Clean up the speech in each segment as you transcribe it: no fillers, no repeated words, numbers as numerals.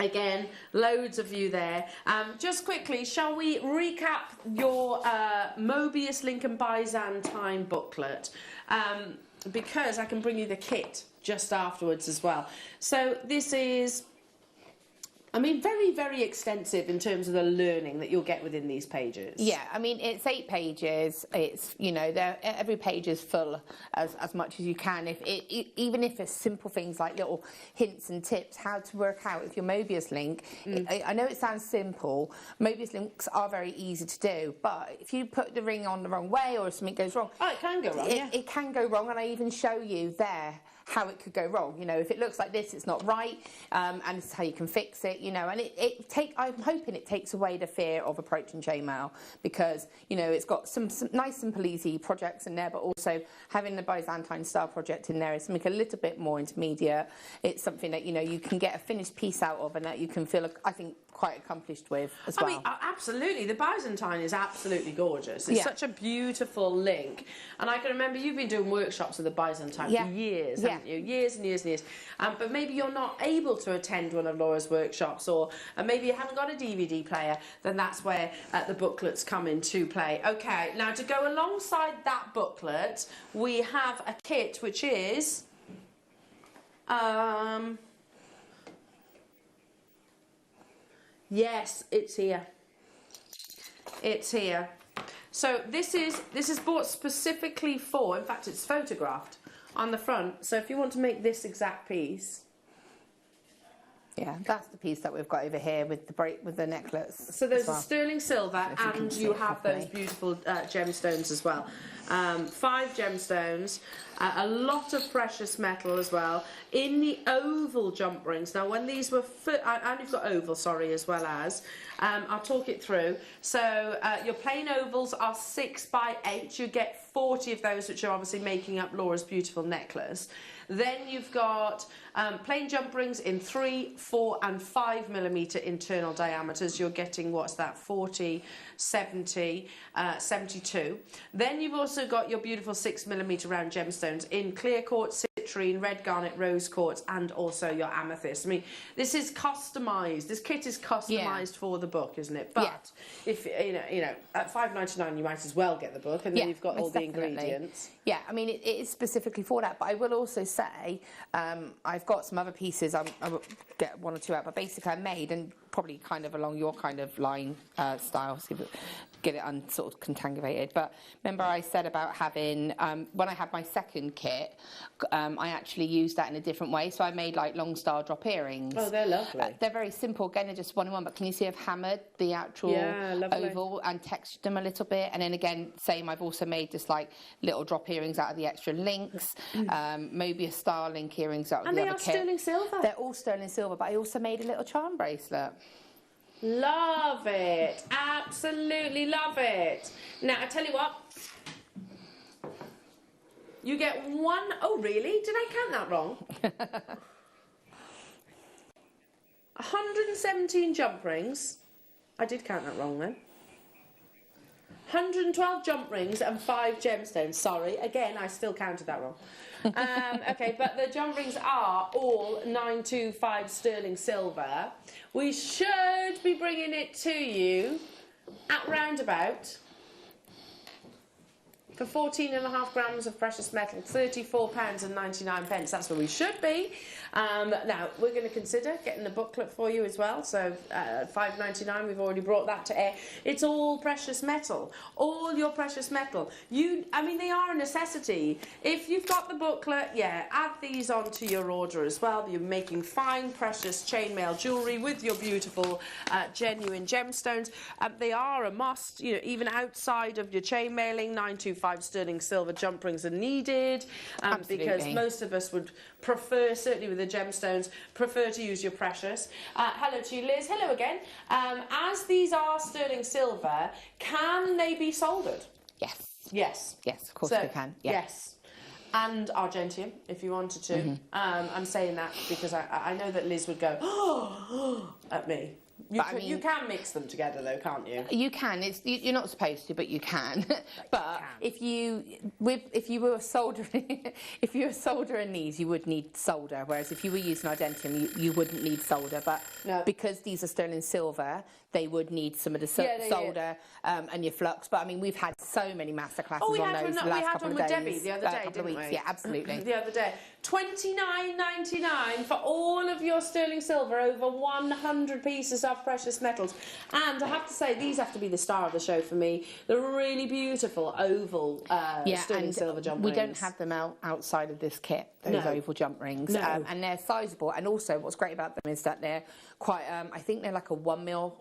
Again, loads of you there. Just quickly, shall we recap your Mobius Link and Byzantine booklet? Because I can bring you the kit just afterwards as well. So this is, I mean, very, very extensive in terms of the learning that you'll get within these pages. Yeah, I mean, it's 8 pages. It's, you know, every page is full as much as you can. Even if it's simple things like little hints and tips, how to work out if your Mobius link. I know it sounds simple. Mobius links are very easy to do, but if you put the ring on the wrong way or if something goes wrong, it can go wrong. It can go wrong, and I even show you there how it could go wrong. You know, if it looks like this, it's not right, and this is how you can fix it. You know, and I'm hoping it takes away the fear of approaching chainmail, because you know it's got some nice simple easy projects in there, but also having the Byzantine style project in there is something a little bit more intermediate. It's something that, you know, you can get a finished piece out of, and that you can feel, I think, quite accomplished with as well. I mean, absolutely. The Byzantine is absolutely gorgeous. It's such a beautiful link. And I can remember you've been doing workshops with the Byzantine for years, haven't you? Years and years and years. But maybe you're not able to attend one of Laura's workshops, or maybe you haven't got a DVD player, then that's where the booklets come into play. Okay, now to go alongside that booklet, we have a kit which is... yes, it's here. It's here. So this is bought specifically for, in fact it's photographed on the front. So if you want to make this exact piece. Yeah, that's the piece that we've got over here with the necklace. So there's the sterling silver, and you have those beautiful gemstones as well. 5 gemstones, a lot of precious metal as well, in the oval jump rings. Now when these were, and you've got oval, sorry, as well as, I'll talk it through. So your plain ovals are 6 by 8. You get 40 of those, which are obviously making up Laura's beautiful necklace. Then you've got plain jump rings in 3, 4 and 5 millimeter internal diameters. You're getting, what's that, 40, 70, 72. Then you've also got your beautiful 6 millimeter round gemstones in clear quartz, citrine, red garnet, rose quartz, and also your amethyst. I mean, this is customized. This kit is customized for the book, isn't it? But if you know, at $5.99 you might as well get the book, and then you've got all the ingredients. Yeah, I mean, it is specifically for that. But I will also say, I've got some other pieces. I will get 1 or 2 out, but basically I made, and probably kind of along your kind of line style, so get it sort of contanguated. But remember I said about having, when I had my second kit, I actually used that in a different way. So I made like long star drop earrings. Oh, they're lovely. They're very simple. Again, they're just 1 in 1. But can you see I've hammered the actual oval and textured them a little bit? And then again, same, I've also made just like little drop earrings out of the extra links. Mobius star link earrings out of the other kit. And they are sterling silver. They're all sterling silver, but I also made a little charm bracelet. Love it. Absolutely love it. Now, I tell you what. You get 1... Oh, really? Did I count that wrong? 117 jump rings. I did count that wrong then. 112 jump rings and 5 gemstones. Sorry, again, I still counted that wrong. Okay, but the jump rings are all 925 sterling silver. We should be bringing it to you at roundabout for 14.5 grams of precious metal, £34.99. That's where we should be. Now, we're going to consider getting the booklet for you as well. So, £5.99, we've already brought that to air. It's all precious metal. All your precious metal. I mean, they are a necessity. If you've got the booklet, add these onto your order as well. You're making fine, precious chainmail jewellery with your beautiful, genuine gemstones. They are a must, you know, even outside of your chainmailing. 925 sterling silver jump rings are needed, because most of us would prefer, certainly with the gemstones, prefer to use your precious. Hello to you, Liz. Hello again. As these are sterling silver, can they be soldered? Yes. Yes. Yes, of course they can. Yeah. Yes. And argentium, if you wanted to. I'm saying that because I know that Liz would go, at me. You can mix them together though, can't you? You can. You're not supposed to, but you can. But if you were soldering, if you were soldering these, you would need solder. Whereas if you were using Identium, you wouldn't need solder. But because these are sterling silver, they would need some of the solder and your flux. But I mean, we've had so many masterclasses on those the last couple of days. Debbie the other day, didn't we? Yeah, absolutely. The other day, £29.99 for all of your sterling silver, over 100 pieces of precious metals. And I have to say, these have to be the star of the show for me. They're really beautiful oval sterling silver jump rings. We don't have them outside of this kit, those oval jump rings. And they're sizable. And also, what's great about them is that they're quite, I think they're like a 1mm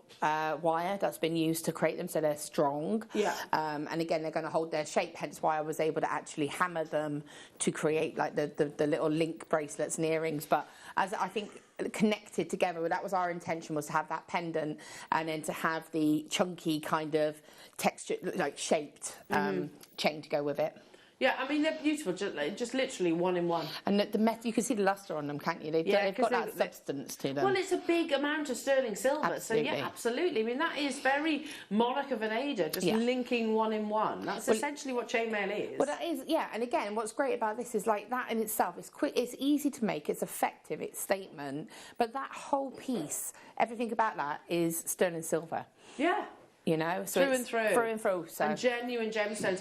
wire that's been used to create them, so they're strong. Yeah. And again, they're going to hold their shape, hence why I was able to actually hammer them to create like the little link bracelets and earrings. But as I think connected together, that was our intention, was to have that pendant and then to have the chunky kind of texture, like shaped chain to go with it. Yeah, I mean, they're beautiful, just literally one in one. And the metal, you can see the lustre on them, can't you? They've got that substance to them. Well, it's a big amount of sterling silver, absolutely. so yeah, absolutely. I mean, that is very monarch of an Ada, just linking one in one. That's essentially what chainmail is. Well, that is, yeah, and again, what's great about this is like that in itself, it's quick, it's easy to make, it's effective, it's statement, but that whole piece, everything about that is sterling silver. Yeah. You know, so through and through. Through and through. So. And genuine gemstones.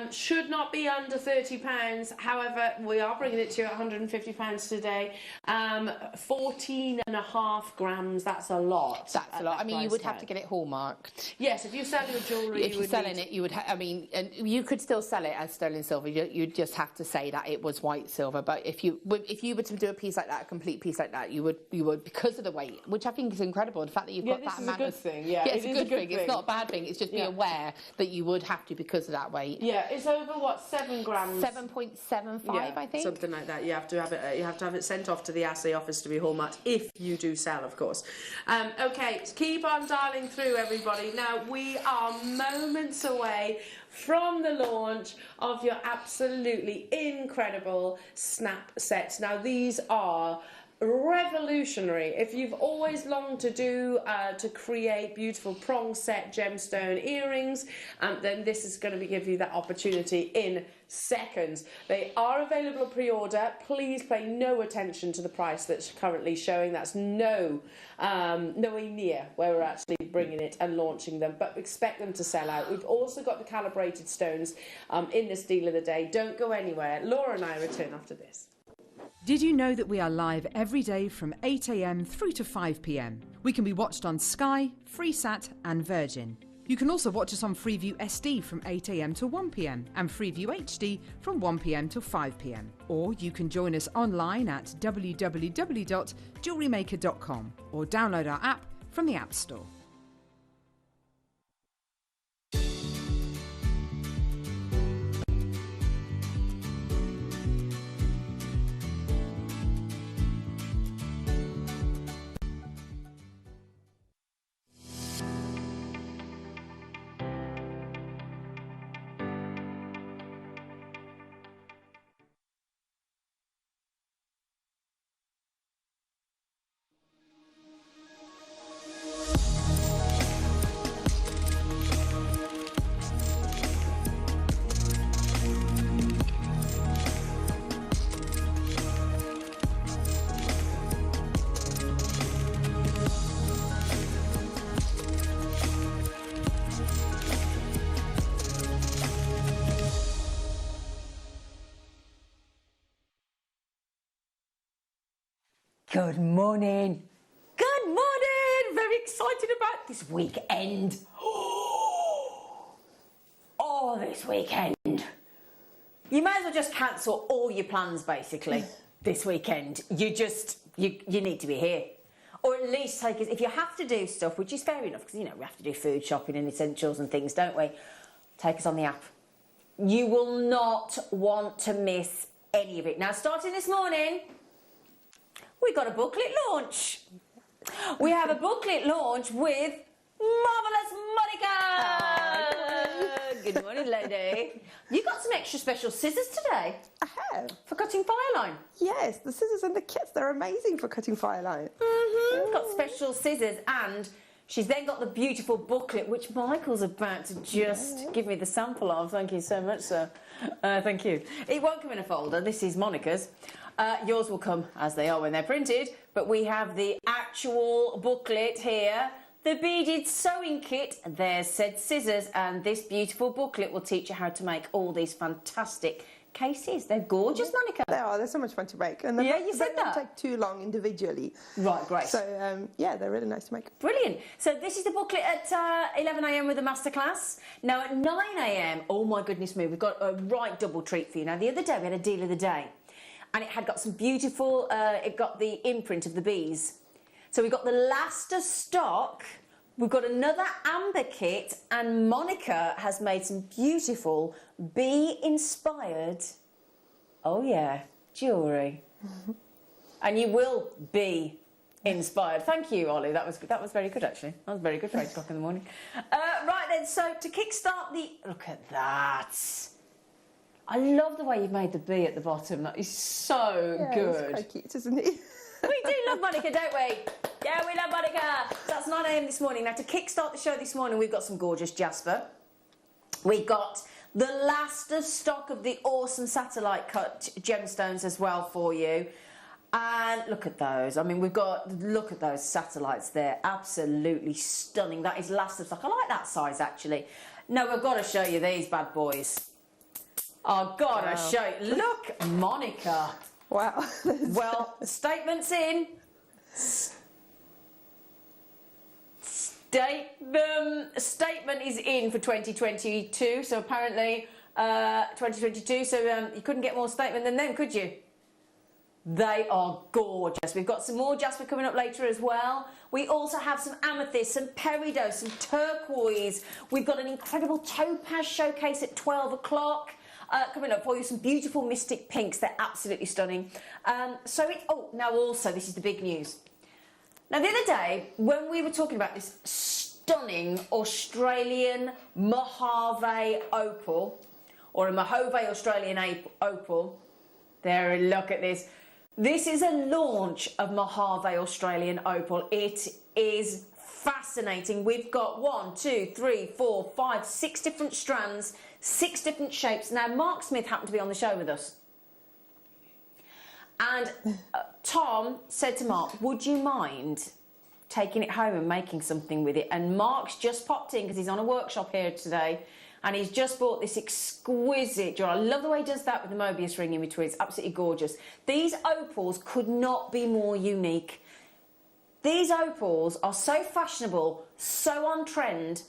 Should not be under £30. However, we are bringing it to you at £150 today. 14.5 grams, that's a lot. That's a lot. I mean, you would have to get it hallmarked. Yes, if you're selling your jewellery, if you're selling it, you would I mean, and you could still sell it as sterling silver. You'd just have to say that it was white silver. But if you were to do a piece like that, a complete piece like that, you would because of the weight, which I think is incredible. The fact that you've got that amount of... Yeah, this is a good thing. Yeah, it's a good thing. It's not a bad thing. It's just be aware that you would have to because of that weight. Yeah, it's over what, 7 grams? 7.75, I think. Something like that. You have to have it. You have to have it sent off to the assay office to be hallmarked if you do sell, of course. Okay, keep on dialing through, everybody. Now we are moments away from the launch of your absolutely incredible snap sets. Now these are revolutionary. If you've always longed to create beautiful prong set gemstone earrings, then this is going to give you that opportunity in seconds. They are available pre-order. Please pay no attention to the price that's currently showing. That's nowhere near where we're actually bringing it and launching them, but expect them to sell out. We've also got the calibrated stones in this deal of the day. Don't go anywhere. Laura and I return after this. Did you know that we are live every day from 8 a.m. through to 5 p.m? We can be watched on Sky, Freesat and Virgin. You can also watch us on Freeview SD from 8 a.m. to 1 p.m. and Freeview HD from 1 p.m. to 5 p.m. Or you can join us online at www.JewelleryMaker.com or download our app from the App Store. Good morning. Good morning. Very excited about this weekend. Oh, this weekend. You may as well just cancel all your plans, basically, this weekend. You need to be here. Or at least take us, if you have to do stuff, which is fair enough, because, you know, we have to do food shopping and essentials and things, don't we? Take us on the app. You will not want to miss any of it. Now, starting this morning, we got a booklet launch. We have a booklet launch with Marvellous Monica. Good morning, lady. You got some extra special scissors today I have. for cutting fire line. Yes, the scissors and the kits, they're amazing for cutting fire line. Got special scissors, and she's then got the beautiful booklet, which Michael's about to just give me the sample of. Thank you so much, sir. Thank you. It won't come in a folder. This is Monica's. Yours will come as they are when they're printed, but we have the actual booklet here. The beaded sewing kit, there's said scissors, and this beautiful booklet will teach you how to make all these fantastic cases. They're gorgeous, Monica. They are, they're so much fun to make. And Yeah, you said they that. don't take too long individually. Right, great. So, yeah, they're really nice to make. Brilliant. So this is the booklet at 11 a.m. with the masterclass. Now at 9 a.m, oh my goodness me, we've got a right double treat for you. Now the other day we had a deal of the day, and it had got some beautiful, it got the imprint of the bees. So we got the last of stock. We've got another amber kit, and Monica has made some beautiful bee-inspired, oh yeah, jewellery. And you will be inspired. Thank you, Ollie. That was very good, actually. That was very good for 8 o'clock in the morning. Right then, so to kickstart the... Look at that. I love the way you've made the bee at the bottom. That is so Yeah, good. it's quite cute, isn't it? We do love Monica, don't we? Yeah, we love Monica. So that's 9 a.m. this morning. Now, to kickstart the show this morning, we've got some gorgeous jasper. We got the last of stock of the awesome satellite cut gemstones as well for you. And look at those. I mean, look at those satellites there. Absolutely stunning. That is last of stock. I like that size, actually. No, we've got to show you these bad boys. I've got to show you. Look, Monica. Wow. Well, statement's in. Statement is in for 2022. So apparently, 2022. So you couldn't get more statement than them, could you? They are gorgeous. We've got some more jasper coming up later as well. We also have some amethyst, some peridot, some turquoise. We've got an incredible topaz showcase at 12 o'clock. Coming up for you, some beautiful mystic pinks. They're absolutely stunning. Now also, this is the big news. Now, the other day, when we were talking about this stunning Australian Mojave opal, or a Mojave Australian opal, look at this. This is a launch of Mojave Australian opal. It is fascinating. We've got 1, 2, 3, 4, 5, 6 different strands, 6 different shapes. Now, Mark Smith happened to be on the show with us. And Tom said to Mark, would you mind taking it home and making something with it? And Mark's just popped in because he's on a workshop here today. And he's just bought this exquisite jewel. I love the way he does that with the Mobius ring in between. It's absolutely gorgeous. These opals could not be more unique. These opals are so fashionable, so on trend,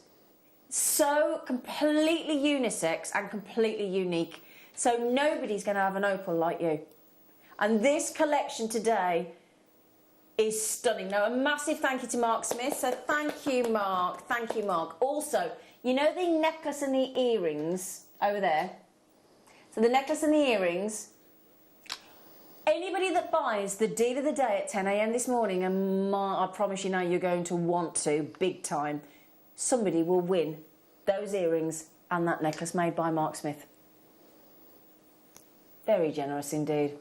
so completely unisex and completely unique. So nobody's going to have an opal like you. And this collection today is stunning. Now, a massive thank you to Mark Smith. So thank you, Mark. Thank you, Mark. Also, you know the necklace and the earrings over there? So the necklace and the earrings, anybody that buys the deal of the day at 10 a.m. this morning, and I promise you now you're going to want to, big time, somebody will win those earrings and that necklace made by Mark Smith. Very generous indeed.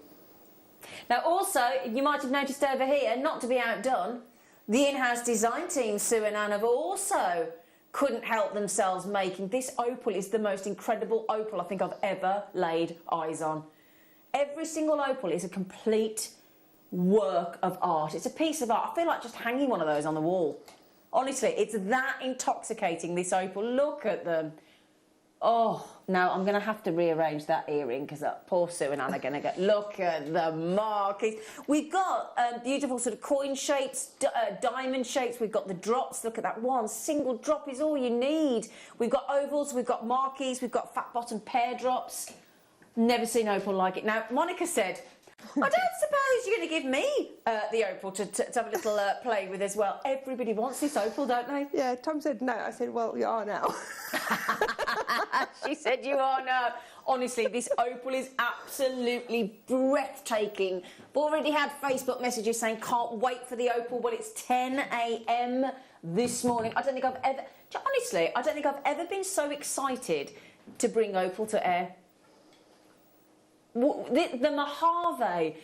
Now also, you might have noticed over here, not to be outdone, the in-house design team, Sue and Anne, have also couldn't help themselves making this opal. Is the most incredible opal I think I've ever laid eyes on. Every single opal is a complete work of art. It's a piece of art. I feel like just hanging one of those on the wall. Honestly, it's that intoxicating, this opal. Look at them. Oh, now I'm going to have to rearrange that earring because that poor Sue and Anne are going to get... Look at the markings. We've got beautiful sort of coin shapes, diamond shapes. We've got the drops. Look at that one. Single drop is all you need. We've got ovals. We've got marquees. We've got fat bottom pear drops. Never seen opal like it. Now, Monica said, I don't suppose you're going to give me the opal to have a little play with as well. Everybody wants this opal, don't they? Yeah, Tom said no. I said, well, you are now. She said you are now. Honestly, this opal is absolutely breathtaking. I've already had Facebook messages saying, can't wait for the opal. Well, it's 10 a.m. this morning. I don't think I've ever... Honestly, I don't think I've ever been so excited to bring opal to air. The Mojave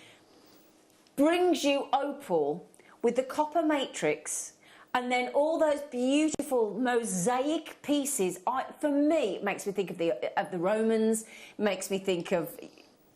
brings you opal with the copper matrix, and then all those beautiful mosaic pieces. For me, it makes me think of the Romans. Makes me think of,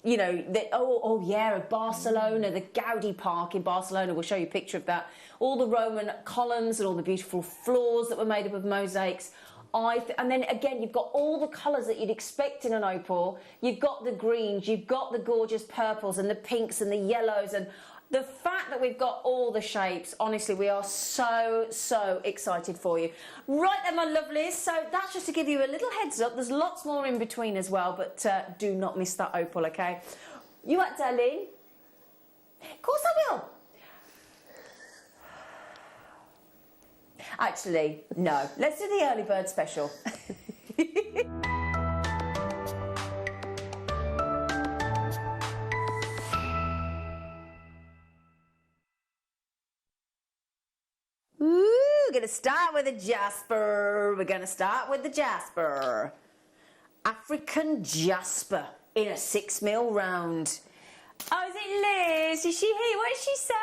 you know, of Barcelona, the Gaudi Park in Barcelona. We'll show you a picture of that. All the Roman columns and all the beautiful floors that were made up of mosaics. And then again, you've got all the colours that you'd expect in an opal. You've got the greens, you've got the gorgeous purples and the pinks and the yellows, and the fact that we've got all the shapes, honestly, we are so, so excited for you. Right then, my lovelies, so that's just to give you a little heads up. There's lots more in between as well, but do not miss that opal, okay? You what, darling? Of course I will. Actually, no. Let's do the early bird special. We're going to start with the jasper. We're going to start with the jasper. African jasper in a 6mm round. Oh, is it Liz? Is she here? What did she say?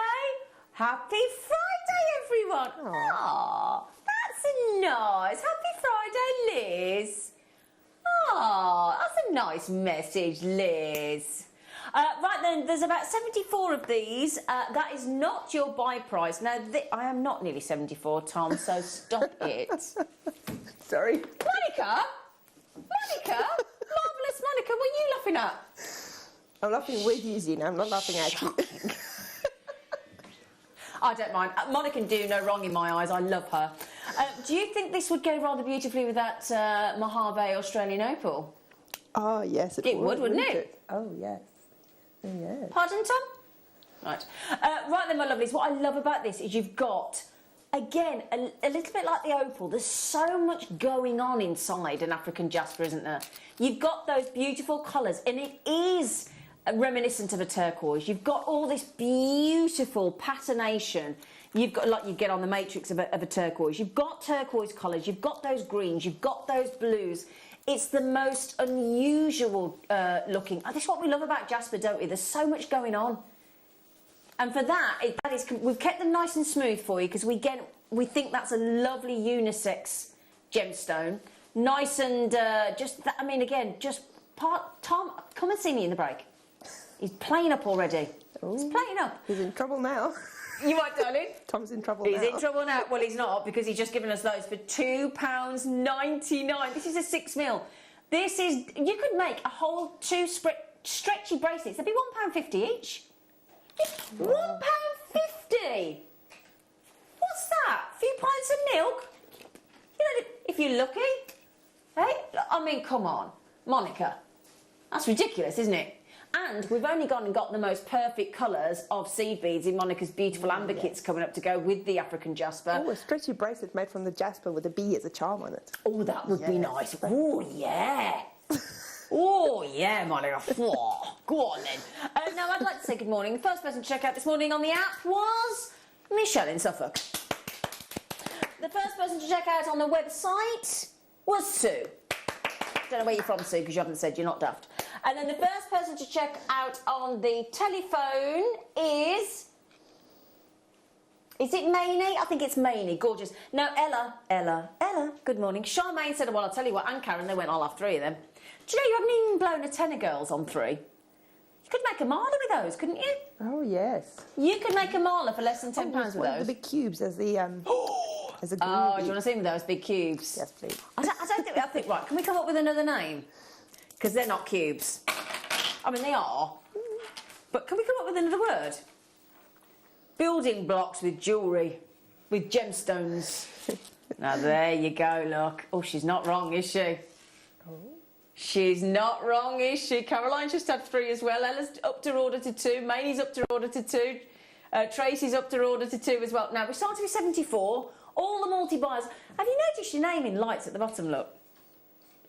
Happy Friday, everyone. Aww, that's nice. Happy Friday, Liz. Aww, that's a nice message, Liz. Right then, there's about 74 of these. That is not your buy price. Now, I am not nearly 74, Tom, so stop it. Sorry. Monica? Monica? Marvellous Monica, what are you laughing at? I'm laughing with you, Zena. I'm not laughing at you. I don't mind. Monica can do no wrong in my eyes. I love her. Do you think this would go rather beautifully with that Mojave Australian opal? Oh, yes, It would, wouldn't it? Oh, yes. Oh, yes. Pardon, Tom? Right. Right then, my lovelies, what I love about this is you've got, again, a little bit like the opal, there's so much going on inside an African jasper, isn't there? You've got those beautiful colours, and it is reminiscent of a turquoise. You've got all this beautiful patination. You've got, like you get on the matrix of a turquoise. You've got turquoise colours, you've got those greens, you've got those blues. It's the most unusual looking. This is what we love about jasper, don't we? There's so much going on. And for that, we've kept them nice and smooth for you because we think that's a lovely unisex gemstone. Nice and Tom, come and see me in the break. He's playing up already. Ooh. He's playing up. He's in trouble now. You right, darling? Tom's in trouble now. He's in trouble now. Well, he's not, because he's just given us those for £2.99. This is a 6mm. This is... You could make a whole 2 stretchy bracelets. They'd be £1.50 each. Wow. £1.50. What's that? A few pints of milk? You know, if you're lucky. Hey? I mean, come on. Monica. That's ridiculous, isn't it? And we've only gone and got the most perfect colours of seed beads in Monica's beautiful amber kits coming up to go with the African jasper. Oh, a stretchy bracelet made from the jasper with a bee as a charm on it. Oh, that would be nice. Oh, yeah. Oh, yeah, Monica. Oh, go on, then. Now, I'd like to say good morning. The first person to check out this morning on the app was Michelle in Suffolk. The first person to check out on the website was Sue. Don't know where you're from, Sue, because you haven't said. You're not daft. And then the first person to check out on the telephone is it Mainie? I think it's Mainie. Gorgeous. No, Ella. Good morning. Charmaine said, well, I'll tell you what, and Karen, they went, I'll have 3 of them. Do you know you haven't even blown a tenner, girls, on 3? You could make a mala with those, couldn't you? Oh, yes. You could make a mala for less than £10 with those. The big cubes as the... as a oh, do you want to see me with those big cubes? Yes, please. I think, right, can we come up with another name? Because they're not cubes. I mean, they are. But can we come up with another word? Building blocks with jewellery, with gemstones. Now, there you go, look. Oh, she's not wrong, is she? Oh. She's not wrong, is she? Caroline's just had 3 as well. Ella's up to order to 2. Mainie's up to order to 2. Tracy's up to order to 2 as well. Now, we started with 74. All the multi-buyers. Have you noticed your name in lights at the bottom, look?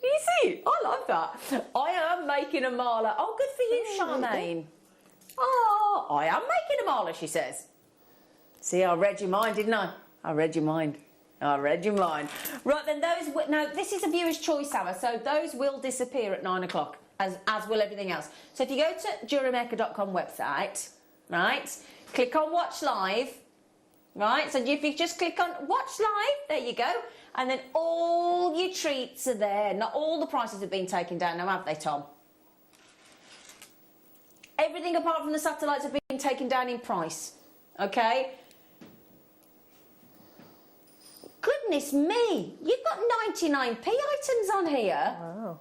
You see? I love that. I am making a mala. Oh, good for you, Charmaine. Oh, I am making a mala, she says. See, I read your mind, didn't I? I read your mind. I read your mind. Right then, now this is a viewer's choice hour, so those will disappear at 9 o'clock, as will everything else. So if you go to JewelleryMaker.com website, right, click on Watch Live, right, so if you just click on Watch Live, there you go, and then all your treats are there. Not all the prices have been taken down now, have they, Tom? Everything apart from the satellites have been taken down in price, okay? Goodness me, you've got 99p items on here. Wow.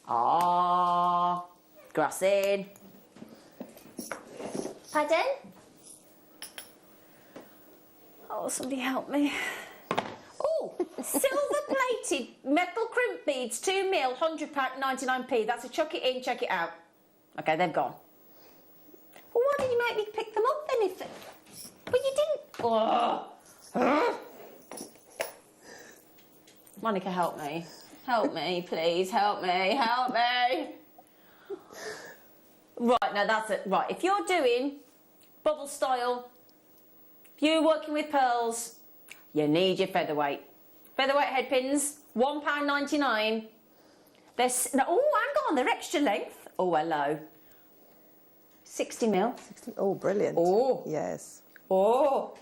Ah, grass in. Pardon? Oh, somebody help me. Oh, silver-plated metal crimp beads, 2mm, £100, 99p. That's a chuck it in, check it out. Okay, they've gone. Well, why didn't you make me pick them up then? But you didn't. Oh. Monica, help me. Help me, please. Help me. Help me. Right, now that's it. Right, if you're doing bubble style, if you're working with pearls, you need your featherweight. Featherweight head pins, £1.99. They're... Oh, hang on, they're extra length. Oh, hello. 60mm. 60, oh, brilliant. Oh. Yes. Oh,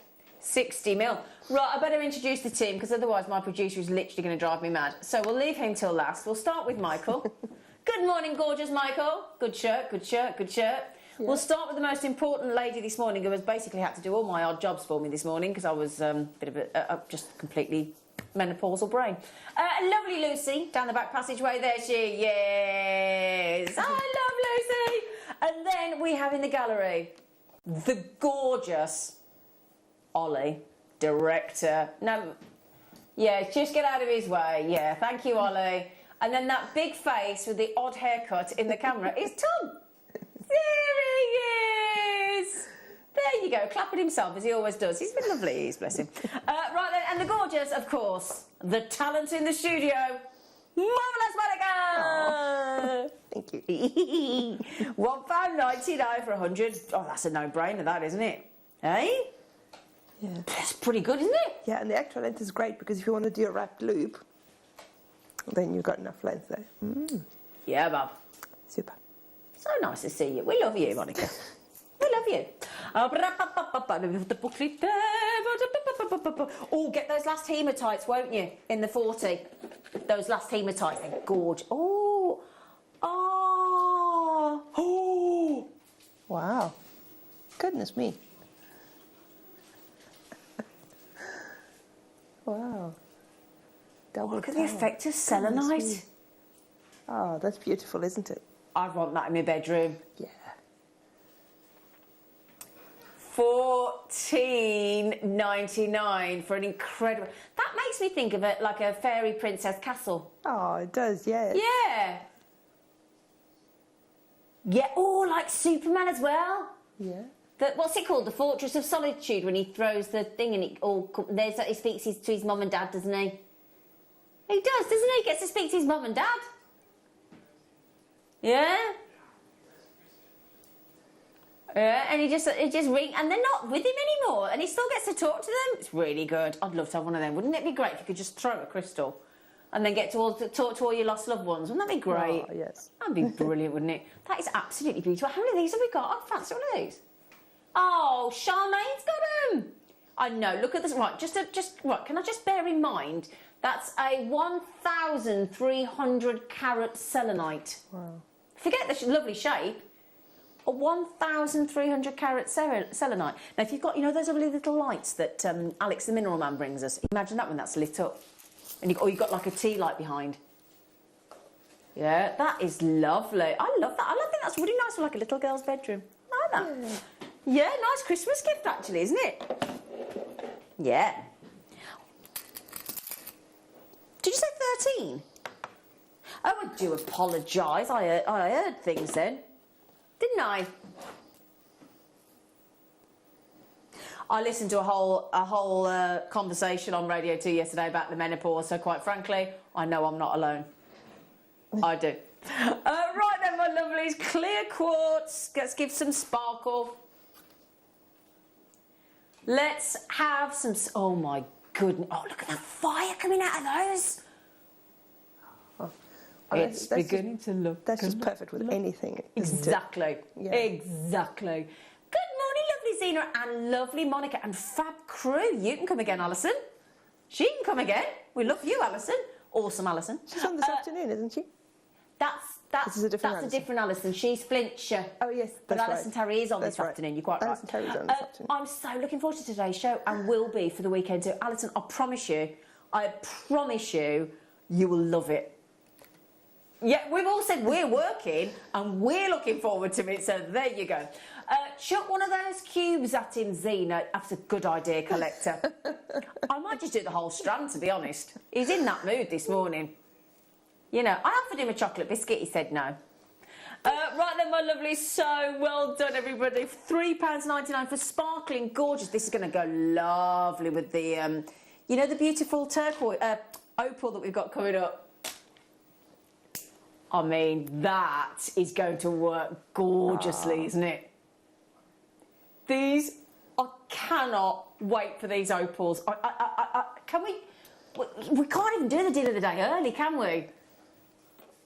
60mm. Right, I better introduce the team because otherwise my producer is literally going to drive me mad. So we'll leave him till last. We'll start with Michael. Good morning, gorgeous Michael. Good shirt, good shirt, good shirt. Yeah. We'll start with the most important lady this morning who has basically had to do all my odd jobs for me this morning because I was just completely menopausal brain. Lovely Lucy down the back passageway. There she is. I love Lucy. And then we have in the gallery the gorgeous Ollie, director. No, yeah, just get out of his way. Yeah, thank you, Ollie. And then that big face with the odd haircut in the camera is Tom. There he is. There you go, clapping himself as he always does. He's been lovely, he's bless him. Right then, and the gorgeous, of course, the talent in the studio, marvellous Monica. Thank you. £1.99 for 100. Oh, that's a no-brainer, that, isn't it? Eh? Yeah. That's pretty good, isn't it? Yeah, and the extra length is great because if you want to do a wrapped loop, then you've got enough length there. Mm. Yeah, Bob. Super. So nice to see you. We love you, Monica. We love you. The booklet there. Oh, get those last hematites, won't you? In the 40. Those last hematites, they're gorgeous. Oh. Oh. Oh. Wow. Goodness me. Wow. Double Look at the effect of selenite. Oh, that's beautiful, isn't it? I'd want that in my bedroom. Yeah. $14.99 for an incredible... That makes me think of it like a fairy princess castle. Oh, it does, yes. Yeah. Yeah, oh, like Superman as well. Yeah. What's it called? The Fortress of Solitude, when he throws the thing and he speaks to his mum and dad, doesn't he? He does, doesn't he? He gets to speak to his mum and dad. Yeah? Yeah, and he just ring, and they're not with him anymore, and he still gets to talk to them. It's really good. I'd love to have one of them. Wouldn't it be great if you could just throw a crystal and then get to talk to all your lost loved ones? Wouldn't that be great? Oh, yes. That'd be brilliant, wouldn't it? That is absolutely beautiful. How many of these have we got? I fancy one of these. Oh, Charmaine's got them. I know. Look at this. Right, right. Can I just bear in mind that's a 1,300 carat selenite. Wow. Forget the lovely shape. A 1,300 carat selenite. Now, if you've got, those lovely little lights that Alex the Mineral Man brings us, imagine that when that's lit up. And you've got like a tea light behind. Yeah, that is lovely. I love that. I think that's really nice for like a little girl's bedroom. I like that. Yeah, nice Christmas gift actually, isn't it? Yeah. Did you say 13? Oh, I do apologise. I heard things then. Didn't I? I listened to a whole conversation on Radio 2 yesterday about the menopause, so quite frankly, I know I'm not alone. I do. Right then, my lovelies, clear quartz. Let's give some sparkle. Let's have some... Oh, my goodness. Oh, look at that fire coming out of those. It's beginning to look. That's just perfect with anything. Exactly. Yeah. Exactly. Good morning, lovely Zena and lovely Monica and Fab Crew. You can come again, Alison. She can come again. We love you, Alison. Awesome, Alison. She's on this afternoon, isn't she? That's a different Alison. She's Flintshire. Oh, yes, But that's Alison right. Terry is on That's this right. afternoon. You're quite right. Alison Terry's on this afternoon. I'm so looking forward to today's show and will be for the weekend too. Alison, I promise you, you will love it. Yeah, we've all said we're working and we're looking forward to it, so there you go. Chuck one of those cubes at him, Zena. That's a good idea, collector. I might just do the whole strand, to be honest. He's in that mood this morning. You know, I offered him a chocolate biscuit, he said no. Right then, my lovely, so well done, everybody. £3.99 for sparkling gorgeous. This is going to go lovely with the, you know, the beautiful turquoise, opal that we've got coming up. I mean, that is going to work gorgeously, isn't it? These, I cannot wait for these opals. Can we can't even do the deal of the day early, can we?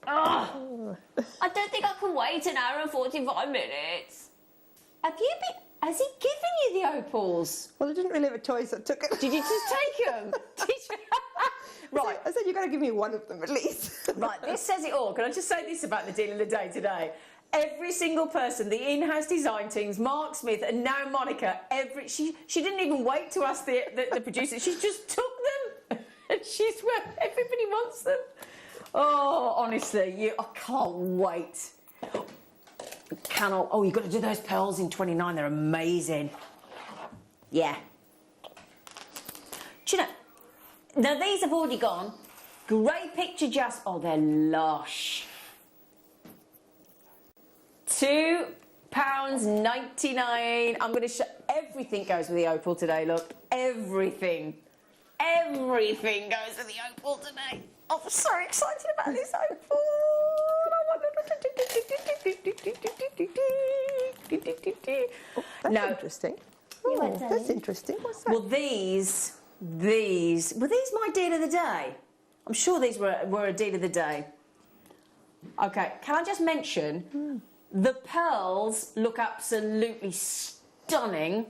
Oh, I don't think I can wait an hour and 45 minutes. Has he given you the opals? Well, I didn't really have a choice. I took it. Did you just take them? Did you? Right. I said you've got to give me one of them at least. Right, this says it all. Can I just say this about the deal of the day today? Every single person, the in-house design teams, Mark Smith and now Monica, she didn't even wait to ask the producer. She just took them. And she's where everybody wants them. Oh, honestly, I can't wait. Oh, you've got to do those pearls in 29. They're amazing. Yeah. Do you know? Now, these have already gone. Grey picture jasper. Oh, they're lush. £2.99. I'm going to show... Everything goes with the opal today, look. Everything. Everything goes with the opal today. I'm so excited about this opal. That's interesting. Oh, that's interesting. What's that? Well, these were these my deal of the day? I'm sure these were a deal of the day. Okay, can I just mention the pearls look absolutely stunning.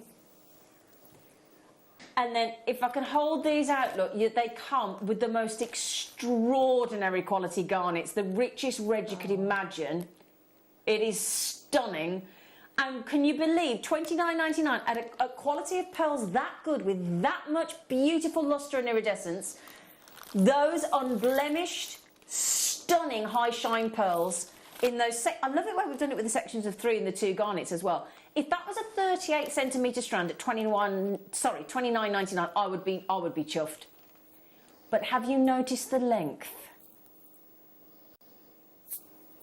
And then if I can hold these out, look, they come with the most extraordinary quality garnets, the richest red you could imagine. It is stunning. And can you believe £29.99 at a quality of pearls that good with that much beautiful lustre and iridescence? Those unblemished, stunning high shine pearls in those. I love it when we've done it with the sections of 3 and the 2 garnets as well. If that was a 38 centimetre strand at £29.99, I would be chuffed. But have you noticed the length?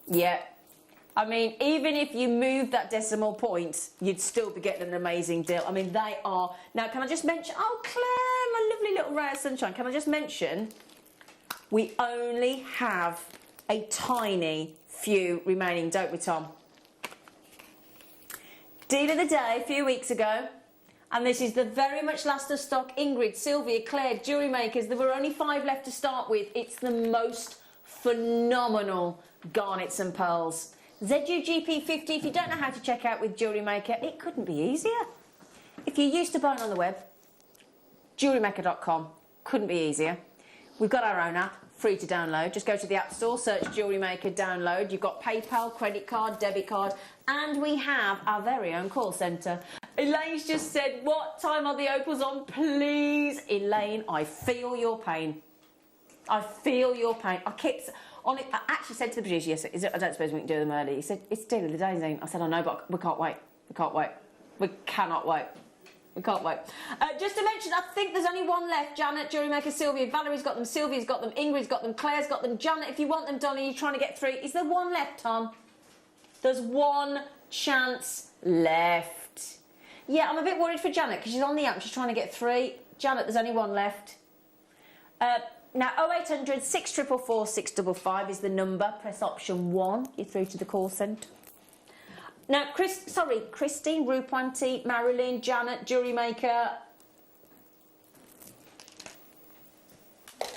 Yeah. I mean, even if you move that decimal point, you'd still be getting an amazing deal. I mean, they are... Now, can I just mention... Oh, Claire, my lovely little ray of sunshine. Can I just mention... We only have a tiny few remaining, don't we, Tom? Deal of the day a few weeks ago. And this is the very much last of stock. Ingrid, Sylvia, Claire, Jewellery Makers. There were only 5 left to start with. It's the most phenomenal garnets and pearls. ZUGP50, if you don't know how to check out with Jewellery Maker, it couldn't be easier. If you're used to buying on the web, JewelleryMaker.com, couldn't be easier. We've got our own app, free to download. Just go to the App Store, search Jewellery Maker, download. You've got PayPal, credit card, debit card, and we have our very own call centre. Elaine's just said, what time are the opals on? Please, Elaine, I feel your pain. I feel your pain. I actually said to the producer yesterday, I don't suppose we can do them early. He said, it's deal of the day, Zane. I said, I know, but we can't wait. We can't wait. We cannot wait. We can't wait. Just to mention, I think there's only one left. Janet, Jewellery Maker, Sylvia. Valerie's got them, Sylvia's got them, Ingrid's got them, Claire's got them. Janet, if you want them, Donnie, you're trying to get 3. Is there one left, Tom? There's one chance left. Yeah, I'm a bit worried for Janet because she's on the app. She's trying to get 3. Janet, there's only one left. Now, 0800 644 655 is the number. Press option 1. You're through to the call centre. Now, Christine, Rupwanti, Marilyn, Janet, Jewellery Maker.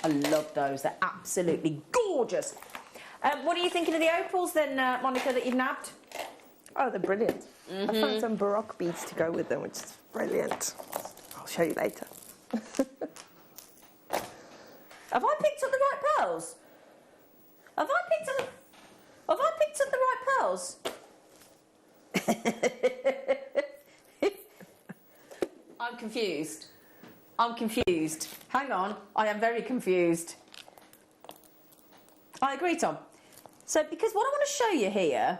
I love those. They're absolutely gorgeous. What are you thinking of the opals then, Monica, that you've nabbed? Oh, they're brilliant. I found some Baroque beads to go with them, which is brilliant. I'll show you later. Have I picked up the right pearls? Have I picked up the right pearls? I'm confused. Hang on, I am very confused. I agree, Tom. So, because what I want to show you here...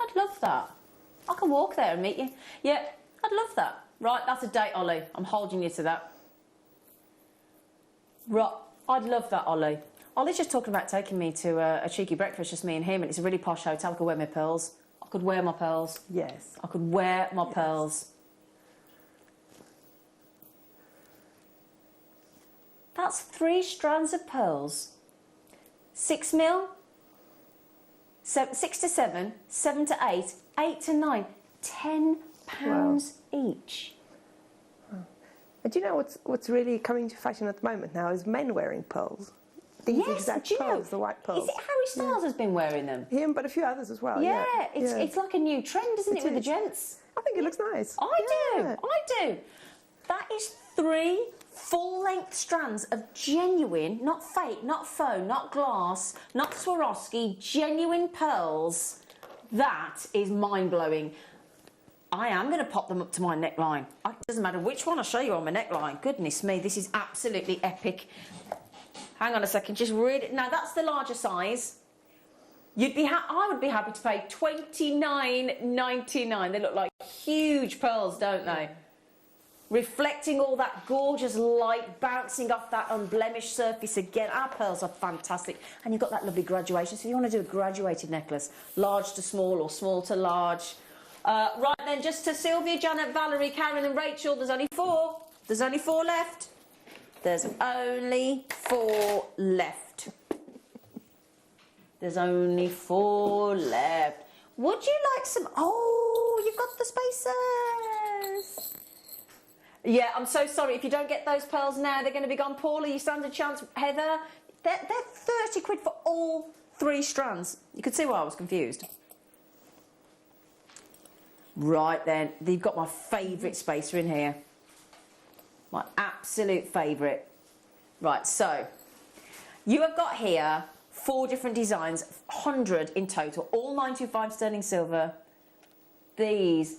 I'd love that. I can walk there and meet you. Yeah, I'd love that. Right, that's a date, Ollie. I'm holding you to that. Right, I'd love that, Ollie. Ollie's just talking about taking me to a cheeky breakfast, just me and him, and it's a really posh hotel. I could wear my pearls. I could wear my pearls. Yes. I could wear my pearls. That's 3 strands of pearls. 6 mil, 6 to 7, 7 to 8, 8 to 9, £10 each. And do you know what's really coming to fashion at the moment now is men wearing pearls. These exact pearls, the white pearls. Is it Harry Styles has been wearing them? Him, but a few others as well. Yeah, it's like a new trend, isn't it, with the gents? I think it looks nice. I do. That is 3 full-length strands of genuine, not fake, not faux, not glass, not Swarovski, genuine pearls. That is mind-blowing. I am going to pop them up to my neckline. It doesn't matter which one I show you on my neckline. Goodness me, this is absolutely epic. Hang on a second, just read it. Now, that's the larger size. I would be happy to pay $29.99. They look like huge pearls, don't they? Reflecting all that gorgeous light bouncing off that unblemished surface again. Our pearls are fantastic. And you've got that lovely graduation. So you want to do a graduated necklace, large to small or small to large. Right then, just to Sylvia, Janet, Valerie, Karen and Rachel, there's only 4. There's only 4 left. There's only 4 left. There's only 4 left. Would you like some... Oh, you've got the spacers. Yeah, I'm so sorry. If you don't get those pearls now, they're going to be gone. Paula, you stand a chance. Heather, they're 30 quid for all 3 strands. You could see why I was confused. Right then, you've got my favourite spacer in here. My absolute favourite. Right, so you have got here 4 different designs, 100 in total, all 925 sterling silver. These,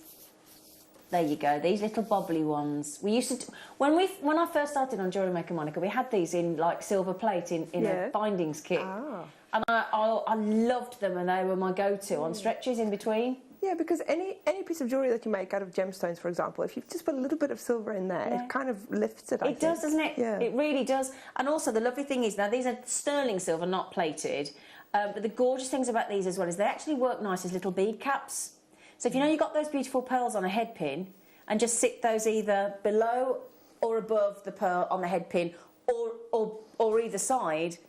there you go, these little bobbly ones. We used to, when I first started on Jewellery Maker, Monica, we had these in like silver plate in a bindings kit. Ah. And I loved them, and they were my go-to on stretches in between. Yeah, because any piece of jewellery that you make out of gemstones, for example, if you just put a little bit of silver in there, it kind of lifts it, I think. It does, doesn't it? Yeah. It really does. And also, the lovely thing is, now these are sterling silver, not plated, but the gorgeous things about these as well is they actually work nice as little bead caps. So if you know you've got those beautiful pearls on a head pin, and just sit those either below or above the pearl on the head pin, or either side,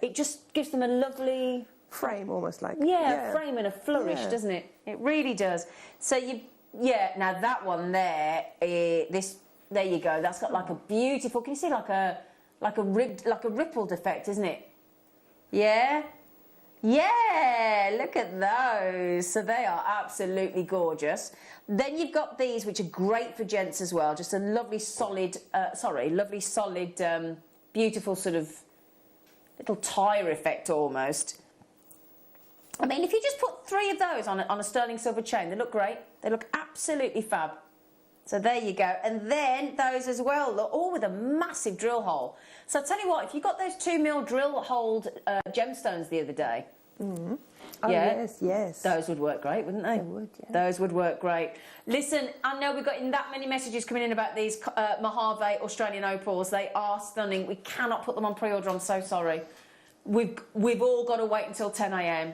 it just gives them a lovely... frame, almost like. Yeah, frame and a flourish, doesn't it? It really does. So now that one there, there you go. That's got like a beautiful. Can you see like a rippled effect, isn't it? Yeah, yeah. Look at those. So they are absolutely gorgeous. Then you've got these, which are great for gents as well. Just a lovely solid, beautiful sort of little tire effect almost. I mean, if you just put 3 of those on a sterling silver chain, they look great. They look absolutely fab. So there you go. And then those as well, look, all with a massive drill hole. So I'll tell you what, if you got those 2mm drill holed gemstones the other day... Mm-hmm. Oh, yes. Those would work great, wouldn't they? They would, yeah. Those would work great. Listen, I know we've got that many messages coming in about these Mojave Australian opals. They are stunning. We cannot put them on pre-order. I'm so sorry. We've all got to wait until 10 a.m.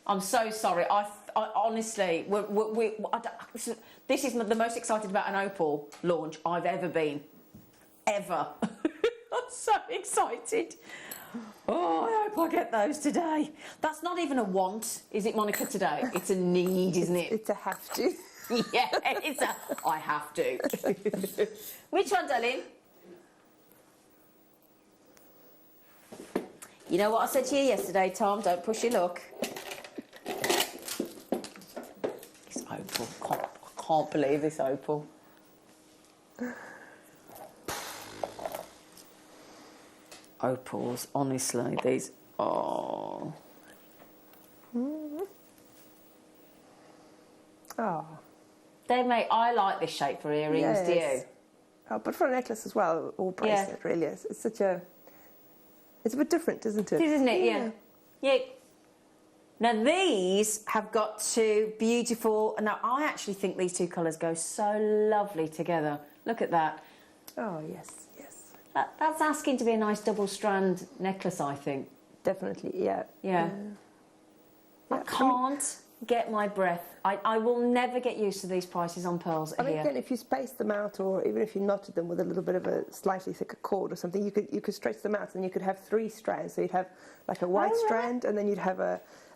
I'm so sorry. I honestly, this is the most excited about an opal launch I've ever been. Ever. I'm so excited. Oh, I hope I get those today. That's not even a want, is it, Monica, today? It's a need, isn't it? It's a have to. Yeah, it's a I have to. Which one, darling? You know what I said to you yesterday, Tom? Don't push your luck. It's opal. I can't believe this opal. Opals, honestly, these. Oh. Oh. I like this shape for earrings, do you? Yes. Oh, but for a necklace as well, or bracelet, really is. It's such a. It's a bit different, isn't it? It is, isn't it? Yeah. Yeah. Now these have got two beautiful. Now I actually think these two colours go so lovely together. Look at that. Oh yes, yes. That's asking to be a nice double strand necklace, I think. Definitely, yeah. Yeah. I can't get my breath. I will never get used to these prices on pearls I mean, here. again, if you spaced them out, or even if you knotted them with a little bit of a slightly thicker cord or something, you could stretch them out, and you could have 3 strands. So you'd have like a white strand, and then you'd have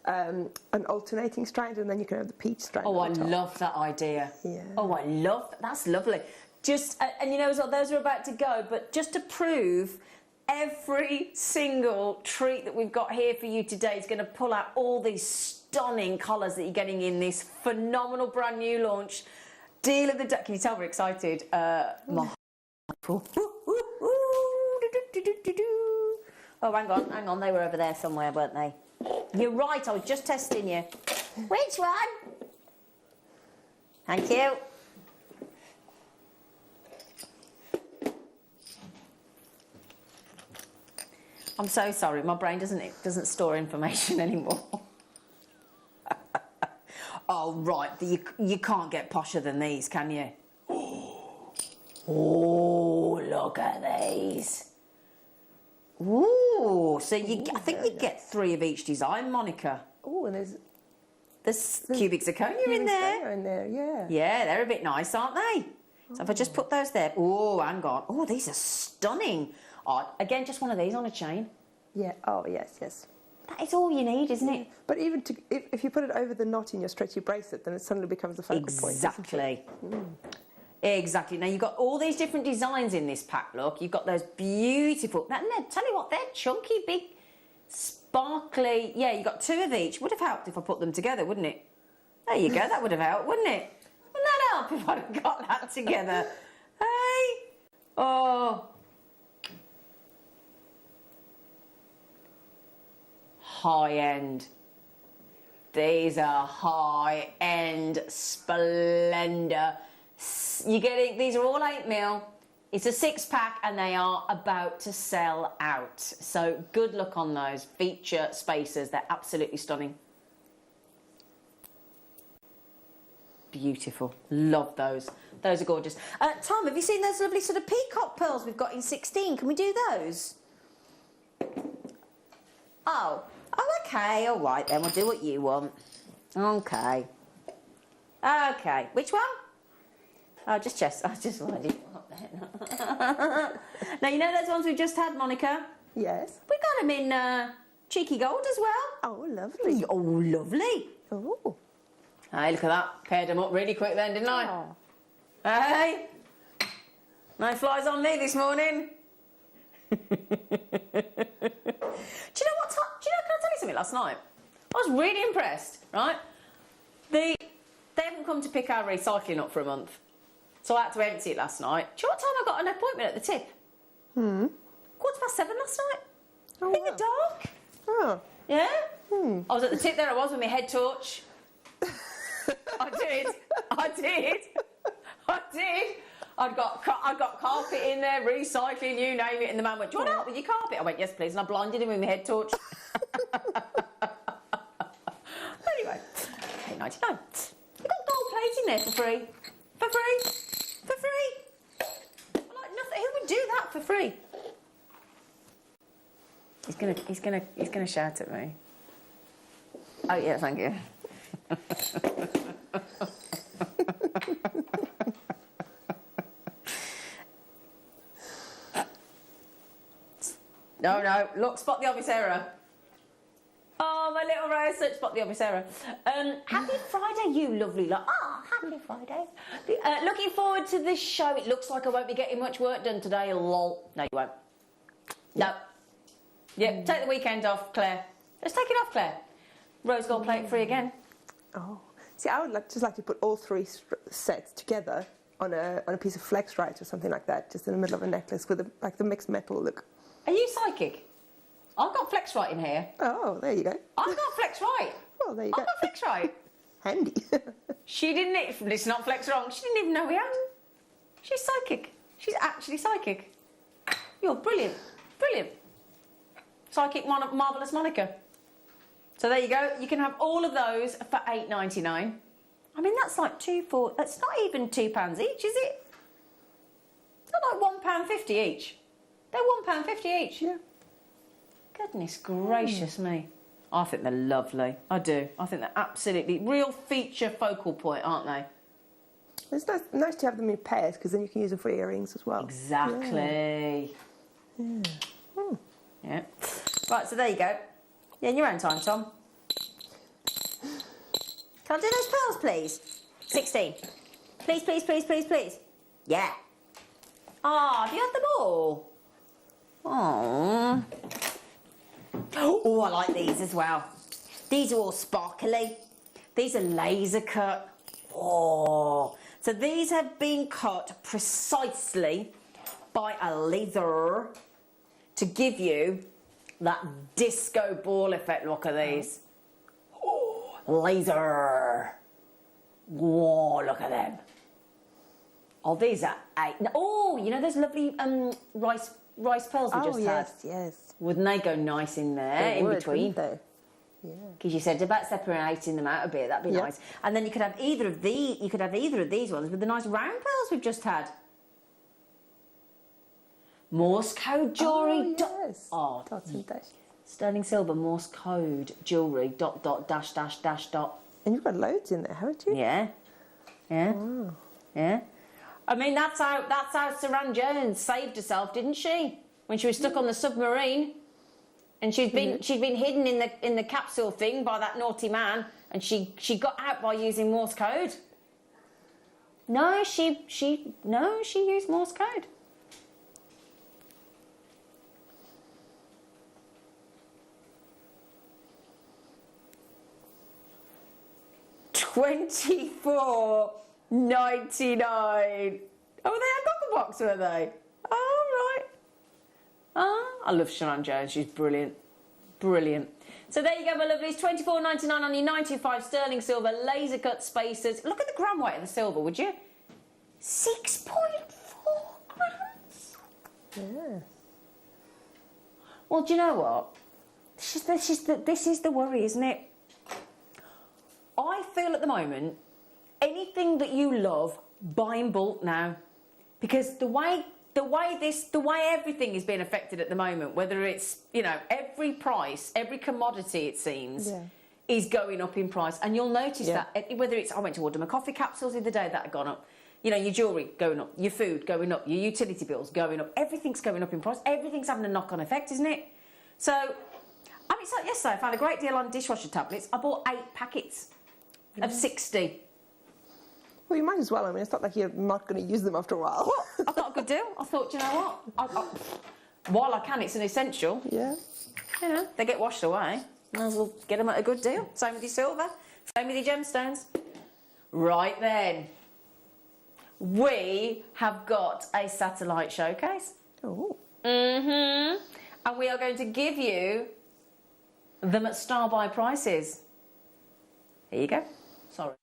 an alternating strand, and then you can have the peach strand. Oh, I on top. love that idea. Yeah. Oh, I love that. That's lovely. Just and you know as well, those are about to go, but just to prove every single treat that we've got here for you today is going to pull out all these stunning colours that you're getting in this phenomenal brand new launch deal of the day. Can you tell we're excited? My oh, hang on, they were over there somewhere, weren't they? You're right, I was just testing you. Which one? Thank you. I'm so sorry, my brain doesn't store information anymore. Oh, right, you can't get posher than these, can you? Oh, look at these. Ooh, so I think you get 3 of each design, Monica. Oh, and There's cubic zirconia in there. In there, yeah. Yeah, they're a bit nice, aren't they? So if I just put those there. Oh, hang on. Oh, these are stunning. Oh, again, just one of these on a chain. Yeah. Oh, yes, yes. That is all you need, isn't it? But even if you put it over the knot in your stretchy bracelet, then it suddenly becomes the focal point. Exactly. Exactly. Now, you've got all these different designs in this pack, look. You've got those beautiful... Now, tell you what, they're chunky, big, sparkly... Yeah, you've got 2 of each. Would have helped if I put them together, wouldn't it? There you go. That would have helped, wouldn't it? Wouldn't that help if I'd got that together? Hey? Oh... High-end. These are high-end splendour. You're getting, these are all 8mm. It's a 6-pack and they are about to sell out. So good luck on those feature spacers. They're absolutely stunning. Beautiful. Love those. Those are gorgeous. Tom, have you seen those lovely sort of peacock pearls we've got in 16? Can we do those? Oh, okay, all right then, we'll do what you want. Okay. Okay, which one? Oh, just chest. I just wanted it up there. Now, you know those ones we just had, Monica? Yes. We got them in cheeky gold as well. Oh, lovely. Oh, lovely. Oh. Hey, look at that. Paired them up really quick then, didn't I? Oh. Hey. No flies on me this morning. Do you know what? Can I tell you something last night? I was really impressed, right? They haven't come to pick our recycling up for a month. So I had to empty it last night. Do you know what time I got an appointment at the tip? 7:15 last night. Oh, in the dark. Oh. Yeah? I was at the tip there, I was with my head torch. I did. I'd got carpet in there, recycling, you name it, and the man went, do you want help with your carpet? I went, yes, please, and I blinded him with my head torch. Anyway, $8.99. You got gold plates in there for free. For free. For free. Like nothing. Who would do that for free? He's gonna shout at me. Oh yeah, thank you. No. Look, spot the obvious error. Oh, my little Rose, such spot the obvious error. Happy Friday, you lovely lot. Oh, happy Friday. Looking forward to this show. It looks like I won't be getting much work done today. Lol. No, you won't. No. Yeah, take the weekend off, Claire. Let's take it off, Claire. Rose gold plate free again. Oh, see, I would just like to put all three sets together on a piece of Flexrite or something like that, just in the middle of a necklace with the mixed metal look. Are you psychic? I've got Flexrite in here. Oh, there you go. I've got Flexrite. Oh, there you go. I've got Flexrite. Handy. She didn't. It's not Flex wrong. She didn't even know we had. She's psychic. She's actually psychic. You're brilliant. Brilliant. Psychic marvellous Monica. So there you go. You can have all of those for $8.99. I mean, that's like that's not even £2 each, is it? It's not like £1.50 each. They're £1.50 each. Yeah. Goodness gracious me. I think they're lovely. I do. I think they're absolutely real feature focal point, aren't they? It's nice to have them in pairs because then you can use them for earrings as well. Exactly. Yeah. Yeah. Right, so there you go. Yeah, in your own time, Tom. Can I do those pearls, please? 16. Please, please, please, please, please. Yeah. Ah, have you had them all? Oh. Oh, I like these as well. These are all sparkly. These are laser cut. Oh. So these have been cut precisely by a laser to give you that disco ball effect. Look at these. Oh, laser. Whoa, look at them. Oh, these are 8. Oh, you know those lovely rice pearls we just had? Oh, yes. Wouldn't they go nice in there, They in would, between? wouldn't they? Yeah. Because you said about separating them out a bit, that'd be nice. And then you could have either of these ones with the nice round pearls we've just had. Morse code jewellery. Oh, yes. Dots and dash. Sterling silver Morse code jewellery. ... Dot. And you've got loads in there, haven't you? Yeah. Yeah. I mean, that's how Saran Jones saved herself, didn't she? When she was stuck on the submarine, and she'd been hidden in the capsule thing by that naughty man, and she got out by using Morse code. No, she used Morse code. $24.99. Oh, they had Gogglebox, were they? Oh, right. Oh, I love Sharon Jones. She's brilliant. Brilliant. So there you go, my lovelies. $24.99 on your 95 sterling silver laser cut spacers. Look at the gram weight of the silver, would you? 6.4 grams. Yeah. Well, do you know what? This is the worry, isn't it? I feel at the moment, anything that you love, buy in bulk now, because the way everything is being affected at the moment, whether it's every price, every commodity, it seems, is going up in price, and you'll notice that whether it's I went to order my coffee capsules the other day that had gone up, your jewellery going up, your food going up, your utility bills going up, everything's going up in price, everything's having a knock-on effect, isn't it? So, I mean, so yesterday I found a great deal on dishwasher tablets. I bought 8 packets of 60. Well, you might as well. I mean, it's not like you're not going to use them after a while. Well, I got a good deal. I thought, you know what? While I can, it's an essential. Yeah. They get washed away. Might as well get them at a good deal. Same with your silver. Same with your gemstones. Right then. We have got a satellite showcase. Oh. Mm-hmm. And we are going to give you them at star-buy prices. Here you go. Sorry.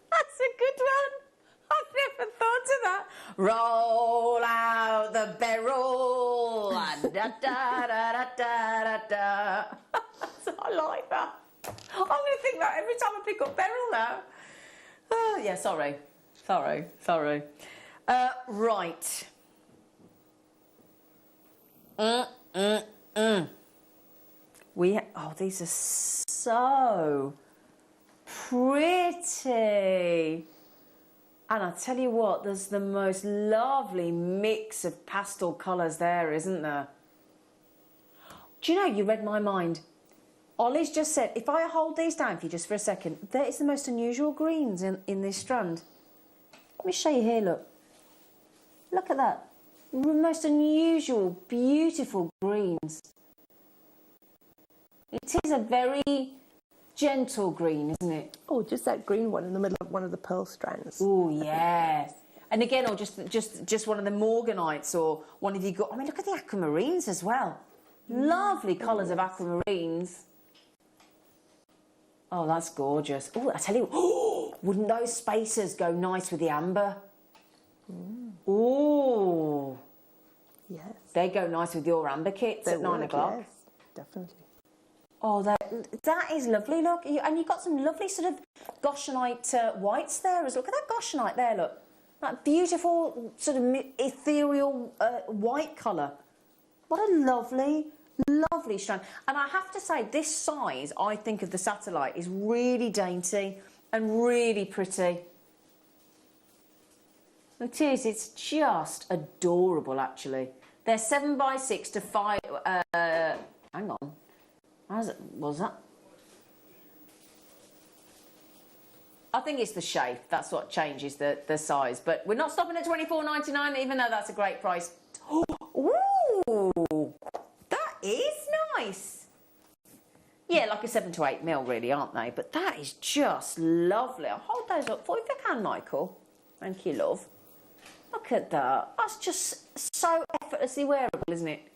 That's a good one. I've never thought of that. Roll out the barrel. Da, da, da, da, da, da, da. I like that. I'm going to think that every time I pick up barrel now. Oh, yeah, sorry. Right. Oh, these are so pretty. And I tell you what, there's the most lovely mix of pastel colours there, isn't there? Do you know, you read my mind. Ollie's just said, if I hold these down for you just for a second, there is the most unusual greens in this strand. Let me show you here, look. Look at that. The most unusual, beautiful greens. It is a very gentle green, isn't it? Oh, just that green one in the middle of one of the pearl strands. Oh, yes. And again, or just one of the morganites, or one of you got. I mean, look at the aquamarines as well. Lovely colours of aquamarines. Oh, that's gorgeous. Oh, I tell you, wouldn't those spacers go nice with the amber? Oh, yes. They go nice with your amber kits at 9 o'clock. Yes, definitely. Oh, that is lovely, look. And you've got some lovely sort of goshenite whites there as well. Look at that goshenite there, look. That beautiful sort of ethereal white colour. What a lovely, lovely strand. And I have to say, this size, I think, of the satellite is really dainty and really pretty. It is. It's just adorable, actually. They're 7x6 to 5... hang on. How's it? Was that? I think it's the shape. That's what changes the size. But we're not stopping at $24.99, even though that's a great price. Ooh, that is nice. Yeah, like a 7 to 8 mil, really, aren't they? But that is just lovely. I'll hold those up for you if you can, Michael. Thank you, love. Look at that. That's just so effortlessly wearable, isn't it?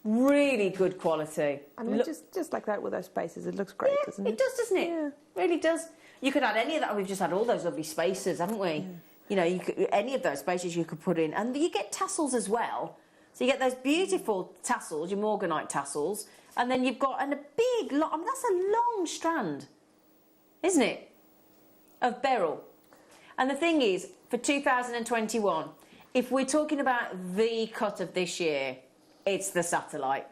Really good quality. I mean, just like that with those spaces, it looks great, doesn't it? It does, doesn't it? Yeah. Really does. You could add any of that. We've just had all those lovely spaces, haven't we? Yeah. You know, any of those spaces you could put in. And you get tassels as well. So you get those beautiful tassels, your morganite tassels. And then you've got a big, I mean, that's a long strand, isn't it, of beryl. And the thing is, for 2021, if we're talking about the cut of this year, it's the satellite.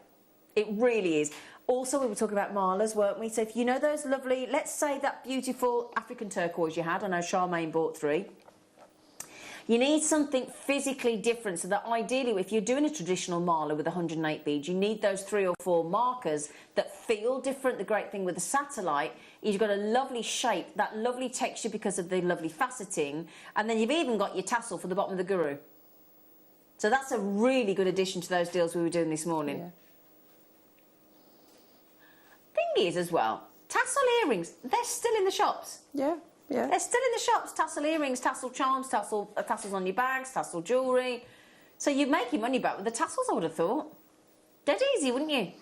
It really is. Also, we were talking about malas, weren't we? So if you know those lovely, let's say that beautiful African turquoise you had, I know Charmaine bought 3. You need something physically different, so that ideally, if you're doing a traditional mala with 108 beads, you need those 3 or 4 markers that feel different. The great thing with the satellite is you've got a lovely shape, that lovely texture because of the lovely faceting, and then you've even got your tassel for the bottom of the guru. So that's a really good addition to those deals we were doing this morning. Yeah. Thing is, as well, tassel earrings, they're still in the shops. Yeah, yeah. They're still in the shops. Tassel earrings, tassel charms, tassels on your bags, tassel jewellery. So you'd make your money back with the tassels, I would have thought. Dead easy, wouldn't you?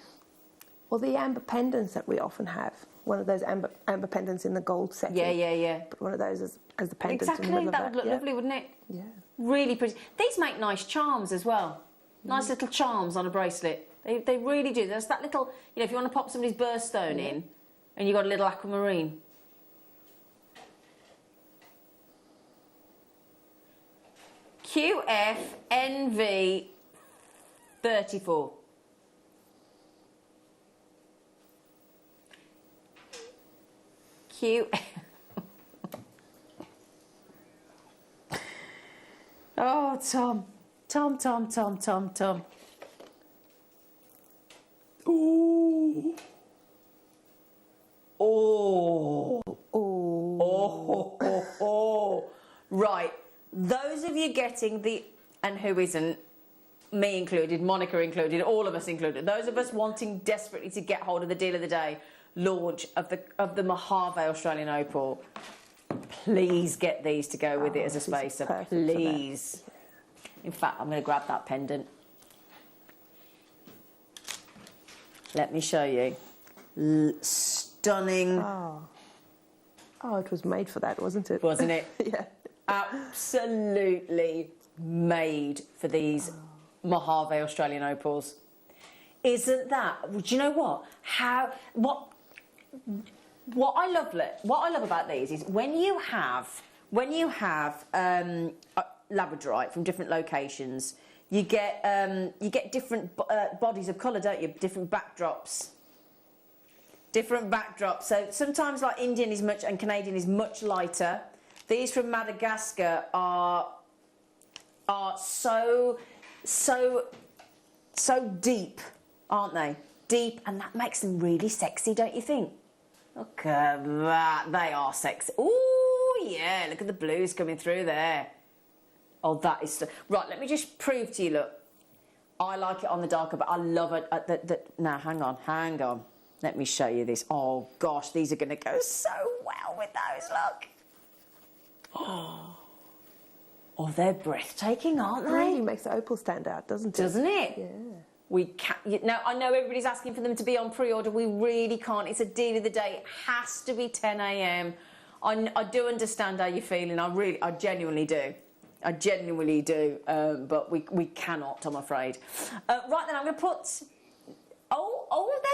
Well, the amber pendants that we often have, one of those amber pendants in the gold setting. Yeah. But one of those as the pendant Exactly, in the middle that of would look lovely, wouldn't it? Yeah. Really pretty. These make nice charms as well. Nice little charms on a bracelet. They really do. There's that little, you know, if you want to pop somebody's birthstone in and you've got a little aquamarine. QFNV34. Oh, Tom. Ooh. Oh. Right. Those of you getting the, and who isn't, me included, Monica included, all of us included, those of us wanting desperately to get hold of the deal of the day, launch of the Mojave Australian Opal. Please get these to go with it as a spacer, please. In fact, I'm going to grab that pendant. Let me show you. Stunning. Oh, it was made for that, wasn't it? Wasn't it? Yeah. Absolutely made for these Mojave Australian Opals. Isn't that? Do you know what? What I love about these is when you have labradorite from different locations, you get different bodies of colour, don't you? Different backdrops. Different backdrop. So sometimes like Indian is much and Canadian is much lighter. These from Madagascar are so deep, aren't they? Deep, and that makes them really sexy, don't you think? Look at that. They are sexy. Oh yeah, look at the blues coming through there. Oh, that is... Right, let me just prove to you, look. I like it on the darker, but I love it. Now, hang on. Let me show you this. Oh, gosh, these are going to go so well with those, look. Oh, they're breathtaking, aren't they? It really makes the opal stand out, doesn't it? Doesn't it? Yeah. We can't... Now, I know everybody's asking for them to be on pre-order. We really can't. It's a deal of the day. It has to be 10 a.m. I do understand how you're feeling. I genuinely do. I genuinely do, but we cannot, I'm afraid. Right then, I'm going to put... Oh, there...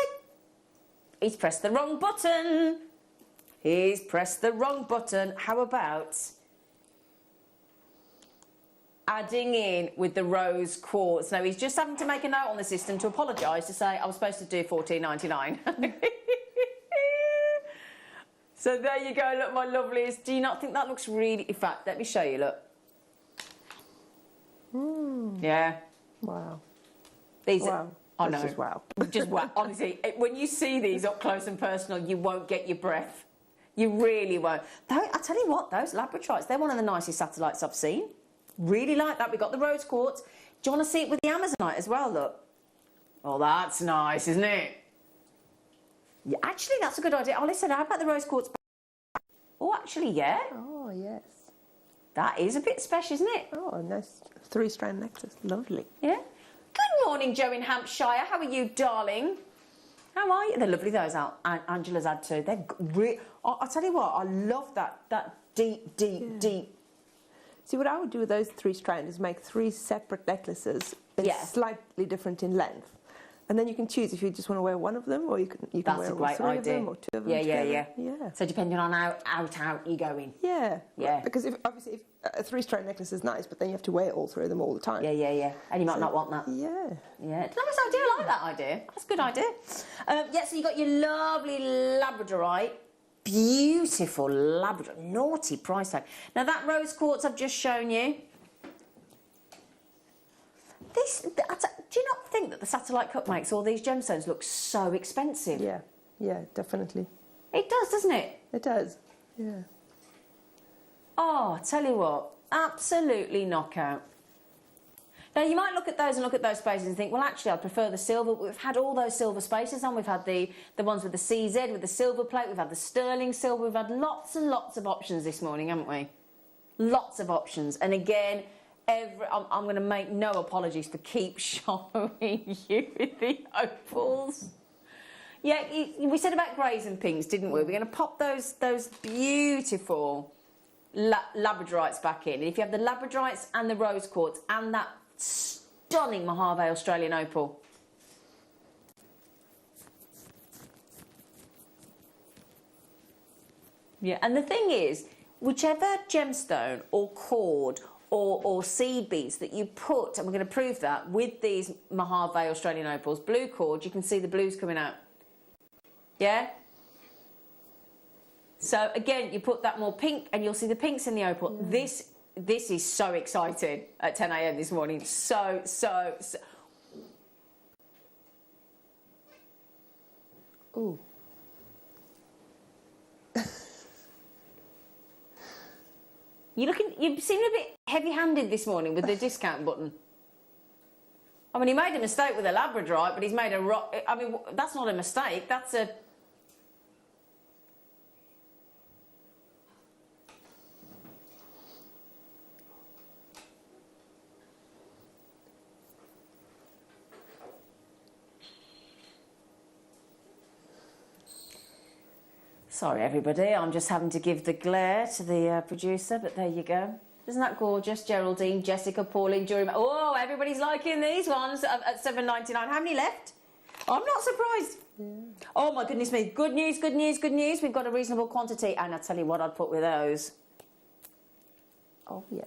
He's pressed the wrong button. He's pressed the wrong button. How about adding in with the rose quartz? Now, he's just having to make a note on the system to apologise, to say I was supposed to do $14.99. So there you go, look, my lovelies. Do you not think that looks really... In fact, let me show you, look. Yeah. Wow. These wow. I That's know. just wow. Just wow. Honestly, when you see these up close and personal, you won't get your breath. You really won't. I tell you what, those labradorites, they're one of the nicest satellites I've seen. Really like that. We've got the rose quartz. Do you want to see it with the Amazonite as well, look? Oh, that's nice, isn't it? Yeah, actually, that's a good idea. Oh, listen, how about the rose quartz? Oh, actually, yeah. Oh, yes. That is a bit special, isn't it? Oh, a nice 3-strand necklace. Lovely. Yeah. Good morning, Joe in Hampshire. How are you, darling? How are you? They're lovely, those Angela's had too. They're I'll tell you what, I love that deep. See, what I would do with those 3 strands is make 3 separate necklaces, but slightly different in length. And then you can choose if you just want to wear one of them, or you can wear all 3 of them, or 2 of them together. Yeah. So depending on how out you're going. Yeah. Yeah. Because obviously if a 3-strand necklace is nice, but then you have to wear all 3 of them all the time. Yeah. And you might not want that. Yeah. Yeah. It's a nice idea. I like that idea. That's a good idea. So you got your lovely labradorite. Beautiful Labrador. Naughty price tag. Now that rose quartz I've just shown you. Do you not think that the Satellite Cup makes all these gemstones look so expensive? Yeah, definitely. It does, doesn't it? It does, yeah. Oh, I tell you what, absolutely knockout. Now, you might look at those spaces and think, well, actually, I prefer the silver. We've had all those silver spaces on. We've had the ones with the CZ, with the silver plate. We've had the sterling silver. We've had lots and lots of options this morning, haven't we? Lots of options. And again... I'm going to make no apologies for keep showing you the opals. Yeah, we said about greys and pinks, didn't we? We're going to pop those beautiful labradorites back in. And if you have the labradorites and the rose quartz and that stunning Mojave Australian opal. Yeah, and the thing is, whichever gemstone or cord or seed beads that you put, and we're going to prove that with these Mojave Australian opals, blue cord, you can see the blues coming out. Yeah? So again, you put that more pink and you'll see the pinks in the opal. Yeah. This is so exciting at 10 a.m. this morning. So. Ooh. You seem a bit heavy-handed this morning with the discount button. I mean, he made a mistake with a labradorite, but he's made I mean, that's not a mistake. That's a... Sorry, everybody. I'm just having to give the glare to the producer, but there you go. Isn't that gorgeous? Geraldine, Jessica, Pauline, Jewellery Maker. Oh, everybody's liking these ones at $7.99. How many left? I'm not surprised. Yeah. Oh, my goodness me. Good news, good news, good news. We've got a reasonable quantity. And I'll tell you what I'd put with those. Oh, yes.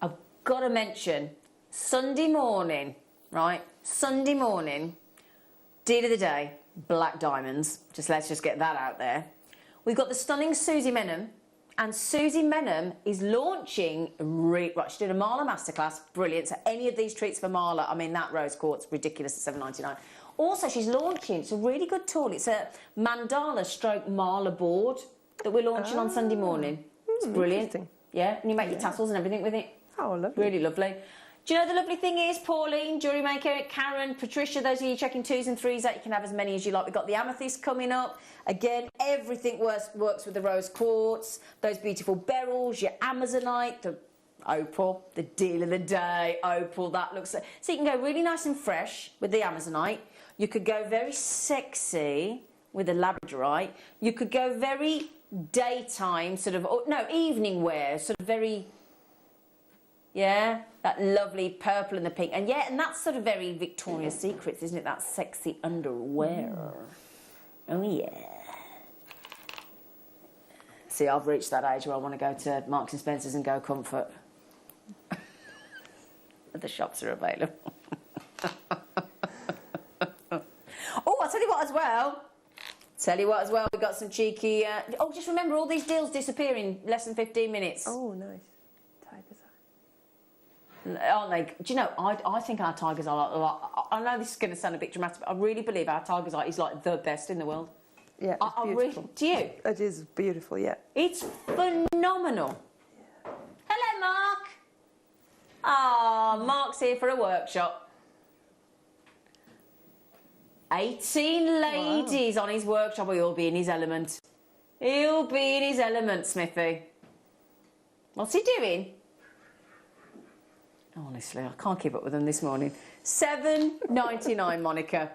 I've got to mention, Sunday morning, right? Sunday morning, Deal of the day, black diamonds. Let's just get that out there. We've got the stunning Susie Menham, and Susie Menham is launching, right, she did a Marla masterclass, brilliant. So any of these treats for Marla, I mean, that rose quartz, ridiculous at $7.99. Also, she's launching, it's a really good tool, it's a mandala stroke Marla board that we're launching on Sunday morning. It's brilliant. Yeah, and you make your tassels and everything with it. Oh, lovely. Really lovely. Do you know the lovely thing is, Pauline, Jewellery Maker, Karen, Patricia, those of you checking 2s and 3s out, you can have as many as you like. We've got the amethyst coming up. Again, everything works with the rose quartz, those beautiful beryls, your amazonite, the opal, the deal of the day, opal, that looks... So you can go really nice and fresh with the amazonite. You could go very sexy with the labradorite. You could go very daytime, sort of... No, evening wear, sort of very... Yeah, that lovely purple and the pink. And yeah, and that's sort of very Victoria's Secrets, isn't it? That sexy underwear. Oh, yeah. See, I've reached that age where I want to go to Marks and Spencer's and go comfort. The shops are available. Oh, I'll tell you what as well. We've got some cheeky... just remember, all these deals disappear in less than 15 minutes. Oh, nice. Tiger's eye. Aren't they? Do you know, I think our tiger's eye, I know this is going to sound a bit dramatic, but I really believe our tiger's eye is like the best in the world. Yeah, it's beautiful. Do you? It is beautiful, yeah. It's phenomenal. Yeah. Hello, Mark. Ah, Mark's here for a workshop. 18 ladies on his workshop. He'll be in his element. He'll be in his element, Smithy. What's he doing? Honestly, I can't keep up with them this morning. $7.99, Monica.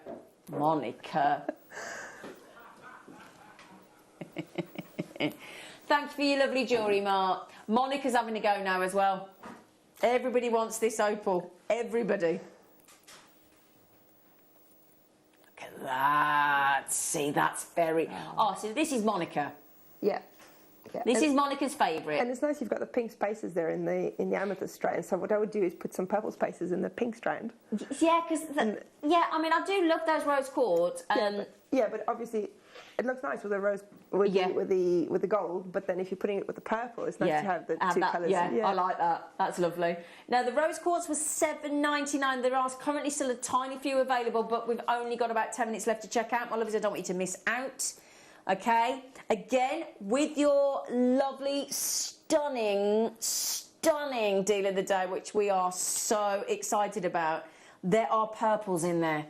Monica. Thanks for your lovely jewellery, Mark. Monica's having a go now as well. Everybody wants this opal. Everybody. Look at that. See, that's very... Oh, so this is Monica. Yeah. Yeah. This is Monica's favourite. And it's nice you've got the pink spaces there in the amethyst strand. So what I would do is put some purple spaces in the pink strand. Yeah, because... Yeah, I mean, I do love those rose quartz. But obviously it looks nice with the rose with the gold. But then if you're putting it with the purple, it's nice to have the two colours. Yeah, I like that. That's lovely. Now the rose quartz was $7.99. There are currently still a tiny few available, but we've only got about 10 minutes left to check out. My loves, I don't want you to miss out. Okay, again, with your lovely, stunning deal of the day, which we are so excited about, there are purples in there.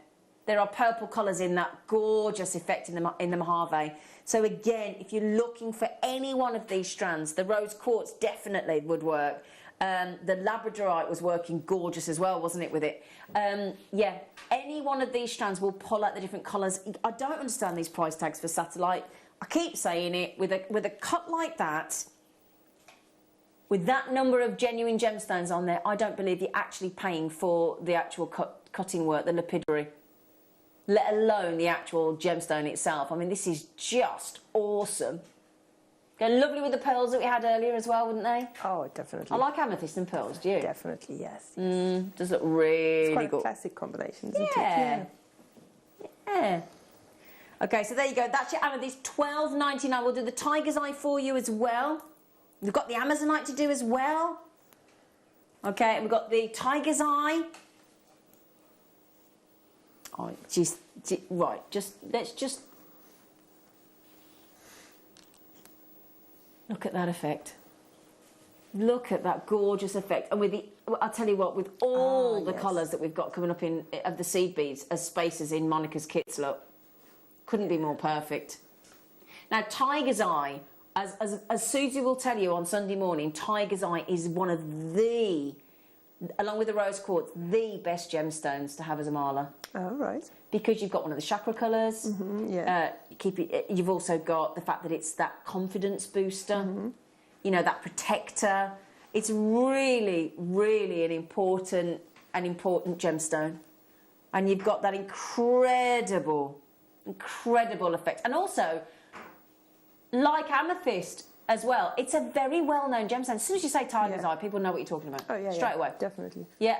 There are purple colours in that gorgeous effect in the Mojave. So again, if you're looking for any one of these strands, the rose quartz definitely would work. The labradorite was working gorgeous as well, wasn't it, with it? Yeah, any one of these strands will pull out the different colours. I don't understand these price tags for satellite. I keep saying it, with a cut like that, with that number of genuine gemstones on there, I don't believe you're actually paying for the actual cutting work, the lapidary, let alone the actual gemstone itself. I mean, this is just awesome. They're lovely with the pearls that we had earlier as well, wouldn't they? Oh, definitely. I like amethyst and pearls, do you? Definitely, yes. Does look really it's quite good. A classic combination, isn't it? Yeah. Okay, so there you go. That's your amethyst, $12.99. We'll do the tiger's eye for you as well. We've got the amazonite to do as well. Okay, we've got the tiger's eye. Oh, geez, right, let's just look at that effect. Look at that gorgeous effect. And with I'll tell you what, with all the colours that we've got coming up of the seed beads as spaces in Monica's kits, look, couldn't be more perfect. Now, tiger's eye, as Susie will tell you on Sunday morning, tiger's eye is one of the, along with the rose quartz, the best gemstones to have as a mala. Oh, right. Because you've got one of the chakra colours. You've also got the fact that it's that confidence booster. You know, that protector. It's really, really an important gemstone. And you've got that incredible effect. And also, like amethyst, as well. It's a very well-known gemstone. As soon as you say tiger's eye, people know what you're talking about. Oh, yeah, straight away. Definitely. Yeah,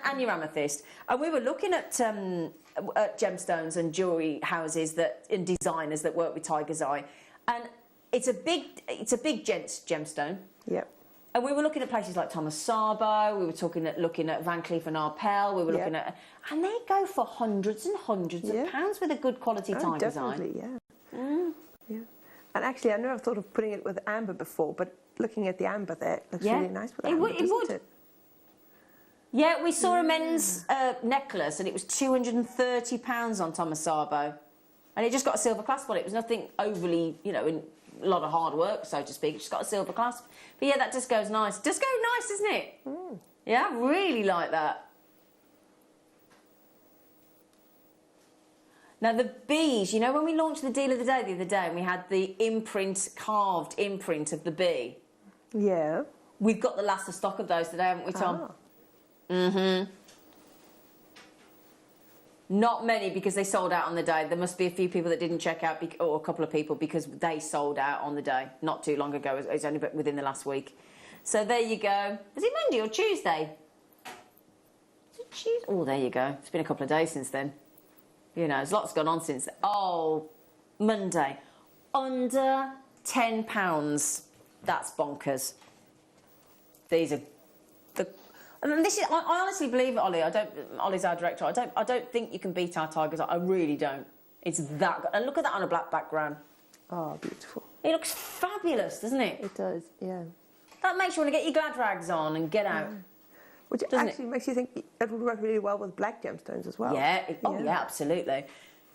and your amethyst. And we were looking at gemstones and jewellery houses and designers that work with tiger's eye, and it's a big gemstone. Yep. And we were looking at places like Thomas Sabo. We were looking at Van Cleef and Arpels. We were looking at, and they go for hundreds and hundreds of pounds with a good quality tiger's eye. Definitely, yeah. Yeah. And actually, I never thought of putting it with amber before, but looking at the amber there, it looks really nice with amber, doesn't it? Yeah, we saw a men's necklace, and it was £230 on Thomas Sabo, and it just got a silver clasp on it. It was nothing overly, a lot of hard work, so to speak. It just got a silver clasp. But yeah, that just goes nice. Just go nice, isn't it? Mm. Yeah, I really like that. Now the bees, when we launched the deal of the day the other day, and we had the carved imprint of the bee. Yeah. We've got the last of stock of those today, haven't we, Tom? Mm-hmm. Not many, because they sold out on the day. There must be a few people that didn't check out, or a couple of people, because they sold out on the day. Not too long ago. It's only within the last week. So there you go. Is it Monday or Tuesday? Is it Tuesday? Oh, there you go. It's been a couple of days since then. There's lots gone on since then. Oh, Monday. Under £10. That's bonkers. These are this is. I honestly believe it, Ollie. Ollie's our director. I don't think you can beat our tigers. I really don't. It's that good. And look at that on a black background. Oh, beautiful. It looks fabulous, doesn't it? It does. Yeah. That makes you want to get your glad rags on and get out. Which actually makes you think it would work really well with black gemstones as well. Yeah. Yeah, absolutely.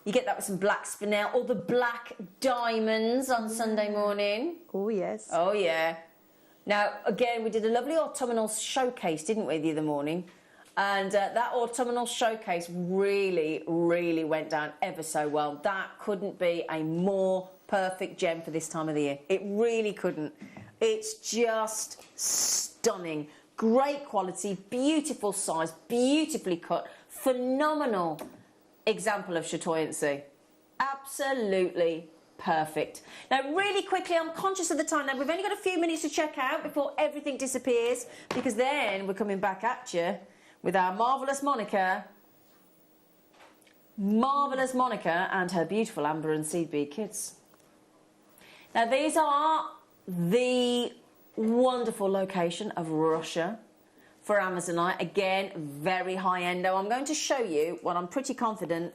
You get that with some black spinel or the black diamonds on Sunday morning. Oh yes. Oh yeah. Now, again, we did a lovely autumnal showcase, didn't we, the other morning? And that autumnal showcase really, really went down ever so well. That couldn't be a more perfect gem for this time of the year. It really couldn't. It's just stunning. Great quality, beautiful size, beautifully cut, phenomenal example of chatoyancy. Absolutely perfect. Now, really quickly, I'm conscious of the time now. We've only got a few minutes to check out before everything disappears, because then we're coming back at you with our marvellous Monica. Marvellous Monica and her beautiful amber and seed bead kits. Now, these are the wonderful location of Russia for Amazonite. Again, very high-end. Now, I'm going to show you what I'm pretty confident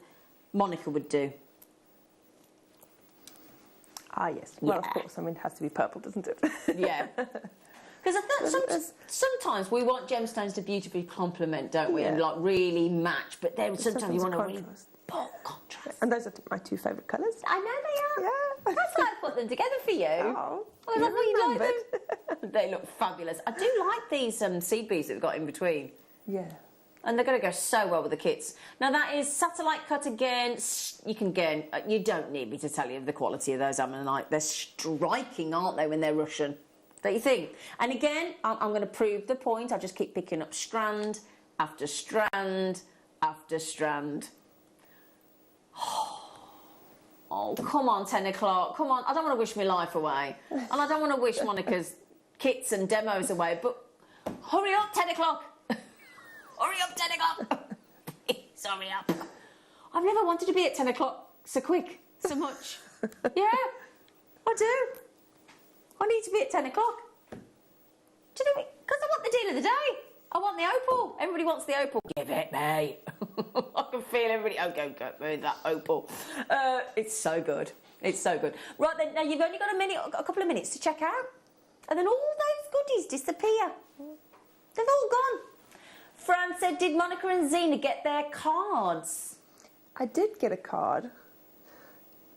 Monica would do. Ah, yes. Well, of course. I mean, it has to be purple, doesn't it? Yeah. Because sometimes we want gemstones to beautifully complement, don't we? And really match. But then sometimes you want a really bold contrast. And those are my two favourite colours. I know they are. Yeah. That's why I put them together for you. Oh, I love you like them. They look fabulous. I do like these seed beads that we've got in between. Yeah. And they're going to go so well with the kits. Now, that is satellite cut again. You don't need me to tell you the quality of those Ammonite. They're striking, aren't they, when they're Russian? Don't you think? And again, I'm going to prove the point. I just keep picking up strand after strand after strand. Oh, come on, 10 o'clock. Come on. I don't want to wish my life away. And I don't want to wish Monica's kits and demos away. But hurry up, 10 o'clock. Hurry up, 10 o'clock. Please, hurry up. I've never wanted to be at 10 o'clock so quick, so much. Yeah, I do. I need to be at 10 o'clock. Do you know what? Because I want the deal of the day. I want the opal. Everybody wants the opal. Give it me. I can feel everybody. Oh, go with that opal. It's so good. It's so good. Right then, now you've only got a couple of minutes to check out, and then all those goodies disappear. They've all gone. Fran said, did Monica and Zena get their cards? I did get a card.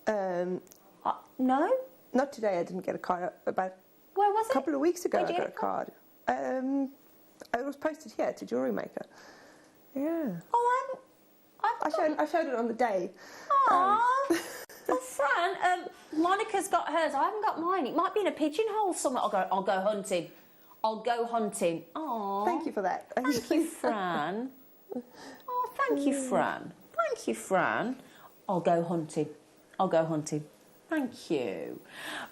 No? Not today. I didn't get a card. About Where was it? A couple of weeks ago, I got a card. It was posted here to Jewellery Maker. Yeah. Oh, I showed it on the day. Aww. Well, Fran, Monica's got hers. I haven't got mine. It might be in a pigeonhole somewhere. I'll go hunting. I'll go hunting. Aww. Thank you for that. Thank you, Fran. Oh, thank you, Fran. Thank you, Fran. I'll go hunting. I'll go hunting. Thank you.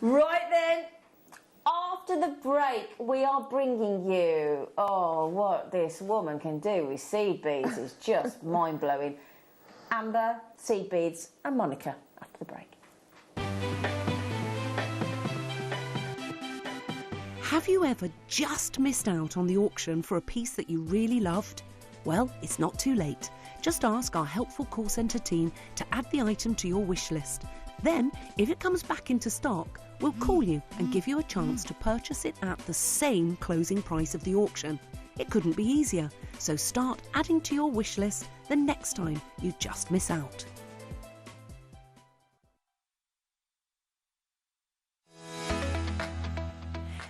Right then, after the break, we are bringing you, oh, what this woman can do with seed beads is just mind-blowing. Amber, seed beads and Monica after the break. Have you ever just missed out on the auction for a piece that you really loved? Well, it's not too late. Just ask our helpful call centre team to add the item to your wish list. Then, if it comes back into stock, we'll call you and give you a chance to purchase it at the same closing price of the auction. It couldn't be easier, so start adding to your wish list the next time you just miss out.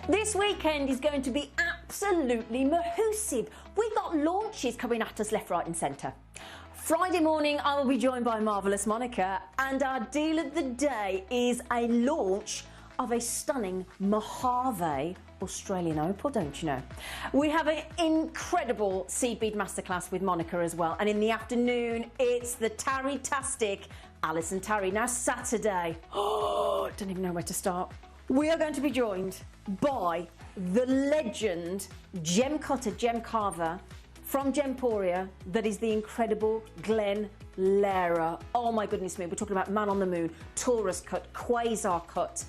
This weekend is going to be absolutely mahoosive. We've got launches coming at us left, right and centre. Friday morning I will be joined by Marvellous Monica, and our deal of the day is a launch of a stunning Mojave Australian opal, don't you know? We have an incredible seed bead masterclass with Monica as well, and in the afternoon it's the Tarry-tastic Alison Tarry. Now Saturday, oh, don't even know where to start. We are going to be joined by the legend gem cutter, gem carver from Gemporia, that is the incredible Glenn Lehrer. Oh my goodness me, we're talking about Man on the Moon, Taurus cut, Quasar cut,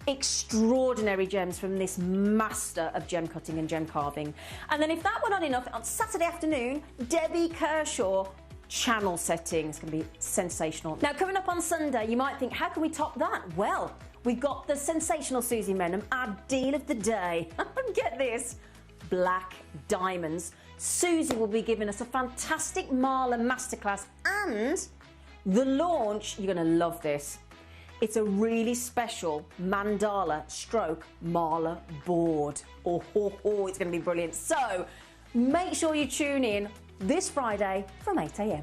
extraordinary gems from this master of gem cutting and gem carving. And then if that were not enough, on Saturday afternoon, Debbie Kershaw, channel setting. It's going to be sensational. Now coming up on Sunday, you might think, how can we top that? Well, we've got the sensational Susie Menham, our deal of the day. Get this, black diamonds. Susie will be giving us a fantastic Marla masterclass, and the launch, you're going to love this. It's a really special mandala stroke Marla board. Oh, it's going to be brilliant. So make sure you tune in this Friday from 8 a.m.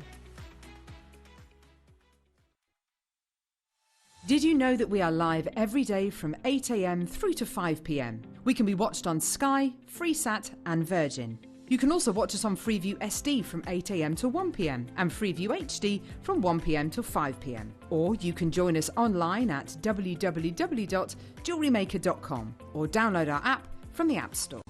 Did you know that we are live every day from 8 a.m. through to 5 p.m? We can be watched on Sky, Freesat and Virgin. You can also watch us on Freeview SD from 8 a.m. to 1 p.m. and Freeview HD from 1 p.m. to 5 p.m. Or you can join us online at www.JewelleryMaker.com or download our app from the App Store.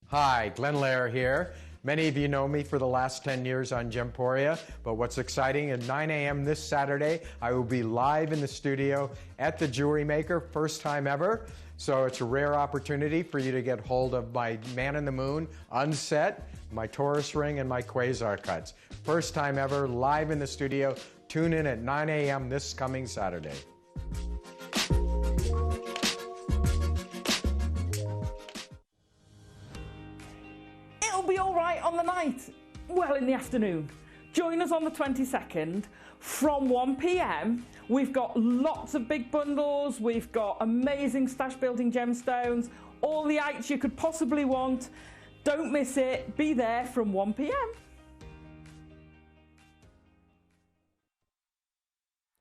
Hi, Glenn Lehrer here. Many of you know me for the last 10 years on Gemporia, but what's exciting, at 9 a.m. this Saturday, I will be live in the studio at the Jewellery Maker, first time ever. So it's a rare opportunity for you to get hold of my Man in the Moon unset, my Taurus ring, and my Quasar cuts. First time ever, live in the studio. Tune in at 9 a.m. this coming Saturday. It'll be all right on the night. Well, in the afternoon. Join us on the 22nd from 1 p.m. We've got lots of big bundles. We've got amazing stash building gemstones, all the ites you could possibly want. Don't miss it. Be there from 1 p.m.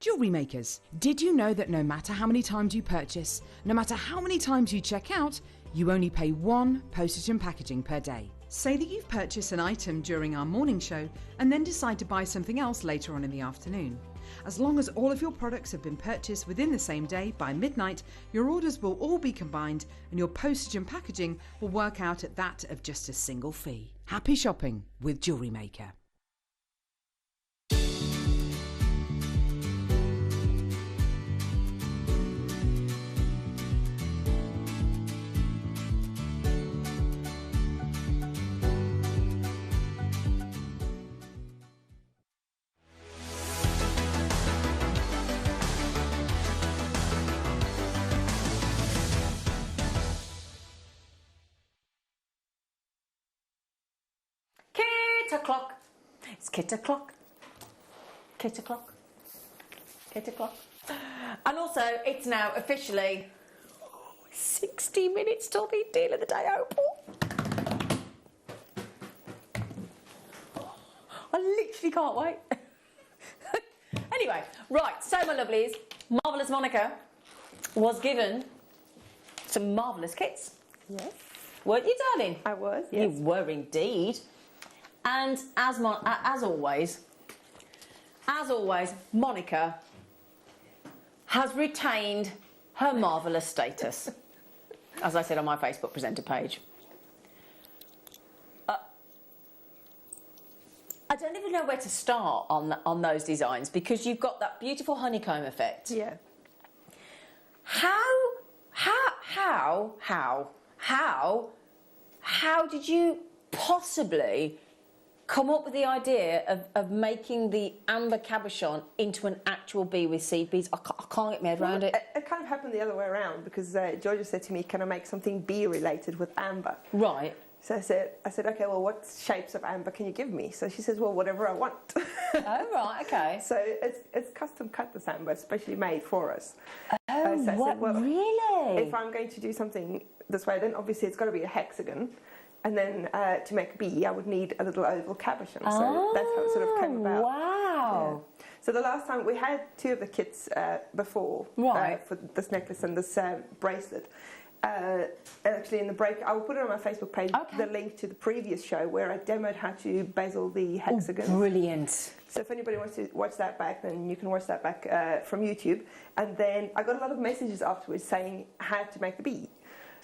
Jewellery makers, did you know that no matter how many times you purchase, no matter how many times you check out, you only pay one postage and packaging per day? Say that you've purchased an item during our morning show and then decide to buy something else later on in the afternoon. As long as all of your products have been purchased within the same day by midnight, your orders will all be combined and your postage and packaging will work out at that of just a single fee. Happy shopping with Jewellery Maker. Kit o'clock. It's kit o'clock. Kit o'clock. Kit o'clock. And also, it's now officially 60 minutes till the deal of the day opal. I literally can't wait. Anyway, right, so my lovelies, Marvellous Monica was given some marvellous kits. Yes. Weren't you, darling? I was, yes. You were indeed. And as always, Monica has retained her marvellous status. As I said on my Facebook presenter page. I don't even know where to start on those designs because you've got that beautiful honeycomb effect. Yeah. How did you possibly come up with the idea of making the amber cabochon into an actual bee with seed beads? I can't get my head around it. It kind of happened the other way around because Georgia said to me, can I make something bee related with amber? Right. So I said, okay, well, what shapes of amber can you give me? So she says, well, whatever I want. Oh, right, okay. So it's custom cut, this amber, especially made for us. Oh, so I what, said, well, really? if I'm going to do something this way, then obviously it's got to be a hexagon. And then to make a bee, I would need a little oval cabochon. So that's how it sort of came about. Wow. Yeah. So the last time we had 2 of the kits before for this necklace and this bracelet. Actually, in the break, I will put it on my Facebook page, the link to the previous show where I demoed how to bezel the hexagons. Oh, brilliant. So if anybody wants to watch that back, then you can watch that back from YouTube. And then I got a lot of messages afterwards saying how to make the bee.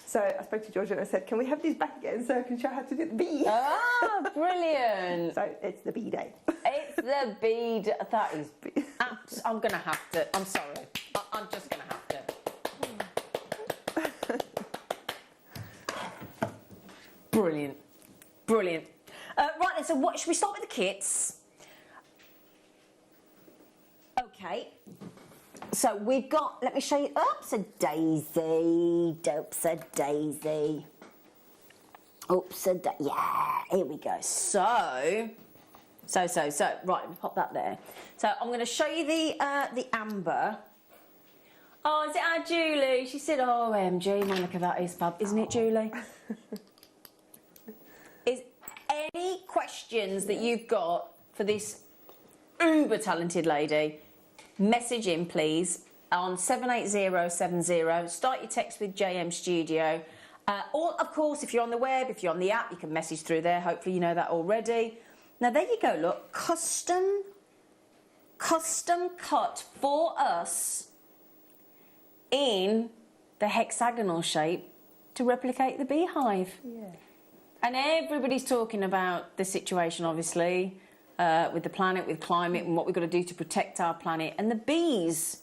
So I spoke to Georgia and I said, can we have these back again so I can show how to do the bee? Ah, brilliant. So it's the bee day. It's the bead. That is... I'm going to have to... I'm sorry. I'm just going to have to. Brilliant. Brilliant. Right then, so what, should we start with the kits? Okay. So we've got, let me show you, oops a daisy, daisy. Oops a daisy, yeah, here we go. So, right, let me pop that there. So I'm going to show you the amber. Oh, is it our Julie? She said, oh, MG, Monica, that is fab, isn't it, Julie? Is any questions that you've got for this uber talented lady, message in, please, on 78070. Start your text with JM Studio. Or, of course, if you're on the web, if you're on the app, you can message through there. Hopefully you know that already. Now, there you go, look. Custom cut for us in the hexagonal shape to replicate the beehive. Yeah. And everybody's talking about the situation, obviously, with the planet, with climate, and what we've got to do to protect our planet. And the bees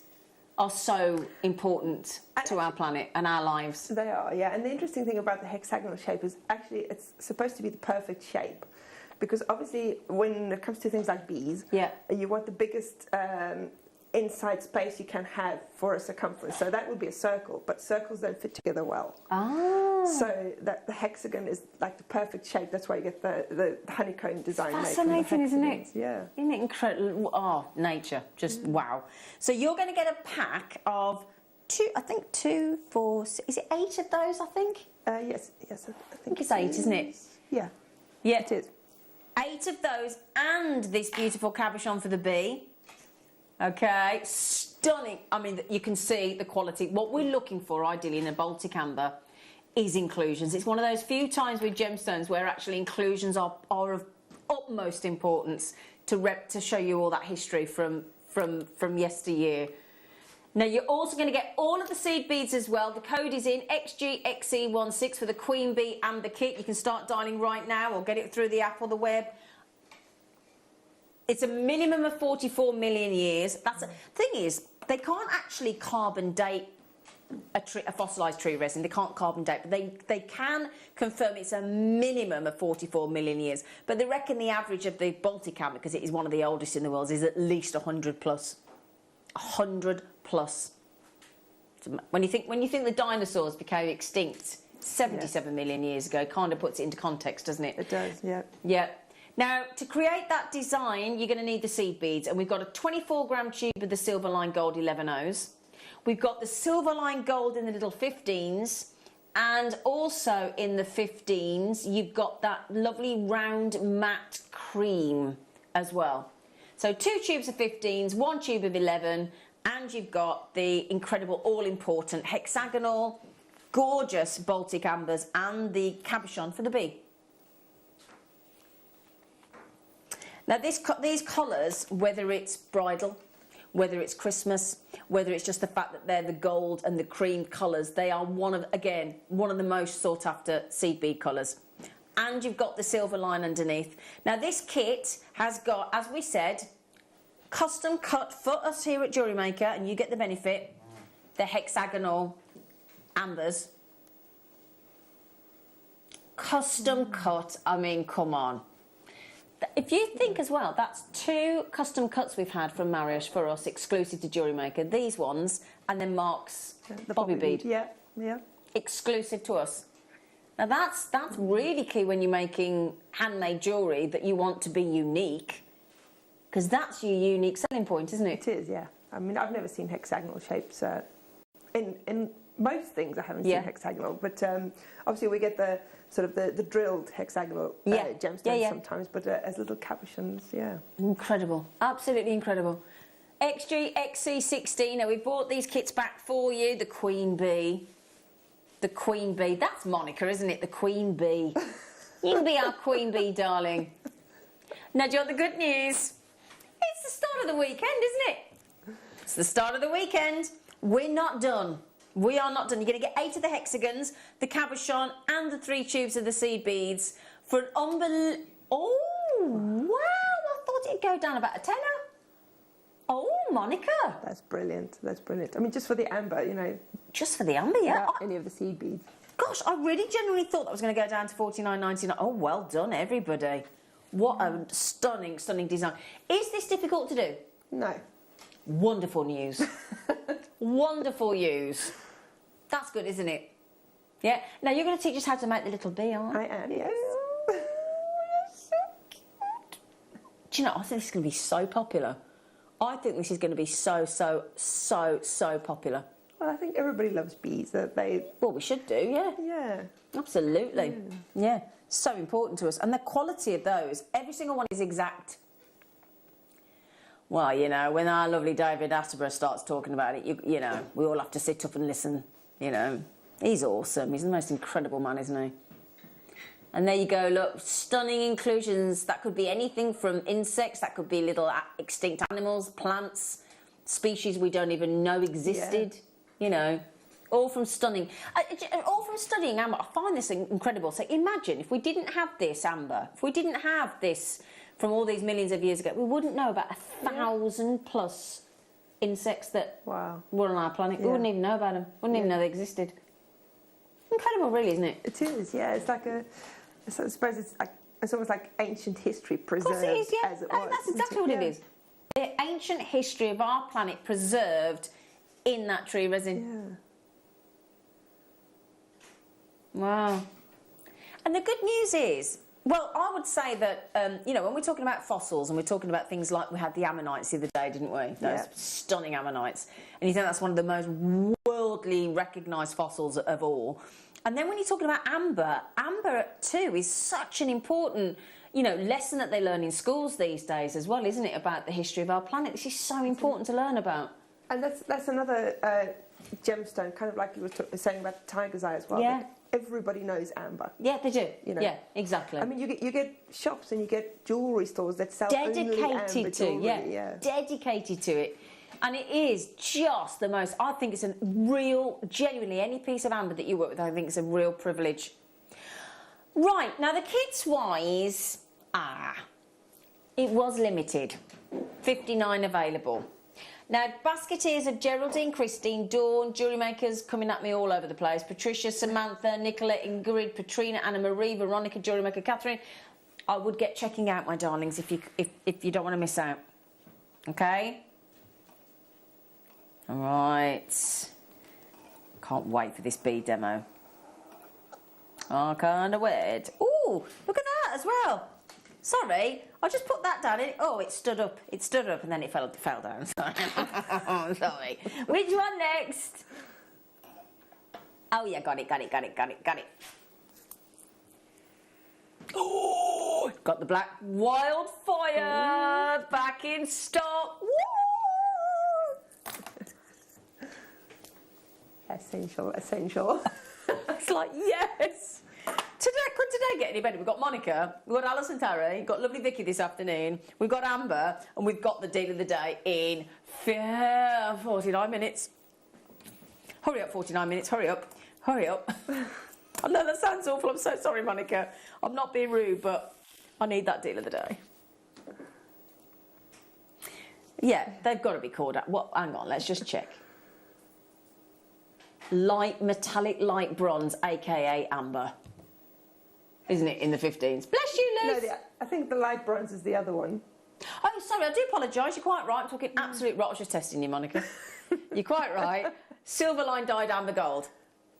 are so important to our planet and our lives. They are, yeah. And the interesting thing about the hexagonal shape is actually it's supposed to be the perfect shape. Because obviously when it comes to things like bees, you want the biggest inside space you can have for a circumference. So that would be a circle, but circles don't fit together well. So that the hexagon is like the perfect shape. That's why you get the honeycomb design. Fascinating, isn't it? Yeah. Isn't it incredible? Oh, nature. Just wow. So you're going to get a pack of 2, 4, is it 8 of those, I think? Yes, I think it's 8, isn't it? Yeah. Yeah. It is. 8 of those and this beautiful cabochon for the bee. Okay, stunning. I mean, you can see the quality. What we're looking for, ideally, in a Baltic amber is inclusions. It's one of those few times with gemstones where actually inclusions are of utmost importance to show you all that history from yesteryear. Now, you're also going to get all of the seed beads as well. The code is in XGXE16 for the Queen Bee Amber Kit. You can start dialing right now or get it through the app or the web. It's a minimum of 44 million years. The thing is, they can't actually carbon date a fossilised tree resin. They can't carbon date, but they can confirm it's a minimum of 44 million years. But they reckon the average of the Baltic amber, because it is one of the oldest in the world, is at least 100 plus. 100 plus. When you think the dinosaurs became extinct 77 million years ago, kind of puts it into context, doesn't it? It does, yeah. Yeah. Now, to create that design, you're going to need the seed beads. And we've got a 24-gram tube of the Silver Line Gold 11Os. We've got the Silver Line Gold in the little 15s. And also in the 15s, you've got that lovely round matte cream as well. So 2 tubes of 15s, 1 tube of 11, and you've got the incredible, all-important hexagonal, gorgeous Baltic ambers and the cabochon for the bee. Now, these colours, whether it's bridal, whether it's Christmas, whether it's just the fact that they're the gold and the cream colours, they are one of the most sought after seed bead colours. And you've got the silver line underneath. Now this kit has got, as we said, custom cut for us here at Jewellery Maker, and you get the benefit, the hexagonal ambers. Custom cut, I mean, come on. If you think as well, that's 2 custom cuts we've had from Marius for us, exclusive to Jewellery Maker. These ones, and then Mark's The bobby bead. Yeah, yeah. Exclusive to us. Now that's really key when you're making handmade jewellery, that you want to be unique, because that's your unique selling point, isn't it? It is, yeah. I mean, I've never seen hexagonal shapes. In most things I haven't seen hexagonal, but obviously we get the sort of the drilled hexagonal gemstones sometimes, but as little cabochons, yeah. Incredible, absolutely incredible. XG XC16. Now we bought these kits back for you. The Queen Bee, that's Monica, isn't it? The Queen Bee. You can be our Queen Bee, darling. Now, do you want the good news? It's the start of the weekend, isn't it? It's the start of the weekend. We're not done. We are not done. You're going to get 8 of the hexagons, the cabochon, and the 3 tubes of the seed beads for an unbelievable... Oh, wow! I thought it'd go down about a tenner. Oh, Monica. That's brilliant. That's brilliant. I mean, just for the amber, you know. Just for the amber, yeah. Without any of the seed beads. Gosh, I really genuinely thought that was going to go down to $49.99. Oh, well done, everybody. What a stunning, stunning design. Is this difficult to do? No. Wonderful news. Wonderful news. That's good, isn't it? Yeah. Now you're going to teach us how to make the little bee, aren't you? I am, yes. So cute. Do you know, I think this is going to be so popular. I think this is going to be so popular. Well, I think everybody loves bees. Well, we should do, yeah. Yeah. Absolutely. Yeah. So important to us. And the quality of those, every single one is exact. Well, you know, when our lovely David Attenborough starts talking about it, you know, we all have to sit up and listen, you know. He's awesome. He's the most incredible man, isn't he? And there you go, look, stunning inclusions. That could be anything from insects, that could be little extinct animals, plants, species we don't even know existed, you know. All from studying amber. I find this incredible. So imagine if we didn't have this amber, if we didn't have this from all these millions of years ago, we wouldn't know about 1,000+ insects that were on our planet. We wouldn't even know about them. Wouldn't even know they existed. Incredible, really, isn't it? It is, yeah. It's like I suppose it's almost like ancient history preserved. Of course it is, yeah. As it was, that's exactly what it is. The ancient history of our planet preserved in that tree resin. Yeah. Wow. And the good news is, well, I would say that, you know, when we're talking about fossils and we're talking about things like we had the ammonites the other day, didn't we? Those stunning ammonites. And you think that's one of the most worldly recognised fossils of all. And then when you're talking about amber, amber too is such an important, you know, lesson that they learn in schools these days as well, isn't it, about the history of our planet? This is so important to learn about. And that's another gemstone, kind of like you were saying about the tiger's eye as well. Yeah. Like everybody knows amber. Yeah, they do. You know? Yeah, exactly. I mean, you get shops and you get jewellery stores that sell only amber jewellery. Dedicated to it. And it is just the most, I think it's a real, genuinely, any piece of amber that you work with, I think it's a real privilege. Right, now the kits-wise, it was limited. 59 available. Now, basketeers of Geraldine, Christine, Dawn, Jewellery Makers coming at me all over the place. Patricia, Samantha, Nicola, Ingrid, Patrina, Anna Marie, Veronica, Jewellery Maker, Catherine. I would get checking out, my darlings, if you don't want to miss out. Okay? All right. Can't wait for this bead demo. I kind of wait. Ooh, look at that as well. Sorry, I just put that down. Oh, it stood up. It stood up and then it fell down. Sorry. Which one next? Oh, yeah, got it. Oh, got the black wildfire back in stock. Woo! Essential. It's like, yes. Could today get any better? We've got Monica, we've got Alison Terry, we've got lovely Vicky this afternoon, we've got Amber, and we've got the deal of the day in 49 minutes. Hurry up, 49 minutes, hurry up, hurry up. I know that sounds awful, I'm so sorry, Monica. I'm not being rude, but I need that deal of the day. Yeah, they've got to be called out. What? Hang on, let's just check. Metallic light bronze, aka amber. Isn't it in the 15s? Bless you, Liz. No, I think the light bronze is the other one. Oh, sorry, I do apologise. You're quite right. I'm talking absolute rot. I was just testing you, Monica. You're quite right. Silver line dyed amber gold.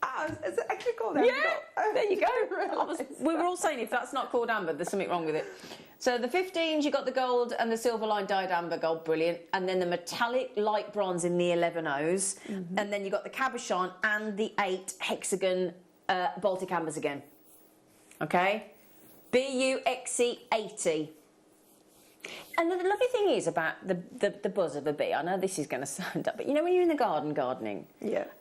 Ah, is it actually called amber? Yeah, there you go. We were all saying if that's not called amber, there's something wrong with it. So the 15s, you got the gold and the silver line dyed amber gold, brilliant. And then the metallic light bronze in the 11Os. And then you got the cabochon and the 8 hexagon Baltic ambers again. Okay? BUXE 80. And the lovely thing is about the buzz of a bee, I know this is going to sound up, but you know when you're in the garden gardening,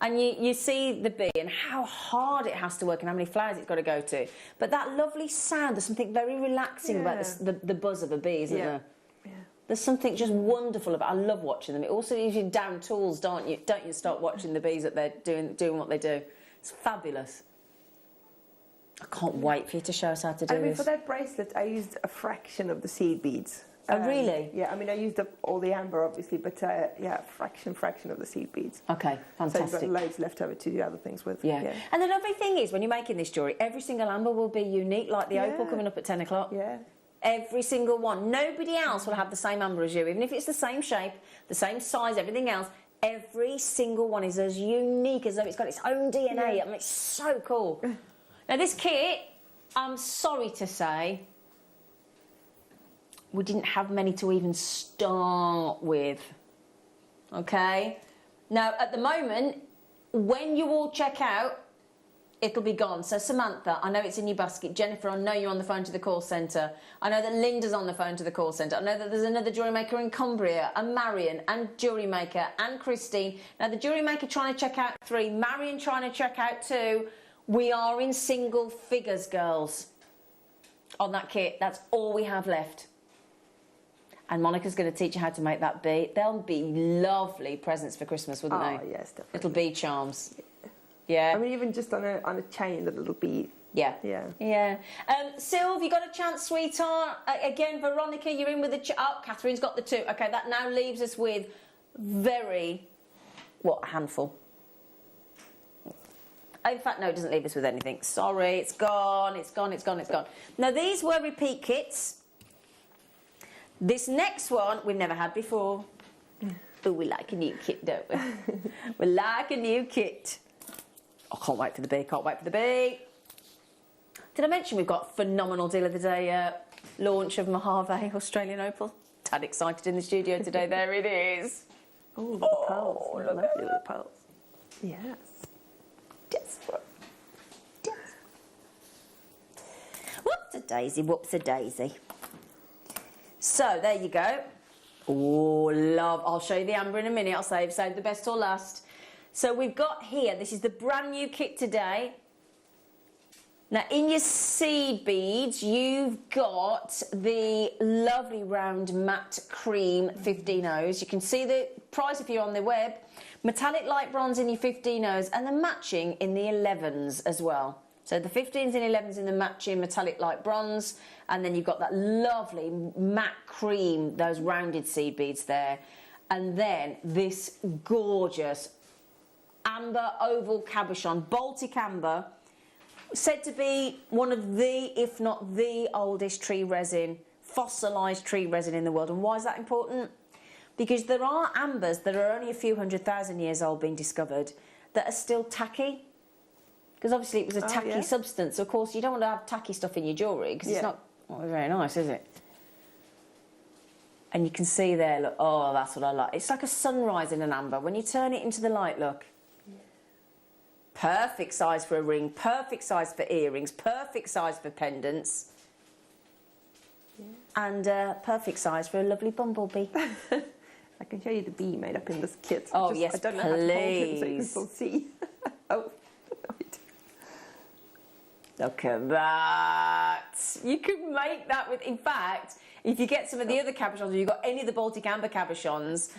and you see the bee and how hard it has to work and how many flowers it's got to go to, but that lovely sound, there's something very relaxing about the buzz of a bee, isn't there? Yeah. There's something just wonderful about. I love watching them. It also gives you down tools, don't you? Don't you start watching the bees that they're doing what they do? It's fabulous. I can't wait for you to show us how to do this. I mean, for that bracelet, I used a fraction of the seed beads. Oh, really? Yeah, I mean, I used up all the amber, obviously, but yeah, fraction of the seed beads. Okay, fantastic. So you've got loads left over to do other things with. Yeah. And the lovely thing is, when you're making this jewellery, every single amber will be unique, like the opal coming up at 10 o'clock. Yeah. Every single one. Nobody else will have the same amber as you, even if it's the same shape, the same size, everything else. Every single one is as unique as though it's got its own DNA. I mean, it's so cool. Now, this kit, I'm sorry to say, we didn't have many to even start with. Okay? Now, at the moment, when you all check out, it'll be gone. So, Samantha, I know it's in your basket. Jennifer, I know you're on the phone to the call centre. I know that Linda's on the phone to the call centre. I know that there's another jewellery maker in Cumbria, and Marion, and Jewellery Maker, and Christine. Now, the Jewellery Maker trying to check out 3, Marion trying to check out 2. We are in single figures, girls, on that kit. That's all we have left. And Monica's going to teach you how to make that bee. They'll be lovely presents for Christmas, wouldn't they? Oh, yes, definitely. Little bee charms. Yeah. I mean, even just on a chain, the little bee. Yeah. Yeah. Yeah. Sylv, you got a chance, sweetheart? Again, Veronica, you're in with the... Oh, Catherine's got the 2. OK, that now leaves us with a handful. In fact, no, it doesn't leave us with anything. Sorry, it's gone, it's gone, it's gone, it's gone. Now, these were repeat kits. This next one we've never had before. Oh, we like a new kit, don't we? We like a new kit. I can't wait for the bee, can't wait for the bee. Did I mention we've got phenomenal deal of the day launch of Mojave Australian Opal? Tad excited in the studio today. There it is. Oh, the pearls. I love the pearls. Yes. Desperate. Whoops a daisy, whoops a daisy. So there you go. Oh, love. I'll show you the amber in a minute. I'll save the best till last. So we've got here, this is the brand new kit today. Now in your seed beads, you've got the lovely round matte cream 15Os. You can see the price if you're on the web. Metallic light bronze in your 15Os and the matching in the 11s as well. So the 15s and 11s in the matching metallic light bronze, and then you've got that lovely matte cream, those rounded seed beads there, and then this gorgeous amber oval cabochon, Baltic amber, said to be one of the, if not the oldest tree resin, fossilised tree resin in the world. And why is that important? Because there are ambers that are only a few 100,000 years old being discovered that are still tacky. Because obviously it was a tacky substance. Of course, you don't want to have tacky stuff in your jewellery because it's not very nice, is it? And you can see there, look, oh, that's what I like. It's like a sunrise in an amber. When you turn it into the light, look. Perfect size for a ring, perfect size for earrings, perfect size for pendants. And perfect size for a lovely bumblebee. I can show you the bee made up in this kit. Oh, yes, I don't know how to hold it so you can still see. Oh. Look at that. You could make that with, in fact, if you get some of the other cabochons, or you've got any of the Baltic amber cabochons,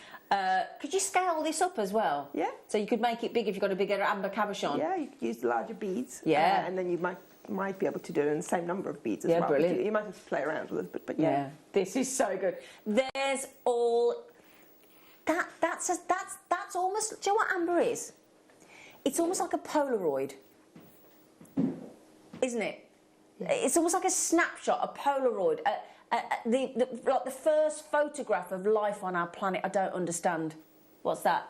could you scale this up as well? Yeah. So you could make it big if you've got a bigger amber cabochon? Yeah, you could use larger beads. Yeah. And then you might be able to do it in the same number of beads as Yeah, well. brilliant. You might have to play around with it, but yeah. Yeah. This is so good. There's all... That's almost... Do you know what amber is? It's almost like a Polaroid. Isn't it? Yeah. It's almost like a snapshot, a Polaroid, like the first photograph of life on our planet. I don't understand. What's that?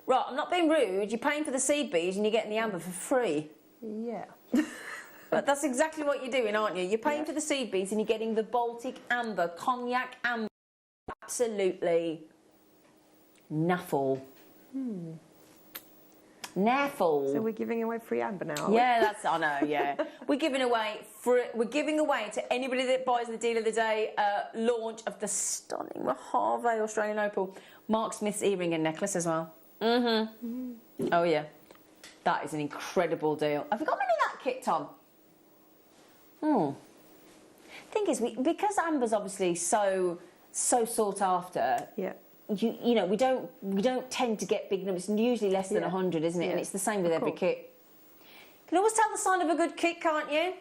Right, I'm not being rude. You're paying for the seed beads and you're getting the amber for free. Yeah. But that's exactly what you're doing, aren't you? You're paying for the seed beads and you're getting the Baltic amber, cognac amber. Absolutely naffle. Naffle. So we're giving away free amber now, are we? Yeah, that's, I know, yeah. We're giving away to anybody that buys the Deal of the Day launch of the stunning Mojave Australian Opal Mark Smith's earring and necklace as well. Oh, yeah. That is an incredible deal. Have we got many of that kit, Tom? Thing is, because amber's obviously so sought after. Yeah. You know, we don't tend to get big numbers. It's usually less than 100, isn't it? Yeah. And it's the same with every kit. You can always tell the sign of a good kit, can't you?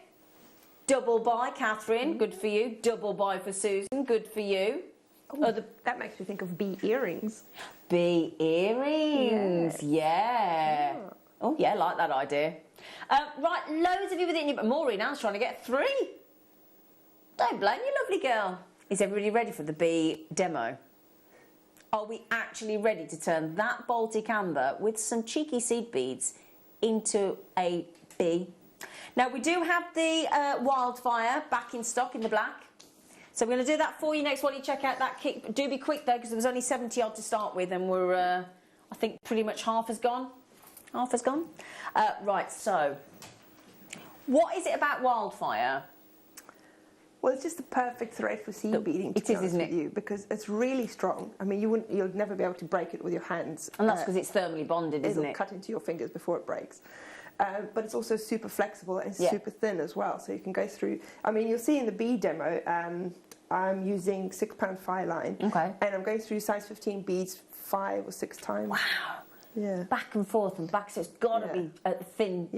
Double buy, Catherine, good for you. Double buy for Susan, good for you. Oh, that makes me think of bee earrings. Bee earrings, yeah. Oh, yeah, I like that idea. Right, loads of you with it in your... Maureen, I was trying to get 3. Don't blame you, lovely girl. Is everybody ready for the bee demo? Are we actually ready to turn that Baltic amber with some cheeky seed beads into a bee? Now, we do have the Wildfire back in stock in the black. So we're going to do that for you next while you check out that kit. Do be quick, though, because there was only 70 odd to start with, and we're, I think, pretty much half has gone. Half has gone. Right, so what is it about Wildfire? Well, it's just the perfect thread for seed beading, to be honest with you, because it's really strong. I mean, you'll never be able to break it with your hands. And that's because it's thermally bonded, isn't it? It'll cut into your fingers before it breaks. But it's also super flexible and super thin as well, so you can go through... I mean, you'll see in the bee demo, I'm using 6-pound file line. Okay. And I'm going through size 15 beads 5 or 6 times. Wow. Yeah. Back and forth and back, so it's got to be a thin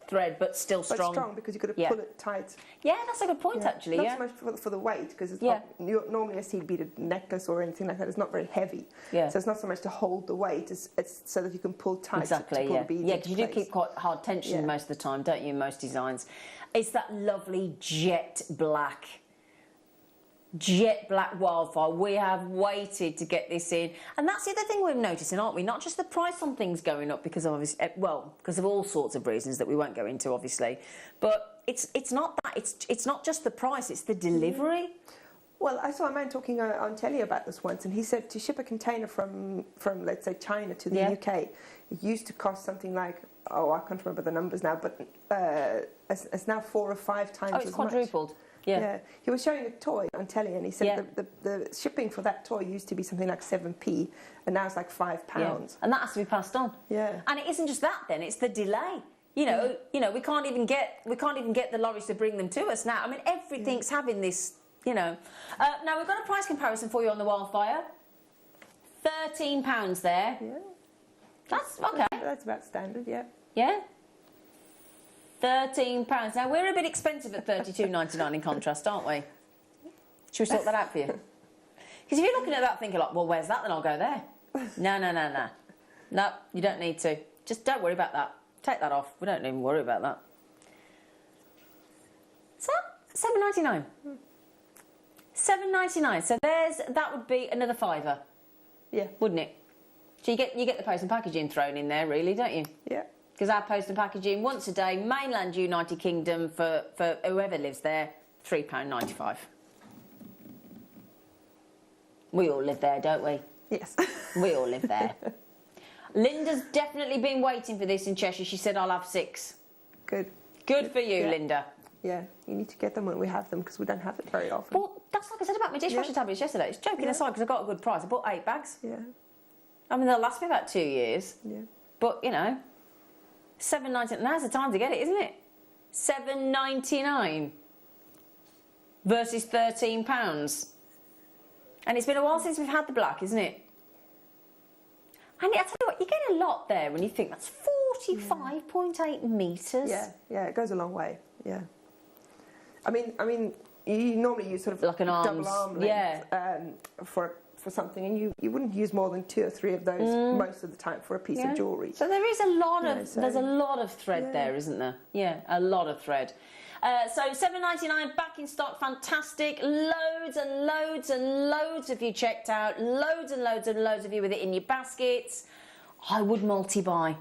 thread, but still strong. But strong, because you've got to pull it tight. Yeah, that's a good point, actually. Not so much for the weight, because it's not, normally a seed beaded necklace or anything like that is not very heavy. Yeah. So it's not so much to hold the weight, it's so that you can pull tight to pull the beads. Yeah, because you do keep quite hard tension most of the time, don't you, in most designs. It's that lovely jet black Wildfire. We have waited to get this in, and that's the other thing we're noticing, aren't we? Not just the price on things going up because of because of all sorts of reasons that we won't go into, obviously, but it's not that. It's not just the price; it's the delivery. Well, I saw a man talking on telly about this once, and he said to ship a container from let's say China to the UK, it used to cost something like, I can't remember the numbers now, but it's now 4 or 5 times as much. Oh, it's quadrupled. Yeah. He was showing a toy on telly, and he said the shipping for that toy used to be something like 7p, and now it's like £5. Yeah. And that has to be passed on. Yeah. And it isn't just that. Then it's the delay. You know, we can't even get the lorries to bring them to us now. I mean, everything's having this. You know. Now we've got a price comparison for you on the Wildfire. £13 there. Yeah. That's okay. That's about standard. Yeah. Yeah. £13. Now, we're a bit expensive at $32.99 in contrast, aren't we? Should we sort that out for you? Because if you're looking at that thinking like, well, where's that? Then I'll go there. No. No, you don't need to. Just don't worry about that. Take that off. We don't even worry about that. So, $7.99. $7.99. So that would be another £5. Yeah. Wouldn't it? So you get the post and packaging thrown in there, really, don't you? Yeah. Because our post and packaging, once a day, mainland United Kingdom, for whoever lives there, £3.95. We all live there, don't we? Yes. We all live there. Linda's definitely been waiting for this in Cheshire. She said, I'll have 6. Good. Good for you, Linda. Yeah, you need to get them when we have them, because we don't have it very often. Well, that's like I said about my dishwasher tablets yesterday. It's joking aside, because I got a good price. I bought 8 bags. Yeah. I mean, they'll last me about 2 years. Yeah. But, you know... $7.99. Now's the time to get it, isn't it? $7.99 versus £13. And it's been a while since we've had the black, isn't it? And I tell you what, you get a lot there when you think that's 45.8 metres. Yeah, it goes a long way. Yeah. I mean, you normally use sort of like an double arm length, for something, and you wouldn't use more than 2 or 3 of those most of the time for a piece of jewellery. So there is a lot of there's a lot of thread there, isn't there? Yeah, a lot of thread. So $7.99 back in stock, fantastic. Loads and loads and loads of you checked out. Loads and loads and loads of you with it in your baskets. I would multi-buy.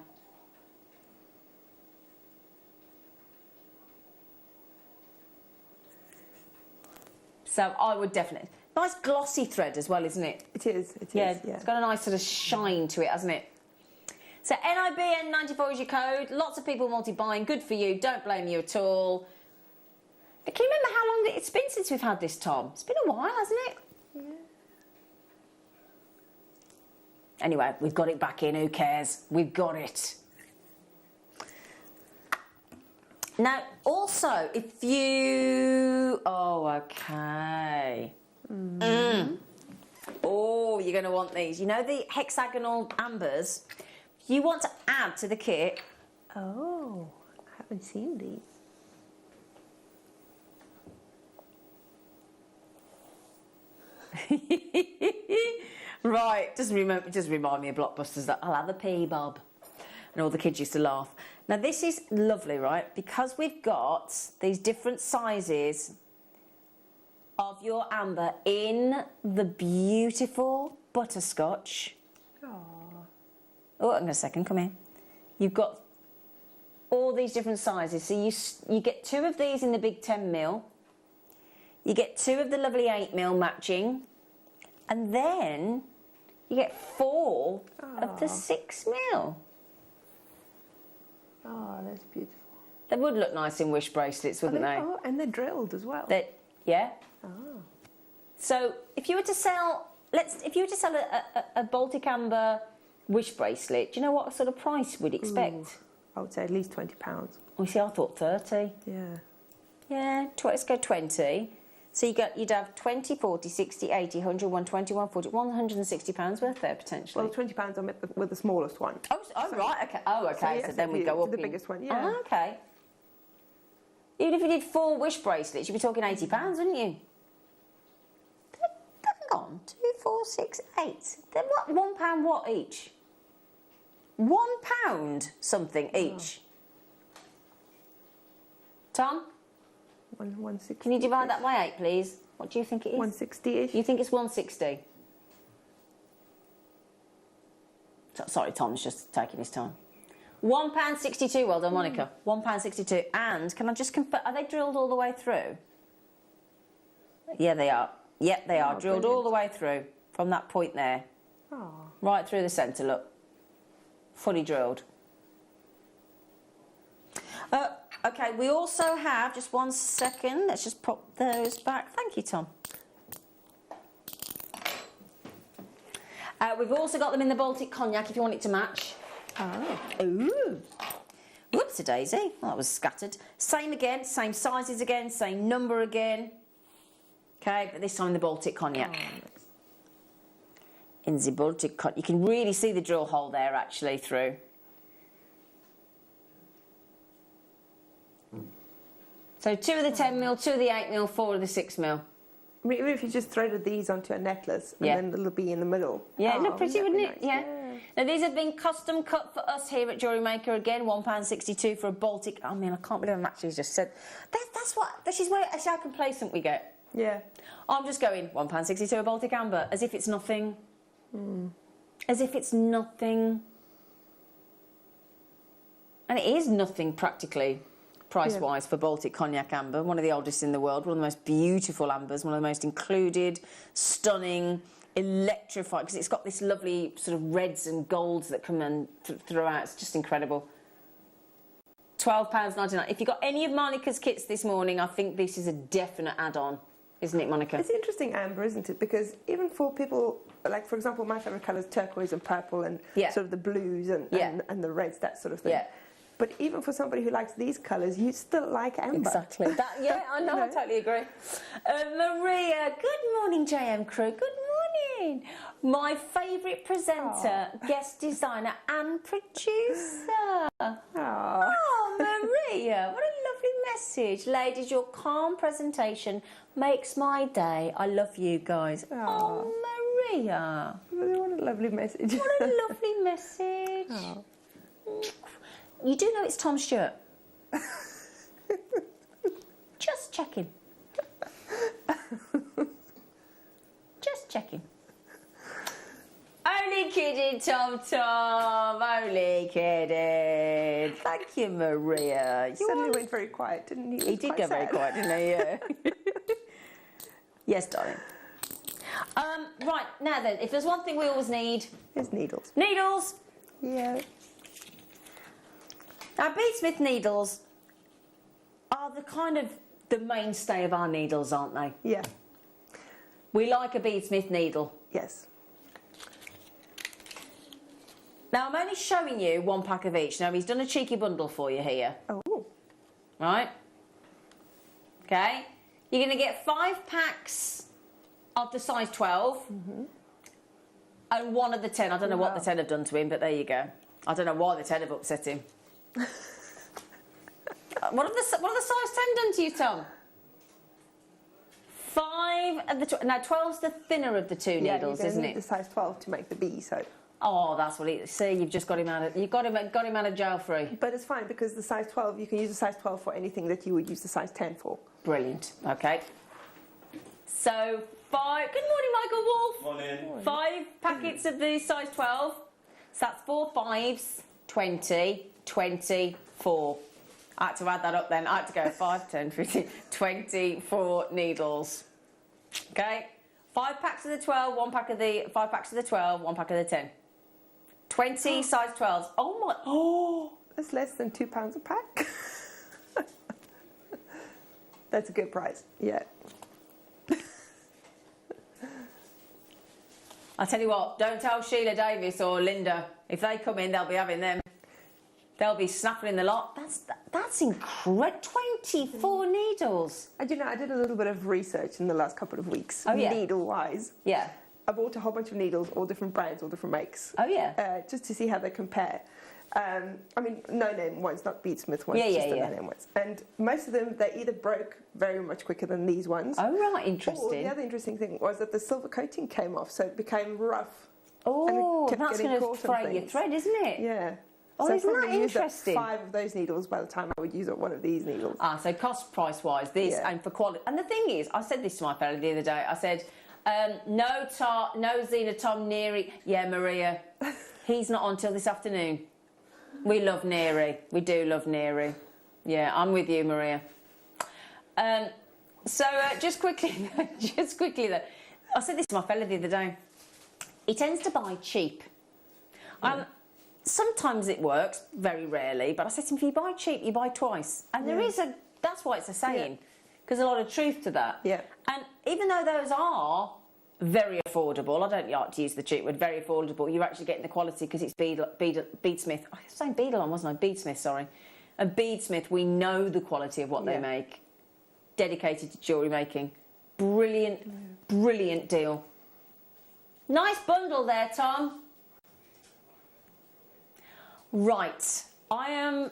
So I would definitely. Nice glossy thread as well, isn't it? It is. Yeah, it's got a nice sort of shine to it, hasn't it? So NIBN94 is your code. Lots of people multi-buying. Good for you. Don't blame you at all. Can you remember how long it's been since we've had this, Tom? It's been a while, hasn't it? Yeah. Anyway, we've got it back in. Who cares? We've got it. Now, also, if you... Oh, okay. Oh, you're going to want these. You know the hexagonal ambers? If you want to add to the kit... Oh, I haven't seen these. Right, just remind me of Blockbusters that I'll have a pea bob. And all the kids used to laugh. Now this is lovely, right? Because we've got these different sizes of your amber in the beautiful butterscotch. Oh, hang on a second, come here. You've got all these different sizes. So you get 2 of these in the big 10mm. You get 2 of the lovely 8mm matching. And then you get 4 of the 6mm. Oh, that's beautiful. They would look nice in wish bracelets, wouldn't they? Oh, and they're drilled as well. Yeah. Oh. So if you were to sell, a Baltic Amber wish bracelet, do you know what sort of price we'd expect? Ooh, I would say at least £20. Oh, see, I thought 30. Yeah. Yeah, let's go 20. So you'd have 20, 40, 60, 80, 100, 120, 140, £160 worth there potentially. Well, £20 I'm with the smallest one. Right, okay. Oh, okay. So then we go up the biggest one. Yeah. Oh, okay. Even if you did 4 wish bracelets, you'd be talking £80, wouldn't you? Hang on, 2, 4, 6, 8. Then what? £1 what each? £1 something each. Tom? 160. Can you divide that by 8, please? What do you think it is? 160-ish. You think it's 160? Sorry, Tom's just taking his time. £1.62. Well done, Monica. £1.62. And can I just confirm? Are they drilled all the way through? Yeah, they are. Yep, they are drilled all the way through from that point there, right through the centre. Look, fully drilled. Okay, we also have, just 1 second, let's just pop those back. Thank you, Tom. We've also got them in the Baltic Cognac if you want it to match. Oh. Ooh. Whoops-a-daisy. Well, that was scattered. Same again, same sizes again, same number again. Okay, but this time in the Baltic Cognac. In the Baltic Cognac. You can really see the drill hole there, actually, through. So 2 of the 10mm, 2 of the 8mm, 4 of the 6mm. I mean, even if you just threaded these onto a necklace and then the little bee in the middle. Yeah, it'd look pretty, wouldn't it? Nice. Yeah. Now, these have been custom cut for us here at Jewellery Maker. Again, £1.62 for a Baltic. I mean, I can't believe I'm actually just said. This is how complacent we get. Yeah. I'm just going, £1.62 a Baltic Amber, as if it's nothing. As if it's nothing. And it is nothing, practically. Price-wise for Baltic Cognac Amber, one of the oldest in the world, one of the most beautiful ambers, one of the most included, stunning, electrified, because it's got this lovely sort of reds and golds that come in throughout. It's just incredible. £12.99. If you got any of Monica's kits this morning, I think this is a definite add-on, isn't it, Monica? It's interesting, amber, isn't it? Because even for people, like, for example, my favourite colour is turquoise and purple and sort of the blues and the reds, that sort of thing. Yeah. But even for somebody who likes these colours, you still like amber. Exactly. Yeah, I know, I totally agree. Maria, good morning, JM crew. Good morning. My favourite presenter, guest designer and producer. Oh, Maria, what a lovely message. Ladies, your calm presentation makes my day. I love you guys. Oh, Maria. What a lovely message. What a lovely message. You do know it's Tom Stewart? Just checking. Just checking. Only kidding, Tom. Only kidding. Thank you, Maria. He suddenly went very quiet, didn't he? He did go very quiet, didn't he? Yeah. Yes, darling. Right, now then, if there's one thing we always need... There's needles. Needles! Yeah. Now, beadsmith needles are the mainstay of our needles, aren't they? Yeah. We like a beadsmith needle. Yes. Now, I'm only showing you one pack of each. Now, he's done a cheeky bundle for you here. Oh. Right? Okay. You're going to get 5 packs of the size 12 and one of the 10. I don't know what the 10 have done to him, but there you go. I don't know why the 10 have upset him. What have the size 10 done to you, Tom? 5 of the... Now, 12's the thinner of the two needles, isn't it? The size 12 to make the bee, so... Oh, that's what he... See, you've just got him out of... You've got him out of jail free. But it's fine, because the size 12, you can use the size 12 for anything that you would use the size 10 for. Brilliant. Okay. So, 5... Good morning, Michael Wolf. Morning. 5 packets of the size 12. So that's 4 5s, 20, 24. I had to add that up then. I had to go 5, 10, 15, 24 needles. Okay? 5 packs of the 12, 1 pack of the... 5 packs of the 12, 1 pack of the 10. 20 size 12s. Oh, my... Oh! That's less than £2 a pack. That's a good price. Yeah. I tell you what, don't tell Sheila Davis or Linda. If they come in, they'll be having them. They'll be snaffling the lot. That's incredible. 24 needles. I do know, I did a little bit of research in the last couple of weeks, needle-wise. Yeah. I bought a whole bunch of needles, all different brands, all different makes. Oh, yeah. Just to see how they compare. I mean, no-name ones, not beadsmith ones, just the no-name ones. And most of them, they either broke very much quicker than these ones. Oh, right, interesting. Or the other interesting thing was that the silver coating came off, so it became rough. Oh, that's going to fray your thread, isn't it? Yeah. Oh, so isn't that interesting? Used 5 of those needles by the time I would use one of these needles. Ah, so cost price wise, this and for quality. And the thing is, I said this to my fella the other day. I said, no Zena, Tom, Neary. Yeah, Maria, he's not on till this afternoon. We love Neary. We do love Neary. Yeah, I'm with you, Maria. Just quickly though, I said this to my fella the other day. He tends to buy cheap. Sometimes it works, very rarely, but I said to him, if you buy cheap, you buy twice. And that's why it's a saying, because there's a lot of truth to that. Yeah. And even though those are very affordable, I don't like to use the cheap word, very affordable, you're actually getting the quality because it's Beadsmith. I was saying Beadle wasn't I? Beadsmith, sorry. And Beadsmith, we know the quality of what they make. Dedicated to jewellery making. Brilliant, brilliant deal. Nice bundle there, Tom. Right, I am...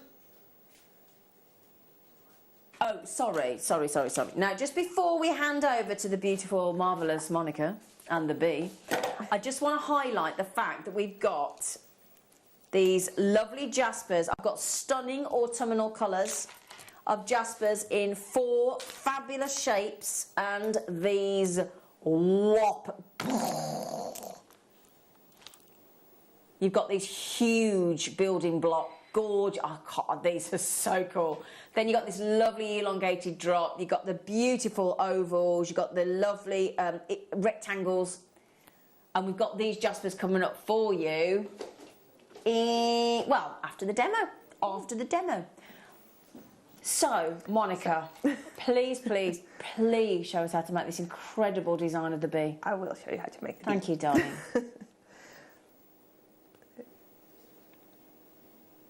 Oh, sorry. Now, just before we hand over to the beautiful, marvellous Monica and the bee, I just want to highlight the fact that we've got these lovely jaspers. I've got stunning autumnal colours of jaspers in 4 fabulous shapes and these You've got these huge building block, gorgeous. Oh, God, these are so cool. Then you've got this lovely elongated drop. You've got the beautiful ovals. You've got the lovely rectangles. And we've got these jaspers coming up for you. After the demo. So, Monica, please show us how to make this incredible design of the bee. I will show you how to make the bee. Thank you, darling.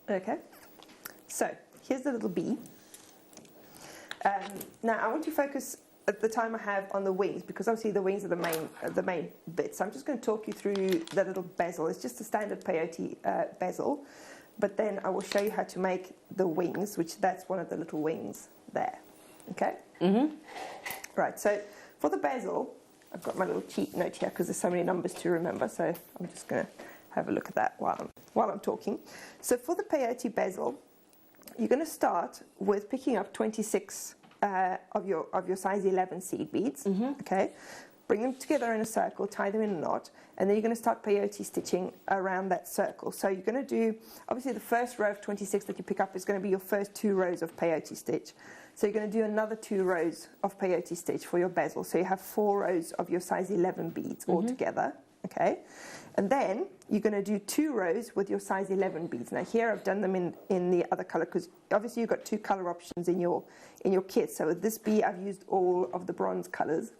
Okay. So here's the little bee. Now I want to focus at the time I have on the wings, because obviously the wings are the main bit. So I'm just going to talk you through the little bezel. It's just a standard peyote bezel, but then I will show you how to make the wings, which that's one of the little wings there. Okay? Mm-hmm. Right, so for the bezel, I've got my little cheat note here because there's so many numbers to remember, so I'm just going to have a look at that while I'm talking. So for the peyote bezel, you're going to start with picking up 26 of your size 11 seed beads, okay? Bring them together in a circle, tie them in a knot, and then you're going to start peyote stitching around that circle. So you're going to do, obviously the first row of 26 that you pick up is going to be your first 2 rows of peyote stitch. So you're going to do another 2 rows of peyote stitch for your bezel. So you have 4 rows of your size 11 beads all together, okay? And then you're going to do 2 rows with your size 11 beads. Now here I've done them in the other color because obviously you've got 2 color options in your kit. So with this bee I've used all of the bronze colors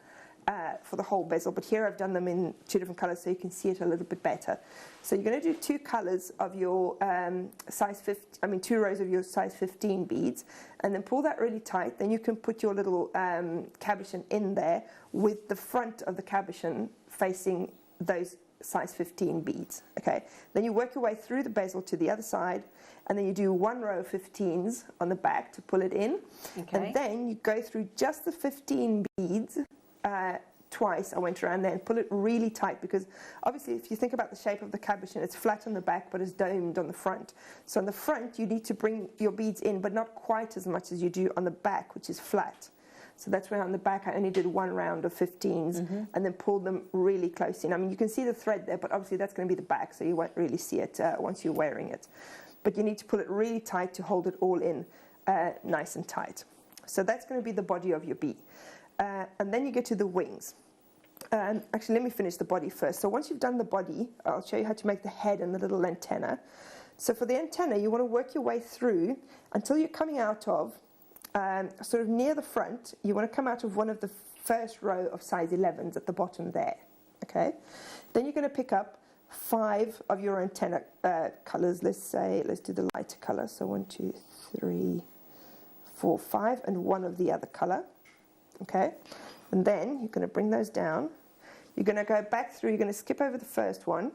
for the whole bezel, but here I've done them in 2 different colors so you can see it a little bit better. So you're going to do 2 colors of your 2 rows of your size 15 beads, and then pull that really tight. Then you can put your little cabochon in there with the front of the cabochon facing those size 15 beads, okay? Then you work your way through the bezel to the other side, and then you do 1 row of 15s on the back to pull it in, and then you go through just the 15 beads twice. I went around there and pull it really tight, because obviously if you think about the shape of the cabochon, it's flat on the back but it's domed on the front. So on the front you need to bring your beads in, but not quite as much as you do on the back, which is flat. So that's why on the back I only did 1 round of 15s and then pulled them really close in. I mean, you can see the thread there, but obviously that's going to be the back, so you won't really see it once you're wearing it. But you need to pull it really tight to hold it all in nice and tight. So that's going to be the body of your bee. And then you get to the wings. Actually, let me finish the body first. So once you've done the body, I'll show you how to make the head and the little antenna. So for the antenna, you want to work your way through until you're coming out of sort of near the front. You want to come out of one of the first row of size 11s at the bottom there, okay? Then you're going to pick up 5 of your antenna colors. Let's do the lighter color. So 1, 2, 3, 4, 5, and 1 of the other color, okay? And then you're going to bring those down. You're going to go back through. You're going to skip over the first one.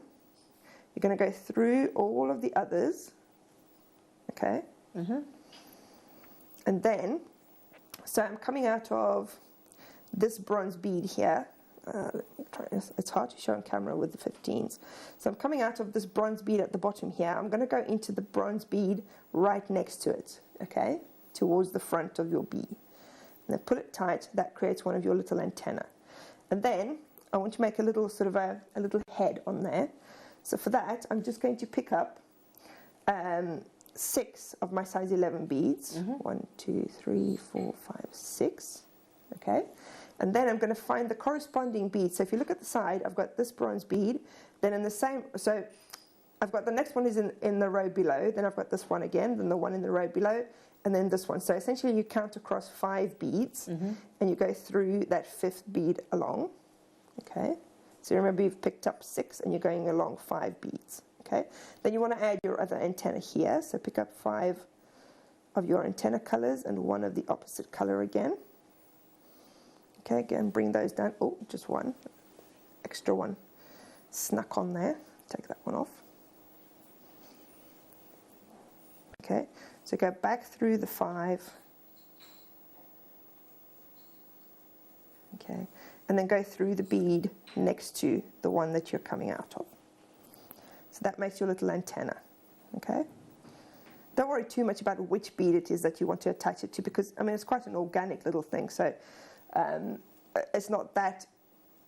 You're going to go through all of the others, okay? And then, so I'm coming out of this bronze bead here. It's hard to show on camera with the 15s. So I'm coming out of this bronze bead at the bottom here. I'm going to go into the bronze bead right next to it, okay, towards the front of your bee. And then pull it tight. That creates one of your little antenna. And then I want to make a little sort of a little head on there. So for that, I'm just going to pick up 6 of my size 11 beads. 1, 2, 3, 4, 5, 6. Okay. And then I'm going to find the corresponding bead. So if you look at the side, I've got this bronze bead. Then in the same, so I've got the next one is in the row below. Then I've got this one again. Then the one in the row below. And then this one. So essentially you count across 5 beads. And you go through that 5th bead along. Okay. So remember you've picked up 6 and you're going along 5 beads. Okay. Then you want to add your other antenna here. So pick up 5 of your antenna colors and 1 of the opposite color again. Okay, again, bring those down. Oh, just 1. Extra 1 snuck on there. Take that one off. Okay, so go back through the 5. Okay, and then go through the bead next to the one that you're coming out of. So that makes your little antenna. Okay. Don't worry too much about which bead it is that you want to attach it to, because, I mean, it's quite an organic little thing, so it's not that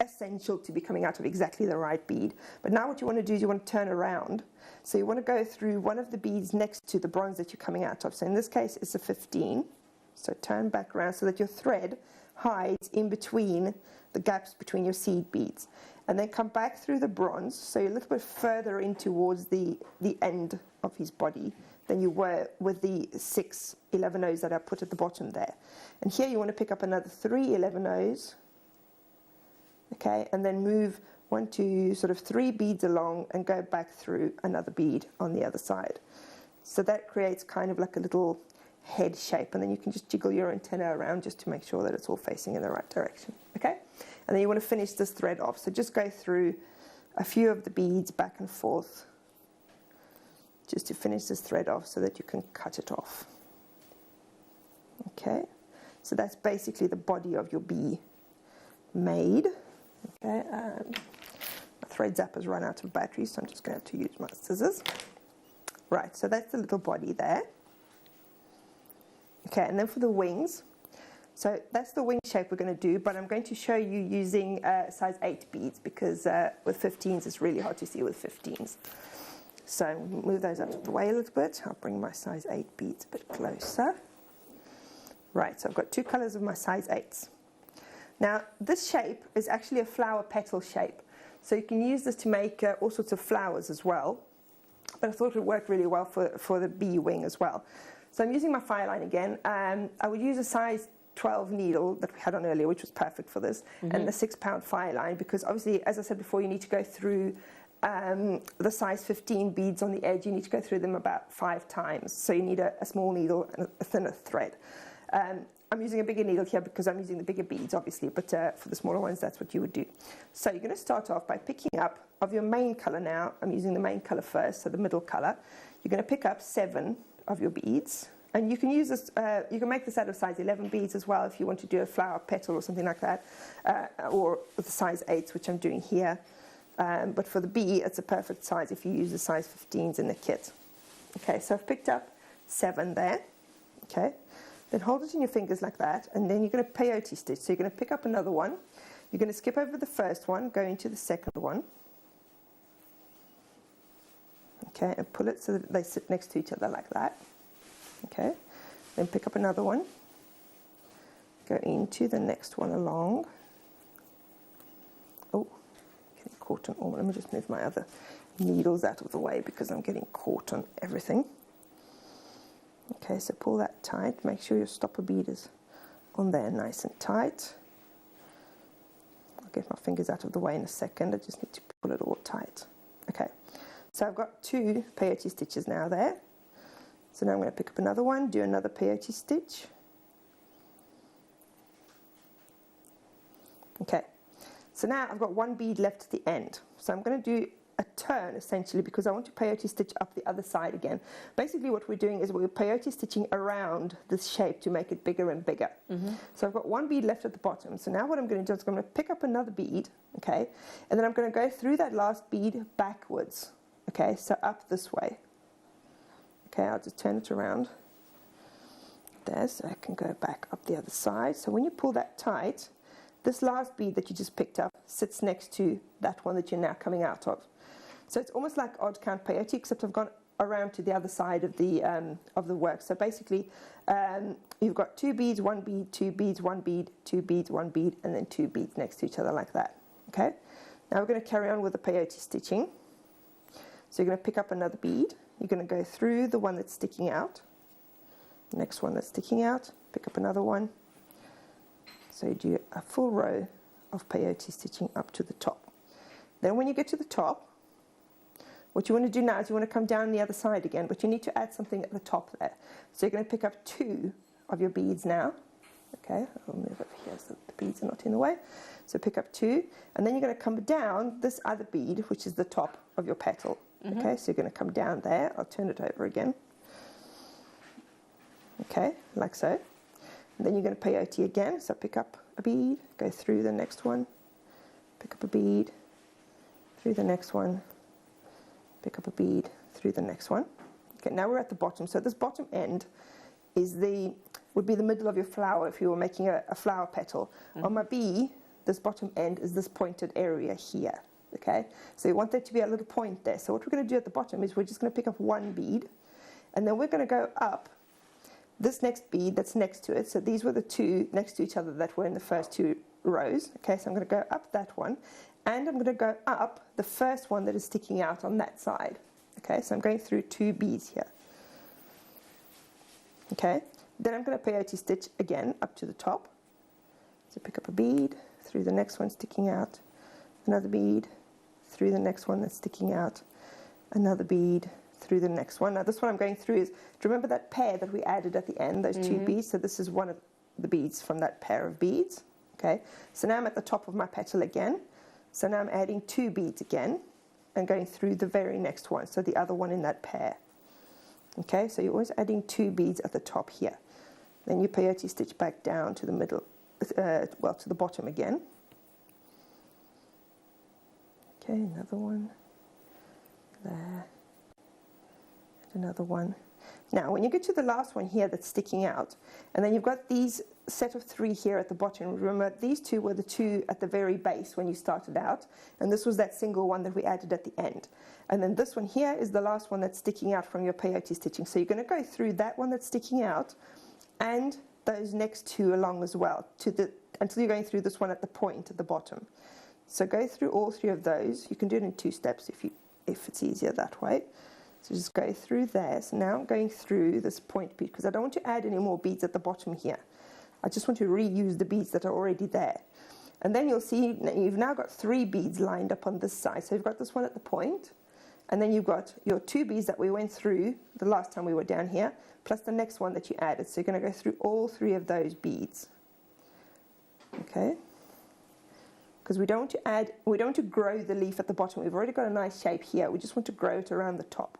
essential to be coming out of exactly the right bead. But now what you want to do is you want to turn around. So you want to go through one of the beads next to the bronze that you're coming out of. So in this case, it's a 15. So turn back around so that your thread hides in between the gaps between your seed beads. And then come back through the bronze, so you're a little bit further in towards the end of his body than you were with the 6 11-Os that I put at the bottom there. And here you want to pick up another 3 11-Os, okay, and then move 1, 2, sort of 3 beads along and go back through another bead on the other side. So that creates kind of like a little head shape, and then you can just jiggle your antenna around just to make sure that it's all facing in the right direction. Okay, and then you want to finish this thread off, so just go through a few of the beads back and forth just to finish this thread off so that you can cut it off. Okay, so that's basically the body of your bee made. Okay, my thread zapper's run out of battery, so I'm just going to have to use my scissors. Right, so that's the little body there. Okay, and then for the wings, so that's the wing shape we're going to do, but I'm going to show you using size 8 beads, because with 15s it's really hard to see with 15s. So move those out of the way a little bit. I'll bring my size 8 beads a bit closer. Right, so I've got 2 colours of my size 8s. Now this shape is actually a flower petal shape, so you can use this to make all sorts of flowers as well, but I thought it would work really well for the bee wing as well. So I'm using my fire line again. I would use a size 12 needle that we had on earlier, which was perfect for this, and the 6-pound fire line, because obviously, as I said before, you need to go through the size 15 beads on the edge. You need to go through them about 5 times, so you need a small needle and a thinner thread. I'm using a bigger needle here because I'm using the bigger beads, obviously, but for the smaller ones, that's what you would do. So you're going to start off by picking up, of your main colour now, I'm using the main colour first, so the middle colour, you're going to pick up 7 of your beads, and you can use this, you can make this out of size 11 beads as well if you want to do a flower petal or something like that, or the size 8s, which I'm doing here. But for the bee, it's a perfect size if you use the size 15s in the kit. Okay, so I've picked up 7 there. Okay, then hold it in your fingers like that, and then you're going to peyote stitch. So you're going to pick up another one. You're going to skip over the first one, go into the second one. Okay, and pull it so that they sit next to each other like that. Okay, then pick up another one. Go into the next one along. Oh, getting caught on all. Let me just move my other needles out of the way because I'm getting caught on everything. Okay, so pull that tight. Make sure your stopper bead is on there nice and tight. I'll get my fingers out of the way in a second. I just need to pull it all tight. Okay, so I've got 2 peyote stitches now there. So now I'm going to pick up another one, do another peyote stitch. Okay, so now I've got 1 bead left at the end. So I'm going to do a turn essentially because I want to peyote stitch up the other side again. Basically what we're doing is we're peyote stitching around this shape to make it bigger and bigger. So I've got 1 bead left at the bottom. So now what I'm going to do is I'm going to pick up another bead, okay, and then I'm going to go through that last bead backwards, okay, so up this way. Okay, I'll just turn it around there so I can go back up the other side. So when you pull that tight, this last bead that you just picked up sits next to that one that you're now coming out of. So it's almost like odd count peyote, except I've gone around to the other side of the work. So basically, you've got 2 beads, 1 bead, 2 beads, 1 bead, 2 beads, 1 bead, and then 2 beads next to each other like that. Okay. Now we're going to carry on with the peyote stitching. So you're going to pick up another bead. You're going to go through the one that's sticking out. Next one that's sticking out. Pick up another one. So you do a full row of peyote stitching up to the top. Then when you get to the top, what you want to do now is you want to come down the other side again, but you need to add something at the top there. So you're going to pick up 2 of your beads now. Okay, I'll move over here so the beads are not in the way. So pick up 2, and then you're going to come down this other bead, which is the top of your petal. Okay, so you're going to come down there. I'll turn it over again. Okay, like so. And then you're going to peyote again. So pick up a bead, go through the next one, pick up a bead, through the next one, pick up a bead, through the next one. Okay, now we're at the bottom. So this bottom end is would be the middle of your flower if you were making a flower petal. On my bee, this bottom end is this pointed area here. Okay, so you want there to be a little point there. So what we're going to do at the bottom is we're just going to pick up 1 bead, and then we're going to go up this next bead that's next to it. So these were the 2 next to each other that were in the first 2 rows. Okay, so I'm going to go up that one, and I'm going to go up the first one that is sticking out on that side. Okay, so I'm going through 2 beads here. Okay, then I'm going to peyote stitch again up to the top. So pick up a bead, through the next one sticking out, another bead, through the next one that's sticking out, another bead, through the next one. Now this one I'm going through is, do you remember that pair that we added at the end, those two beads? So this is one of the beads from that pair of beads. Okay, so now I'm at the top of my petal again. So now I'm adding 2 beads again and going through the very next one, so the other one in that pair. Okay, so you're always adding 2 beads at the top here. Then you peyote stitch back down to the middle, well, to the bottom again. Okay, another one there, and another one. Now, when you get to the last one here that's sticking out, and then you've got these set of 3 here at the bottom. Remember, these 2 were the 2 at the very base when you started out, and this was that single one that we added at the end. And then this one here is the last one that's sticking out from your peyote stitching. So you're going to go through that one that's sticking out, and those next 2 along as well, until you're going through this one at the point at the bottom. So go through all 3 of those. You can do it in 2 steps if it's easier that way. So just go through there. So now I'm going through this point bead because I don't want to add any more beads at the bottom here. I just want to reuse the beads that are already there. And then you'll see you've now got 3 beads lined up on this side. So you've got this one at the point, and then you've got your 2 beads that we went through the last time we were down here, plus the next one that you added. So you're going to go through all 3 of those beads. Okay? Because we don't want to grow the leaf at the bottom. We've already got a nice shape here. We just want to grow it around the top.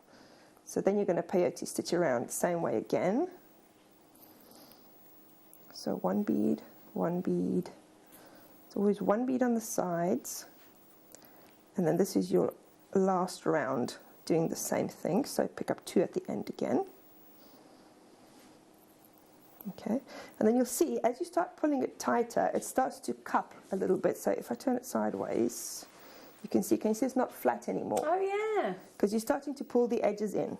So then you're going to peyote stitch around the same way again. So 1 bead, 1 bead. It's always 1 bead on the sides. And then this is your last round doing the same thing. So pick up 2 at the end again. Okay, and then you'll see as you start pulling it tighter, it starts to cup a little bit. So if I turn it sideways, can you see it's not flat anymore? Oh yeah. Because you're starting to pull the edges in.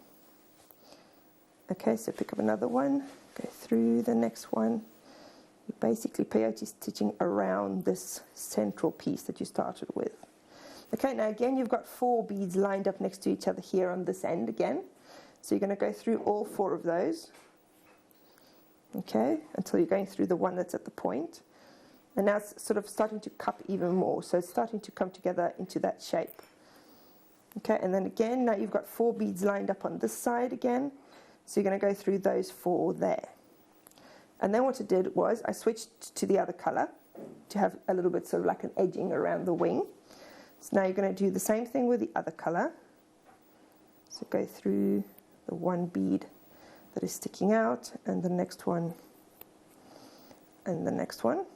Okay, so pick up another one, go through the next one. You're basically peyote stitching around this central piece that you started with. Okay, now again you've got 4 beads lined up next to each other here on this end again. So you're going to go through all 4 of those. Okay, until you're going through the one that's at the point. And now it's sort of starting to cup even more. So it's starting to come together into that shape. Okay, and then again, now you've got 4 beads lined up on this side again. So you're going to go through those 4 there. And then what I did was I switched to the other colour to have a little bit sort of like an edging around the wing. So now you're going to do the same thing with the other colour. So go through the 1 bead that is sticking out, and the next one, and the next one.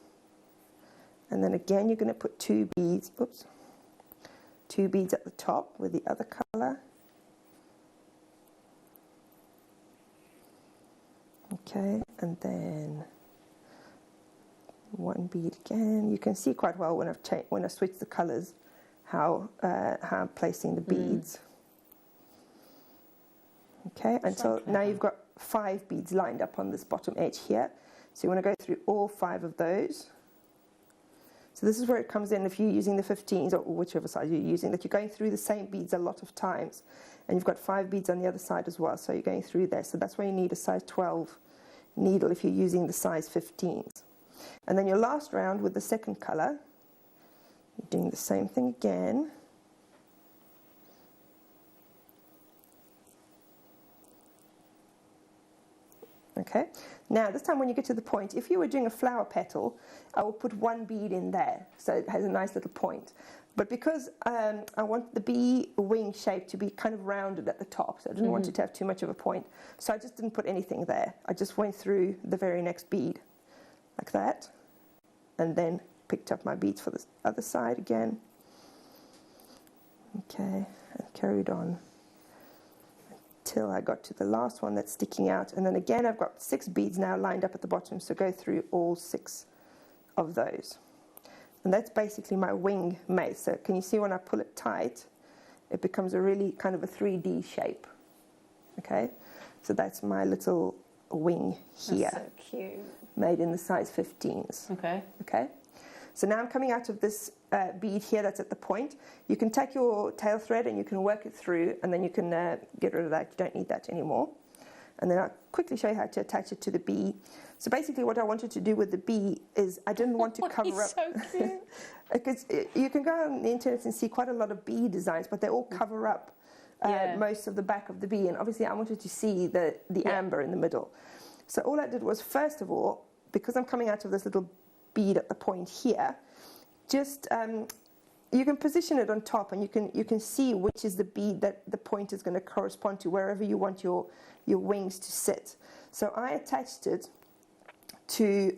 And then again, you're going to put 2 beads, 2 beads at the top with the other colour. Okay, and then 1 bead again. You can see quite well when I've switched the colours how I'm placing the beads. Okay, until now you've got 5 beads lined up on this bottom edge here. So you want to go through all 5 of those. So this is where it comes in if you're using the 15s or whichever size you're using, that you're going through the same beads a lot of times. And you've got 5 beads on the other side as well, so you're going through there. So that's why you need a size 12 needle if you're using the size 15s. And then your last round with the second colour, you're doing the same thing again. Okay, now this time when you get to the point, if you were doing a flower petal, I will put 1 bead in there, so it has a nice little point. But because I want the bee wing shape to be kind of rounded at the top, so I didn't want it to have too much of a point, so I just didn't put anything there. I just went through the very next bead, like that, and then picked up my beads for the other side again. Okay, and carried on till I got to the last one that's sticking out, and then again I've got 6 beads now lined up at the bottom, so go through all 6 of those. And that's basically my wing mace. So can you see when I pull it tight, it becomes a really kind of a 3D shape. Okay, so that's my little wing here. That's so cute. Made in the size 15s. Okay. Okay. So now I'm coming out of this bead here that's at the point. You can take your tail thread and you can work it through, and then you can get rid of that. You don't need that anymore. And then I'll quickly show you how to attach it to the bee. So basically what I wanted to do with the bee is I didn't want to cover up. So cute. Because you can go on the internet and see quite a lot of bee designs, but they all cover up most of the back of the bee, and obviously I wanted to see the amber in the middle. So all I did was, first of all, because I'm coming out of this little bead at the point here, just you can position it on top, and you can see which is the bead that the point is going to correspond to, wherever you want your wings to sit. So I attached it to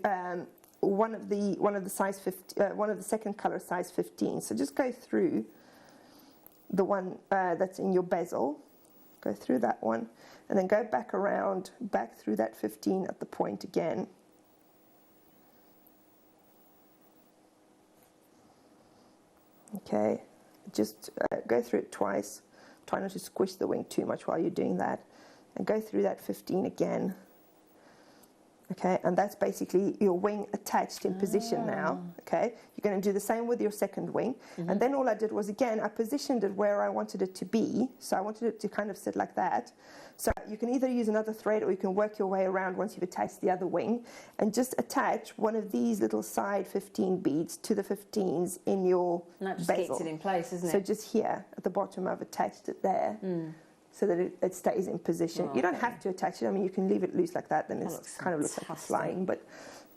one of the size 15, one of the second color, size 15. So just go through the one that's in your bezel, go through that one, and then go back around, back through that 15 at the point again. Okay, just go through it twice. Try not to squish the wing too much while you're doing that, and go through that 15 again. Okay, and that's basically your wing attached in position now. Okay, you're going to do the same with your second wing. And then all I did was, again, I positioned it where I wanted it to be. So I wanted it to kind of sit like that. So you can either use another thread, or you can work your way around once you've attached the other wing, and just attach one of these little side 15 beads to the 15s in your bezel. And that just keeps it in place, isn't it? So just here at the bottom, I've attached it there. So that it stays in position. You don't have to attach it. I mean, you can leave it loose like that, then it kind of looks like it's flying. But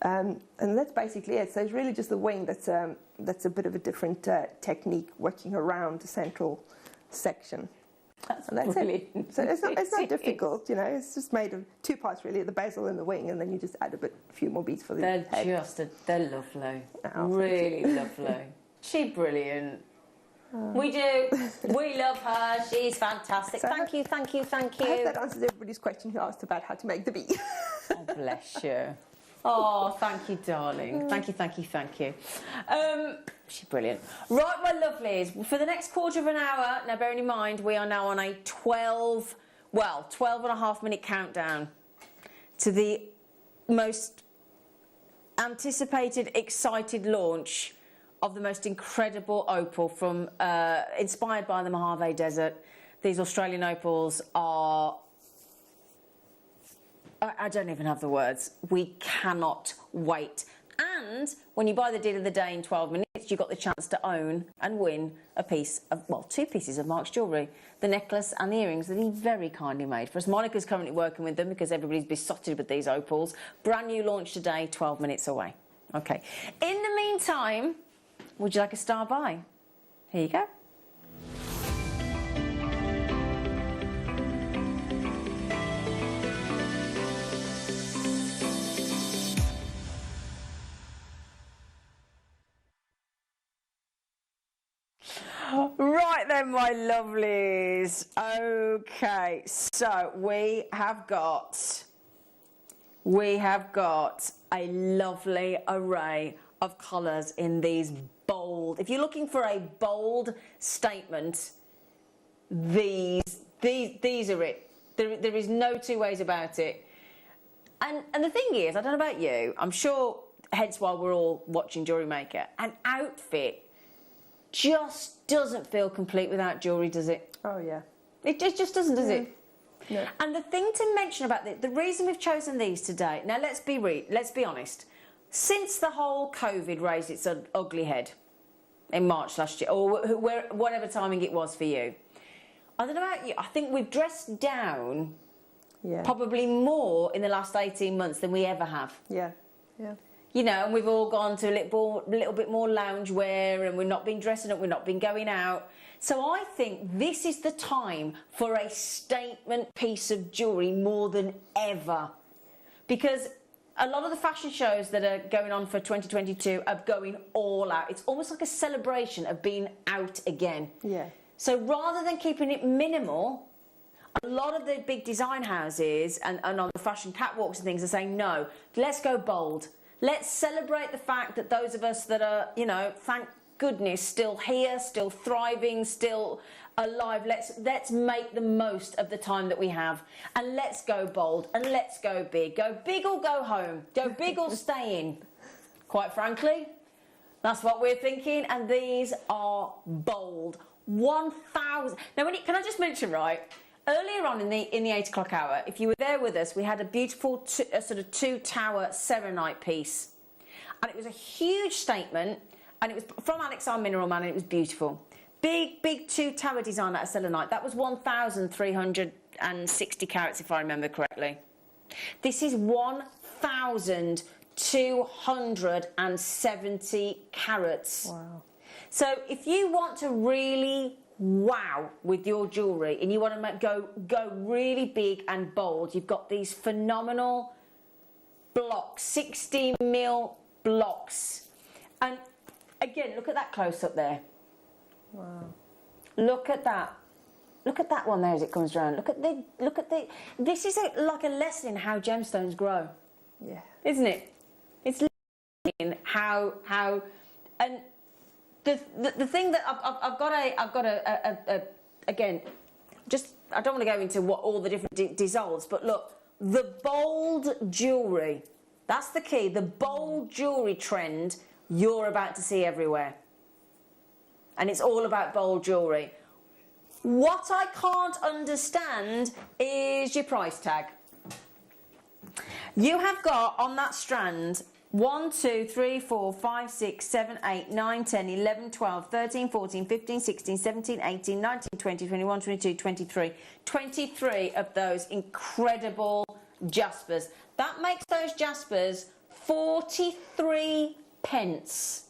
and that's basically it. So it's really just the wing that's a bit of a different technique, working around the central section. That's brilliant. It. So it's not difficult, you know. It's just made of two parts really: the bezel and the wing, and then you just add a few more beads for the head. They're lovely, Oh, really lovely. She's brilliant. We do. We love her. She's fantastic. So thank you. I hope that answers everybody's question who asked about how to make the bee. Oh, bless you. Oh, thank you, darling. Thank you. She's brilliant. Right, my lovelies. For the next quarter of an hour, now bearing in mind we are now on a 12 and a half minute countdown to the most anticipated, excited launch of the most incredible opal from inspired by the Mojave Desert. These Australian opals are, I don't even have the words. We cannot wait. And when you buy the deal of the day in 12 minutes, you've got the chance to own and win a piece of, well, two pieces of Mark's jewellery, the necklace and the earrings that he very kindly made for us. Monica's currently working with them because everybody's besotted with these opals. Brand new launch today, 12 minutes away. Okay. In the meantime, would you like a star buy? Here you go. Right then, my lovelies. Okay, so we have got a lovely array of colours in these bold. If you're looking for a bold statement, these are it. There is no two ways about it. And the thing is, I don't know about you, I'm sure, hence why we're all watching Jewellery Maker, an outfit just doesn't feel complete without jewellery, does it? Oh, yeah. It just doesn't, does it? No. And the thing to mention about the reason we've chosen these today, now let's be honest, since the whole COVID raised its ugly head in March last year, or whatever timing it was for you, I don't know about you, I think we've dressed down probably more in the last 18 months than we ever have. Yeah. You know, and we've all gone to a little bit more lounge wear, and we've not been dressing up, we've not been going out. So I think this is the time for a statement piece of jewellery more than ever. Because a lot of the fashion shows that are going on for 2022 are going all out. It's almost like a celebration of being out again. Yeah. So rather than keeping it minimal, a lot of the big design houses and on the fashion catwalks and things are saying, no, let's go bold. Let's celebrate the fact that those of us that are, you know, thank goodness, still here, still thriving, still alive. Let's make the most of the time that we have, and let's go bold and let's go big. Go big or go home. Go big or stay in. Quite frankly, that's what we're thinking, and these are bold. 1,000. Now, can I just mention, right? Earlier on in the 8 o'clock hour, if you were there with us, we had a beautiful sort of 2-tower selenite piece, and it was a huge statement, and it was from Alexander Mineral Man, and it was beautiful. big two-tower design out of selenite. That was 1,360 carats, if I remember correctly. This is 1,270 carats. Wow. So if you want to really wow with your jewellery and you want to go really big and bold, you've got these phenomenal blocks, 60mm blocks. And again, look at that close-up there. Wow. Look at that. Look at that one there as it comes around. Look at the. This is like a lesson in how gemstones grow. Yeah. Isn't it? It's in how and the thing that I've got a again, just I don't want to go into what all the different dissolves, but look, the bold jewellery. That's the key. The bold jewellery trend you're about to see everywhere. And it's all about bold jewellery. What I can't understand is your price tag. You have got on that strand 1, 2, 3, 4, 5, 6, 7, 8, 9, 10, 11, 12, 13, 14, 15, 16, 17, 18, 19, 20, 21, 22, 23. 23 of those incredible jaspers. That makes those jaspers 43 pence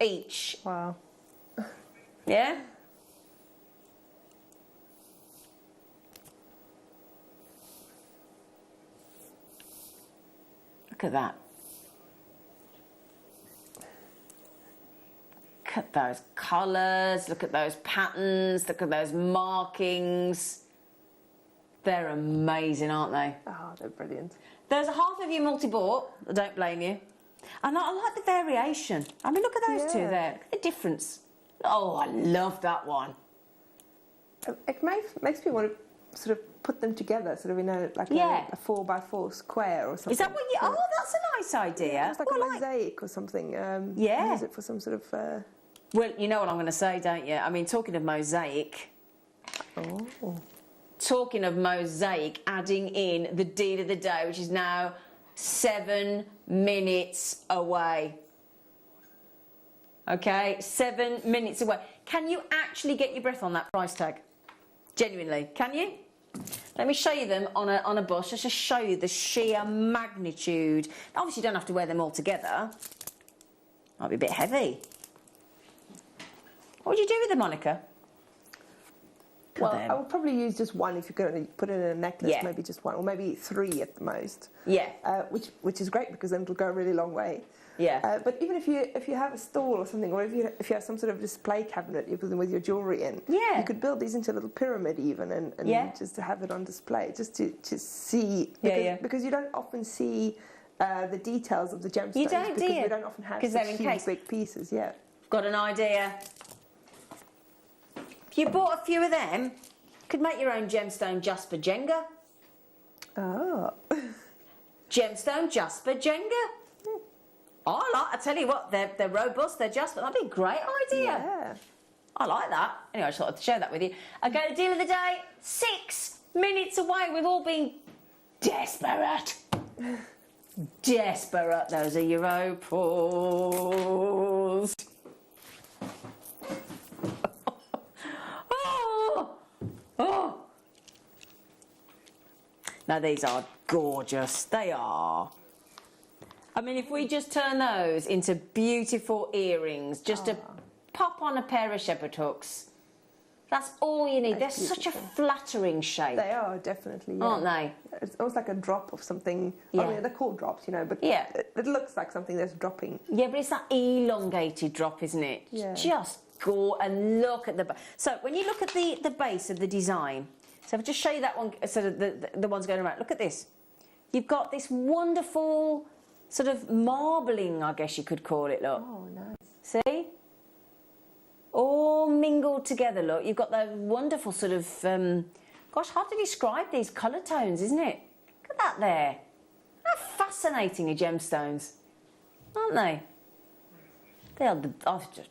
each. Wow. Yeah? Look at that. Look at those colours, look at those patterns, look at those markings. They're amazing, aren't they? Oh, they're brilliant. There's a half of you multi-bought, I don't blame you. And I like the variation. I mean, look at those two there, look at the difference. Oh, I love that one. It makes me want to sort of put them together, sort of in a 4x4 square or something. Is that what you? Oh, that's a nice idea. Yeah, it's like a mosaic or something. Yeah. Use it for some sort of. Well, you know what I'm going to say, don't you? I mean, talking of mosaic. Oh. Talking of mosaic, adding in the deal of the day, which is now 7 minutes away. Okay, 7 minutes away. Can you actually get your breath on that price tag? Genuinely, can you? Let me show you them on a bust, just to show you the sheer magnitude. Obviously, you don't have to wear them all together. Might be a bit heavy. What would you do with them, Monica? Well, I would probably use just one if you're going to put it in a necklace. Yeah. Maybe just one, or maybe 3 at the most. Yeah. Which is great because then it'll go a really long way. Yeah. But even if you have a stall or something, or if you have some sort of display cabinet you put them with your jewellery in, Yeah. you could build these into a little pyramid even, and just to have it on display, just to see. Because you don't often see the details of the gemstones. You don't, do you? Because we don't often have Because such they're in huge case. big pieces. Yeah. Got an idea? If you bought a few of them, you could make your own gemstone Jasper Jenga. Oh. Gemstone Jasper Jenga. I tell you what, they're robust, they're Jasper. That'd be a great idea. Yeah. I like that. Anyway, I just thought I'd share that with you. Okay, the deal of the day, 6 minutes away. We've all been desperate. Desperate. Those are your opals. Oh. Now, these are gorgeous. They are. I mean, if we just turn those into beautiful earrings, just to pop on a pair of shepherd hooks, that's all you need. They're such a flattering shape. They are, definitely, yeah. Aren't they? It's almost like a drop of something. Yeah. I mean, they're called drops, but it looks like something that's dropping. Yeah, but it's that elongated drop, isn't it? Yeah. Just go and look at the... So when you look at the base of the design, so if I just show you that one, sort of the ones going around, look at this. You've got this wonderful sort of marbling, I guess you could call it, look. Oh, nice. See? All mingled together, look. You've got those wonderful sort of... gosh, hard to describe these colour tones, isn't it? Look at that there. How fascinating are gemstones, aren't they? They are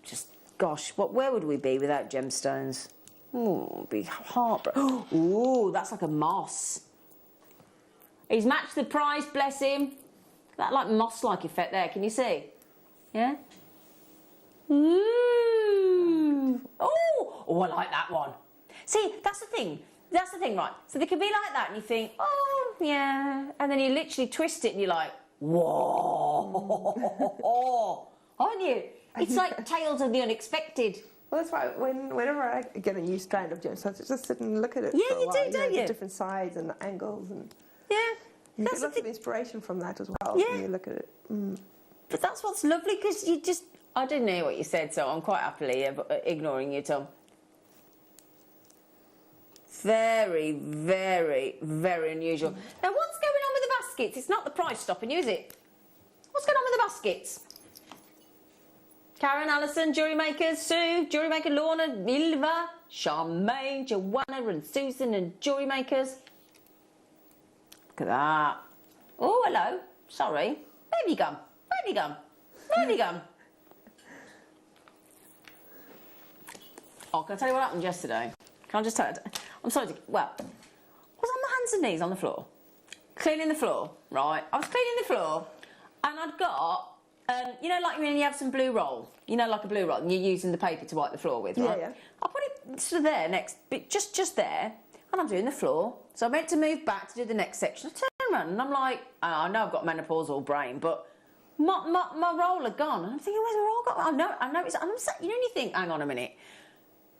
just... Gosh, where would we be without gemstones? Oh, it'd be heartbreaking. Ooh, that's like a moss. He's matched the price, bless him. That like moss-like effect there, can you see? Yeah? Ooh. Oh, oh, I like that one. See, that's the thing. That's the thing, right? So they can be like that and you think, oh, yeah. And then you literally twist it and you're like, whoa. Aren't you? It's like tales of the unexpected. Well, that's why whenever I get a new strand of gemstones, I just sit and look at it. Yeah, for a you while, do, don't you? The different sides and the angles, and Yeah. you That's get lots of inspiration from that as well. Yeah. When you look at it. But that's what's lovely, because you just... I didn't hear what you said, so I'm quite happily ignoring you, Tom. Very, very, very unusual. Now, what's going on with the baskets? It's not the price stopping you, is it? What's going on with the baskets? Karen, Alison, Jewellery Makers, Sue, Jewellery Maker, Lorna, Ilva, Charmaine, Joanna and Susan and Jewellery Makers. Look at that. Oh, hello. Sorry. Baby gum. Baby gum. Baby gum. Oh, can I tell you what happened yesterday? Can I just tell you? I'm sorry to... Well, I was on my hands and knees on the floor, cleaning the floor, right? I was cleaning the floor, and I'd got... you know, like when you have some blue roll, you know, like a blue roll, and you're using the paper to wipe the floor with, right? Yeah. I put it sort of there, just there, and I'm doing the floor. So I meant to move back to do the next section. I turn around and I'm like, I know I've got menopausal brain, but my roll had gone. And I'm thinking, where's my roll gone? I know it's, and I'm sat, you know, and you think, hang on a minute.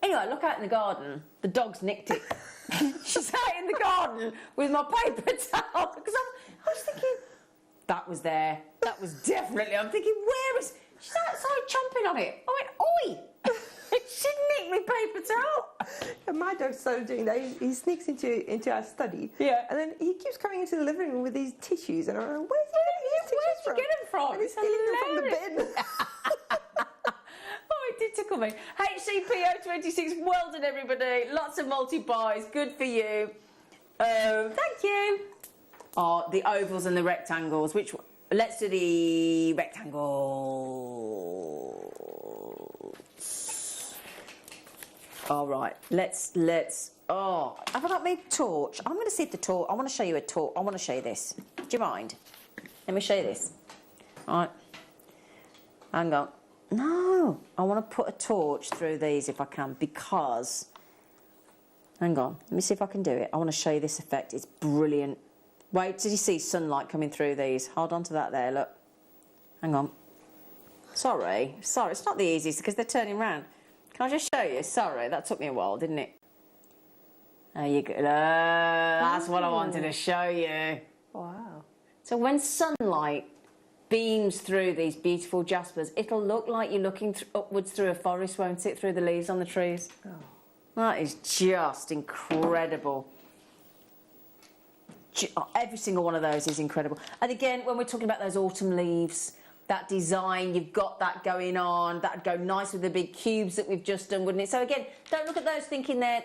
Anyway, I look out in the garden, the dog's nicked it. She's out in the garden with my paper towel, because I was thinking, that was there. That was definitely... I'm thinking, where is... She's outside chomping on it. I went, oi! She nicked me paper towel. And my dog started doing that. He sneaks into our study. Yeah. And then he keeps coming into the living room with these tissues. And I'm like, where's Where'd you get them from? And he's It's stealing them from the hilarious. bin. Oh, it did tickle me. HCPO26, well done, everybody. Lots of multi-buys. Good for you. Thank you. Oh, the ovals and the rectangles. Which one? Let's do the rectangles. All right. Let's. Oh, have I got my torch? I'm going to see if the torch. I want to show you a torch. I want to show you this. Do you mind? Let me show you this. All right. Hang on. No, I want to put a torch through these if I can, because... Hang on. Let me see if I can do it. I want to show you this effect. It's brilliant. Wait, did you see sunlight coming through these? Hold on to that there, look. Hang on. Sorry, it's not the easiest because they're turning round. Can I just show you? Sorry, that took me a while, didn't it? There you go. That's what I wanted to show you. Wow. So when sunlight beams through these beautiful jaspers, it'll look like you're looking upwards through a forest, won't it? Through the leaves on the trees. Oh. That is just incredible. Every single one of those is incredible. And again, when we're talking about those autumn leaves, that design, you've got that going on. That'd go nice with the big cubes that we've just done, wouldn't it? So again, don't look at those thinking they're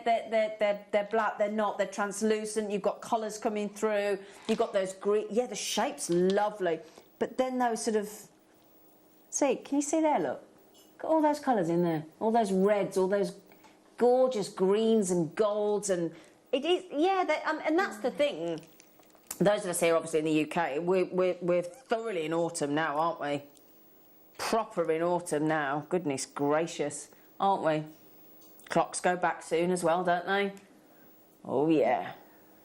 black. They're not. They're translucent. You've got colours coming through. You've got those green. Yeah, the shape's lovely. But then those sort of... See, can you see there, look? Got all those colours in there. All those reds, all those gorgeous greens and golds. And it is... Yeah, and that's the thing. Those of us here, obviously, in the UK, we're thoroughly in autumn now, aren't we? Proper in autumn now. Goodness gracious, aren't we? Clocks go back soon as well, don't they? Oh, yeah.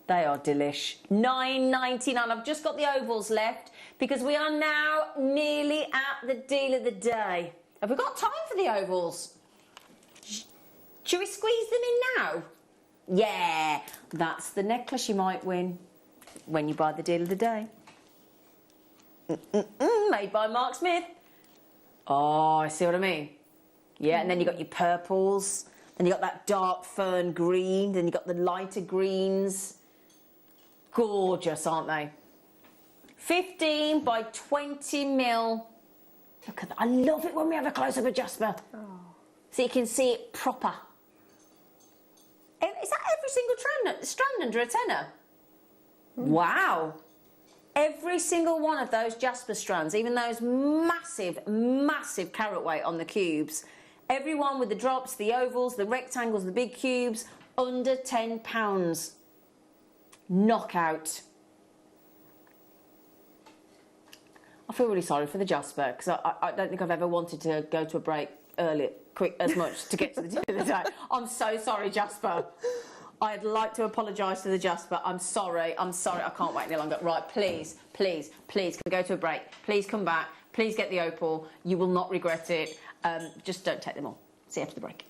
They are delish. $9.99. I've just got the ovals left because we are now nearly at the deal of the day. Have we got time for the ovals? Should we squeeze them in now? Yeah, that's the necklace you might win when you buy the deal of the day. Made by Mark Smith. Oh, I see what I mean. Yeah, and then you got your purples. Then you got that dark fern green. Then you got the lighter greens. Gorgeous, aren't they? 15 by 20 mil. Look at that. I love it when we have a close-up of Jasper. Oh. So you can see it proper. Is that every single strand under a tenner? Wow. Every single one of those Jasper strands, even those massive, massive carat weight on the cubes, every one with the drops, the ovals, the rectangles, the big cubes, under £10. Knockout. I feel really sorry for the Jasper because I don't think I've ever wanted to go to a break early quick as much to get to the tip of the day. I'm so sorry, Jasper. I'd like to apologise to the Jasper. I'm sorry. I can't wait any longer. Right, please, can we go to a break? Please come back. Please get the opal. You will not regret it. Just don't take them all. See you after the break.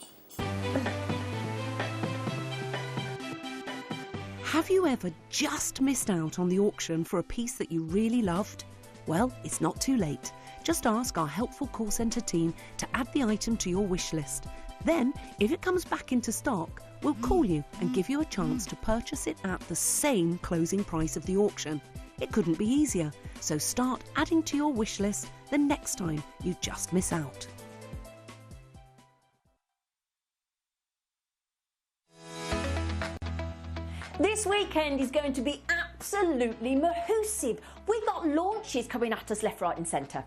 Have you ever just missed out on the auction for a piece that you really loved? Well, it's not too late. Just ask our helpful call centre team to add the item to your wish list. Then, if it comes back into stock, we'll call you and give you a chance to purchase it at the same closing price of the auction. It couldn't be easier, so start adding to your wish list the next time you just miss out. This weekend is going to be absolutely mahoosive. We've got launches coming at us left, right and centre.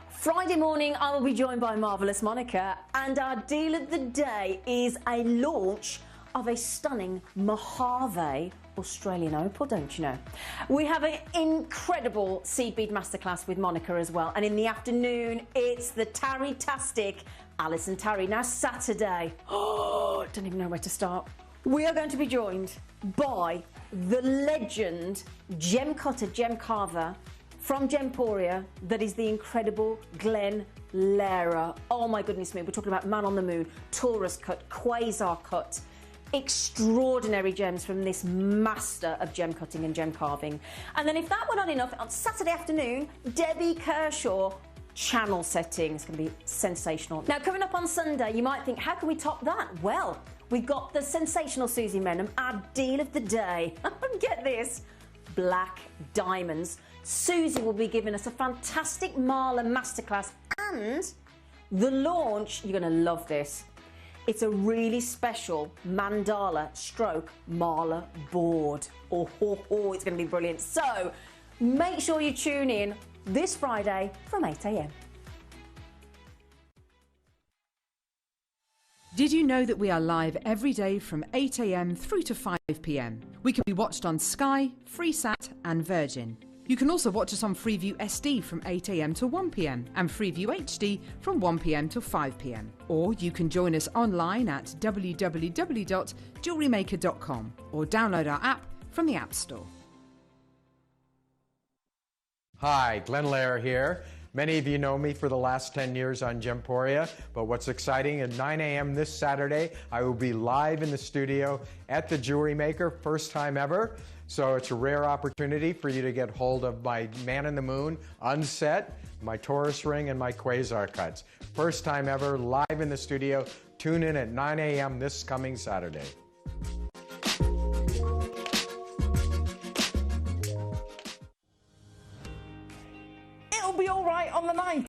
Friday morning I will be joined by Marvellous Monica, and our deal of the day is a launch of a stunning Mojave Australian opal, don't you know? We have an incredible seed bead masterclass with Monica as well, and in the afternoon it's the Tarry-tastic Alison Tarry. Now Saturday, don't even know where to start. We are going to be joined by the legend gem cutter, gem carver from Gemporia, that is the incredible Glenn Lehrer. Oh my goodness me, we're talking about Man on the Moon, Taurus cut, Quasar cut. Extraordinary gems from this master of gem cutting and gem carving. And then if that were not enough, on Saturday afternoon, Debbie Kershaw, channel setting. It's going to be sensational. Now coming up on Sunday, you might think, how can we top that? Well, we've got the sensational Susie Menham, our deal of the day. Get this, black diamonds. Susie will be giving us a fantastic Marla masterclass, and the launch, you're going to love this. It's a really special mandala stroke Marla board. Oh, it's going to be brilliant. So make sure you tune in this Friday from 8 a.m. Did you know that we are live every day from 8 a.m. through to 5 p.m? We can be watched on Sky, Freesat and Virgin. You can also watch us on Freeview SD from 8 a.m. to 1 p.m. and Freeview HD from 1 p.m. to 5 p.m. Or you can join us online at www.JewelleryMaker.com or download our app from the App Store. Hi, Glenn Lehrer here. Many of you know me for the last 10 years on Gemporia, but what's exciting, at 9 a.m. this Saturday, I will be live in the studio at the Jewellery Maker, first time ever. So it's a rare opportunity for you to get hold of my Man in the Moon unset, my Taurus ring, and my Quasar cuts. First time ever, live in the studio. Tune in at 9 a.m. this coming Saturday. It'll be all right on the night.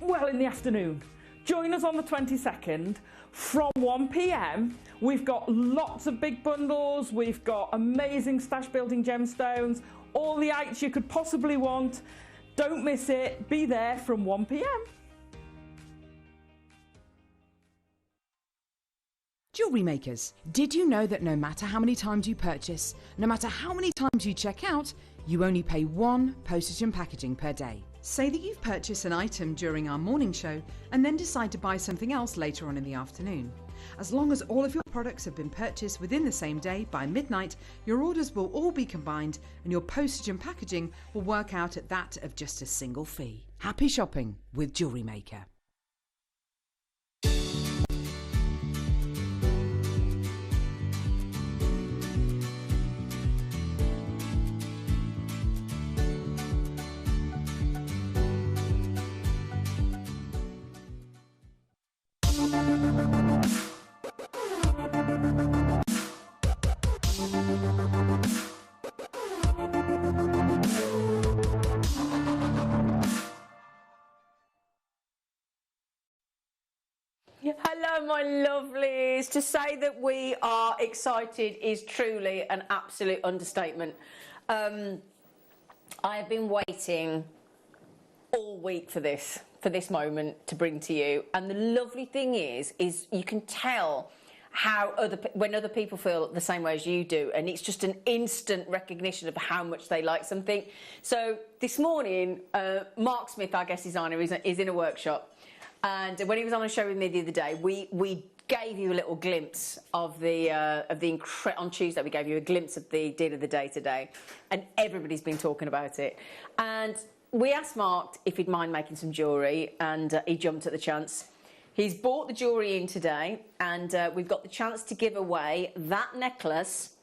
Well, in the afternoon. Join us on the 22nd from 1 p.m. We've got lots of big bundles. We've got amazing stash building gemstones, all the ites you could possibly want. Don't miss it. Be there from 1 p.m. Jewellery makers, did you know that no matter how many times you purchase, no matter how many times you check out, you only pay one postage and packaging per day? Say that you've purchased an item during our morning show and then decide to buy something else later on in the afternoon. As long as all of your products have been purchased within the same day by midnight, your orders will all be combined and your postage and packaging will work out at that of just a single fee. Happy shopping with Jewellery Maker. Hello, my lovelies. To say that we are excited is truly an absolute understatement. I have been waiting all week for this moment to bring to you. And the lovely thing is you can tell how when other people feel the same way as you do, and it's just an instant recognition of how much they like something. So this morning, Mark Smith, our guest designer, is in a workshop. And when he was on a show with me the other day, we gave you a little glimpse of on Tuesday. We gave you a glimpse of the deal of the day today, and everybody's been talking about it. And we asked Mark if he'd mind making some jewellery, and he jumped at the chance. He's bought the jewellery in today, and we've got the chance to give away that necklace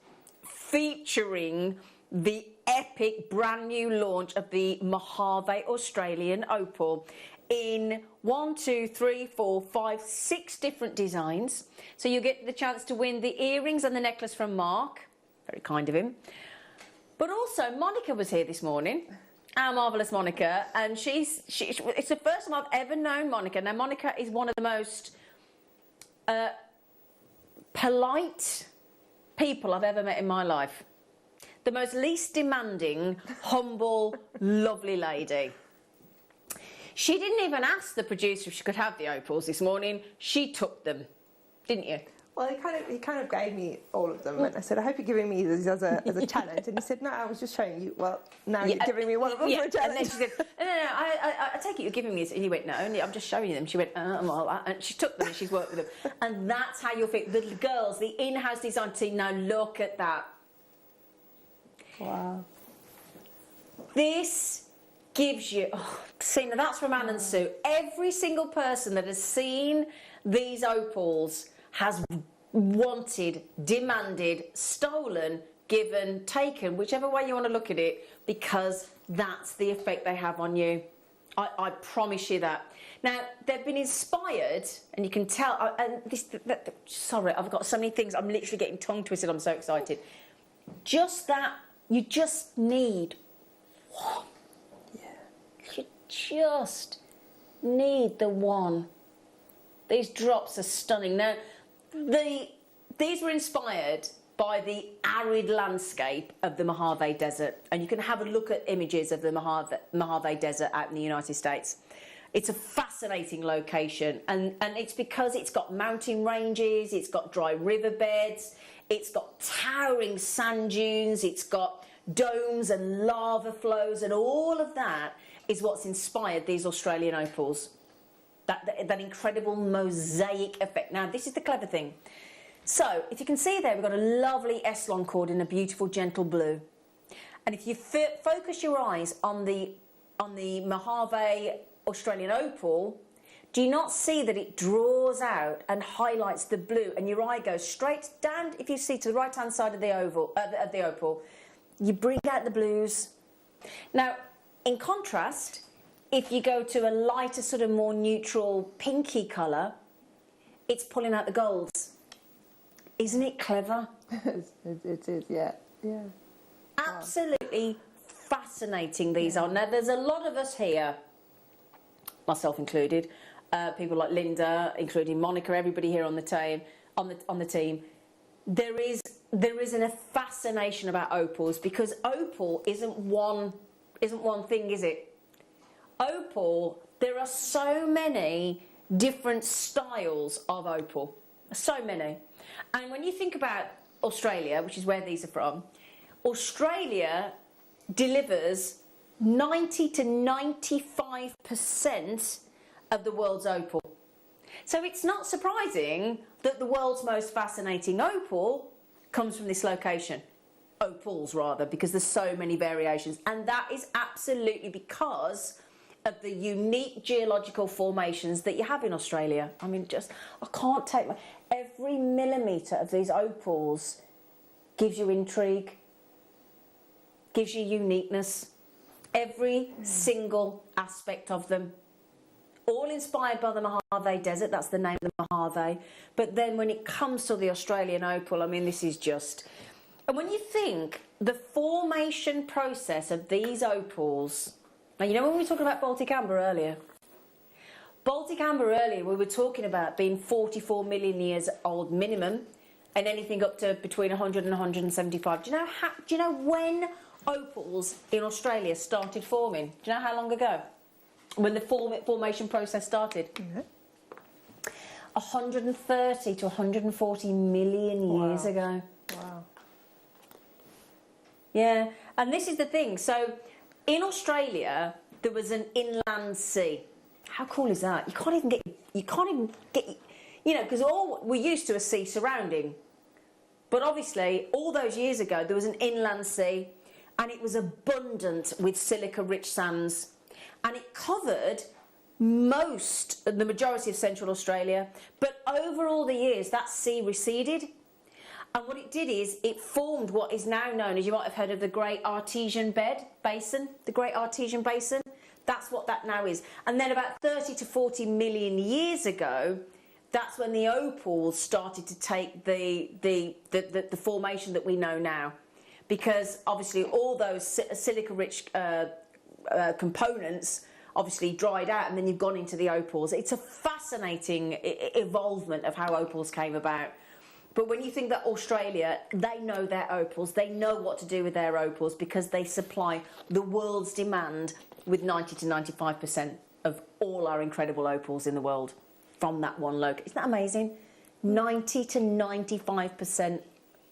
featuring the epic brand new launch of the Mojave Australian Opal in 6 different designs. So you get the chance to win the earrings and the necklace from Mark. Very kind of him. But also, Monica was here this morning. Our marvellous Monica, and it's the first time I've ever known Monica. Now, Monica is one of the most polite people I've ever met in my life. The most least demanding, humble, lovely lady. She didn't even ask the producer if she could have the opals this morning. She took them, didn't you? Well, he kind of gave me all of them, and I said, I hope you're giving me these as a challenge. And he said, no, I was just showing you. Well, now you're giving me one of them for a challenge. And then she said, no, I take it you're giving me this. And he went, no, I'm just showing you them. She went, well, and she took them and she's worked with them. And that's how you'll fit. The girls, the in-house design team, now look at that. Wow. This gives you, Zena, that's from Anne and Sue. Every single person that has seen these opals has wanted, demanded, stolen, given, taken, whichever way you want to look at it, because that's the effect they have on you. I promise you that. Now, they've been inspired, and you can tell, sorry, I've got so many things, I'm literally getting tongue twisted, I'm so excited. Just that, you just need one. Yeah. You just need the one. These drops are stunning. Now, these were inspired by the arid landscape of the Mojave Desert, and you can have a look at images of the Mojave Desert out in the United States. It's a fascinating location, and it's because it's got mountain ranges, it's got dry riverbeds, it's got towering sand dunes, it's got domes and lava flows, and all of that is what's inspired these Australian opals. That incredible mosaic effect. Now, this is the clever thing. So, if you can see there, we've got a lovely S-long cord in a beautiful, gentle blue. And if you focus your eyes on the Mojave Australian Opal, do you not see that it draws out and highlights the blue, and your eye goes straight down, if you see, to the right-hand side of the opal, you bring out the blues. Now, in contrast, if you go to a lighter, sort of more neutral, pinky colour, it's pulling out the golds. Isn't it clever? It is, yeah. Absolutely fascinating these are. Now, there's a lot of us here, myself included, people like Linda, including Monica, everybody here on the team. There is a fascination about opals, because opal isn't one thing, is it? Opal, there are so many different styles of opal, so many. And when you think about Australia, which is where these are from, Australia delivers 90 to 95% of the world's opal. So it's not surprising that the world's most fascinating opal comes from this location. Opals, rather, because there's so many variations. And that is absolutely because of the unique geological formations that you have in Australia. I mean, I can't take every millimetre of these opals gives you intrigue, gives you uniqueness. Every single aspect of them. All inspired by the Mojave Desert, that's the name of the Mojave. But then when it comes to the Australian opal, I mean, this is just... And when you think the formation process of these opals... Now, you know when we were talking about Baltic Amber earlier? Baltic Amber earlier, we were talking about being 44 million years old minimum, and anything up to between 100 and 175. Do you know when opals in Australia started forming? Do you know how long ago? When the formation process started? Mm-hmm. 130 to 140 million years ago. Wow. Yeah, and this is the thing. So, in Australia, there was an inland sea. How cool is that? You can't even get, you know, because all we're used to a sea surrounding. But obviously, all those years ago, there was an inland sea, and it was abundant with silica-rich sands, and it covered the majority of Central Australia. But over all the years, that sea receded, and what it did is it formed what is now known as, you might have heard of the Great Artesian Basin, the Great Artesian Basin. That's what that now is. And then about 30 to 40 million years ago, that's when the opals started to take the formation that we know now, because obviously all those silica-rich components obviously dried out, and then you've gone into the opals. It's a fascinating evolvement of how opals came about. But when you think that Australia, they know their opals, they know what to do with their opals, because they supply the world's demand with 90 to 95% of all our incredible opals in the world from that one location. Isn't that amazing? 90 to 95%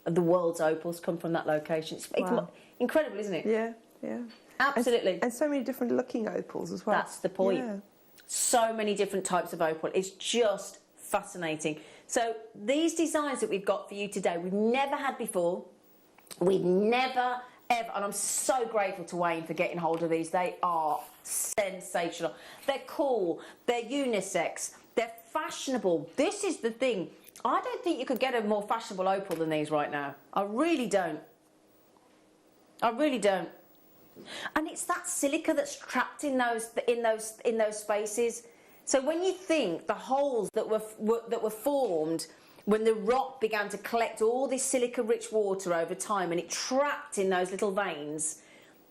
of the world's opals come from that location. It's incredible, isn't it? Yeah, yeah. Absolutely. And so many different looking opals as well. That's the point. Yeah. So many different types of opal. It's just fascinating. So these designs that we've got for you today, we've never had before. We've never, ever, and I'm so grateful to Wayne for getting hold of these. They are sensational. They're cool. They're unisex. They're fashionable. This is the thing. I don't think you could get a more fashionable opal than these right now. I really don't. I really don't. And it's that silica that's trapped in those spaces. So when you think the holes that were formed when the rock began to collect all this silica-rich water over time, and it trapped in those little veins,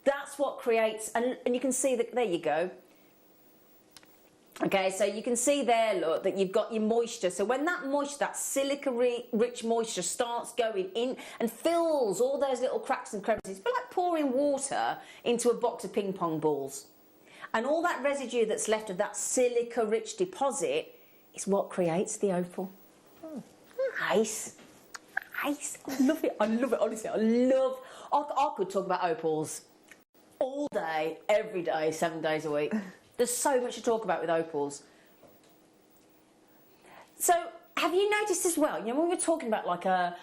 that's what creates. And you can see that. There you go. Okay, so you can see there, look, that you've got your moisture. So when that moisture, that silica-rich moisture starts going in and fills all those little cracks and crevices, it's like pouring water into a box of ping pong balls. And all that residue that's left of that silica-rich deposit is what creates the opal. Nice. Nice. I love it. I love it, honestly. I could talk about opals all day, every day, 7 days a week. There's so much to talk about with opals. So, have you noticed as well, you know, when we're talking about like a,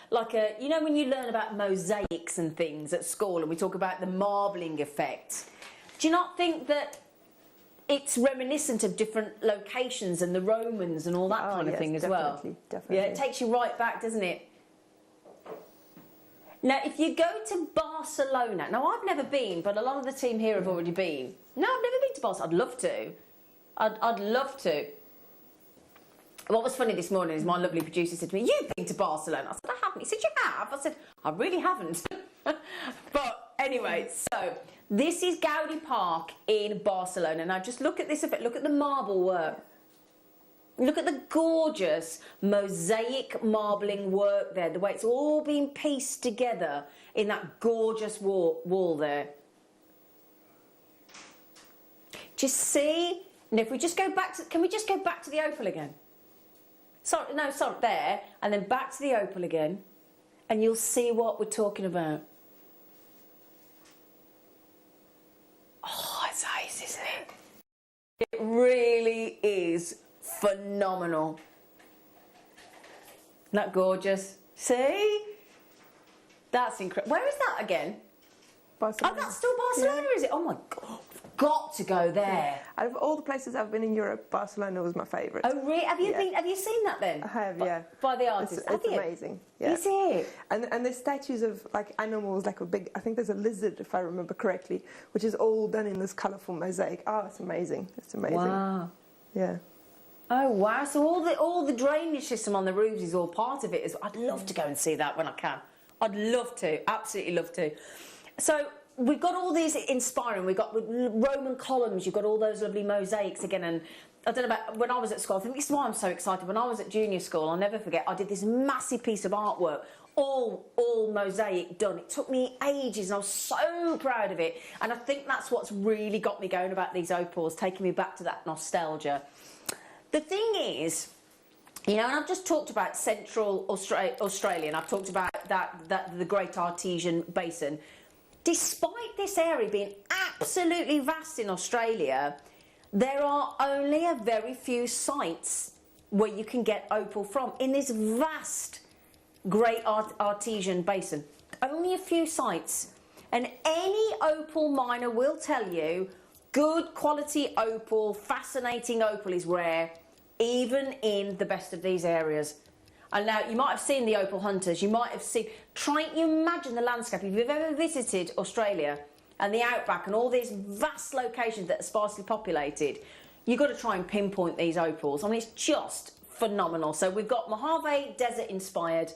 you know, when you learn about mosaics and things at school, and we talk about the marbling effect, do you not think that it's reminiscent of different locations and the Romans and all that kind of thing as well? Definitely. Yeah, it takes you right back, doesn't it? Now, if you go to Barcelona, now I've never been, but a lot of the team here have already been. No, I've never been to Barcelona. I'd love to. I'd love to. What was funny this morning is my lovely producer said to me, "You've been to Barcelona?" I said, "I haven't." He said, "You have?" I said, "I really haven't." But anyway, so this is Gaudi Park in Barcelona. Now just look at this effect. Look at the marble work. Look at the gorgeous mosaic marbling work there, the way it's all been pieced together in that gorgeous wall there. Just see, and if we just go back to, can we just go back to the opal again? Sorry, no, sorry, there, and then back to the opal again, and you'll see what we're talking about. Oh, it's nice, isn't it? It really is phenomenal. Isn't that gorgeous? See? That's incredible. Where is that again? Barcelona. Oh, that's still Barcelona, is it? Oh my God. Got to go there. Out of all the places I've been in Europe, Barcelona was my favourite. Oh, really? Have you been? Have you seen that then? I have, yeah. By the artist, it's amazing. Yeah. Is it? And there's statues of like animals, like a big. I think there's a lizard, if I remember correctly, which is all done in this colourful mosaic. Oh, it's amazing. It's amazing. Wow. Yeah. Oh wow! So all the drainage system on the roofs is all part of it. I'd love to go and see that when I can. I'd love to, absolutely love to. So we've got all these inspiring. We've got Roman columns. You've got all those lovely mosaics again. And I don't know about when I was at school. I think this is why I'm so excited. When I was at junior school, I'll never forget. I did this massive piece of artwork, all mosaic done. It took me ages, and I was so proud of it. And I think that's what's really got me going about these opals, taking me back to that nostalgia. The thing is, you know, and I've just talked about Central Australia, and I've talked about the Great Artesian Basin. Despite this area being absolutely vast in Australia, There are only a very few sites where you can get opal from in this vast great artesian basin. Only a few sites. And any opal miner will tell you good quality opal, fascinating opal is rare, even in the best of these areas. And now, you might have seen the opal hunters, you might have seen, try and imagine the landscape. If you've ever visited Australia and the outback and all these vast locations that are sparsely populated, you've got to try and pinpoint these opals. I mean, it's just phenomenal. So we've got Mojave Desert inspired,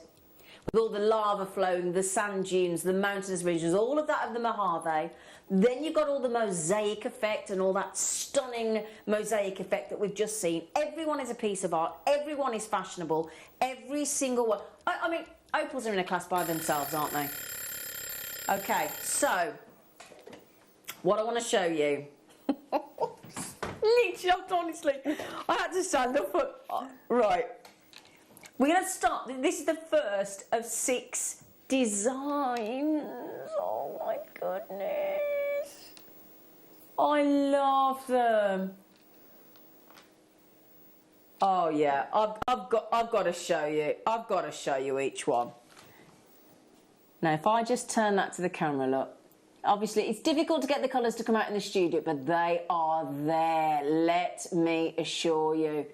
with all the lava flowing, the sand dunes, the mountainous regions, all of that of the Mojave. Then you've got all the mosaic effect and all that stunning mosaic effect that we've just seen. Everyone is a piece of art. Everyone is fashionable. Every single one. I mean, opals are in a class by themselves, aren't they? Okay, so what I want to show you. Literally, honestly, I had to stand up for... Right. We're going to start. This is the first of 6 designs. Oh my goodness. I love them. Oh yeah, I've got to show you. I've got to show you each one. Now, if I just turn that to the camera, look. Obviously, it's difficult to get the colours to come out in the studio, but they are there. Let me assure you.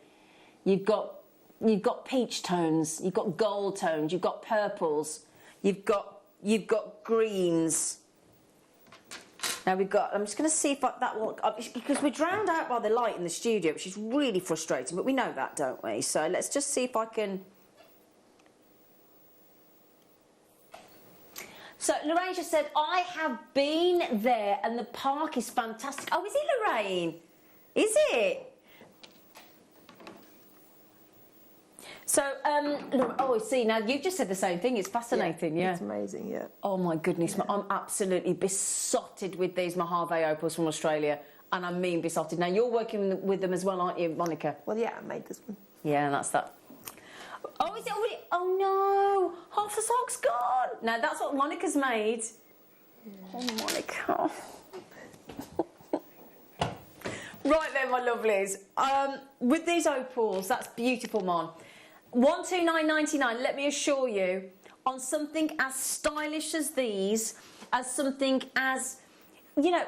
You've got peach tones, you've got gold tones, you've got purples, you've got greens. Now we've got, I'm just going to see if that will, because we're drowned out by the light in the studio, which is really frustrating, but we know that, don't we? So let's just see if I can. So Lorraine just said, I have been there and the park is fantastic. Oh, is it, Lorraine? Is it? So, oh, see, now you've just said the same thing. It's fascinating, yeah. It's amazing, yeah. Oh, my goodness. Yeah. I'm absolutely besotted with these Mojave opals from Australia. And I mean besotted. Now, you're working with them as well, aren't you, Monica? Well, yeah, I made this one. Yeah, that's that. Oh, is it already? Oh, no. Half the sock's gone. Now, that's what Monica's made. Yeah. Oh, Monica. Right then, my lovelies. With these opals, that's beautiful, Mon. 129.99. Let me assure you, on something as stylish as these, as something as, you know,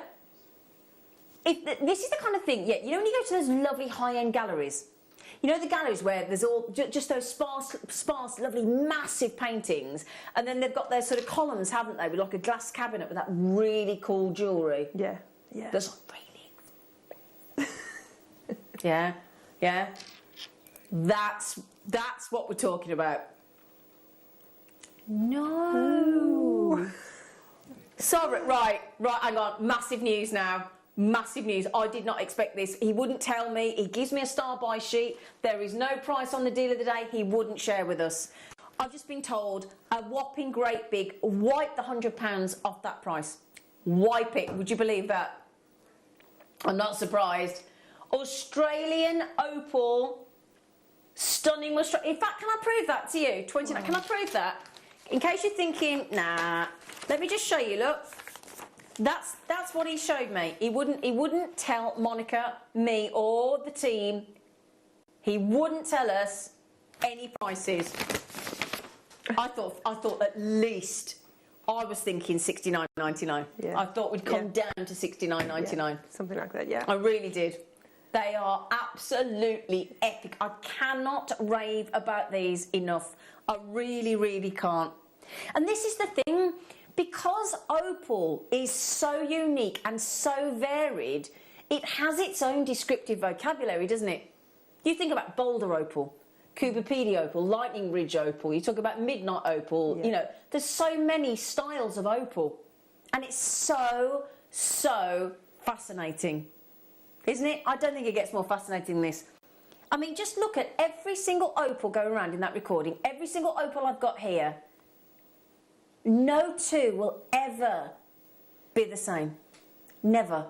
this is the kind of thing. Yeah, you know when you go to those lovely high-end galleries, you know the galleries where there's all just those sparse, lovely, massive paintings, and then they've got their sort of columns, haven't they, with like a glass cabinet with that really cool jewellery. Yeah, yeah. That's really. Yeah, yeah. That's what we're talking about. No. Sorry, right, hang on. Massive news now. Massive news. I did not expect this. He wouldn't tell me. He gives me a star buy sheet. There is no price on the deal of the day. He wouldn't share with us. I've just been told a whopping great big, wipe the £100 off that price. Wipe it. Would you believe that? I'm not surprised. Australian opal, stunning. In fact, can I prove that to you? 29. Can I prove that? In case you're thinking, nah. Let me just show you. Look, that's what he showed me. He wouldn't tell Monica, me, or the team. He wouldn't tell us any prices. I thought at least. I was thinking £69.99. Yeah. I thought we'd come down to £69.99. Yeah, something like that, yeah. I really did. They are absolutely epic. I cannot rave about these enough. I really, really can't. And this is the thing, because opal is so unique and so varied, it has its own descriptive vocabulary, doesn't it? You think about boulder opal, Cooperpedy opal, lightning ridge opal, you talk about midnight opal, you know, there's so many styles of opal. And it's so, so fascinating. Isn't it? I don't think it gets more fascinating than this. I mean, just look at every single opal going around in that recording. Every single opal I've got here. No two will ever be the same. Never.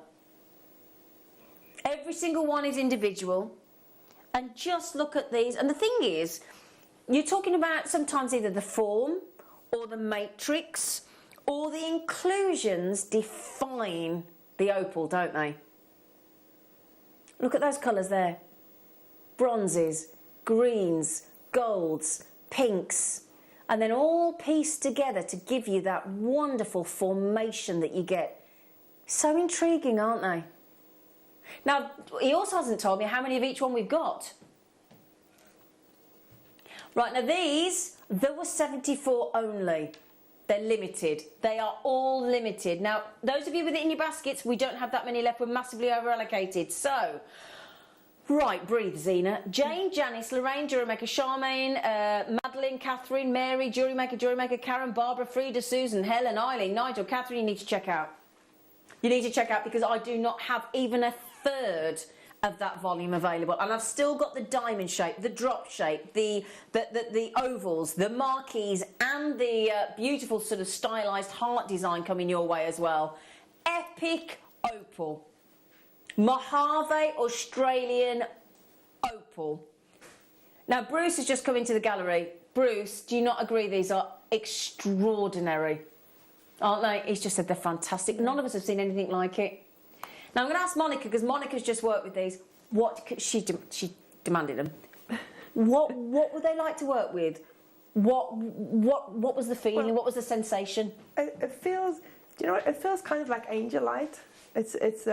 Every single one is individual. And just look at these. And the thing is, you're talking about sometimes either the form or the matrix or the inclusions define the opal, don't they? Look at those colours there. Bronzes, greens, golds, pinks, and then all pieced together to give you that wonderful formation that you get. So intriguing, aren't they? Now, he also hasn't told me how many of each one we've got. Right, now these, there were 74 only. They're limited. They are all limited. Now, those of you with it in your baskets, we don't have that many left. We're massively over-allocated. So, right, breathe, Zena. Jane, Janice, Lorraine, Jewellery Maker, Charmaine, Madeline, Catherine, Mary, Jewellery Maker, Karen, Barbara, Frida, Susan, Helen, Eileen, Nigel, Catherine, you need to check out. You need to check out because I do not have even a third of that volume available, and I've still got the diamond shape, the drop shape, the ovals, the marquees, and the beautiful sort of stylised heart design coming your way as well. Epic opal, Mojave Australian opal. Now Bruce has just come into the gallery. Bruce, do you not agree these are extraordinary? Aren't they? He's just said they're fantastic. None of us have seen anything like it. Now I'm going to ask Monica, because Monica's just worked with these. She demanded them. What would they like to work with? What was the feeling? Well, what was the sensation? It feels, do you know what? It feels kind of like angel light. It's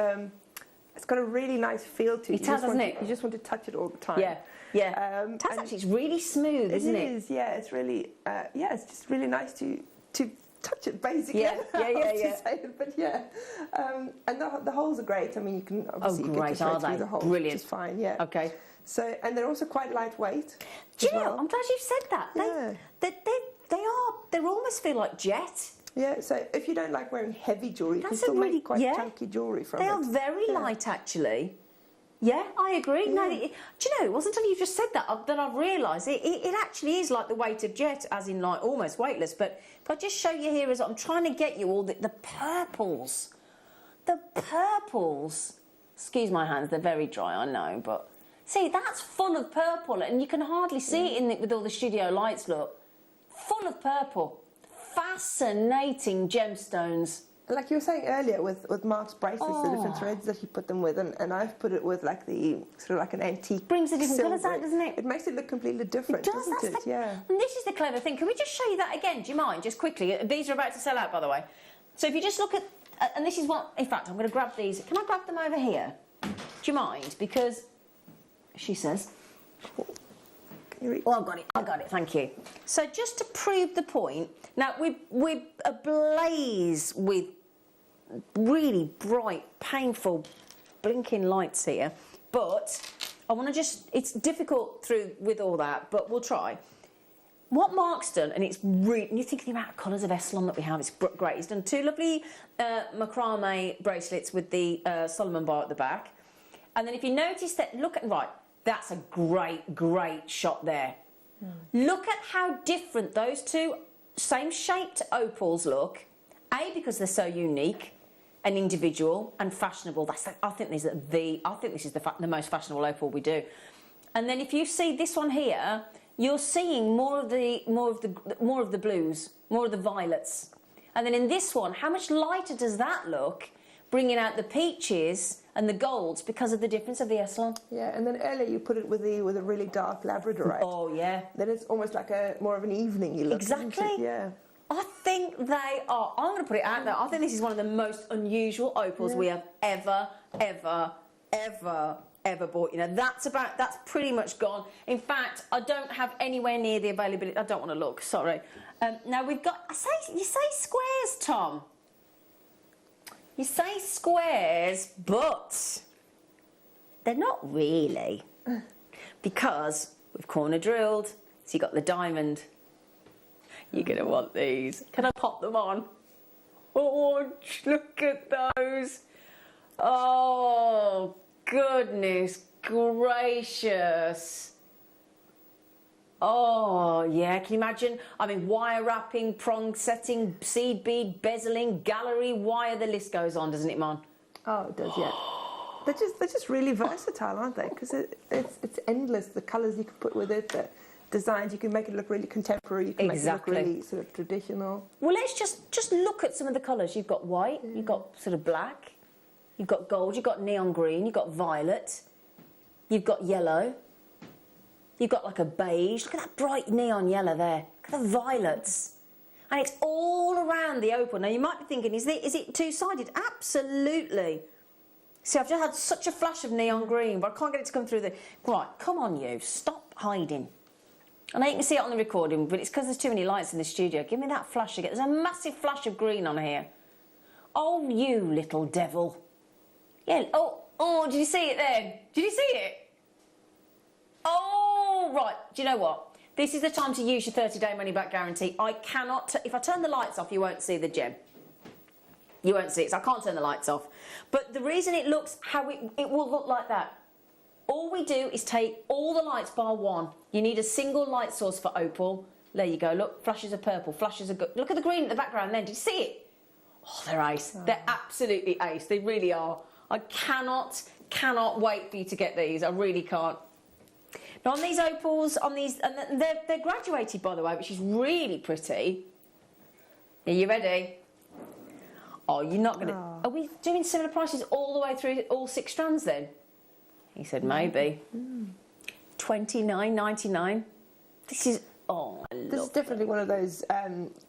got a really nice feel to it. It has, doesn't it? You just want to touch it all the time. Yeah, yeah. Actually, it's really smooth, isn't it? It is. Yeah, it's really. It's just really nice to touch it, basically. Yeah. To say it, but yeah. And the holes are great. I mean, you can obviously you can just right through the holes, brilliant, which is fine. Yeah. Okay. So, and they're also quite lightweight. Do you know? I'm glad you said that. Yeah. They almost feel like jet. Yeah. So if you don't like wearing heavy jewellery, you can still make quite chunky jewellery from it. They are very light, actually. Yeah, I agree. Yeah. No, do you know, it wasn't until you just said that I've realised it actually is like the weight of jet, as in like almost weightless. But if I just show you here, as I'm trying to get you all the purples. The purples. Excuse my hands, they're very dry, I know, but see, that's full of purple, and you can hardly see it in it with all the studio lights, look. Full of purple. Fascinating gemstones. Like you were saying earlier with Mark's bracelets, the different threads that he put them with, and I've put it with like the sort of like an antique. Brings the different silver. colours out, doesn't it? It makes it look completely different, doesn't it? Yeah. And this is the clever thing. Can we just show you that again? Do you mind? Just quickly. These are about to sell out, by the way. So if you just look at, and this is what, in fact, I'm going to grab these. Can I grab them over here? Do you mind? Because she says. Oh, I've got it, thank you. So just to prove the point, now we're ablaze with really bright, painful, blinking lights here, but I want to just, it's difficult with all that, but we'll try. What Mark's done, and it's really, and you think of the amount of colours of Essilon that we have, it's great. He's done two lovely macrame bracelets with the Solomon bar at the back. And then if you notice that, right, that's a great shot there. Look at how different those two same shaped opals look. A, because they're so unique and individual and fashionable. I think this is the most fashionable opal we do. And then if you see this one here, you're seeing more of the blues, more of the violets. And then in this one, how much lighter does that look? Bringing out the peaches and the golds because of the difference of the Essilon. Yeah, and then earlier you put it with a really dark labradorite. Oh yeah. Then it's almost like more of an evening-y look. Exactly. Yeah. I think they are. I'm going to put it out there. I think this is one of the most unusual opals we have ever bought. You know, that's pretty much gone. In fact, I don't have anywhere near the availability. I don't want to look. Sorry. Now we've got. You say squares, Tom. You say squares, but they're not really, because we've corner drilled. So you got the diamond. You're going to want these. Can I pop them on? Oh, look at those. Oh, goodness gracious. Oh, yeah, can you imagine? I mean, wire wrapping, prong setting, seed bead, bezeling, gallery wire, the list goes on, doesn't it, Mon? Oh, it does, yeah. They're just really versatile, aren't they? Because it's endless, the colours you can put with it, the designs, you can make it look really contemporary, you can make it look really sort of traditional. Well, let's just look at some of the colours. You've got white, you've got sort of black, you've got gold, you've got neon green, you've got violet, You've got yellow. You've got like a beige. Look at that bright neon yellow there. Look at the violets. And it's all around the opal. Now, you might be thinking, is it two-sided? Absolutely. See, I've just had such a flash of neon green, but I can't get it to come through the... Right, come on, you. Stop hiding. I know you can see it on the recording, but it's because there's too many lights in the studio. Give me that flash again. There's a massive flash of green on here. Oh, you little devil. Yeah, oh, did you see it then? Did you see it? Oh, right. Do you know what? This is the time to use your 30-day money-back guarantee. I cannot... If I turn the lights off, you won't see the gem. You won't see it, so I can't turn the lights off. But the reason it looks how it will look like that, all we do is take all the lights bar one. You need a single light source for opal. There you go. Look, flashes of purple, flashes of... Look at the green at the background then. Did you see it? Oh, they're ace. Oh. They're absolutely ace. They really are. I cannot wait for you to get these. I really can't. Now on these opals, and they're graduated, by the way, which is really pretty. Are you ready? Oh, you're not going to... Oh. Are we doing similar prices all the way through all 6 strands then? He said maybe. $29.99. This is... Oh, I love This is definitely one of those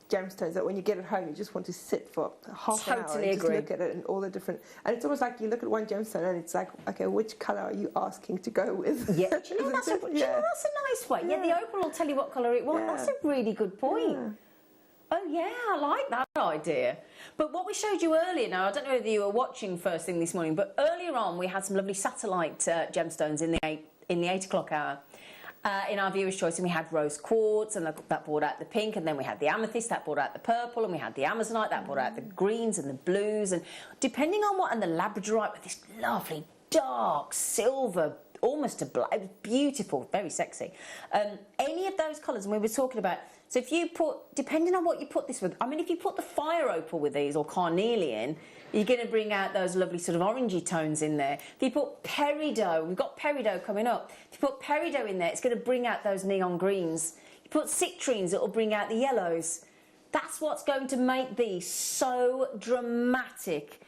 gemstones that when you get it home, you just want to sit for half an hour and just look at it and all the different... And it's almost like you look at one gemstone and it's like, okay, which colour are you asking to go with? Yeah, do you know, that's a nice way. Yeah, the opal will tell you what colour it wants. Yeah. That's a really good point. Yeah. Oh, yeah, I like that idea. But what we showed you earlier, now, I don't know whether you were watching first thing this morning, but earlier on we had some lovely satellite gemstones in the 8 o'clock hour. In our viewer's choice, and we had rose quartz, and that brought out the pink, and then we had the amethyst, that brought out the purple, and we had the amazonite, that brought out the greens and the blues, and depending on what, and the labradorite with this lovely dark silver, almost a black, it was beautiful, very sexy. Any of those colours, and we were talking about, so if you put, depending on what you put this with, I mean, if you put the fire opal with these, or carnelian, you're going to bring out those lovely sort of orangey tones in there. If you put peridot, we've got peridot coming up. If you put peridot in there, it's going to bring out those neon greens. You put citrines, it'll bring out the yellows. That's what's going to make these so dramatic.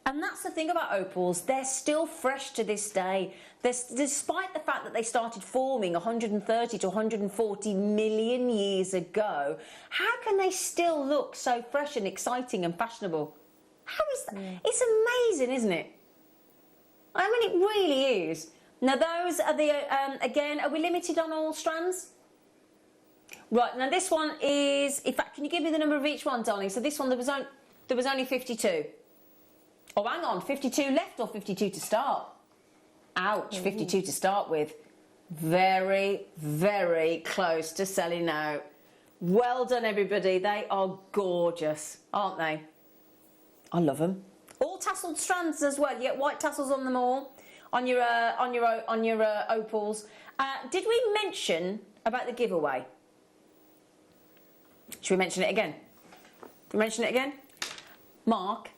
And that's the thing about opals, they're still fresh to this day. Despite the fact that they started forming 130 to 140 million years ago, how can they still look so fresh and exciting and fashionable? How is that? Yeah. It's amazing, isn't it? I mean, it really is. Now, those are the, again, are we limited on all strands? Right, now this one is, in fact, can you give me the number of each one, darling? So this one, there was only 52. Oh, hang on, 52 left or 52 to start? Ouch, 52 to start with. Very, very close to selling out. Well done, everybody. They are gorgeous, aren't they? I love them. All tasselled strands as well. You get white tassels on them all, on your opals. Did we mention about the giveaway? Should we mention it again? Can we mention it again? Mark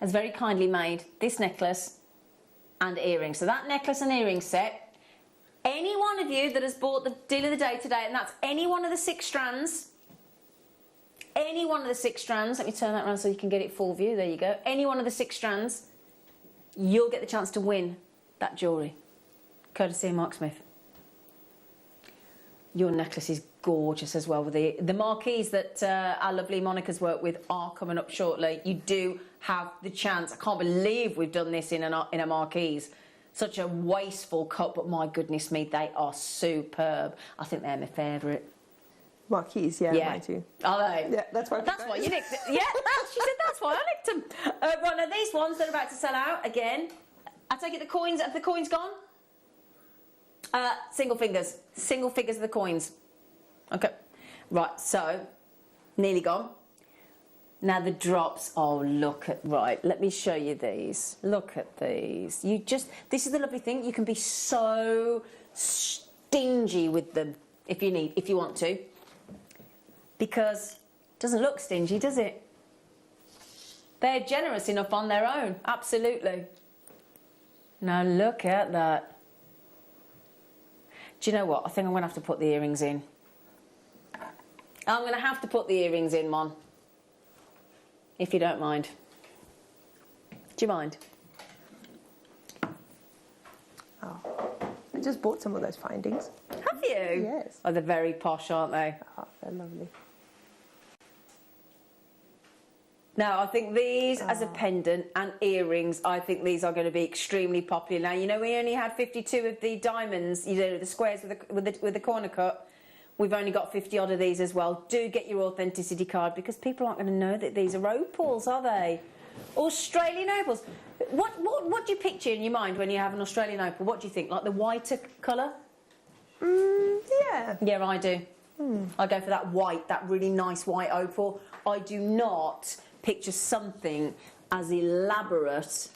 has very kindly made this necklace and earrings. So that necklace and earring set, any one of you that has bought the deal of the day today, and that's any one of the 6 strands, any one of the 6 strands, let me turn that around so you can get it full view, there you go. Any one of the 6 strands, you'll get the chance to win that jewellery, courtesy of Mark Smith. Your necklace is gorgeous as well. With the marquees that our lovely Monica's worked with are coming up shortly. You do have the chance. I can't believe we've done this in a marquees. Such a wasteful cut, but my goodness me, they are superb. I think they're my favourite. Marquees, yeah, mine too. Are they? Yeah, that's why. That's why you nicked it. Yeah, she said that's why I nicked them. Right, now these ones, they're about to sell out again. I take it the coins, have the coins gone? Single fingers of the coins. Okay, right, so, nearly gone. Now the drops, oh look at, right, let me show you these. Look at these. This is the lovely thing, you can be so stingy with them if you want to. Because it doesn't look stingy, does it? They're generous enough on their own, absolutely. Now look at that. Do you know what? I think I'm going to have to put the earrings in. I'm going to have to put the earrings in, Mon. If you don't mind. Do you mind? Oh. I just bought some of those findings. Have you? Yes. Oh, they're very posh, aren't they? Oh, they're lovely. Now, I think these as a pendant and earrings, I think these are going to be extremely popular. Now, you know, we only had 52 of the diamonds, you know, the squares with the corner cut. We've only got 50 odd of these as well. Do get your authenticity card because people aren't going to know that these are opals, are they? Australian opals. What do you picture in your mind when you have an Australian opal? What do you think? Like the whiter colour? Yeah. Yeah, I do. I go for that white, that really nice white opal. I do not picture something as elaborate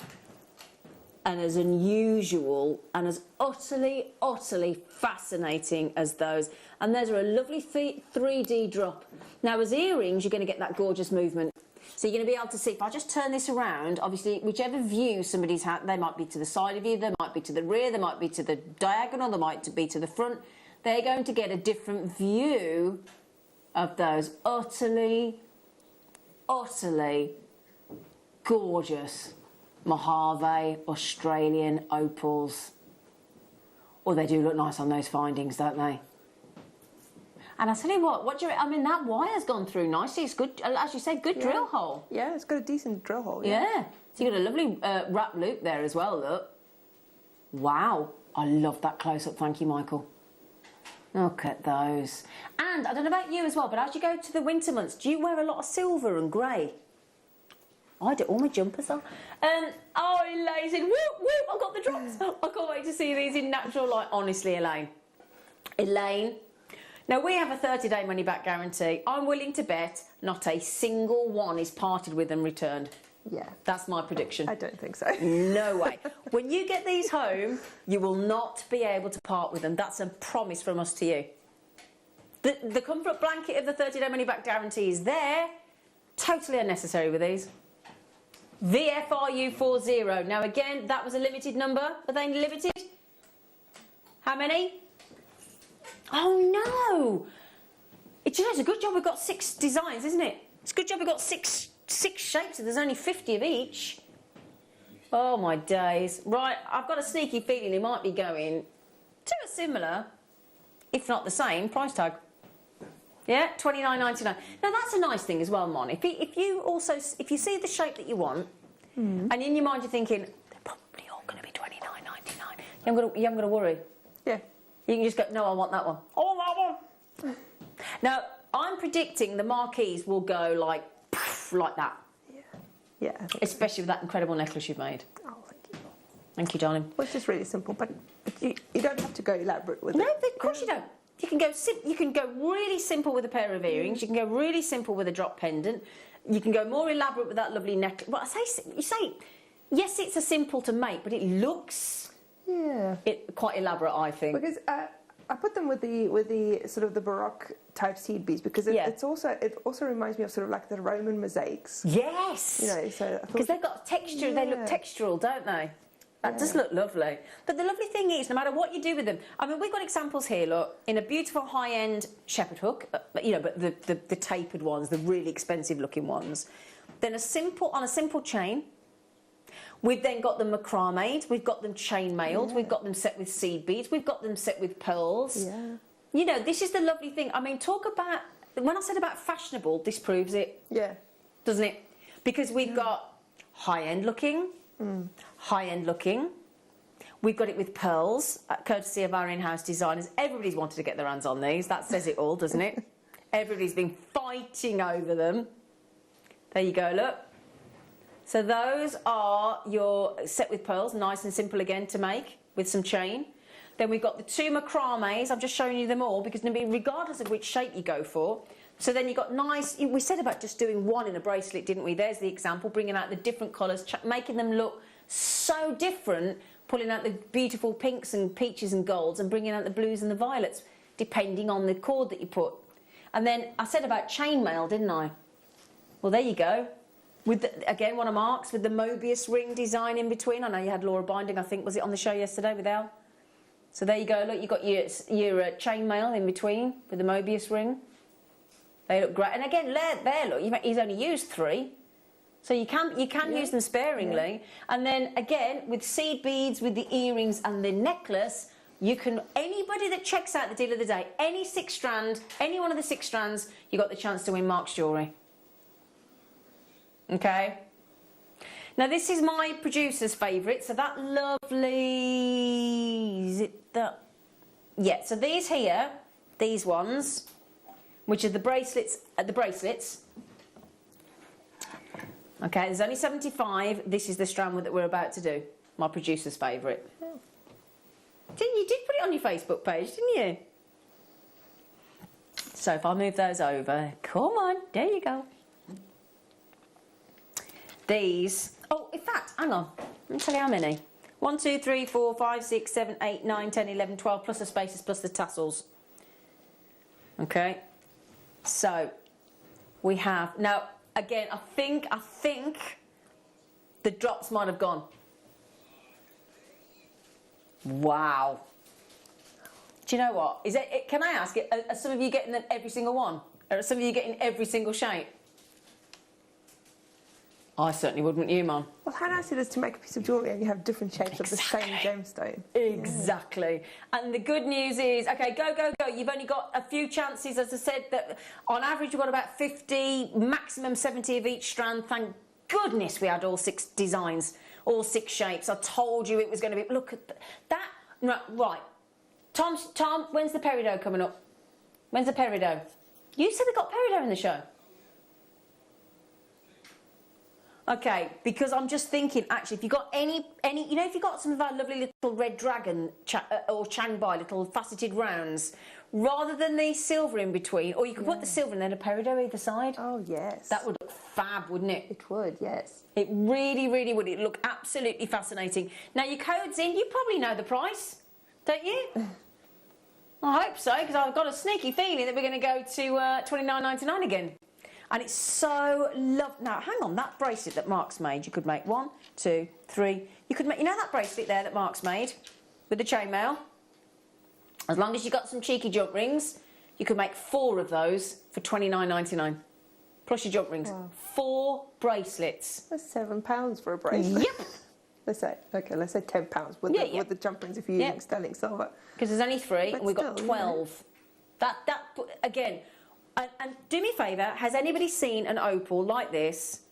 and as unusual and as utterly, utterly fascinating as those. And those are a lovely 3D drop. Now, as earrings, you're going to get that gorgeous movement. So you're going to be able to see, if I just turn this around, obviously, whichever view somebody's had, they might be to the side of you, they might be to the rear, they might be to the diagonal, they might be to the front. They're going to get a different view of those utterly, utterly gorgeous Mojave Australian opals. Oh, they do look nice on those findings, don't they? And I tell you what do you? I mean, that wire's gone through nicely. It's good, as you said, good drill hole. Yeah, it's got a decent drill hole. Yeah. So you got a lovely wrap loop there as well. Look. Wow, I love that close up. Thank you, Michael. Look at those. And I don't know about you as well, but as you go to the winter months, do you wear a lot of silver and grey? I do. All my jumpers are. Oh, Elaine said, whoop, whoop, I've got the drops. I can't wait to see these in natural light. Honestly, Elaine. Now, we have a 30-day money-back guarantee. I'm willing to bet not a single one is parted with and returned. Yeah. That's my prediction. I don't think so. No way. When you get these home, you will not be able to part with them. That's a promise from us to you. The comfort blanket of the 30-day money-back guarantee is there. Totally unnecessary with these. VFRU40. Now, again, that was a limited number. Are they limited? How many? Oh, no. It's a good job we've got 6 designs, isn't it? It's a good job we've got six shapes, and there's only 50 of each. Oh, my days. Right, I've got a sneaky feeling it might be going to a similar, if not the same, price tag. Yeah, $29.99. Now, that's a nice thing as well, Mon. If you see the shape that you want, and in your mind you're thinking, they're probably all going to be $29.99, you haven't got to worry. Yeah. You can just go, no, I want that one. I want that one. Now, I'm predicting the marquees will go like that. Yeah. Especially with that incredible necklace you've made. Oh, thank you. Thank you, darling. Well, it's just really simple, but you don't have to go elaborate with it. No, of course you don't. You can go really simple with a pair of earrings. You can go really simple with a drop pendant. You can go more elaborate with that lovely necklace. Well, you say, yes, it's a simple to make, but it looks quite elaborate, I think. Because I put them with the sort of the Baroque type seed beads because it also reminds me of sort of like the Roman mosaics. Yes. You know, so because they've got texture. They look textural, don't they? That does look lovely. But the lovely thing is, no matter what you do with them, I mean, we've got examples here, look, in a beautiful high-end shepherd hook, but the tapered ones, the really expensive-looking ones. Then on a simple chain. We've then got them macrame'd, we've got them chain-mailed, we've got them set with seed beads, we've got them set with pearls. Yeah. You know, this is the lovely thing. I mean, talk about, when I said about fashionable, this proves it. Yeah. Doesn't it? Because we've got high-end looking, we've got it with pearls, courtesy of our in-house designers. Everybody's wanted to get their hands on these. That says it all, doesn't it? Everybody's been fighting over them. There you go, look. So those are your set with pearls, nice and simple again to make with some chain. Then we've got the 2 macrames. I'm just showing you them all because regardless of which shape you go for. So then you've got nice, we said about just doing one in a bracelet, didn't we? There's the example, bringing out the different colours, making them look so different, pulling out the beautiful pinks and peaches and golds and bringing out the blues and the violets, depending on the cord that you put. And then I said about chainmail, didn't I? Well, there you go. With again, one of Mark's with the Mobius ring design in between. I know you had Laura Binding, I think, was it on the show yesterday with Elle? So there you go. Look, you've got your chainmail in between with the Mobius ring. They look great. And again, there, look, he's only used 3, so you can use them sparingly. Yeah. And then again, with seed beads, with the earrings and the necklace, You can, anybody that checks out the deal of the day, any 6 strand, any one of the 6 strands, you got the chance to win Mark's jewellery. Okay? Now this is my producer's favourite, so that lovely, is it that? Yeah, so these here, these ones, which are the bracelets, okay, there's only 75, this is the strand that we're about to do, my producer's favourite. You did put it on your Facebook page, didn't you? So if I move those over, come on, there you go. These, oh, in fact, hang on, let me tell you how many. 1, 2, 3, 4, 5, 6, 7, 8, 9, 10, 11, 12, plus the spaces, plus the tassels. Okay, so we have, now, again, I think the drops might have gone. Wow. Do you know what? Is it? Can I ask, are some of you getting them every single one? Or are some of you getting every single shape? I certainly wouldn't, you, Mum? Well, how nice it is to make a piece of jewellery and you have different shapes of the same gemstone. Exactly. Yeah. And the good news is, okay, go, go, go. You've only got a few chances. As I said, that on average we've got about 50, maximum 70 of each strand. Thank goodness we had all 6 designs, all 6 shapes. I told you it was going to be... Look at that. Right. Tom, when's the peridot coming up? When's the peridot? You said they got peridot in the show. Okay, because I'm just thinking, actually, if you got any, you know, if you got some of our lovely little red dragon or Changbai little faceted rounds, rather than the silver in between, or you could put the silver and then a peridot either side. Oh, yes. That would look fab, wouldn't it? It would, yes. It really, really would. It'd look absolutely fascinating. Now, your code's in. You probably know the price, don't you? I hope so, because I've got a sneaky feeling that we're going to go to $29.99 again. And it's so lovely. Now, hang on, that bracelet that Mark's made, you could make 1, 2, 3. You could make, you know that bracelet there that Mark's made with the chainmail? As long as you got some cheeky jump rings, you could make 4 of those for $29.99. Plus your jump rings. Wow. 4 bracelets. That's £7 for a bracelet. Yep. Let's say £10 with the jump rings if you're using sterling silver. Because there's only 3 but and we've got 12. Yeah. That again. And do me a favour, has anybody seen an opal like this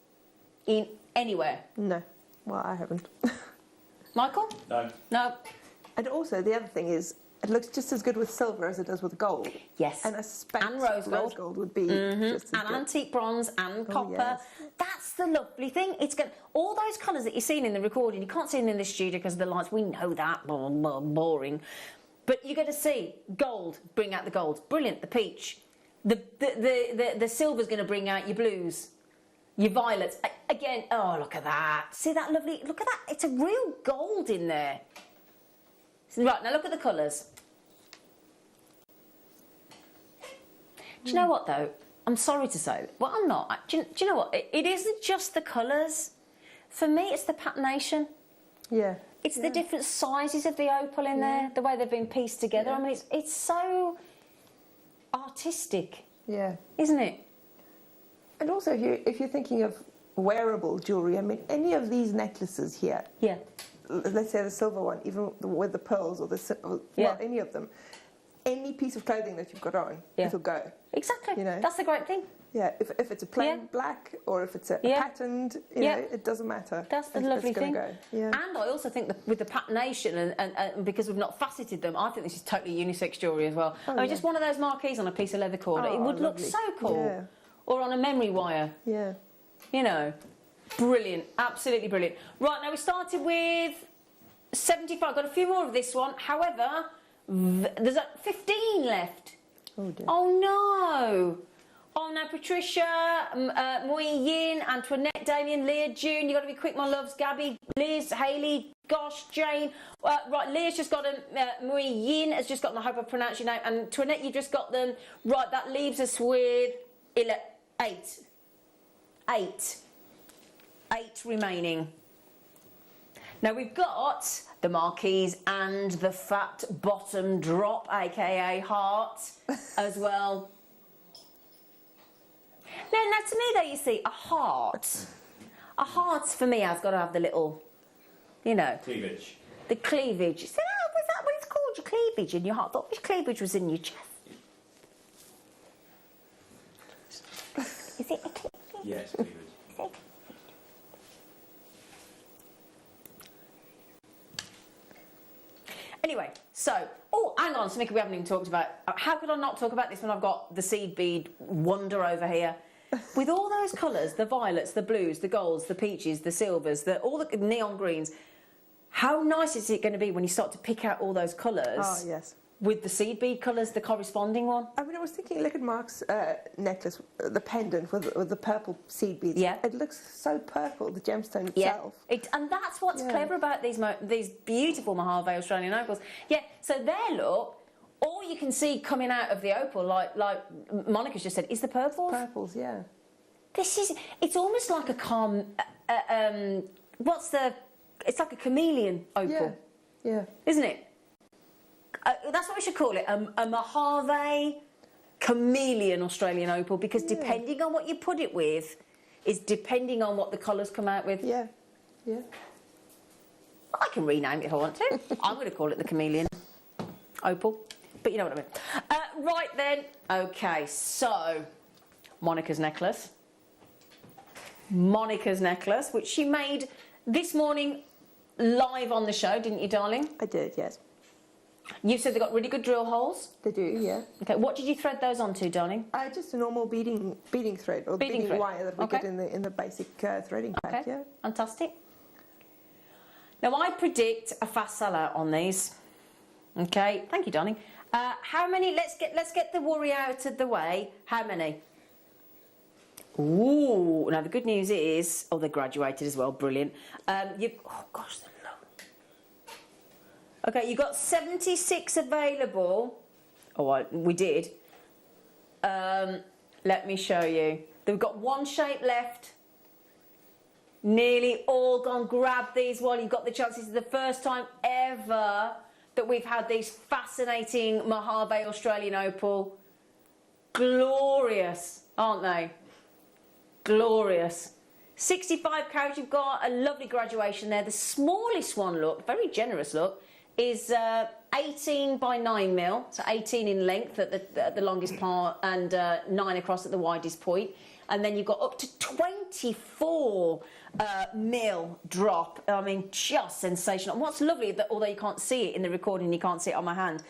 in anywhere? No. Well, I haven't. Michael? No. No. And also, the other thing is, it looks just as good with silver as it does with gold. Yes. And a spent and rose gold would be just as and good. antique bronze and copper. Yes. That's the lovely thing. It's good. All those colours that you're seeing in the recording, you can't see them in the studio because of the lights. We know that. Boring. But you're going to see gold, bring out the gold. Brilliant, the peach. The silver's going to bring out your blues, your violets. Again, oh, look at that. See that lovely, look at that. It's a real gold in there. Right, now look at the colours. Do you know what, though? I'm sorry to say, well, I'm not. Do you know what? It isn't just the colours. For me, it's the patination. Yeah. It's the different sizes of the opal in there, the way they've been pieced together. Yeah. I mean, it's so... artistic, isn't it? And also, if you're thinking of wearable jewellery, I mean, any of these necklaces here, let's say the silver one, even with the pearls or well, any of them, any piece of clothing that you've got on, it'll go. Exactly. You know? That's the great thing. Yeah, if it's a plain black or if it's a patterned, you know, it doesn't matter. That's the lovely thing. Go. Yeah. And I also think that with the patination and because we've not faceted them, I think this is totally unisex jewellery as well. I mean, just one of those marquees on a piece of leather cord, it would look so cool. Yeah. Or on a memory wire. Yeah. You know, brilliant, absolutely brilliant. Right, now we started with 75. Got a few more of this one. However, there's 15 left. Oh dear. Oh no. Oh no, Patricia, Mui Yin, Antoinette, Damien, Leah, June, you got to be quick, my loves. Gabby, Liz, Hayley, Gosh, Jane. Right, Leah's just got them. Mui Yin has just got them. I hope I pronounced your name. And Antoinette, you've just got them. Right, that leaves us with 8 remaining. Now we've got the marquise and the fat bottom drop, aka heart, as well. Now to me, though, you see, a heart for me has got to have the little, you know... cleavage. The cleavage. Is that what it's called, your cleavage in your heart. I thought which cleavage was in your chest. Is it a cleavage? Yes, cleavage. Anyway, so, oh, hang on, something we haven't even talked about. How could I not talk about this when I've got the seed bead wonder over here? With all those colours, the violets, the blues, the golds, the peaches, the silvers, all the neon greens, how nice is it going to be when you start to pick out all those colours? Oh, yes. With the seed bead colours, the corresponding one? I mean, I was thinking, look at Mark's necklace, the pendant with the purple seed beads. Yeah. It looks so purple, the gemstone itself. Yeah, and that's what's clever about these beautiful Mojave Australian opals. Yeah, so their look, all you can see coming out of the opal, like Monica's just said, is the purples. Purples, yeah. It's almost like a it's like a chameleon opal. Yeah. Isn't it? That's what we should call it, a Mojave chameleon Australian opal, because depending on what you put it with is depending on what the colours come out with. Yeah. I can rename it if I want to. I'm going to call it the chameleon opal, but you know what I mean. Right then, okay, so Monica's necklace, which she made this morning live on the show, didn't you, darling? I did, yes. You said they got really good drill holes. They do, yeah. Okay, what did you thread those onto, darling? Just a normal beading thread, or beading thread. wire that we get in the basic threading pack. Yeah. Fantastic. Now I predict a fast sellout on these. Okay, thank you, darling. How many? Let's get the worry out of the way. How many? Ooh, now the good news is, they graduated as well. Brilliant. Oh gosh. Okay, you got 76 available. Oh, we did. Let me show you. We've got one shape left. Nearly all gone. Grab these while you've got the chance. This is the first time ever that we've had these fascinating Mojave Australian opal. Glorious, aren't they? Glorious. 65 carats. You've got a lovely graduation there. The smallest one, look, very generous look, is 18 by 9 mil, so 18 in length at the longest part and 9 across at the widest point. And then you've got up to 24 mil drop. I mean, just sensational. And what's lovely, that although you can't see it in the recording, you can't see it on my hand,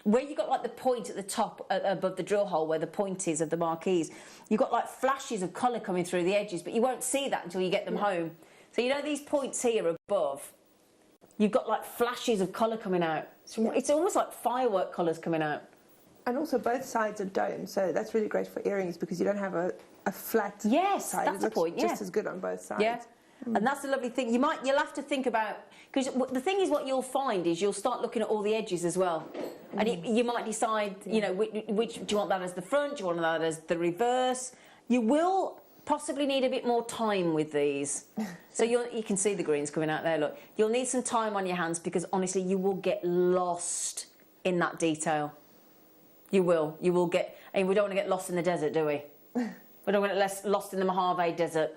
where you've got like the point at the top above the drill hole where the point is of the marquees, you've got like flashes of colour coming through the edges, but you won't see that until you get them home. So you know these points here above, you've got like flashes of colour coming out. It's almost like firework colours coming out. And also both sides are domed, so that's really great for earrings because you don't have a flat side. That's the point, just as good on both sides. Yeah, and that's the lovely thing. You'll have to think about, because the thing is, what you'll find is you'll start looking at all the edges as well. And you might decide, you know, which do you want that as the front, do you want that as the reverse? You will possibly need a bit more time with these. So you can see the greens coming out there, look. You'll need some time on your hands because honestly you will get lost in that detail. You will get, and we don't want to get lost in the desert, do we? We don't want to get lost in the Mojave desert.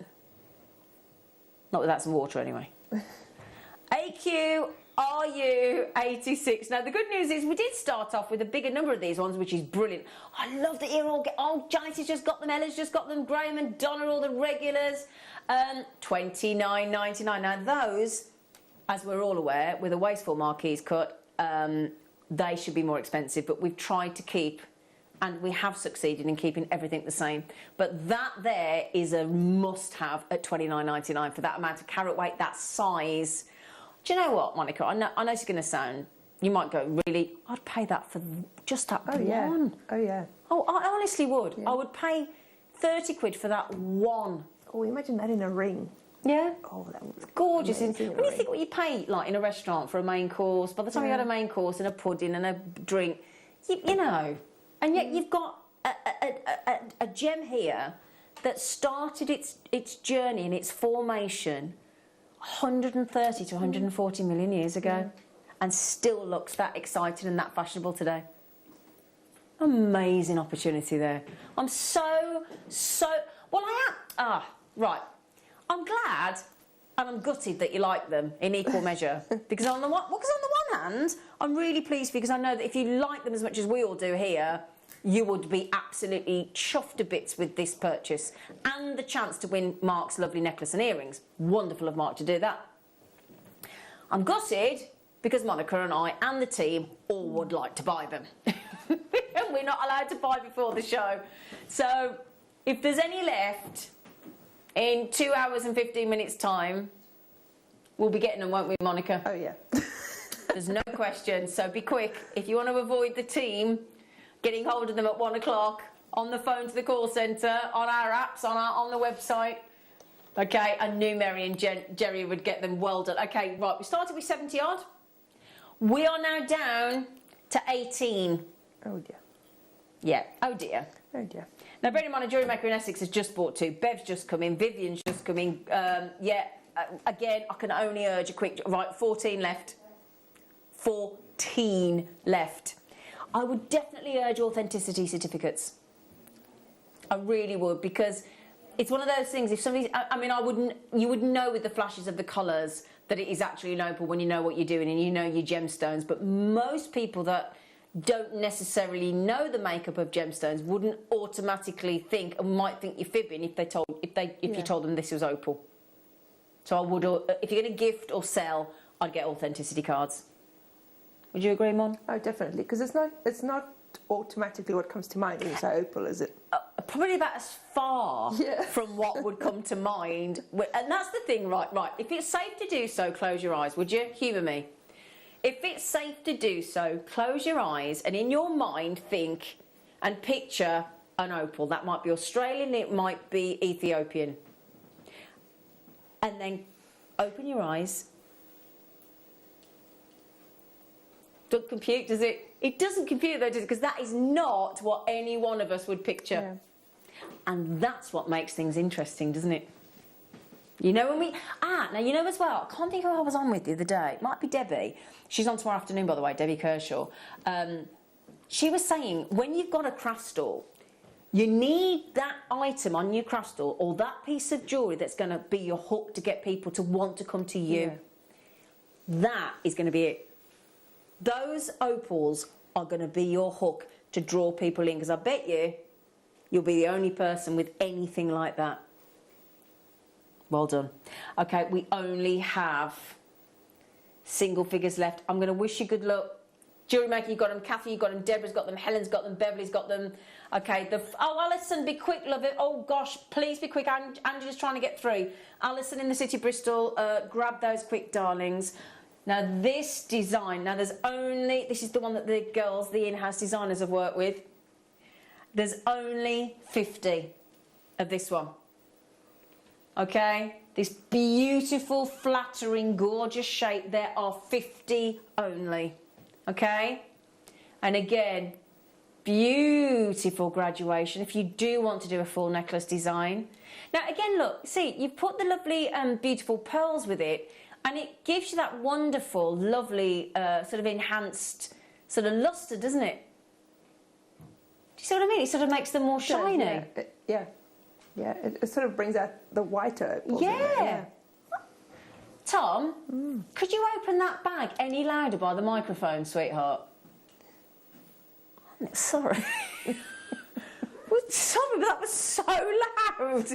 Not without some water anyway. AQ RU86. Now the good news is we did start off with a bigger number of these ones, which is brilliant. I love that you're all get. Oh, Janice has just got them, Ella's just got them, Graham and Donna, all the regulars. $29.99. Now those, as we're all aware, with a wasteful marquise cut, they should be more expensive, but we've tried to keep, and we have succeeded in keeping everything the same. But that there is a must-have at $29.99 for that amount of carat weight, that size. Do you know what, Monica? I know it's going to sound, you might go, really, I'd pay that for just that one. Yeah. Oh, yeah. Oh, I honestly would. Yeah. I would pay 30 quid for that one. Oh, imagine that in a ring. Yeah. Oh, that was gorgeous. When you think what you pay, like in a restaurant for a main course, by the time you had a main course and a pudding and a drink, you know, and yet you've got a gem here that started its journey and its formation 130 to 140 million years ago, and still looks that exciting and that fashionable today. Amazing opportunity there. I'm so well. I am. Right. I'm glad and I'm gutted that you like them in equal measure, because on the one And I'm really pleased because I know that if you like them as much as we all do here, you would be absolutely chuffed to bits with this purchase and the chance to win Mark's lovely necklace and earrings. Wonderful of Mark to do that. I'm gutted because Monica and I and the team all would like to buy them. And we're not allowed to buy before the show. So if there's any left in 2 hours and 15 minutes time, we'll be getting them, won't we, Monica? Oh, yeah. There's no question. So be quick. If you want to avoid the team getting hold of them at 1 o'clock, on the phone to the call centre, on our apps, on the website. Okay, I knew Mary and Jerry would get them well done. Okay, right, we started with 70 odd. We are now down to 18. Oh, dear. Yeah, oh dear. Oh, dear. Now, bearing in mind, a Jewellery Maker in Essex has just bought 2. Bev's just come in. Vivian's just come in. Again, I can only urge a quick... Right, 14 left. 14 left. I would definitely urge authenticity certificates. I really would, because it's one of those things, if somebody... I mean, you would know with the flashes of the colours that it is actually an opal when you know what you're doing and you know your gemstones, but most people that don't necessarily know the makeup of gemstones wouldn't automatically think and might think you're fibbing if you told them this was opal. So I would, if you're going to gift or sell, I'd get authenticity cards. Would you agree, Mon? Oh, definitely, because it's not automatically what comes to mind when you say opal, is it? Probably about as far from what would come to mind. And that's the thing, right. If it's safe to do so, close your eyes, would you? Humour me. If it's safe to do so, close your eyes and in your mind think and picture an opal. That might be Australian, it might be Ethiopian. And then open your eyes. Doesn't compute, does it? It doesn't compute though, does it? Because that is not what any one of us would picture. Yeah. And that's what makes things interesting, doesn't it? You know when we... now you know as well, I can't think who I was on with the other day. It might be Debbie. She's on tomorrow afternoon, by the way, Debbie Kershaw. She was saying, when you've got a craft stall, you need that item on your craft stall or that piece of jewellery that's going to be your hook to get people to want to come to you. Yeah. That is going to be it. Those opals are going to be your hook to draw people in, because I bet you'll be the only person with anything like that. Well done. Okay, we only have single figures left. I'm going to wish you good luck. Jewellery Maker, you got them. Kathy, you got them. Deborah's got them. Helen's got them. Beverly's got them. Okay. Alison, be quick, love it. Oh gosh, please be quick. Angela's trying to get through. Alison in the city, Bristol. Grab those quick, darlings. Now this design. Now this is the one that the girls, the in-house designers, have worked with. There's only 50 of this one. Okay, this beautiful, flattering, gorgeous shape, there are 50 only, okay? And again, beautiful graduation if you do want to do a full necklace design. Now again, look, see, you've put the lovely, beautiful pearls with it, and it gives you that wonderful, lovely, sort of enhanced sort of lustre, doesn't it? Do you see what I mean? It sort of makes them more shiny. Yeah. Yeah, it sort of brings out the whiter opals. Yeah. Tom, could you open that bag any louder by the microphone, sweetheart? Sorry. Well, sorry, but that was so loud.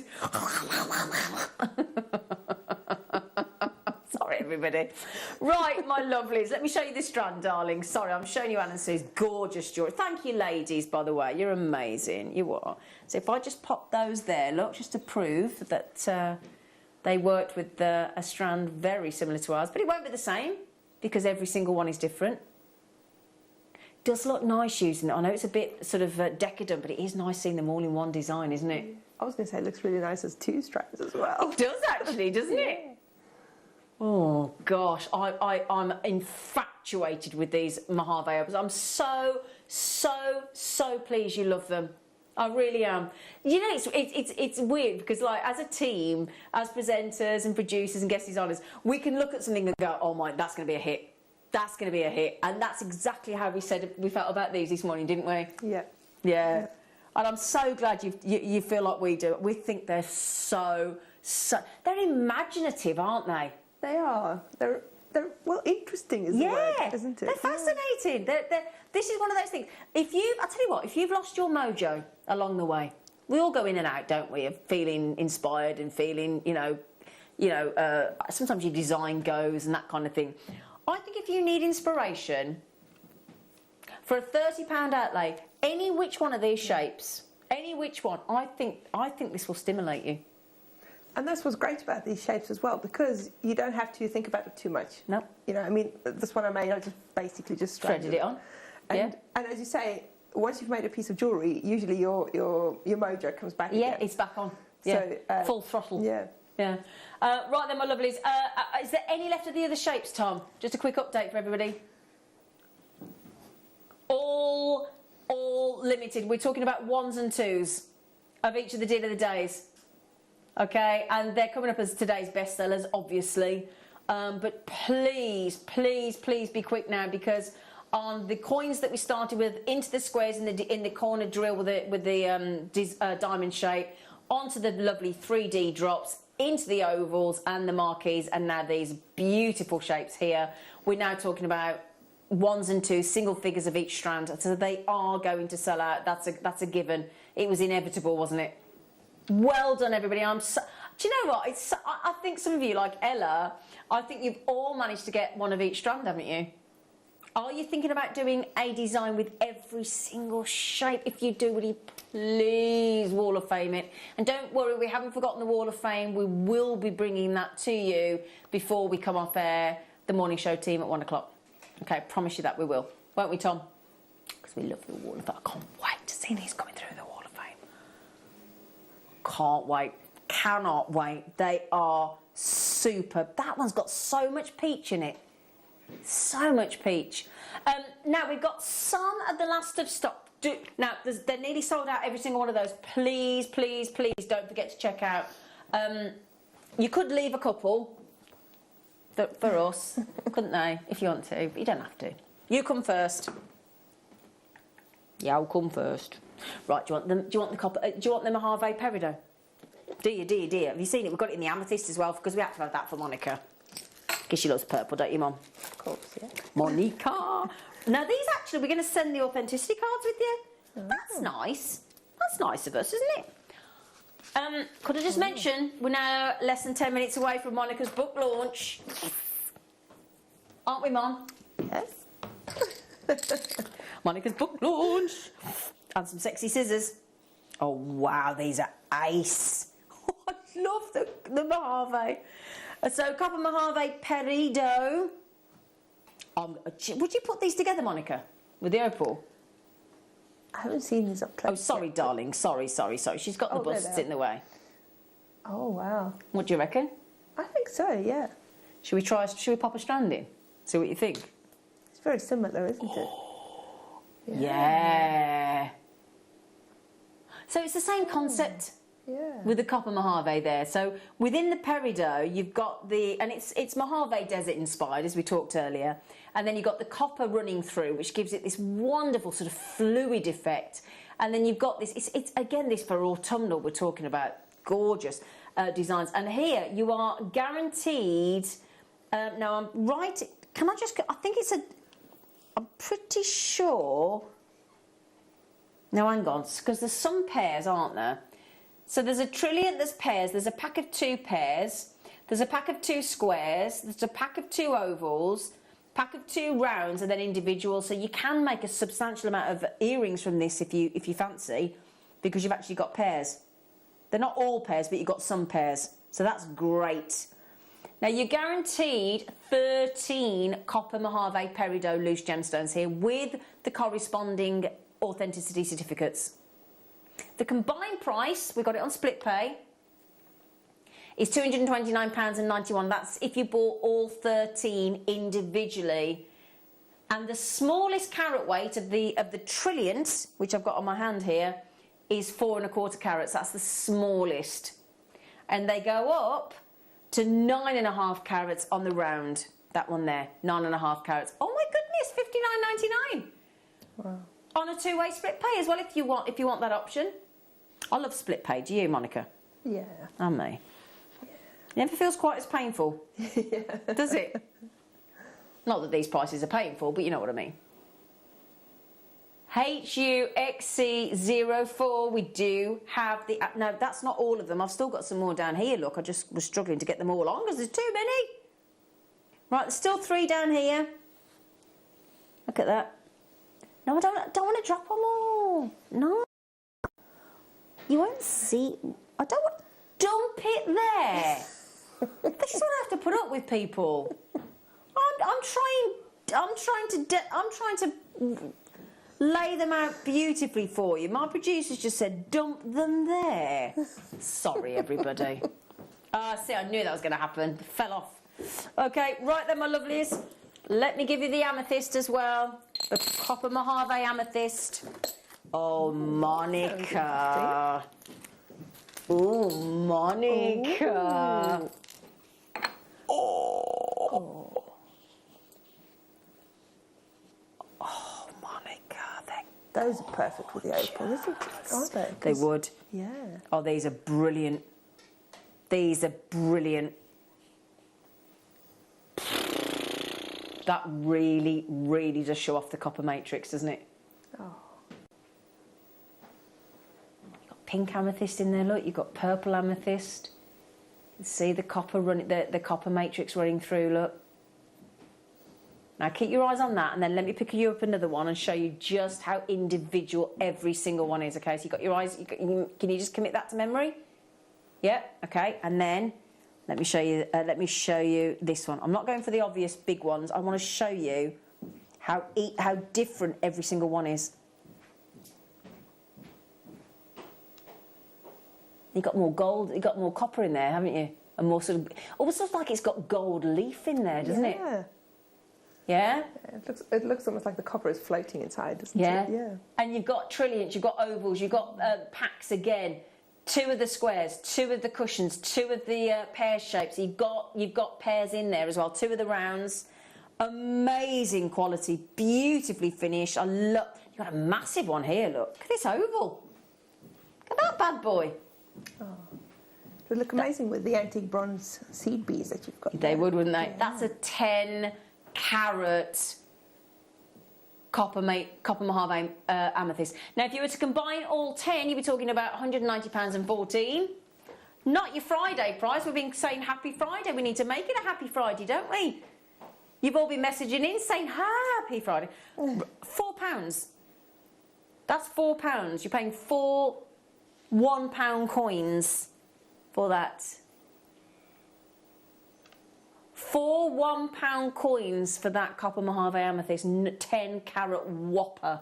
Sorry, everybody. Right, my lovelies, let me show you this strand, darling. Sorry, I'm showing you Anne and Sue's gorgeous jewellery. Thank you, ladies, by the way. You're amazing. You are. So if I just pop those there, look, just to prove that they worked with a strand very similar to ours. But it won't be the same because every single one is different. It does look nice using it. I know it's a bit sort of decadent, but it is nice seeing them all in one design, isn't it? I was going to say it looks really nice as 2 strands as well. It does actually, doesn't it? Oh gosh, I'm infatuated with these Mojave opals. I'm so pleased you love them. I really am. You know, it's weird because, like, as a team, as presenters and producers and guest designers, we can look at something and go, "Oh my, that's going to be a hit. That's going to be a hit." And that's exactly how we felt about these this morning, didn't we? Yeah. Yeah. And I'm so glad you feel like we do. We think they're so they're imaginative, aren't they? They are. they're well, interesting is the word, isn't it? They're fascinating. This is one of those things. I tell you what, if you've lost your mojo along the way, we all go in and out, don't we, of feeling inspired and feeling, sometimes your design goes and that kind of thing. I think if you need inspiration for a £30 outlay, any which one of these shapes, any which one, I think this will stimulate you. And that's what's great about these shapes as well, because you don't have to think about it too much. No. This one I made, I just basically just threaded it on. And as you say, once you've made a piece of jewellery, usually your mojo comes back again. Yeah, it's back on. Yeah, so, full throttle. Yeah. Yeah. Right then, my lovelies. Is there any left of the other shapes, Tom? Just a quick update for everybody. All limited. We're talking about 1s and 2s of each of the deal of the days. Okay, and they're coming up as today's bestsellers, obviously. But please, please, please be quick now, because on the coins that we started with, into the squares in the corner drill with the diamond shape, onto the lovely 3D drops, into the ovals and the marquees, and now these beautiful shapes here. We're now talking about 1s and 2s, single figures of each strand. So they are going to sell out. That's a given. It was inevitable, wasn't it? Well done, everybody. Do you know what? I think some of you, like Ella, I think you've all managed to get one of each strand, haven't you? Are you thinking about doing a design with every single shape? If you do, will you please Wall of Fame it? And don't worry, we haven't forgotten the Wall of Fame. We will be bringing that to you before we come off air, the morning show team at 1 o'clock. Okay, I promise you that we will. Won't we, Tom? Because we love the Wall of Fame. I can't wait to see these coming through the Wall of Fame. Can't wait. Cannot wait. They are superb. That one's got so much peach in it. So much peach. Now, we've got some of the last of stock. Now, they're nearly sold out, every single one of those. Please, please, please don't forget to check out. You could leave a couple for us, couldn't they, if you want to, but you don't have to. You come first. Yeah, I'll come first. Right, do you want the copper? Do you want the Mojave Peridot? Do you? Have you seen it? We've got it in the amethyst as well, because we had to have that for Monica. Because she loves purple, don't you, Mum? Of course, yeah. Monica. Now, these actually, we're going to send the authenticity cards with you. Oh. That's nice. That's nice of us, isn't it? Could I just mention, we're now less than 10 minutes away from Monica's book launch. Aren't we, Mon? Yes. Monica's book launch. And some sexy scissors. Oh, wow, these are ace. I love the Mojave. So, copper Mojave Peridot. Would you put these together, Monica, with the opal? I haven't seen these up close. Oh, sorry, yet. Darling. Sorry. She's got the busts in the way. Oh, wow. What do you reckon? I think so, yeah. Should we pop a strand in? See what you think? It's very similar, isn't it? Yeah. So it's the same concept. Yeah. With the copper Mojave there. So within the Peridot, you've got and it's Mojave Desert inspired, as we talked earlier. And then you've got the copper running through, which gives it this wonderful sort of fluid effect. And then you've got this, it's again, this for autumnal we're talking about, gorgeous designs. And here you are guaranteed, now I'm right, I'm pretty sure, now hang on, because there's some pairs, aren't there? So there's a trillion, there's pairs, there's a pack of 2 pairs, there's a pack of 2 squares, there's a pack of 2 ovals, pack of 2 rounds, and then individual. So you can make a substantial amount of earrings from this if you fancy, because you've actually got pairs. They're not all pairs, but you've got some pairs. So that's great. Now you're guaranteed 13 copper Mojave Peridot loose gemstones here with the corresponding authenticity certificates. The combined price, we got it on split pay, is £229.91. That's if you bought all 13 individually. And the smallest carat weight of the trillions, which I've got on my hand here, is 4 1/4 carats. That's the smallest. And they go up to 9 1/2 carats on the round. That one there, 9 1/2 carats. Oh my goodness, £59.99. Wow. On a 2-way split pay as well, if you want that option. I love split pay. Do you, Monica? Yeah. And me. Yeah. Never feels quite as painful. Yeah. Does it? Not that these prices are paying for, but you know what I mean. HUXC04, we do have the... No, that's not all of them. I've still got some more down here, look. I just was struggling to get them all on because there's too many. Right, there's still 3 down here. Look at that. No, I don't want to drop them all. No. You won't see... I don't want... Dump it there. This is what I have to put up with, people. I'm trying to lay them out beautifully for you. My producers just said, dump them there. Sorry, everybody. See, I knew that was going to happen. Fell off. Okay, right then, my lovelies. Let me give you the amethyst as well. The copper Mojave amethyst. Oh, Monica. Oh, Monica. Oh. Oh, Monica. Those are perfect with the opal, aren't they? They would. Yeah. Oh, these are brilliant. These are brilliant. That really, really does show off the copper matrix, doesn't it? Oh. You've got pink amethyst in there, look. You've got purple amethyst. You can see the copper running, the copper matrix running through, look. Now keep your eyes on that, and then let me pick you up another one and show you just how individual every single one is. Okay, so you've got your eyes. Can you just commit that to memory? Yeah. Okay, and then let me show you. This one. I'm not going for the obvious big ones. I want to show you how different every single one is. You got more gold. You got more copper in there, haven't you? And more sort of almost like it's got gold leaf in there, doesn't it? Yeah. It looks almost like the copper is floating inside, doesn't it? Yeah. And you've got trilliants, you've got ovals, you've got packs again. 2 of the squares, 2 of the cushions, 2 of the pear shapes. You've got pairs in there as well. 2 of the rounds. Amazing quality, beautifully finished. I love. You've got a massive one here. Look at this oval. Look at that bad boy. Oh. It would look amazing with the antique bronze seed beads that you've got. They would, wouldn't they? Yeah. That's a 10-carat copper Mojave amethyst. Now, if you were to combine all 10, you'd be talking about £190.14. Not your Friday price. We've been saying Happy Friday. We need to make it a Happy Friday, don't we? You've all been messaging in saying Happy Friday. £4. That's £4. You're paying 4 £1 coins for that. 4 £1 coins for that copper Mojave amethyst 10-carat whopper.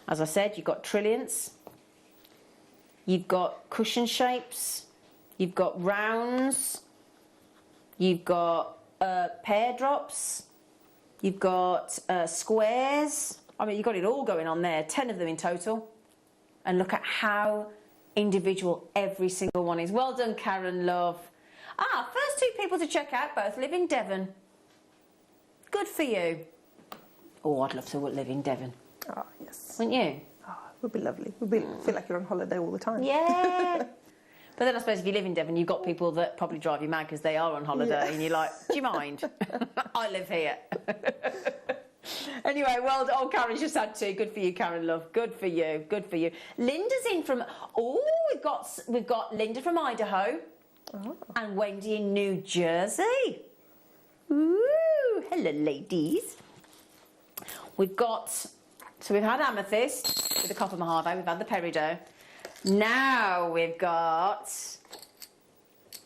As I said, you've got trilliants, you've got cushion shapes, you've got rounds, you've got pear drops, you've got squares. I mean, you've got it all going on there. 10 of them in total. And look at how individual every single one is. Well done, Karen, love. First 2 people to check out both live in Devon. Good for you. Oh, I'd love to live in Devon. Oh, yes. Wouldn't you? Oh, it would be lovely. It would feel like you're on holiday all the time. Yeah. But then I suppose if you live in Devon, you've got people that probably drive you mad because they are on holiday, and you're like, do you mind? I live here. Anyway, well, Karen's just had 2. Good for you, Karen, love. Good for you. Good for you. Linda's in from... Oh, we've got Linda from Idaho. Oh. And Wendy in New Jersey. Ooh, hello, ladies. We've got... So we've had amethyst with the copper Mojave. We've had the peridot. Now we've got...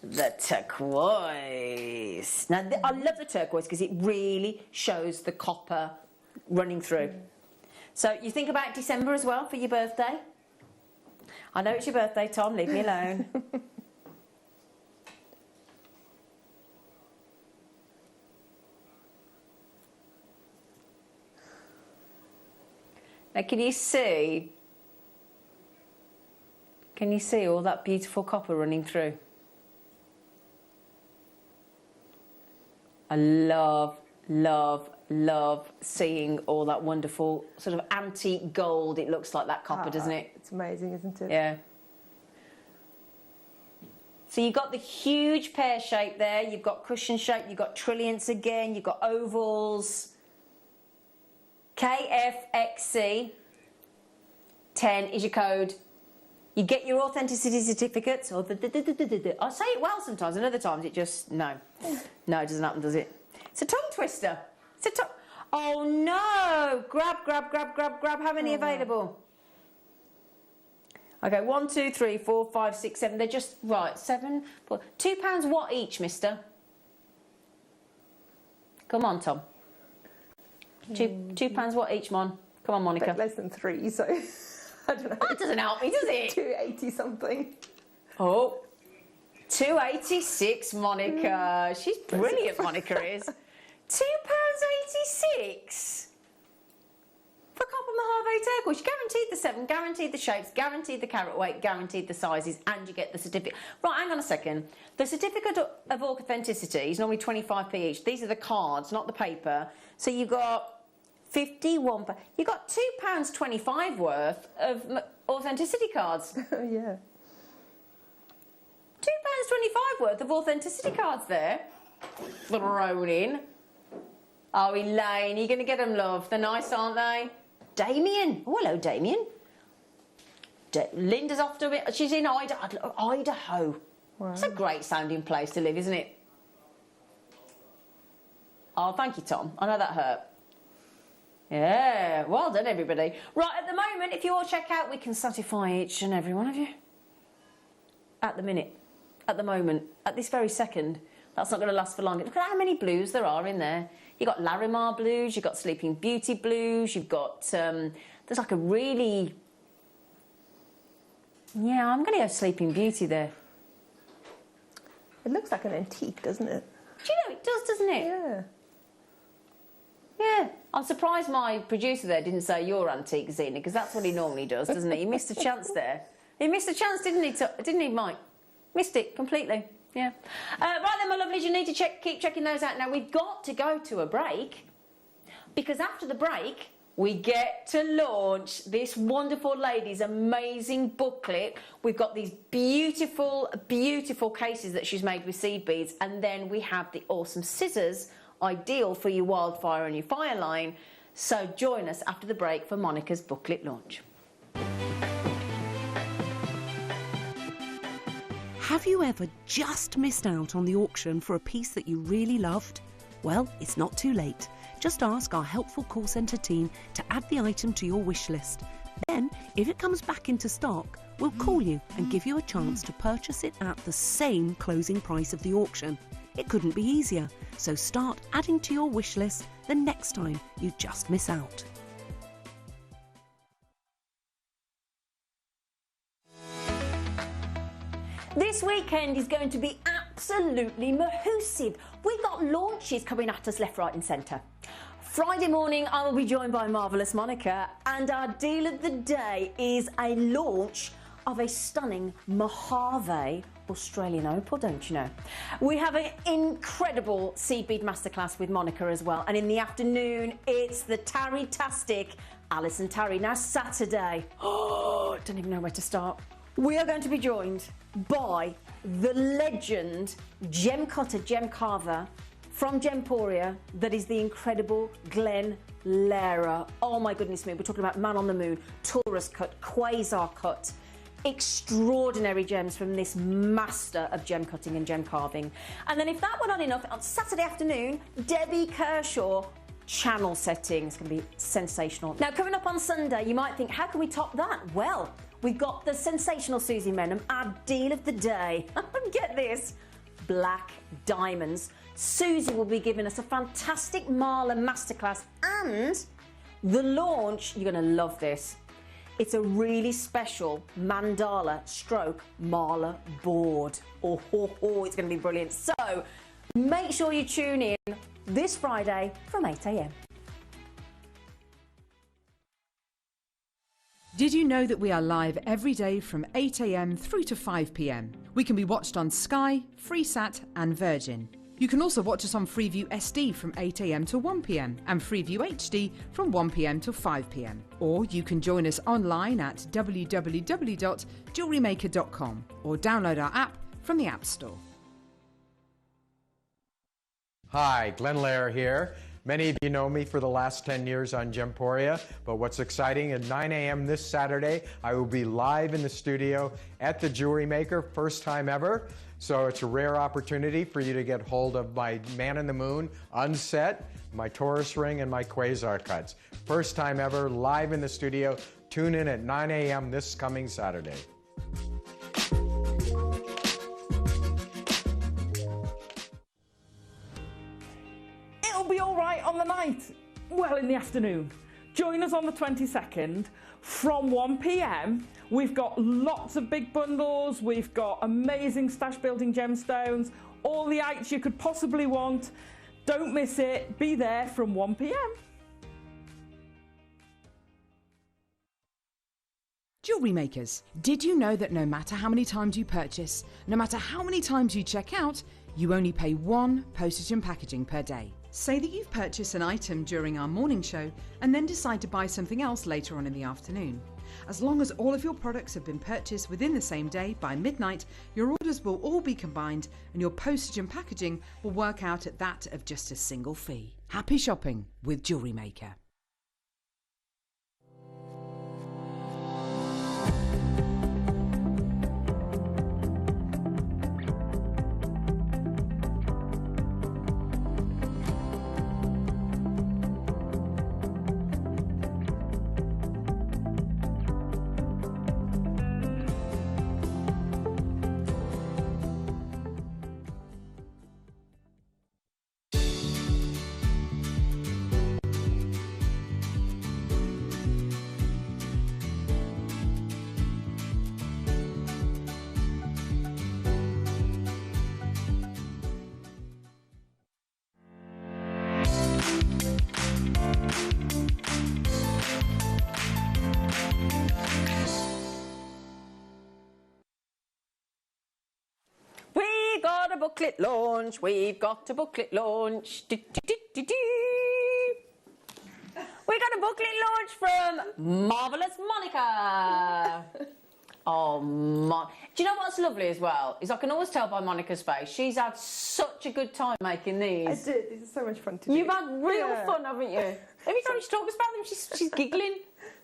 the turquoise. Now, I love the turquoise because it really shows the copper running through. So you think about December as well for your birthday? I know it's your birthday, Tom. Leave me alone. Now, can you see all that beautiful copper running through? I love, love, love seeing all that wonderful sort of antique gold. It looks like that copper, doesn't it? It's amazing, isn't it? Yeah. So you've got the huge pear shape there, you've got cushion shape, you've got trilliants again, you've got ovals. KFXC 10 is your code. You get your authenticity certificates. Or I say it well sometimes, and other times it just, no, it doesn't happen, does it? It's a tongue twister. Oh no! Grab. How many available? Okay, 1, 2, 3, 4, 5, 6, 7. They're just, right, 7, 4. £2 what each, mister? Come on, Tom. £2 what each, Mon? Come on, Monica. Less than 3, so I don't know. That doesn't help me, does it? 280 something. Oh, 286, Monica. She's brilliant, Monica is. £2.86 for copper Mojave turquoise. Guaranteed the 7, guaranteed the shapes, guaranteed the carat weight, guaranteed the sizes, and you get the certificate. Right, hang on a second. The certificate of authenticity is normally 25p each. These are the cards, not the paper. So you've got 51. You've got £2.25 worth of authenticity cards. Oh yeah. £2.25 worth of authenticity cards there. Thrown in. Oh, Elaine, you're going to get them, love. They're nice, aren't they? Damien. Oh, hello, Damien. Linda's off to it. She's in Idaho. Wow. It's a great sounding place to live, isn't it? Oh, thank you, Tom. I know that hurt. Yeah, well done, everybody. Right, at the moment, if you all check out, we can satisfy each and every one of you. At the minute. At the moment. At this very second. That's not going to last for long. Look at how many blues there are in there. You've got Larimar blues, you've got Sleeping Beauty blues, you've got... there's like a really... Yeah, I'm going to go Sleeping Beauty there. It looks like an antique, doesn't it? Do you know, it does, doesn't it? Yeah. Yeah. I'm surprised my producer there didn't say you're antique, Zena, because that's what he normally does, doesn't he? He missed a chance there. He missed a chance, didn't he, Mike? Missed it completely. Yeah. Right then, my lovelies, you need to keep checking those out. Now, we've got to go to a break, because after the break, we get to launch this wonderful lady's amazing booklet. We've got these beautiful, beautiful cases that she's made with seed beads, and then we have the awesome scissors, ideal for your wildfire and your fire line. So join us after the break for Monica's booklet launch. Have you ever just missed out on the auction for a piece that you really loved? Well, it's not too late. Just ask our helpful call centre team to add the item to your wish list. Then, if it comes back into stock, we'll call you and give you a chance to purchase it at the same closing price of the auction. It couldn't be easier, so start adding to your wish list the next time you just miss out. This weekend is going to be absolutely mahoosive. We've got launches coming at us left, right and centre. Friday morning I will be joined by Marvellous Monica, and our deal of the day is a launch of a stunning Mojave Australian opal, don't you know? We have an incredible seed bead masterclass with Monica as well, and in the afternoon it's the Tarry-tastic Alison Tarry. Now Saturday, don't even know where to start. We are going to be joined by the legend gem cutter, gem carver from Gemporia, that is the incredible Glenn Lehrer. Oh my goodness me, we're talking about Man on the Moon, Taurus cut, Quasar cut. Extraordinary gems from this master of gem cutting and gem carving. And then if that were not enough, on Saturday afternoon, Debbie Kershaw, channel setting. It's going to be sensational. Now, coming up on Sunday, you might think, how can we top that? Well, we've got the sensational Susie Menham, our deal of the day. Get this, black diamonds. Susie will be giving us a fantastic Marla masterclass, and the launch, you're going to love this. It's a really special mandala stroke Marla board. Oh, it's going to be brilliant. So make sure you tune in this Friday from 8 a.m. Did you know that we are live every day from 8 a.m. through to 5 p.m? We can be watched on Sky, Freesat and Virgin. You can also watch us on Freeview SD from 8 a.m. to 1 p.m. and Freeview HD from 1 p.m. to 5 p.m. Or you can join us online at www.JewelleryMaker.com or download our app from the App Store. Hi, Glenn Lair here. Many of you know me for the last 10 years on Gemporia, but what's exciting, at 9 a.m. this Saturday, I will be live in the studio at the Jewellery Maker, first time ever. So it's a rare opportunity for you to get hold of my Man in the Moon unset, my Taurus ring, and my Quasar cuts. First time ever, live in the studio. Tune in at 9 a.m. this coming Saturday. It'll be all right on the night. Well, in the afternoon. Join us on the 22nd from 1 p.m. We've got lots of big bundles. We've got amazing stash building gemstones, all the ites you could possibly want. Don't miss it. Be there from 1 p.m. Jewellery makers, did you know that no matter how many times you purchase, no matter how many times you check out, you only pay one postage and packaging per day? Say that you've purchased an item during our morning show and then decide to buy something else later on in the afternoon. As long as all of your products have been purchased within the same day by midnight, your orders will all be combined and your postage and packaging will work out at that of just a single fee. Happy shopping with Jewellery Maker. We got a booklet launch. We've got a booklet launch. Do, do, do, do, do. We got a booklet launch from Marvellous Monica. Oh, do you know what's lovely as well? Is I can always tell by Monica's face, she's had such a good time making these. I did. These are so much fun to do. You've had real fun, haven't you? Every time she talks about them, she's giggling.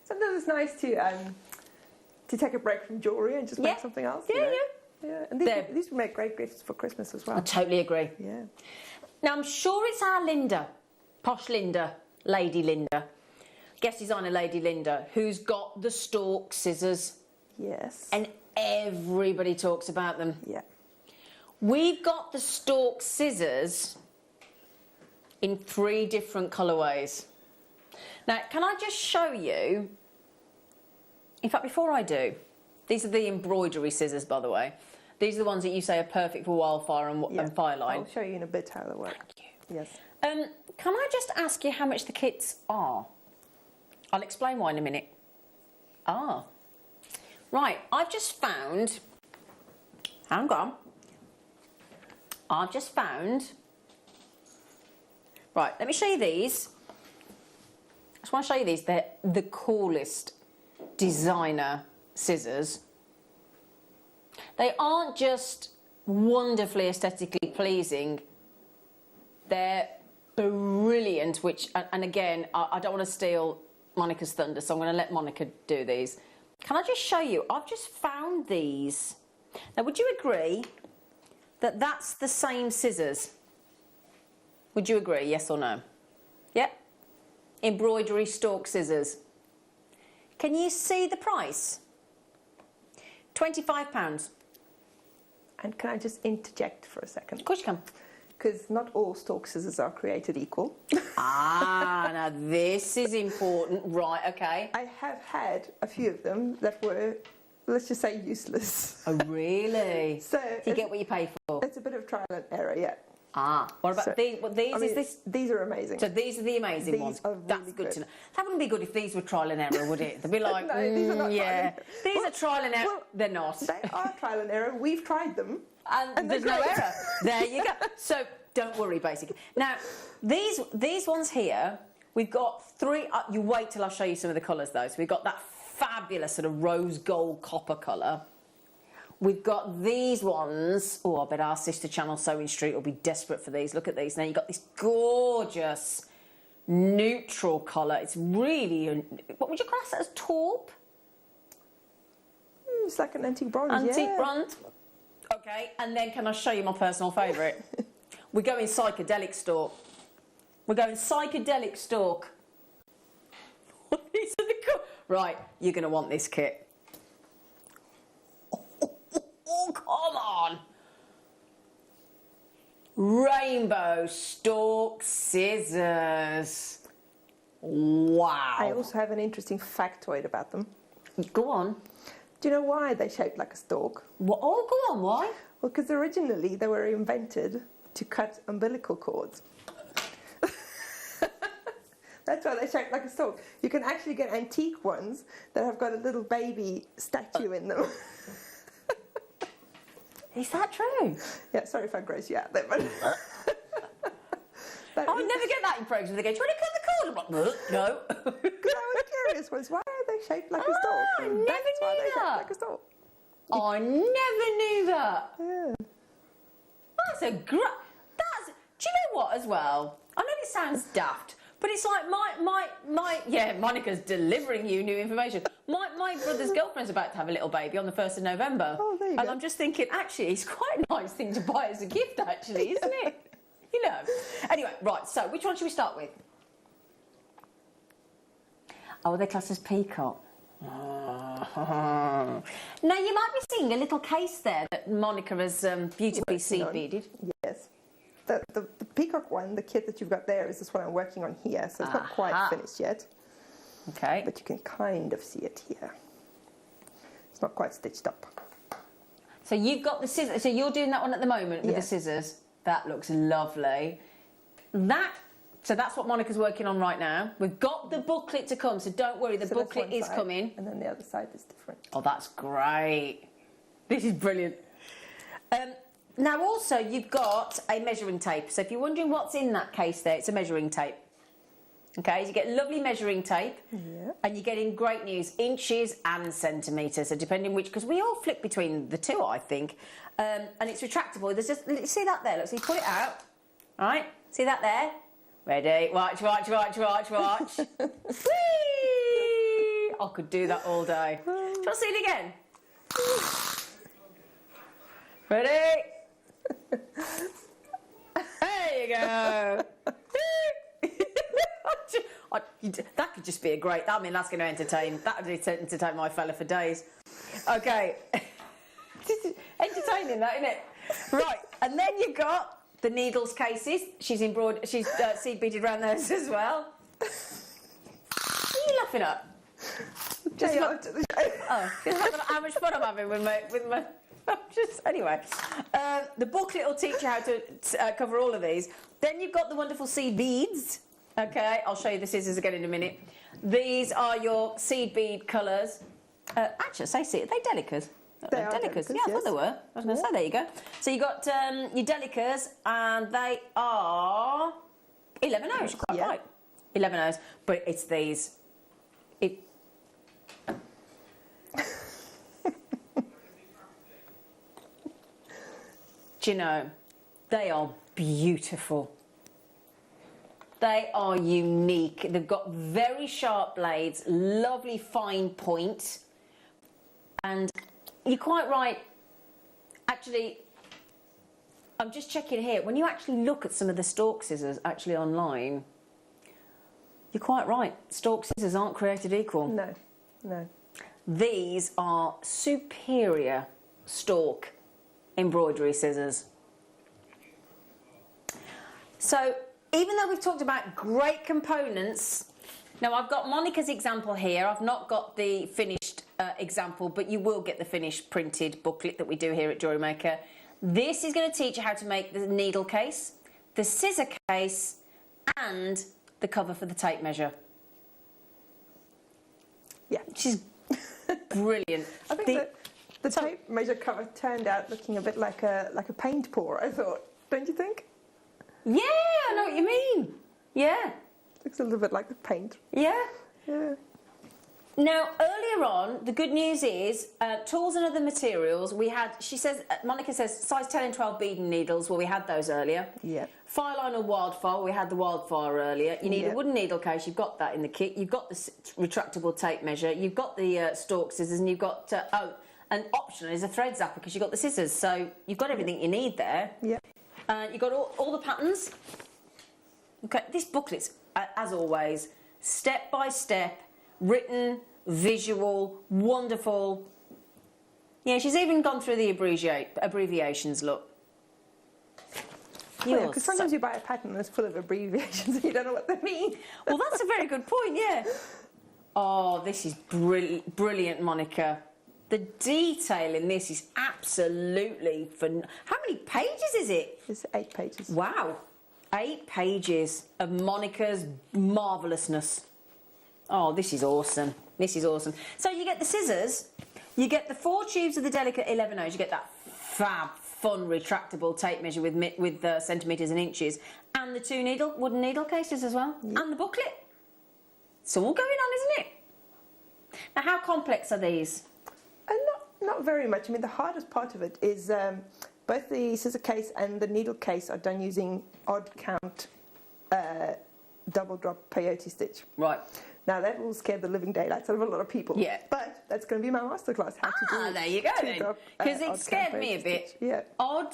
Sometimes it's nice to take a break from jewellery and just make something else. Yeah, yeah. Yeah, and these would make great gifts for Christmas as well. I totally agree. Yeah. Now, I'm sure it's our Linda, posh Linda, Lady Linda, guest designer Lady Linda, who's got the stalk scissors. Yes. And everybody talks about them. Yeah. We've got the stalk scissors in 3 different colourways. Now, can I just show you? In fact, before I do, these are the embroidery scissors, by the way. These are the ones that you say are perfect for wildfire and fireline. I'll show you in a bit how they work. Thank you. Yes. Can I just ask you how much the kits are? I'll explain why in a minute. Right, I've just found... Hang on. I've just found... Right, let me show you these. I just want to show you these. They're the coolest designer scissors. They aren't just wonderfully aesthetically pleasing, they're brilliant, which, and again, I don't want to steal Monica's thunder, so I'm going to let Monica do these. Can I just show you? I've just found these. Now, would you agree that that's the same scissors? Would you agree, yes or no? Yep. Embroidery stalk scissors. Can you see the price? £25. And can I just interject for a second? Of course you can. Because not all stalk scissors are created equal. Now this is important. Right, okay. I have had a few of them that were, let's just say, useless. Oh, really? So you get what you pay for? It's a bit of trial and error, yeah. What about these? What these is this? These are amazing. So these are the amazing ones. Are really That's good to know. That wouldn't be good if these were trial and error, would it? They'd be like, no, these are not yeah, these are trial and error. Well, they're not. They are trial and error. We've tried them. And there's no error. There you go. So don't worry, basically. Now, these ones here, we've got 3. You wait till I show you some of the colours, though. So we've got that fabulous sort of rose gold copper colour. We've got these ones. Oh, I bet our sister channel Sewing Street will be desperate for these. Look at these. Now you've got this gorgeous neutral colour. It's really, what would you class it as, taupe? It's like an antique bronze. Antique bronze. Okay, and then can I show you my personal favourite? We're going psychedelic stalk. We're going psychedelic stalk. These are the right, you're going to want this kit. Oh, come on. Rainbow stalk scissors. Wow. I also have an interesting factoid about them. Go on. Do you know why they're shaped like a stalk? What? Oh, go on, why? Well, because originally they were invented to cut umbilical cords. That's why they're shaped like a stalk. You can actually get antique ones that have got a little baby statue in them. Is that true? Yeah, sorry if I gross you out there, but... I would never get that in programs. They go, do you want to cut the cord? I'm like, no. Because I was curious, why are they shaped like a stalk? I never That's why knew they're that. shaped like a stalk. I never knew that. Yeah. That's a great... Do you know what, as well? I know it sounds daft, but it's like yeah, Monica's delivering you new information. My brother's girlfriend's about to have a little baby on the 1st of November. Oh, there you and go. I'm just thinking, actually, it's quite a nice thing to buy as a gift, actually, isn't it? You know. Anyway, right, so which one should we start with? Oh, are they classed as peacock? Now, you might be seeing a little case there that Monica has beautifully seed beaded. Yes. The peacock one, the kit that you've got there, is this one I'm working on here, so it's not quite finished yet. Okay. But you can kind of see it here. It's not quite stitched up. So you've got the scissors. So you're doing that one at the moment with the Yes. scissors. That looks lovely. So that's what Monica's working on right now. We've got the booklet to come, so don't worry, the So that's booklet one is side, coming. And then the other side is different. Oh, that's great. This is brilliant. Now also you've got a measuring tape. So if you're wondering what's in that case there, it's a measuring tape. Okay, so you get lovely measuring tape, and you're getting great news, inches and centimetres. So depending which, because we all flip between the two, I think, and it's retractable. There's just, see that there? Look, so you pull it out, right? See that there? Ready? Watch, watch, watch, watch, watch. Whee! I could do that all day. Do you want to see it again? Ready? There you go. That could just be a great... I mean, that's going to entertain... That would entertain my fella for days. Okay. This is entertaining, that, isn't it? Right, and then you've got the needles cases. She's seed beaded around those as well. What are you laughing at? Just how much fun I'm having with my just anyway. The booklet will teach you how to cover all of these. Then you've got the wonderful seed beads. Okay, I'll show you the scissors again in a minute. These are your seed bead colours. Actually, are they delicas? They are delicas. delicas, Yeah, I thought yes. they were. I was going to say, there you go. So you've got your delicas, and they are 11 O's, quite right. 11 O's, but it's these. Do you know, they are beautiful. They are unique. They've got very sharp blades, lovely fine point. And you're quite right. Actually, I'm just checking here. When you actually look at some of the stalk scissors actually online, you're quite right. Stalk scissors aren't created equal. No, no. These are superior stalk embroidery scissors. So, even though we've talked about great components, now I've got Monica's example here. I've not got the finished example, but you will get the finished printed booklet that we do here at Jewellery Maker. This is going to teach you how to make the needle case, the scissor case, and the cover for the tape measure. Yeah. Which is brilliant. I think the tape measure cover turned out looking a bit like a paint pour, I thought. Don't you think? Yeah, I know what you mean. Yeah. Looks a little bit like the paint. Yeah. Yeah. Now, earlier on, the good news is tools and other materials. We had, she says, Monica says, size 10 and 12 beading needles. Well, we had those earlier. Yeah. Fire line or wildfire. We had the wildfire earlier. You need Yeah. a wooden needle case. You've got that in the kit. You've got the retractable tape measure. You've got the stalk scissors, and you've got and optional is a thread zapper because you've got the scissors. So you've got everything you need there. Yeah. You've got all the patterns. Okay, this booklet's, as always, step by step, written, visual, wonderful. Yeah, she's even gone through the abbreviations, look. Because sometimes you buy a pattern and it's full of abbreviations and you don't know what they mean. Well, that's a very good point, yeah. Oh, this is brilliant, Monica. The detail in this is absolutely phenomenal. How many pages is it? It's 8 pages. Wow. 8 pages of Monica's marvellousness. Oh, this is awesome. This is awesome. So you get the scissors, you get the 4 tubes of the delicate 11 O's, you get that fab, fun, retractable tape measure with centimetres and inches, and the 2 wooden needle cases as well, and the booklet. It's all going on, isn't it? Now, how complex are these? Not very much. I mean, the hardest part of it is both the scissor case and the needle case are done using odd count double drop peyote stitch. Right. Now that will scare the living daylights out of a lot of people. Yeah. But that's going to be my masterclass. How to do there you go then. Because it scared me a bit. Stitch. Yeah. Odd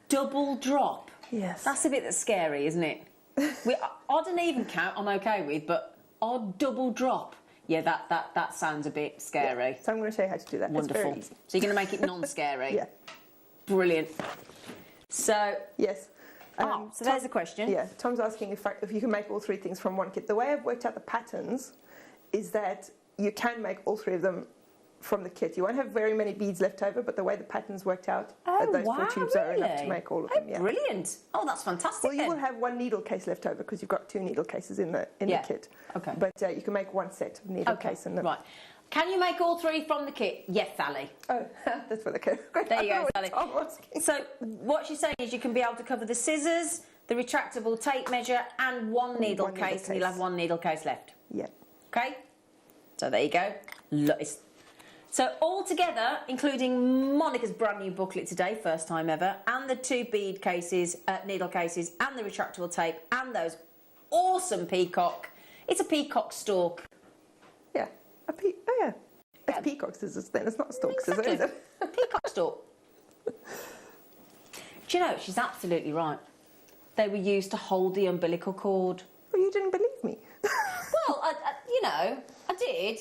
double drop. Yes. That's a bit that's scary, isn't it? Odd and even count I'm okay with, but odd double drop. Yeah, that sounds a bit scary. Yeah. So I'm going to show you how to do that. Wonderful. It's very easy. So you're going to make it non-scary? Yeah. Brilliant. So... Yes. so there's a question. Yeah, Tom's asking if you can make all 3 things from one kit. The way I've worked out the patterns is that you can make all 3 of them from the kit. You won't have very many beads left over, but the way the pattern's worked out, those 4 tubes are enough to make all of them. Yeah. Brilliant. Oh, that's fantastic. Well, you will have 1 needle case left over because you've got 2 needle cases in the kit. Okay. But you can make 1 set of needle case. And right. Can you make all 3 from the kit? Yes, Sally. Oh, that's what okay. There you go, Sally. So what she's saying is you can be able to cover the scissors, the retractable tape measure, and 1 needle case, and you'll have 1 needle case left. Yeah. Okay. So there you go. So all together, including Monica's brand new booklet today, first time ever, and the 2 bead cases, needle cases, and the retractable tape, and those awesome peacock. It's a peacock stalk. Yeah. Yeah. It's peacock scissors then. It's not stalk scissors, is it? Peacock stalk. Do you know, she's absolutely right. They were used to hold the umbilical cord. Well, you didn't believe me. Well, I did,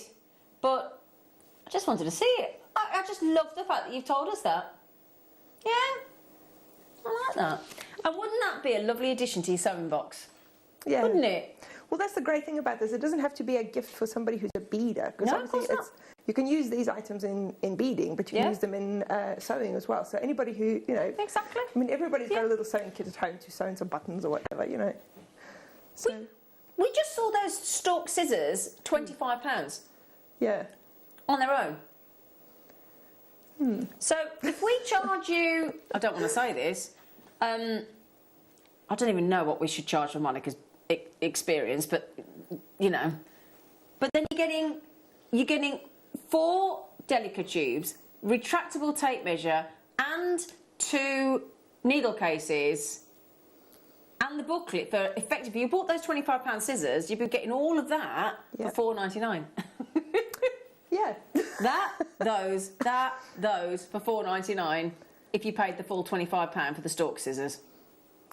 but I just wanted to see it. I just love the fact that you've told us that. Yeah, I like that. And wouldn't that be a lovely addition to your sewing box? Yeah. Wouldn't it? Well, that's the great thing about this. It doesn't have to be a gift for somebody who's a beader. No, of course not. You can use these items in beading, but you can use them in sewing as well. So anybody who, Exactly. I mean, everybody's got a little sewing kit at home to sew in some buttons or whatever, So... We just saw those stalk scissors, £25. Yeah. On their own. So if we charge you... I don't want to say this. I don't even know what we should charge for Monica's experience, but, But then you're getting 4 delicate tubes, retractable tape measure, and 2 needle cases, and the booklet for effectively. You bought those £25 scissors, you'd be getting all of that for $4.99. Yeah. those for $4.99 if you paid the full £25 for the stalk scissors.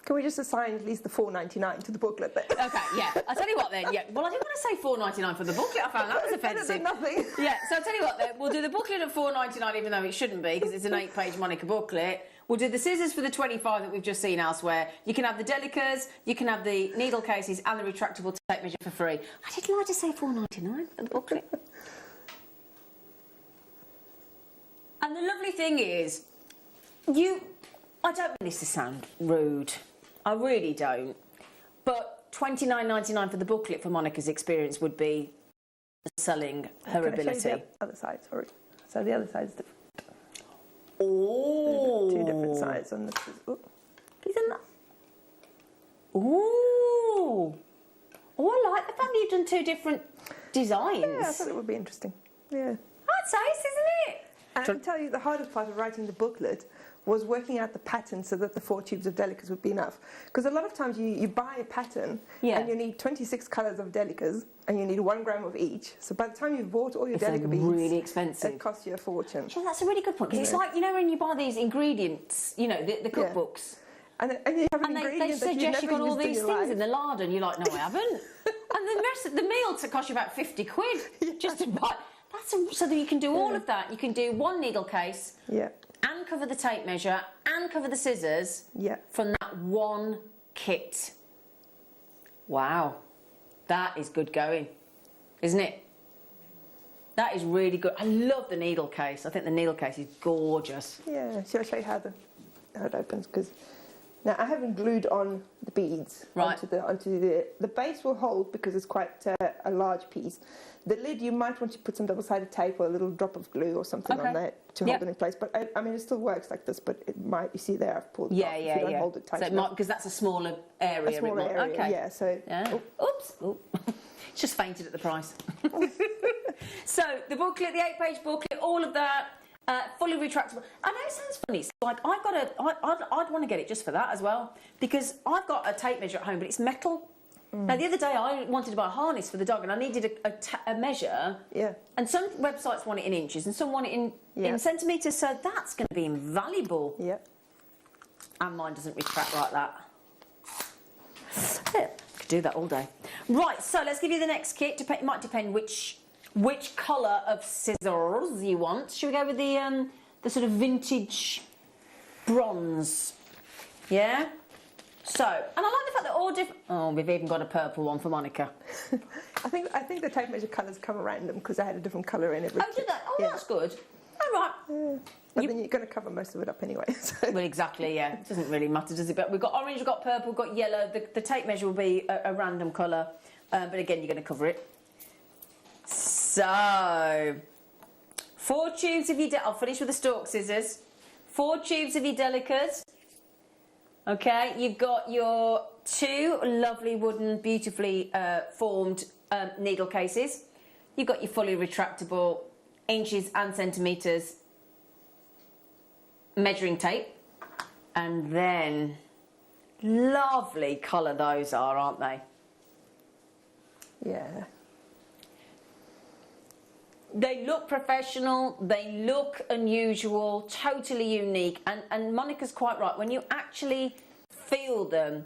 Can we just assign at least the $4.99 to the booklet then? Okay, yeah. I'll tell you what then, yeah. Well, I didn't want to say $4.99 for the booklet. I found that was offensive. Better than nothing. Yeah, so I'll tell you what then. We'll do the booklet at $4.99, even though it shouldn't be, because it's an 8-page Monica booklet. We'll do the scissors for the 25 that we've just seen elsewhere. You can have the delicas, you can have the needle cases, and the retractable tape measure for free. I didn't like to say $4.99 for the booklet. And the lovely thing is, I don't mean this to sound rude. I really don't. But $29.99 for the booklet for Monica's experience would be selling her ability. Show you the other side, sorry. So the other side is different. Oh. 2 different sides on this. Isn't that? Ooh. Oh, I like the fact that you've done 2 different. designs. Yeah, I thought it would be interesting. Yeah. That's ace, isn't it? And I can tell you the hardest part of writing the booklet was working out the pattern so that the 4 tubes of delicas would be enough. Because a lot of times you buy a pattern and you need 26 colours of delicas and you need 1 gram of each. So by the time you've bought all your delica beads, really expensive. It costs you a fortune. Sure, that's a really good point. Because it's like, you know, when you buy these ingredients, you know, the cookbooks. And you have an And ingredient they that suggest you've you've never got all used these in your things in life. the larder, and you're like, no, I haven't. And the rest of the meal to cost you about 50 quid just to buy. So that you can do all of that. You can do 1 needle case and cover the tape measure and cover the scissors from that 1 kit. Wow, that is good going, isn't it? That is really good. I love the needle case. I think the needle case is gorgeous. Yeah, shall I show you how it opens? Because now I haven't glued on the beads onto the base will hold because it's quite a large piece. The lid, you might want to put some double-sided tape or a little drop of glue or something on there to hold it in place. But I mean, it still works like this. But it might, you see there, I've pulled it off if you don't hold it tight enough. Because that's a smaller area. A smaller area, okay. yeah. So, oops. Oh. Just fainted at the price. So the booklet, the 8-page booklet, all of that, fully retractable. I know it sounds funny. It's like I'd want to get it just for that as well, because I've got a tape measure at home, but it's metal. Now the other day I wanted to buy a harness for the dog, and I needed a measure. Yeah. And some websites want it in inches, and some want it in centimetres. So that's going to be invaluable. Yeah. And mine doesn't retract like that. Yeah, could do that all day. Right, so let's give you the next kit. It might depend which colour of scissors you want. Should we go with the sort of vintage bronze? Yeah? So, and I like the fact that all different... Oh, we've even got a purple one for Monica. I think the tape measure colours come random because I had a different colour in every Oh, did they? Oh, that's good. All right. Yeah. But then you're going to cover most of it up anyway. So. Well, exactly, yeah. It doesn't really matter, does it? But we've got orange, we've got purple, we've got yellow. The tape measure will be a random colour. But again, you're going to cover it. So, 4 tubes of your... I'll finish with the stalk scissors. 4 tubes of your delicas. Okay, you've got your 2 lovely wooden, beautifully formed needle cases. You've got your fully retractable inches and centimetres measuring tape. And then, lovely colour those are, aren't they? Yeah. They look professional, they look unusual, totally unique, and Monica's quite right. When you actually feel them,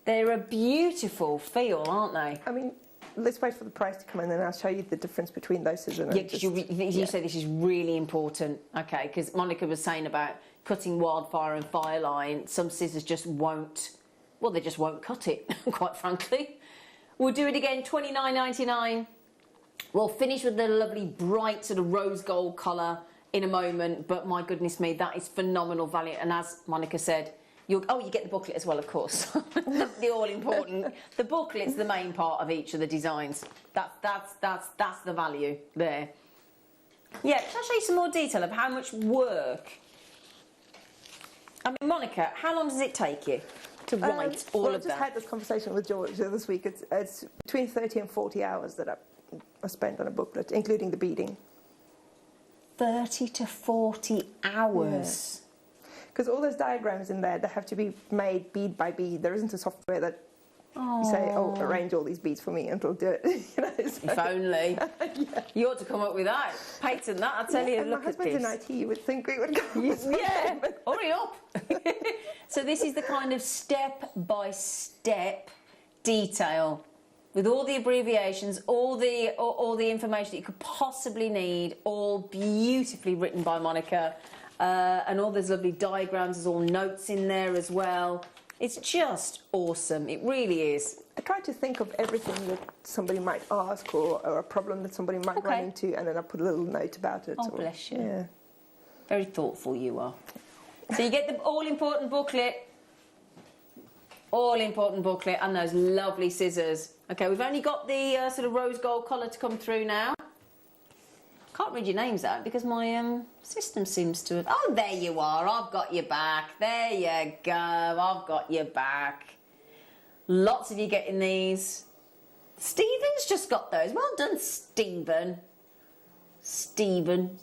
they're a beautiful feel, aren't they? I mean, let's wait for the price to come in, and I'll show you the difference between those scissors. And you say this is really important, okay? Because Monica was saying about cutting wildfire and fireline. Some scissors just won't. Well, they just won't cut it, quite frankly. We'll do it again, $29.99. We'll finish with the lovely bright sort of rose gold colour in a moment, but my goodness me, that is phenomenal value. And as Monica said, you get the booklet as well, of course. The all important. The booklet's the main part of each of the designs. That's the value there. Yeah, shall I show you some more detail of how much work? I mean, Monica, how long does it take you to write all of that? I just had this conversation with George this week. It's between 30 and 40 hours that I spent on a booklet, including the beading. 30 to 40 hours. Because all those diagrams in there, they have to be made bead by bead. There isn't a software that you say, arrange all these beads for me and it'll do it. You know, so. If only. You ought to come up with that. Patent that, I tell you. And look my husband's at this. in IT, you would think we would go. Yeah, hurry up. So this is the kind of step-by-step detail with all the abbreviations, all the information that you could possibly need, all beautifully written by Monica, and all those lovely diagrams. There's all notes in there as well. It's just awesome. It really is. I try to think of everything that somebody might ask or a problem that somebody might run into, and then I put a little note about it. Oh, bless you. Yeah. Very thoughtful you are. So you get the all-important booklet, and those lovely scissors. Okay, we've only got the sort of rose gold colour to come through now. Can't read your names out because my system seems to have... Oh, there you are. I've got your back. There you go. I've got your back. Lots of you getting these. Stephen's just got those. Well done, Stephen. Stephen.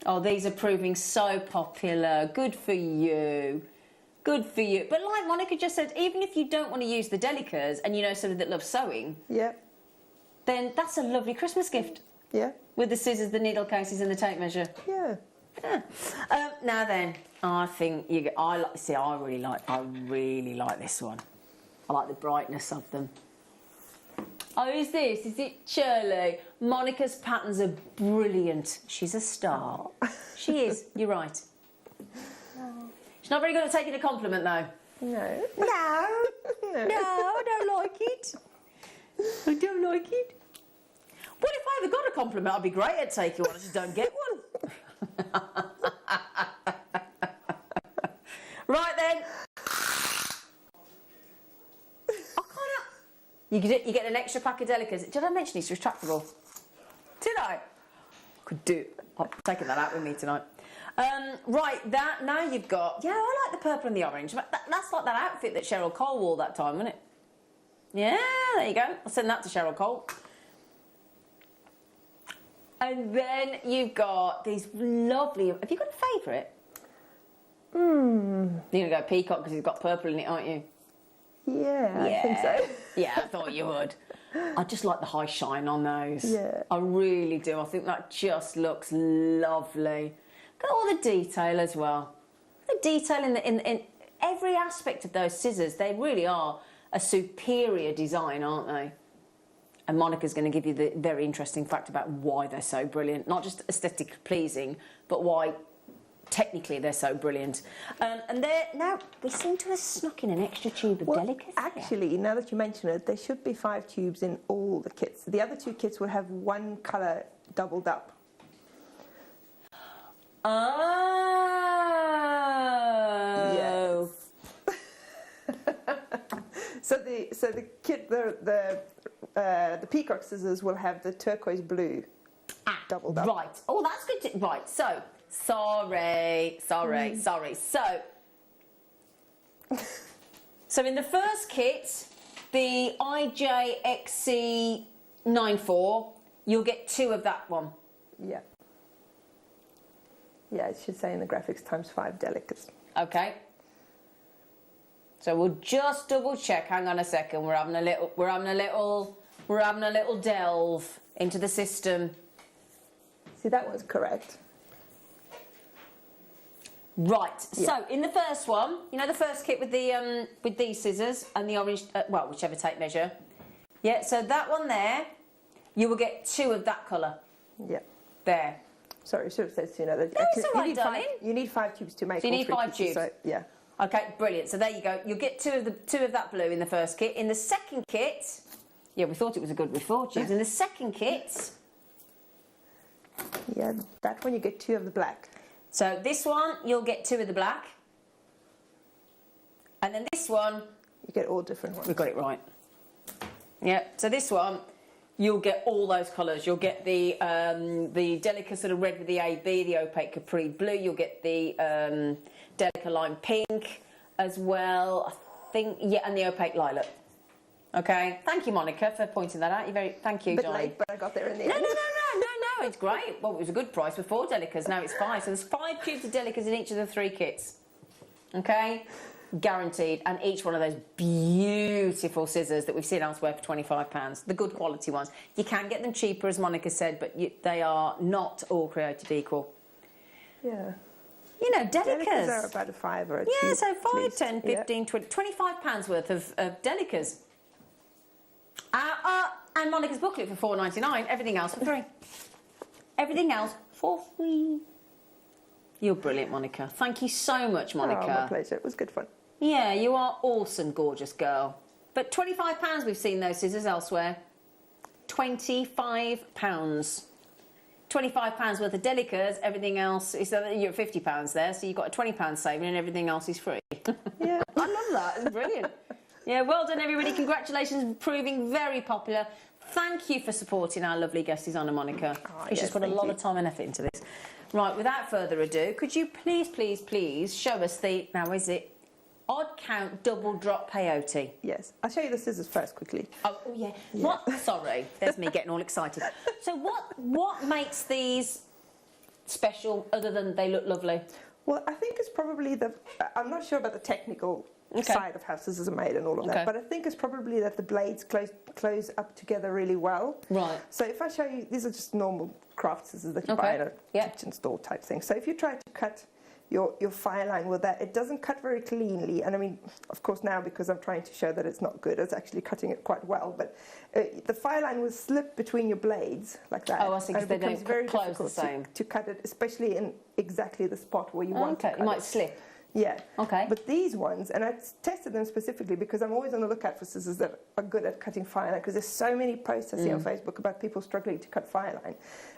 Oh, these are proving so popular. Good for you. Good for you. But like Monica just said, even if you don't want to use the Delicas and you know somebody that loves sewing, Yeah. then that's a lovely Christmas gift. Yeah. With the scissors, the needle cases and the tape measure. Yeah. Yeah. Now then, I think you. I really like this one. I like the brightness of them. Oh, who's this? Is it Shirley? Monica's patterns are brilliant. She's a star. She is. You're right. She's not very good at taking a compliment, though. No. No. No, I don't like it. I don't like it. What if I ever got a compliment? I'd be great at taking one. I just don't get one. Right then. You get an extra pack of Delicas. Did I mention it's retractable? Did I? Could do. I'm taking that out with me tonight. Right, now you've got... Yeah, I like the purple and the orange. That's like that outfit that Cheryl Cole wore that time, wasn't it? Yeah, there you go. I'll send that to Cheryl Cole. And then you've got these lovely... Have you got a favourite? You're going to go peacock because it's got purple in it, aren't you? Yeah, I think so. Yeah, I thought you would. I just like the high shine on those. Yeah. I really do. I think that just looks lovely. Got all the detail as well. The detail in every aspect of those scissors, they really are a superior design, aren't they? And Monica's going to give you the very interesting fact about why they're so brilliant. Not just aesthetically pleasing, but why technically they're so brilliant. And now we seem to have snuck in an extra tube of Delicas. Actually, now that you mention it, there should be 5 tubes in all the kits. The other 2 kits will have 1 colour doubled up. Oh. Yes. So the kit, the peacock scissors will have the turquoise blue doubled up. Right. Oh, that's good. Right. So, sorry. So in the first kit, the IJXC94, you'll get 2 of that one. Yeah. Yeah, it should say in the graphics ×5 Delicas. Okay. So we'll just double check. Hang on a second. We're having a little delve into the system. See, that one's correct. Right. Yeah. So in the first one, you know the first kit with the with these scissors and the orange, well, whichever tape measure. Yeah. So that one there, you will get 2 of that colour. Yeah. There. Sorry, I should have said sooner. No, it's all right, darling. You need 5 tubes to make. So you need 5 tubes. So, yeah. Okay, brilliant. So there you go. You'll get 2 of that blue in the first kit. In the second kit, yeah, we thought it was a good with 4 tubes. In the second kit, yeah, that one you get 2 of the black. So this one you'll get 2 of the black, and then this one you get all different ones. We've got it right. Yeah. So this one you'll get all those colours. You'll get the Delica sort of red with the AB, the opaque capri blue. You'll get the Delica lime pink as well. I think, yeah, and the opaque lilac. Okay. Thank you, Monica, for pointing that out. Thank you, Johnny. Late, but I got there in the end. No. It's great. Well, it was a good price with 4 Delicas. Now it's 5. So there's 5 tubes of Delicas in each of the 3 kits. Okay. Guaranteed. And each one of those beautiful scissors that we've seen elsewhere for £25, the good quality ones. You can get them cheaper, as Monica said, but they are not all created equal. Yeah. You know, Delicas are about a £5 or a yeah, tube, so 5, least. 10, 15, yeah. 20, £25 worth of Delicas. And Monica's booklet for £4.99. Everything else for free. Everything else for free. You're brilliant, Monica. Thank you so much, Monica. Oh, my pleasure. It was good fun. Yeah, you are awesome, gorgeous girl. But £25 we've seen those scissors elsewhere. £25. £25 worth of Delicas, everything else is you're at £50 there, so you've got a £20 saving and everything else is free. Yeah. I love that. It's brilliant. Yeah, well done, everybody. Congratulations, proving very popular. Thank you for supporting our lovely guest designer, Monica. She's put a lot of time and effort into this. Right, without further ado, could you please show us the... Now, is it Odd count, double drop peyote. Yes. I'll show you the scissors first quickly. Oh yeah. What? Sorry, there's me getting all excited. So what makes these special other than they look lovely? Well, I think it's probably I'm not sure about the technical side of how scissors are made and all of that, but I think it's probably that the blades close up together really well. Right. So if I show you, these are just normal craft scissors that you buy at a kitchen store type thing. So if you try to cut your file line with that, it doesn't cut very cleanly. And I mean, of course now, because I'm trying to show that it's not good, it's actually cutting it quite well. But the file line will slip between your blades like that. Oh, I see, because they don't very close difficult the same. to cut it, especially in exactly the spot where you want to cut it might it. slip. Yeah. Okay. But these ones, and I tested them specifically because I'm always on the lookout for scissors that are good at cutting file line, because there's so many posts I see on Facebook about people struggling to cut file line.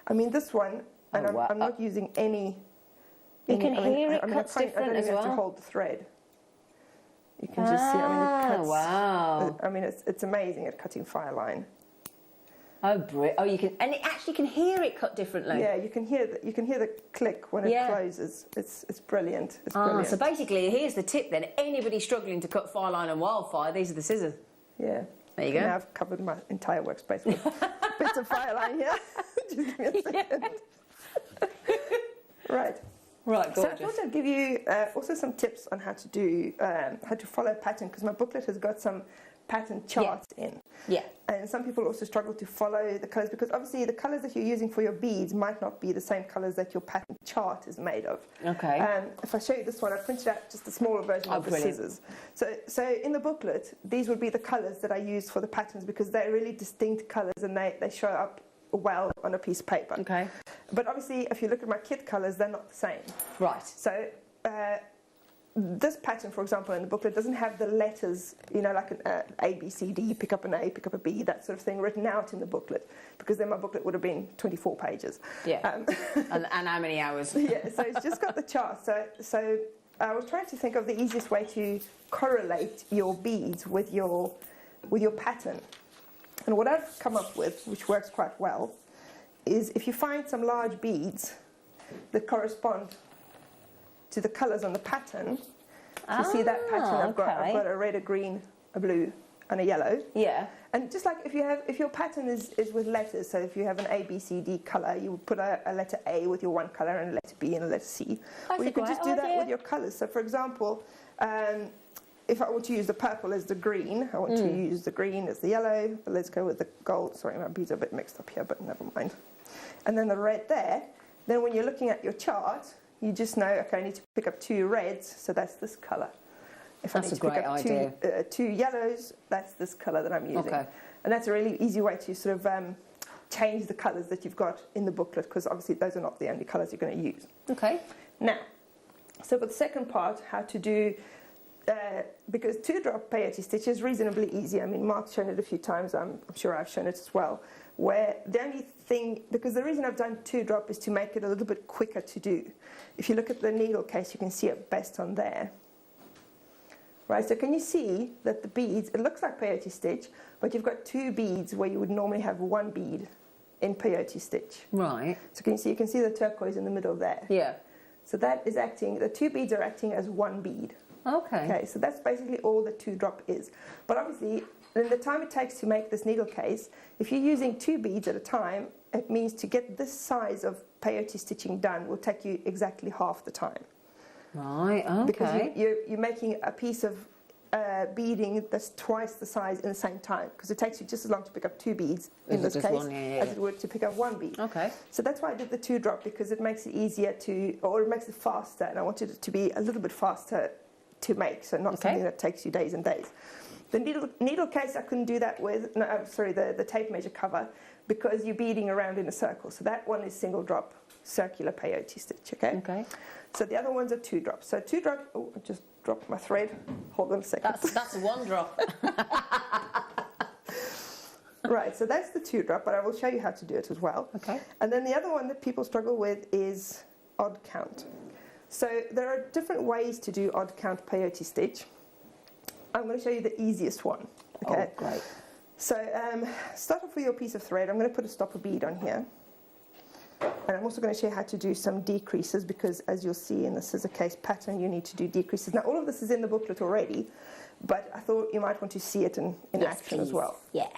I mean, this one, and I'm not using any... You can hear it cuts different I don't even as well. have to hold the thread. You can just see, I mean, it cuts... Wow. I mean, it's amazing at cutting file line. Oh, you can, and it actually can hear it cut differently. Yeah, you can hear the click when it closes. It's brilliant. It's brilliant. So basically, here's the tip then. Anybody struggling to cut file line and wildfire, these are the scissors. Yeah. There you go. Now I've covered my entire workspace with bits of file line here. Just give me a second. Right. Right, gorgeous. So I thought I'd give you also some tips on how to follow pattern, because my booklet has got some pattern charts in. Yeah. And some people also struggle to follow the colours, because obviously the colours that you're using for your beads might not be the same colours that your pattern chart is made of. Okay. If I show you this one, I've printed out just a smaller version of the scissors. So in the booklet, these would be the colours that I used for the patterns, because they're really distinct colours and they show up well on a piece of paper. Okay. But obviously, if you look at my kit colours, they're not the same. Right. So this pattern, for example, in the booklet doesn't have the letters, you know, like an A, B, C, D, pick up an A, pick up a B, that sort of thing, written out in the booklet, because then my booklet would have been 24 pages. Yeah. And how many hours? Yeah, so it's just got the chart. So I was trying to think of the easiest way to correlate your beads with your pattern. And what I've come up with, which works quite well, is if you find some large beads that correspond to the colours on the pattern. So you see that pattern, I've got a red, a green, a blue and a yellow. Yeah. And just like if your pattern is with letters, so if you have an A, B, C, D colour, you would put a letter A with your one colour and a letter B and a letter C. Or you can just do that with your colours. So for example, if I want to use the purple as the green, I want to use the green as the yellow, but let's go with the gold. Sorry, my beads are a bit mixed up here, but never mind. And then the red there. Then when you're looking at your chart, you just know, okay, I need to pick up 2 reds, so that's this colour. If I need to pick up 2 yellows, that's this colour that I'm using. Okay. And that's a really easy way to sort of change the colours that you've got in the booklet, because obviously those are not the only colours you're going to use. Okay. Now, so for the second part, how to do, because 2-drop peyote stitch is reasonably easy. I mean, Mark's shown it a few times, I'm sure I've shown it as well, where the only thing, because the reason I've done 2-drop is to make it a little bit quicker to do. If you look at the needle case, you can see it best on there. Right, so can you see that the beads, it looks like peyote stitch, but you've got 2 beads where you would normally have 1 bead in peyote stitch. Right. So you can see the turquoise in the middle there. Yeah. So that is acting, the 2 beads are acting as 1 bead. Okay. Okay, so that's basically all the 2-drop is. But obviously, in the time it takes to make this needle case, if you're using 2 beads at a time, it means to get this size of peyote stitching done will take you exactly half the time. Right, okay. Because you're making a piece of beading that's twice the size in the same time, because it takes you just as long to pick up 2 beads in this case as it would to pick up 1 bead. Okay. So that's why I did the 2-drop, because it makes it easier or it makes it faster, and I wanted it to be a little bit faster to make, so not something that takes you days and days. The needle case I couldn't do that with, no, I'm sorry, the tape measure cover, because you're beading around in a circle. So that one is single drop, circular peyote stitch, okay? Okay. So the other ones are 2-drops. So 2-drop, oh, I just dropped my thread. Hold on a second. That's a 1-drop. Right, so that's the 2-drop, but I will show you how to do it as well. Okay. And then the other one that people struggle with is odd count. So there are different ways to do odd count peyote stitch. I'm going to show you the easiest one. Okay. Oh, great. So start off with your piece of thread. I'm going to put a stopper bead on here. And I'm also going to show you how to do some decreases, because as you'll see in the scissor case pattern, you need to do decreases. Now, all of this is in the booklet already, but I thought you might want to see it in action as well. Yeah.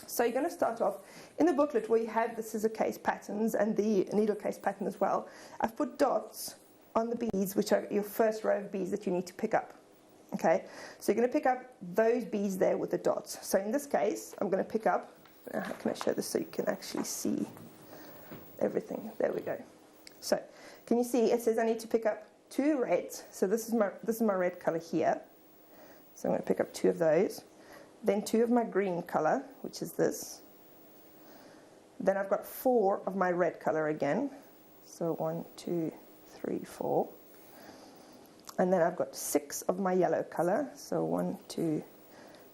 So you're going to start off in the booklet where you have the scissor case patterns and the needle case pattern as well. I've put dots on the beads, which are your first row of beads that you need to pick up. Okay, so you're going to pick up those beads there with the dots. So in this case, I'm going to pick up, how can I show this so you can actually see everything? There we go. So can you see it says I need to pick up 2 reds. So this is my red color here. So I'm going to pick up 2 of those. Then 2 of my green color, which is this. Then I've got 4 of my red color again. So 1, 2, 3, 4. And then I've got 6 of my yellow color. So 1, 2,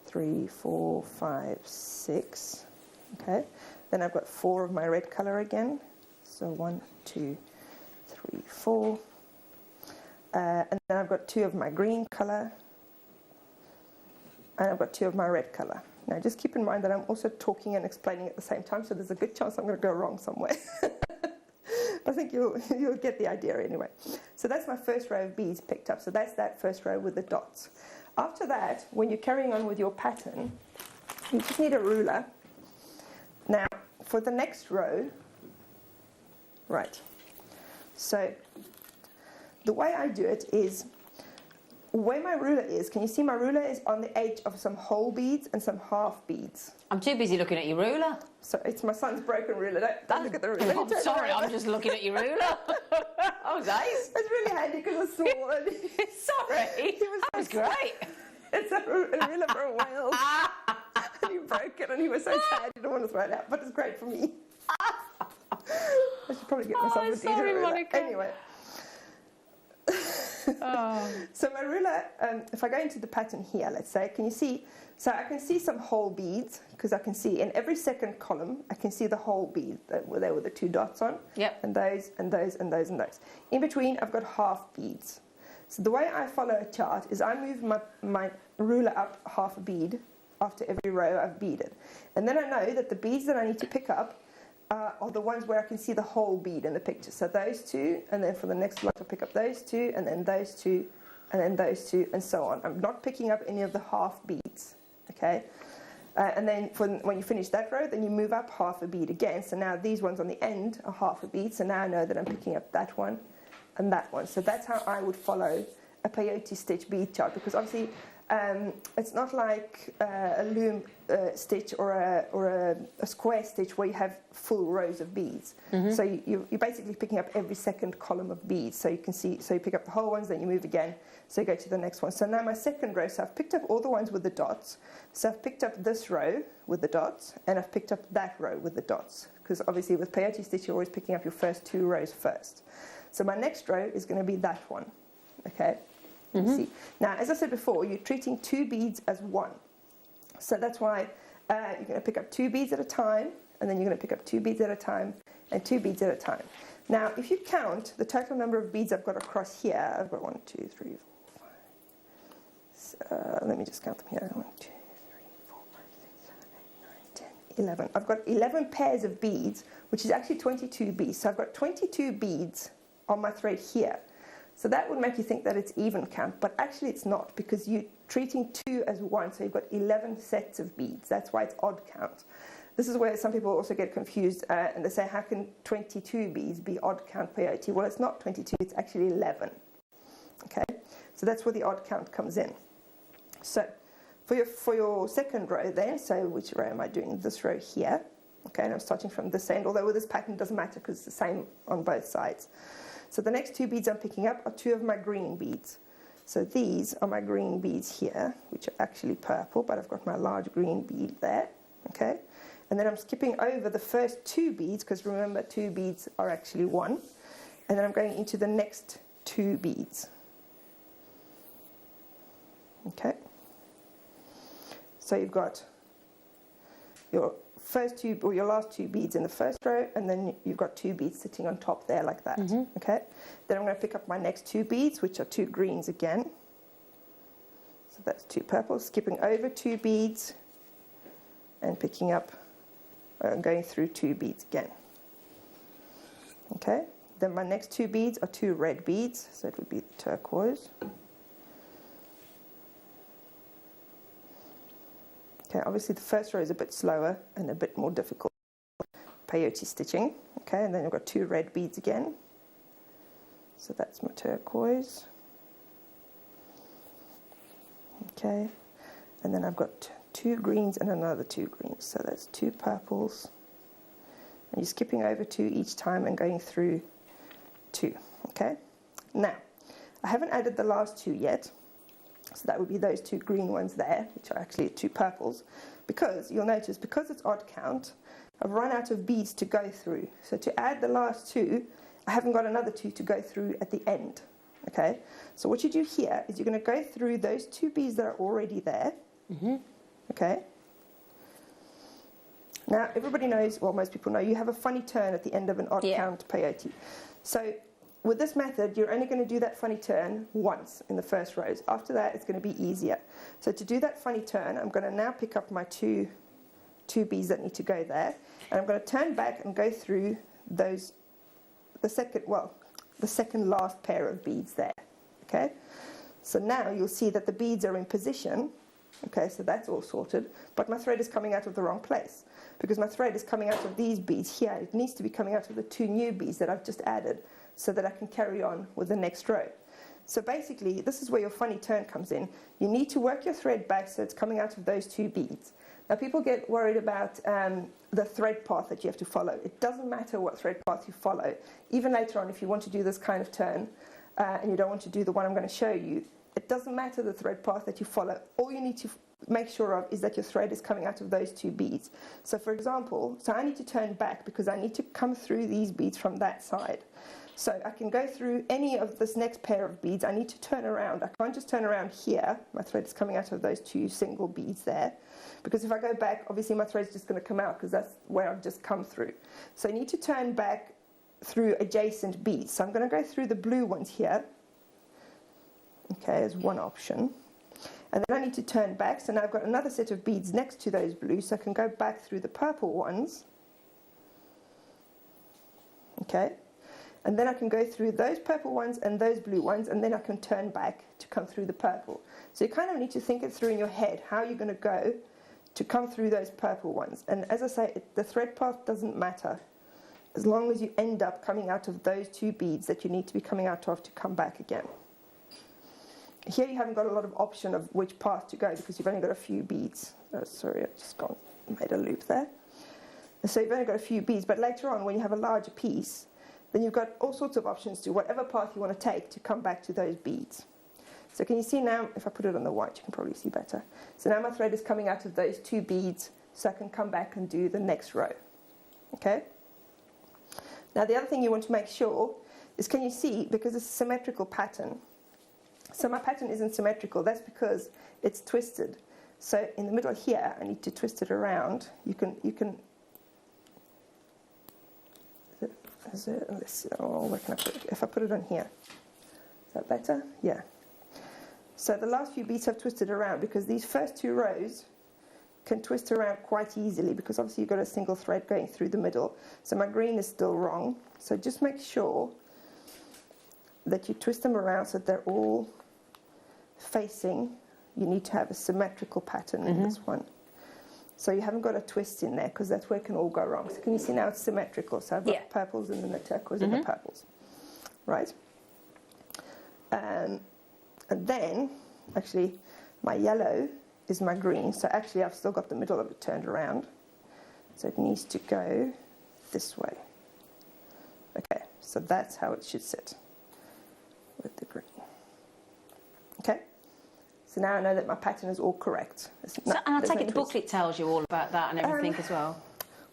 3, 4, 5, 6. Okay. Then I've got 4 of my red color again. So 1, 2, 3, 4. And then I've got 2 of my green color. And I've got 2 of my red color. Now just keep in mind that I'm also talking and explaining at the same time, so there's a good chance I'm going to go wrong somewhere. I think you'll get the idea anyway. So that's my first row of beads picked up. So that's that first row with the dots. After that, when you're carrying on with your pattern, you just need a ruler. Now, for the next row, right, so the way I do it is, where my ruler is, can you see my ruler is on the edge of some whole beads and some half beads? I'm too busy looking at your ruler. So it's my son's broken ruler. Don't look at the ruler. I'm sorry, I'm just looking at your ruler. Oh, nice. It's really handy because it's small. Sorry, that was great. It's a ruler for a while. And he broke it and he was so sad he didn't want to throw it out. But it's great for me. I should probably get myself a decent ruler. Monica. Anyway. So my ruler, if I go into the pattern here, let's say, can you see? So I can see some whole beads, because I can see in every second column, I can see the whole bead that were there with the 2 dots on. Yep. And those, and those, and those, and those. In between, I've got half beads. So the way I follow a chart is I move my ruler up half a bead after every row I've beaded. And then I know that the beads that I need to pick up are the ones where I can see the whole bead in the picture. So those 2, and then for the next lot I'll pick up those 2, and then those 2, and then those 2, and so on. I'm not picking up any of the half beads, okay? And then when you finish that row, then you move up half a bead again. So now these ones on the end are half a bead, so now I know that I'm picking up that one and that one. So that's how I would follow a peyote stitch bead chart, because obviously it's not like a loom stitch or a square stitch where you have full rows of beads. Mm-hmm. So you're basically picking up every second column of beads. So you can see, so you pick up the whole ones, then you move again, so you go to the next one. So now my second row, so I've picked up all the ones with the dots. So I've picked up this row with the dots, and I've picked up that row with the dots, because obviously with peyote stitch you're always picking up your first 2 rows first. So my next row is going to be that one, okay? Mm-hmm. See. Now, as I said before, you're treating 2 beads as one. So that's why you're going to pick up 2 beads at a time, and then you're going to pick up 2 beads at a time, and 2 beads at a time. Now, if you count the total number of beads I've got across here, I've got 1, 2, 3, 4, 5. Let me just count them here. 1, 2, 3, 4, 5, 6, 7, 8, 9, 10, 11. I've got 11 pairs of beads, which is actually 22 beads. So I've got 22 beads on my thread here. So that would make you think that it's even count, but actually it's not, because you're treating 2 as 1, so you've got 11 sets of beads. That's why it's odd count. This is where some people also get confused and they say, how can 22 beads be odd count peyote? Well, it's not 22, it's actually 11. Okay, so that's where the odd count comes in. So for your second row then, so which row am I doing? This row here. Okay, and I'm starting from this end, although with this pattern it doesn't matter because it's the same on both sides. So the next 2 beads I'm picking up are 2 of my green beads. So these are my green beads here, which are actually purple, but I've got my large green bead there, okay? And then I'm skipping over the first 2 beads, because remember 2 beads are actually 1. And then I'm going into the next 2 beads. Okay? So you've got your first 2 or your last 2 beads in the first row, and then you've got 2 beads sitting on top there like that. Mm-hmm. Okay, then I'm going to pick up my next 2 beads, which are 2 greens again. So that's 2 purples, skipping over 2 beads and picking up going through 2 beads again. Okay, then my next 2 beads are 2 red beads, so it would be the turquoise. Okay, obviously the first row is a bit slower and a bit more difficult. Peyote stitching. Okay, and then I've got 2 red beads again. So that's my turquoise. Okay, and then I've got 2 greens and another 2 greens. So that's 2 purples. And you're skipping over 2 each time and going through 2. Okay, now I haven't added the last 2 yet. So that would be those 2 green ones there, which are actually 2 purples, because you'll notice, because it's odd count, I've run out of beads to go through. So to add the last 2, I haven't got another 2 to go through at the end. Okay, so what you do here is you're going to go through those 2 beads that are already there. Okay. Now everybody knows, well, most people know, you have a funny turn at the end of an odd count peyote. So with this method, you're only going to do that funny turn once in the first rows. After that, it's going to be easier. So to do that funny turn, I'm going to now pick up my two beads that need to go there, and I'm going to turn back and go through those, the second last pair of beads there. Okay, so now you'll see that the beads are in position. Okay, so that's all sorted, but my thread is coming out of the wrong place, because my thread is coming out of these beads here. It needs to be coming out of the 2 new beads that I've just added, so that I can carry on with the next row. So basically, this is where your funny turn comes in. You need to work your thread back so it's coming out of those 2 beads. Now people get worried about the thread path that you have to follow. It doesn't matter what thread path you follow. Even later on, if you want to do this kind of turn and you don't want to do the one I'm going to show you, it doesn't matter the thread path that you follow. All you need to make sure of is that your thread is coming out of those 2 beads. So for example, I need to turn back because I need to come through these beads from that side. So I can go through any of this next pair of beads. I need to turn around. I can't just turn around here. My thread is coming out of those 2 single beads there. Because if I go back, obviously my thread's just going to come out because that's where I've just come through. So I need to turn back through adjacent beads. So I'm going to go through the blue ones here. Okay, as one option. And then I need to turn back. So now I've got another set of beads next to those blues. So I can go back through the purple ones. Okay. And then I can go through those purple ones and those blue ones, and then I can turn back to come through the purple. So you kind of need to think it through in your head, how you're going to go to come through those purple ones. And as I say, the thread path doesn't matter, as long as you end up coming out of those 2 beads that you need to be coming out of to come back again. Here you haven't got a lot of option of which path to go because you've only got a few beads. Oh, sorry, I've just made a loop there. So you've only got a few beads, but later on when you have a larger piece, then you've got all sorts of options to whatever path you want to take to come back to those beads. So can you see now, if I put it on the white, you can probably see better. So now my thread is coming out of those 2 beads, so I can come back and do the next row. Okay? Now the other thing you want to make sure is, can you see, because it's a symmetrical pattern, so my pattern isn't symmetrical, that's because it's twisted. So in the middle here, I need to twist it around. You can let's see, where can I put it? If I put it on here, is that better? Yeah. So the last few beads have twisted around because these first 2 rows can twist around quite easily because obviously you've got a single thread going through the middle. So my green is still wrong. So just make sure that you twist them around so that they're all facing. You need to have a symmetrical pattern in this one. So you haven't got a twist in there because that's where it can all go wrong. So can you see now it's symmetrical? So I've got purples and then the turquoise and the purples. Right. And then, actually, my yellow is my green. So actually I've still got the middle of it turned around. So it needs to go this way. Okay, so that's how it should sit with the green. Okay. So now I know that my pattern is all correct. And I take it the booklet tells you all about that and everything as well?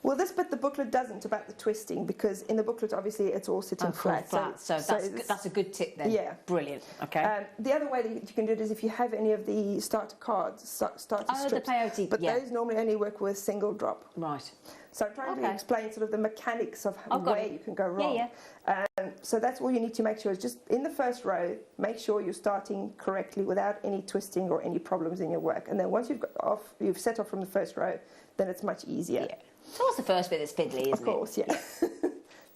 Well, this bit the booklet doesn't about the twisting because in the booklet obviously it's all sitting flat. So that's a good tip then. Yeah. Brilliant. Okay. The other way that you can do it is if you have any of the starter cards, starter strips. The peyote. But those normally only work with single drop. Right. So I'm trying to explain sort of the mechanics of where you can go wrong. So that's all you need to make sure is just in the first row, make sure you're starting correctly without any twisting or any problems in your work. And then once you've set off from the first row, then it's much easier. Yeah. So what's the first bit that's fiddly, isn't it? Of course, yeah.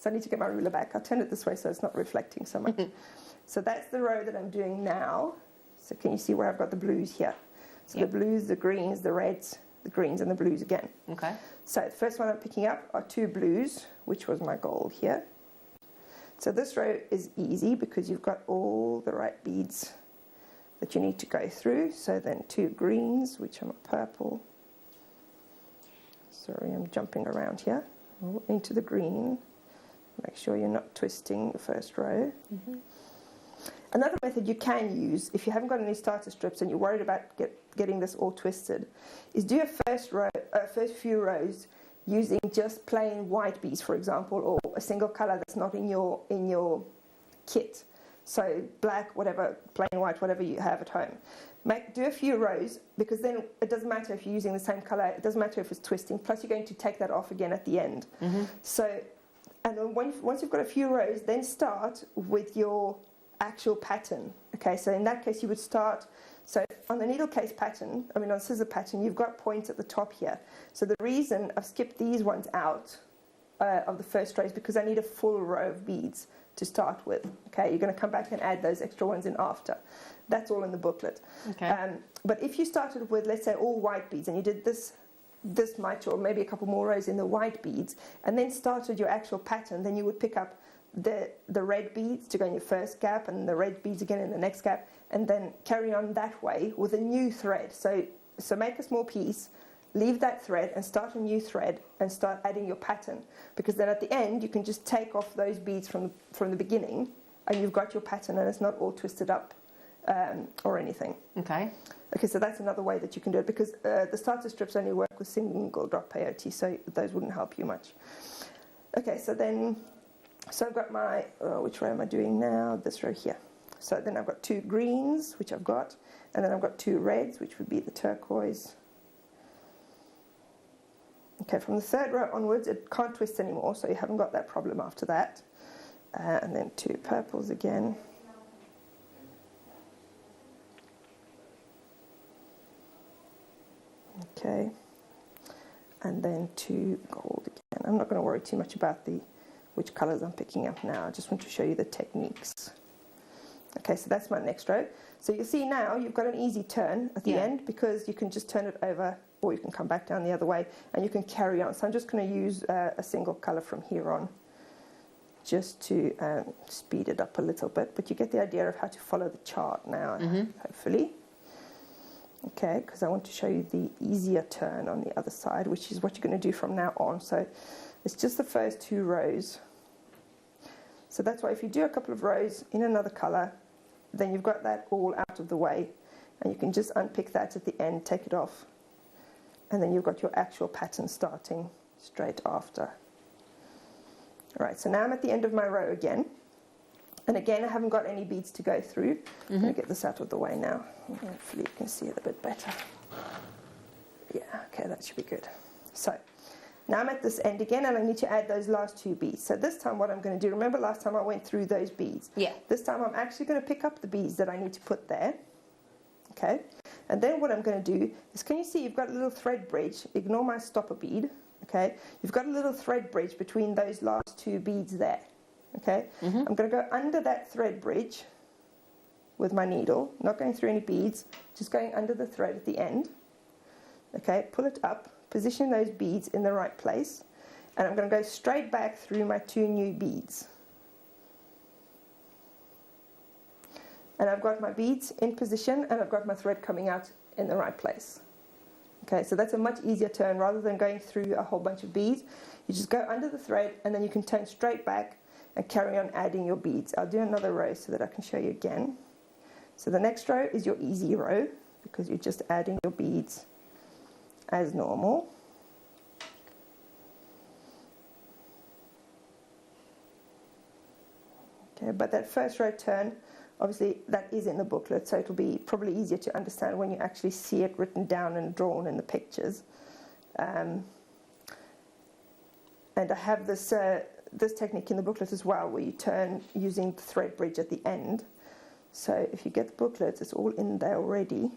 So I need to get my ruler back. I'll turn it this way so it's not reflecting so much. So that's the row that I'm doing now. So can you see where I've got the blues here? So the blues, the greens, the reds, the greens and the blues again. Okay. So the first one I'm picking up are 2 blues, which was my gold here. So this row is easy because you've got all the right beads that you need to go through. So then 2 greens, which are purple. Sorry, I'm jumping around here. Into the green. Make sure you're not twisting the first row. Another method you can use, if you haven't got any starter strips and you're worried about getting this all twisted, is do a first few rows using just plain white beads, for example, or a single color that's not in your kit. So black, whatever, plain white, whatever you have at home. Do a few rows, because then it doesn't matter if you're using the same color, it doesn't matter if it's twisting, plus you're going to take that off again at the end. So, and then once you've got a few rows, then start with your actual pattern. Okay, so in that case you would start, so on the needle case pattern, on scissor pattern, you've got points at the top here. So the reason I've skipped these ones out of the first row is because I need a full row of beads to start with. Okay, you're going to come back and add those extra ones in after. That's all in the booklet. Okay. But if you started with, let's say, all white beads, and you did this much, or maybe a couple more rows in the white beads, and then started your actual pattern, then you would pick up the red beads to go in your first gap, and the red beads again in the next gap, and then carry on that way with a new thread. So make a small piece, leave that thread and start a new thread and start adding your pattern, because then at the end you can just take off those beads from the beginning and you've got your pattern and it's not all twisted up or anything. Okay. Okay, so that's another way that you can do it, because the starter strips only work with single drop peyote, so those wouldn't help you much. Okay, so I've got my, which row am I doing now? This row here. So then I've got 2 greens, which I've got, and then I've got 2 reds, which would be the turquoise. Okay, from the 3rd row onwards, it can't twist anymore, so you haven't got that problem after that. And then 2 purples again. Okay, and then 2 gold again. I'm not going to worry too much about which colours I'm picking up now. I just want to show you the techniques. Okay, so that's my next row. So you see now you've got an easy turn at the end, because you can just turn it over, or you can come back down the other way and you can carry on. So I'm just going to use a single colour from here on, just to speed it up a little bit. But you get the idea of how to follow the chart now, hopefully. Okay, because I want to show you the easier turn on the other side, which is what you're going to do from now on. So it's just the first 2 rows. So that's why if you do a couple of rows in another colour, then you've got that all out of the way, and you can just unpick that at the end, take it off, and then you've got your actual pattern starting straight after. Alright, so now I'm at the end of my row again, and again I haven't got any beads to go through. I'm going to get this out of the way now. Hopefully you can see it a bit better. Yeah, okay, that should be good. So now I'm at this end again, and I need to add those last 2 beads. So this time what I'm going to do, remember last time I went through those beads? Yeah. This time I'm actually going to pick up the beads that I need to put there. Okay. And then what I'm going to do is, can you see you've got a little thread bridge? Ignore my stopper bead. Okay. You've got a little thread bridge between those last 2 beads there. Okay. I'm going to go under that thread bridge with my needle, not going through any beads, just going under the thread at the end. Okay. Pull it up. Position those beads in the right place, and I'm going to go straight back through my 2 new beads. And I've got my beads in position, and I've got my thread coming out in the right place. Okay, so that's a much easier turn. Rather than going through a whole bunch of beads, you just go under the thread, and then you can turn straight back and carry on adding your beads. I'll do another row so that I can show you again. So the next row is your easy row, because you're just adding your beads as normal. Okay, but that first row turn, obviously that is in the booklet, so it'll be probably easier to understand when you actually see it written down and drawn in the pictures. And I have this technique in the booklet as well, where you turn using the thread bridge at the end. So if you get the booklet, it's all in there already.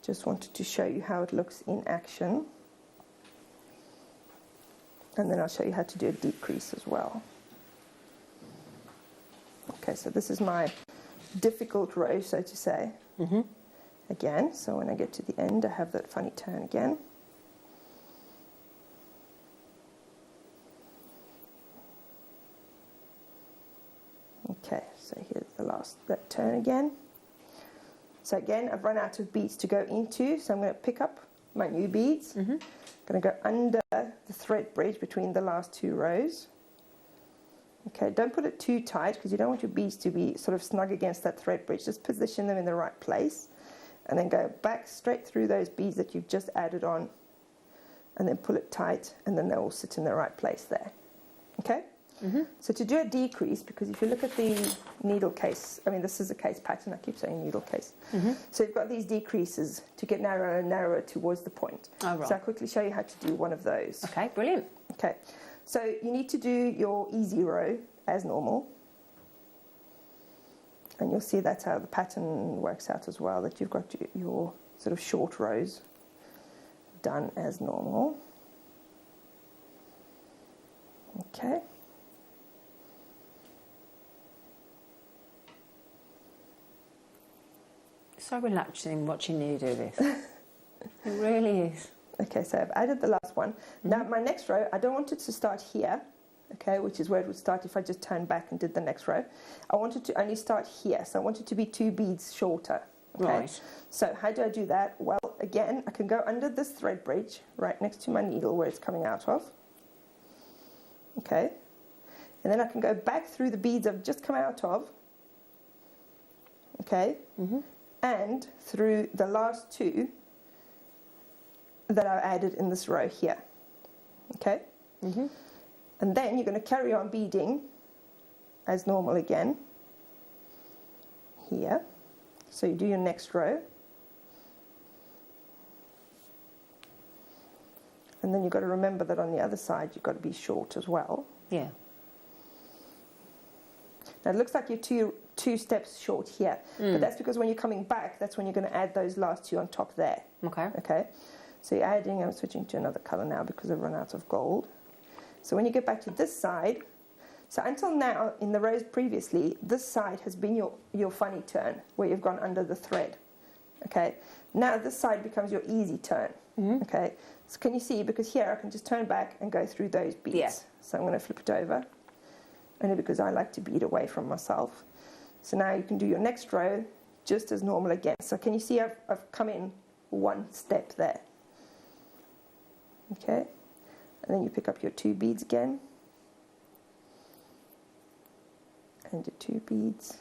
Just wanted to show you how it looks in action. And then I'll show you how to do a decrease as well. Okay, so this is my difficult row, so to say. Again, so when I get to the end, I have that funny turn again. Okay, so here's the last, that turn again. So again, I've run out of beads to go into, so I'm going to pick up my new beads. I'm going to go under the thread bridge between the last two rows. Okay, don't put it too tight because you don't want your beads to be sort of snug against that thread bridge. Just position them in the right place and then go back straight through those beads that you've just added on and then pull it tight and then they'll all sit in the right place there. Okay? So to do a decrease, because if you look at the needle case, I mean this is a case pattern, I keep saying needle case. So you've got these decreases to get narrower and narrower towards the point. Oh, right. So I'll quickly show you how to do one of those. Okay, brilliant. Okay, so you need to do your easy row as normal. And you'll see that's how the pattern works out as well, that you've got your sort of short rows done as normal. Okay. So relaxing watching you do this. It really is. Okay, so I've added the last one. Now my next row, I don't want it to start here, okay, which is where it would start if I just turned back and did the next row. I want it to only start here, so I want it to be 2 beads shorter. Okay? Right. So how do I do that? Well, again, I can go under this thread bridge right next to my needle where it's coming out of. Okay. And then I can go back through the beads I've just come out of. Okay. And through the last 2 that I added in this row here. Okay? And then you're going to carry on beading as normal again here. So you do your next row. And then you've got to remember that on the other side you've got to be short as well. Yeah. Now it looks like you're two steps short here, but that's because when you're coming back, that's when you're going to add those last 2 on top there. Okay. Okay, so you're adding, I'm switching to another colour now because I've run out of gold. So when you get back to this side, so until now, in the rows previously, this side has been your funny turn, where you've gone under the thread. Okay, now this side becomes your easy turn. Okay, so can you see, because here I can just turn back and go through those beads. Yeah. So I'm going to flip it over, only because I like to bead away from myself. So now you can do your next row just as normal again. So can you see I've come in 1 step there. Okay, and then you pick up your 2 beads again. And your 2 beads.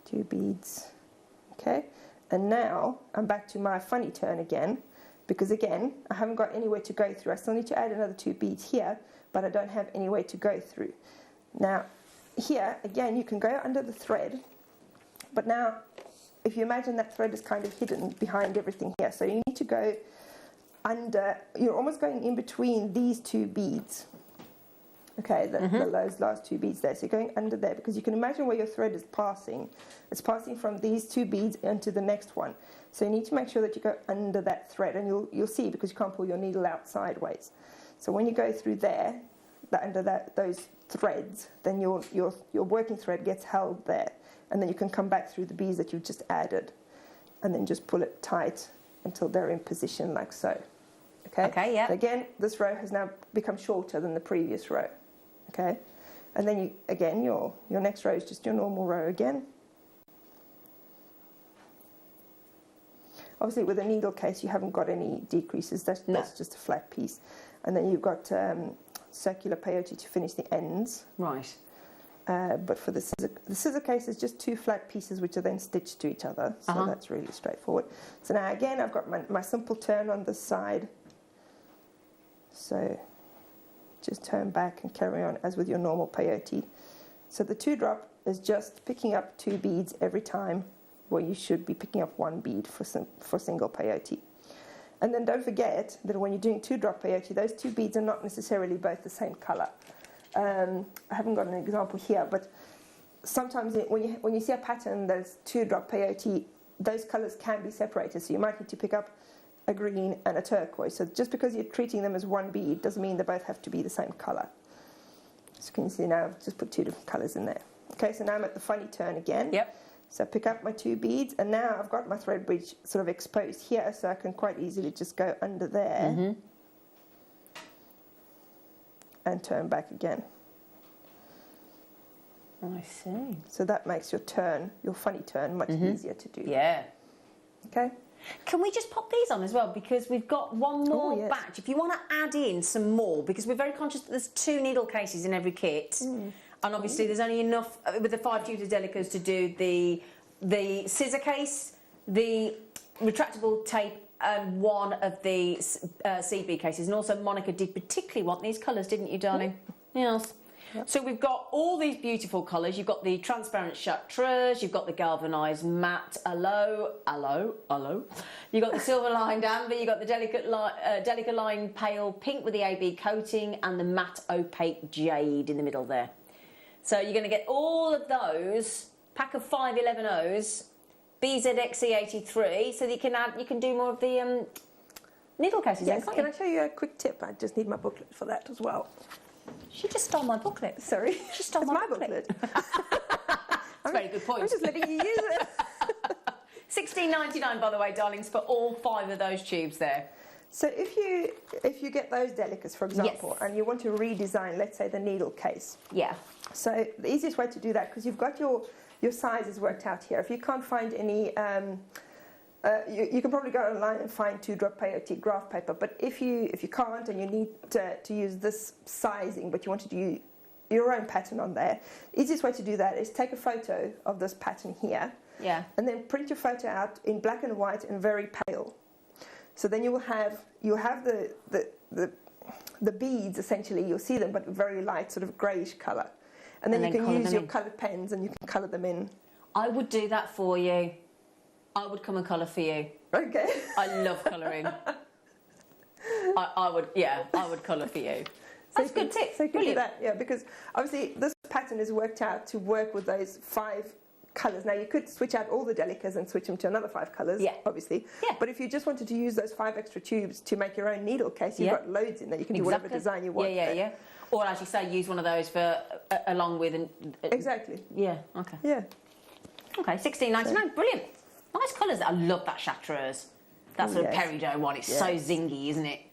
2 beads. Okay, and now I'm back to my funny turn again, because again, I haven't got anywhere to go through. I still need to add another 2 beads here, but I don't have anywhere to go through. Now, here, again, you can go under the thread, but now, if you imagine that thread is kind of hidden behind everything here, so you need to go under, you're almost going in between these 2 beads. Okay, those last 2 beads there. So you're going under there, because you can imagine where your thread is passing. It's passing from these 2 beads into the next one. So you need to make sure that you go under that thread, and you'll see, because you can't pull your needle out sideways. So when you go through there, under those threads, then your working thread gets held there, and then you can come back through the beads that you've just added, and then just pull it tight until they're in position like so. Okay. Okay. Yeah. Again, this row has now become shorter than the previous row. Okay, and then your next row is just your normal row again. Obviously, with a needle case, you haven't got any decreases. That's just a flat piece. And then you've got circular peyote to finish the ends. Right. But for the scissor case, it's just 2 flat pieces which are then stitched to each other. So that's really straightforward. So now again, I've got my simple turn on this side. So just turn back and carry on as with your normal peyote. So the 2 drop is just picking up 2 beads every time, where you should be picking up 1 bead for single peyote. And then don't forget that when you're doing 2 drop peyote, those 2 beads are not necessarily both the same colour. I haven't got an example here, but sometimes when you see a pattern that's 2 drop peyote, those colours can be separated. So you might need to pick up a green and a turquoise. So just because you're treating them as 1 bead doesn't mean they both have to be the same colour. So can you see now I've just put 2 different colours in there. Okay, so now I'm at the funny turn again. Yep. So I pick up my 2 beads, and now I've got my thread bridge sort of exposed here, so I can quite easily just go under there and turn back again. I see. So that makes your turn, your funny turn, much easier to do. Yeah. Okay. Can we just pop these on as well? Because we've got one more yes. batch. If you want to add in some more, because we're very conscious that there's 2 needle cases in every kit. And obviously there's only enough, with the 5 tubes of Delicas, to do the scissor case, the retractable tape, and one of the CB cases. And also Monica did particularly want these colours, didn't you, darling? Yes. Yep. So we've got all these beautiful colours. You've got the transparent chartreuse, you've got the galvanised matte aloe. You've got the silver lined amber, you've got the delicate line pale pink with the AB coating, and the matte opaque jade in the middle there. So you're going to get all of those, pack of 511Os, BZXC83, so that you can do more of the needle cases. Yes, can I show you a quick tip? I just need my booklet for that as well. She just stole my booklet. Sorry. She stole my booklet. That's a very good point. I'm just letting you use it. $16.99, by the way, darlings, for all 5 of those tubes there. So if you get those Delicas, for example, and you want to redesign, let's say, the needle case. Yeah. So the easiest way to do that, because you've got your sizes worked out here. If you can't find any, you can probably go online and find 2-drop peyote graph paper. But if you can't and you need to use this sizing, but you want to do your own pattern on there, the easiest way to do that is take a photo of this pattern here. Yeah. And then print your photo out in black and white and very pale. So then you will have the beads, essentially. You'll see them, but very light, sort of greyish colour. And then you can use your coloured pens and you can colour them in. I would do that for you. I would come and colour for you. Okay. I love colouring. I would colour for you. That's a good tip. So you can do that, yeah, because obviously this pattern is worked out to work with those 5 colours. Now you could switch out all the Delicas and switch them to another 5 colours, obviously. Yeah. But if you just wanted to use those 5 extra tubes to make your own needle case, you've got loads in there. You can do whatever design you want. Yeah. Or as you say, use one of those for along with exactly. Yeah. Okay. Yeah. Okay. $16.99. Brilliant. Nice colours. I love that chartreuse. That sort of peridot one. It's so zingy, isn't it?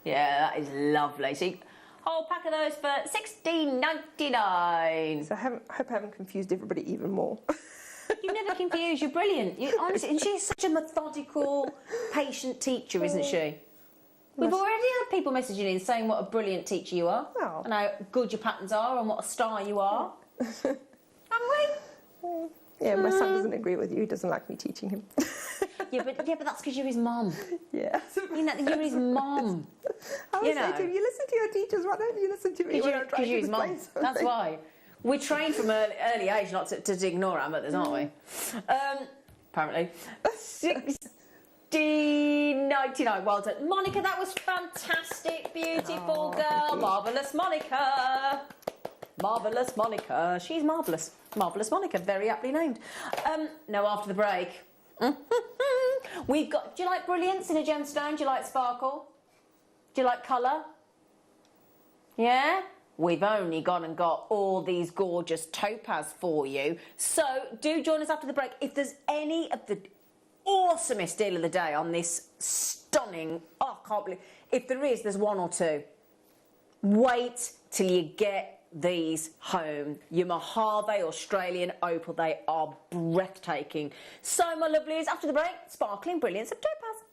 Yeah, that is lovely. So whole pack of those for $16.99. So I hope I haven't confused everybody even more. You never confuse. You're brilliant. Honestly, and she's such a methodical, patient teacher, isn't she? We've already had people messaging in saying what a brilliant teacher you are, and how good your patterns are, and what a star you are. Haven't we? Yeah, my son doesn't agree with you. He doesn't like me teaching him. Yeah, but that's because you're his mum. Yeah. You're his mum. I would say to him, you listen to your teachers, why don't you listen to me when I'm trying to explain something? That's why. We're trained from early age not to ignore our mothers, aren't we? Apparently. $16.99. Well done. Monica, that was fantastic. Beautiful girl. Marvellous Monica. Marvellous Monica. She's marvellous. Marvellous Monica. Very aptly named. Now, after the break, we've got... Do you like brilliance in a gemstone? Do you like sparkle? Do you like colour? Yeah? We've only gone and got all these gorgeous topaz for you. So do join us after the break. If there's any of the awesomest deal of the day on this stunning... Oh, I can't believe... If there is, there's 1 or 2. Wait till you get these home. Your Mojave Australian opal, they are breathtaking. So, my lovelies, after the break, sparkling brilliance of topaz.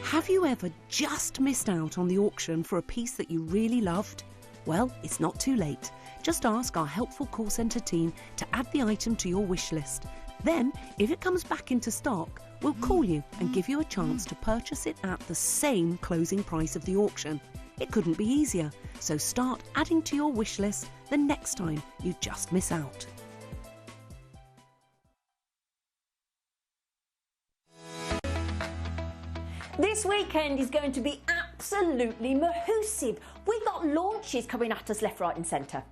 Have you ever just missed out on the auction for a piece that you really loved? Well, it's not too late. Just ask our helpful call centre team to add the item to your wish list. Then, if it comes back into stock, we'll call you and give you a chance to purchase it at the same closing price of the auction. It couldn't be easier, so start adding to your wish list the next time you just miss out. This weekend is going to be absolutely mahoosive. We've got launches coming at us left, right and centre.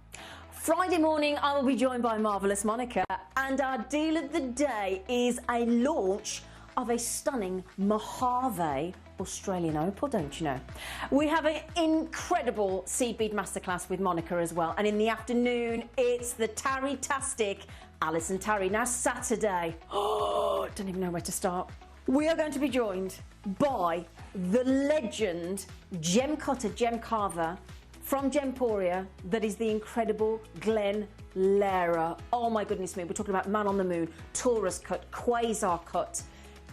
Friday morning I will be joined by Marvellous Monica, and our deal of the day is a launch of a stunning Mojave Australian opal, don't you know? We have an incredible seed bead masterclass with Monica as well. And in the afternoon, it's the Tarry-tastic Alison Tarry. Now, Saturday, oh, don't even know where to start. We are going to be joined by the legend gem cutter, gem carver from Gemporia, that is the incredible Glenn Lehrer. Oh my goodness me, we're talking about Man on the Moon, Taurus cut, Quasar cut,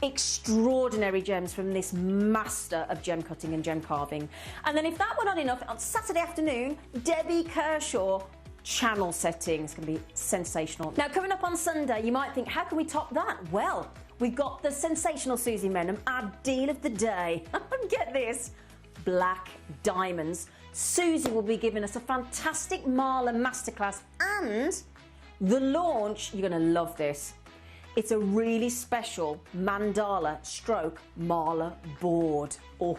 extraordinary gems from this master of gem cutting and gem carving. And then if that were not enough, on Saturday afternoon, Debbie Kershaw, channel setting. It's going to be sensational. Now, coming up on Sunday, you might think, how can we top that? Well, we've got the sensational Susie Menham, our deal of the day. Get this, black diamonds. Susie will be giving us a fantastic Marla masterclass and the launch, you're going to love this. It's a really special mandala stroke Marla board. Oh,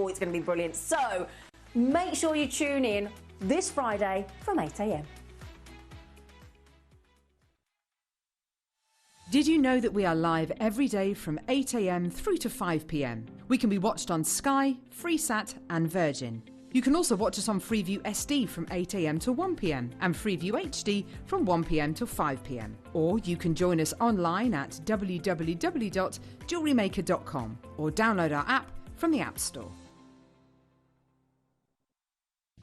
it's going to be brilliant. So make sure you tune in this Friday from 8 a.m. Did you know that we are live every day from 8 a.m. through to 5 p.m? We can be watched on Sky, Freesat and Virgin. You can also watch us on Freeview SD from 8 a.m. to 1 p.m. and Freeview HD from 1 p.m. to 5 p.m. Or you can join us online at www.JewelleryMaker.com or download our app from the App Store.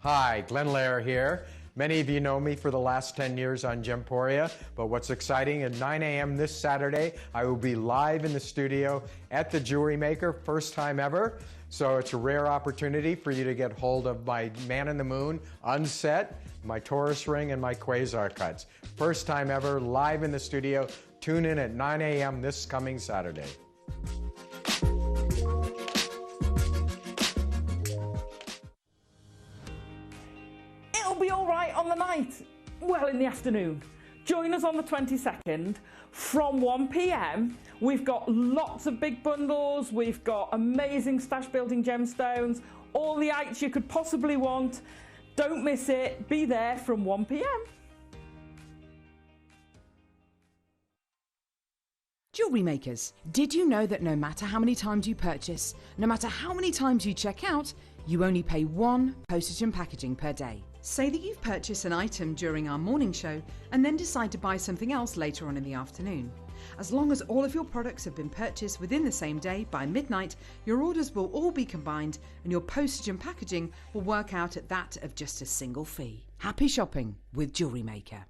Hi, Glenn Lehrer here. Many of you know me for the last 10 years on Gemporia, but what's exciting, at 9 a.m. this Saturday, I will be live in the studio at the Jewellery Maker, first time ever. So it's a rare opportunity for you to get hold of my Man in the Moon unset, my Taurus ring, and my Quasar cuts. First time ever, live in the studio. Tune in at 9 a.m. this coming Saturday. It'll be all right on the night. Well, in the afternoon. Join us on the 22nd from 1 p.m. We've got lots of big bundles. We've got amazing stash building gemstones, all the ites you could possibly want. Don't miss it. Be there from 1 p.m. Jewellery makers, did you know that no matter how many times you purchase, no matter how many times you check out, you only pay one postage and packaging per day? Say that you've purchased an item during our morning show and then decide to buy something else later on in the afternoon. As long as all of your products have been purchased within the same day by midnight, your orders will all be combined and your postage and packaging will work out at that of just a single fee. Happy shopping with Jewellery Maker.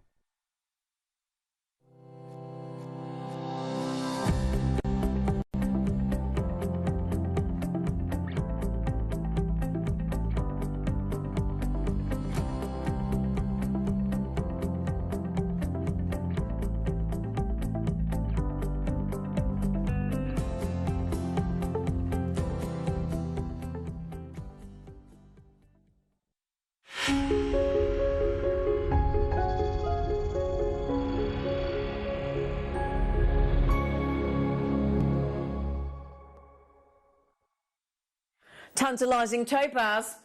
Tantalising topaz.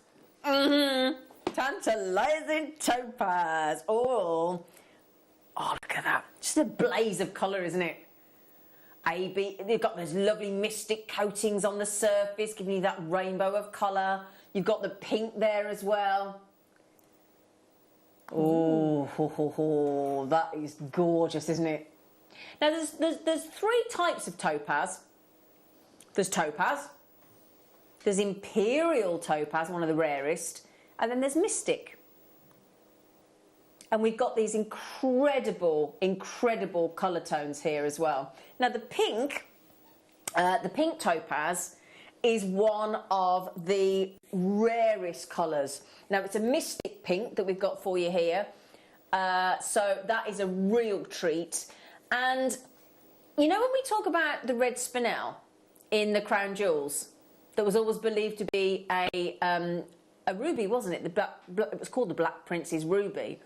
Tantalising topaz. Oh, look at that. Just a blaze of colour, isn't it? They've got those lovely mystic coatings on the surface, giving you that rainbow of colour. You've got the pink there as well. Oh, that is gorgeous, isn't it? Now, there's three types of topaz. There's topaz. There's imperial topaz, one of the rarest, and then there's mystic. And we've got these incredible, incredible colour tones here as well. Now the pink topaz is one of the rarest colours. Now it's a mystic pink that we've got for you here. So that is a real treat. And you know when we talk about the red spinel in the crown jewels, that was always believed to be a ruby, wasn't it? It was called the Black Prince's ruby.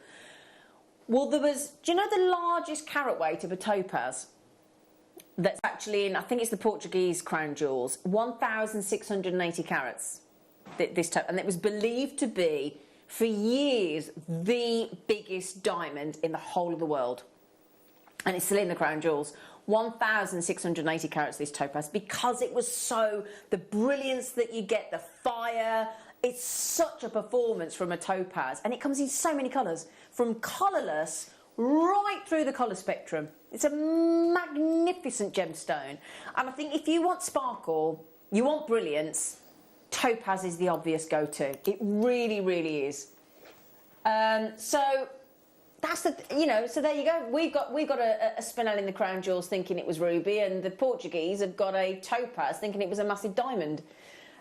Well, do you know the largest carat weight of a topaz? That's actually in, I think it's the Portuguese crown jewels, 1,680 carats. And it was believed to be, for years, the biggest diamond in the whole of the world. And it's still in the crown jewels. 1,680 carats, this topaz, because it was so, the brilliance that you get, the fire, it's such a performance from a topaz, and it comes in so many colours, from colourless right through the colour spectrum. It's a magnificent gemstone, and I think if you want sparkle, you want brilliance, topaz is the obvious go-to. It really, really is. So that's the, you know, so there you go. We've got a spinel in the crown jewels thinking it was ruby, and the Portuguese have got a topaz thinking it was a massive diamond.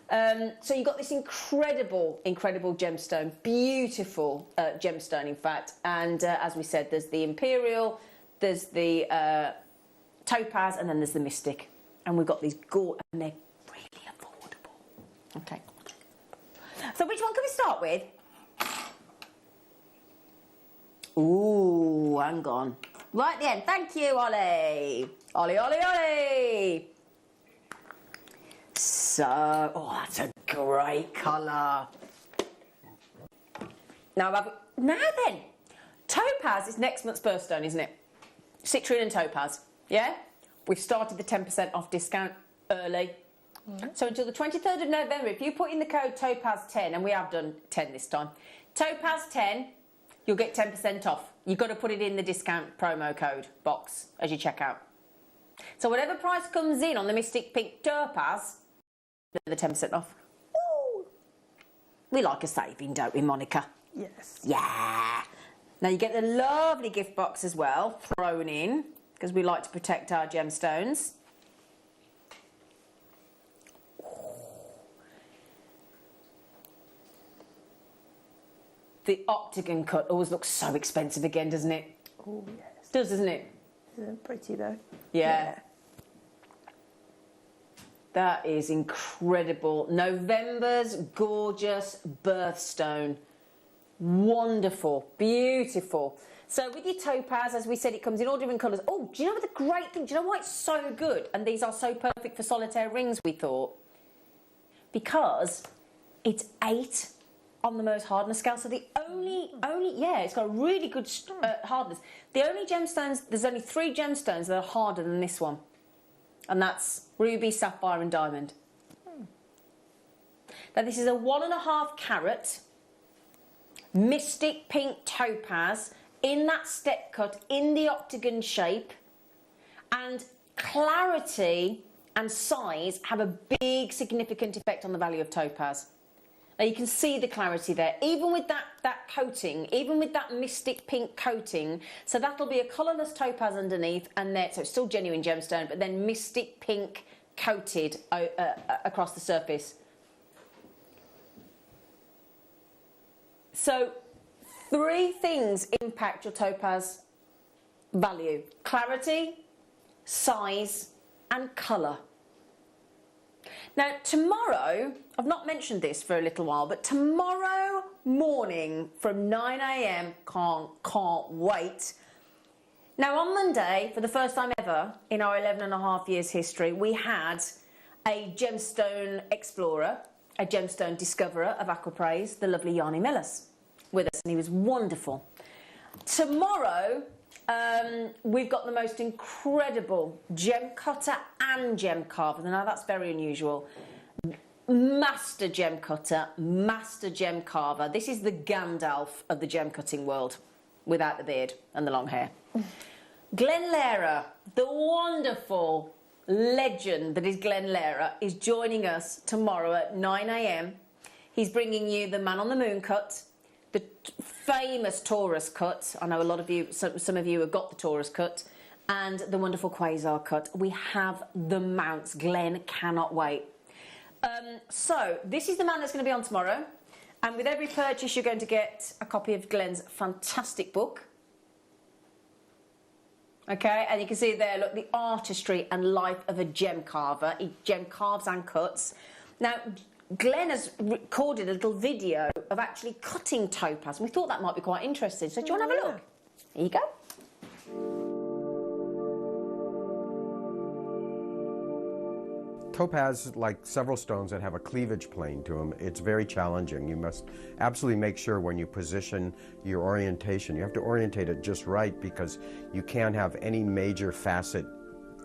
So you've got this incredible gemstone, beautiful gemstone, in fact. And as we said, there's the imperial, there's the topaz, and then there's the mystic. And we've got these and they're really affordable. Okay. So which one can we start with? Ooh, hang on. Right at the end. Thank you, Ollie. Ollie, Ollie, Ollie. So, oh, that's a great colour. Now then, topaz is next month's birthstone, isn't it? Citrine and topaz, yeah? We've started the 10% off discount early. So until the 23rd of November, if you put in the code TOPAZ10, and we have done 10 this time, TOPAZ10, you'll get 10% off. You've got to put it in the discount promo code box as you check out. So whatever price comes in on the Mystic Pink Topaz, the 10% off. Ooh. We like a saving, don't we, Monica? Yes. Yeah. Now you get the lovely gift box as well thrown in, because we like to protect our gemstones. The octagon cut always looks so expensive again, doesn't it? Oh, yes. Does, doesn't it? Isn't it pretty though? Yeah. That is incredible. November's gorgeous birthstone. Wonderful, beautiful. So with your topaz, as we said, it comes in all different colours. Oh, do you know what the great thing? Do you know why it's so good? And these are so perfect for solitaire rings, we thought. Because it's 8 on the Mohs hardness scale. So the only, yeah, it's got a really good hardness. The only gemstones, there's only 3 gemstones that are harder than this one. And that's ruby, sapphire and diamond. Now this is a 1.5 carat Mystic Pink Topaz in that step cut, in the octagon shape, and clarity and size have a big significant effect on the value of topaz. Now you can see the clarity there, even with that coating, even with that Mystic Pink coating. So that'll be a colourless topaz underneath, and there, so it's still genuine gemstone, but then Mystic Pink coated across the surface. So 3 things impact your topaz value: clarity, size, and colour. Now tomorrow, I've not mentioned this for a little while, but tomorrow morning from 9 AM, can't wait. Now on Monday, for the first time ever in our 11.5 years history, we had a gemstone explorer, a gemstone discoverer of Aquapraise, the lovely Yanni Millis, with us, and he was wonderful. Tomorrow, we've got the most incredible gem cutter and gem carver. Now that's very unusual. Master gem cutter, master gem carver. This is the Gandalf of the gem cutting world, without the beard and the long hair. Glenn Lehrer, the wonderful legend that is Glenn Lehrer, is joining us tomorrow at 9 AM. He's bringing you the Man on the Moon cut, the famous Taurus cut. I know a lot of you, some of you have got the Taurus cut, and the wonderful Quasar cut. We have the mounts. Glenn cannot wait. So this is the man that's going to be on tomorrow, and with every purchase you're going to get a copy of Glenn's fantastic book. Okay, and you can see there, look, the artistry and life of a gem carver. He gem carves and cuts. Now, Glenn has recorded a little video of actually cutting topaz, and we thought that might be quite interesting. So do you want to have a look? Here you go. Topaz, like several stones that have a cleavage plane to them, it's very challenging. You must absolutely make sure when you position your orientation, you have to orientate it just right, because you can't have any major facet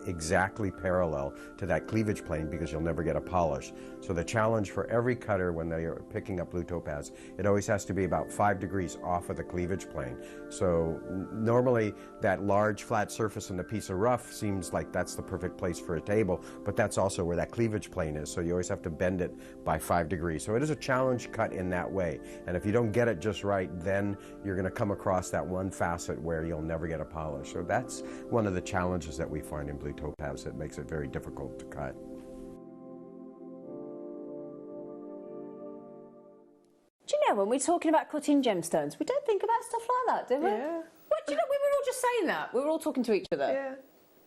exactly parallel to that cleavage plane because you'll never get a polish. So the challenge for every cutter when they are picking up blue topaz, it always has to be about 5 degrees off of the cleavage plane. So normally that large flat surface and the piece of rough seems like that's the perfect place for a table, but that's also where that cleavage plane is. So you always have to bend it by 5 degrees. So it is a challenge cut in that way. And if you don't get it just right, then you're going to come across that one facet where you'll never get a polish. So that's one of the challenges that we find in blue topaz that makes it very difficult to cut. Do you know, when we're talking about cutting gemstones, we don't think about stuff like that, do we? Yeah. What, do you know, we were all just saying that. We were all talking to each other. Yeah.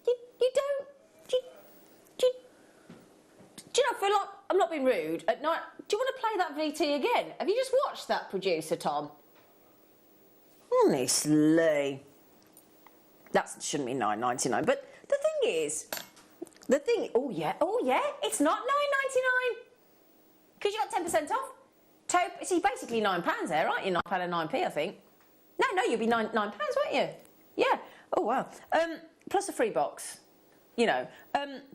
You don't... Do you know, I feel like I'm not being rude. At night, do you want to play that VT again? Have you just watched that, producer Tom? Honestly. That shouldn't be $9.99. But the thing is, oh yeah, it's not $9.99. Because you got 10% off. See, basically £9 there, aren't you? £9.09p, I think. No, you'll be £9, won't you? Yeah. Oh, wow. Plus a free box, you know,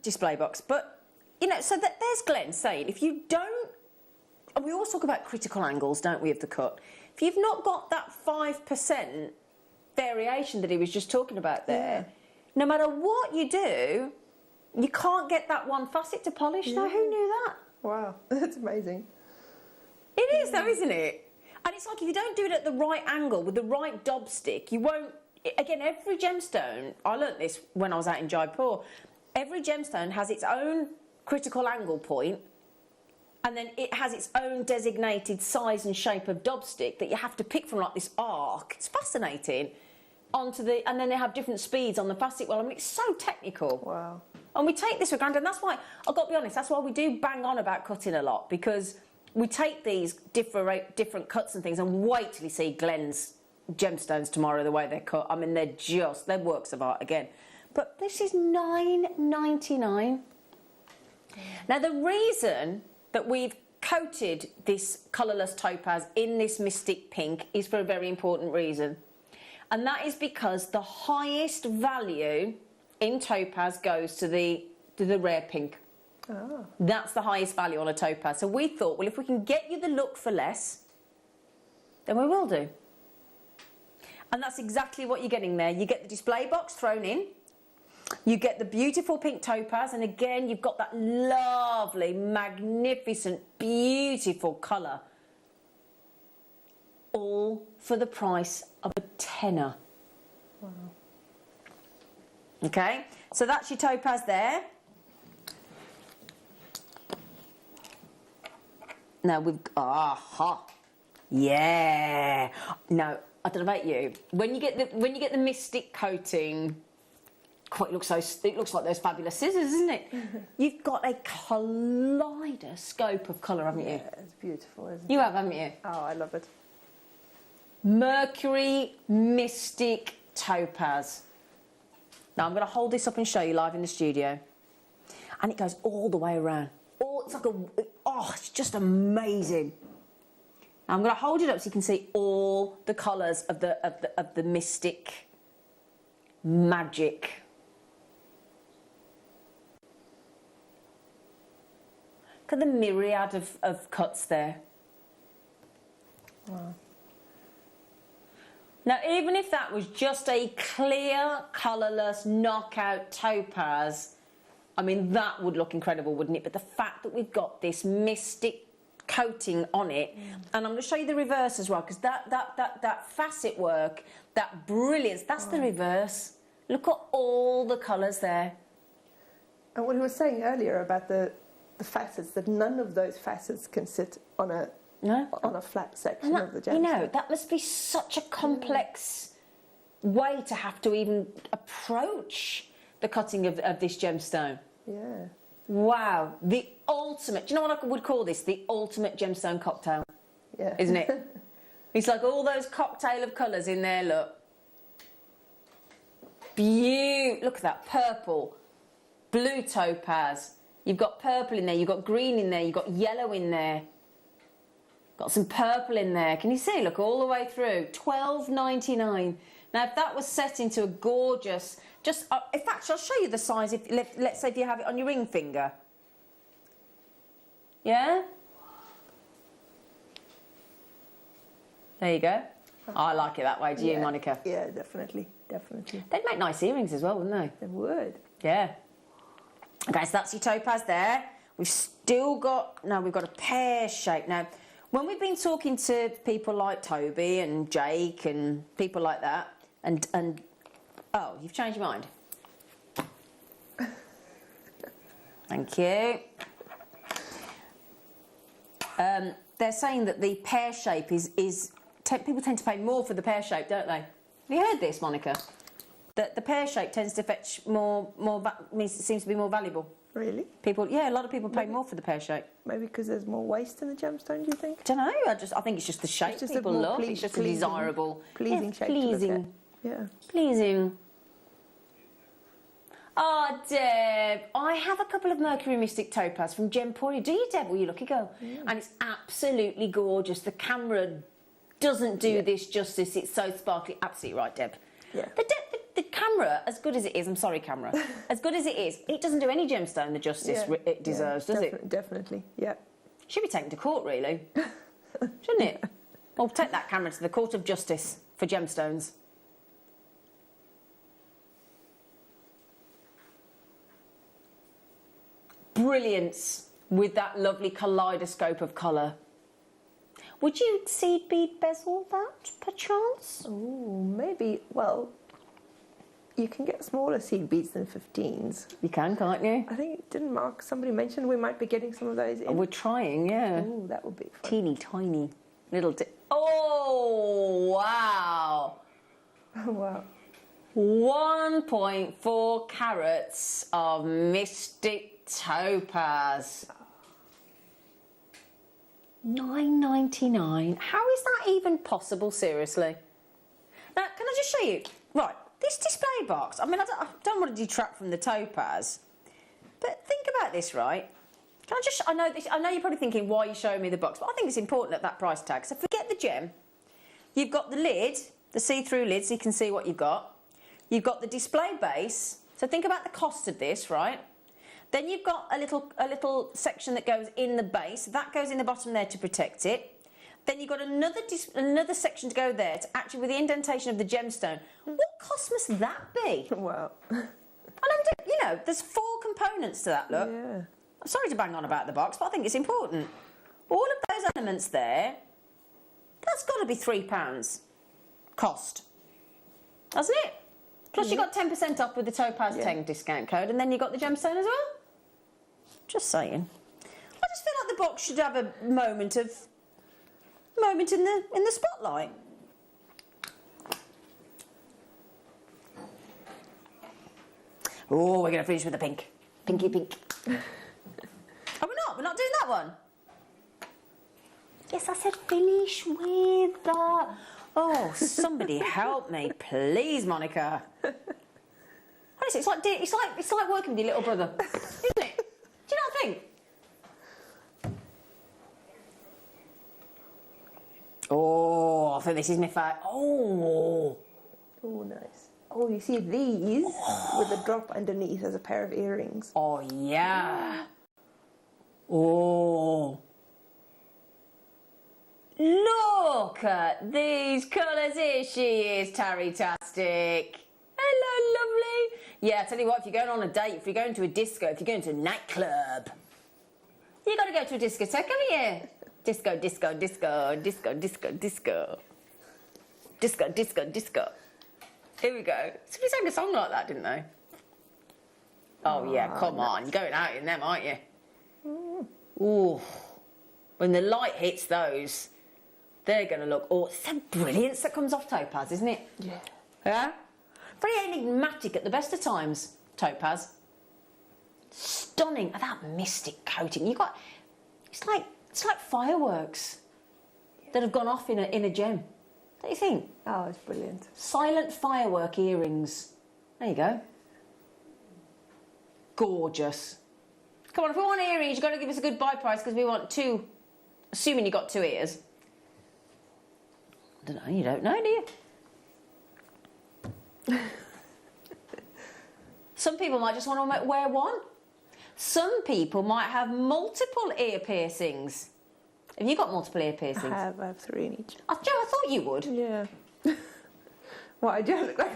display box. But, you know, so there's Glenn saying, if you don't, and we always talk about critical angles, don't we, of the cut. If you've not got that 5% variation that he was just talking about there, no matter what you do, you can't get that one facet to polish. Yeah. Now, who knew that? Wow, that's amazing. It is, though, isn't it? And it's like if you don't do it at the right angle with the right dob stick, you won't. Again, every gemstone, I learnt this when I was out in Jaipur, every gemstone has its own critical angle point, and then it has its own designated size and shape of dob stick that you have to pick from, like this arc. It's fascinating. And then they have different speeds on the facet well. I mean, it's so technical. Wow. And we take this for granted, and that's why, I've got to be honest, that's why we do bang on about cutting a lot, because we take these different cuts and things and wait till you see Glenn's gemstones tomorrow, the way they're cut. I mean, they're works of art again. But this is $9.99. Now, the reason that we've coated this colourless topaz in this mystic pink is for a very important reason. And that is because the highest value in topaz goes to the rare pink. Oh. That's the highest value on a topaz. So we thought, well, if we can get you the look for less, then we will do. And that's exactly what you're getting there. You get the display box thrown in. You get the beautiful pink topaz. And again, you've got that lovely, magnificent, beautiful colour. All for the price of a tenner. Wow. Okay, so that's your topaz there. Now we've yeah. No, I don't know about you. When you get the mystic coating, it looks like those fabulous scissors, isn't it? You've got a kaleidoscope of colour, haven't you? Yeah, it's beautiful, isn't it? You have, haven't you? Oh, I love it. Mercury Mystic Topaz. Now I'm going to hold this up and show you live in the studio, and it goes all the way around. It's like it's just amazing. Now I'm going to hold it up so you can see all the colours of the mystic magic. Look at the myriad of cuts there. Wow. Now, even if that was just a clear, colourless, knockout topaz, I mean, that would look incredible, wouldn't it? But the fact that we've got this mystic coating on it, and I'm going to show you the reverse as well, because that facet work, that brilliance, that's the reverse. Look at all the colours there. And what he was saying earlier about the facets, that none of those facets can sit on a flat section of the gemstone. You know, that must be such a complex way to have to even approach the cutting of this gemstone. Yeah. Wow. The ultimate, do you know what I would call this? The ultimate gemstone cocktail. Yeah. Isn't it? It's like all those cocktail of colours in there, look. Look at that, purple, blue topaz. You've got purple in there, you've got green in there, you've got yellow in there. Got some purple in there. Can you see? Look, all the way through. $12.99 Now, if that was set into a gorgeous, in fact, I'll show you the size. If let's say if you have it on your ring finger. Yeah. There you go. I like it that way. Do you, Monica? Yeah, definitely, definitely. They'd make nice earrings as well, wouldn't they? They would. Yeah. Okay, so that's your topaz there. We've still got, no, we've got a pear shape. Now, when we've been talking to people like Toby and Jake and people like that, and oh, you've changed your mind. Thank you. They're saying that the pear shape is people tend to pay more for the pear shape, don't they? Have you heard this, Monica? That the pear shape tends to fetch means it seems to be more valuable. Really? People, yeah, a lot of people pay more for the pear shape. Maybe because there's more waste in the gemstone, do you think? Don't know. I think it's just the shape just people love. It's just a desirable, pleasing shape. Pleasing. Yeah. Pleasing. Oh, Deb, I have a couple of Mercury Mystic Topaz from Gemporia. Do you, Deb? Well, you lucky girl. And it's absolutely gorgeous. The camera doesn't do this justice. It's so sparkly. Absolutely right, Deb. Yeah. The camera, as good as it is, I'm sorry, camera, as good as it is, it doesn't do any gemstone the justice it deserves, does it? Definitely, yeah. Should be taken to court, really. Shouldn't it? Well, take that camera to the Court of Justice for gemstones. Brilliance with that lovely kaleidoscope of colour. Would you seed bead bezel that, perchance? Oh, maybe, well, you can get smaller seed beads than 15s. You can, can't you? I think, didn't somebody mention we might be getting some of those in? We're trying, yeah. Oh, that would be fun. Teeny tiny little... Oh, wow. Oh, wow. 1.4 carats of Mystic Topaz. $9.99. How is that even possible, seriously? Now, can I just show you? Right, this display box, I mean, I don't want to detract from the topaz, but think about this, right? I know you're probably thinking, why are you showing me the box? But I think it's important at that price tag. So forget the gem. You've got the lid, the see-through lid, so you can see what you've got. You've got the display base. So think about the cost of this, right? Then you've got a little section that goes in the base. That goes in the bottom there to protect it. Then you've got another section to go there to actually with the indentation of the gemstone. What cost must that be? Wow. You know, there's 4 components to that, look. Yeah. I'm sorry to bang on about the box, but I think it's important. All of those elements there, that's got to be £3 cost, hasn't it? Plus you got 10% off with the Topaz 10 discount code, and then you got the gemstone as well. Just saying. I just feel like the box should have a moment in the spotlight. Oh, we're going to finish with the pink. Pinky pink. Oh, we're not doing that one. Yes, I said finish with the... Oh, somebody help me, please, Monica. Honestly, it's like working with your little brother, isn't it? Do you not think? Oh, I think this is my favourite. Oh. Oh, nice. Oh, you see these with a drop underneath as a pair of earrings. Oh, yeah. Oh. Look at these colours. Here she is, Tarry-tastic. Hello, lovely. Yeah, I tell you what, if you're going on a date, if you're going to a disco, if you're going to a nightclub, you got to go to a discotheque, haven't you? Disco, disco, disco, disco, disco, disco. Disco, disco, disco. Here we go. Somebody sang a song like that, didn't they? Oh, yeah, come on. You're going out in them, aren't you? Ooh. When the light hits those, they're going to look... Oh, it's the brilliance that comes off Topaz, isn't it? Yeah. Yeah? Very enigmatic at the best of times, Topaz. Stunning. That mystic coating. You got... It's like fireworks that have gone off in a gem. Don't you think? Oh, it's brilliant. Silent firework earrings. There you go. Gorgeous. Come on, if we want earrings, you've got to give us a good buy price because we want 2, assuming you got 2 ears. I don't know, you don't know, do you? Some people might just want to wear one. Some people might have multiple ear piercings. Have you got multiple ear piercings? I have 3 in each. Oh, Joe, I thought you would. Yeah. What, I do look like?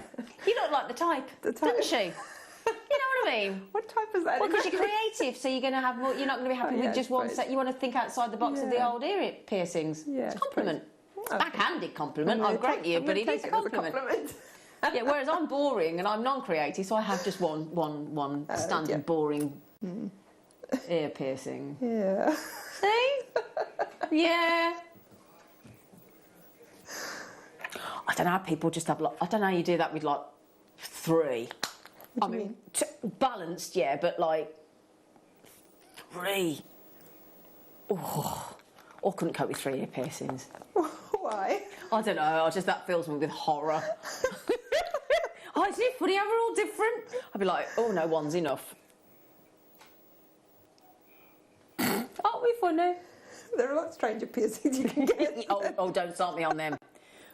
You look like the type, don't you? You know what I mean? What type is that? Well, because you're creative, so you're going to have more. You're not going to be happy with just one set. You want to think outside the box of the old ear piercings. Yeah, it's a compliment. It's a backhanded compliment, I'll grant you, but it is a compliment. Yeah, whereas I'm boring and I'm non-creative, so I have just one standard boring ear piercing. Yeah. See? Yeah. I don't know how people just have. I don't know how you do that with like 3. I mean, balanced, yeah, but like 3. Oh, I couldn't cope with 3 ear piercings. Why? I don't know. That fills me with horror. Oh, isn't it funny how we're all different? I'd be like, oh no, one's enough. Aren't we funny? There are a lot of stranger piercings you can get. oh, don't start me on them.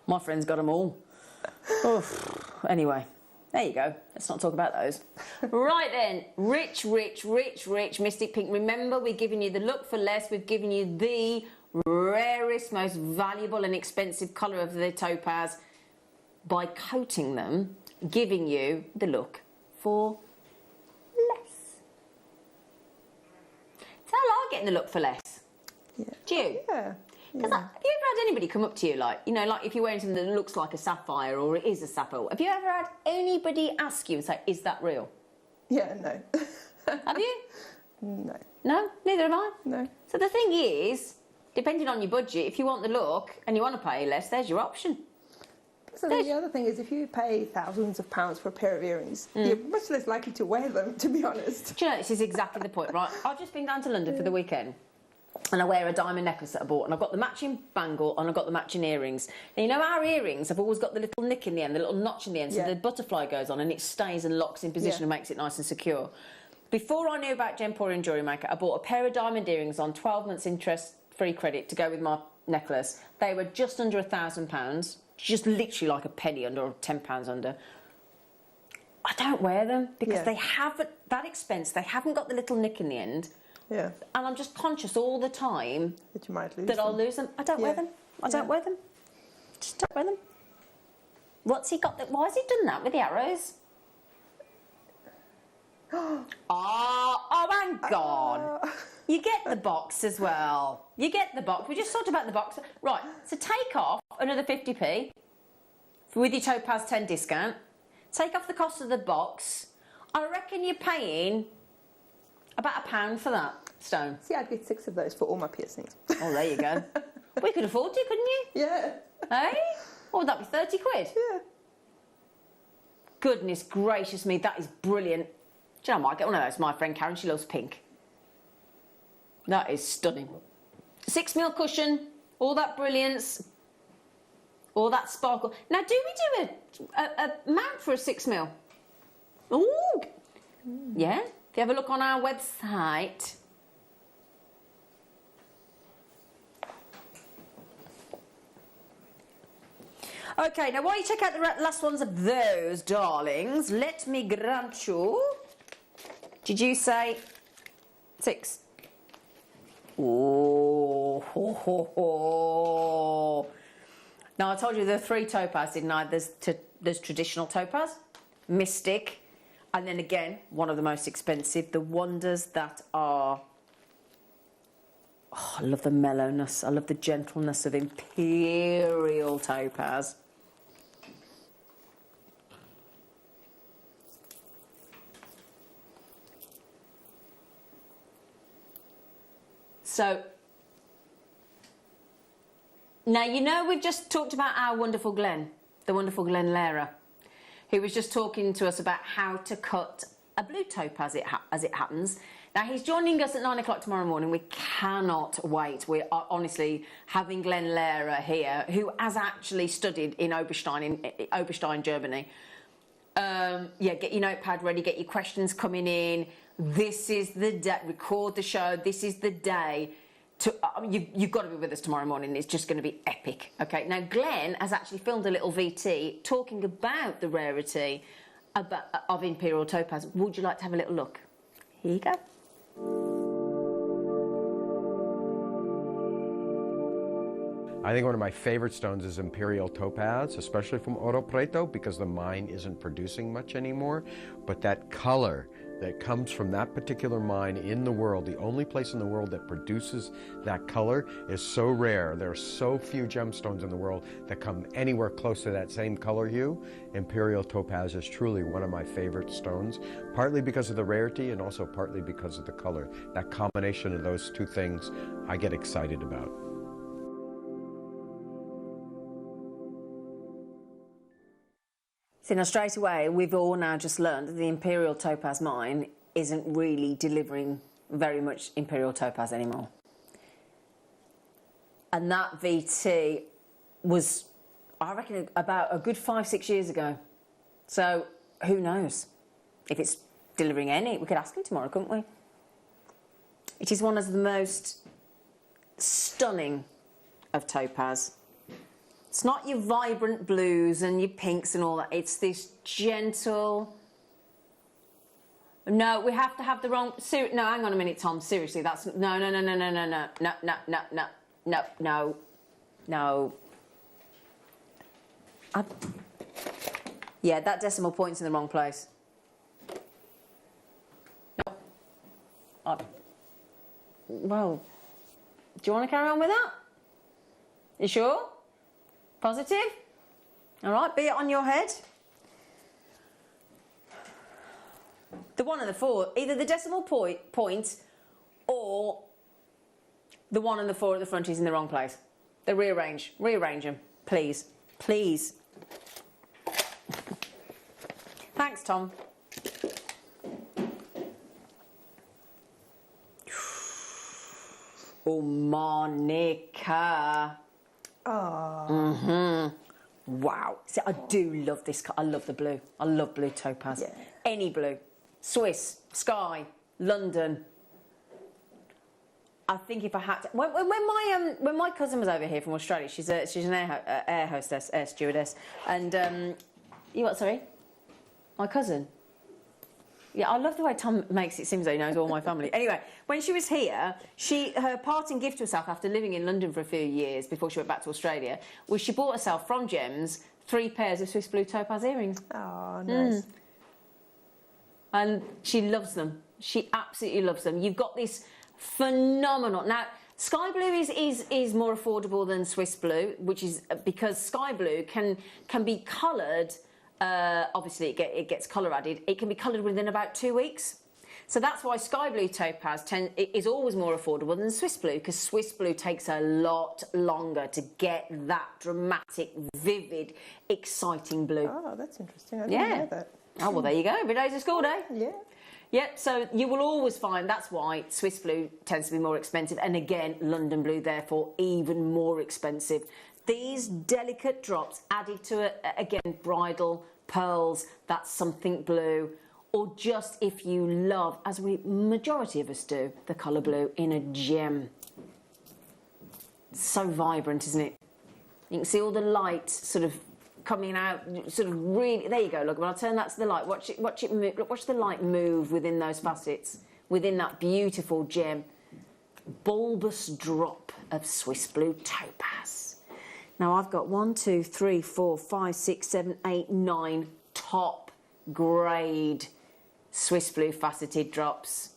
My friend's got them all. Anyway, there you go. Let's not talk about those. Right then, rich, Mystic Pink. Remember, we're giving you the look for less. We've given you the rarest, most valuable and expensive colour of the topaz by coating them, giving you the look for less. So I like getting the look for less. Yeah. Do you? Yeah. Because have you ever had anybody come up to you, like, you know, like if you're wearing something that looks like a sapphire or it is a sapphire, have you ever had anybody ask you and say, is that real? Yeah, no. Have you? No. No? Neither have I? No. So the thing is, depending on your budget, if you want the look and you want to pay less, there's your option. So the other thing is, if you pay thousands of pounds for a pair of earrings, you're much less likely to wear them, to be honest. Do you know, this is exactly the point, right? I've just been down to London for the weekend. And I wear a diamond necklace that I bought, and I've got the matching bangle and I've got the matching earrings. And you know, our earrings have always got the little nick in the end, the little notch in the end, so the butterfly goes on and it stays and locks in position and makes it nice and secure. Before I knew about Jewellery and Jewellery Maker, I bought a pair of diamond earrings on 12 months interest-free credit to go with my necklace. They were just under £1,000, just literally like a penny under or £10 under. I don't wear them because they haven't, that expense, they haven't got the little nick in the end. Yeah. And I'm just conscious all the time that you might lose that I'll lose them. I don't wear them. I don't wear them. Just don't wear them. What's he got? Why has he done that with the arrows? Oh, hang on. You get the box as well. You get the box. We just talked about the box. Right, so take off another 50p with your Topaz 10 discount. Take off the cost of the box. I reckon you're paying about £1 for that stone. See, I'd get 6 of those for all my piercings. Oh, there you go. We could afford to, couldn't you? Yeah. Eh? What would that be, 30 quid? Yeah. Goodness gracious me, that is brilliant. Do you know, I might get one of those. My friend Karen, she loves pink. That is stunning. 6mm cushion, all that brilliance, all that sparkle. Now, do we do a mount for a 6mm? Ooh. Yeah? If you have a look on our website. Okay, now while you check out the last ones of those, darlings, let me grant you... Did you say 6? Oh, ho, ho, ho. Now, I told you there are 3 topaz, didn't I? There's traditional topaz, mystic, and then again, one of the most expensive, the wonders that are... Oh, I love the mellowness. I love the gentleness of imperial topaz. So, now you know we've just talked about our wonderful Glenn, the wonderful Glenn Lara, who was just talking to us about how to cut a blue topaz as it happens. Now, he's joining us at 9 o'clock tomorrow morning. We cannot wait. We're honestly having Glenn Lara here, who has actually studied in Oberstein, Germany. Yeah, get your notepad ready, get your questions coming in. This is the day, record the show. This is the day You've got to be with us tomorrow morning. It's just going to be epic. Okay. Now, Glenn has actually filmed a little VT talking about the rarity of Imperial Topaz. Would you like to have a little look? Here you go. I think one of my favorite stones is Imperial Topaz, especially from Oro Preto, because the mine isn't producing much anymore. But that color that comes from that particular mine in the world, the only place in the world that produces that color, is so rare. There are so few gemstones in the world that come anywhere close to that same color hue. Imperial Topaz is truly one of my favorite stones, partly because of the rarity and also partly because of the color. That combination of those two things I get excited about. So now straight away, we've all now just learned that the Imperial Topaz mine isn't really delivering very much Imperial Topaz anymore. And that VT was, I reckon, about a good 5-6 years ago. So who knows if it's delivering any? We could ask him tomorrow, couldn't we? It is one of the most stunning of topaz. It's not your vibrant blues and your pinks and all that. It's this gentle... No, we have to have the wrong... No, hang on a minute, Tom. Seriously, that's... No. Yeah, that decimal point's in the wrong place. No. Well, do you want to carry on with that? You sure? Positive? All right, be it on your head. The 1 and the 4, either the decimal point or the 1 and the 4 at the front is in the wrong place. They rearrange them, please. Please. Thanks, Tom. Oh, Monica. Oh. Wow. See, I do love this. I love the blue. I love blue topaz. Yeah. Any blue. Swiss, Sky, London. I think if I had to... When my cousin was over here from Australia, she's an air hostess, air stewardess. And, you what, sorry? My cousin? Yeah, I love the way Tom makes it seem as though he knows all my family. Anyway, when she was here, her parting gift to herself after living in London for a few years before she went back to Australia was she bought herself from Gems 3 pairs of Swiss blue topaz earrings. Oh, nice. And she loves them. She absolutely loves them. You've got this phenomenal... Now, sky blue is more affordable than Swiss blue, which is because sky blue can be coloured... obviously, it gets colour added. It can be coloured within about 2 weeks. So that's why sky blue topaz is always more affordable than Swiss blue, because Swiss blue takes a lot longer to get that dramatic, vivid, exciting blue. Oh, that's interesting. I didn't know that. Oh, well, there you go. Every day's a school day. Yeah. Yep, so you will always find that's why Swiss blue tends to be more expensive. And again, London blue, therefore, even more expensive. These delicate drops added to, again, bridal, pearls, that's something blue, or just if you love, as majority of us do, the colour blue in a gem. It's so vibrant, isn't it? You can see all the light sort of coming out, sort of really... There you go, look, when I turn that to the light, watch the light move within those facets, within that beautiful gem. Bulbous drop of Swiss blue topaz. Now, I've got 1, 2, 3, 4, 5, 6, 7, 8, 9 top grade Swiss blue faceted drops.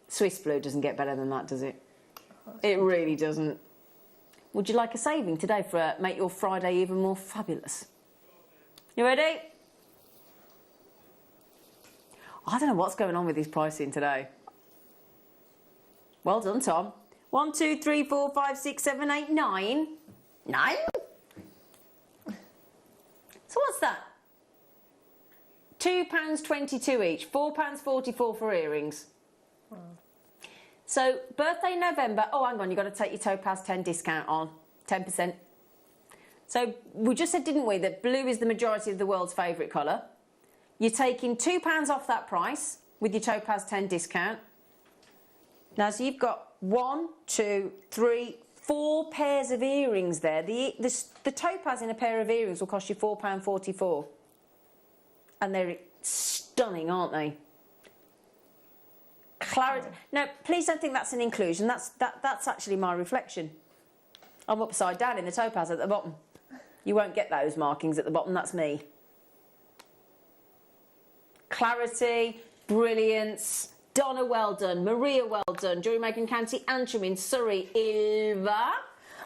Swiss blue doesn't get better than that, does it? It really doesn't. Would you like a saving today for make your Friday even more fabulous? You ready? I don't know what's going on with this pricing today. Well done, Tom. 1, 2, 3, 4, 5, 6, 7, 8, 9. 9? So what's that? £2.22 each, £4.44 for earrings. Wow. So birthday November. Oh, hang on, you've got to take your Topaz 10 discount on, 10%. So we just said, didn't we, that blue is the majority of the world's favourite colour. You're taking £2 off that price with your Topaz 10 discount. Now, so you've got 1, 2, 3, 4 pairs of earrings there. The topaz in a pair of earrings will cost you £4.44. And they're stunning, aren't they? Clarity. Now, please don't think that's an inclusion. That's actually my reflection. I'm upside down in the topaz at the bottom. You won't get those markings at the bottom. That's me. Clarity, brilliance. Donna, well done. Maria, well done. Jewellery Maker in County Antrim in Surrey. Ilva.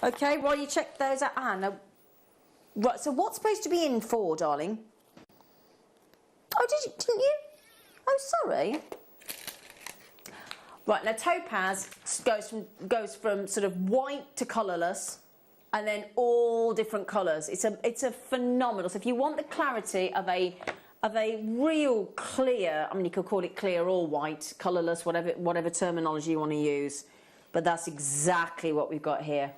Okay, while you check those out. No. Right, so what's supposed to be in for, darling? Oh, didn't you? Oh, sorry. Right, now topaz goes from sort of white to colourless, and then all different colours. It's a phenomenal. So if you want the clarity of a real clear, I mean, you could call it clear or white, colourless, whatever terminology you want to use, but that's exactly what we've got here.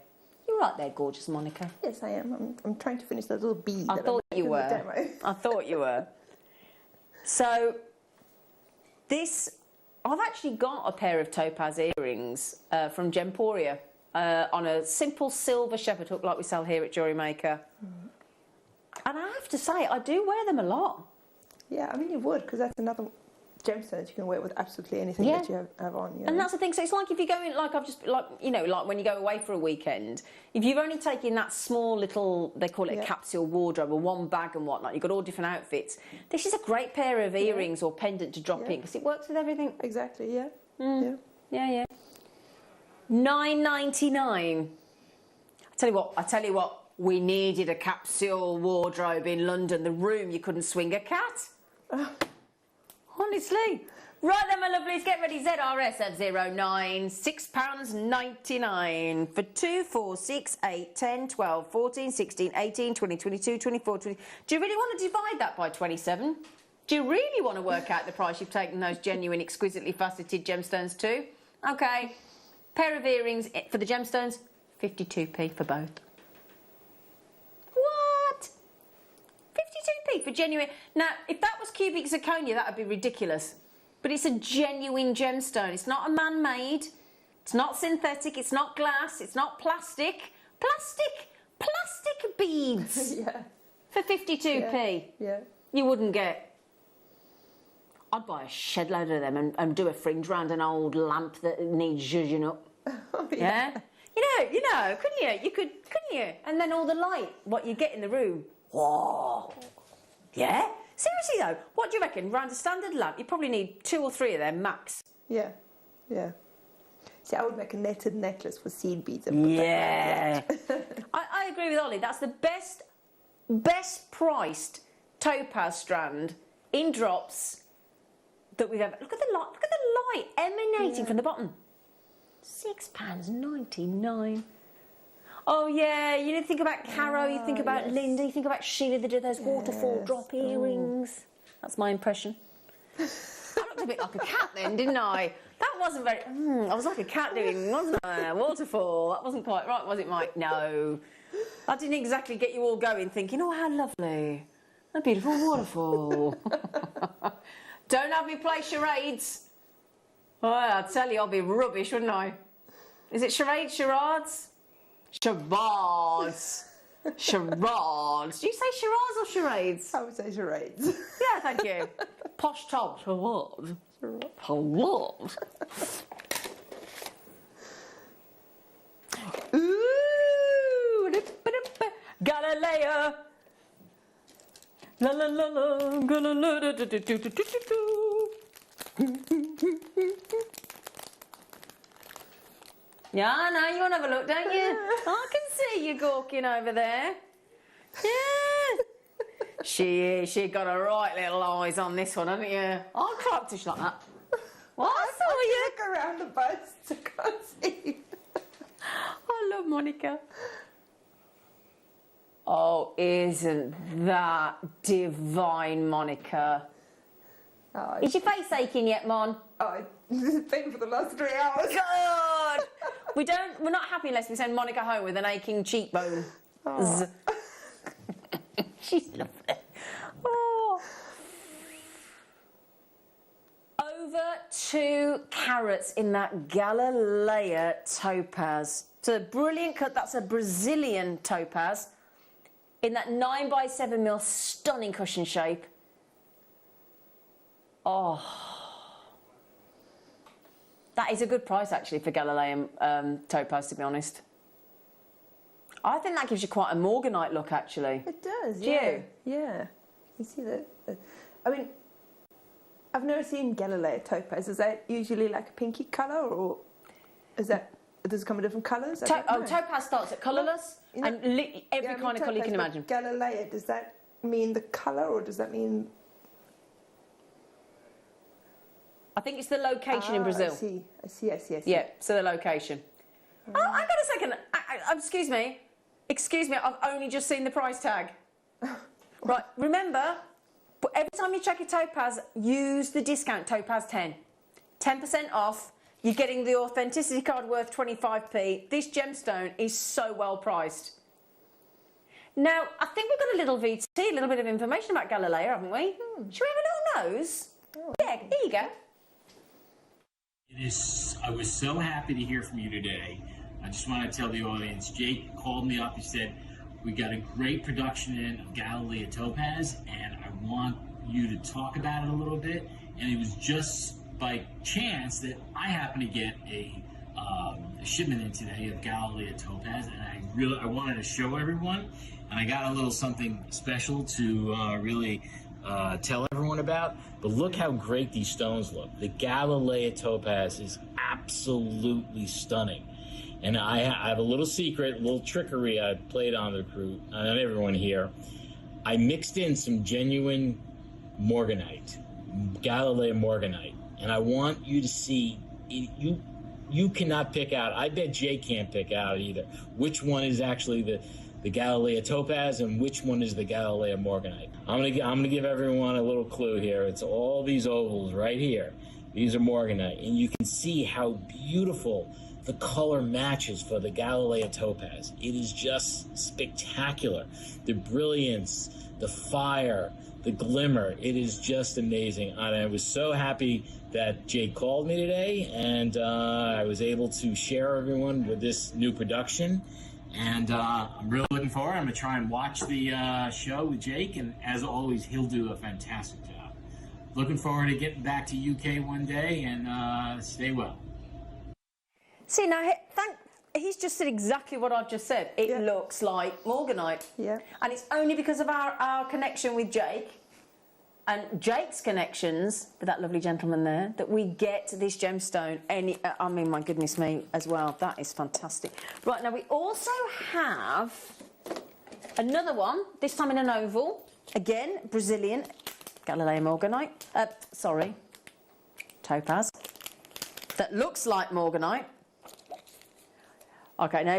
You're right there, gorgeous Monica. Yes, I am. I'm trying to finish that little bead. I thought you were. I thought you were. So this, I've actually got a pair of topaz earrings from Gemporia on a simple silver shepherd hook like we sell here at Jewellery Maker. And I have to say, I do wear them a lot. Yeah, I mean you would, because that's another gemstones you can wear with absolutely anything that you have on. You know? And that's the thing. So it's like if you go in, like I've just, like, you know, like when you go away for a weekend, if you've only taken that small little, they call it a capsule wardrobe or one bag and whatnot, you've got all different outfits. This is a great pair of earrings or pendant to drop in because it works with everything. Exactly. Yeah. Yeah. £9.99. I tell you what. We needed a capsule wardrobe in London. The room you couldn't swing a cat. Honestly. Right then, my lovelies, get ready. ZRS at 09, £6.99 for 2, 4, 6, 8, 10, 12, 14, 16, 18, 20, 22, 24, 20. Do you really want to divide that by 27? Do you really want to work out the price you've taken those genuine, exquisitely faceted gemstones to? Okay. Pair of earrings for the gemstones, 52p for both. What? 52p for genuine. Now, if that was cubic zirconia, that would be ridiculous. But it's a genuine gemstone. It's not a man-made. It's not synthetic. It's not glass. It's not plastic. Plastic beads. For 52p. Yeah. You wouldn't get. I'd buy a shed load of them and do a fringe round an old lamp that needs zhuzhing up. Yeah. You know, couldn't you? Couldn't you? And then all the light, what you get in the room. Whoa. Yeah? Seriously though, what do you reckon? Round a standard lamp, you probably need 2 or 3 of them max. Yeah. See, I would make a netted necklace for seed beads and put that I agree with Ollie. That's the best priced topaz strand in drops that we've ever. Look at the light emanating from the bottom. £6.99. Oh yeah, you think about Caro, you think about Linda, you think about Sheila, they do those waterfall drop earrings. That's my impression. I looked a bit like a cat then, didn't I? That wasn't very. I was like a cat doing, wasn't I? Waterfall. That wasn't quite right, was it, Mike? No. I didn't exactly get you all going thinking, oh, how lovely. A beautiful waterfall. Don't have me play charades. Oh, I'll tell you, I'll be rubbish, wouldn't I? Is it charades, charades? Charades. Charades. Do you say charades or charades? I would say charades. Yeah, thank you. Posh top. Charades. Charades. Ooh. Galileo. La la la la. Galileo. Yeah, I know, you want to have a look, don't you? I can see you gawking over there. Yeah. She got a right little eyes on this one, haven't you? I'll clap to like that. What? I saw you. Look around the bus, I can't see. I love Monica. Oh, isn't that divine, Monica? Oh, Is your face aching yet, Mon? Oh, it's been for the last 3 hours. God! We're not happy unless we send Monica home with an aching cheekbone. Oh. She's lovely. Oh. Over 2 carats in that Galilea topaz. It's a brilliant cut. That's a Brazilian topaz in that 9x7mm stunning cushion shape. Oh, that is a good price actually for Galilean topaz, to be honest. I think that gives you quite a morganite look actually. It does, Do yeah. you? Yeah. You see that? I mean, I've never seen Galileo topaz. Is that usually like a pinky colour, or is that, does it come in different colours? Topaz starts at colourless, You know, and every kind of colour you can imagine. Galileo, does that mean the colour, or does that mean... I think it's the location in Brazil. I see. Yeah, so the location. Oh, hang on a second. Excuse me, I've only just seen the price tag. Right, remember, but every time you check a topaz, use the discount Topaz 10. 10% off. You're getting the authenticity card worth 25p. This gemstone is so well priced. Now, I think we've got a little VT, a little bit of information about Galileo, haven't we? Should we have a little nose? Yeah, here you go. I was so happy to hear from you today. I just want to tell the audience, Jake called me up. He said, we got a great production in of Galileo Topaz, and I want you to talk about it a little bit. And it was just by chance that I happened to get a shipment in today of Galileo Topaz, and I wanted to show everyone. And I got a little something special to really tell everyone about. But look how great these stones look. The Galileo Topaz is absolutely stunning. And I have a little secret, a little trickery I played on the crew, on everyone here. I mixed in some genuine morganite, Galileo morganite. And I want you to see, you cannot pick out, I bet Jay can't pick out either, which one is actually the Galileo topaz and which one is the Galileo morganite. I'm gonna give everyone a little clue here. It's all these ovals right here. These are morganite, and you can see how beautiful the color matches for the Galileo topaz. It is just spectacular. The brilliance, the fire, the glimmer, it is just amazing. And I was so happy that Jake called me today, and I was able to share everyone with this new production. And I'm really looking forward. I'm going to try and watch the show with Jake, and as always, he'll do a fantastic job. Looking forward to getting back to UK one day, and stay well. See, now, he's just said exactly what I've just said. It looks like morganite. Yeah. And it's only because of our connection with Jake and Jake's connections with that lovely gentleman there that we get this gemstone. I mean, my goodness me, as well. That is fantastic. Right, now we also have another one, this time in an oval. Again, Brazilian, Galileo morganite. Topaz. That looks like morganite. Okay, now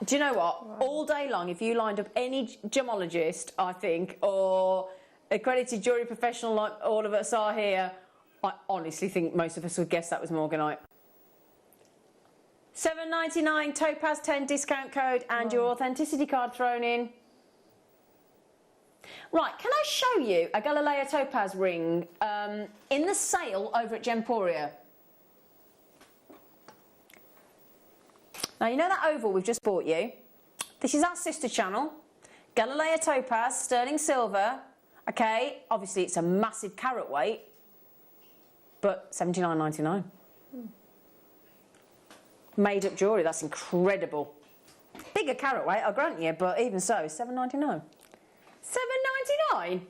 do you know what? Wow. All day long, if you lined up any gemologist, I think, or accredited jewellery professional like all of us are here, I honestly think most of us would guess that was morganite. $7.99 Topaz 10 discount code and your authenticity card thrown in. Right, can I show you a Galileo Topaz ring in the sale over at Gemporia? Now, you know that oval we've just bought you? This is our sister channel, Galileo Topaz, sterling silver. Okay, obviously it's a massive carat weight, but $79.99. Made up jewellery, that's incredible. Bigger carat weight, I'll grant you, but even so, $7.99. $7.99?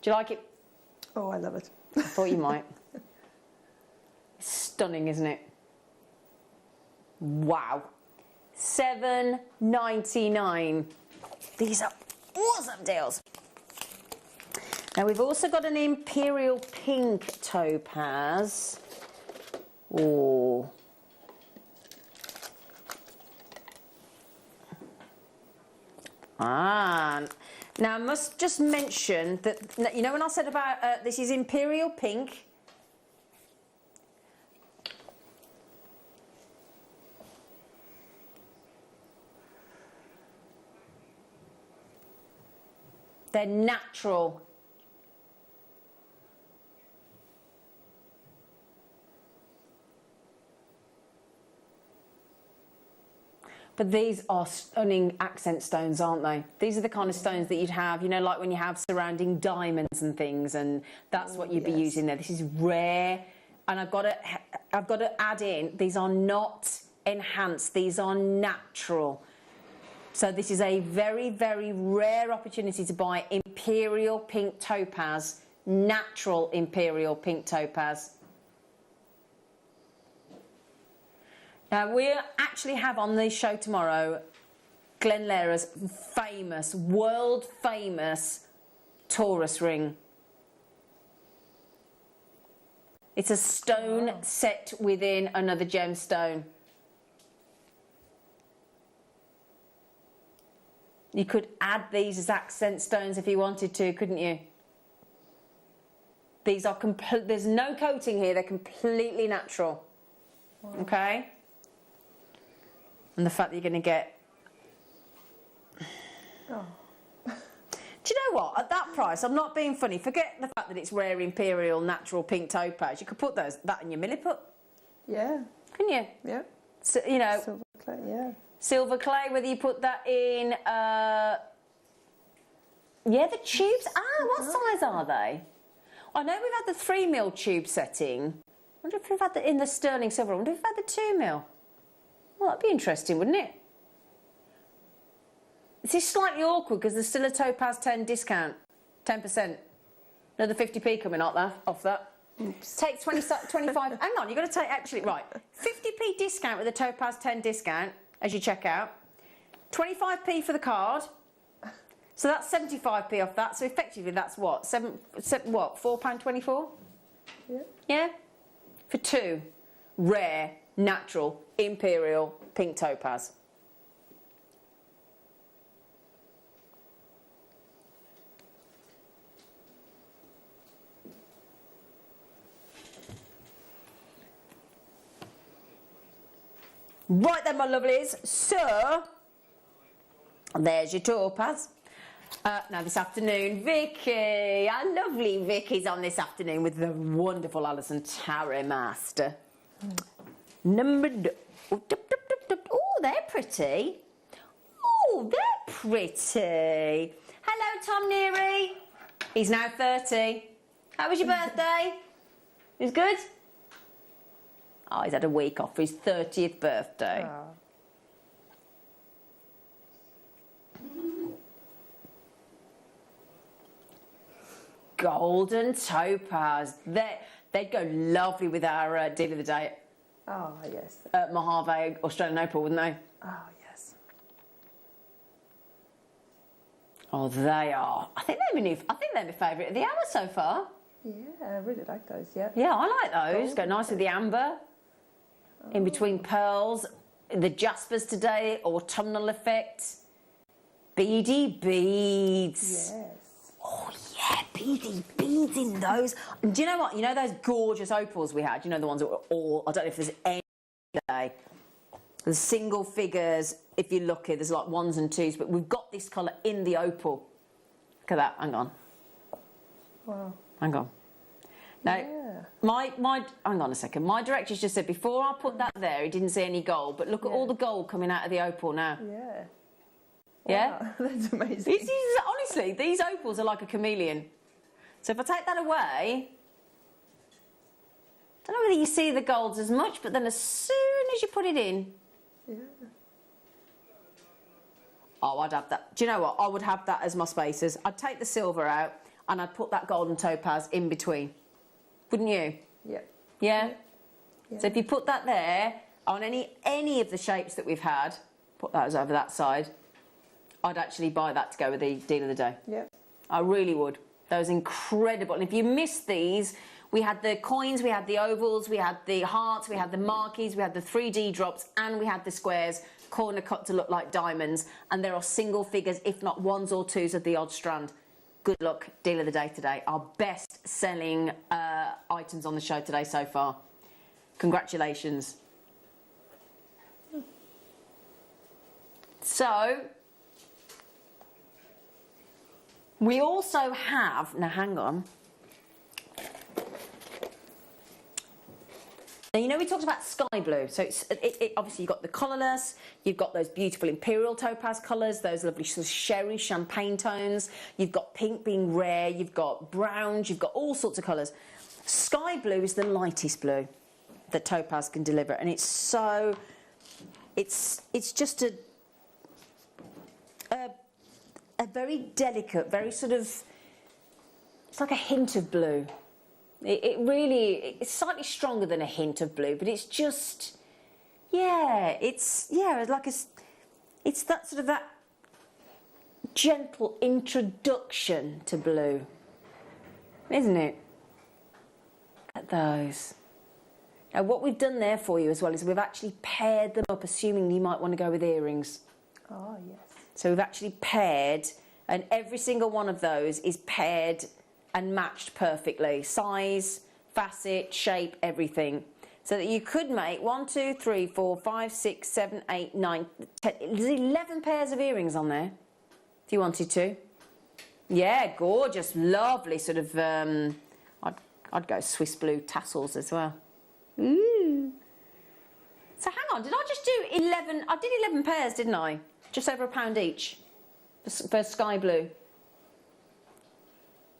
Do you like it? Oh, I love it. I thought you might. It's stunning, isn't it? Wow. $7.99. These are awesome deals. Now we've also got an imperial pink topaz. Oh. Now I must just mention that, you know when I said about this is imperial pink. They're natural. But these are stunning accent stones, aren't they? These are the kind of stones that you'd have, you know, like when you have surrounding diamonds and things, and that's what you'd be using there. This is rare, and I've got to add in, these are not enhanced, these are natural. So this is a very, very rare opportunity to buy imperial pink topaz, natural imperial pink topaz. Now, we actually have on the show tomorrow Glenlera's famous, world famous Taurus ring. It's a stone set within another gemstone. You could add these as accent stones if you wanted to, couldn't you? These are there's no coating here, they're completely natural. Wow. Okay? And the fact that you're going to get... Oh. Do you know what? At that price, I'm not being funny. Forget the fact that it's rare imperial natural pink topaz. You could put that in your milliput. Yeah. Couldn't you? Yeah. So, you know. Silver clay, yeah. Silver clay, whether you put that in... yeah, the tubes. What size are they? I know we've had the 3mm tube setting. I wonder if we've had the in the sterling silver. I wonder if we've had the 2mm. Well, that'd be interesting, wouldn't it? This is slightly awkward because there's still a Topaz 10 discount. 10%. Another 50p coming off that. Oops. Take 25. Hang on, you've got to take... Actually, right. 50p discount with a Topaz 10 discount as you check out. 25p for the card. So that's 75p off that. So effectively, that's what? £4.24? Yeah. Yeah? For 2 rare, natural, imperial pink topaz. Right then, my lovelies. So, there's your topaz. Now this afternoon, Vicky, our lovely Vicky's on this afternoon with the wonderful Alison Tarot Master. Oh, they're pretty. Oh, they're pretty. Hello, Tom Neary. He's now 30. How was your birthday? It was good? Oh, he's had a week off for his 30th birthday. Oh. Golden topaz. They'd go lovely with our deal of the day Oh, yes. at Mojave Australian Opal, wouldn't they? Oh, yes. Oh, they are. I think they're my favourite of the hour so far. Yeah, I really like those, yeah. Yeah, I like those. Go nice with the amber. In between pearls. The jaspers today, autumnal effect. Beady beads. Yes. Oh, yeah, beady beads in those. And do you know what? You know those gorgeous opals we had? You know the ones that were all... I don't know if there's any today. There's single figures. If you look here, there's like 1s and 2s. But we've got this colour in the opal. Look at that. Hang on. Wow. Hang on. Now, yeah. hang on a second. My director's just said before I put that there, he didn't see any gold. But look at all the gold coming out of the opal now. Yeah. Yeah? Wow, that's amazing. This is, honestly, these opals are like a chameleon. So if I take that away, I don't know whether you see the golds as much, but then as soon as you put it in... Yeah. Oh, I'd have that. Do you know what? I would have that as my spacers. I'd take the silver out and I'd put that golden topaz in between. Wouldn't you? Yeah. Yeah? Yeah. So if you put that there, on any of the shapes that we've had, put those over that side, I'd actually buy that to go with the deal of the day. Yeah. I really would. Those incredible. And if you missed these, we had the coins, we had the ovals, we had the hearts, we had the marquees, we had the 3D drops, and we had the squares, corner cut to look like diamonds. And there are single figures, if not 1s or 2s of the odd strand. Good luck, deal of the day today. Our best selling items on the show today so far. Congratulations. So, we also have, now hang on, Now, you know, we talked about sky blue. So obviously you've got the colourless, you've got those beautiful imperial topaz colours, those lovely sort of sherry champagne tones, you've got pink being rare, you've got browns, you've got all sorts of colours. Sky blue is the lightest blue that topaz can deliver, and it's so, it's just a very delicate, very sort of, it's like a hint of blue. It really, it's slightly stronger than a hint of blue, but it's just, it's like it's that sort of that gentle introduction to blue, isn't it? Look at those. Now, what we've done there for you as well is we've actually paired them up, assuming you might want to go with earrings. Oh, yes. So we've actually paired, and every single one of those is paired and matched perfectly. Size, facet, shape, everything. So that you could make 1, 2, 3, 4, 5, 6, 7, 8, 9, 10. There's 11 pairs of earrings on there, if you wanted to. Yeah, gorgeous, lovely sort of, I'd go Swiss blue tassels as well. Ooh. So hang on, did I just do 11? I did 11 pairs, didn't I? Just over £1 each for sky blue.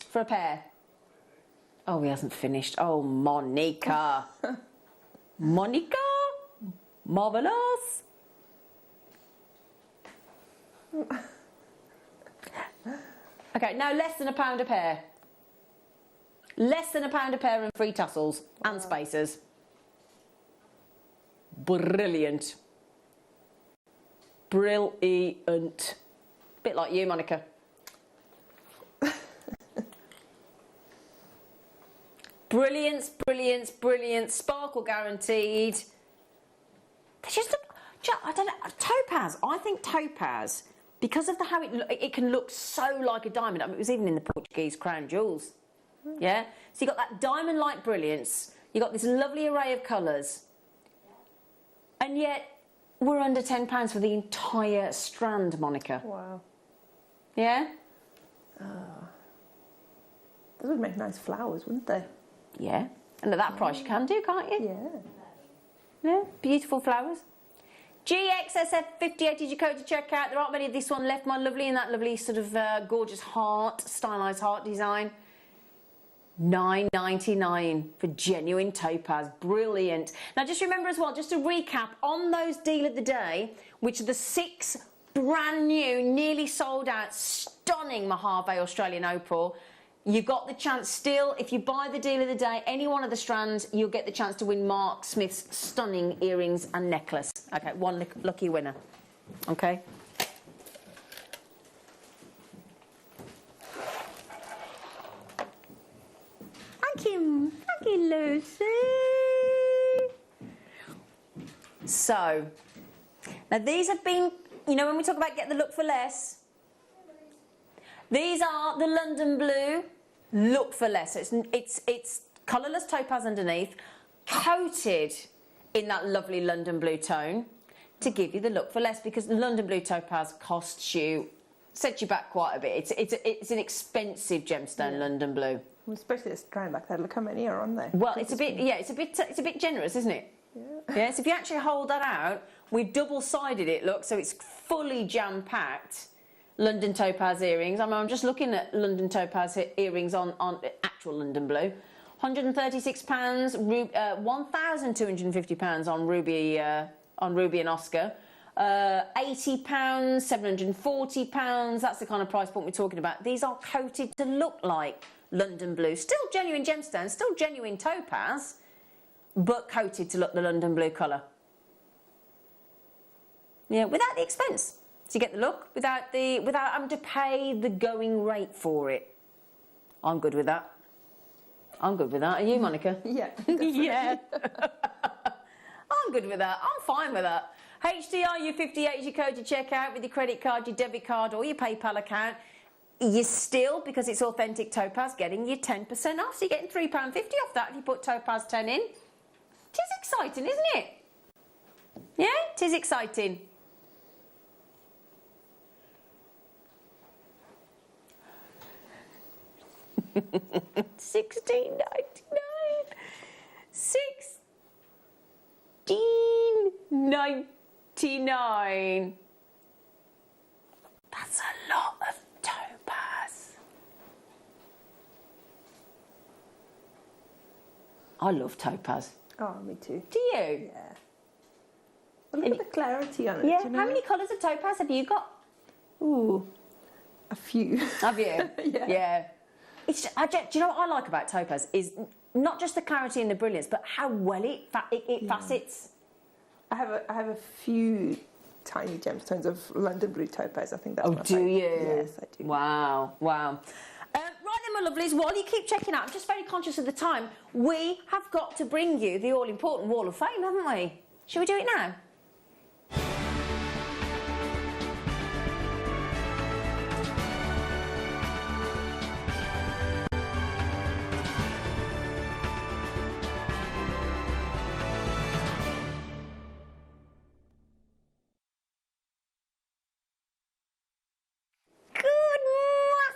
For a pair. Oh, he hasn't finished. Oh, Monica. Monica? Marvellous. Okay, now less than £1 a pair. Less than £1 a pair and free tassels and spacers. Brilliant. Brilliant. Bit like you, Monica. Brilliance, brilliance, brilliance. Sparkle guaranteed. There's just I don't know. Topaz. I think topaz, because of how it can look so like a diamond. I mean, it was even in the Portuguese crown jewels. Yeah. So you got that diamond-like brilliance. You got this lovely array of colours, and yet we're under £10 for the entire strand, Monica. Wow. Yeah. Those would make nice flowers, wouldn't they? Yeah. And at that price you can do, can't you? Yeah. Yeah. Beautiful flowers. GXSF58 is your code to check out. There aren't many of this one left, my lovely, in that lovely sort of gorgeous heart, stylised heart design. $9.99 for genuine topaz. Brilliant. Now just remember as well, just to recap on those deal of the day, which are the 6 brand new, nearly sold out, stunning Mojave Australian opal. You got the chance still, if you buy the deal of the day, any one of the strands, you'll get the chance to win Mark Smith's stunning earrings and necklace. Okay, one lucky winner. Okay. Thank you, Lucy. So, now these have been, you know, when we talk about get the look for less, these are the London blue look for less. It's colourless topaz underneath, coated in that lovely London blue tone to give you the look for less, because the London blue topaz costs you, sets you back quite a bit. It's an expensive gemstone, London blue. Especially a strand like that. Look how many are on there. Well, it's a bit generous, isn't it? Yeah. Yes. If you actually hold that out, we've double-sided it. Look, so it's fully jam-packed. London topaz earrings. I mean, I'm just looking at London topaz earrings on actual London blue. £136, £1,250 on Ruby and Oscar. £80, £740. That's the kind of price point we're talking about. These are coated to look like London blue. Still genuine gemstones, still genuine topaz, but coated to look the London blue colour. Yeah, without the expense. So you get the look without having to pay the going rate for it. I'm good with that. I'm good with that. Are you, Monica? Yeah. Yeah. I'm good with that. I'm fine with that. HDRU58 is your code to check out with your credit card, your debit card, or your PayPal account. You're still, because it's authentic topaz, getting you 10% off. So you're getting £3.50 off that if you put topaz 10 in. It is exciting, isn't it? Yeah, it is exciting. $16.99. £1.99. That's a lot of topaz. I love topaz. Oh, me too. Do you? Yeah. Well, look at the clarity on it. Yeah. do you know? How many colours of topaz have you got? Ooh, a few. Have you? Yeah. It's, do you know what I like about topaz is not just the clarity and the brilliance, but how well it facets. I have a few tiny gemstones of London blue topaz. I think that's my do favourite. you? Yes, I do. Wow, wow. Right then, my lovelies, while you keep checking out, I'm just very conscious of the time. We have got to bring you the all-important Wall of Fame, haven't we? Shall we do it now?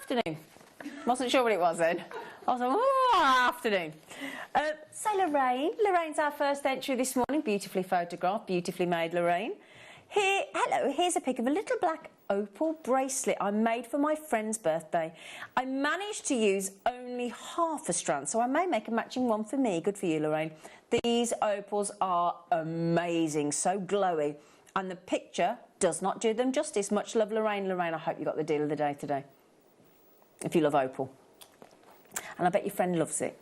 Afternoon. Wasn't sure what it was then. I was like, oh, afternoon. So Lorraine's our first entry this morning. Beautifully photographed, beautifully made, Lorraine. Hello, here's a pic of a little black opal bracelet I made for my friend's birthday. I managed to use only half a strand, so I may make a matching one for me. Good for you, Lorraine. These opals are amazing, so glowy. And the picture does not do them justice. Much love, Lorraine. Lorraine, I hope you got the deal of the day today, if you love opal. And I bet your friend loves it.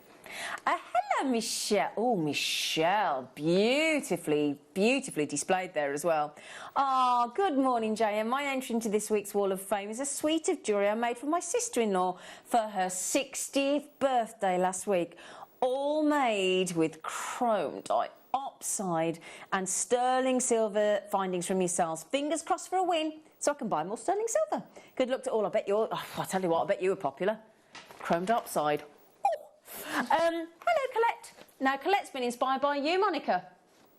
Hello, Michelle. Oh, Michelle. Beautifully, beautifully displayed there as well. Oh, good morning, JM. My entry into this week's Wall of Fame is a suite of jewellery I made for my sister-in-law for her 60th birthday last week. All made with chrome diopside and sterling silver findings from yourselves. Fingers crossed for a win, so I can buy more sterling silver. Good luck to all. I bet you're... Oh, I'll tell you what, I bet you were popular. Chromed upside. Hello, Colette. Now, Colette's been inspired by you, Monica.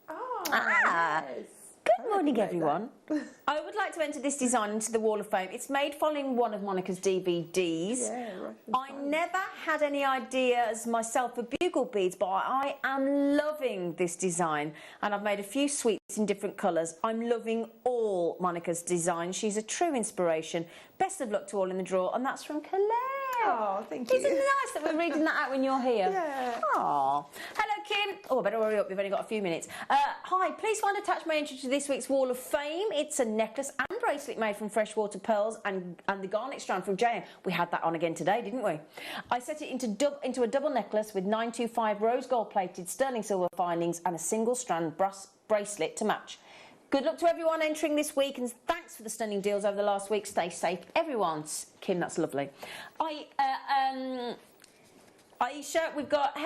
Oh, yes. Good morning, everyone. that. I would like to enter this design into the Wall of Fame. It's made following one of Monica's DVDs. Yeah, right. I never had any ideas myself for bugle beads, but I am loving this design. And I've made a few sweets in different colours. I'm loving all Monica's designs. She's a true inspiration. Best of luck to all in the draw. And that's from Colette. Oh, thank you. Isn't it nice that we're reading that out when you're here? Yeah. Oh, hello, Kim. Oh, I better hurry up. We've only got a few minutes. Hi, please find attached my entry to this week's Wall of Fame. It's a necklace and bracelet made from freshwater pearls and the garnet strand from JM. We had that on again today, didn't we? I set it into a double necklace with 925 rose gold plated sterling silver findings and a single strand bracelet to match. Good luck to everyone entering this week, and thanks for the stunning deals over the last week. Stay safe, everyone. Kim, that's lovely. Aisha, we've got...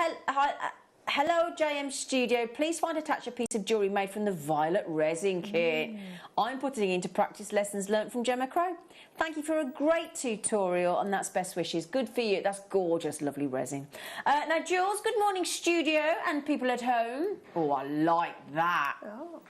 Hello, JM Studio. Please find attached a piece of jewellery made from the violet resin kit. I'm putting it into practice lessons learnt from Gemma Crow. Thank you for a great tutorial, and that's best wishes. Good for you. That's gorgeous, lovely resin. Now, Jules, good morning, studio and people at home. Oh, I like that. Oh,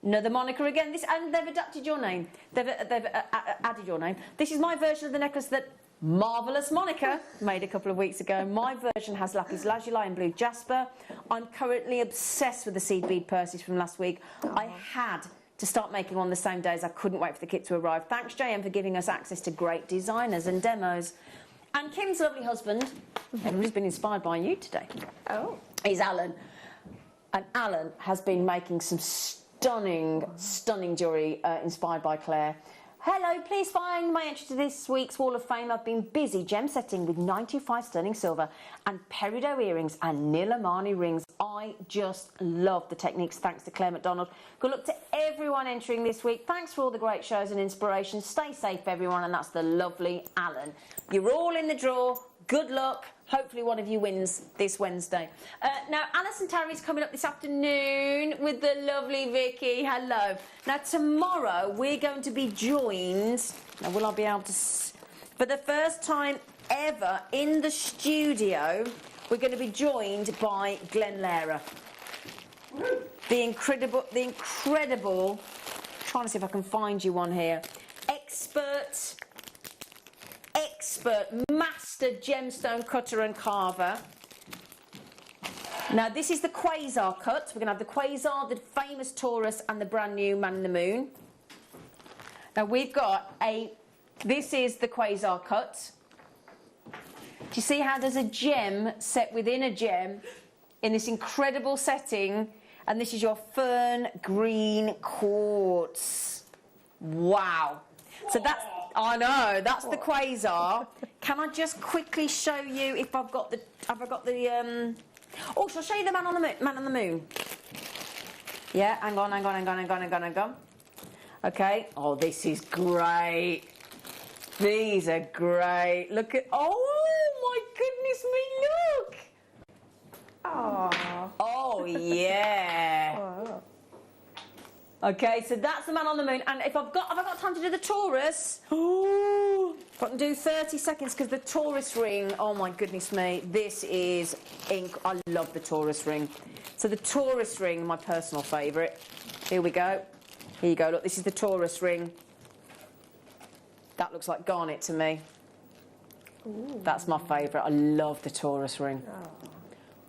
another Monica again. And they've adapted your name. They've added your name. This is my version of the necklace that Marvellous Monica made a couple of weeks ago. My version has lapis lazuli and blue jasper. I'm currently obsessed with the seed bead purses from last week. I had to start making one the same day as I couldn't wait for the kit to arrive. Thanks, JM, for giving us access to great designers and demos. And Kim's lovely husband, everybody's been inspired by you today. Oh. He's Alan. And Alan has been making some stunning jewellery inspired by Claire. Hello, please find my entry to this week's Wall of Fame. I've been busy gem setting with 925 sterling silver and peridot earrings and Nilamani rings. I just love the techniques, thanks to Claire McDonald. Good luck to everyone entering this week. Thanks for all the great shows and inspirations. Stay safe, everyone, and that's the lovely Alan. You're all in the draw. Good luck. Hopefully one of you wins this Wednesday. Now, Alison Tarry's coming up this afternoon with the lovely Vicky. Hello. Now, tomorrow we're going to be joined... Now, will I be able to... For the first time ever in the studio, we're going to be joined by Glenn Lehrer. The incredible... Trying to see if I can find you one here. Expert, master gemstone cutter and carver. Now this is the Quasar cut. We're going to have the Quasar, the famous Taurus and the brand new Man in the Moon. Now we've got this is the Quasar cut. Do you see how there's a gem set within a gem in this incredible setting? And this is your fern green quartz. Wow. So that's, I know, that's the Quasar. Can I just quickly show you if I've got the, oh, shall I show you the Man on the Moon? Yeah, hang on. Okay. Oh, this is great. These are great. Look at, oh my goodness me, look. Oh. Oh, yeah. Wow. Okay, so that's the Man on the Moon. And if have I got time to do the Taurus? Oh, if I can do 30 seconds, because the Taurus ring, oh my goodness me, this is I love the Taurus ring. So the Taurus ring, my personal favourite. Here we go. Here you go, look, this is the Taurus ring. That looks like garnet to me. Ooh. That's my favourite. I love the Taurus ring. Oh.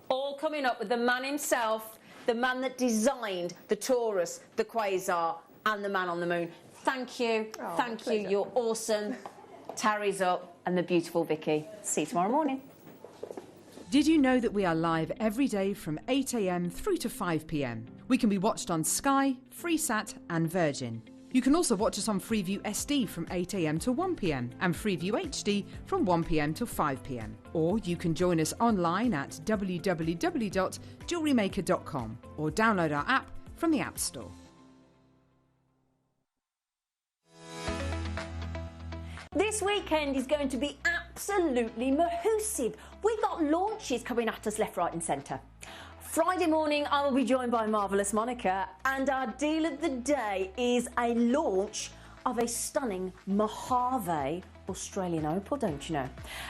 All coming up with the man himself, the man that designed the Taurus, the Quasar and the Man on the Moon. Thank you. Oh, thank you. You're awesome. Tarry's up and the beautiful Vicky. See you tomorrow morning. Did you know that we are live every day from 8 a.m. through to 5 p.m? We can be watched on Sky, Freesat and Virgin. You can also watch us on Freeview SD from 8 a.m. to 1 p.m. and Freeview HD from 1 p.m. to 5 p.m. Or you can join us online at www.JewelleryMaker.com or download our app from the App Store. This weekend is going to be absolutely mahoosive. We've got launches coming at us left, right and centre. Friday morning I will be joined by Marvellous Monica, and our deal of the day is a launch of a stunning Mojave Australian opal, don't you know?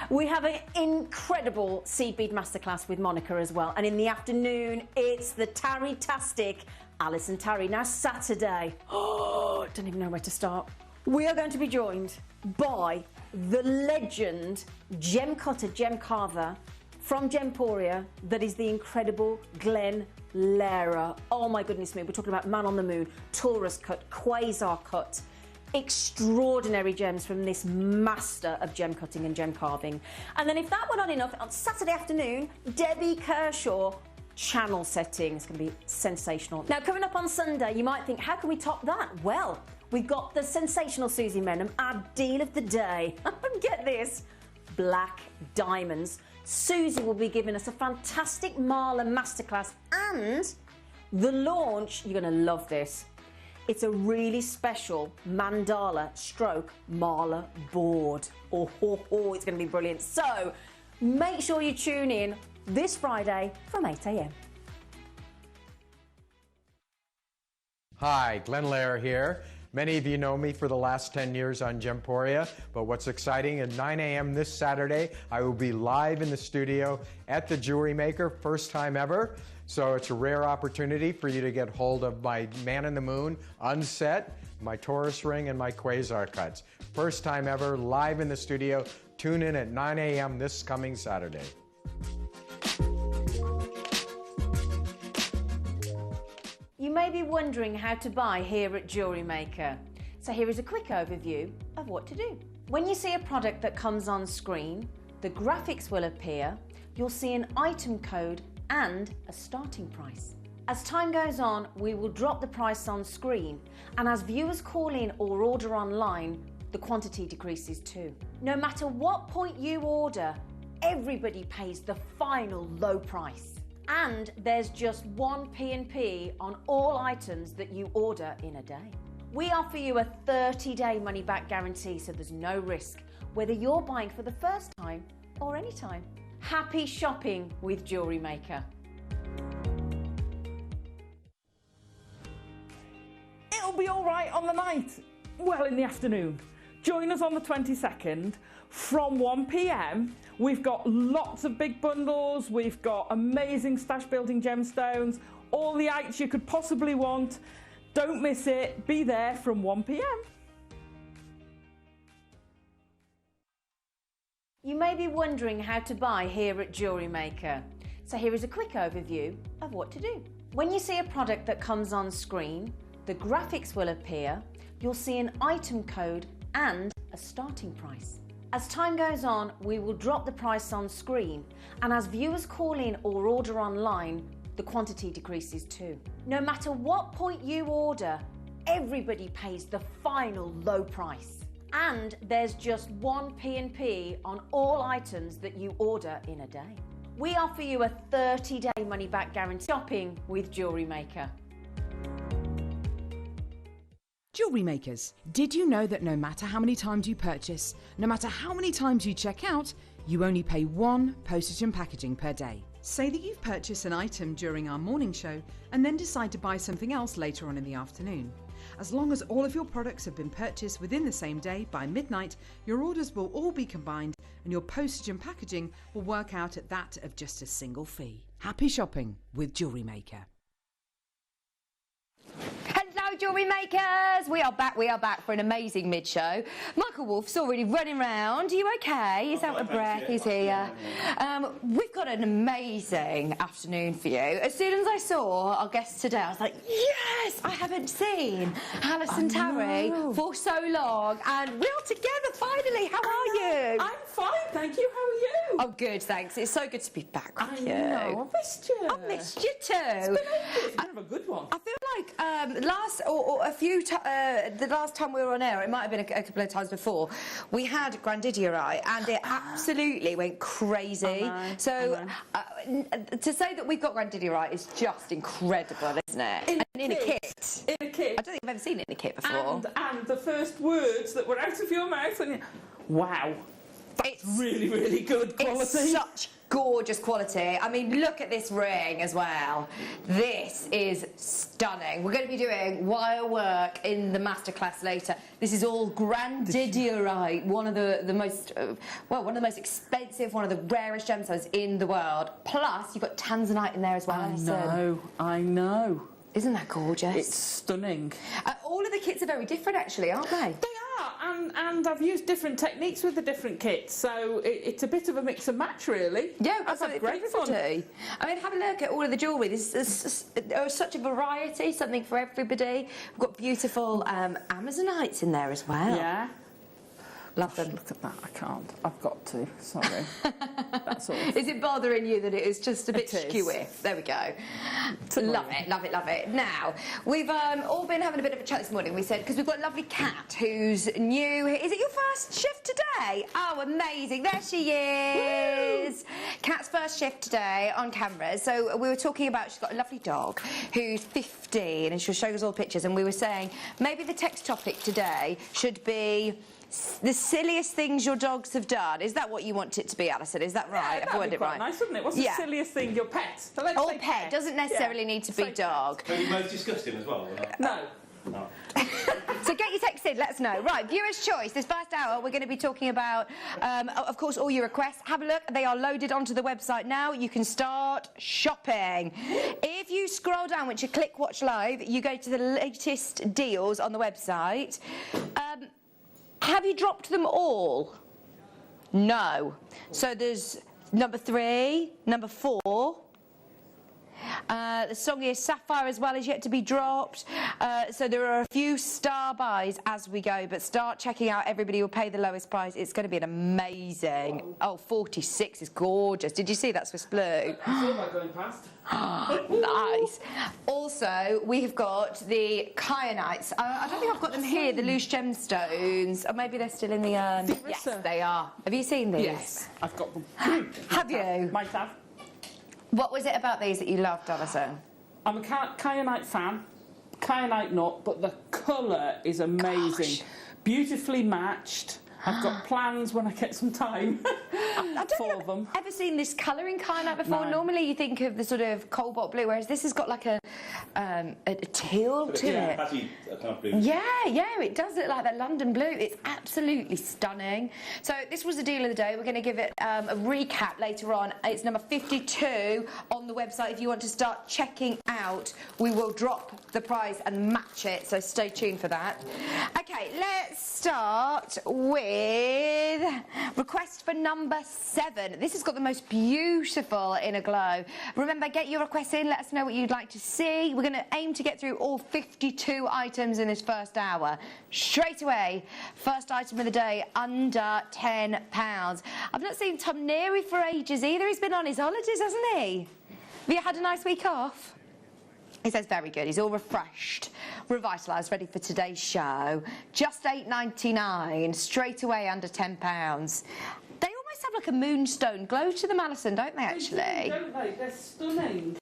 We have an incredible seed bead masterclass with Monica as well, and in the afternoon it's the Tarry-tastic Alison Tarry. Now Saturday, oh, don't even know where to start. We are going to be joined by the legend gem cutter, gem carver from Gemporia, that is the incredible Glenn Lehrer. Oh my goodness me, we're talking about Man on the Moon, Taurus cut, Quasar cut, extraordinary gems from this master of gem cutting and gem carving. And then if that were not enough, on Saturday afternoon, Debbie Kershaw channel setting. It's going to be sensational. Now coming up on Sunday, you might think, how can we top that? Well, we've got the sensational Susie Menham, our deal of the day. Get this, black diamonds. Susie will be giving us a fantastic Marla masterclass, and the launch, you're going to love this. It's a really special mandala stroke Marla board. Oh, it's going to be brilliant. So make sure you tune in this Friday from 8 a.m. Hi, Glenn Lehrer here. Many of you know me for the last 10 years on Gemporia, but what's exciting, at 9 a.m. this Saturday, I will be live in the studio at the Jewellery Maker, first time ever. So it's a rare opportunity for you to get hold of my Man in the Moon unset, my Taurus ring, and my Quasar cuts. First time ever, live in the studio. Tune in at 9 a.m. this coming Saturday. You may be wondering how to buy here at Jewellery Maker. So here is a quick overview of what to do. When you see a product that comes on screen, the graphics will appear, you'll see an item code and a starting price. As time goes on, we will drop the price on screen, and as viewers call in or order online, the quantity decreases too. No matter what point you order, everybody pays the final low price. And there's just one P&P on all items that you order in a day. We offer you a 30-day money-back guarantee, so there's no risk, whether you're buying for the first time or any time. Happy shopping with Jewellery Maker. It'll be all right on the night. Well, in the afternoon. Join us on the 22nd from 1 p.m. We've got lots of big bundles. We've got amazing stash building gemstones, all the ites you could possibly want. Don't miss it. Be there from 1 p.m. You may be wondering how to buy here at Jewellery Maker. So here is a quick overview of what to do. When you see a product that comes on screen, the graphics will appear, you'll see an item code and a starting price. As time goes on, we will drop the price on screen, and as viewers call in or order online, the quantity decreases too. No matter what point you order, everybody pays the final low price. And there's just one P&P on all items that you order in a day. We offer you a 30-day money-back guarantee. Shopping with Jewellery Maker. Jewellery makers, did you know that no matter how many times you purchase, no matter how many times you check out, you only pay one postage and packaging per day? Say that you've purchased an item during our morning show and then decide to buy something else later on in the afternoon. As long as all of your products have been purchased within the same day by midnight, your orders will all be combined and your postage and packaging will work out at that of just a single fee. Happy shopping with Jewellery Maker. Hello, Jewellery Makers! We are back for an amazing mid-show. Michael Wolf's already running around. Are you okay? He's out of breath, he's here. We've got an amazing afternoon for you. As soon as I saw our guests today, I was like, yes! I haven't seen Alison Tarry for so long, and we're together finally. How are you? I'm fine, thank you. How are you? Oh, good, thanks. It's so good to be back with you. I missed you. I missed you too. It's been ages. It's been a good one. I feel like the last time we were on air, it might have been a couple of times before, we had Grandidierite and it absolutely went crazy. So to say that we've got Grandidierite is just incredible, isn't it? In a kit. In a kit. I don't think I've ever seen it in a kit before. And the first words that were out of your mouth, and wow. It's really, really good quality. It's such gorgeous quality. I mean, look at this ring as well. This is stunning. We're going to be doing wire work in the masterclass later. This is all Grandidierite, one of the most expensive, one of the rarest gemstones in the world. Plus, you've got tanzanite in there as well. I know. Isn't that gorgeous? It's stunning. All of the kits are very different, actually, aren't they? They are, and I've used different techniques with the different kits, so it's a bit of a mix and match, really. Yeah, I've had great fun. I mean, have a look at all of the jewellery. There's such a variety, something for everybody. We've got beautiful Amazonites in there as well. Yeah. Love them. Look at that, I can't. I've got to, sorry. That's all. Is it bothering you that it is just a bit skewy? There we go. Love it, love it, love it. Now, we've all been having a bit of a chat this morning. We said, because we've got a lovely Kat who's new. Is it your first shift today? Oh, amazing. There she is. Kat's first shift today on camera. So we were talking about, she's got a lovely dog who's 15 and she'll show us all pictures. And we were saying, maybe the text topic today should be the silliest things your dogs have done. Is that what you want it to be, Alison? Is that right? Yeah, that'd be quite nice, wouldn't it? What's the silliest thing? Your pet. So let's say pet. Doesn't necessarily need to be dog. Are you most disgusting as well? Or not? No. So get your text in, let us know. Right, viewer's choice. This first hour, we're going to be talking about, of course, all your requests. Have a look. They are loaded onto the website now. You can start shopping. If you scroll down, once you click Watch Live, you go to the latest deals on the website. Have you dropped them all? No. So there's number 3, number 4. The Songiest Sapphire as well is yet to be dropped. So there are a few star buys as we go, but start checking out everybody will pay the lowest price. It's going to be an amazing. Oh, 46 is gorgeous. Did you see that Swiss blue? I saw that going past. Nice. Also, we've got the kyanites. I don't think I've got them here, the loose gemstones. Or maybe they're still in the urn. Yes, they are. Have you seen these? Yes, I've got them. Have you? Might have. What was it about these that you loved, Alison? I'm a kyanite fan, kyanite nut, but the colour is amazing. Gosh. Beautifully matched. I've got plans when I get some time I don't think I've ever seen this colour in kyanite before. No. Normally you think of the sort of cobalt blue, whereas this has got like a teal to it. Patchy kind of blue. Yeah, it does look like that London blue. It's absolutely stunning. So this was the deal of the day. We're going to give it a recap later on. It's number 52 on the website. If you want to start checking out, we will drop the price and match it, so stay tuned for that. Okay, let's start with request for number 7. This has got the most beautiful inner glow. Remember, get your requests in. Let us know what you'd like to see. We're going to aim to get through all 52 items in this first hour. Straight away, first item of the day, under £10. I've not seen Tom Neary for ages either. He's been on his holidays, hasn't he? Have you had a nice week off? He says very good. He's all refreshed, revitalised, ready for today's show. Just £8.99, straight away under £10. They almost have like a moonstone glow to them, Alison, don't they, actually? They do, don't they? They're stunning.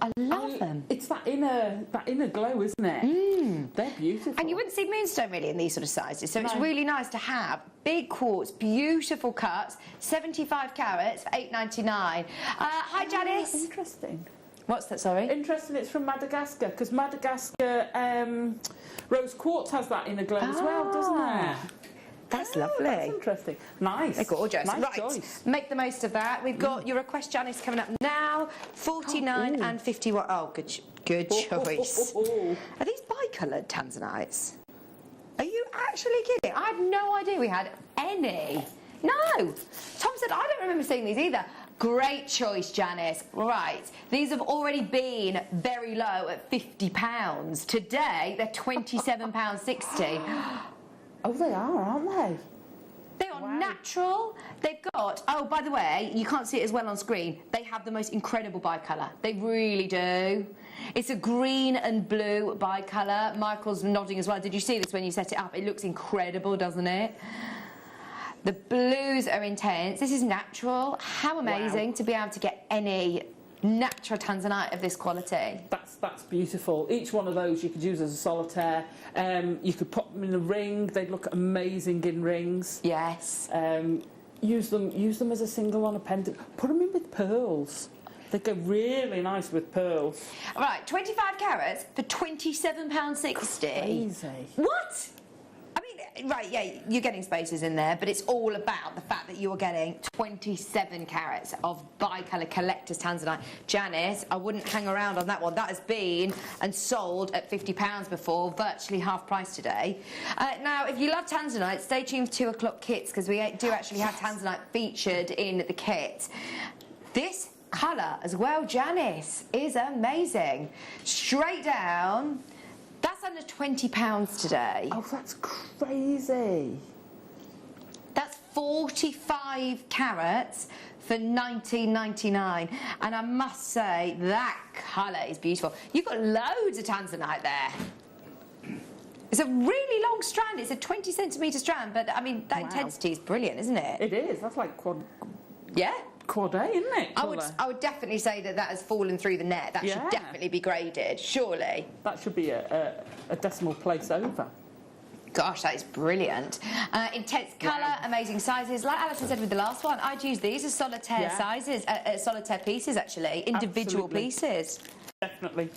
I love them. It's that inner glow, isn't it? They're beautiful. And you wouldn't see moonstone really in these sort of sizes, so it's really nice to have big quartz, beautiful cuts, 75 carats for £8.99. Hi, Janice. Interesting. What's that, sorry? Interesting, it's from Madagascar, because Madagascar rose quartz has that inner glow as well, doesn't it? That's lovely. That's interesting. Nice. They're gorgeous. Nice right, choice. Make the most of that. We've got your request, Janice, coming up now. 49 and 51. Oh, good choice. Are these bi-coloured tanzanites? Are you actually kidding? I had no idea we had any. No. Tom said, I don't remember seeing these either. Great choice, Janice. Right, these have already been very low at £50. Today, they're £27.60. Oh, they are, aren't they? They are natural. They've got, oh, by the way, you can't see it as well on screen. They have the most incredible bi-colour. They really do. It's a green and blue bi-colour. Michael's nodding as well. Did you see this when you set it up? It looks incredible, doesn't it? The blues are intense. This is natural. How amazing to be able to get any natural tanzanite of this quality. That's beautiful. Each one of those you could use as a solitaire. You could put them in a ring. They'd look amazing in rings. Yes. Use them as a single on a pendant. Put them in with pearls. They go really nice with pearls. Right, 25 carats for £27.60. Crazy. What? I mean, right, yeah, you're getting spaces in there, but it's all about the fact that you're getting 27 carats of bi-colour collector's tanzanite. Janice, I wouldn't hang around on that one. That has been and sold at £50 before, virtually half price today. Now, if you love tanzanite, stay tuned for 2 o'clock kits, because we do actually have tanzanite featured in the kit. This colour as well, Janice, is amazing. Straight down. That's under £20 today. Oh, that's crazy. That's 45 carats for £19.99. And I must say, that colour is beautiful. You've got loads of tanzanite there. It's a really long strand. It's a 20 centimetre strand, but, I mean, that intensity is brilliant, isn't it? It is. That's like quad... Yeah. Quad A, isn't it? I would definitely say that has fallen through the net. That should definitely be graded, surely. That should be a decimal place over. Gosh, that is brilliant. Intense colour, amazing sizes. Like Alison said with the last one, I'd use these as solitaire sizes, solitaire pieces, actually, individual pieces. Definitely.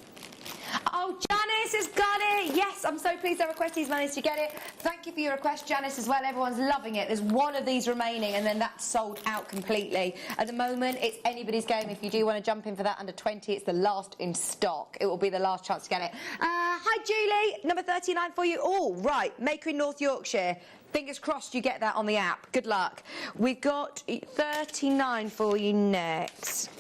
Oh, Janice has got it. Yes, I'm so pleased our requestees managed to get it. Thank you for your request, Janice, as well. Everyone's loving it. There's one of these remaining, and then that's sold out completely. At the moment, it's anybody's game. If you do want to jump in for that under 20, it's the last in stock. It will be the last chance to get it. Hi, Julie. Number 39 for you. Oh, right. Maker in North Yorkshire. Fingers crossed you get that on the app. Good luck. We've got 39 for you next.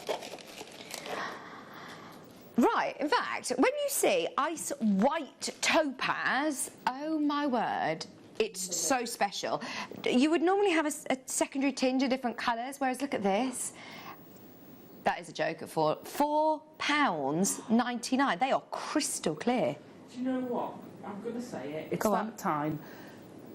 Right, in fact, when you see ice white topaz, oh my word, it's so special. You would normally have a secondary tinge of different colours, whereas look at this. That is a joke at £4.99. They are crystal clear. Do you know what? I'm going to say it. It's Go that on. time.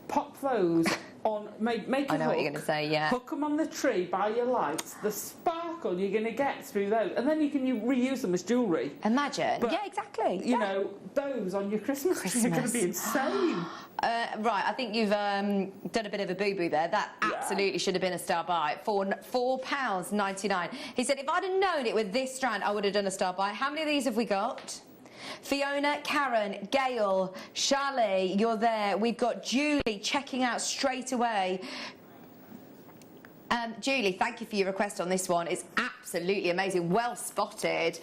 Pop those on, make a I know hook, what you're going to say, yeah. Hook them on the tree by your lights. The sparkle you're going to get through those, and then you can reuse them as jewellery. Imagine. But, yeah, exactly. You know, those on your Christmas tree are going to be insane. Right, I think you've done a bit of a boo-boo there. That absolutely should have been a star buy. £4.99. He said, if I'd have known it with this strand, I would have done a star buy. How many of these have we got? Fiona, Karen, Gail, Charlie, you're there. We've got Julie checking out straight away. Julie, thank you for your request on this one. It's absolutely amazing. Well spotted.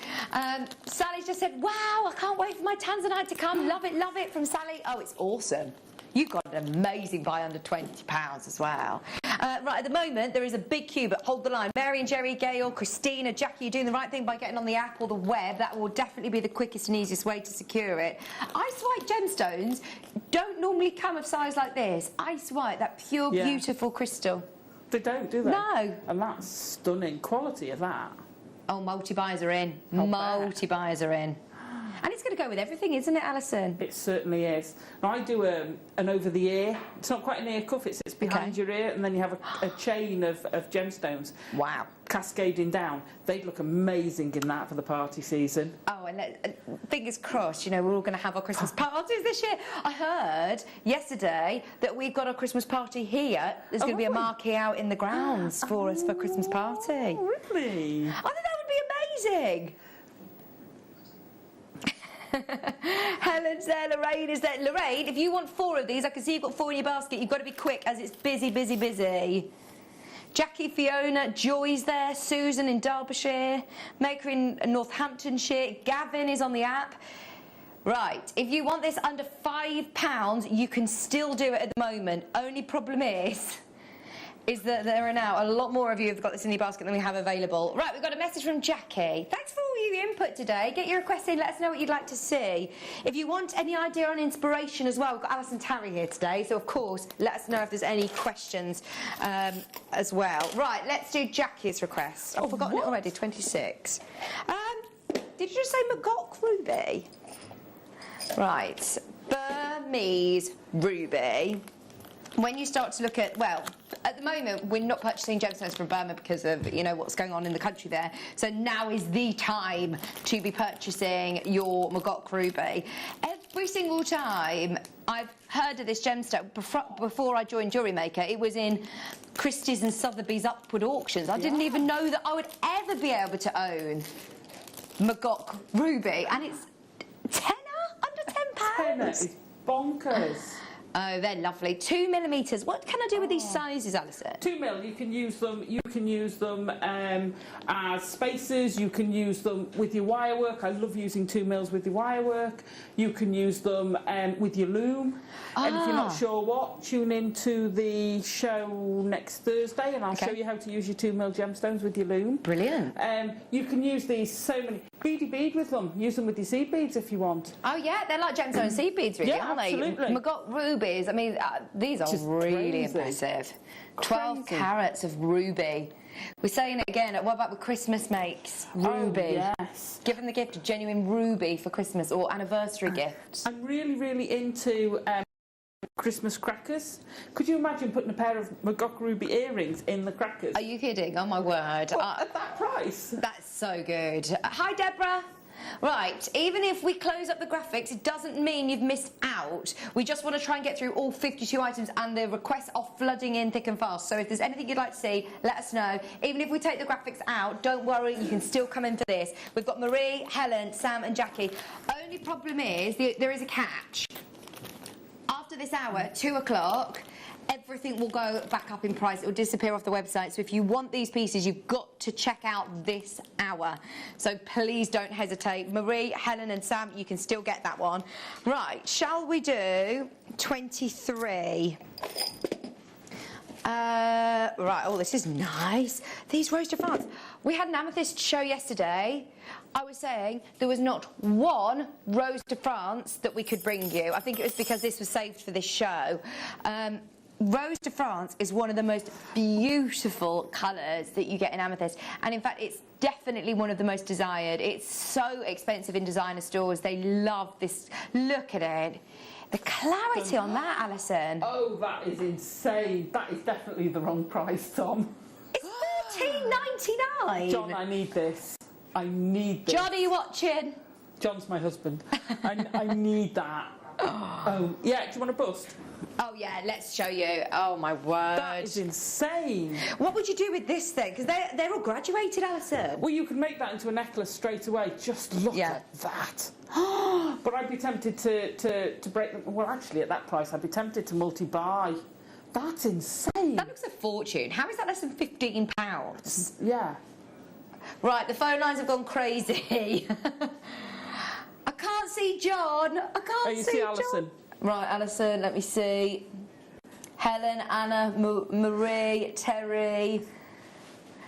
Sally just said, wow, I can't wait for my tanzanite to come. Love it from Sally. Oh, it's awesome. You've got an amazing buy under £20 as well. Right, at the moment, there is a big queue, but hold the line. Mary and Jerry, Gail, Christina, Jackie, you're doing the right thing by getting on the app or the web. That will definitely be the quickest and easiest way to secure it. Ice white gemstones don't normally come of size like this. Ice white, that pure, beautiful crystal. They don't, do they? No. And that's stunning quality of that. Oh, multi-buys are in. Multi-buys are in. And it's going to go with everything, isn't it, Alison? It certainly is. Now, I do an over-the-ear. It's not quite an ear cuff, it sits behind your ear, and then you have a chain of gemstones. Wow. Cascading down. They'd look amazing in that for the party season. Oh, and fingers crossed, you know, we're all going to have our Christmas parties this year. I heard yesterday that we've got a Christmas party here. There's going to be a marquee out in the grounds for us for Christmas party. Oh, really? I think that would be amazing. Helen's there, Lorraine is there. Lorraine, if you want 4 of these, I can see you've got 4 in your basket. You've got to be quick as it's busy, busy, busy. Jackie, Fiona, Joy's there, Susan in Derbyshire, Maker in Northamptonshire, Gavin is on the app. Right, if you want this under £5, you can still do it at the moment. Only problem is that there are now a lot more of you who've got this in your basket than we have available. Right, we've got a message from Jackie. Thanks for all your input today. Get your requests in, let us know what you'd like to see. If you want any idea on inspiration as well, we've got Alison Tarry here today, so of course, let us know if there's any questions as well. Right, let's do Jackie's request. I've forgotten it already, 26. Did you just say McGock Ruby? Right, Burmese Ruby. When you start to look at, well, at the moment we're not purchasing gemstones from Burma because of, you know, what's going on in the country there. So now is the time to be purchasing your McGock Ruby. Every single time I've heard of this gemstone, before I joined Jewellery Maker, it was in Christie's and Sotheby's upward auctions. I didn't even know that I would ever be able to own McGock Ruby, and it's under £10. Tenner is bonkers. Oh, they're lovely. 2mm. What can I do with these sizes, Alison? 2mm. You can use them. You can use them as spacers. You can use them with your wire work. I love using 2mm with your wire work. You can use them with your loom. And if you're not sure what, tune in to the show next Thursday, and I'll show you how to use your 2mm gemstones with your loom. Brilliant. You can use these so many. Beady bead with them. Use them with your seed beads if you want. Oh yeah, they're like gemstone seed beads, really, aren't they? Absolutely. McGock rubies. I mean, these are really impressive. 12 carats of ruby. We're saying it again. What about with Christmas makes? Ruby. Oh, yes. Give them the gift of genuine ruby for Christmas or anniversary gifts. I'm really into Christmas crackers. Could you imagine putting a pair of McGock ruby earrings in the crackers? Are you kidding? Oh my word. At that price? That's so good. Hi, Deborah. Right, even if we close up the graphics, it doesn't mean you've missed out. We just want to try and get through all 52 items, and the requests are flooding in thick and fast. So if there's anything you'd like to see, let us know. Even if we take the graphics out, don't worry, you can still come in for this. We've got Marie, Helen, Sam and Jackie. Only problem is, there is a catch. After this hour, 2 o'clock, everything will go back up in price. It will disappear off the website. So if you want these pieces, you've got to check out this hour. So please don't hesitate. Marie, Helen and Sam, you can still get that one. Right, shall we do 23? Right, oh, this is nice. These Rose de France. We had an amethyst show yesterday. I was saying there was not one Rose de France that we could bring you. I think it was because this was saved for this show. Rose de France is one of the most beautiful colours that you get in amethyst, and in fact it's definitely one of the most desired. It's so expensive in designer stores. They love this. Look at it. The clarity on that, Alison. Oh, that is insane. That is definitely the wrong price, Tom. It's $14.99. John, I need this. I need this. John, are you watching? John's my husband. I need that. Oh, yeah, do you want a bust? Oh, yeah, let's show you. Oh, my word. That is insane. What would you do with this, then? Because they're all graduated, Alison. Well, you can make that into a necklace straight away. Just look at that. But I'd be tempted to break them. Well, actually, at that price, I'd be tempted to multi-buy. That's insane. That looks a fortune. How is that less than £15? Yeah. Right, the phone lines have gone crazy. I can't see John. I can't see Alison? Right, Alison, let me see. Helen, Anna, Marie, Terry.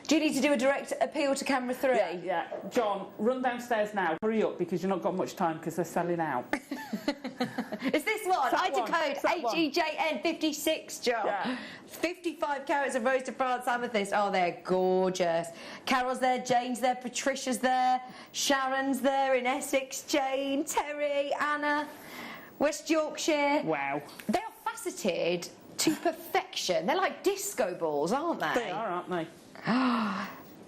Do you need to do a direct appeal to camera 3? Yeah. John, run downstairs now. Hurry up because you've not got much time because they're selling out. Is this one? Item code HEJN56, John. Yeah. 55 carats of roasted France amethyst. Oh, they're gorgeous. Carol's there, Jane's there, Patricia's there, Sharon's there in Essex, Jane, Terry, Anna, West Yorkshire. Wow. They are faceted to perfection. They're like disco balls, aren't they? They are, aren't they?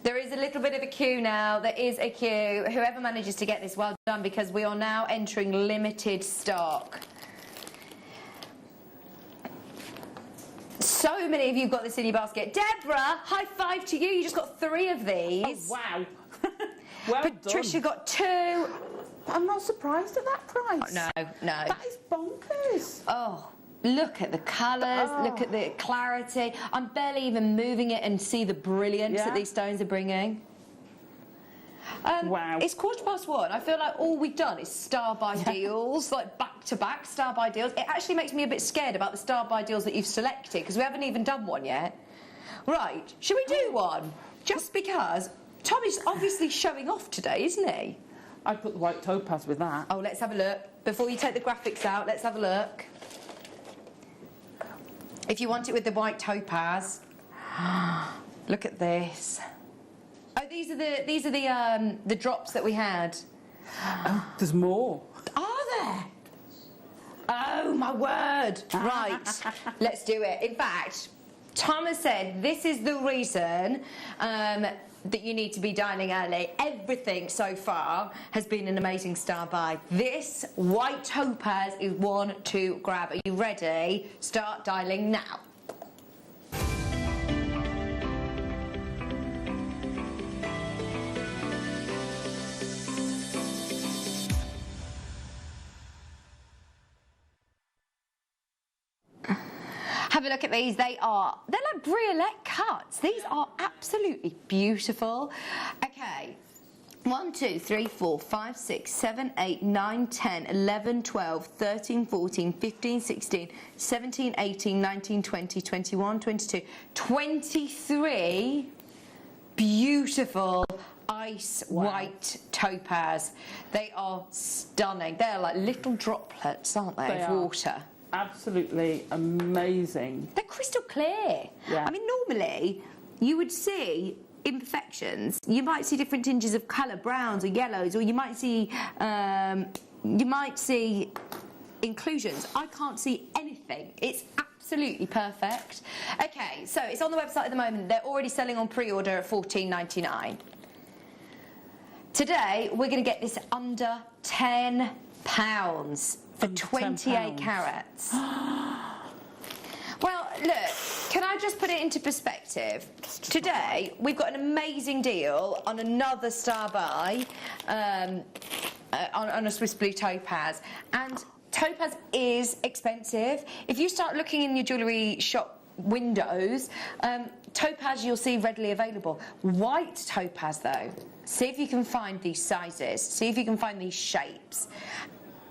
There is a little bit of a queue now. There is a queue. Whoever manages to get this, well done, because we are now entering limited stock. So many of you have got this in your basket. Deborah, high five to you. You just got 3 of these. Oh, wow. Well Patricia done. got 2. I'm not surprised at that price. No. That is bonkers. Oh. Look at the colours, look at the clarity. I'm barely even moving it and see the brilliance that these stones are bringing. Wow. It's 1:15. I feel like all we've done is star-buy deals, like back-to-back star-buy deals. It actually makes me a bit scared about the star-buy deals that you've selected, because we haven't even done one yet. Right, should we do one? Just because Tom is obviously showing off today, isn't he? I'd put the white topaz with that. Oh, let's have a look. Before you take the graphics out, let's have a look. If you want it with the white topaz, look at this. Oh, these are the drops that we had. Oh, there's more. Are there? Oh my word! Right, let's do it. In fact, Thomas said this is the reason that you need to be dining early. Everything so far has been an amazing star buy. This white topaz is one to grab. Are you ready? Start dialing now. Have a look at these. They're like briolet cuts. These are absolutely beautiful. Okay. 1, 2, 3, 4, 5, 6, 7, 8, 9, 10, 11, 12, 13, 14, 15, 16, 17, 18, 19, 20, 21, 22, 23 beautiful ice white topaz. They are stunning. They're like little droplets, aren't they, of water? Absolutely amazing. They're crystal clear. Yeah. I mean, normally you would see imperfections. You might see different tinges of colour, browns or yellows, or you might see inclusions. I can't see anything. It's absolutely perfect. Okay, so it's on the website at the moment. They're already selling on pre-order at $14.99. Today we're going to get this under £10 for 28 carats. Well, look, can I just put it into perspective? Today, we've got an amazing deal on another star buy, on a Swiss Blue topaz. And topaz is expensive. If you start looking in your jewellery shop windows, topaz you'll see readily available. White topaz, though, see if you can find these sizes, see if you can find these shapes.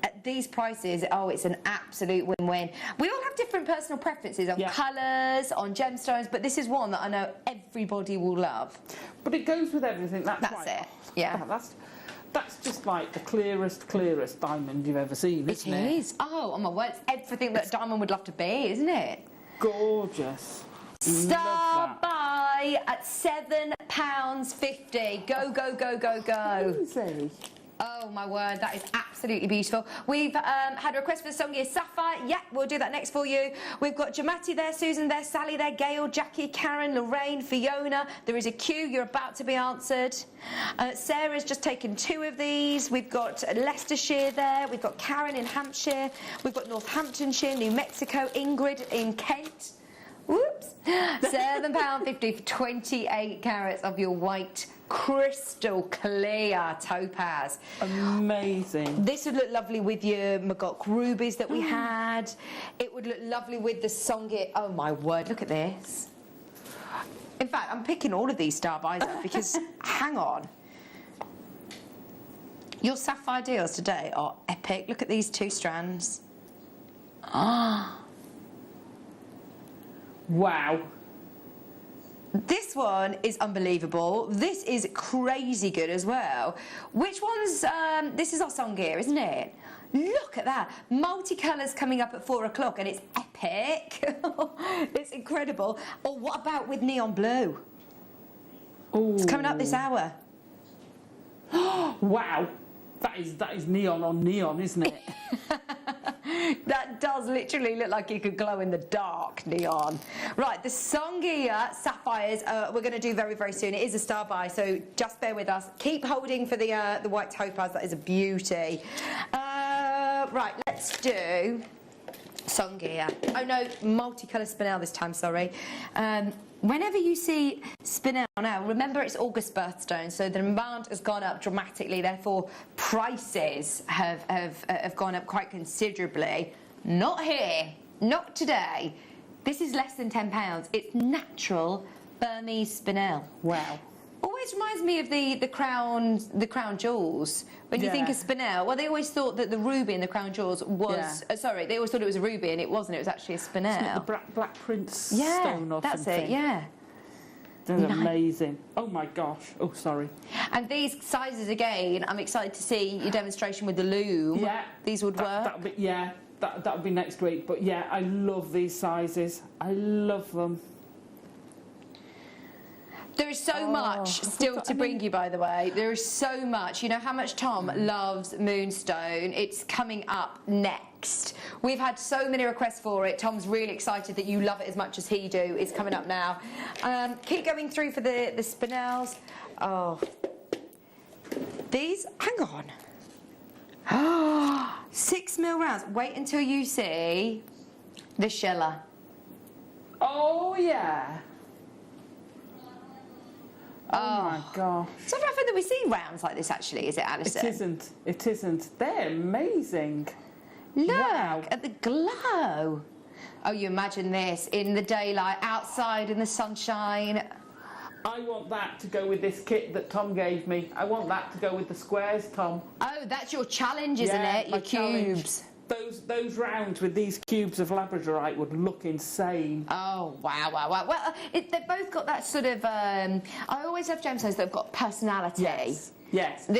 At these prices, oh, it's an absolute win-win. We all have different personal preferences on colours, on gemstones, but this is one that I know everybody will love. But it goes with everything. That's it. Yeah. That's just like the clearest diamond you've ever seen, isn't it? It is. Oh my word, it's everything that a diamond would love to be, isn't it? Gorgeous. Star buy at £7.50. Go, go, go, go, go. Easy. Oh my word, that is absolutely beautiful. We've had a request for the song here, Sapphire. Yeah, we'll do that next for you. We've got Jamati there, Susan there, Sally there, Gail, Jackie, Karen, Lorraine, Fiona. There is a queue, you're about to be answered. Sarah's just taken 2 of these. We've got Leicestershire there. We've got Karen in Hampshire. We've got Northamptonshire, New Mexico, Ingrid in Kent. Whoops. £7.50 for 28 carats of your white crystal clear topaz. Amazing. This would look lovely with your Magok rubies that we had. It would look lovely with the Songit. Oh my word, look at this. In fact, I'm picking all of these star buys up because hang on. Your sapphire deals today are epic. Look at these 2 strands. Wow. This one is unbelievable. This is crazy good as well. Which one's, this is our song gear, isn't it? Look at that. Multicolours coming up at 4 o'clock and it's epic. It's incredible. Or what about with neon blue? Ooh. It's coming up this hour. Wow. That is neon on neon, isn't it? That does literally look like it could glow in the dark neon. Right, the Songia sapphires we're going to do very, very soon. It is a star buy, so just bear with us. Keep holding for the white topaz. That is a beauty. Right, let's do Songia. Oh no, multicolour spinel this time, sorry. Whenever you see spinel now, remember it's August birthstone, so the demand has gone up dramatically, therefore prices have gone up quite considerably. Not here, not today. This is less than £10. It's natural Burmese spinel. Wow. Always reminds me of the crown jewels. When you think of spinel, well, they always thought that the ruby in the crown jewels was... sorry, they always thought it was a ruby and it wasn't. It was actually a spinel. Isn't it the Black Prince stone or that's something? It, yeah. That's amazing. Oh, my gosh. Oh, sorry. And these sizes, again, I'm excited to see your demonstration with the loom. Yeah. These would work. That'll be next week. But, yeah, I love these sizes. I love them. There is so much still to bring you, by the way. There is so much. You know how much Tom loves Moonstone. It's coming up next. We've had so many requests for it. Tom's really excited that you love it as much as he do. It's coming up now. Keep going through for the spinels. Oh. These, hang on. 6 mil rounds. Wait until you see the Schiller. Oh, yeah. Oh my gosh. It's not often that we see rounds like this, actually, is it, Alison? It isn't. It isn't. They're amazing. Look Wow. at the glow. Oh, you imagine this in the daylight, outside in the sunshine. I want that to go with this kit that Tom gave me. I want that to go with the squares, Tom. Oh, that's your challenge, isn't it? Your cubes. Those rounds with these cubes of labradorite would look insane. Oh, wow, wow, wow. Well, they've both got that sort of... I always love gemstones that have got personality. Yes,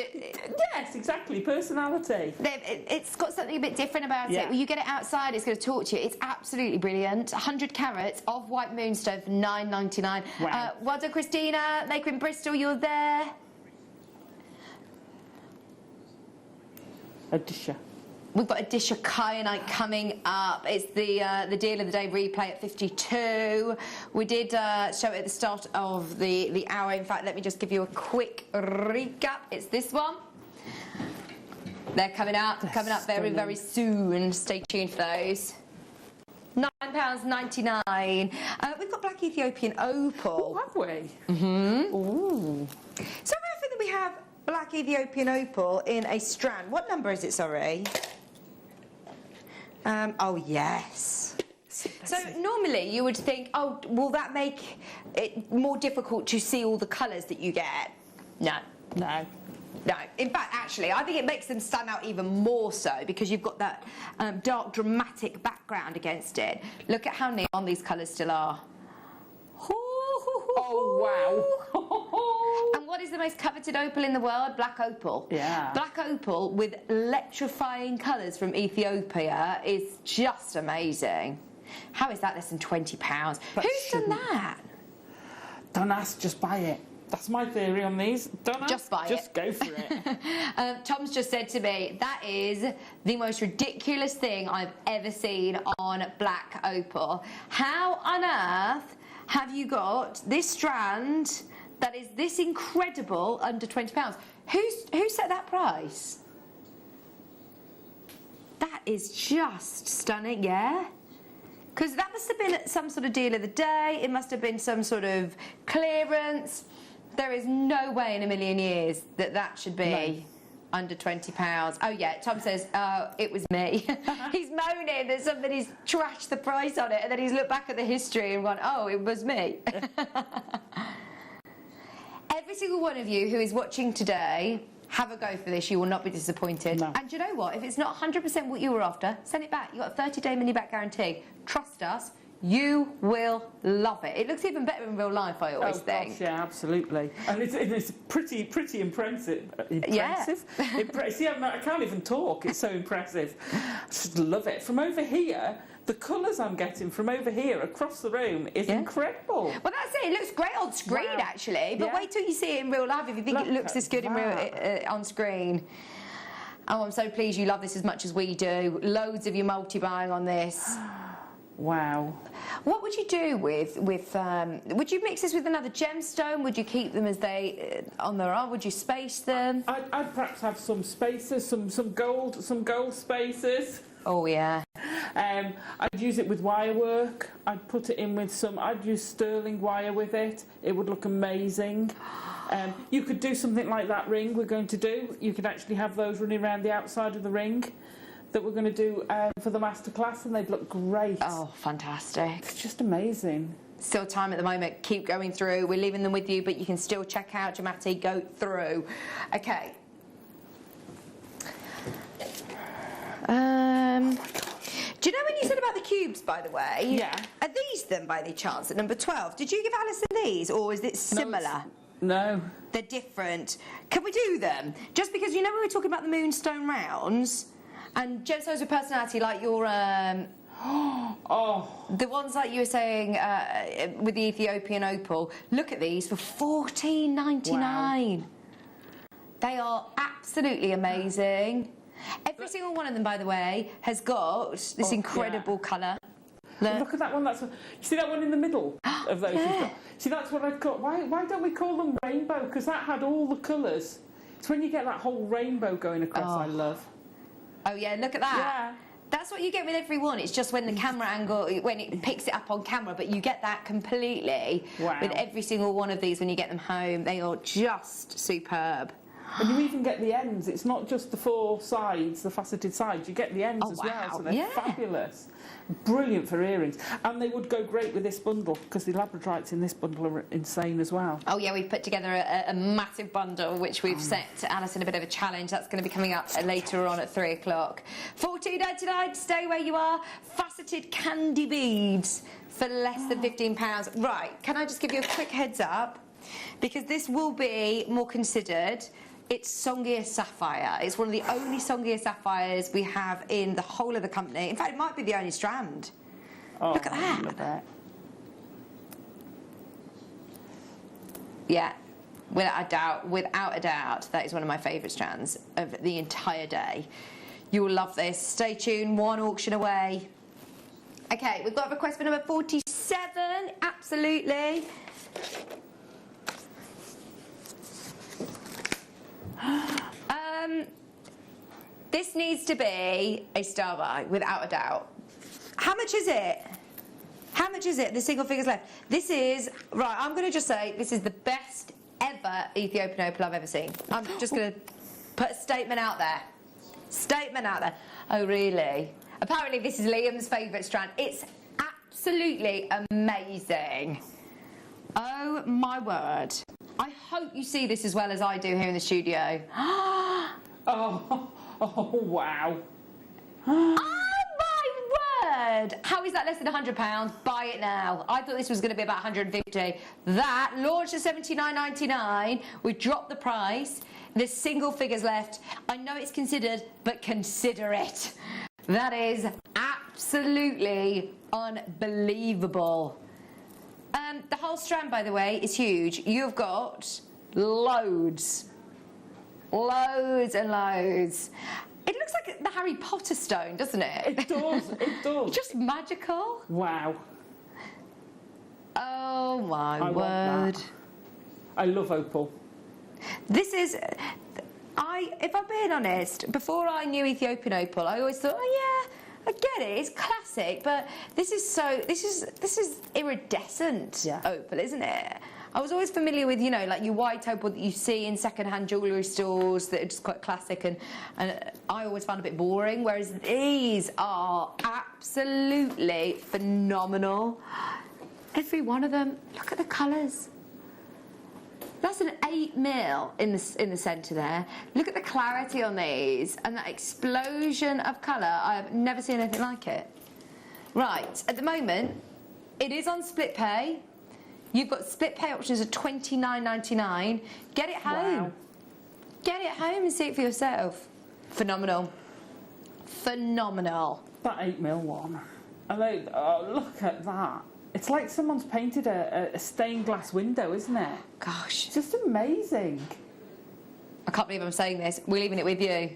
exactly, personality. It's got something a bit different about it. When you get it outside, it's going to talk to you. It's absolutely brilliant. 100 carats of white moonstone for $9.99. Wow. Well done, Christina. Maker in Bristol, you're there. A disher. We've got a dish of kyanite coming up. It's the deal of the day replay at 52. We did show it at the start of the hour. In fact, let me just give you a quick recap. It's this one. They're coming up very, very soon. Stay tuned for those. £9.99. We've got black Ethiopian opal. Oh, have we? Mm-hmm. Ooh. So how often that we have black Ethiopian opal in a strand? What number is it, sorry? Oh, yes. So normally you would think, oh, will that make it more difficult to see all the colours that you get? No. No. No. In fact, actually, I think it makes them stand out even more so because you've got that dark, dramatic background against it. Look at how neon these colours still are. Oh, wow. And what is the most coveted opal in the world? Black opal. Yeah. Black opal with electrifying colours from Ethiopia is just amazing. How is that less than £20? Who's done that? Don't ask, just buy it. That's my theory on these. Don't ask, just buy it. Just go for it. Tom's just said to me, that is the most ridiculous thing I've ever seen on black opal. How on earth have you got this strand that is this incredible under £20? Who set that price? That is just stunning, yeah? Because that must have been some sort of deal of the day. It must have been some sort of clearance. There is no way in a million years that should be under £20. Oh, yeah, Tom says, it was me. He's moaning that somebody's trashed the price on it, and then he's looked back at the history and gone, oh, it was me. Every single one of you who is watching today Have a go for this. You will not be disappointed. No. And do you know what? If it's not 100% what you were after, send it back. You've got a 30-day money-back guarantee. Trust us. You will love it. It looks even better in real life, I always think. Gosh, yeah, absolutely. And it's pretty impressive. Impressive? Yeah. See, I can't even talk. It's so impressive. I just love it. From over here, the colours I'm getting from over here across the room is incredible. Well, that's it. It looks great on screen, actually. But wait till you see it in real life if you think it looks this good in on screen. Oh, I'm so pleased you love this as much as we do. Loads of you multi-buying on this. Wow. What would you do with would you mix this with another gemstone? Would you keep them as they on their own? Would you space them? I'd perhaps have some spacers, some gold spacers. Oh yeah. I'd use it with wire work. I'd put it in with I'd use sterling wire with it. It would look amazing. You could do something like that ring we're going to do. You could actually have those running around the outside of the ring that we're going to do for the masterclass, and they'd look great. Oh, fantastic. It's just amazing. Still time at the moment. Keep going through. We're leaving them with you, but you can still check out Jamati. Go through. Okay. Do you know when you said about the cubes, by the way? Yeah. Are these them by any chance at number 12? Did you give Alison these, or is it similar? No. They're different. Can we do them? Just because, you know, we were talking about the moonstone rounds, and gemstones with personality, like your the ones like you were saying with the Ethiopian opal. Look at these for $14.99. Wow. They are absolutely amazing. Every single one of them, by the way, has got this incredible colour. Look at that one. You see that one in the middle of those? Yeah. See, that's what I'd call. Why don't we call them rainbow? Because that had all the colours. It's when you get that whole rainbow going across. I love. Oh yeah, look at that. Yeah. That's what you get with every one. It's just when the camera angle, when it picks it up on camera, but you get that completely with every single one of these when you get them home. They are just superb. And you even get the ends. It's not just the four sides, the faceted sides. You get the ends as well, so they're fabulous. Brilliant for earrings. And they would go great with this bundle, because the labradorites in this bundle are insane as well. Oh yeah, we've put together a massive bundle, which we've set Alison a bit of a challenge. That's going to be coming up later on at 3 o'clock. $14.99, stay where you are. Faceted candy beads for less than £15. Right, can I just give you a quick heads up? Because this will be more considered. It's Songia Sapphire. It's one of the only Songia Sapphires we have in the whole of the company. In fact, it might be the only strand. Oh, look at that. Look at that. Yeah, without a doubt, that is one of my favourite strands of the entire day. You will love this. Stay tuned, one auction away. Okay, we've got a request for number 47. Absolutely. This needs to be a star buy, without a doubt. How much is it? How much is it? The single figures left. This is, right, I'm going to just say this is the best ever Ethiopian opal I've ever seen. I'm just going to put a statement out there. Statement out there. Oh, really? Apparently this is Liam's favourite strand. It's absolutely amazing. Oh, my word. I hope you see this as well as I do here in the studio. Oh, wow. Oh, my word. How is that less than £100? Buy it now. I thought this was going to be about £150. That launched at $79.99. We dropped the price. There's single figures left. I know it's considered, but consider it. That is absolutely unbelievable. The whole strand, by the way, is huge. You've got loads. Loads and loads. It looks like the Harry Potter stone, doesn't it? It does, it does. Just magical. Wow. Oh, my word. Want that. I love opal. This is... if I'm being honest, before I knew Ethiopian opal, I always thought, oh, yeah, I get it, it's classic, but this is iridescent opal, isn't it? I was always familiar with, you know, like your white opal that you see in second-hand jewellery stores that are just quite classic, and I always found a bit boring, whereas these are absolutely phenomenal. Every one of them. Look at the colours. That's an 8mm in the centre there. Look at the clarity on these and that explosion of colour. I've never seen anything like it. Right, at the moment, it is on split pay. You've got split pay options of $29.99. Get it home. Wow. Get it home and see it for yourself. Phenomenal. Phenomenal. That 8mm one. Oh, look at that. It's like someone's painted a stained glass window, isn't it? Gosh. It's just amazing. I can't believe I'm saying this. We're leaving it with you.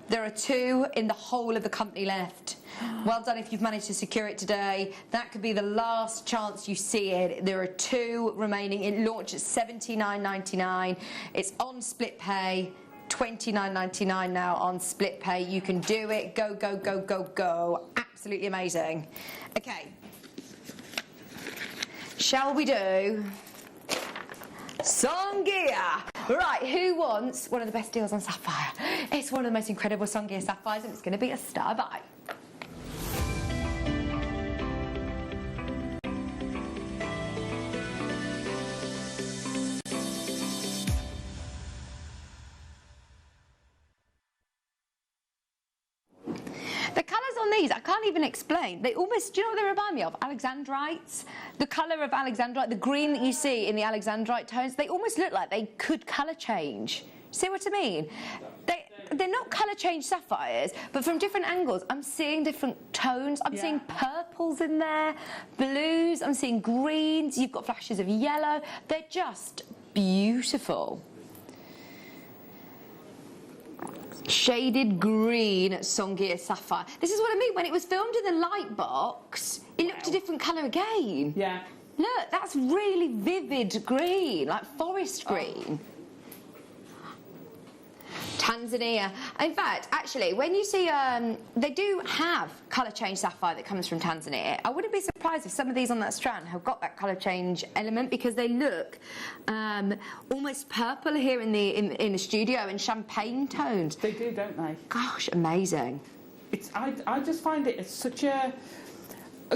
There are 2 in the whole of the company left. Well done if you've managed to secure it today. That could be the last chance you see it. There are 2 remaining. It launched at $79.99. It's on split pay. $29.99 now on split pay. You can do it. Go, go, go, go, go. Absolutely amazing. Okay. Shall we do Songea? Right, who wants one of the best deals on sapphire? It's one of the most incredible Songea sapphires, and it's going to be a star buy. The colours on these, I can't even explain. They almost, do you know what they remind me of? Alexandrites. The colour of Alexandrite, the green that you see in the Alexandrite tones, they almost look like they could colour change. See what I mean? They're not colour change sapphires, but from different angles, I'm seeing different tones. I'm seeing purples in there, blues, I'm seeing greens, you've got flashes of yellow. They're just beautiful. Shaded green Songea sapphire. This is what I mean. When it was filmed in the light box, it looked a different colour again. Yeah. Look, that's really vivid green, like forest green. Tanzania. In fact, actually, when you see, they do have colour change sapphire that comes from Tanzania. I wouldn't be surprised if some of these on that strand have got that colour change element, because they look almost purple here in the studio, in champagne tones. They do, don't they? Gosh, amazing. I just find it such a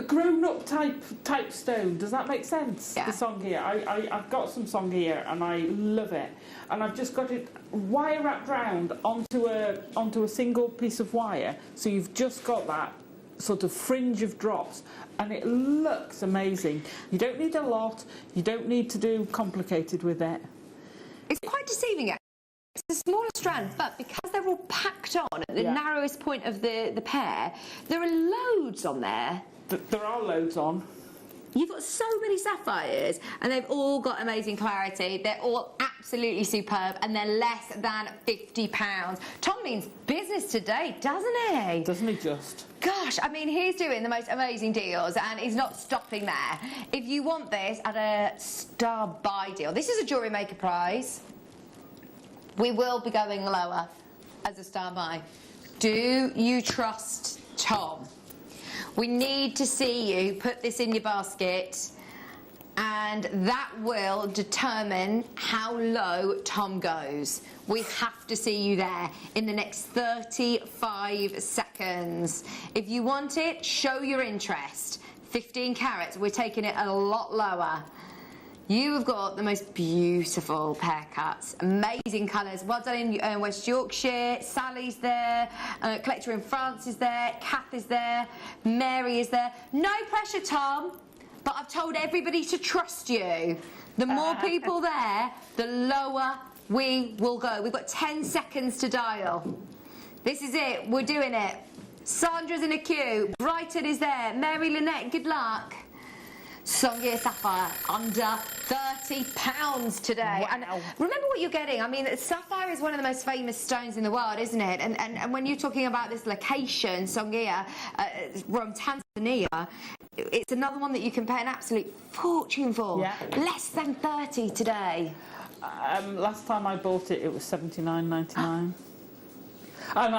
grown-up type stone. Does that make sense? Yeah. The Songea. I've got some Songea and I love it. And I've just got it wire wrapped round onto a single piece of wire. So you've just got that sort of fringe of drops, and it looks amazing. You don't need a lot. You don't need to do complicated with it. It's quite deceiving. It's a smaller strand, but because they're all packed on at the narrowest point of the pair, there are loads on there. There are loads on. You've got so many sapphires, and they've all got amazing clarity. They're all absolutely superb, and they're less than £50. Tom means business today, doesn't he? Doesn't he just? Gosh, I mean, he's doing the most amazing deals, and he's not stopping there. If you want this at a star buy deal, this is a Jewellery Maker prize. We will be going lower as a star buy. Do you trust Tom? We need to see you put this in your basket, and that will determine how low Tom goes. We have to see you there in the next 35 seconds. If you want it, show your interest. 15 carats, we're taking it a lot lower. You have got the most beautiful pear cuts, amazing colours. Well done in West Yorkshire. Sally's there, Collector in France is there, Kath is there, Mary is there. No pressure, Tom, but I've told everybody to trust you. The more people there, the lower we will go. We've got 10 seconds to dial. This is it, we're doing it. Sandra's in a queue, Brighton is there, Mary Lynette, good luck. Songea sapphire under £30 today. Wow. And remember what you're getting. I mean, sapphire is one of the most famous stones in the world, isn't it? And when you're talking about this location, Songea, from Tanzania, it's another one that you can pay an absolute fortune for. Yeah. Less than 30 today. Last time I bought it, it was $79.99. And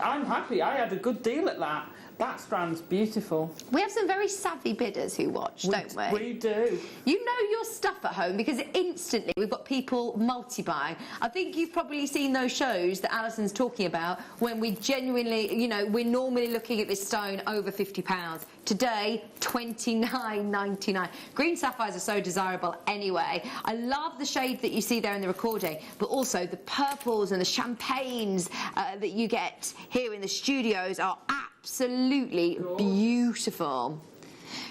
I'm happy. I had a good deal at that. That strand's beautiful. We have some very savvy bidders who watch, don't we? We do. You know your stuff at home because instantly we've got people multi-buying. I think you've probably seen those shows that Alison's talking about when we genuinely, you know, we're normally looking at this stone over £50. Today, $29.99. Green sapphires are so desirable anyway. I love the shade that you see there in the recording, but also the purples and the champagnes that you get here in the studios are absolutely beautiful.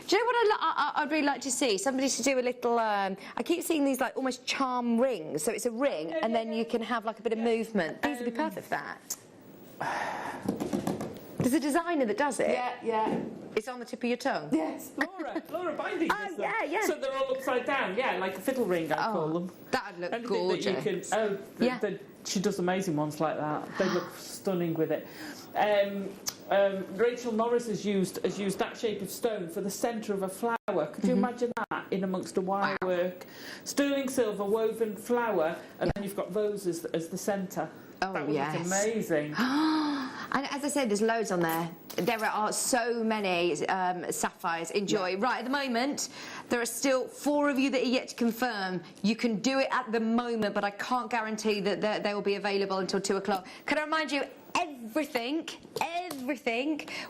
Do you know what I'd really like to see? Somebody to do a little, I keep seeing these like almost charm rings. So it's a ring and then you can have like a bit of movement. These would be perfect for that. There's a designer that does it. Yeah, yeah. It's on the tip of your tongue. Yes, Laura Binding does them. yeah. So they're all upside down, yeah, like a fiddle ring, I call them. That'd look Anything gorgeous. That you can, she does amazing ones like that. They look stunning with it. Rachel Norris has used that shape of stone for the centre of a flower. Could you imagine that in amongst a wire work? Sterling silver woven flower, and then you've got those as the centre. Oh, that would look amazing. And as I said, there's loads on there. There are so many sapphires. Enjoy. Right, at the moment, there are still 4 of you that are yet to confirm. You can do it at the moment, but I can't guarantee that they will be available until 2 o'clock. Can I remind you, everything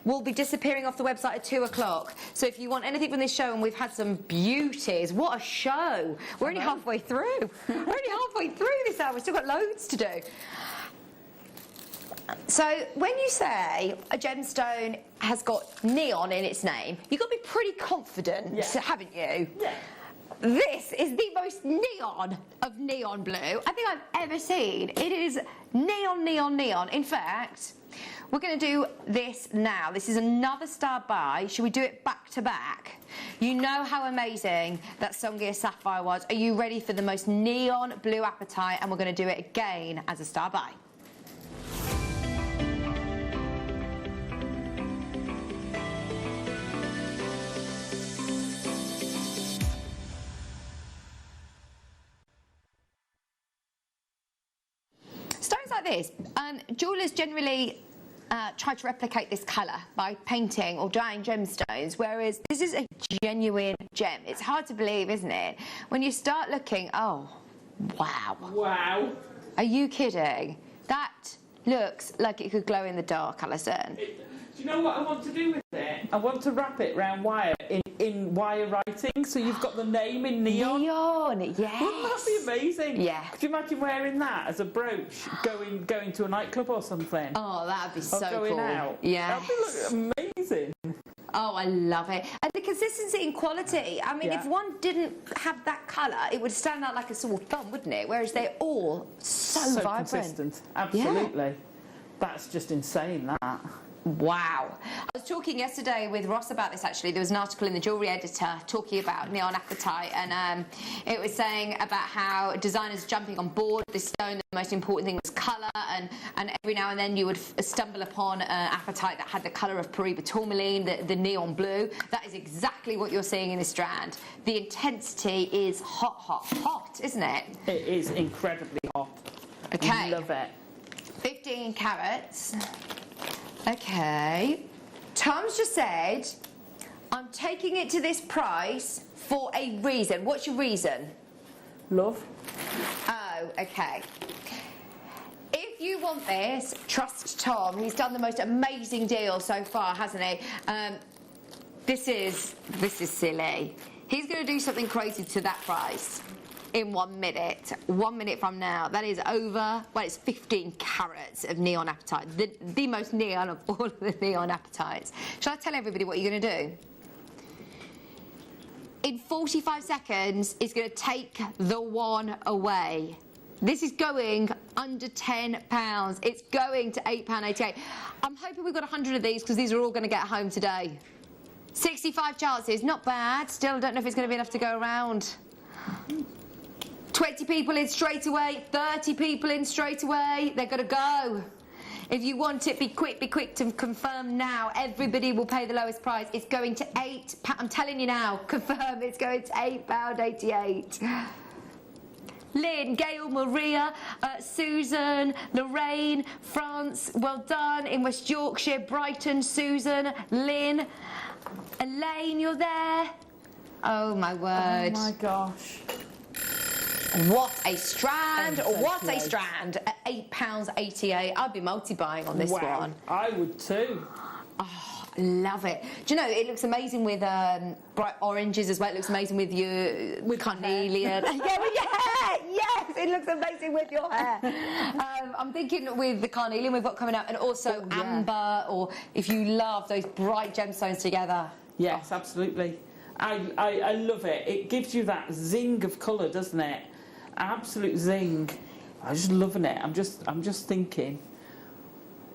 will be disappearing off the website at 2 o'clock. So if you want anything from this show, and we've had some beauties, what a show. We're only halfway through. We're only halfway through this hour. We've still got loads to do. So when you say a gemstone has got neon in its name, you've got to be pretty confident, haven't you? Yeah. This is the most neon of neon blue I think I've ever seen. It is neon, neon, neon. In fact, we're going to do this now. This is another star buy. Should we do it back to back? You know how amazing that Songea sapphire was. Are you ready for the most neon blue apatite? And we're going to do it again as a star buy. Stones like this, jewellers generally try to replicate this colour by painting or dyeing gemstones, whereas this is a genuine gem. It's hard to believe, isn't it? When you start looking, oh, wow. Wow. Are you kidding? That looks like it could glow in the dark, Alison. Do you know what I want to do with it? I want to wrap it round wire in wire writing, so you've got the name in neon. Neon, yes. Wouldn't that be amazing? Yeah. Could you imagine wearing that as a brooch, going to a nightclub or something? Oh, that'd be so going cool. out. Yeah. That'd be amazing. Oh, I love it. And the consistency and quality. I mean, if one didn't have that colour, it would stand out like a sore thumb, wouldn't it? Whereas they're all so vibrant. Consistent. Absolutely. Yeah. That's just insane, that. Wow. I was talking yesterday with Ross about this, actually. There was an article in the Jewellery Editor talking about neon apatite, and it was saying about how designers jumping on board this stone, the most important thing was colour, and every now and then you would stumble upon an apatite that had the colour of Paraiba tourmaline, the neon blue. That is exactly what you're seeing in this strand. The intensity is hot, hot, hot, isn't it? It is incredibly hot. Okay. I love it. 15 carats. Okay. Tom's just said, I'm taking it to this price for a reason. What's your reason? Love. Oh, okay. If you want this, trust Tom. He's done the most amazing deal so far, hasn't he? This is silly. He's going to do something crazy to that price in 1 minute. 1 minute from now. That is over, well, it's 15 carats of neon apatite. The most neon of all of the neon apatites. Shall I tell everybody what you're going to do? In 45 seconds, it's going to take the one away. This is going under £10. It's going to £8.88. I'm hoping we've got 100 of these because these are all going to get home today. 65 chances, not bad. Still don't know if it's going to be enough to go around. 20 people in straight away, 30 people in straight away. They're going to go. If you want it, be quick to confirm now. Everybody will pay the lowest price. It's going to £8. I'm telling you now, confirm it's going to £8.88. Lynn, Gail, Maria, Susan, Lorraine, France, well done. In West Yorkshire, Brighton, Susan, Lynn, Elaine, you're there. Oh my word. Oh my gosh. What a strand, what a strand. At £8.88. I'd be multi-buying on this one. I would too. Oh, love it. Do you know, it looks amazing with bright oranges as well. It looks amazing with your carnelian. Yeah, with your hair. Yes, it looks amazing with your hair. I'm thinking with the carnelian we've got coming up, and also amber, or if you love those bright gemstones together. Yes, absolutely. I love it. It gives you that zing of colour, doesn't it? Absolute zing. I'm just loving it. I'm just thinking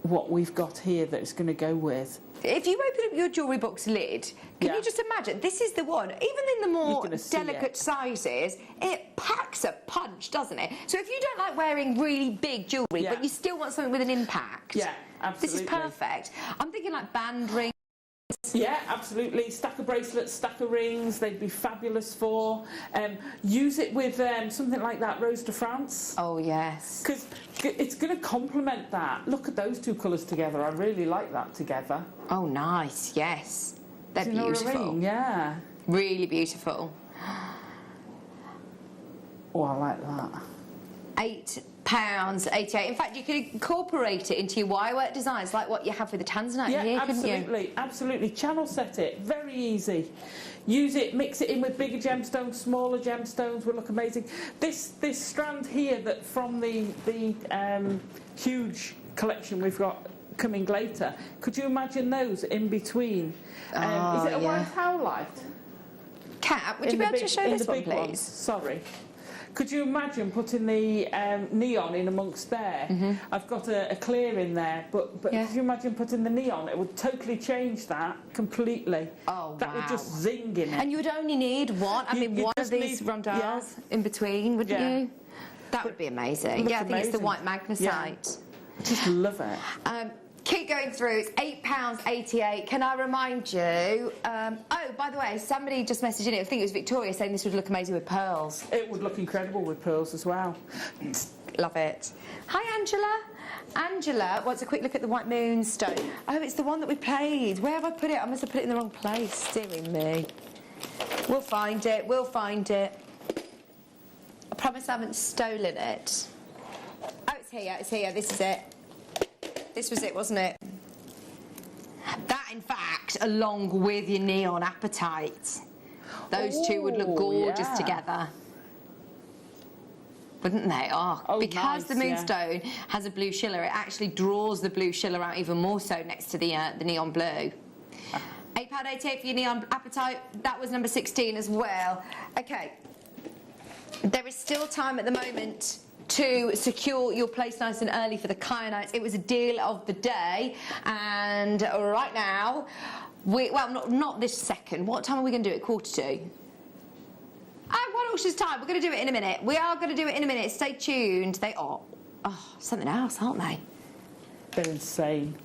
what we've got here that it's going to go with. If you open up your jewellery box lid, can you just imagine, this is the one, even in the more delicate sizes, it packs a punch, doesn't it? So if you don't like wearing really big jewellery, but you still want something with an impact, absolutely. This is perfect. I'm thinking like band rings. Yeah, absolutely. Stack of bracelets, stack of rings, they'd be fabulous for. Use it with something like that Rose de France. Oh, yes. Because it's going to complement that. Look at those two colours together. I really like that together. Oh, nice, yes. They're Do you know beautiful. what I mean? Yeah. Really beautiful. Oh, I like that. £8.88. In fact, you could incorporate it into your wirework designs, like what you have with the tanzanite here, couldn't you? Absolutely, absolutely. Channel set it. Very easy. Use it, mix it in with bigger gemstones, smaller gemstones will look amazing. This strand here that from the huge collection we've got coming later, could you imagine those in between? Is it a white howlite? Kat, would you be able to show this one, please? Ones. Sorry. Could you imagine putting the neon in amongst there? I've got a clear in there, but could you imagine putting the neon? It would totally change that completely. Oh, that would just zing in it. And you would only need one, one of these rondelles in between, wouldn't you? That would be amazing. Yeah, I think it's the white magnesite. Yeah. Just love it. Keep going through. It's £8.88. Can I remind you? Oh, by the way, somebody just messaged in. I think it was Victoria saying this would look amazing with pearls. It would look incredible with pearls as well. Love it. Hi, Angela. Angela wants a quick look at the white moonstone. Oh, it's the one that we played. Where have I put it? I must have put it in the wrong place. Dear me. We'll find it. We'll find it. I promise I haven't stolen it. Oh, it's here. It's here. This is it. This was it, wasn't it? That, in fact, along with your neon apatite. Those two would look gorgeous together. Wouldn't they? Because the moonstone has a blue shiller, it actually draws the blue shiller out even more so next to the neon blue. £8.88 for your neon apatite. That was number 16 as well. Okay. There is still time at the moment to secure your place nice and early for the kyanites. It was a deal of the day, and right now, not this second. What time are we going to do it? 1:45. What auction's time? We're going to do it in a minute. We are going to do it in a minute. Stay tuned. They are something else, aren't they? They're insane.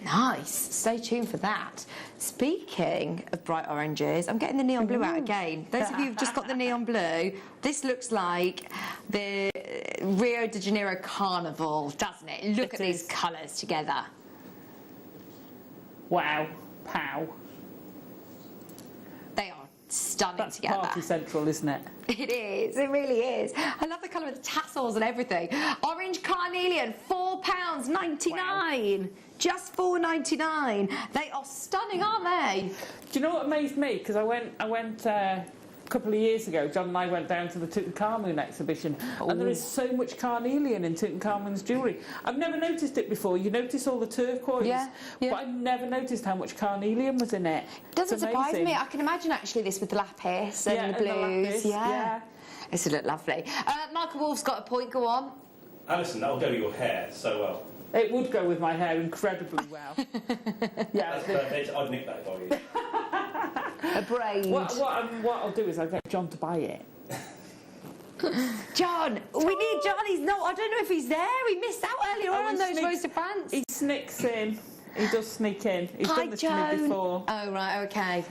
Nice. Stay tuned for that. Speaking of bright oranges, I'm getting the neon blue out again. Those of you who've just got the neon blue, this looks like the Rio de Janeiro Carnival, doesn't it? Look at these colours together. Wow. Pow. They are stunning That's together. Party Central, isn't it? It is. It really is. I love the colour with the tassels and everything. Orange carnelian, £4.99. Wow. Just $4.99. They are stunning, aren't they? Do you know what amazed me? Because I went a couple of years ago. John and I went down to the Tutankhamun exhibition, and there is so much carnelian in Tutankhamun's jewellery. I've never noticed it before. You notice all the turquoise, but I've never noticed how much carnelian was in it. It doesn't surprise me. I can imagine actually this with the lapis and the blues. And the lapis, yeah. This would look lovely. Michael Wolf's got a point. Go on. Alison, that'll go with your hair so well. It would go with my hair incredibly well. Yeah, that's perfect. I'd nick that if I were you. A braid. What I'll do is I'll get John to buy it. John, we need John. He's not. I don't know if he's there. He missed out earlier on those Rose de France. He sneaks in. He does sneak in. He's done this to me before. Oh right, okay.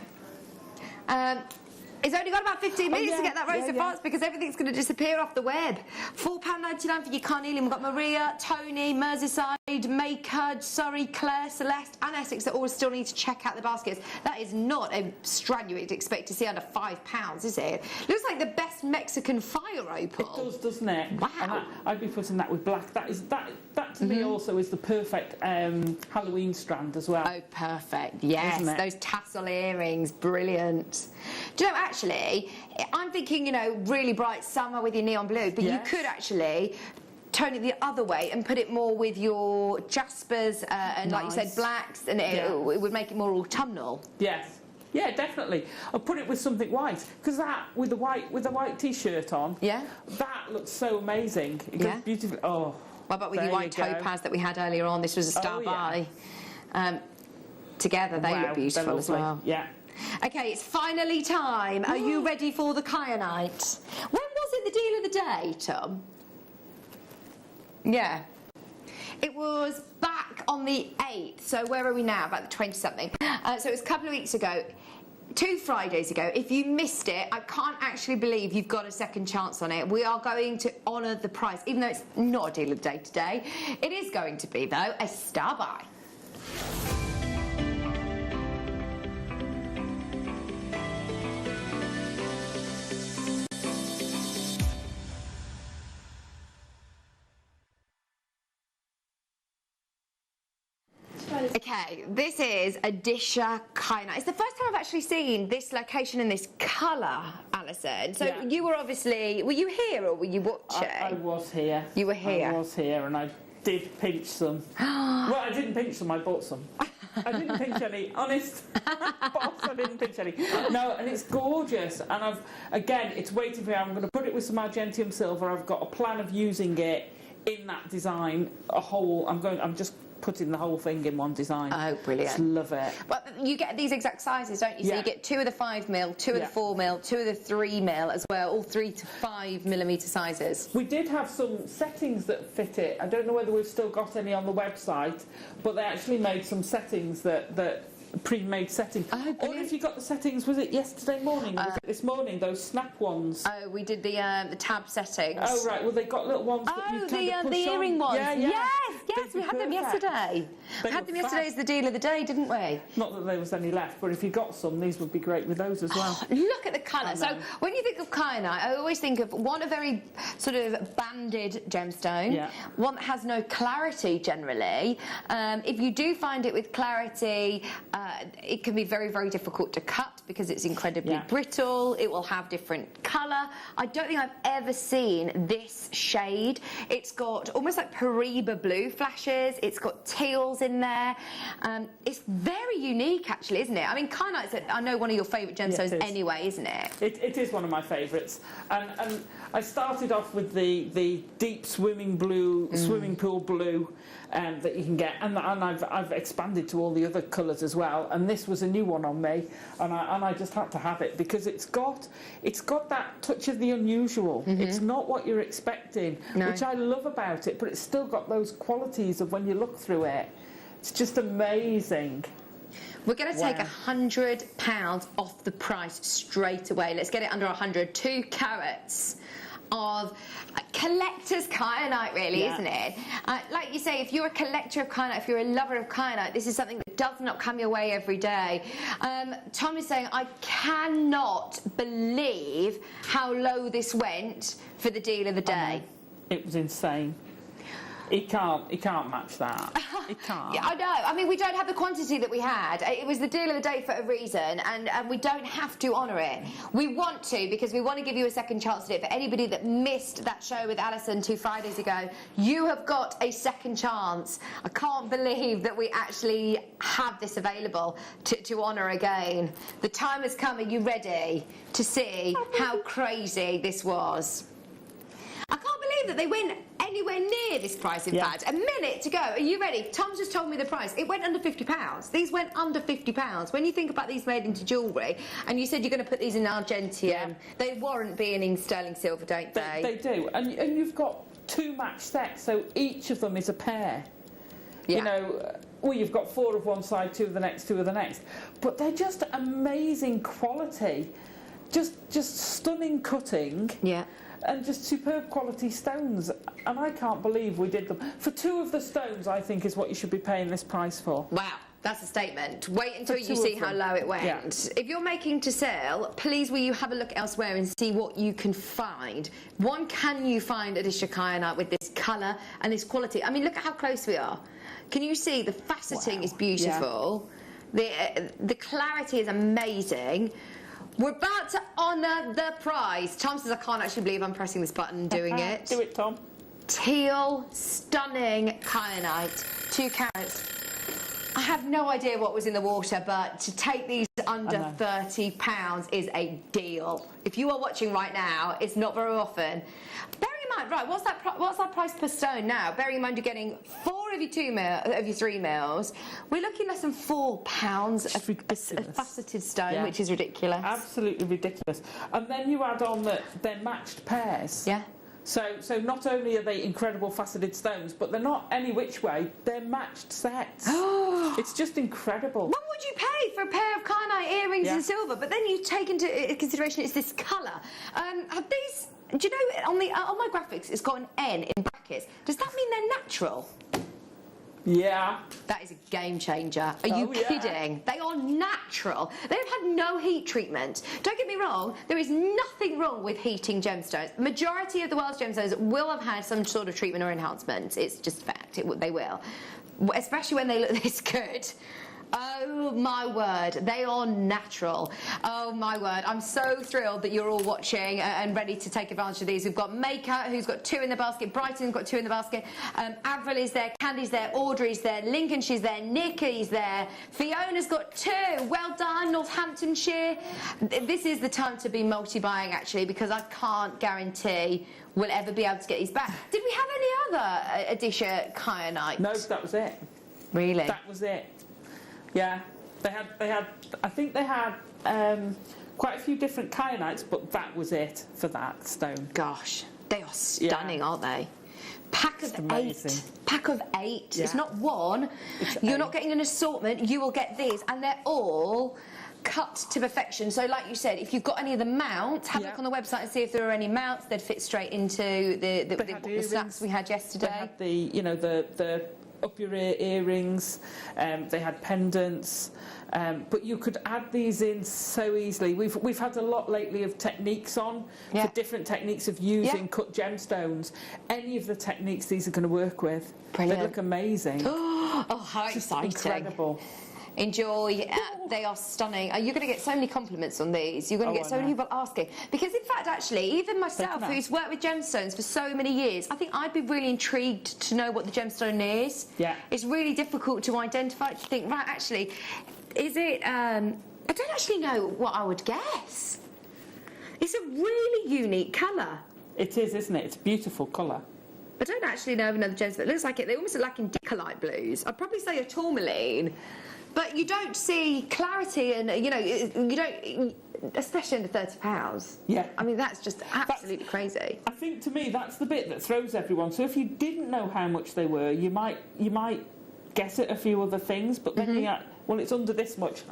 It's only got about 15 minutes to get that rose yeah, of France because everything's going to disappear off the web. £4.99 for your carnelian. We've got Maria, Tony, Merseyside, Maker, Surrey, Claire, Celeste and Essex that all still need to check out the baskets. That is not a strand you would expect to see under £5, is it? Looks like the best Mexican fire opal. It does, doesn't it? Wow. And I'd be putting that with black. That to me also is the perfect Halloween strand as well. Oh, perfect. Yes, Isn't it? those tassel earrings, brilliant. Do you know, actually, I'm thinking, you know, really bright summer with your neon blue, but you could actually turn it the other way and put it more with your jaspers and, like you said, blacks, and it would make it more autumnal. Yes. Yeah, definitely. I'll put it with something white because that with the white t-shirt on. Yeah. That looks so amazing. It goes beautifully. Oh. What about with your white topaz that we had earlier on? This was a star buy. Together, they look beautiful as well. Yeah. Okay, it's finally time. Are you ready for the kyanite? When was it the deal of the day, Tom? Yeah. It was back on the 8th, so where are we now? About the 20-something. So it was a couple of weeks ago. 2 Fridays ago. If you missed it, I can't actually believe you've got a second chance on it. We are going to honour the price, even though it's not a deal of the day today. It is going to be, though, a star buy. Okay, this is a Disha kyanite. It's the first time I've actually seen this location and this colour, Alison. So you were obviously, were you here or were you watching? I was here. You were here? I was here and I did pinch some. Well, I didn't pinch some, I bought some. I didn't pinch any, honest. Boss, I didn't pinch any. No, and it's gorgeous. And again, it's waiting for me. I'm going to put it with some Argentium silver. I've got a plan of using it in that design. I'm just putting the whole thing in one design. Oh, brilliant. Just love it. But you get these exact sizes, don't you? So you get 2 of the 5mm, 2 of the 4mm, 2 of the 3mm as well, all 3 to 5mm sizes. We did have some settings that fit it. I don't know whether we've still got any on the website, but they actually made some settings that pre-made settings. Oh, or if you got the settings, was it yesterday morning or was it this morning, those snap ones? Oh, we did the tab settings. Oh, right. Well, they got little ones that you kind of push the earring on. ones. Yeah. Yes, we had them yesterday. We had them yesterday as the deal of the day, didn't we? Not that there was any left, but if you got some, these would be great with those as well. Look at the colour. So when you think of kyanite, I always think of one, a very sort of banded gemstone, one that has no clarity generally. If you do find it with clarity, it can be very, very difficult to cut because it's incredibly brittle. It will have different colour. I don't think I've ever seen this shade. It's got almost like Pariba blue flashes. It's got teals in there. It's very unique, actually, isn't it? I mean, kyanite's, I know, one of your favourite gemstones anyway, isn't it? It is one of my favourites. And I started off with the deep swimming pool blue that you can get, and I've expanded to all the other colours as well. And this was a new one on me, and I just had to have it because it's got that touch of the unusual. It's not what you're expecting, which I love about it, but it's still got those qualities of when you look through it. It's just amazing. We're going to take £100 off the price straight away. Let's get it under 100. 2 carats of collector's kyanite, really, isn't it? Like you say, if you're a collector of kyanite, if you're a lover of kyanite, this is something that does not come your way every day. Tom is saying, I cannot believe how low this went for the deal of the day. It was insane. He can't match that. He can't. Yeah, I know. I mean, we don't have the quantity that we had. It was the deal of the day for a reason, and we don't have to honour it. We want to, because we want to give you a second chance to do it. For anybody that missed that show with Alison 2 Fridays ago, you have got a second chance. I can't believe that we actually have this available to honour again. The time has come. Are you ready to see how crazy this was? I can't believe that they went anywhere near this price, in fact. A minute to go. Are you ready? Tom's just told me the price. It went under £50. These went under £50. When you think about these made into jewellery, and you said you're going to put these in Argentium, they warrant being in sterling silver, don't they? They do. And you've got 2 match sets, so each of them is a pair. You know, well, you've got 4 of one side, 2 of the next, 2 of the next. But they're just amazing quality. just stunning cutting. Yeah. And just superb quality stones, and I can't believe we did them. For 2 of the stones, I think is what you should be paying this price for. Wow, that's a statement. Wait until For you 2 see of how them. low it went. Yeah. If you're making to sell, please will you have a look elsewhere and see what you can find. One, can you find a dish of kyanite with this colour and this quality? I mean, look at how close we are. Can you see the faceting is beautiful? Yeah. The clarity is amazing. We're about to honour the prize. Tom says, I can't actually believe I'm pressing this button and doing it. Do it, Tom. Teal, stunning kyanite, 2 carats. I have no idea what was in the water, but to take these under £30 is a deal. If you are watching right now, it's not very often. Bearing in mind, right, what's that price per stone now? Bearing in mind you're getting 4 of your 3 mils, we're looking less than £4 a faceted stone, which is ridiculous. Absolutely ridiculous. And then you add on that they're matched pairs. Yeah. So not only are they incredible faceted stones, but they're not any which way, they're matched sets. It's just incredible. What would you pay for a pair of kyanite earrings in silver? But then you take into consideration it's this colour. Have these, do you know, on my graphics it's got an N in brackets. Does that mean they're natural? Yeah. That is a game changer. Are you kidding? They are natural. They've had no heat treatment. Don't get me wrong, there is nothing wrong with heating gemstones. The majority of the world's gemstones will have had some sort of treatment or enhancement. It's just fact. They will. Especially when they look this good. Oh my word, they are natural. Oh my word, I'm so thrilled that you're all watching and ready to take advantage of these. We've got Maker, who's got 2 in the basket, Brighton's got 2 in the basket, Avril is there, Candy's there, Audrey's there, Lincolnshire's there, Nikki's there, Fiona's got 2. Well done, Northamptonshire. This is the time to be multi-buying actually, because I can't guarantee we'll ever be able to get these back. Did we have any other Adisha kyanite? No, that was it. Really? That was it. Yeah, they had. I think they had quite a few different kyanites, but that was it for that stone. Gosh, they are stunning, aren't they? Pack of 8. Pack of 8. Yeah. It's not 1. You're not getting an assortment. You will get these, and they're all cut to perfection. So, like you said, if you've got any of the mounts, have a look on the website and see if there are any mounts. They'd fit straight into the slats we had yesterday. They had the up your ear earrings, they had pendants, but you could add these in so easily. We've had a lot lately of techniques on for different techniques of using cut gemstones. Any of the techniques these are going to work with, brilliant. They look amazing. Oh, how exciting! Incredible. Enjoy. They are stunning. You're going to get so many compliments on these. You're going to get so many people asking. Because in fact, actually, even myself, who's worked with gemstones for so many years, I think I'd be really intrigued to know what the gemstone is. Yeah. It's really difficult to identify, to think, right, actually, is it... I don't actually know what I would guess. It's a really unique colour. It is, isn't it? It's a beautiful colour. I don't actually know of another gemstone, but it looks like it. They almost look like indicolite blues. I'd probably say a tourmaline. But you don't see clarity, and you don't, especially under £30. Yeah. I mean, that's just absolutely crazy. I think to me that's the bit that throws everyone. So if you didn't know how much they were, you might guess at a few other things, but then you're like, well, it's under this much.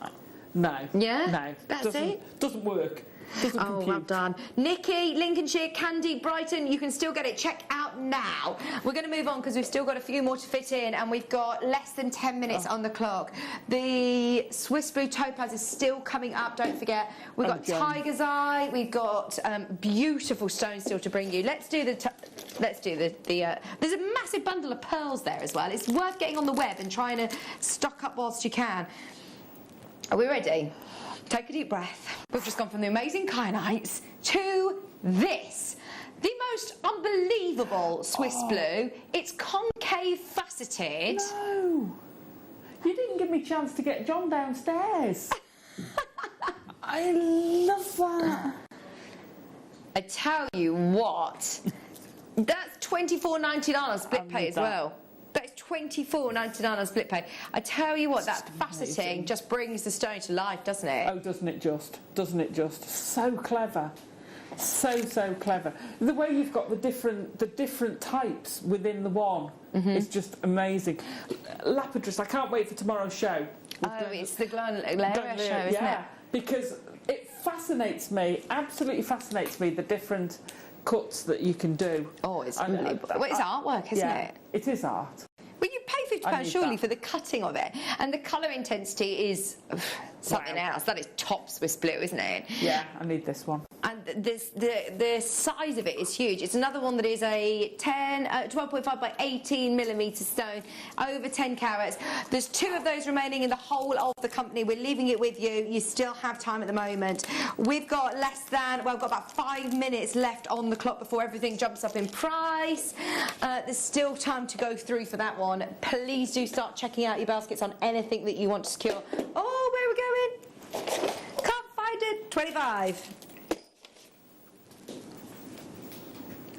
No. Yeah. No. That's it. Doesn't work. Doesn't compute. Well done. Nikki, Lincolnshire, Candy, Brighton, you can still get it. Check out now. We're going to move on because we've still got a few more to fit in, and we've got less than 10 minutes on the clock. The Swiss Blue Topaz is still coming up, don't forget. We've got Tiger's Eye, we've got beautiful stones still to bring you. Let's do the there's a massive bundle of pearls there as well. It's worth getting on the web and trying to stock up whilst you can. Are we ready? Take a deep breath. We've just gone from the amazing kyanites to this. The most unbelievable Swiss blue. It's concave faceted. No. You didn't give me a chance to get John downstairs. I love that. I tell you what, that's $24.99 split pay as well. That is $24.99 split pay. I tell you what, that faceting just brings the stone to life, doesn't it? Oh, doesn't it just? Doesn't it just? So clever. So clever. The way you've got the different types within the one is just amazing. Lapidus, I can't wait for tomorrow's show. Oh, it's the Glen show, isn't it? Because It fascinates me, absolutely fascinates me, the different cuts that you can do. Oh, it's unbelievable. Well, it's artwork, isn't it? It is art. Well, you pay £50 surely for the cutting of it, and the colour intensity is something else. That is top Swiss blue, isn't it? Yeah, I need this one. And the size of it is huge. It's another one that is a 12.5 by 18mm stone, over 10 carats. There's 2 of those remaining in the whole of the company. We're leaving it with you. You still have time at the moment. We've got we've got about 5 minutes left on the clock before everything jumps up in price. There's still time to go through for that one. Please do start checking out your baskets on anything that you want to secure. Oh, where are we going? Can't find it. 25.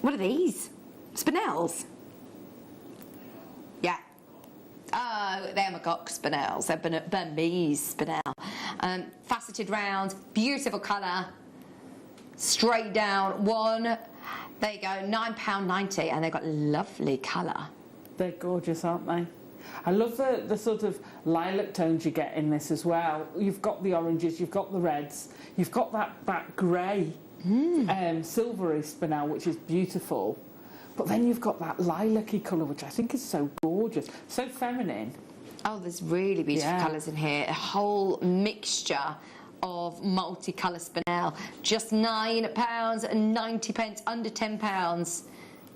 What are these? Spinels? Yeah. Oh, they're McGock spinels. They're Burmese spinel. Faceted rounds, beautiful colour. Straight down. One. There you go, £9.90, and they've got lovely colour. They're gorgeous, aren't they? I love the sort of lilac tones you get in this as well. You've got the oranges, you've got the reds, you've got that grey. Silvery spinel, which is beautiful, but then you've got that lilac-y colour, which I think is so gorgeous, so feminine. Oh, there's really beautiful colours in here. A whole mixture of multicolour spinel. Just £9.90, under £10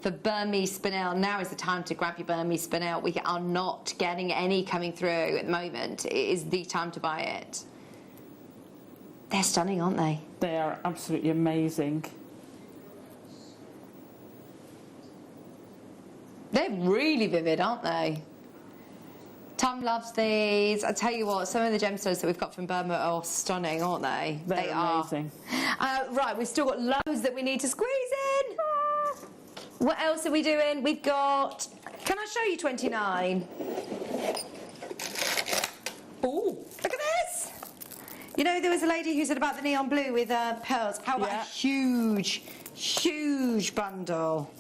for Burmese spinel. Now is the time to grab your Burmese spinel. We are not getting any coming through at the moment. It is the time to buy it. They're stunning, aren't they? They are absolutely amazing. They're really vivid, aren't they? Tom loves these. I tell you what, some of the gemstones that we've got from Burma are stunning, aren't they? They're amazing. Right, we've still got loads that we need to squeeze in. What else are we doing? We've got... Can I show you 29? Ooh. Look at this. You know, there was a lady who said about the neon blue with pearls. How about a huge, huge bundle?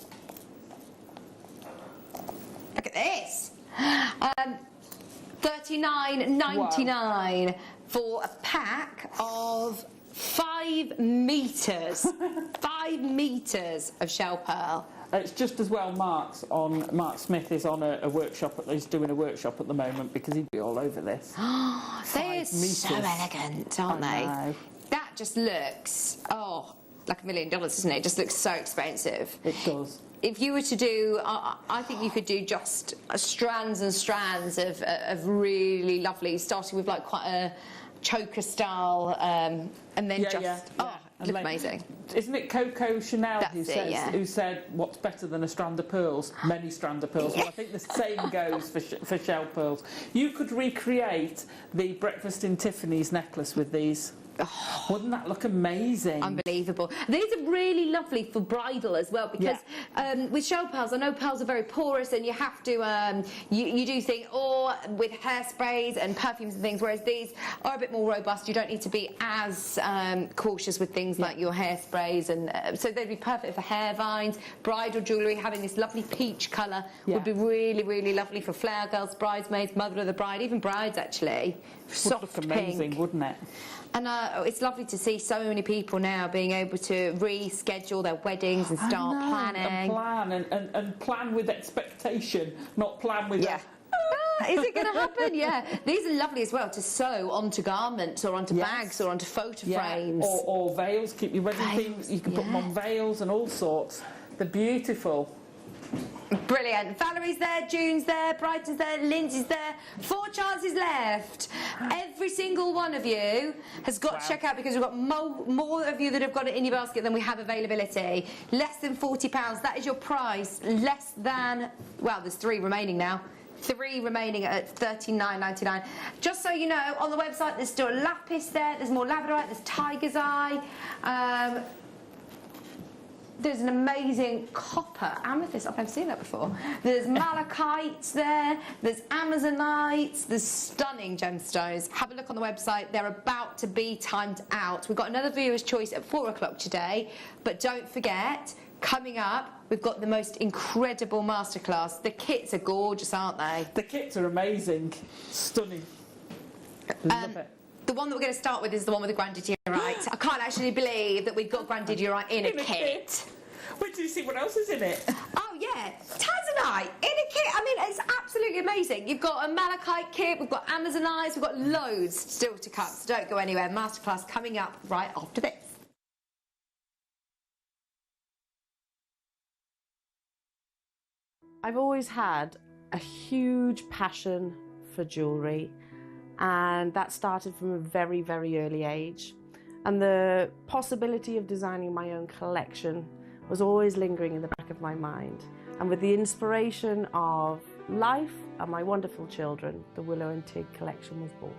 Look at this. $39.99 for a pack of 5 metres. 5 metres of shell pearl. It's just as well Mark Smith is on a workshop, he's doing a workshop at the moment, because he'd be all over this. They're so elegant, aren't they? That just looks, like $1 million, doesn't it? It just looks so expensive. It does. If you were to do, I think you could do just strands and strands of really lovely, starting with like quite a choker style, and then look amazing. Isn't it Coco Chanel who said what's better than a strand of pearls? Many strand of pearls. Well, I think the same goes for shell pearls. You could recreate the Breakfast in Tiffany's necklace with these. Oh, wouldn't that look amazing? Unbelievable. These are really lovely for bridal as well, because with shell pearls, I know pearls are very porous, and you have to you do things with hairsprays and perfumes and things, whereas these are a bit more robust. You don't need to be as cautious with things like your hairsprays, and so they'd be perfect for hair vines, bridal jewellery. Having this lovely peach colour would be really, really lovely for flower girls, bridesmaids, mother of the bride, even brides actually. Soft would look amazing, pink. Wouldn't it? And it's lovely to see so many people now being able to reschedule their weddings and start planning. And plan with expectation, not plan with... Is it going to happen? Yeah. These are lovely as well to sew onto garments or onto bags or onto photo frames. Or veils, keep your wedding things. You can put them on veils and all sorts. They're beautiful. Brilliant. Valerie's there, June's there, Brighton's there, Lindsay's there. 4 chances left. Every single one of you has got to check out, because we've got more of you that have got it in your basket than we have availability. Less than £40. That is your price. Less than... Well, there's 3 remaining now. 3 remaining at $39.99. Just so you know, on the website there's still lapis there, there's more labradorite, there's tiger's eye. There's an amazing copper amethyst. I've never seen that before. There's malachites there. There's amazonites. There's stunning gemstones. Have a look on the website. They're about to be timed out. We've got another viewer's choice at 4 o'clock today. But don't forget, coming up, we've got the most incredible masterclass. The kits are gorgeous, aren't they? The kits are amazing. Stunning. Love it. The one that we're going to start with is the one with the grandeur, right? I can't actually believe that we've got Grandidierite in a kit. Wait till you see what else is in it. Oh yeah, Tanzanite in a kit. I mean, it's absolutely amazing. You've got a malachite kit, we've got Amazonite, we've got loads still to come. So don't go anywhere. Masterclass coming up right after this. I've always had a huge passion for jewellery, and that started from a very, very early age. And the possibility of designing my own collection was always lingering in the back of my mind. And with the inspiration of life and my wonderful children, the Willow and Tig collection was born.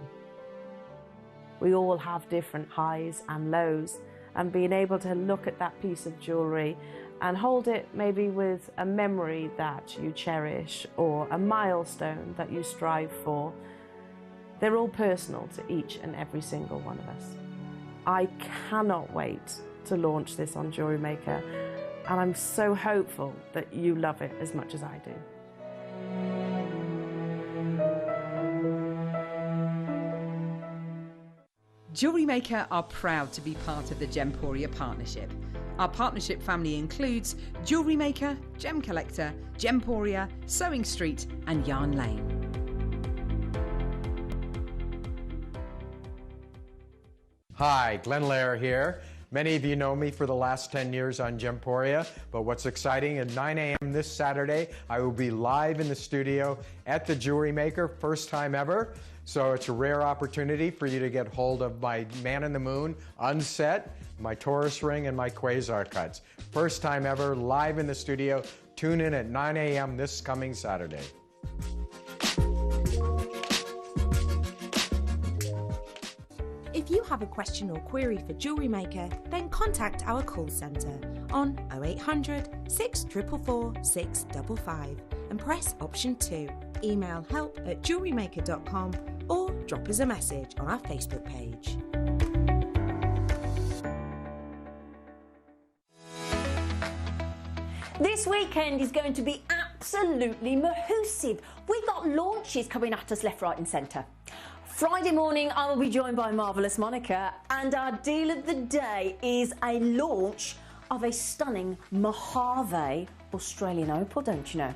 We all have different highs and lows, and being able to look at that piece of jewellery and hold it maybe with a memory that you cherish or a milestone that you strive for, they're all personal to each and every single one of us. I cannot wait to launch this on Jewellery Maker, and I'm so hopeful that you love it as much as I do. Jewellery Maker are proud to be part of the Gemporia partnership. Our partnership family includes Jewellery Maker, Gem Collector, Gemporia, Sewing Street and Yarn Lane. Hi, Glenn Lair here. Many of you know me for the last 10 years on Gemporia, but what's exciting, at 9 a.m. this Saturday, I will be live in the studio at the Jewellery Maker, first time ever. So it's a rare opportunity for you to get hold of my Man in the Moon unset, my Taurus ring, and my Quasar cuts. First time ever, live in the studio. Tune in at 9 a.m. this coming Saturday. If you have a question or query for Jewellery Maker, then contact our call centre on 0800 644 655 and press option 2. Email help@jewellerymaker.com or drop us a message on our Facebook page. This weekend is going to be absolutely mahoosive. We've got launches coming at us left, right and centre. Friday morning I will be joined by Marvellous Monica, and our deal of the day is a launch of a stunning Mojave Australian opal, don't you know?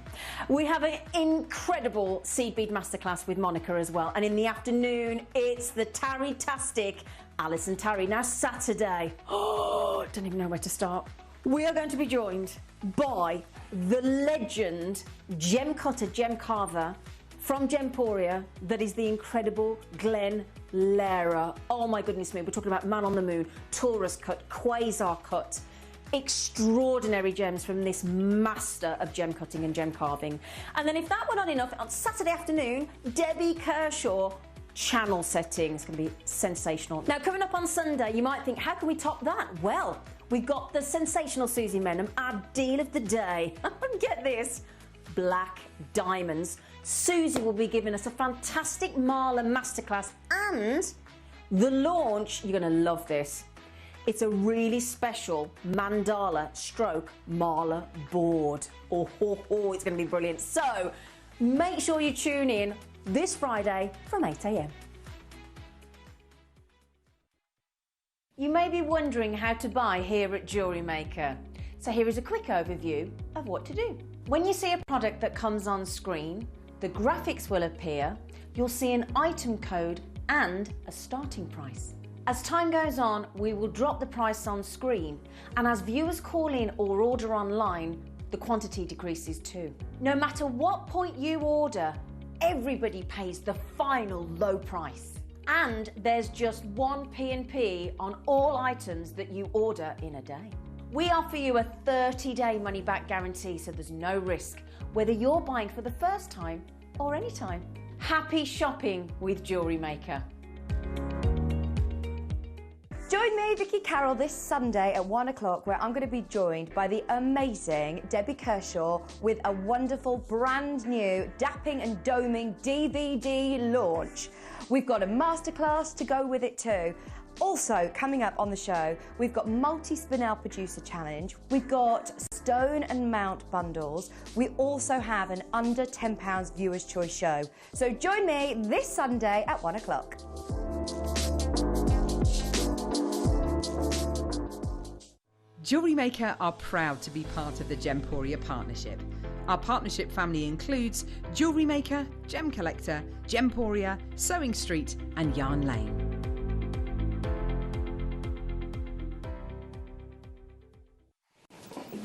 We have an incredible seed bead masterclass with Monica as well, and in the afternoon it's the Tarry-tastic Alison Tarry. Now Saturday, don't even know where to start. We are going to be joined by the legend gem cutter, gem carver from Gemporia, that is the incredible Glenn Lair. Oh my goodness me, we're talking about Man on the Moon, Taurus cut, Quasar cut. Extraordinary gems from this master of gem cutting and gem carving. And then if that were not enough, on Saturday afternoon, Debbie Kershaw channel setting. It's going to be sensational. Now coming up on Sunday, you might think, how can we top that? Well, we've got the sensational Susie Menham, our deal of the day. Get this, black diamonds. Susie will be giving us a fantastic Marla masterclass, and the launch, you're going to love this. It's a really special mandala stroke Marla board. Oh, it's going to be brilliant. So make sure you tune in this Friday from 8 a.m. You may be wondering how to buy here at Jewellery Maker. So here is a quick overview of what to do. When you see a product that comes on screen, the graphics will appear, you'll see an item code and a starting price. As time goes on, we will drop the price on screen, and as viewers call in or order online, the quantity decreases too. No matter what point you order, everybody pays the final low price. And there's just one P&P on all items that you order in a day. We offer you a 30-day money-back guarantee, so there's no risk, whether you're buying for the first time or any time. Happy shopping with Jewellery Maker. Join me, Vicky Carroll, this Sunday at 1 o'clock, where I'm going to be joined by the amazing Debbie Kershaw with a wonderful brand new Dapping and Doming DVD launch. We've got a masterclass to go with it too. Also, coming up on the show, we've got multi-spinel producer challenge, we've got stone and mount bundles, we also have an under £10 viewers choice show. So join me this Sunday at 1 o'clock. Jewellery Maker are proud to be part of the Gemporia partnership. Our partnership family includes Jewellery Maker, Gem Collector, Gemporia, Sewing Street and Yarn Lane.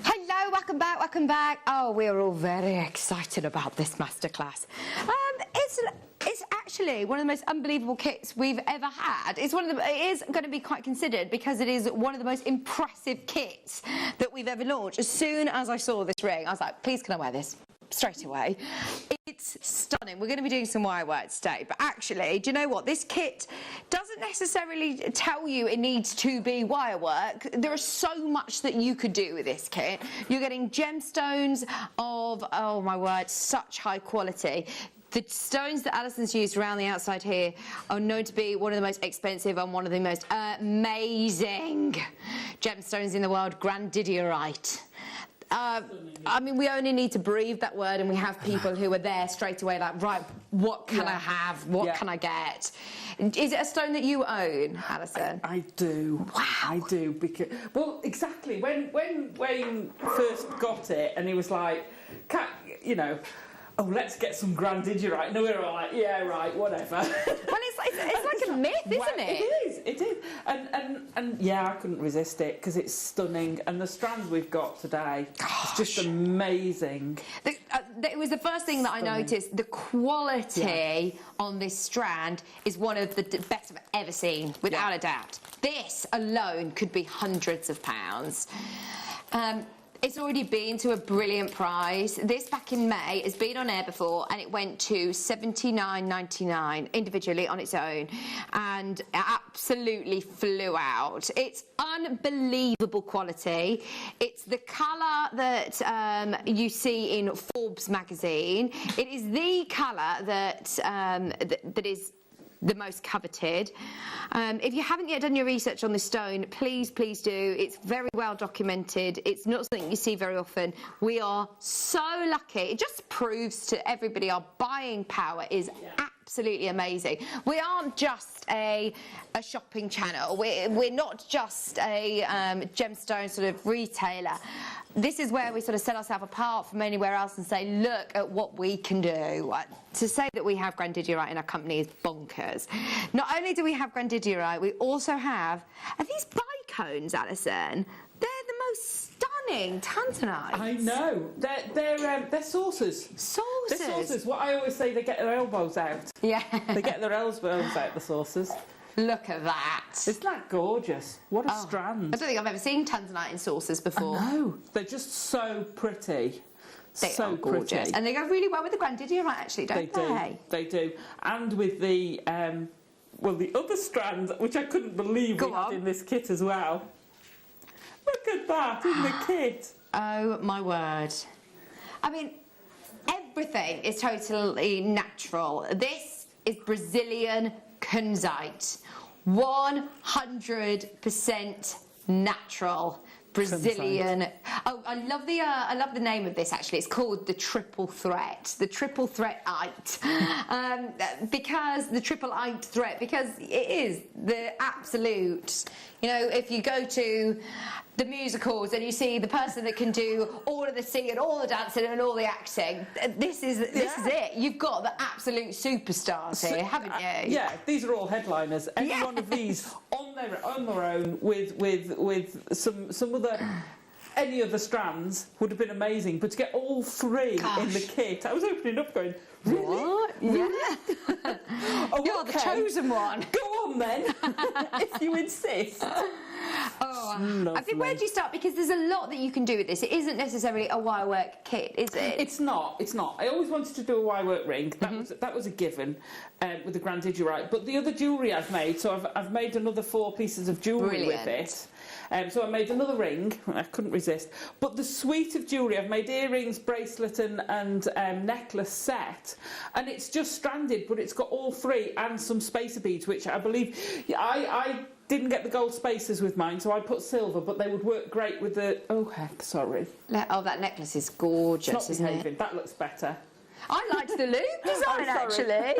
Hello, welcome back. Oh, we're all very excited about this masterclass. It's actually one of the most unbelievable kits we've ever had. It is going to be quite considered because it is one of the most impressive kits that we've ever launched. As soon as I saw this ring, I was like, please can I wear this? Straight away. It's stunning. We're going to be doing some wire work today, but actually, do you know what? This kit doesn't necessarily tell you it needs to be wire work. There is so much that you could do with this kit. You're getting gemstones of, oh my word, such high quality. The stones that Alison's used around the outside here are known to be one of the most expensive and one of the most amazing gemstones in the world, grandidierite. I mean, we only need to breathe that word and we have people who are there straight away like, right, what can I have? What can I get? Is it a stone that you own, Alison? I do. Wow. I do, because, well, exactly. When Wayne first got it and he was like, you know, oh, let's get some grandidierite. And we were all like, yeah, right, whatever. Well, it's like a myth, isn't it? It is. And yeah, I couldn't resist it because it's stunning. And the strands we've got today, it's just amazing. It was the first thing that I noticed. The quality on this strand is one of the best I've ever seen, without a doubt. This alone could be hundreds of pounds. It's already been to a brilliant price. This back in May has been on air before and it went to $79.99 individually on its own and it absolutely flew out. It's unbelievable quality. It's the colour that you see in Forbes magazine. It is the colour that that is the most coveted. If you haven't yet done your research on this stone, please do. It's very well documented. It's not something you see very often. We are so lucky. It just proves to everybody our buying power is absolutely amazing. We aren't just a shopping channel. We're not just a gemstone sort of retailer. This is where we sort of set ourselves apart from anywhere else and say, look at what we can do. To say that we have grandidierite in our company is bonkers. Not only do we have grandidierite, we also have these bicones, Alison. They're the most stunning tanzanite. I know. They're saucers. Saucers? They're saucers. What I always say, they get their elbows out. Yeah. They get their elbows out, the saucers. Look at that. Isn't that gorgeous? What a strand. I don't think I've ever seen tanzanite in saucers before. No, they're just so pretty. They are gorgeous. Pretty. And they go really well with the grandidierite, actually, don't they? They do. And with the, the other strand, which I couldn't believe we had in this kit as well. Look at that in the kit. Oh, my word. I mean, everything is totally natural. This is Brazilian kunzite. 100% natural Brazilian. Oh, I love the name of this actually. It's called the triple threat. The triple threat-ite. Because the triple-ite threat, because it is the absolute, you know, if you go to the musicals and you see the person that can do all of the singing, all the dancing and all the acting, this is it. You've got the absolute superstars here, haven't you? Yeah, these are all headliners. Any one of these on their own with some other any other strands would have been amazing, but to get all three in the kit, I was opening up going, really? What? Yeah. You're the chosen one. Go on then, if you insist. Oh, I think where do you start? Because there's a lot that you can do with this. It isn't necessarily a wire work kit, is it? It's not. I always wanted to do a wire work ring. That was a given with the grandidierite. But the other jewellery I've made, so I've made another 4 pieces of jewellery with it. So I made another ring. I couldn't resist. But the suite of jewellery, I've made earrings, bracelet and necklace set. And it's just stranded, but it's got all 3 and some spacer beads, which I believe... I didn't get the gold spacers with mine, so I put silver, but they would work great with the... Oh, heck, sorry. Oh, that necklace is gorgeous, it's not isn't behaving. it? That looks better. I liked the loop design, actually.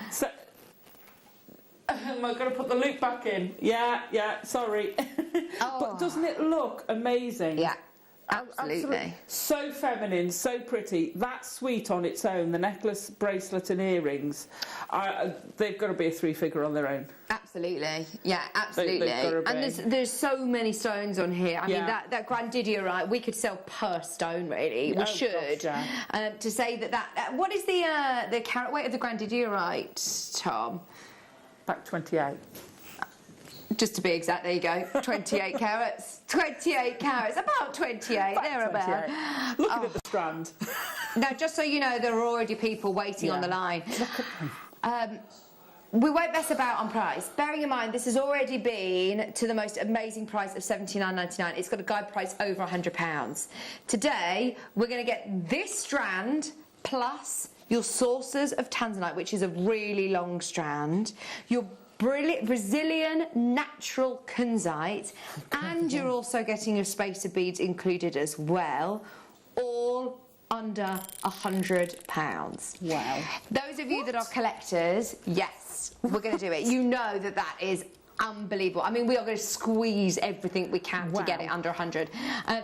So... Am I going to put the loop back in? Yeah, sorry. But doesn't it look amazing? Yeah. Absolutely. So feminine, so pretty. That suite on its own, the necklace, bracelet and earrings, they've got to be a 3-figure on their own. Absolutely. Yeah, absolutely. And there's so many stones on here. I mean, that grandidierite, we could sell per stone, really. We should. Gosh, yeah. To say that what is the carat weight of the grandidierite, Tom? About 28. Just to be exact, there you go. 28 carats. 28 carats. About 28, thereabout. Looking at the strand. Now, just so you know, there are already people waiting on the line. We won't mess about on price. Bearing in mind, this has already been to the most amazing price of $79.99. It's got a guide price over £100. Today, we're going to get this strand plus your saucers of tanzanite, which is a really long strand, your Brazilian natural kunzite, and you're also getting your spacer beads included as well, all under £100. Wow. Those of you that are collectors, yes, we're going to do it. You know that is unbelievable. I mean, we are going to squeeze everything we can to get it under 100.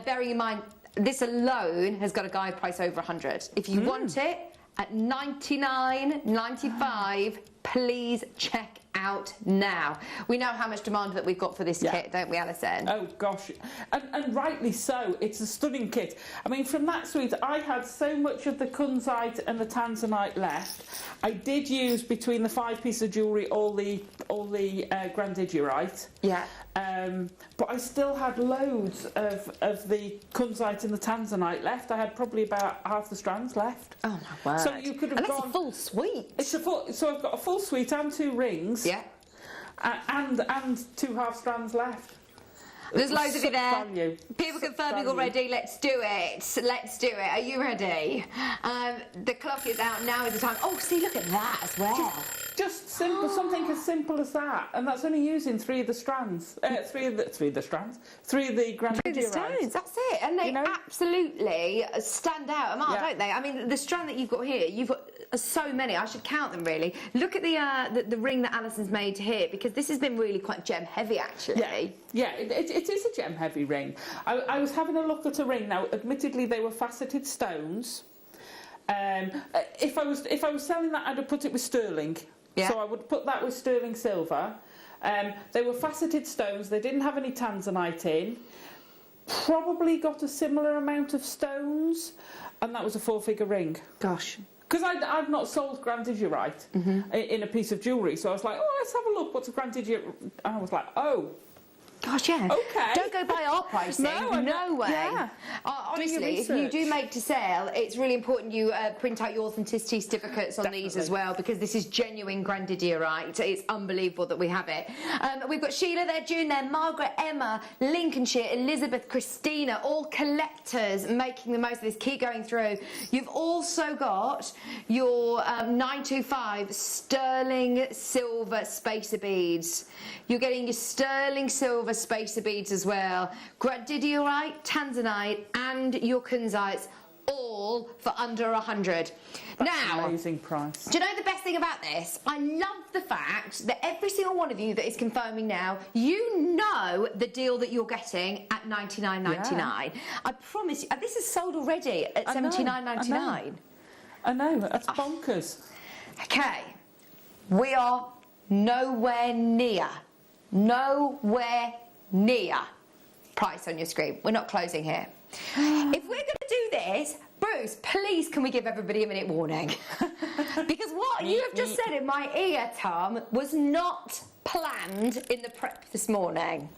Bearing in mind, this alone has got a guide price over 100. If you want it at $99.95, please check out now. We know how much demand that we've got for this kit, don't we, Alison? Oh gosh, and rightly so. It's a stunning kit. I mean, from that suite, I had so much of the kunzite and the tanzanite left. I did use, between the 5 pieces of jewellery, all the grandidierite. Yeah. But I still had loads of the kunzite and the tanzanite left. I had probably about half the strands left. Oh my word! So you could have gone. That's a full suite. It's a full. So I've got a full suite and 2 rings. Yeah. And 2 half strands left. There's loads of it there. Value. People confirming already. Let's do it. Let's do it. Are you ready? The clock is out. Now is the time. Oh, see, look at that as well. Just simple, something as simple as that, and that's only using 3 of the strands. 3 of the grandidierite. 3 of the stones. That's it. And they absolutely stand out, don't they? I mean, the strand that you've got here, you've got so many. I should count them really. Look at the ring that Alison's made here, because this has been really quite gem heavy, actually. Yeah, it is a gem heavy ring. I was having a look at a ring now. Admittedly, they were faceted stones. If I was selling that, I'd have put it with sterling. Yeah. So I would put that with sterling silver. They were faceted stones. They didn't have any tanzanite in. Probably got a similar amount of stones, and that was a 4-figure ring. Gosh. Because I've not sold grandidierite in a piece of jewellery, so I was like, oh, let's have a look. What's a grandidierite? And I was like, oh. Gosh, yeah. Okay. Don't go by our pricing. No way. Yeah. Honestly, if you do make to sell, it's really important you print out your authenticity certificates on these as well, because this is genuine grandidierite. It's unbelievable that we have it. We've got Sheila there, June there, Margaret, Emma, Lincolnshire, Elizabeth, Christina, all collectors making the most of this. Keep going through. You've also got your 925 sterling silver spacer beads. You're getting your sterling silver spacer beads as well, grandidierite, tanzanite and your kunzites, all for under 100. That's an amazing price. Do you know the best thing about this? I love the fact that every single one of you that is confirming now, you know the deal that you're getting at $99.99. Yeah. I promise you, this is sold already at $79.99. I know, that's bonkers. Okay, we are nowhere near price on your screen. We're not closing here. If we're going to do this, Bruce, please can we give everybody a minute warning? Because what you have just said in my ear, Tom, was not planned in the prep this morning.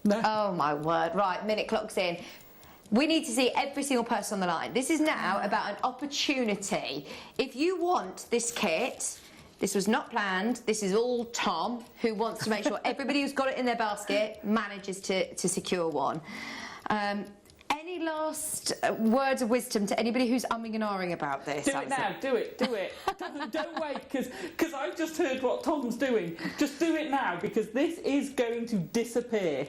No. Oh my word. Right, minute clock's in. We need to see every single person on the line. This is now about an opportunity. If you want this kit, this was not planned. This is all Tom, who wants to make sure everybody who's got it in their basket manages to secure one. Any last words of wisdom to anybody who's umming and ahhing about this? Do it now. Do it. Don't wait, because I've just heard what Tom's doing. Just do it now, because this is going to disappear.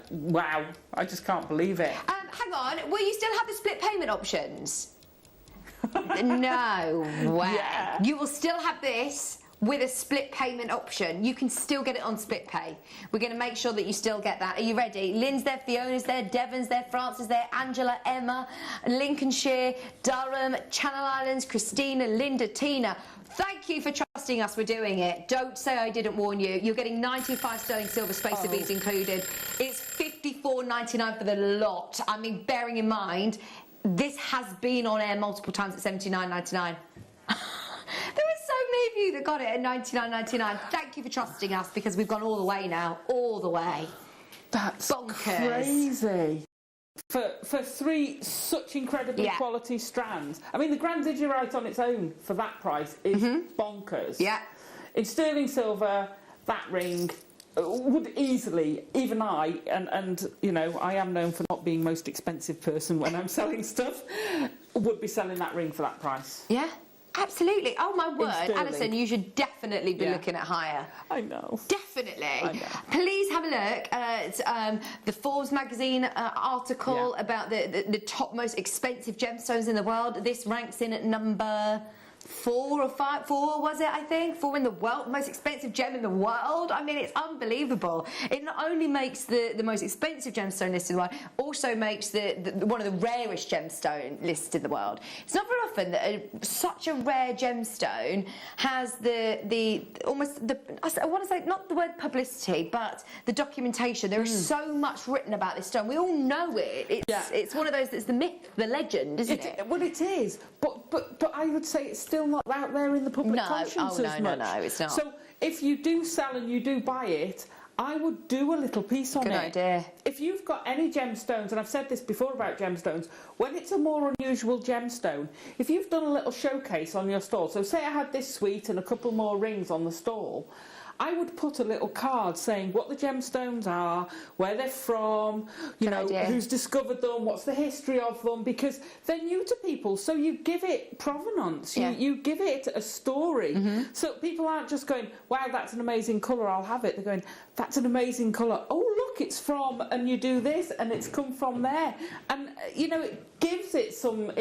Wow, I just can't believe it. Hang on, will you still have the split payment options? No way. Yeah. You will still have this with a split payment option. You can still get it on split pay. We're going to make sure that you still get that. Are you ready? Lynn's there, Fiona's there, Devon's there, France is there, Angela, Emma, Lincolnshire, Durham, Channel Islands, Christina, Linda, Tina. Thank you for trusting us. We're doing it. Don't say I didn't warn you. You're getting 95 sterling silver spacer beads included. It's $54.99 for the lot. I mean, bearing in mind, this has been on air multiple times at $79.99. There were so many of you that got it at $99.99. Thank you for trusting us, because we've gone all the way now. All the way. That's bonkers. Crazy. For 3 such incredibly quality strands. I mean, the Grandidierite on its own for that price is bonkers. Yeah. In sterling silver, that ring would easily, even I, and you know, I am known for not being most expensive person when I'm selling stuff, would be selling that ring for that price. Yeah. Absolutely. Oh, my word. Alison, you should definitely be looking at higher. I know. Definitely. I know. Please have a look at the Forbes magazine article about the top most expensive gemstones in the world. This ranks in at number 4 or 5, 4 was it, I think? 4 in the world, most expensive gem in the world. I mean, it's unbelievable. It not only makes the most expensive gemstone list in the world, also makes the one of the rarest gemstone lists in the world. It's not very often that such a rare gemstone has the almost the, I want to say, not the word publicity, but the documentation. There is so much written about this stone. We all know it. It's one of those that's the myth, the legend, isn't it? Well, it is, but I would say it's still not out there in the public conscience as much. No, it's not. So if you do sell and you do buy it, I would do a little piece on it. Good idea. If you've got any gemstones, and I've said this before about gemstones, when it's a more unusual gemstone, if you've done a little showcase on your stall, so say I had this suite and a couple more rings on the stall, I would put a little card saying what the gemstones are, where they're from, you know, who's discovered them, what's the history of them, because they're new to people, so you give it provenance, you give it a story, so people aren't just going, wow, that's an amazing colour, I'll have it. They're going, that's an amazing colour, oh look, it's from, and you do this, and it's come from there, and you know, it gives it some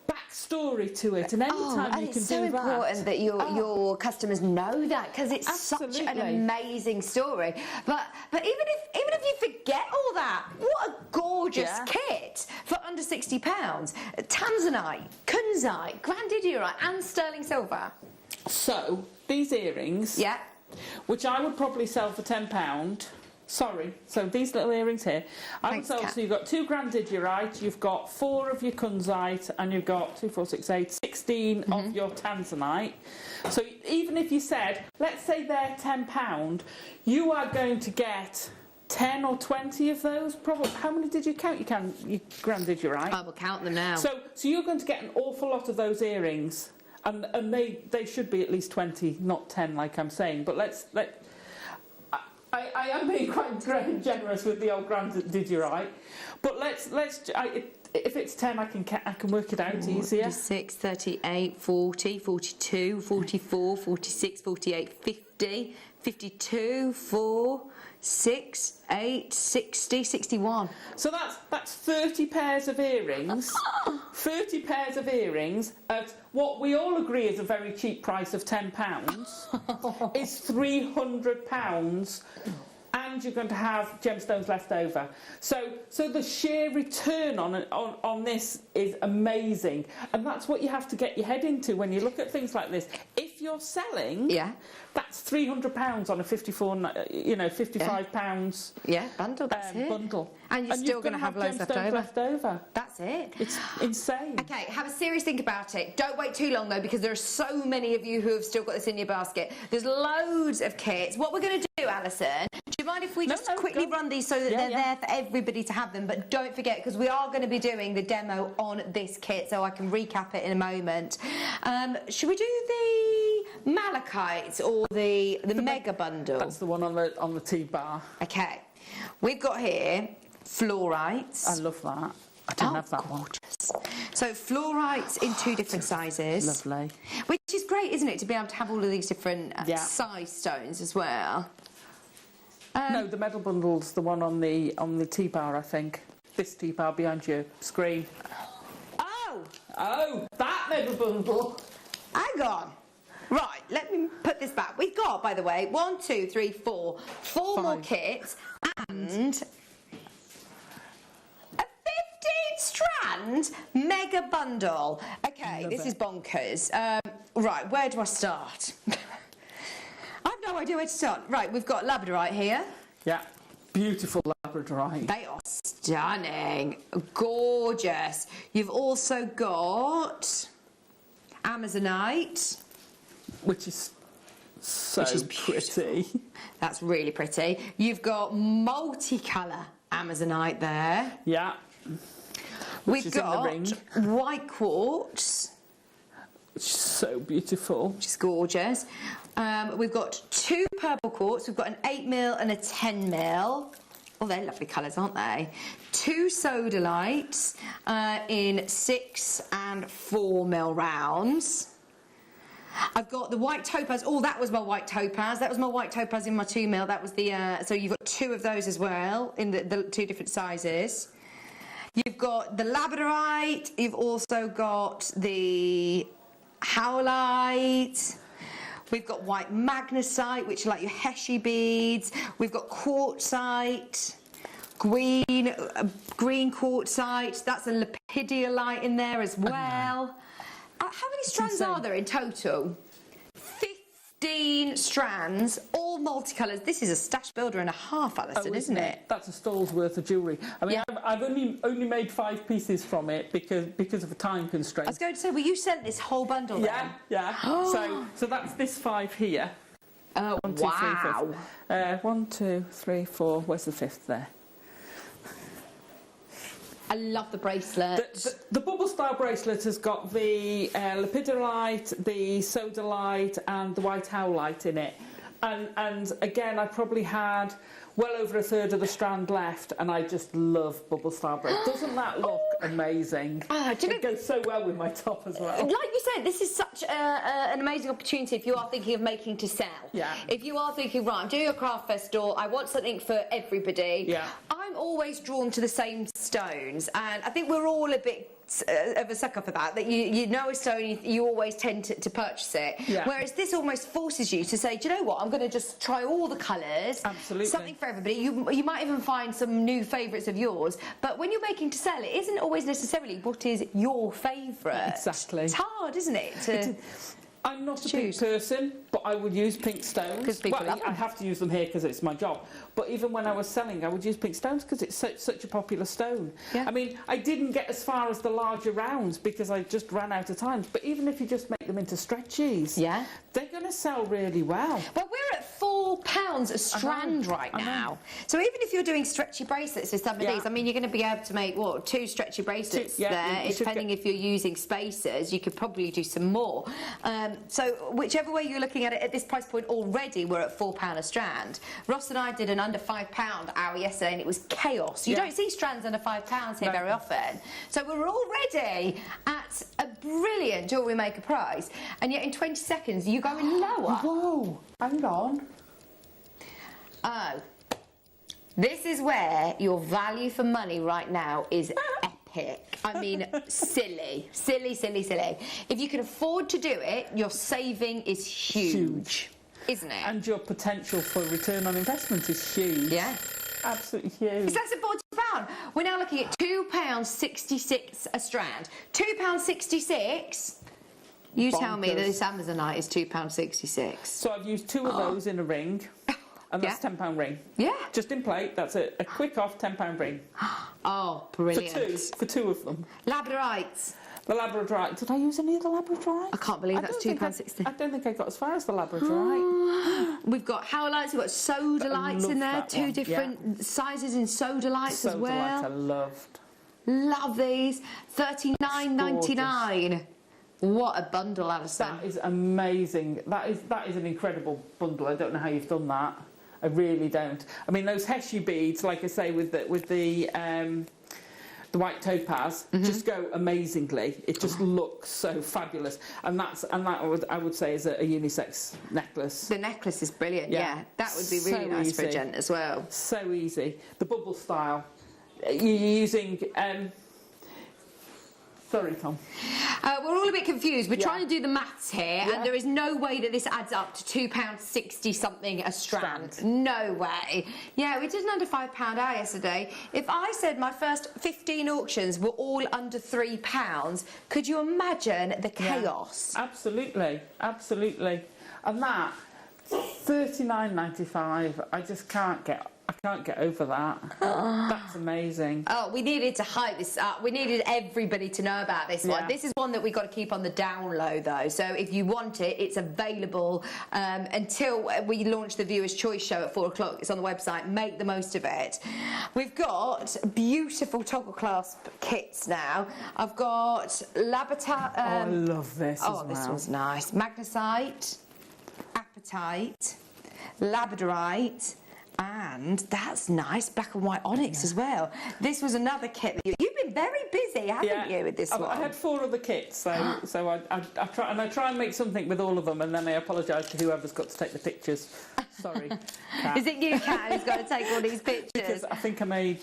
backstory to it, and anytime you can do that. It's so important that your customers know that, because it's such an amazing story. But even if you forget all that, what a gorgeous kit for under £60. Tanzanite, kunzite, grandidierite, and sterling silver. So these earrings, which I would probably sell for £10. Sorry, so these little earrings here, I would sell, so you've got 2 grandidierite, you've got 4 of your kunzite, and you've got 2, 4, 6, 8, 16 of your tanzanite. So even if you said, let's say they're £10, you are going to get 10 or 20 of those, probably. How many did you count? You grandidierite? I will count them now. So you're going to get an awful lot of those earrings, and they should be at least 20, not 10, like I'm saying. But I am being quite generous with the old grandidierite, but if it's 10, I can work it out easier. 46, 38, 40, 42, 44, 46, 48, 50, 52, 4, 6, 8, 60, 61. So that's 30 pairs of earrings. 30 pairs of earrings at what we all agree is a very cheap price of £10 is £300, and you're going to have gemstones left over. So the sheer return on this is amazing, and that's what you have to get your head into when you look at things like this. If you're selling, that's £300 on a £55 bundle. That's it. Bundle, and you're still going to have loads left over. That's it. It's insane. Okay, have a serious think about it. Don't wait too long though, because there are so many of you who have still got this in your basket. There's loads of kits. What we're going to do, Alison, do you mind if we just quickly run these so that they're there for everybody to have them? But don't forget, because we are going to be doing the demo on this kit, so I can recap it in a moment. Should we do the malachite or the mega bundle? That's the one on the T-bar. Okay, we've got here fluorites. I love that. I don't have that one. So fluorites in 2 different sizes. Lovely. Which is great, isn't it, to be able to have all of these different size stones as well. No, the metal bundle's the one on the T-bar, I think. This T-bar behind your screen. Oh, that metal bundle. Hang on. Right, let me put this back. We've got, by the way, 1, 2, 3, 4, 4 more kits and a 15-strand mega bundle. Okay, this is bonkers. Right, where do I start? I have no idea where to start. Right, we've got labradorite here. Yeah, beautiful labradorite. They are stunning, gorgeous. You've also got amazonite, which is so pretty. That's really pretty. You've got multicolour amazonite there. Yeah. We've got white quartz, which is so beautiful. Which is gorgeous. We've got 2 purple quartz. We've got an 8mm and a 10mm. Oh, they're lovely colours, aren't they? 2 sodalites in 6 and 4mm rounds. I've got the white topaz. Oh, that was my white topaz. That was my white topaz in my 2mm. That was the. So you've got 2 of those as well in the 2 different sizes. You've got the labradorite. You've also got the howlite. We've got white magnesite, which are like your Heshy beads. We've got quartzite, green quartzite. That's a lepidiolite in there as well. How many strands are there in total? 15 strands, all multicolours. This is a stash builder and a half, Alison, isn't it? That's a stall's worth of jewellery. I mean, I've only made 5 pieces from it because of a time constraint. I was going to say, well, you sent this whole bundle then? Yeah. So that's this 5 here. Oh, 1, 2, 3, 4. 1, 2, 3, 4. Where's the 5th there? I love the bracelet. The bubble style bracelet has got the lepidolite, the sodalite and the white howlite in it. And again, I probably had well over a third of the strand left, and I just love bubble style bracelet. Doesn't that look amazing? It goes so well with my top as well. Like you said, this is such an amazing opportunity if you are thinking of making to sell. Yeah. If you are thinking, right, I'm doing a craft fair store, I want something for everybody. Yeah. I'm always drawn to the same stones, and I think we're all a bit of a sucker for that you know a stone, you always tend to purchase it. Yeah. Whereas this almost forces you to say, do you know what, I'm going to just try all the colours. Absolutely. Something for everybody. You might even find some new favourites of yours, but when you're making to sell, it isn't always necessarily what is your favourite. Exactly. It's hard, isn't it? I'm not a pink person, but I would use pink stones. Because people love them. I have to use them here because it's my job. But even when I was selling, I would use pink stones because it's such a popular stone. Yeah. I mean, I didn't get as far as the larger rounds because I just ran out of time. But even if you just make them into stretchies, they're going to sell really well. Well, we're at £4 a strand right now. So even if you're doing stretchy bracelets with some of these, I mean, you're going to be able to make, what, 2 stretchy bracelets there. Depending if you're using spacers, you could probably do some more. So whichever way you're looking at it, at this price point already, we're at £4 a strand. Ross and I did an under £5 hour yesterday, and it was chaos. You don't see strands under £5 here very often. So we're already at a brilliant Jewellery Maker price, and yet in 20 seconds you're going lower. Whoa, hang on. Oh, this is where your value for money right now is epic. I mean, silly. If you can afford to do it, your saving is huge. Isn't it? And your potential for return on investment is huge. Yeah. Absolutely huge. It's less than £40. We're now looking at £2.66 a strand. £2.66? You tell me that this Amazonite is £2.66. So I've used 2 of those in a ring. And that's £10 ring. Yeah. Just in plate, that's a quick off £10 ring. Oh, brilliant. For two of them. Labradorites. The labradorite. Did I use any of the labradorite? I can't believe that's £2.60. I don't think I got as far as the labradorite. We've got howlites, we've got sodalites in there, 2 different sizes in sodalites as well. Sodalite I loved. Love these. $39.99. What a bundle, Alison. That is amazing. That is an incredible bundle. I don't know how you've done that. I really don't. I mean, those Heshy beads, like I say, with the white topaz, just go amazingly. It just looks so fabulous, and that I would say is a unisex necklace. The necklace is brilliant. Yeah, that would be really nice for a gent as well. So easy. The bubble style. You're using Sorry, Tom. We're all a bit confused. We're trying to do the maths here, and there is no way that this adds up to £2.60 something a strand. No way. Yeah, we did an under £5 hour yesterday. If I said my first 15 auctions were all under £3, could you imagine the chaos? Yeah, absolutely, absolutely. And that £39.95. I just can't get over that. That's amazing. Oh, we needed to hype this up. We needed everybody to know about this one. Yeah. This is one that we've got to keep on the down low, though. So if you want it, it's available until we launch the Viewer's Choice show at 4 o'clock. It's on the website. Make the most of it. We've got beautiful toggle clasp kits now. I've got Labata. I love this as well. This one's nice. Magnesite, Apatite, Labradorite. And that's nice, black and white onyx as well. This was another kit that you've been very busy, haven't you, with this one? I had 4 other kits, so I try and make something with all of them, and then I apologise to whoever's got to take the pictures. Sorry, Kat. Is it you, Kat, who's got to take all these pictures? Because I think I made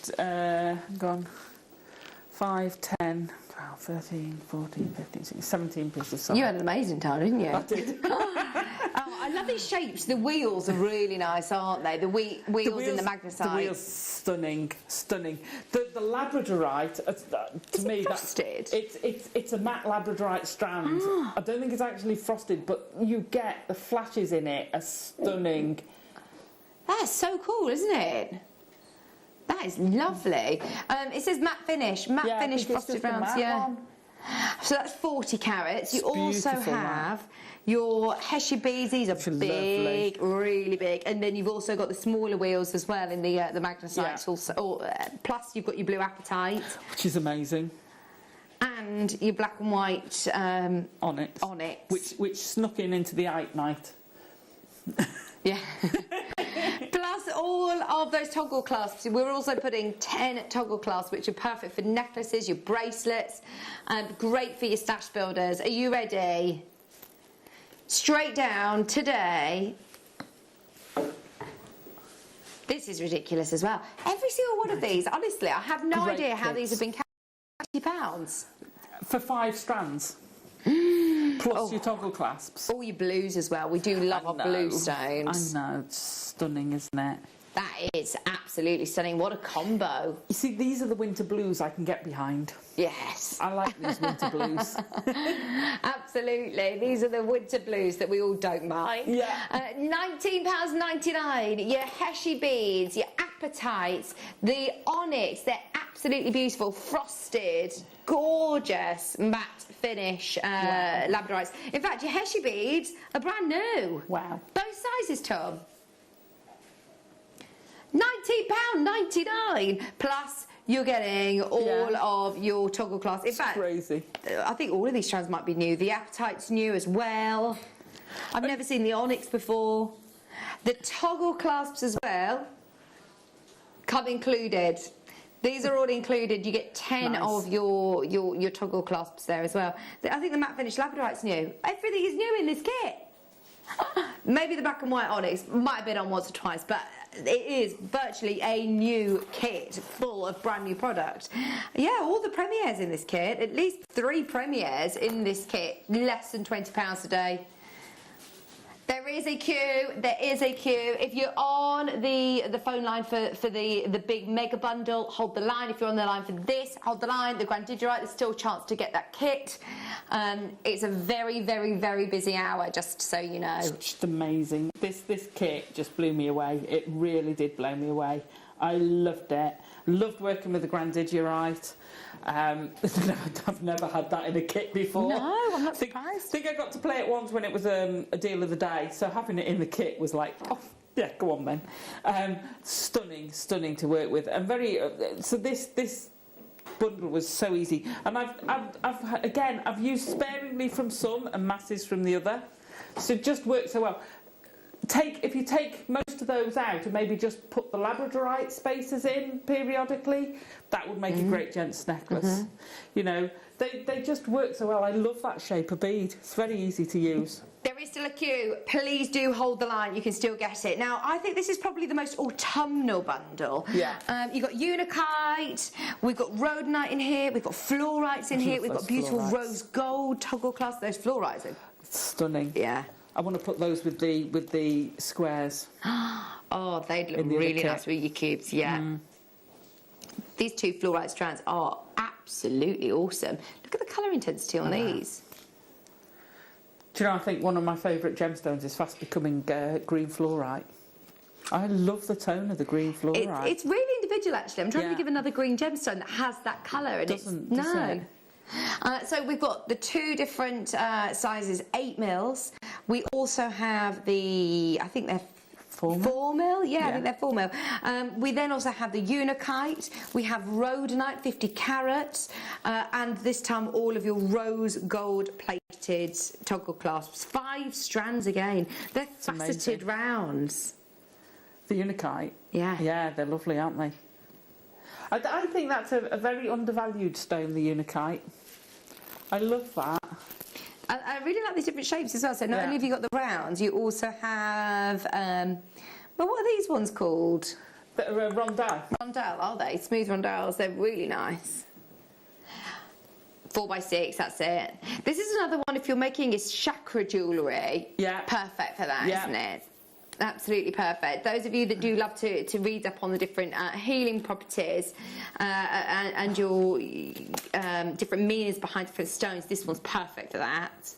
5, 10, 12, 13, 14, 15, 16, 17 pieces of sock. You had an amazing time, didn't you? I did. I love these shapes. The wheels are really nice, aren't they? The wheels in the magnesite. The wheels, stunning, stunning. The Labradorite, to me, frosted? It's a matte Labradorite strand. I don't think it's actually frosted, but you get the flashes in it are stunning. That's so cool, isn't it? That is lovely. It says matte finish frosted rounds. So that's 40 carats. You also have your Heshy beads. These are big, really big. And then you've also got the smaller wheels as well in the magnesites. Also, plus you've got your blue apatite, which is amazing, and your black and white onyx, which snuck into the night. Yeah. Plus all of those toggle clasps. We're also putting 10 toggle clasps, which are perfect for necklaces, your bracelets, and great for your stash builders. Are you ready? Straight down today. This is ridiculous as well. Every single one of these, honestly, I have no idea how these have been £80. For 5 strands. Plus your toggle clasps. All your blues as well. We do love our blue stones. I know, it's stunning, isn't it? That is absolutely stunning. What a combo. You see, these are the winter blues I can get behind. Yes. I like these winter blues. Absolutely. These are the winter blues that we all don't mind. Yeah. £19.99. Your Heshy beads, your apatites, the onyx. They're absolutely beautiful. Frosted, gorgeous matte finish labradorites. In fact, your Heshy beads are brand new. Wow. Both sizes, Tom. £19.99 plus you're getting all of your toggle clasps. In fact, crazy. I think all of these strands might be new. The apatite's new as well. I've never seen the onyx before. The toggle clasps as well come included. These are all included. You get 10 of your toggle clasps there as well. I think the matte finish labradorite's new. Everything is new in this kit. Maybe the black and white onyx might have been on once or twice, but it is virtually a new kit full of brand new product. Yeah, all the premieres in this kit, at least 3 premieres in this kit, less than £20 a day. There is a queue. There is a queue. If you're on the phone line for the big mega bundle, hold the line. If you're on the line for this, hold the line. The Grandidierite, there's still a chance to get that kit. It's a very, very, very busy hour, just so you know. It's just amazing. This kit just blew me away. It really did blow me away. I loved it. Loved working with the Grandidierite. I've never had that in a kit before. No, I'm not surprised. I think I got to play it once when it was a deal of the day, so having it in the kit was like, oh, yeah, go on then. Stunning to work with, and very. So this bundle was so easy, and I've used sparingly from some and masses from the other, so it just works so well. If you take most of those out and maybe just put the Labradorite spaces in periodically, that would make a great gents necklace. You know, they just work so well. I love that shape of bead. It's very easy to use. There is still a queue. Please do hold the line. You can still get it. Now, I think this is probably the most autumnal bundle. Yeah. You've got Unikite, we've got Rhodonite in here, we've got Fluorites in here, we've got beautiful rose gold toggle clasp. Those Fluorites are stunning. Yeah. I want to put those with the squares. Oh, they'd look really nice with your cubes, yeah. These 2 Fluorite strands are absolutely awesome. Look at the colour intensity on these. Do you know, I think one of my favourite gemstones is fast becoming green fluorite. I love the tone of the green fluorite. It's really individual, actually. I'm trying to think of another green gemstone that has that colour. And Doesn't no. So we've got the 2 different sizes, 8 mils. We also have the, I think they're 4 mil? Yeah, I think they're 4 mil. We then also have the Unikite. We have Rhodonite, 50 carats. And this time all of your rose gold plated toggle clasps. 5 strands again. They're faceted rounds. The Unikite? Yeah. Yeah, they're lovely, aren't they? I think that's a very undervalued stone, the Unikite. I love that. I really like these different shapes as well. So not only have you got the rounds, you also have, well, what are these ones called? Rondelle. Rondelle, are they? Smooth rondelles. They're really nice. 4x6, that's it. This is another one, if you're making is chakra jewellery. Yeah. Perfect for that, isn't it? Absolutely perfect. Those of you that do love to read up on the different healing properties and your different meanings behind different stones, this one's perfect for that.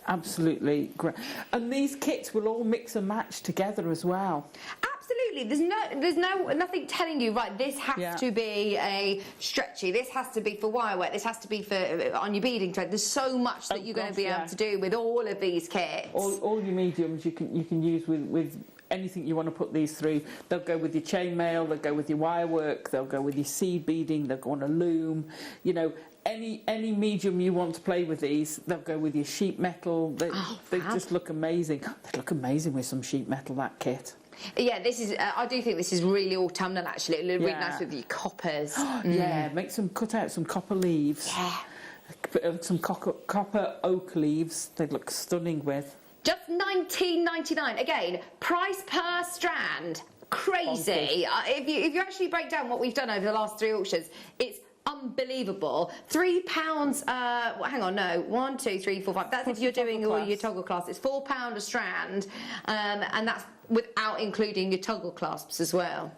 Absolutely great. And these kits will all mix and match together as well. Absolutely. There's nothing telling you, right, this has to be a stretchy, this has to be for wire work, this has to be for on your beading thread. There's so much that you're going to be able to do with all of these kits. All your mediums you can use with anything you want to put these through. They'll go with your chainmail, they'll go with your wire work, they'll go with your seed beading, they'll go on a loom. You know, any medium you want to play with these, they'll go with your sheet metal. They just look amazing. They look amazing with some sheet metal, that kit. Yeah, this is. I do think this is really autumnal. Actually, it look really nice with your coppers. Yeah, cut out some copper leaves. Yeah, some copper oak leaves. They look stunning with. Just $19.99. Again, price per strand. Crazy. If you actually break down what we've done over the last 3 auctions, it's unbelievable. £3. Hang on, no. 1, 2, 3, 4, 5. That's if you're doing all your toggle clasps. It's £4 a strand, and that's without including your toggle clasps as well.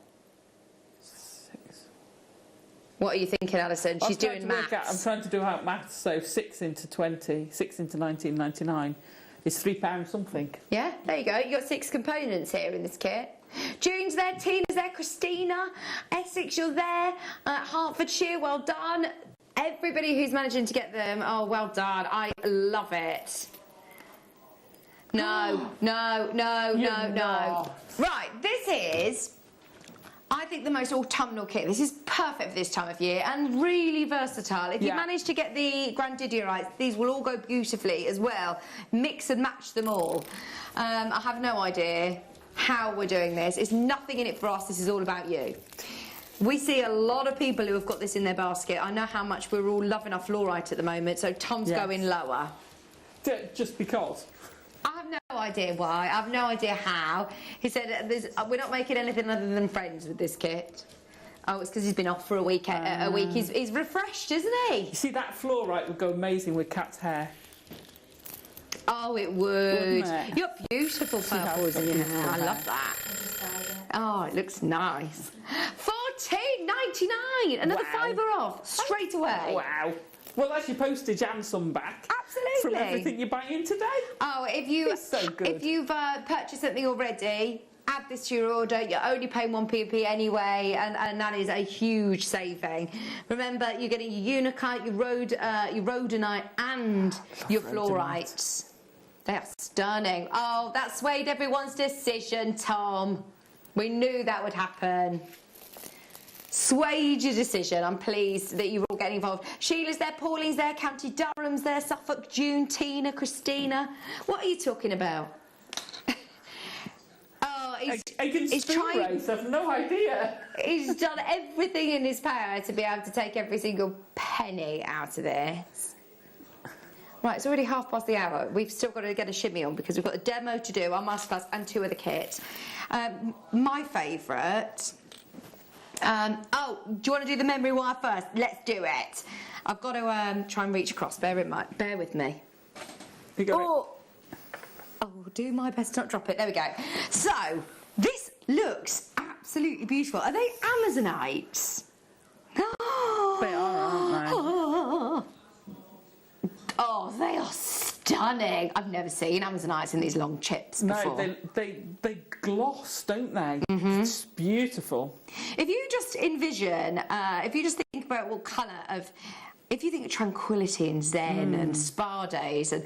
6. What are you thinking, Alison? She's doing maths. I'm trying to do out maths. So 6 into 20, 6 into 19.99 is £3 something. Yeah, there you go. You've got 6 components here in this kit. June's there, Tina's there, Christina, Essex, you're there, Hertfordshire, well done. Everybody who's managing to get them, oh, well done. I love it. No. Right, this is, I think, the most autumnal kit. This is perfect for this time of year and really versatile. If you manage to get the grandidiorites, these will all go beautifully as well. Mix and match them all. I have no idea how we're doing this. It's nothing in it for us. This is all about you. We see a lot of people who have got this in their basket. I know how much we're all loving our fluorite at the moment, so Tom's going lower. Just because? I have no idea why. I have no idea how. He said we're not making anything other than friends with this kit. Oh, it's because he's been off for a week. He's refreshed, isn't he? You see, that fluorite would go amazing with Kat's hair. Oh, it would. It? You're beautiful purples in your hair. I love that. Oh, it looks nice. $14.99. Another £5 off straight away. Wow. Well, that's your postage and some back. Absolutely. From everything you're buying today. Oh, if you've purchased something already, add this to your order. You're only paying 1p anyway, and that is a huge saving. Remember, you're getting your Unikite, your Rhodonite, and your Fluorites. They are stunning. Oh, that swayed everyone's decision, Tom. We knew that would happen. Swayed your decision. I'm pleased that you're all getting involved. Sheila's there, Pauline's there, County Durham's there, Suffolk, June, Tina, Christina. What are you talking about? He's trying. I've no idea. He's done everything in his power to be able to take every single penny out of this. Right, it's already hour. We've still got to get a shimmy on because we've got a demo to do, our masterclass, and 2 of the kits. My favourite. Oh, do you want to do the memory wire first? Let's do it. I've got to try and reach across. Bear with me. You got it. I'll do my best to not drop it. There we go. So, this looks absolutely beautiful. Are they Amazonites? They are, aren't they? Oh, they are stunning. I've never seen Amazonites in these long chips before. No, they gloss, don't they? Mm-hmm. It's beautiful. If you just envision, if you just think about what colour of... If you think of tranquility and zen and spa days, and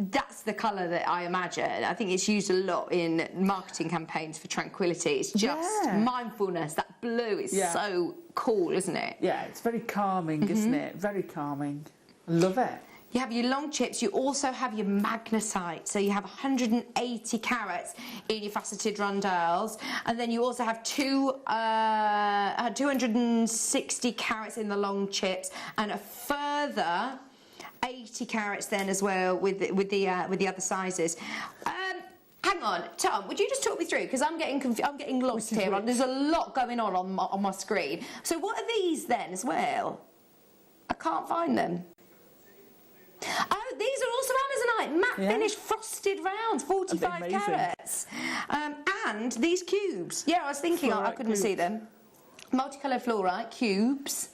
that's the colour that I imagine. I think it's used a lot in marketing campaigns for tranquility. It's just mindfulness. That blue is so cool, isn't it? Yeah, it's very calming, isn't it? Very calming. I love it. You have your long chips, you also have your magnesite, so you have 180 carats in your faceted rondelles, and then you also have 260 carats in the long chips, and a further 80 carats then as well with the other sizes. Hang on, Tom, would you just talk me through, because I'm getting lost here. There's a lot going on my screen. So what are these then as well? I can't find them. Oh, these are also Amazonite, matte finish frosted rounds, 45 carats. And these cubes. Yeah, I was thinking, I couldn't see them. Multicoloured fluorite cubes.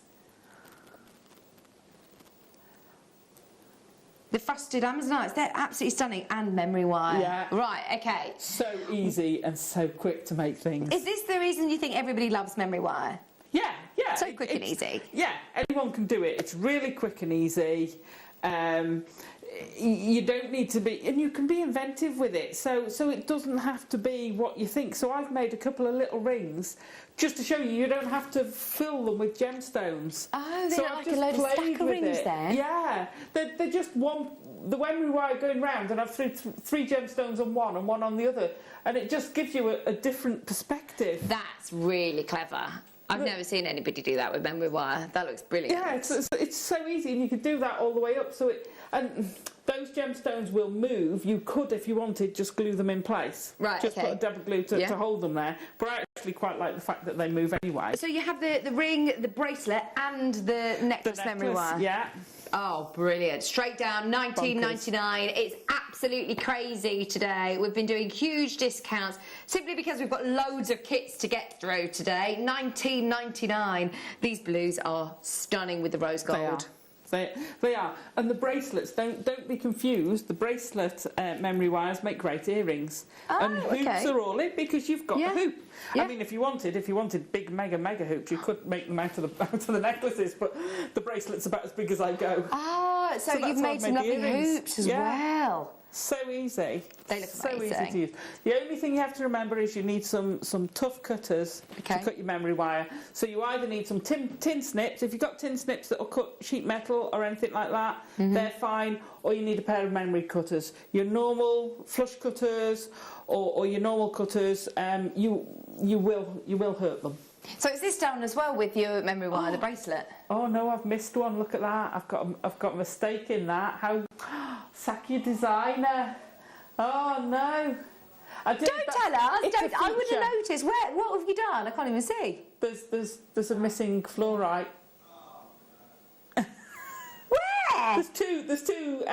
The frosted Amazonites, they're absolutely stunning. And memory wire. Yeah. Right, okay. So easy and so quick to make things. Is this the reason you think everybody loves memory wire? Yeah. So quick and easy. Yeah, anyone can do it. It's really quick and easy. You don't need to be, and you can be inventive with it, so it doesn't have to be what you think. So I've made a couple of little rings just to show you don't have to fill them with gemstones. Oh, they're so like a load of stack of rings then? Yeah, they're just the memory wire going round, and I've three gemstones on one and one on the other, and it just gives you a different perspective. That's really clever. I've never seen anybody do that with memory wire. That looks brilliant. Yeah, it's so easy, and you could do that all the way up. And those gemstones will move. You could, if you wanted, just glue them in place. Right, just put a dab of glue to hold them there. But I actually quite like the fact that they move anyway. So you have the ring, the bracelet, and the necklace memory wire. Yeah. Oh, brilliant. Straight down, $19.99. It's absolutely crazy today. We've been doing huge discounts simply because we've got loads of kits to get through today. $19.99. These blues are stunning with the rose gold. They are. And the bracelets, don't be confused. The bracelet memory wires make great earrings. And hoops are all in because you've got a hoop. I mean, if you wanted big mega hoops, you could make them out of the necklaces, but the bracelet's about as big as I go. Ah, so you've made some lovely hoops as well. So easy. They look so amazing. Easy to use. The only thing you have to remember is you need some tough cutters to cut your memory wire. So you either need some tin snips. If you've got tin snips that will cut sheet metal or anything like that, they're fine. Or you need a pair of memory cutters. Your normal flush cutters or your normal cutters, you will hurt them. So is this done as well with your memory wire, the bracelet? Oh no, I've missed one. Look at that. I've got a mistake in that. How sack your designer. Oh no. Don't tell us. I would have noticed. What have you done? I can't even see. There's a missing fluorite. Where? There's two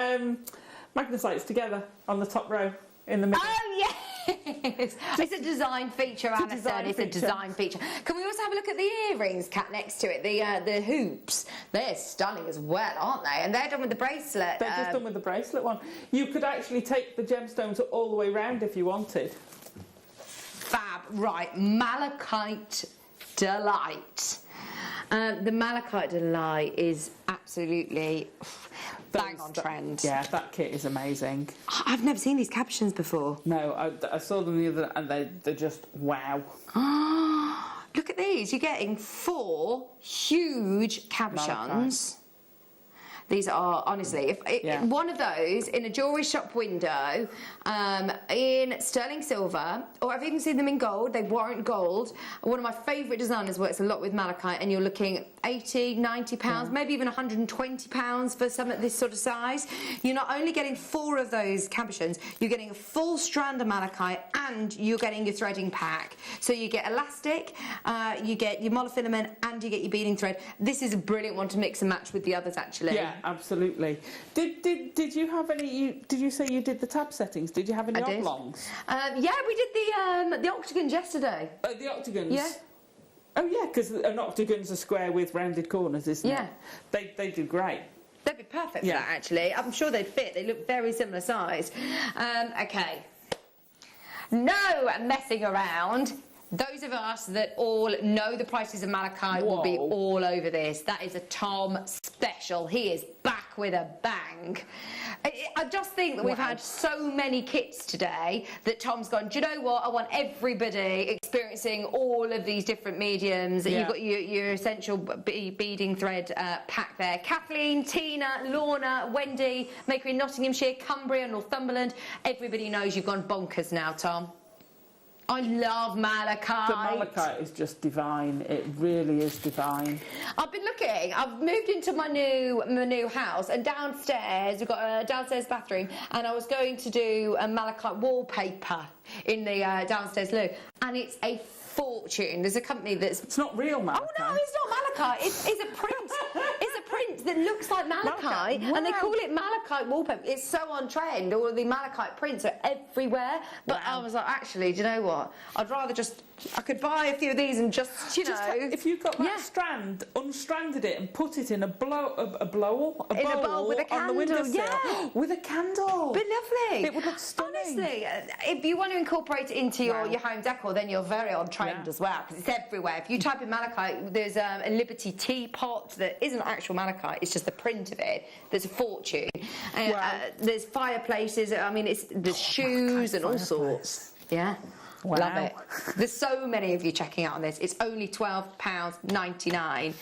magnesites together on the top row in the middle. Oh yes. It's a design feature, Alison. It's a design feature. Can we also have a look at the earrings, Kat, next to it? The hoops. They're stunning as well, aren't they? And they're done with the bracelet. They're just done with the bracelet one. You could actually take the gemstones all the way round if you wanted. Fab. Right, Malachite Delight. The Malachite Delight is absolutely bang on trend. Yeah, that kit is amazing. I've never seen these capuchons before. No, I saw them the other, and they're just wow. Look at these. You're getting 4 huge cabochons. These are, honestly, one of those in a jewellery shop window in sterling silver, or I've even seen them in gold, they warrant gold. One of my favourite designers works a lot with malachite, and you're looking 80, 90 pounds, maybe even 120 pounds for some at this sort of size. You're not only getting 4 of those cabochons, you're getting a full strand of malachite, and you're getting your threading pack. So you get elastic, you get your monofilament, and you get your beading thread. This is a brilliant one to mix and match with the others, actually. Yeah, absolutely. Did you have any? Did you say you did the tab settings? Did you have any oblongs? Yeah, we did the octagons yesterday. The octagons. Yeah. Oh yeah, because an octagon's a square with rounded corners, isn't it? They do great. They'd be perfect for that, actually. I'm sure they'd fit. They look very similar size. Okay. No messing around. Those of us that all know the prices of malachite will be all over this. That is a Tom special. He is back with a bang. I just think that we've had so many kits today that Tom's gone, do you know what? I want everybody experiencing all of these different mediums. You've got your essential beading thread pack there. Kathleen, Tina, Lorna, Wendy, Maker in Nottinghamshire, Cumbria, Northumberland. Everybody knows you've gone bonkers now, Tom. I love malachite. The malachite is just divine. It really is divine. I've been looking. I've moved into my new house, and downstairs we've got a downstairs bathroom, and I was going to do a malachite wallpaper in the downstairs loo, and it's a fortune. There's a company that's... It's not real malachite. Oh no, it's not malachite. It's a print. It's a print that looks like malachite, and they call it malachite wallpaper. It's so on trend. All of the malachite prints are everywhere. But I was like, actually, do you know what? I'd rather just... I could buy a few of these and just, you know... If you got that strand, unstranded it and put it in a bowl with a candle, on the windowsill. With a candle. But lovely. It would look stunning. Honestly, if you want to incorporate it into your home decor, then you're very on trend as well, because it's everywhere. If you type in malachite, there's a Liberty teapot that isn't actual malachite, it's just the print of it. There's a fortune. There's fireplaces, I mean, there's shoes and all sorts. Yeah. Wow. Love it. There's so many of you checking out on this. It's only £12.99.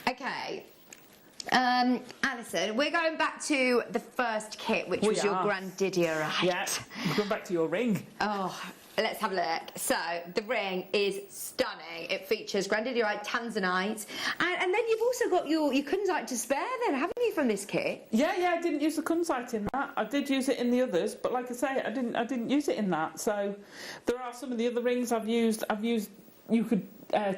Okay. Alison, we're going back to the first kit, which was your Grandidierite. Yeah, we're going back to your ring. Oh, let's have a look. So, the ring is stunning. It features Grandidierite, Tanzanite, and then you've also got your kunzite to spare then, haven't you, from this kit? Yeah, I didn't use the kunzite in that. I did use it in the others, but like I say, I didn't use it in that. So, there are some of the other rings I've used. You could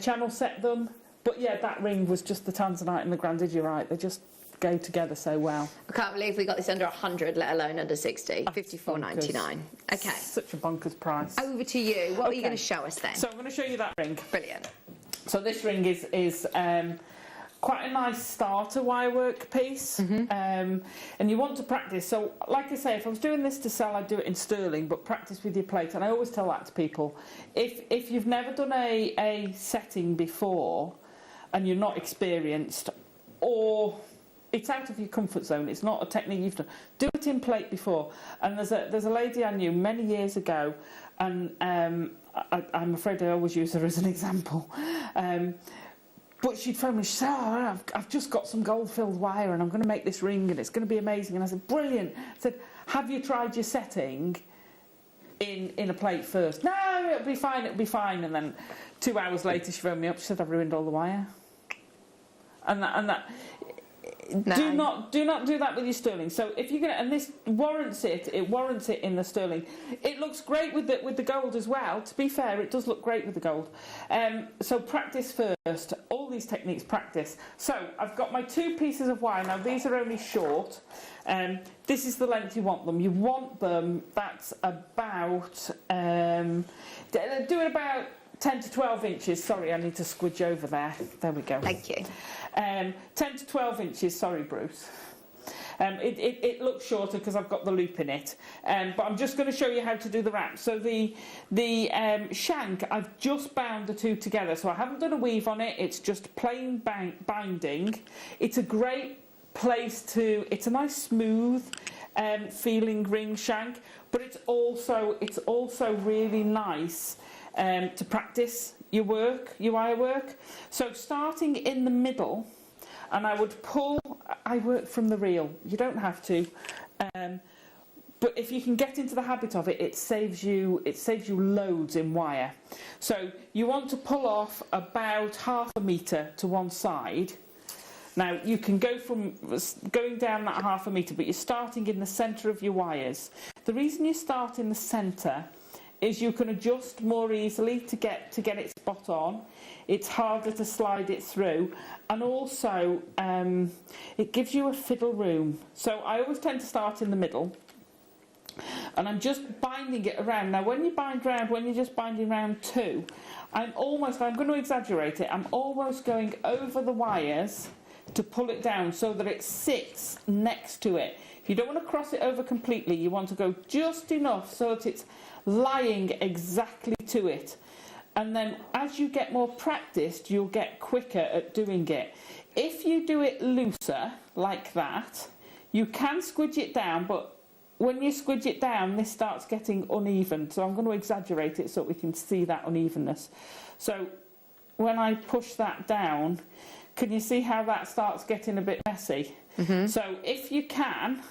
channel set them. But yeah, that ring was just the Tanzanite and the Grandidierite. They just go together so well. I can't believe we got this under 100, let alone under 60. $54.99. Okay. Such a bonkers price. Over to you. What are you going to show us then? So I'm going to show you that ring. Brilliant. So this ring is quite a nice starter wirework piece, and you want to practice. So, like I say, if I was doing this to sell, I'd do it in sterling, but practice with your plate. And I always tell that to people. If you've never done a setting before, and you're not experienced, or it's out of your comfort zone, it's not a technique you've done, do it in plate before. And there's a lady I knew many years ago, and I'm afraid I always use her as an example, but she'd phone me, she said, I've just got some gold-filled wire and I'm going to make this ring and it's going to be amazing. And I said, brilliant. I said, have you tried your setting in a plate first? No, it'll be fine. And then 2 hours later she phoned me up, she said, I've ruined all the wire. And that no. Do not do that with your sterling. So if you're gonna, and this warrants it in the sterling. It looks great with the gold as well. To be fair, it does look great with the gold. So practice first. All these techniques, practice. So I've got my 2 pieces of wire. Now these are only short. This is the length you want them. You want them. That's about do it about 10 to 12 inches. Sorry, I need to squidge over there. There we go. Thank you. 10 to 12 inches. Sorry, Bruce. It looks shorter because I've got the loop in it. But I'm just going to show you how to do the wrap. So the shank, I've just bound the 2 together. So I haven't done a weave on it. It's just plain binding. It's a great place to... It's a nice smooth feeling ring shank. But it's also really nice to practice your wire work. So starting in the middle, and I would pull. I work from the reel. You don't have to, but if you can get into the habit of it, it saves you loads in wire. So you want to pull off about 1/2 metre to one side. Now you can go from going down that 1/2 metre, but you're starting in the centre of your wires. The reason you start in the centre is you can adjust more easily to get it spot on. It's harder to slide it through, and also it gives you a fiddle room. So I always tend to start in the middle, and I'm just binding it around. Now when you bind round, when you're just binding round 2, I'm going to exaggerate it, I'm almost going over the wires to pull it down so that it sits next to it. You don't want to cross it over completely, you want to go just enough so that it's lying exactly to it. And then as you get more practiced, you'll get quicker at doing it. If you do it looser, like that, you can squidge it down, but when you squidge it down, this starts getting uneven. So I'm going to exaggerate it so we can see that unevenness. So when I push that down, can you see how that starts getting a bit messy? So if you can,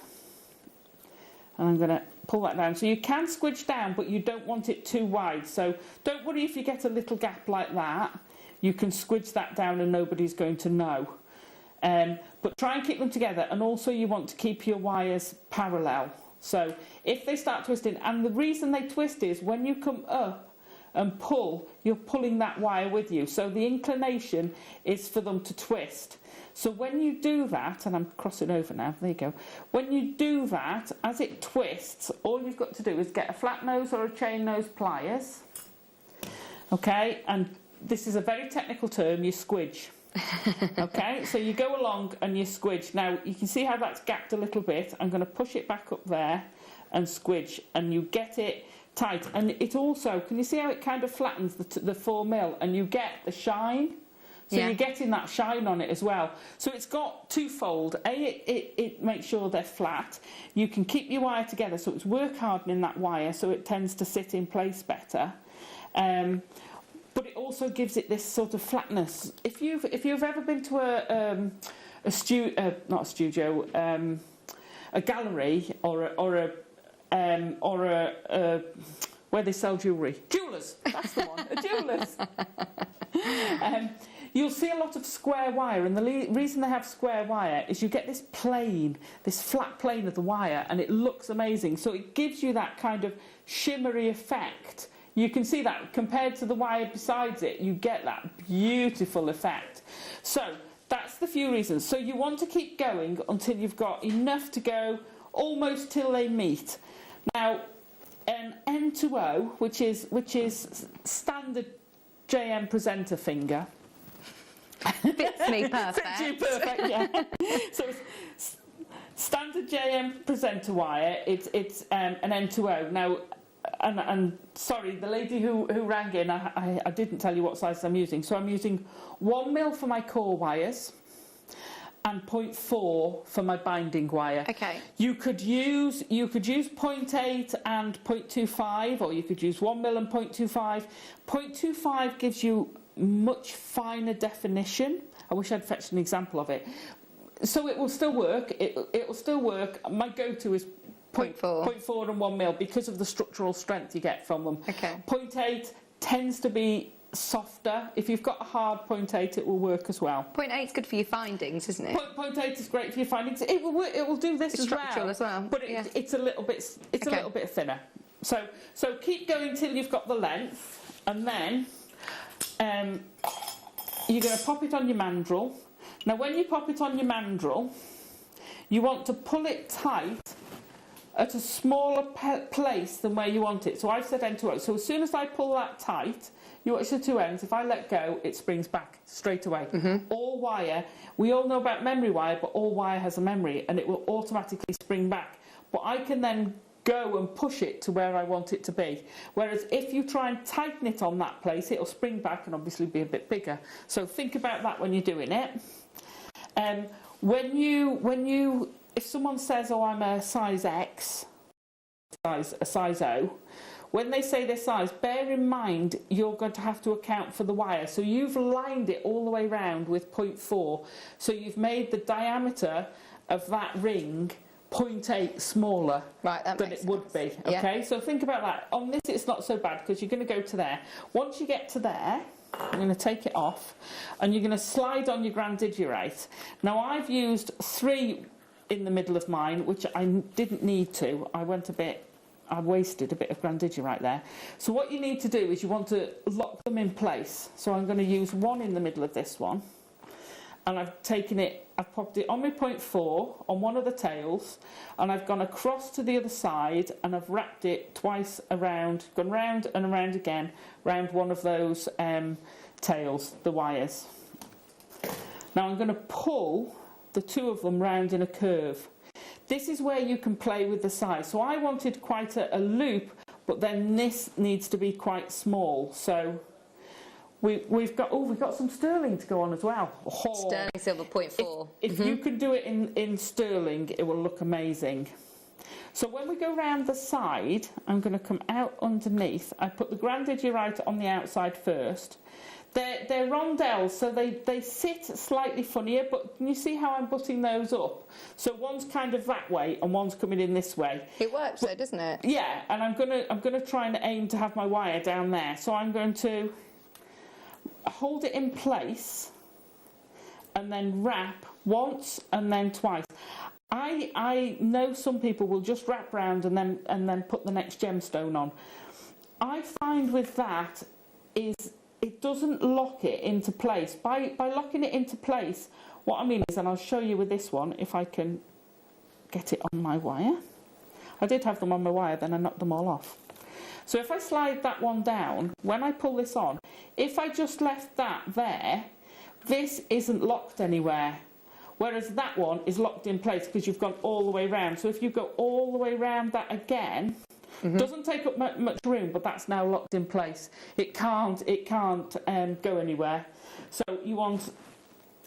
and I'm going to pull that down, so you can squidge down, but you don't want it too wide. So don't worry if you get a little gap like that, you can squidge that down and nobody's going to know. But try and keep them together, and also you want to keep your wires parallel. So if they start twisting, and the reason they twist is when you come up and pull, you're pulling that wire with you. So the inclination is for them to twist. So when you do that, and I'm crossing over now, there you go. When you do that, as it twists, all you've got to do is get a flat nose or a chain nose pliers. Okay, and this is a very technical term, you squidge. Okay, so you go along and you squidge. Now you can see how that's gapped a little bit. I'm going to push it back up there and squidge, and you get it tight. And it also, can you see how it kind of flattens the 4mm, and you get the shine? So you're getting that shine on it as well. So it's got twofold. It makes sure they're flat. You can keep your wire together, so it's work hardening that wire, so it tends to sit in place better. But it also gives it this sort of flatness. If you've ever been to a gallery or a where they sell jewellery, jewellers, that's the one, a jewellers. You'll see a lot of square wire, and the reason they have square wire is you get this plane, this flat plane of the wire, and it looks amazing. So it gives you that kind of shimmery effect. You can see that compared to the wire besides it, you get that beautiful effect. So that's the few reasons. So you want to keep going until you've got enough to go, almost till they meet. Now, an N to O, which is standard JM presenter finger. Fits me perfect. Fits you perfect, yeah. So it's standard JM presenter wire. It's an N to O. Now, and sorry, the lady who rang in, I didn't tell you what size I'm using. So I'm using 1mm for my core wires and 0.4 for my binding wire. Okay. You could use 0.8 and 0.25, or you could use 1mm and 0.25. 0.25 gives you much finer definition. I wish I'd fetched an example of it. So it will still work. It will still work. My go-to is 0.4 and 1mm because of the structural strength you get from them. Okay. 0.8 tends to be softer. If you've got a hard 0.8, it will work as well. 0.8 is good for your findings, isn't it? 0.8 is great for your findings. It will work, it will do this it's as structural well. As well. But it's a little bit a little bit thinner. So keep going till you've got the length, and then you're going to pop it on your mandrel. Now when you pop it on your mandrel, you want to pull it tight at a smaller place than where you want it. So I've said end to end. So as soon as I pull that tight, you watch the two ends. If I let go, it springs back straight away. All wire, we all know about memory wire, but all wire has a memory, and it will automatically spring back. But I can then go and push it to where I want it to be. Whereas if you try and tighten it on that place, it'll spring back and obviously be a bit bigger. So think about that when you're doing it. If someone says, oh, I'm a size X, a size O. When they say their size, bear in mind you're going to have to account for the wire. So you've lined it all the way round with 0.4. So you've made the diameter of that ring 0.8 smaller than it would be. Okay, Yeah. so think about that. On this it's not so bad because you're going to go to there. Once you get to there, I'm going to take it off and you're going to slide on your grandigierite. Now I've used 3 in the middle of mine, which I didn't need to. I wasted a bit of grandigierite there. So what you need to do is you want to lock them in place. So I'm going to use 1 in the middle of this one. And I've popped it on my 0.4 on one of the tails, and I've gone across to the other side and I've wrapped it twice around, gone round and around again, round one of those tails, the wires. Now I'm going to pull the 2 of them round in a curve. This is where you can play with the size. So I wanted quite a loop, but then this needs to be quite small. So we've got some sterling to go on as well. Oh. Sterling silver 0.4. If you can do it in sterling, it will look amazing. So when we go round the side, I'm going to come out underneath. I put the grandigierite on the outside first. They're rondelles, so they sit slightly funnier, but can you see how I'm butting those up? So one's kind of that way and one's coming in this way. It works though, doesn't it? Yeah, and I'm gonna try and aim to have my wire down there. So I'm going to hold it in place and then wrap once and then twice. I know some people will just wrap round and then put the next gemstone on. I find with that is it doesn't lock it into place. By locking it into place, what I mean is, and I'll show you with this one, if I can get it on my wire. I did have them on my wire, then I knocked them all off. So if I slide that one down, when I pull this on, if I just left that there, this isn't locked anywhere. Whereas that one is locked in place because you've gone all the way round. So if you go all the way round that again, doesn't take up much room, but that's now locked in place. It can't go anywhere. So you want,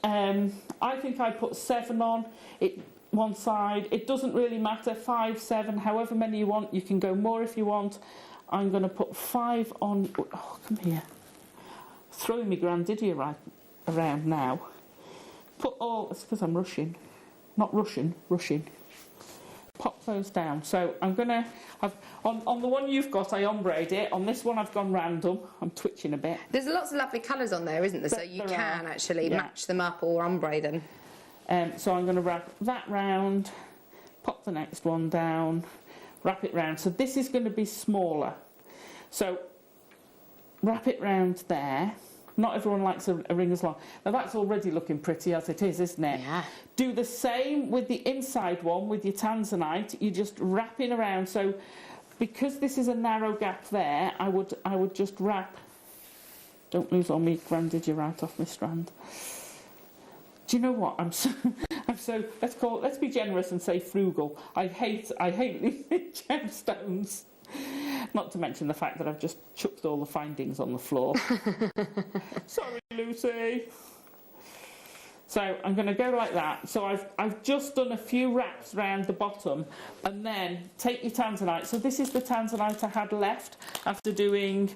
I think I put 7 on it one side. It doesn't really matter, 5, 7, however many you want. You can go more if you want. I'm going to put 5 on. Oh, come here. Throwing my grandigierite around now. Put all. It's because I'm rushing, not rushing. Pop those down. So I'm gonna on the one you've got, I ombre'd it. On this one, I've gone random. I'm twitching a bit. There's lots of lovely colours on there, isn't there? So you can actually match them up or ombre them. So I'm going to wrap that round, pop the next one down, wrap it round. So this is going to be smaller. So wrap it round there. Not everyone likes a ring as long. Now that's already looking pretty as it is, isn't it? Yeah. Do the same with the inside one with your tanzanite. You just wrap it around. So because this is a narrow gap there, I would just wrap. Don't lose all my grandigierite off my strand. Do you know what? I'm so let's be generous and say frugal. I hate leaving gemstones. Not to mention the fact that I've just chucked all the findings on the floor. Sorry, Lucy. So I'm going to go like that. So I've just done a few wraps round the bottom, and then take your tanzanite. So this is the tanzanite I had left after doing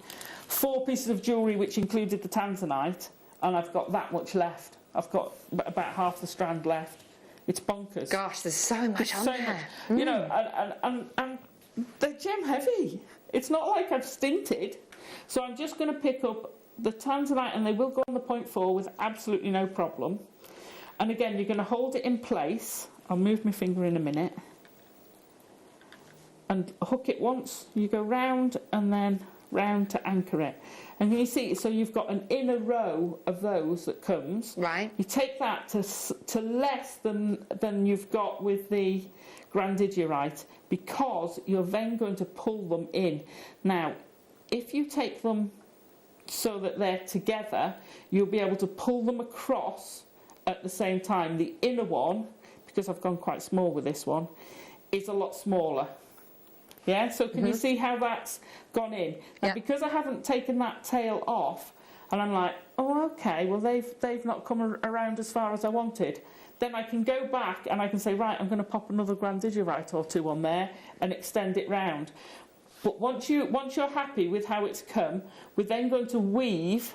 4 pieces of jewellery, which included the tanzanite, and I've got that much left. I've got about half the strand left. It's bonkers. Gosh, there's so much on there. You know, and they're gem heavy. It's not like I've stinted. So I'm just going to pick up the tanzanite, and they will go on the 0.4 with absolutely no problem. And again, you're going to hold it in place. I'll move my finger in a minute. And hook it once. You go round and then round to anchor it. And can you see, so you've got an inner row of those that comes. Right. You take that to less than you've got with the grandigierite, because you're then going to pull them in. Now, if you take them so that they're together, you'll be able to pull them across at the same time. The inner one, because I've gone quite small with this one, is a lot smaller. Yeah, so can you see how that's gone in? And because I haven't taken that tail off, and I'm like, oh, okay, well, they've not come around as far as I wanted, then I can go back and I can say, right, I'm going to pop another grandidiorite or two on there and extend it round. But once you're happy with how it's come, we're then going to weave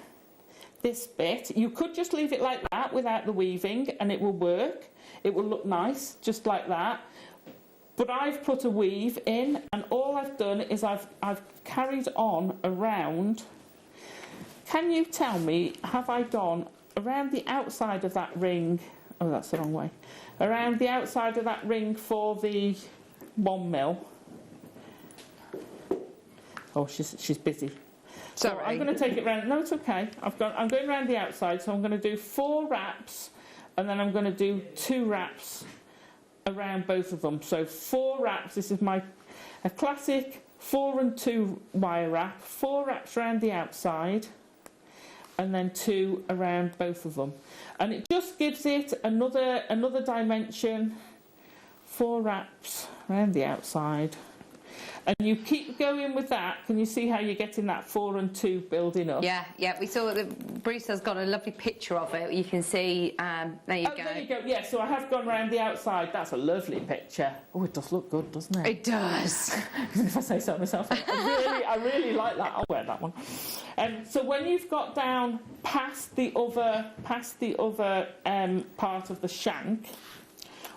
this bit. You could just leave it like that without the weaving and it will work. It will look nice, just like that. But I've put a weave in, and all I've done is I've carried on around. Can you tell me, have I gone around the outside of that ring? Oh, that's the wrong way. Around the outside of that ring for the 1 mil. Oh, she's busy. Sorry. So I'm going to take it round. No, it's okay. I'm going around the outside, so I'm going to do 4 wraps, and then I'm going to do 2 wraps around both of them. So 4 wraps. This is a classic 4 and 2 wire wrap. 4 wraps around the outside, and then 2 around both of them, and it just gives it another dimension. 4 wraps around the outside. And you keep going with that. Can you see how you're getting that 4 and 2 building up? Yeah, we saw that Bruce has got a lovely picture of it. You can see, there you go. There you go. Yeah, so I have gone around the outside. That's a lovely picture. Oh, it does look good, doesn't it? It does. Even if I say so myself, I really like that. I'll wear that one. So when you've got down past the other part of the shank,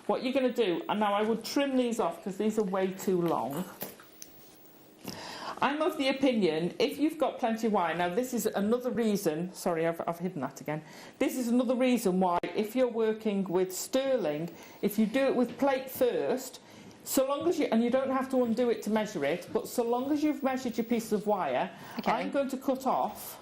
what you're going to do, and now I would trim these off because these are way too long. I'm of the opinion, if you've got plenty of wire, now this is another reason, sorry, I've hidden that again. This is another reason why, if you're working with sterling, if you do it with plate first, so long as and you don't have to undo it to measure it, but so long as you've measured your piece of wire, okay. I'm going to cut off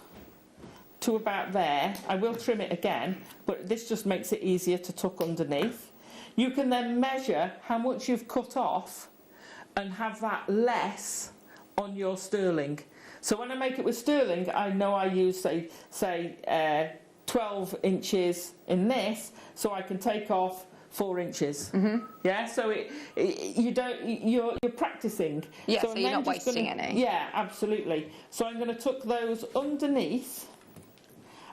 to about there. I will trim it again, but this just makes it easier to tuck underneath. You can then measure how much you've cut off and have that less on your sterling. So when I make it with sterling, I know I use say 12 inches in this, so I can take off 4 inches. Mm-hmm. Yeah, so you're practicing. Yeah, so you're not wasting any. Yeah, absolutely. So I'm going to tuck those underneath,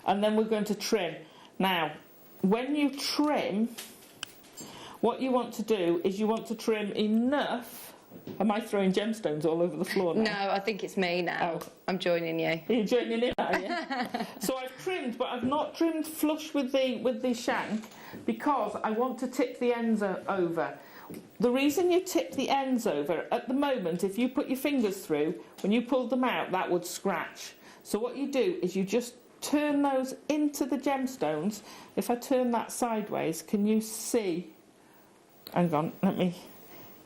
and then we're going to trim. Now, when you trim, what you want to do is you want to trim enough. Am I throwing gemstones all over the floor now? No, I think it's me now. Oh. I'm joining you. You're joining in, are you? So I've trimmed, but I've not trimmed flush with the shank because I want to tip the ends over. The reason you tip the ends over, at the moment, if you put your fingers through, when you pulled them out, that would scratch. So what you do is you just turn those into the gemstones. If I turn that sideways, can you see? Hang on,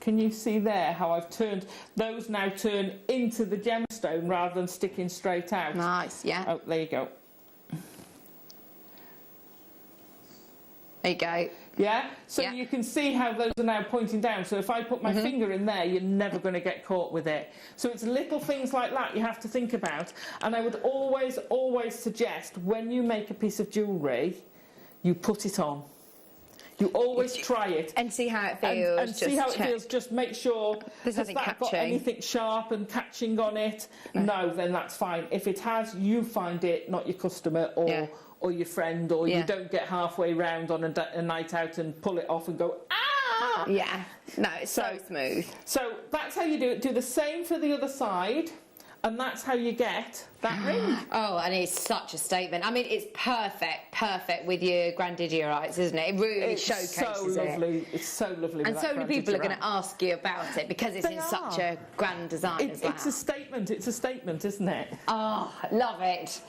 can you see there how I've turned those? Now turn into the gemstone rather than sticking straight out. Nice, yeah. Oh, there you go. There you go. Yeah, so yeah. You can see how those are now pointing down. So if I put my finger in there, you're never going to get caught with it. So it's little things like that you have to think about. And I would always suggest when you make a piece of jewellery, you put it on. You always try it and see how it feels. And see how it feels. Just make sure has that got anything sharp and catching on it. No, then that's fine. If it has, you find it, not your customer or your friend, or you don't get halfway round on a night out and pull it off and go ah. Yeah, no, it's so smooth. So that's how you do it. Do the same for the other side. And that's how you get that ring. Oh, and it's such a statement. I mean, it's perfect with your grandidiorites, isn't it? It really showcases it. It's so lovely. And so many people are going to ask you about it because it's such a grand design as well. It's a statement, isn't it? Oh, love it.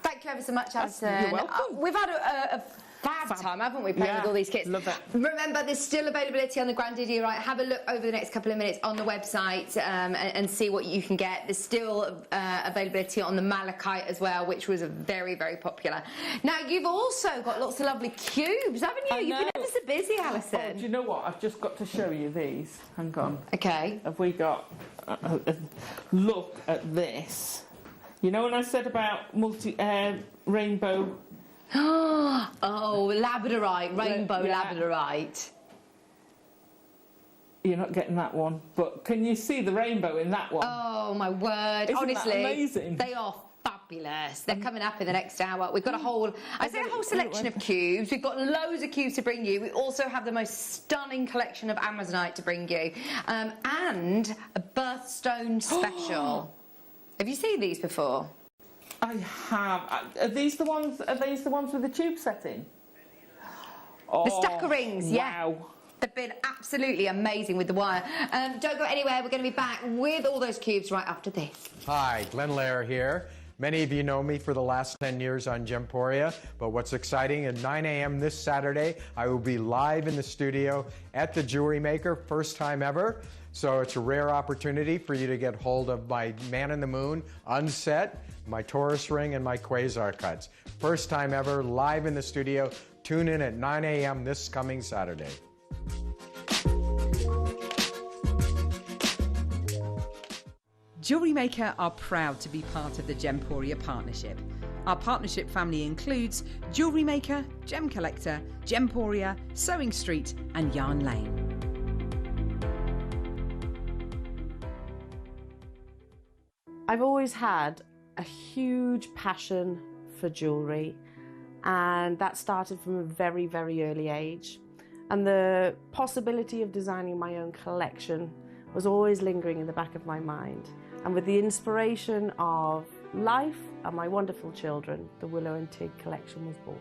Thank you ever so much, Alison. You're welcome. We've had a fab time, haven't we, playing with all these kits? Love it. Remember, there's still availability on the grandidiorite. Have a look over the next couple of minutes on the website and see what you can get. There's still availability on the malachite as well, which was very, very popular. Now, you've also got lots of lovely cubes, haven't you? You've been ever so busy, Alison. Oh, do you know what? I've just got to show you these. Hang on. Okay. Have we got... look at this. You know when I said about rainbow... Oh, labradorite, rainbow labradorite. You're not getting that one, but can you see the rainbow in that one? Oh my word! Isn't honestly, that amazing? They are fabulous. Fabulous. They're coming up in the next hour. We've got a whole selection of cubes. We've got loads of cubes to bring you. We also have the most stunning collection of Amazonite to bring you. And a birthstone special. Have you seen these before? I have. Are these the ones with the tube setting? The stack of rings, yeah. Wow. They've been absolutely amazing with the wire. Don't go anywhere. We're going to be back with all those cubes right after this. Hi, Glenn Lair here. Many of you know me for the last 10 years on Gemporia, but what's exciting, at 9 a.m. this Saturday, I will be live in the studio at the Jewellery Maker, first time ever. So it's a rare opportunity for you to get hold of my Man in the Moon unset, my Taurus ring, and my Quasar cuts. First time ever, live in the studio. Tune in at 9 a.m. this coming Saturday. Jewellery Maker are proud to be part of the Gemporia partnership. Our partnership family includes Jewellery Maker, Gem Collector, Gemporia, Sewing Street and Yarn Lane. I've always had a huge passion for jewellery, and that started from a very, very early age. And the possibility of designing my own collection was always lingering in the back of my mind. And with the inspiration of life and my wonderful children, the Willow and Tig collection was born.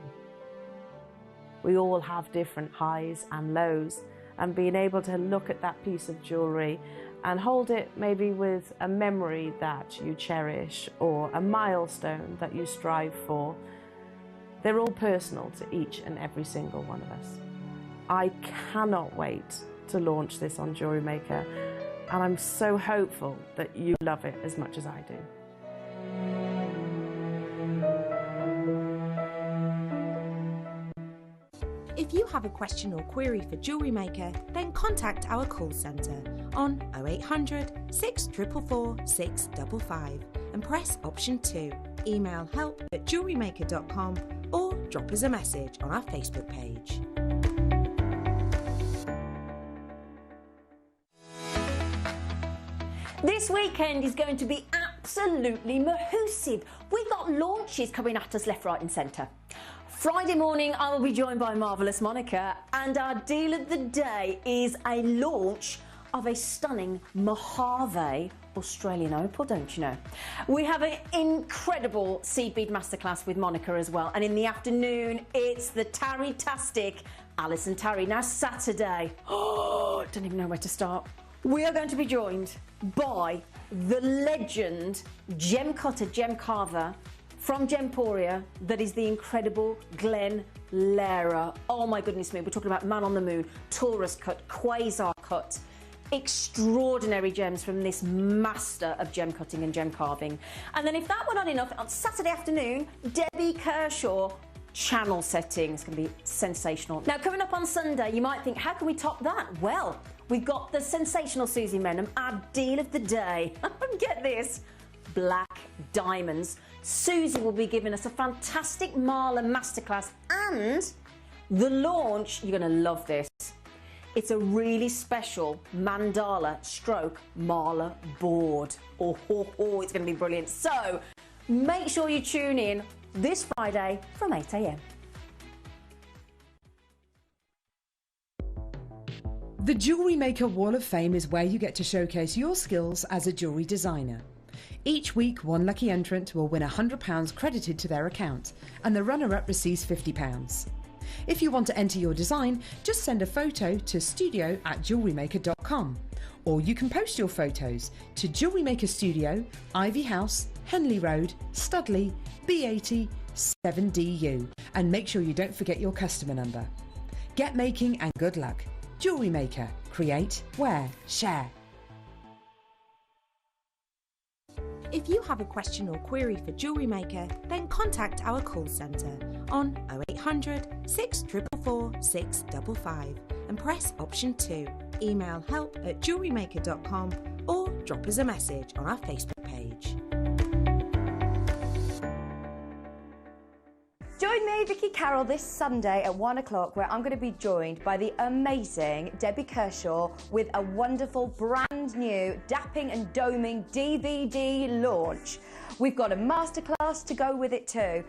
We all have different highs and lows, and being able to look at that piece of jewellery and hold it maybe with a memory that you cherish or a milestone that you strive for, they're all personal to each and every single one of us. I cannot wait to launch this on Jewellery Maker, and I'm so hopeful that you love it as much as I do. If you have a question or query for Jewellery Maker, then contact our call centre on 0800 644 655 and press option 2. Email help@jewellerymaker.com or drop us a message on our Facebook page. This weekend is going to be absolutely mahoosive. We've got launches coming at us left, right and centre. Friday morning I will be joined by Marvellous Monica, and our deal of the day is a launch of a stunning Mojave Australian opal, don't you know? We have an incredible seed bead masterclass with Monica as well, and in the afternoon it's the Tarry-tastic Alison Tarry. Now Saturday, don't even know where to start. We are going to be joined by the legend gem cutter, gem carver from Gemporia, that is the incredible Glenn Lair. Oh my goodness me, we're talking about Man on the Moon, Taurus cut, Quasar cut, extraordinary gems from this master of gem cutting and gem carving. And then if that were not enough, on Saturday afternoon, Debbie Kershaw, channel setting. It's going to be sensational. Now coming up on Sunday, you might think, how can we top that? Well, we've got the sensational Susie Menham, our deal of the day. Get this, black diamonds. Susie will be giving us a fantastic Marla masterclass, and the launch, you're going to love this. It's a really special mandala stroke Marla board. Oh, it's going to be brilliant. So make sure you tune in this Friday from 8 a.m. The Jewellery Maker Wall of Fame is where you get to showcase your skills as a jewellery designer. Each week, one lucky entrant will win £100 credited to their account, and the runner-up receives £50. If you want to enter your design, just send a photo to studio@jewellerymaker.com, or you can post your photos to Jewellery Maker Studio, Ivy House, Henley Road, Studley, B80 7DU, and make sure you don't forget your customer number. Get making and good luck. Jewellery Maker. Create, wear, share. If you have a question or query for Jewellery Maker, then contact our call centre on 0800 644 655 and press option 2. Email help@jewellerymaker.com or drop us a message on our Facebook page. Join me, Vicky Carroll, this Sunday at 1 o'clock, where I'm going to be joined by the amazing Debbie Kershaw with a wonderful brand new Dapping and Doming DVD launch. We've got a masterclass to go with it too.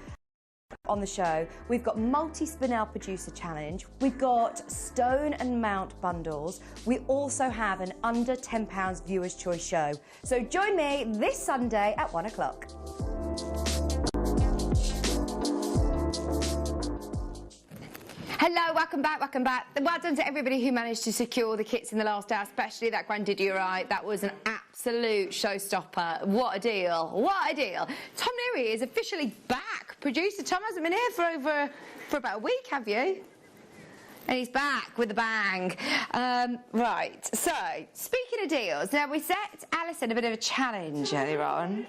On the show, we've got multi-spinel producer challenge, we've got stone and mount bundles, we also have an under £10 viewers choice show. So join me this Sunday at 1 o'clock. Hello, welcome back, welcome back. Well done to everybody who managed to secure the kits in the last hour, especially that Grandidierite. That was an absolute showstopper. What a deal, what a deal. Tom Neary is officially back. Producer Tom hasn't been here for about a week, have you? And he's back with a bang. Right, so, speaking of deals, now we set Alison a bit of a challenge earlier on.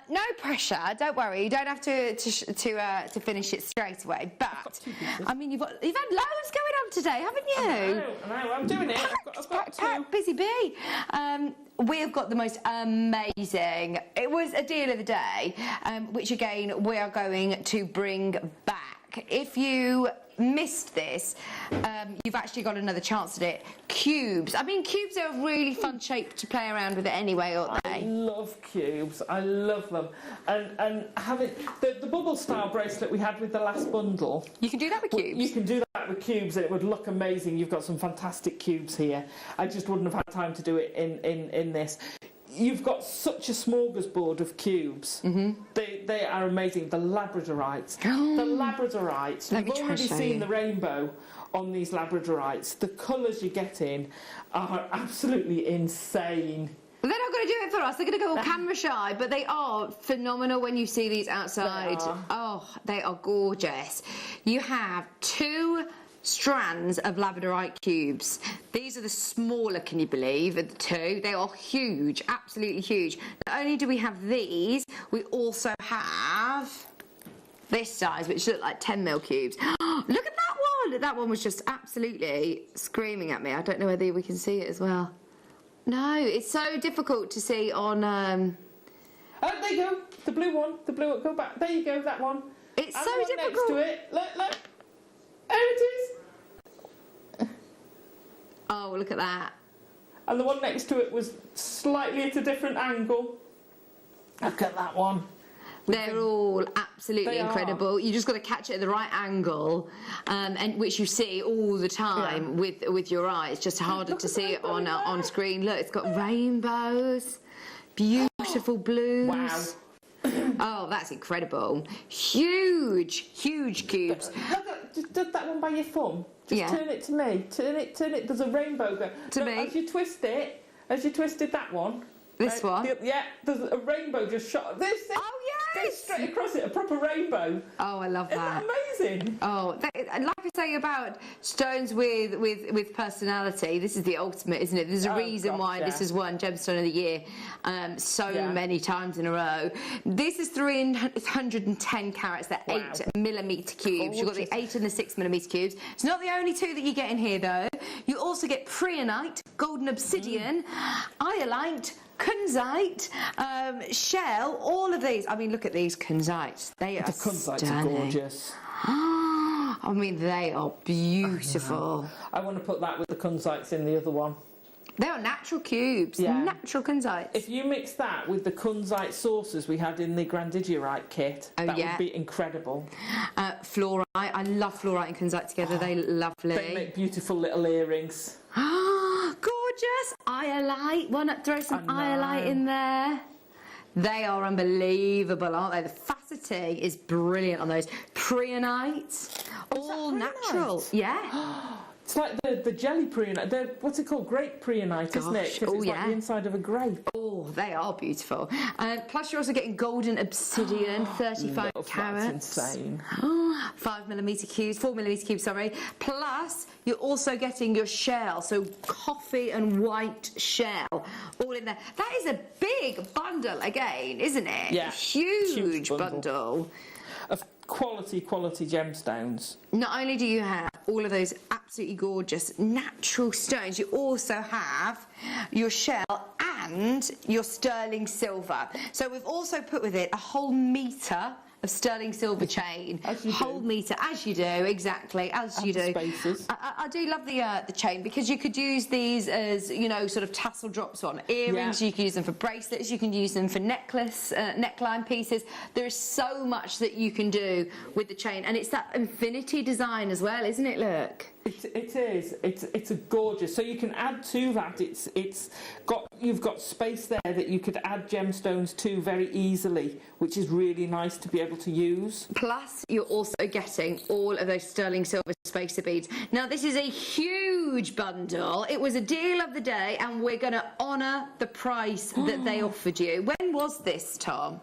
No pressure, don't worry, you don't have to finish it straight away, but, I mean, you've had loads going on today, haven't you? I know, I'm doing it. I've got two. Busy bee. We've got the most amazing, it was a deal of the day, which again, we are going to bring back. If you missed this, you've actually got another chance at it. Cubes. I mean, cubes are a really fun shape to play around with it anyway, aren't they? I love cubes. I love them. And having the bubble style bracelet we had with the last bundle. You can do that with cubes. You can do that with cubes and it would look amazing. You've got some fantastic cubes here. I just wouldn't have had time to do it in this. You've got such a smorgasbord of cubes. Mm-hmm. They are amazing. The Labradorites. The Labradorites. You've already seen the rainbow on these Labradorites. The colours you're getting are absolutely insane. Well, they're not going to do it for us. They're going to go all camera shy, but they are phenomenal when you see these outside. Oh, they are gorgeous. You have 2 strands of Labradorite cubes. These are the smaller, can you believe, of the 2. They are huge, absolutely huge. Not only do we have these, we also have this size, which look like 10mm cubes. Look at that one! That one was just absolutely screaming at me. I don't know whether we can see it as well. No, it's so difficult to see on... Oh, there you go. The blue one. The blue one. Go back. There you go, that one. It's and so one difficult. Next to it. Look. There it is. Oh, look at that. And the one next to it was slightly at a different angle. Look at that one. They're all absolutely incredible. You just got to catch it at the right angle, and which you see all the time with your eyes. Just harder to see it on screen. Look, it's got rainbows, beautiful blues. Wow. Oh, that's incredible. Huge cubes. Look, just do that one by your thumb. Just turn it to me. Turn it. There's a rainbow going. To me? As you twisted that one. This one? There's a rainbow just shot. This. Oh, yes! Goes straight across it, a proper rainbow. Oh, I love that. Isn't that amazing? Oh, like I say about stones with personality, this is the ultimate, isn't it? There's a reason why this has won Gemstone of the Year so many times in a row. This is 310 carats. They're 8mm cubes. You've got the 8 and the 6mm cubes. It's not the only 2 that you get in here, though. You also get preonite, golden obsidian, iolite, kunzite, shell, all of these. I mean, look at these kunzites. They are kunzites are gorgeous. I mean, they are beautiful. I want to put that with the kunzites in the other one. They are natural cubes, natural kunzites. If you mix that with the kunzite saucers we had in the Grandidierite kit, that would be incredible. Fluorite, I love fluorite and kunzite together. They're lovely. They make beautiful little earrings. Gorgeous. Iolite. Why not throw some iolite in there? They are unbelievable, aren't they? The faceting is brilliant on those. Preonite, all natural. Yeah. It's like the jelly preonite. What's it called? Grape preonite, isn't it? Because it's like the inside of a grape. Oh, they are beautiful. Plus, you're also getting golden obsidian, 35 carats. That's insane. 5mm cubes, 4mm cubes, sorry. Plus, you're also getting your shell, so coffee and white shell, all in there. That is a big bundle again, isn't it? Yeah. Huge bundle. Of quality gemstones. Not only do you have all of those absolutely gorgeous natural stones, you also have your shell and your sterling silver. So we've also put with it a whole metre of sterling silver chain. Whole metre, as you do, exactly, as you do. Spaces. I do love the chain, because you could use these as, you know, sort of tassel drops on earrings. You can use them for bracelets. You can use them for necklace, neckline pieces. There is so much that you can do with the chain, and it's that infinity design as well, isn't it? Look. It is. It's a gorgeous. So you can add to that. You've got space there that you could add gemstones to very easily, which is really nice to be able to use. Plus, you're also getting all of those sterling silver spacer beads. Now, this is a huge bundle. It was a deal of the day, and we're going to honour the price that they offered you. When was this, Tom?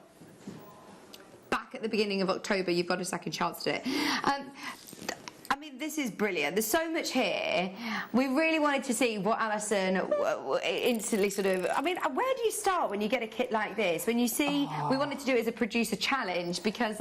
Back at the beginning of October. You've got a second chance to do it. I mean, this is brilliant. There's so much here. We really wanted to see what Alison instantly sort of... I mean, where do you start when you get a kit like this? When you see... We wanted to do it as a producer challenge, because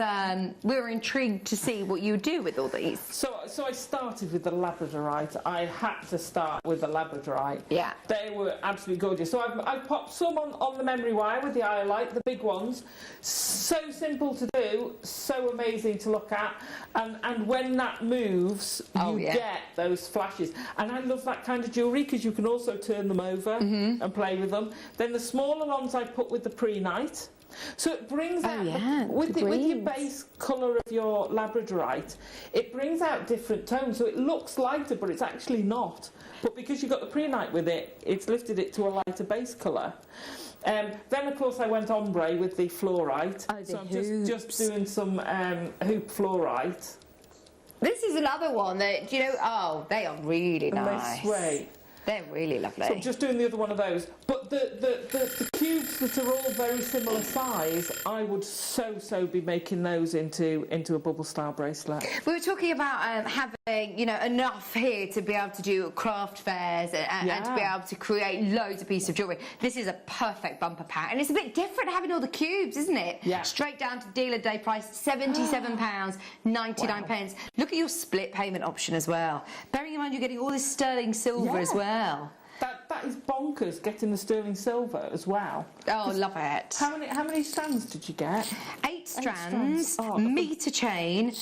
we were intrigued to see what you do with all these. So I started with the labradorite. I had to start with the labradorite. Yeah. They were absolutely gorgeous. So I've popped some on the memory wire with the iolite, the big ones. So simple to do, so amazing to look at. And when that moves, you get those flashes. And I love that kind of jewellery, because you can also turn them over and play with them. Then the smaller ones I put with the pre-night. So it brings out, with your base colour of your labradorite, it brings out different tones. So it looks lighter, but it's actually not. But because you've got the pre-night with it, it's lifted it to a lighter base colour. Then, of course, I went ombre with the fluorite. So I'm just doing some hoop fluorite. This is another one that, you know, they are really nice. They sway. They're really lovely. So I'm just doing the other one of those. But the cubes that are all very similar size, I would so be making those into a bubble style bracelet. We were talking about having, you know, enough here to be able to do craft fairs and to be able to create loads of pieces of jewellery. This is a perfect bumper pack, and it's a bit different having all the cubes, isn't it? Yeah. Straight down to dealer day price, £77.99. Wow. Look at your split payment option as well. Bearing in mind you're getting all this sterling silver as well. That is bonkers, getting the sterling silver as well. Oh, love it. How many strands did you get? 8 strands, metre chain,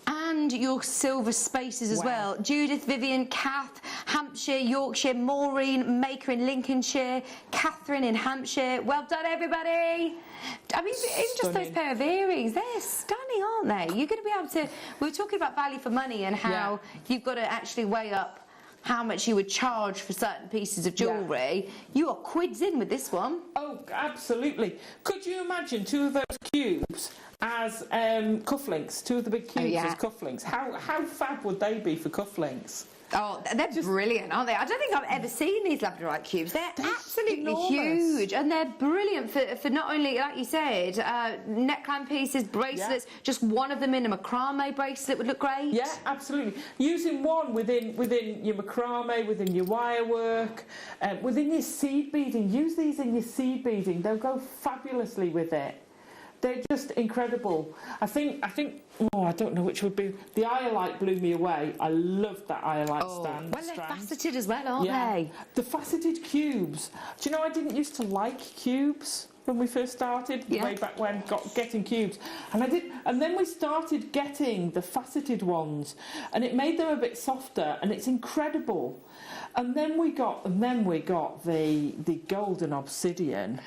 and your silver spaces as well. Judith, Vivian, Kath, Hampshire, Yorkshire, Maureen, Maker in Lincolnshire, Catherine in Hampshire. Well done, everybody. I mean, even just those pair of earrings, they're stunning, aren't they? You're going to be able to... We were talking about value for money and how you've got to actually weigh up how much you would charge for certain pieces of jewellery. You are quids in with this one. Oh, absolutely. Could you imagine 2 of those cubes as cufflinks? 2 of the big cubes as cufflinks. How fab would they be for cufflinks? Oh, they're brilliant, aren't they? I don't think I've ever seen these labradorite cubes. They're absolutely huge, and they're brilliant for not only, like you said, neckline pieces, bracelets. Just one of them in a macrame bracelet would look great. Yeah, absolutely. Using one within your macrame, within your wire work, within your seed beading. Use these in your seed beading. They'll go fabulously with it. They're just incredible. I think. Oh, I don't know which would be. The iolite blew me away. I loved that iolite stand. Well, they're faceted as well, aren't they? The faceted cubes. Do you know I didn't used to like cubes when we first started, way back when, getting cubes, and I did. And then we started getting the faceted ones, and it made them a bit softer, and it's incredible. And then we got the golden obsidian.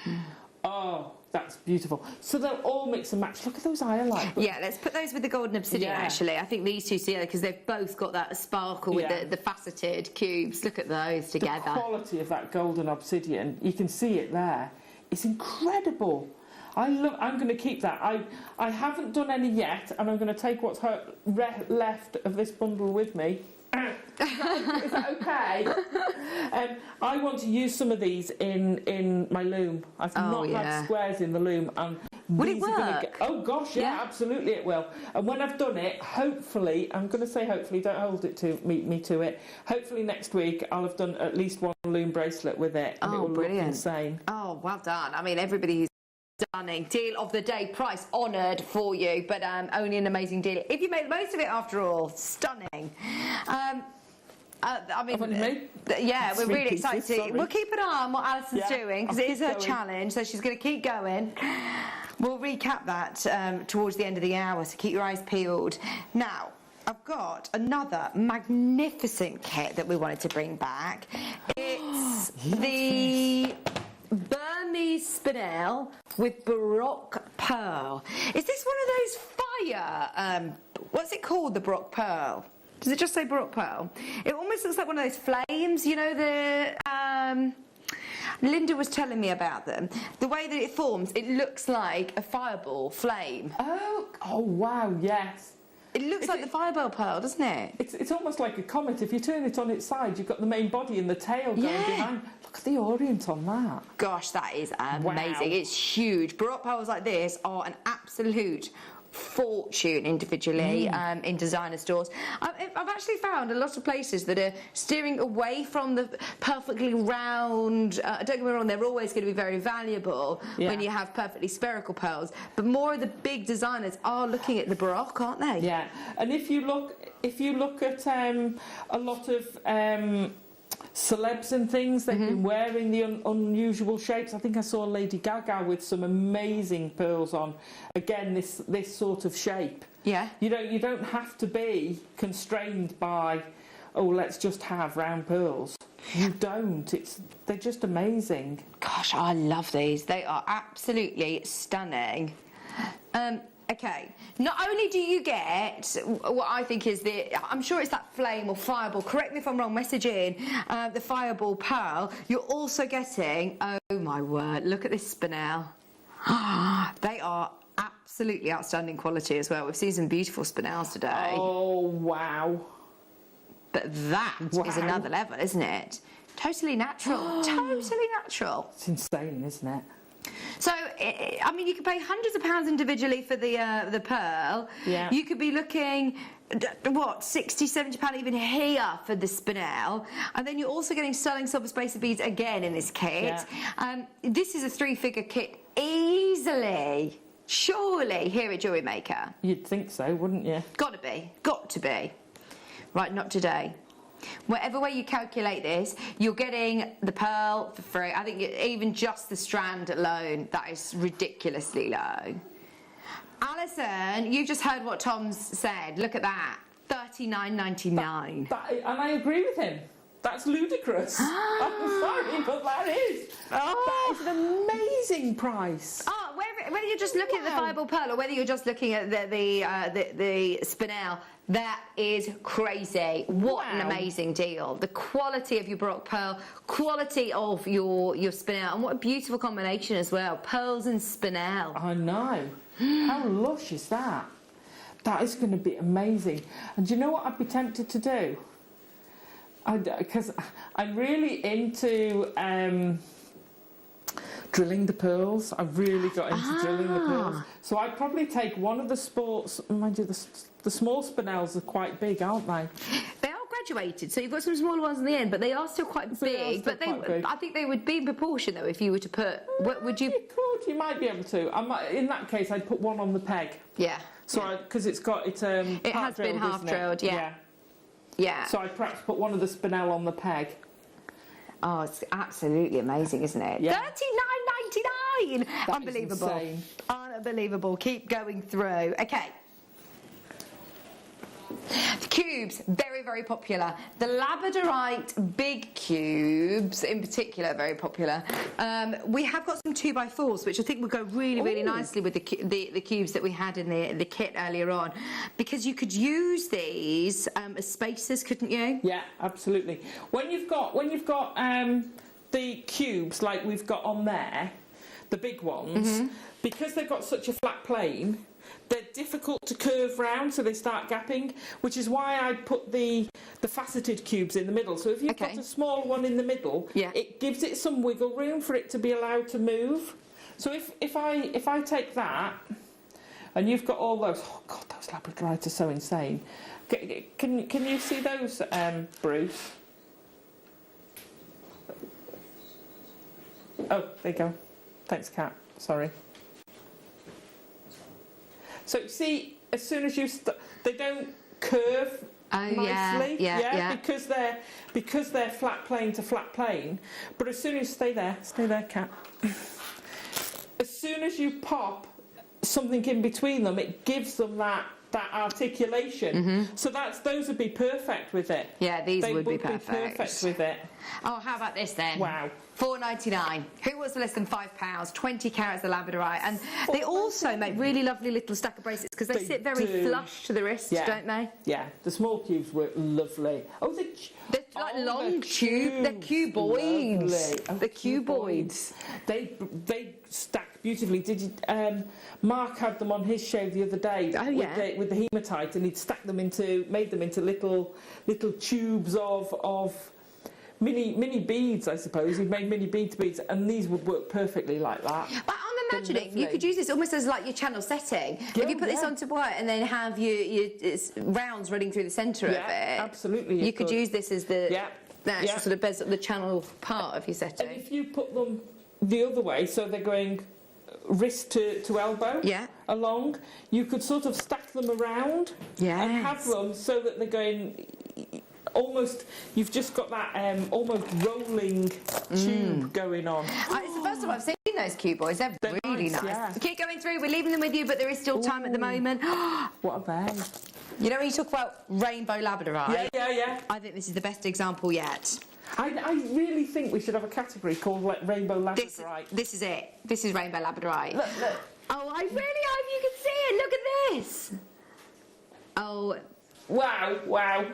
Oh. That's beautiful. So they'll all mix and match. Look at those iolite. Yeah, let's put those with the golden obsidian, actually. I think these two together, because they've both got that sparkle with the faceted cubes. Look at those together. The quality of that golden obsidian, you can see it there. It's incredible. I'm going to keep that. I haven't done any yet, and I'm going to take what's left of this bundle with me. Is that okay? I want to use some of these in my loom. I've not had squares in the loom, and will it work? Oh gosh, yeah, absolutely it will. And when I've done it, hopefully, I'm going to say hopefully, don't hold it to me to it. Hopefully next week I'll have done at least one loom bracelet with it, and it will look insane. Oh, well done. I mean, everybody who's stunning. Deal of the day price honoured for you, but only an amazing deal if you make the most of it after all. Stunning. I mean, we're really excited. We'll keep an eye on what Alison's doing, because it is her challenge, so she's going to keep going. We'll recap that towards the end of the hour, so keep your eyes peeled. Now, I've got another magnificent kit that we wanted to bring back. It's the Burmese spinel with Baroque pearl. Is this one of those fire, what's it called, the Baroque pearl? Does it just say Baroque pearl? It almost looks like one of those flames, you know, the... Linda was telling me about them. The way that it forms, it looks like a fireball flame. Oh wow, yes. It looks like the fireball pearl, doesn't it? It's almost like a comet. If you turn it on its side, you've got the main body and the tail going behind. Look at the orient on that. Gosh, that is amazing. Wow. It's huge. Baroque pearls like this are an absolute fortune individually in designer stores. I've actually found a lot of places that are steering away from the perfectly round, don't get me wrong, they're always going to be very valuable when you have perfectly spherical pearls, but more of the big designers are looking at the Baroque, aren't they? Yeah, and if you look at a lot of celebs and things, they've been wearing the unusual shapes. I think I saw Lady Gaga with some amazing pearls on. Again, this sort of shape. Yeah. You don't have to be constrained by, oh, let's just have round pearls. You don't. They're just amazing. Gosh, I love these. They are absolutely stunning. Okay, not only do you get what I think is I'm sure it's that flame or fireball, correct me if I'm wrong, message in, the fireball pearl, you're also getting, oh my word, look at this spinel. They are absolutely outstanding quality as well. We've seen some beautiful spinels today. Oh, wow. But that is another level, isn't it? Totally natural, totally natural. It's insane, isn't it? So, I mean, you could pay hundreds of pounds individually for the pearl. Yeah. You could be looking, what, 60, 70 pounds even here for the spinel. And then you're also getting sterling silver spacer beads again in this kit. Yeah. This is a 3-figure kit easily, surely, here at Jewellery Maker. You'd think so, wouldn't you? Got to be. Right, not today. Whatever way you calculate this, you're getting the pearl for free. I think even just the strand alone, that is ridiculously low. Alison, you just heard what Tom's said. Look at that. $39.99. And I agree with him. That's ludicrous. I'm sorry, but that is. That is an amazing price. Oh, whether you're just looking at the fireball pearl or whether you're just looking at the spinel, that is crazy. What an amazing deal. The quality of your Baroque pearl, quality of your spinel, and what a beautiful combination as well. Pearls and spinel. I know. How lush is that? That is going to be amazing. And do you know what I'd be tempted to do? Because I'm really into drilling the pearls. I've really got into drilling the pearls. So I'd probably take one of the sports, mind you, the small spinels are quite big, aren't they? They are graduated, so you've got some smaller ones in the end, but they are still quite big. I think they would be in proportion, though, if you were to put... Would you... You might be able to. In that case, I'd put one on the peg. Yeah. So because it's got... it has been half drilled, yeah. Yeah. So I'd perhaps put one of the spinel on the peg. Oh, it's absolutely amazing, isn't it? Yeah. $39.99! Unbelievable. Insane. Unbelievable. Keep going through. Okay. The cubes, very, very popular. The labradorite big cubes, in particular, very popular. We have got some 2x4s, which I think would go really, really nicely with the cubes that we had in the kit earlier on, because you could use these as spacers, couldn't you? Yeah, absolutely. When you've got the cubes like we've got on there, the big ones, because they've got such a flat plane, they're difficult to curve round, so they start gapping, which is why I put the faceted cubes in the middle. So if you've got a small one in the middle, it gives it some wiggle room for it to be allowed to move. So if I take that, and you've got all those, oh God, those labradorites are so insane. Can you see those, Bruce? Oh, there you go. Thanks, Kat. Sorry. So see, as soon as they don't curve nicely, because they're flat plane to flat plane. But as soon as stay there, Kat. As soon as you pop something in between them, it gives them that articulation. So those would be perfect with it. Yeah, these They would be perfect. with it. Oh, how about this then? Wow. £4.99. Who wants for less than £5? 20 carats of labradorite. And they also make really lovely little stack of bracelets because they sit very flush to the wrist, don't they? Yeah, the small cubes were lovely. Oh, they're like long tube. They're cuboids. Oh, the cuboids. They stack beautifully. Did you? Mark had them on his show the other day. Oh, yeah. With the hematite, and he'd made them into little tubes of mini beads, I suppose. He'd made mini beads, and these would work perfectly like that. But I'm imagining you could use this almost as like your channel setting. If you put this onto white and then have your rounds running through the centre of it. Absolutely. You could use this as the actual sort of bezel, the channel part of your setting. And if you put them the other way, so they're going wrist to elbow along, you could sort of stack them around and have them so that they're going almost, you've just got that almost rolling tube going on. It's the first time I've seen those cuboids. They're really nice. Yeah. Keep going through. We're leaving them with you, but there is still time at the moment. What are they? You know when you talk about rainbow labradorite? Yeah. I think this is the best example yet. I really think we should have a category called like rainbow labradorite. This is it. This is rainbow labradorite. Look. Oh, I really hope you can see it. Look at this. Oh. Wow.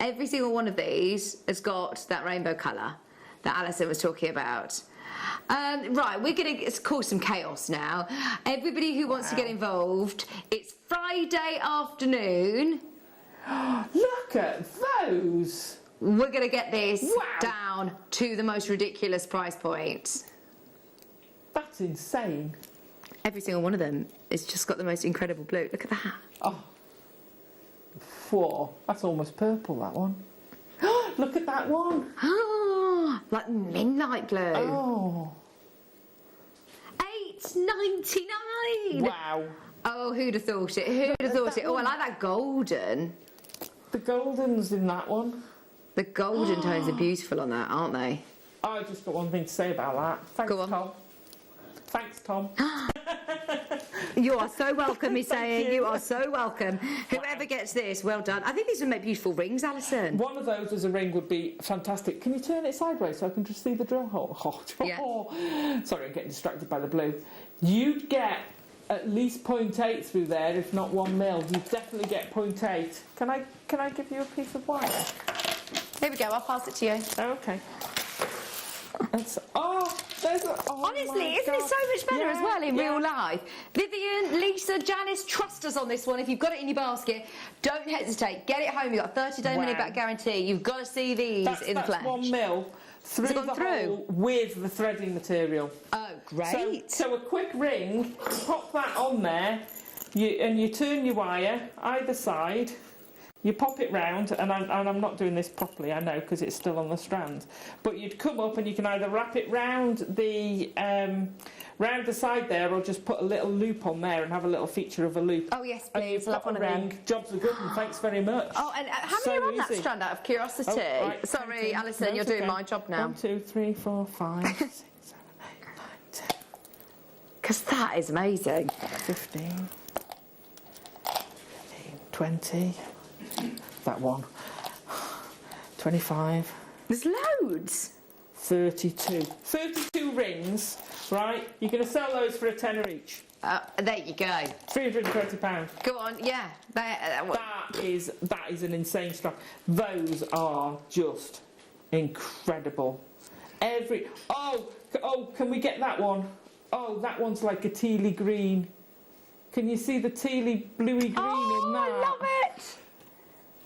Every single one of these has got that rainbow colour that Alison was talking about. Right, we're going to cause some chaos now. Everybody who wants to get involved, it's Friday afternoon. Look at those. We're going to get this down to the most ridiculous price point. That's insane. Every single one of them has just got the most incredible blue. Look at that. Oh. Whoa, that's almost purple, that one. Look at that one. Oh, like midnight blue. Oh. $8.99. Wow. Oh, who'd have thought it? Who'd have thought it? Oh, I like that golden. The golden's in that one. The golden tones are beautiful on that, aren't they? I just got one thing to say about that. Thanks, Go on. Tom. Thanks, Tom. You are so welcome, he's saying. You are so welcome. Whoever gets this, well done. I think these would make beautiful rings, Alison. One of those as a ring would be fantastic. Can you turn it sideways so I can just see the drill hole? Sorry, I'm getting distracted by the blue. You'd get at least 0.8 through there, if not 1 mil. You'd definitely get 0.8. Can I give you a piece of wire? Here we go, I'll pass it to you. Okay. Honestly, isn't it so much better as well in real life? Vivian, Lisa, Janice, trust us on this one. If you've got it in your basket, don't hesitate. Get it home. You've got a 30-day money-back guarantee. You've got to see these in the flesh. That's 1 mil through the hole with the threading material. Oh, great. So a quick ring, pop that on there, and you turn your wire either side. You pop it round, and I'm not doing this properly, I know, because it's still on the strand. But you'd come up and you can either wrap it round the side there, or just put a little loop on there and have a little feature of a loop. Oh yes, please. Love one of them. Jobs are good, and thanks very much. Oh, and how many are on that strand? Out of curiosity. Oh, right, sorry, Alison, you're doing my job now. 1, 2, 3, 4, 5, 6, 7, 8, 9, 10. Because that is amazing. 15, 20. That one. 25. There's loads. 32. 32 rings, right? You're going to sell those for a tenner each. There you go. £320. Go on, yeah. That is an insane stock. Those are just incredible. Can we get that one? Oh, that one's like a tealy green. Can you see the tealy bluey green in that? I love it.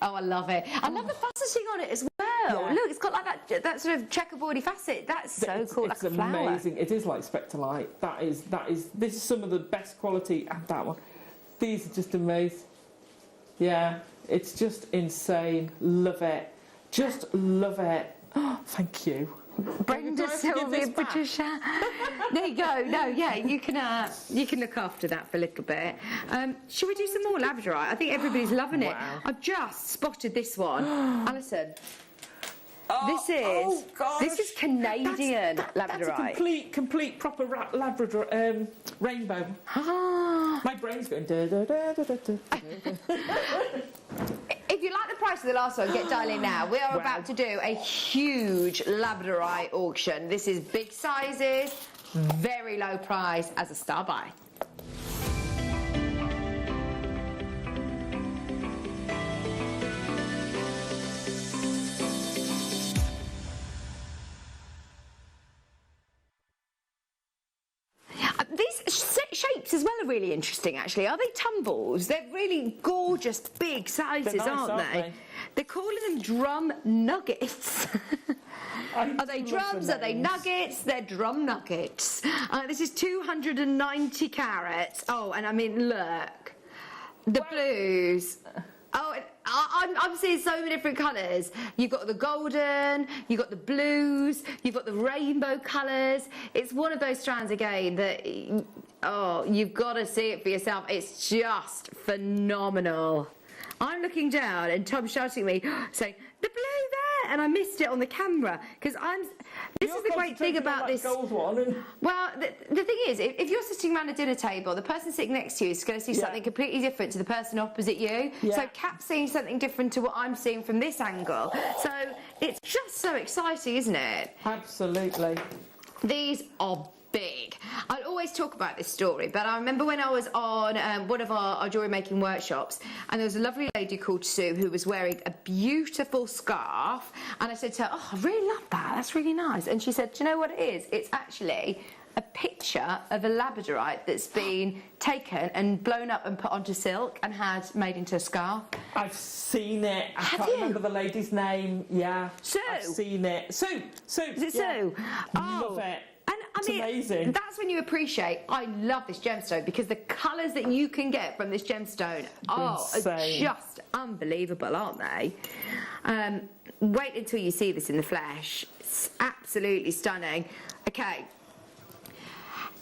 Oh, I love it. I love the faceting on it as well. Yeah. Look, it's got like that sort of checkerboardy facet. That's so cool. It's like a flower. amazing. It is like Spectralite. This is some of the best quality. And that one. These are just amazing. Yeah, it's just insane. Love it. Just love it. Oh, thank you. Brenda, Sylvia, Patricia. There you go. No, yeah, you can look after that for a little bit. Should we do some more labradorite? I think everybody's loving it. I've just spotted this one. Alison. This is Canadian labradorite. That's a complete proper Labrador rainbow. My brain's going da da da da da da. If you like the price of the last one, get dialing now. We are about to do a huge labradorite auction. This is big sizes, very low price as a star buy. These shapes as well are really interesting, actually. Are they tumbles? They're really gorgeous, big sizes, They're nice, aren't they? They're calling them drum nuggets. Are they drums? Are they nuggets? They're drum nuggets. This is 290 carats. Oh, and I mean, look. The blues. Oh, I'm seeing so many different colours. You've got the golden, you've got the blues, you've got the rainbow colours. It's one of those strands again that, oh, you've got to see it for yourself. It's just phenomenal. I'm looking down and Tom's shouting at me, saying, the blue there, and I missed it on the camera because this is the great thing about this. Gold one. Well, the thing is, if you're sitting around a dinner table, the person sitting next to you is going to see something completely different to the person opposite you. So Cap's seeing something different to what I'm seeing from this angle. So it's just so exciting, isn't it? Absolutely. These are big. I always talk about this story, but I remember when I was on one of our jewellery making workshops, and there was a lovely lady called Sue who was wearing a beautiful scarf, and I said to her, oh, I really love that, that's really nice. And she said, do you know what it is? It's actually a picture of a labradorite that's been taken and blown up and put onto silk and had made into a scarf. I've seen it. I can't remember the lady's name. Yeah. Sue. I've seen it. Sue. Is it Sue? Love it. I mean, amazing. That's when you appreciate, I love this gemstone because the colours that you can get from this gemstone are just unbelievable, aren't they? Wait until you see this in the flesh. It's absolutely stunning. Okay.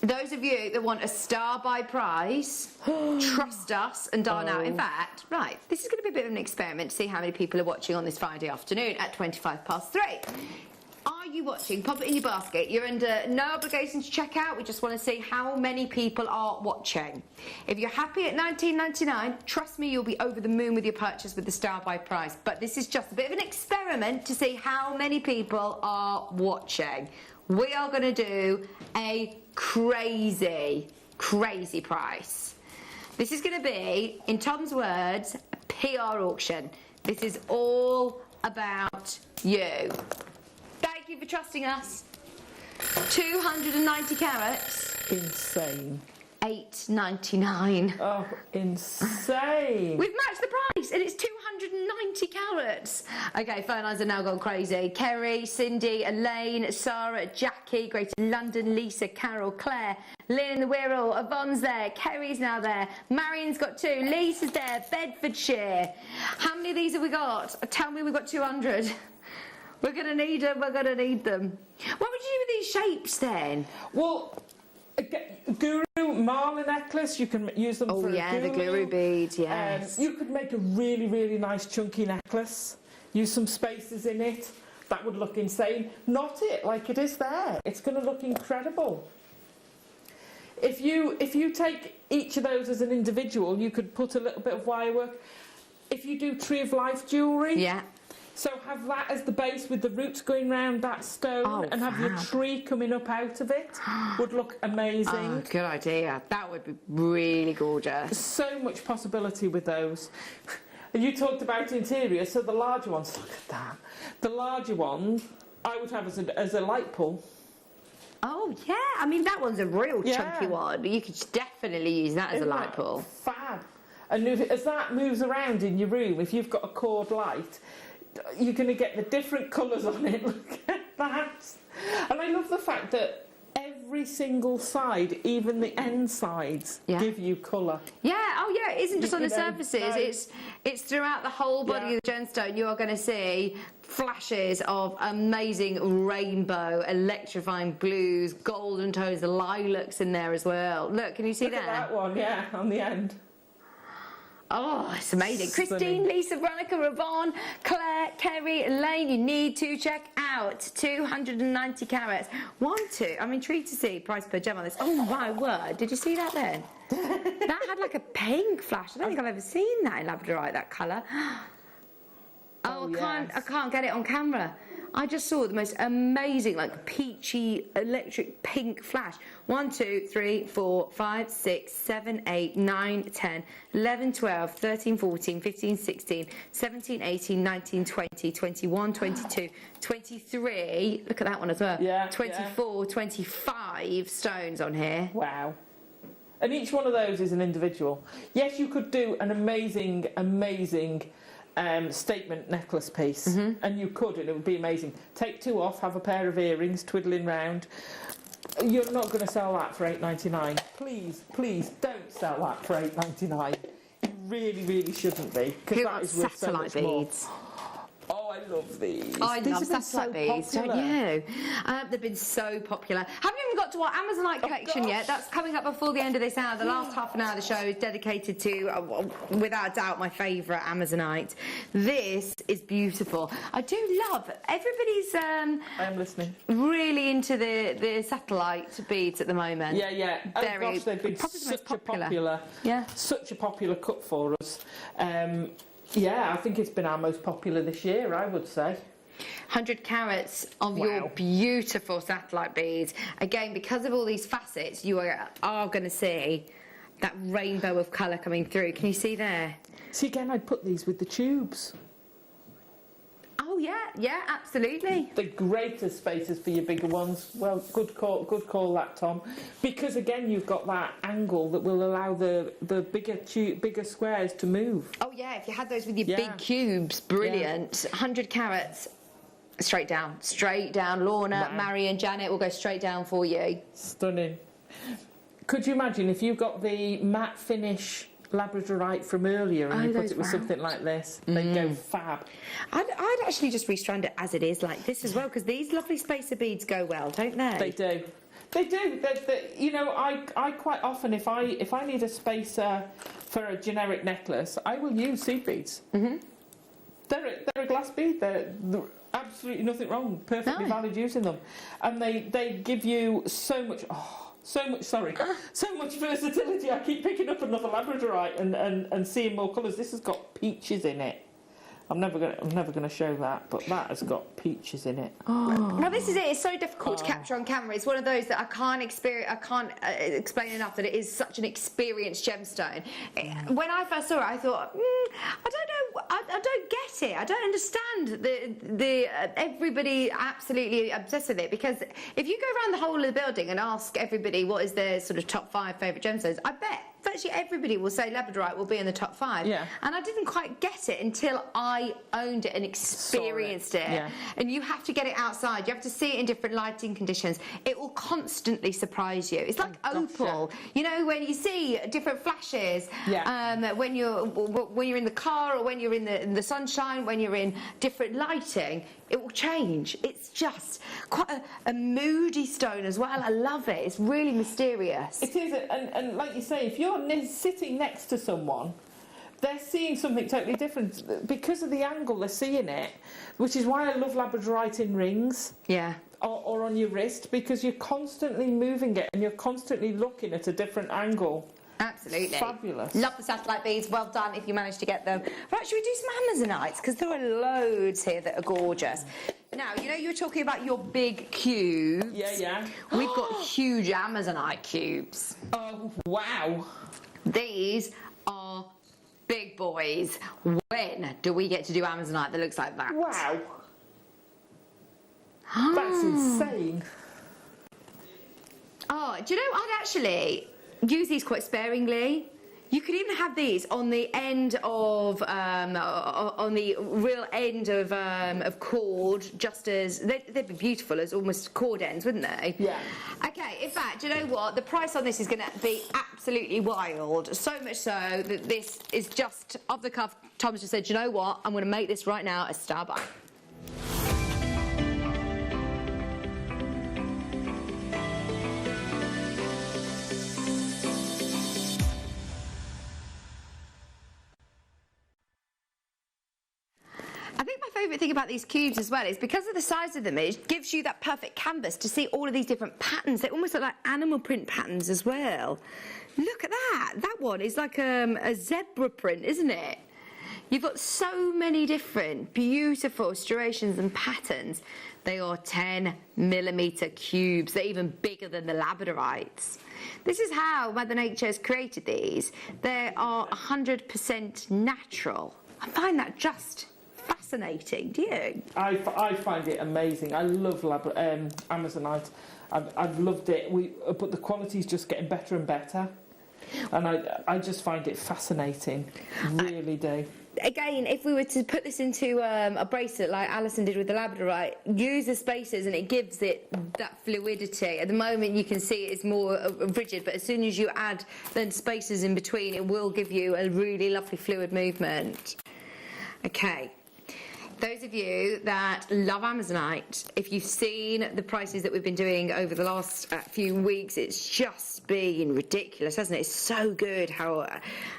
Those of you that want a star by price, trust us and dial now. In fact, right, this is going to be a bit of an experiment to see how many people are watching on this Friday afternoon at 3:25. Are you watching? Pop it in your basket. You're under no obligation to check out. We just want to see how many people are watching. If you're happy at $19.99, trust me, you'll be over the moon with your purchase with the star by price. But this is just a bit of an experiment to see how many people are watching. We are going to do a crazy, crazy price. This is going to be, in Tom's words, a PR auction. This is all about you. Thank you for trusting us. 290 carats. Insane. $8.99. Oh, insane. We've matched the price and it's 290 carats. Okay, phone lines are now gone crazy. Kerry, Cindy, Elaine, Sarah, Jackie, Greater London, Lisa, Carol, Claire, Lynn in the Wirral, Yvonne's there, Kerry's now there, Marion's got 2, Lisa's there, Bedfordshire. How many of these have we got? Tell me we've got 200. We're going to need them, we're going to need them. What would you do with these shapes then? Well, Guru Marlin necklace, you can use them for the Guru beads, yes. You could make a really, really nice chunky necklace, use some spaces in it. That would look insane. Knot it like it is there. It's going to look incredible. If you take each of those as an individual, you could put a little bit of wire work. If you do Tree of Life jewellery, so have that as the base with the roots going round that stone and have your tree coming up out of it. Would look amazing. Oh, good idea. That would be really gorgeous. So much possibility with those. And you talked about interior, so the larger ones, look at that. The larger ones I would have as a light pull. Oh, yeah. I mean, that one's a real chunky one. You could definitely use that as a light pull. Fab. And as that moves around in your room, if you've got a cord light, you're going to get the different colours on it. Look at that. And I love the fact that every single side, even the end sides, give you colour. Yeah, oh yeah, it isn't just on the surfaces, it's throughout the whole body of the gemstone. You are going to see flashes of amazing rainbow, electrifying blues, golden tones, lilacs in there as well. Look, can you see that? Look at that one, on the end. Oh, it's amazing. Christine, Lisa, Veronica, Ravon, Claire, Kerry, Elaine, you need to check out 290 carats. I'm intrigued to see price per gem on this. Oh my word, did you see that then? That had like a pink flash. I don't think I've ever seen that in labradorite, that colour. Oh, I can't get it on camera. I just saw the most amazing, like peachy, electric pink flash. 1, 2, 3, 4, 5, 6, 7, 8, 9, 10, 11, 12, 13, 14, 15, 16, 17, 18, 19, 20, 21, 22, 23. Look at that one as well. Yeah. 24, 25 stones on here. Wow. And each one of those is an individual. Yes, you could do an amazing statement necklace piece, and you could, and it would be amazing. Take 2 off, have a pair of earrings twiddling round. You're not going to sell that for $8.99. Please don't sell that for $8.99. You really shouldn't be, because that is worth so much beads? More. Oh, I love these. I These love have been satellite beads, don't you? They've been so popular. Haven't even got to our Amazonite collection yet. That's coming up before the end of this hour. The last half an hour of the show is dedicated to, without doubt, my favourite Amazonite. This is beautiful. I do love everybody's. I am listening. Really into the satellite beads at the moment. Yeah. Oh gosh, they've been such a popular cut for us. Yeah, I think it's been our most popular this year, I would say. 100 carats of your beautiful satellite beads. Again, because of all these facets, you are going to see that rainbow of colour coming through. Can you see there? See, again, I'd put these with the tubes. Oh, yeah, absolutely. The greater spaces for your bigger ones. Well, good call that, Tom. Because, again, you've got that angle that will allow the bigger squares to move. Oh, yeah, if you had those with your big cubes, brilliant. 100 carats, straight down. Lorna, Marion, Janet will go straight down for you. Stunning. Could you imagine if you got the matte finish labradorite from earlier and you put it with something like this? They'd go fab. I'd actually just restrand it as it is like this as well, because these lovely spacer beads go well, don't they? They do. You know, I quite often, if I need a spacer for a generic necklace, I will use seed beads. They're a glass bead. They're absolutely nothing wrong. Perfectly valid using them, and they give you so much versatility. I keep picking up another labradorite and seeing more colours. This has got peaches in it. I'm never gonna show that, but that has got peaches in it. Now this is it. It's so difficult to capture on camera. It's one of those that I can't explain enough that it is such an experienced gemstone. When I first saw it, I thought, I don't know, I don't get it. I don't understand the everybody absolutely obsessed with it, because if you go around the whole of the building and ask everybody what is their sort of top 5 favourite gemstones, I bet virtually everybody will say labradorite will be in the top 5. Yeah. And I didn't quite get it until I owned it and experienced it. Yeah. And you have to get it outside. You have to see it in different lighting conditions. It will constantly surprise you. It's like opal. You know, when you see different flashes, when you're in the car, or when you're in the sunshine, when you're in different lighting, it will change. It's just quite a moody stone as well. I love it. It's really mysterious. It is, and like you say, if you're sitting next to someone, they're seeing something totally different because of the angle they're seeing it, which is why I love labradorite in rings. Yeah. Or on your wrist, because you're constantly moving it and you're constantly looking at a different angle. Absolutely. Fabulous. Love the satellite beads. Well done if you managed to get them. Right, should we do some Amazonites? Because there are loads here that are gorgeous. Now, you know, you were talking about your big cubes. Yeah. We've got huge Amazonite cubes. Oh, wow. These are big boys. When do we get to do Amazonite that looks like that? Wow. That's insane. Oh, do you know, I'd actually use these quite sparingly. You could even have these on the end of, on the real end of cord, just as, they'd be beautiful as almost cord ends, wouldn't they? Yeah. Okay, in fact, do you know what? The price on this is going to be absolutely wild. So much so that this is just off the cuff. Tom's just said, do you know what? I'm going to make this right now a star buy. favourite thing about these cubes as well is because of the size of them, it gives you that perfect canvas to see all of these different patterns. They almost look like animal print patterns as well. Look at that. That one is like a zebra print, isn't it? You've got so many different beautiful striations and patterns. They are 10mm cubes. They're even bigger than the labradorites. This is how Mother Nature has created these. They are 100% natural. I find that just fascinating. Do you? I find it amazing. I love Amazonite. I've loved it. But the quality's just getting better and better. And I just find it fascinating. Really do. Again, if we were to put this into a bracelet like Alison did with the labradorite, use the spacers and it gives it that fluidity. At the moment you can see it's more rigid, but as soon as you add then spacers in between, it will give you a really lovely fluid movement. Okay. Those of you that love Amazonite, if you've seen the prices that we've been doing over the last few weeks, it's just been ridiculous, hasn't it? It's so good how...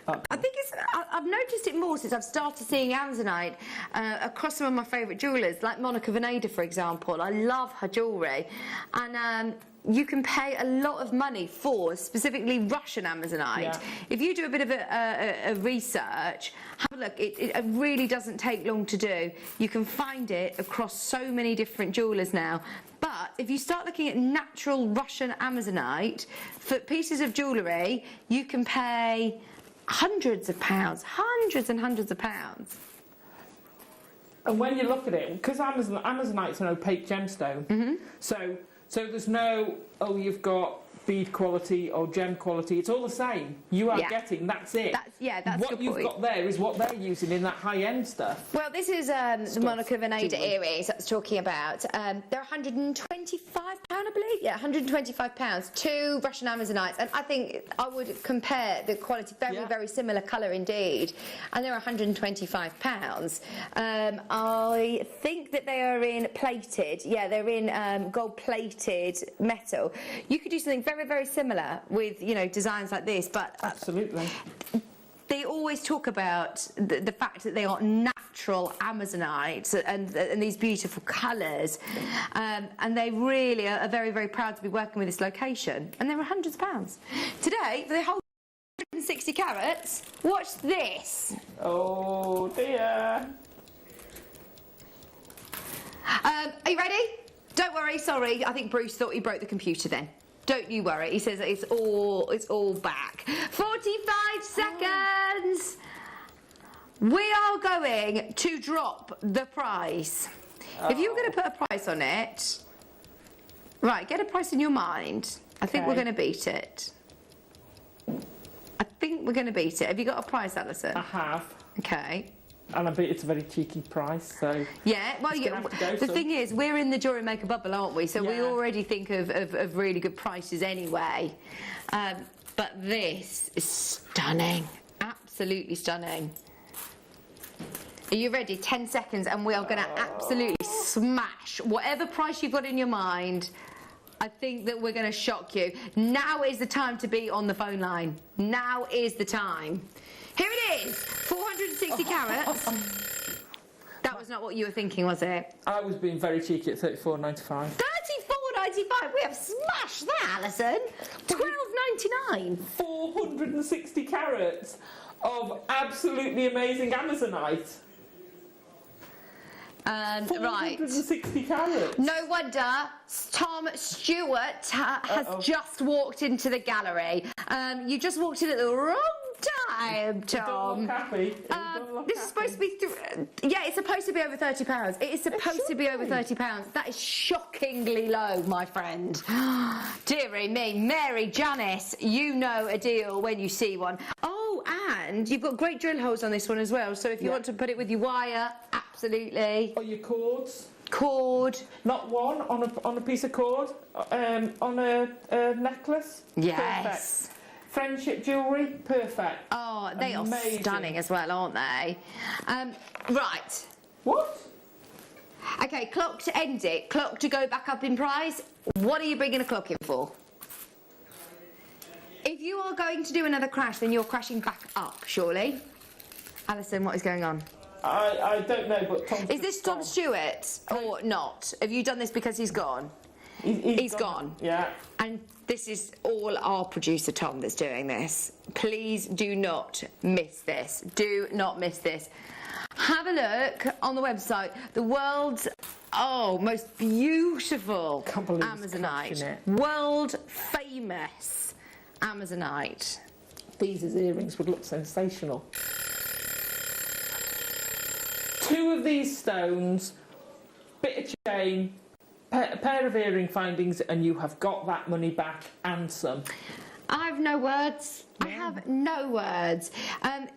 I think I've noticed it more since I've started seeing Amazonite across some of my favourite jewellers, like Monica Veneda, for example. I love her jewellery. And... you can pay a lot of money for specifically Russian Amazonite. Yeah. If you do a bit of a research, have a look. It really doesn't take long to do. You can find it across so many different jewellers now. But if you start looking at natural Russian Amazonite, for pieces of jewellery, you can pay hundreds of pounds, hundreds and hundreds of pounds. And when you look at it, because Amazonite's an opaque gemstone, so there's no, oh, you've got bead quality or gem quality. It's all the same. You are getting, that's it. That's what you've got there is what they're using in that high-end stuff. Well, this is the Monica Veneda earrings I was talking about. They're £125, I believe. Yeah, £125. 2 Russian Amazonites. And I think I would compare the quality, very similar colour indeed. And they're £125. I think that they are in plated. Yeah, they're in gold-plated metal. You could do something very, very similar with, you know, designs like this, but... Absolutely. They always talk about the fact that they are natural Amazonites and these beautiful colours, and they really are very, very proud to be working with this location, and they were hundreds of pounds. Today, for the whole 160 carats, watch this. Oh dear. Are you ready? Don't worry, sorry, I think Bruce thought he broke the computer then. Don't you worry, he says it's all back. 45 seconds! We are going to drop the price. If you were going to put a price on it, right, get a price in your mind. I think we're going to beat it. I think we're going to beat it. Have you got a price, Alison? I have. Okay. And I bet it's a very cheeky price, so... Yeah, well, the thing is, we're in the Jewellery Maker bubble, aren't we? So we already think of really good prices anyway. But this is stunning. Absolutely stunning. Are you ready? 10 seconds, and we are going to absolutely smash whatever price you've got in your mind. I think that we're going to shock you. Now is the time to be on the phone line. Now is the time. Here it is, 460 carats. That was not what you were thinking, was it? I was being very cheeky at £34.95. £34.95. We have smashed that, Alison. £12.99. 460 carats of absolutely amazing Amazonite. Right. 460 carats. No wonder Tom Stewart has just walked into the gallery. You just walked in at the wrong time, Tom. Don't look happy. This is supposed to be... yeah, it's supposed to be over £30. It is supposed to be over £30. That is shockingly low, my friend. Dearie me. Mary Janice, you know a deal when you see one. Oh, and you've got great drill holes on this one as well, so if you want to put it with your wire, absolutely. Or your cords. Cord. Not one, on a piece of cord, on a necklace. Yes. Perfect. Friendship jewellery, perfect. Oh, they are stunning as well, aren't they? Right. What? Okay, clock to end it. Clock to go back up in price. What are you bringing a clock in for? If you are going to do another crash, then you're crashing back up, surely. Alison, what is going on? I don't know, but Tom's Is this Tom Stewart or not? Have you done this because he's gone? He's gone. Yeah. And this is all our producer Tom that's doing this. Please do not miss this. Do not miss this. Have a look on the website. The world's most beautiful Amazonite. World famous Amazonite. These as earrings would look sensational. 2 of these stones, bit of chain, pair of earring findings, and you have got that money back and some. I have no words. I have no words.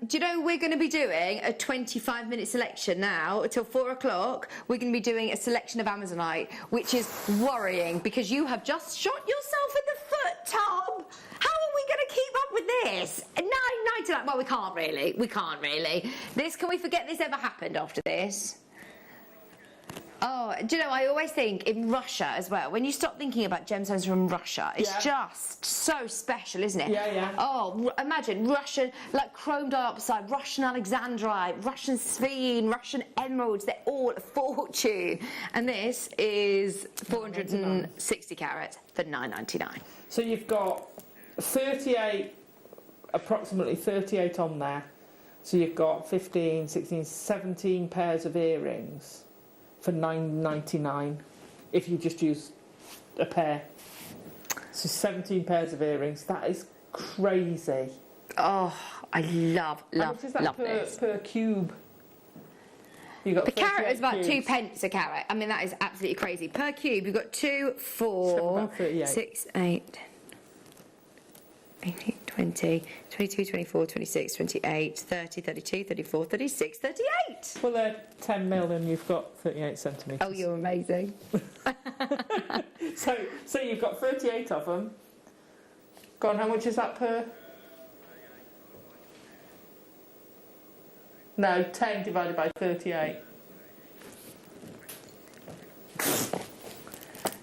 Do you know we're going to be doing a 25-minute selection now until 4 o'clock. We're going to be doing a selection of Amazonite, which is worrying because you have just shot yourself in the foot, Tom. How are we going to keep up with this? 9.99. Well, we can't really. We can't really. Can we forget this ever happened after this? Oh, do you know, I always think in Russia as well, when you start thinking about gemstones from Russia, it's just so special, isn't it? Yeah, yeah. Oh, imagine Russian, like chrome dioxide, Russian alexandrite, Russian sphene, Russian emeralds, they're all a fortune. And this is 460 carats for $9.99. So you've got 38, approximately 38 on there. So you've got 15, 16, 17 pairs of earrings for $9.99 if you just use a pair. So 17 pairs of earrings. That is crazy. Oh, I love this. Per cube? You got the carat is about cubes. 2 pence a carat. I mean, that is absolutely crazy. Per cube, you've got 2, 4, 6, 8, 18, 20, 22, 24, 26, 28, 30, 32, 34, 36, 38. Well, they're 10 mil and you've got 38 centimetres. Oh, you're amazing. So you've got 38 of them. Go on, how much is that per? No, 10 divided by 38.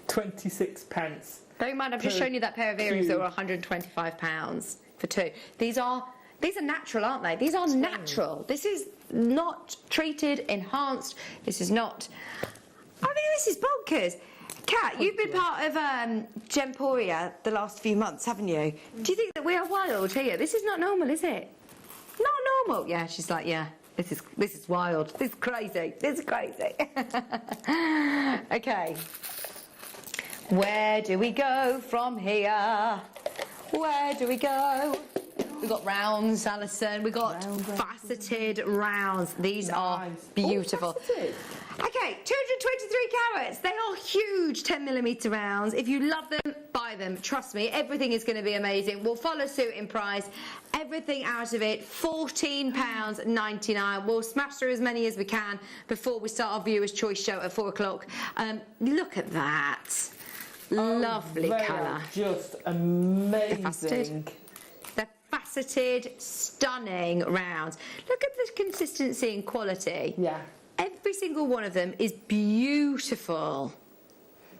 26 pence. Bear in mind, I've just shown you that pair of earrings that were £125 for 2. These are natural, aren't they? These are natural. This is not treated, enhanced. This is not... I mean, this is bonkers. Kat, you've been part of Gemporia the last few months, haven't you? Do you think that we are wild here? This is not normal, is it? Not normal. Yeah, she's like, yeah. This is wild. This is crazy. This is crazy. Okay. Where do we go from here? Where do we go? We've got rounds, Alison. We've got faceted rounds. These are beautiful. Okay, 223 carats. They are huge 10mm rounds. If you love them, buy them. Trust me, everything is going to be amazing. We'll follow suit in price. Everything out of it, £14.99. We'll smash through as many as we can before we start our Viewers' Choice show at 4 o'clock. Look at that. Lovely colour. Just amazing. They're faceted, stunning rounds. Look at the consistency and quality. Yeah. Every single one of them is beautiful.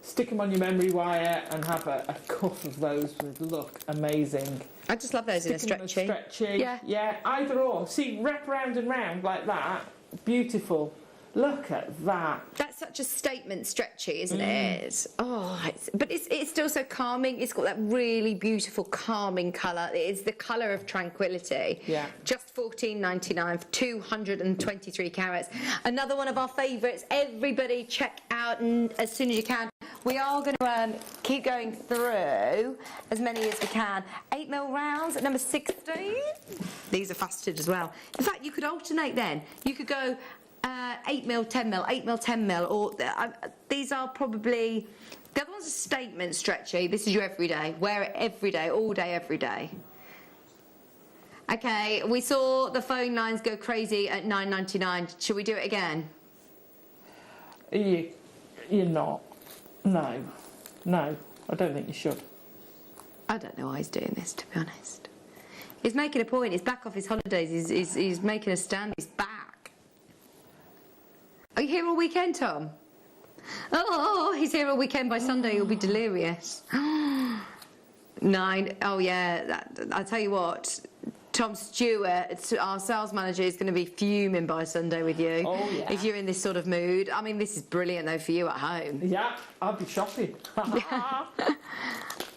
Stick them on your memory wire and have a cuff of those would look amazing. I just love those in a stretchy. Yeah, either or. See, wrap round and round like that. Beautiful. Look at that. That's such a statement stretchy, isn't it? Oh, but it's still so calming. It's got that really beautiful calming colour. It's the colour of tranquility. Yeah. Just $14.99 for 223 carats. Another one of our favourites. Everybody check out as soon as you can. We are going to keep going through as many as we can. 8mm rounds at number 16. These are faceted as well. In fact, you could alternate then. You could go 8mm, 10mm, 8mm, 10mm, or these are probably, the other one's a statement stretchy. This is your everyday. Wear it every day, all day, every day. Okay, we saw the phone lines go crazy at $9.99. Should we do it again? You're not. No, I don't think you should. I don't know why he's doing this, to be honest. He's making a point. He's back off his holidays. He's making a stand. He's back. Are you here all weekend, Tom? Oh, he's here all weekend. By Sunday, he'll be delirious. 9. Oh, yeah. I'll tell you what. Tom Stewart, our sales manager, is going to be fuming by Sunday with you. Oh, yeah. If you're in this sort of mood. I mean, this is brilliant, though, for you at home. Yeah, I'll be shopping.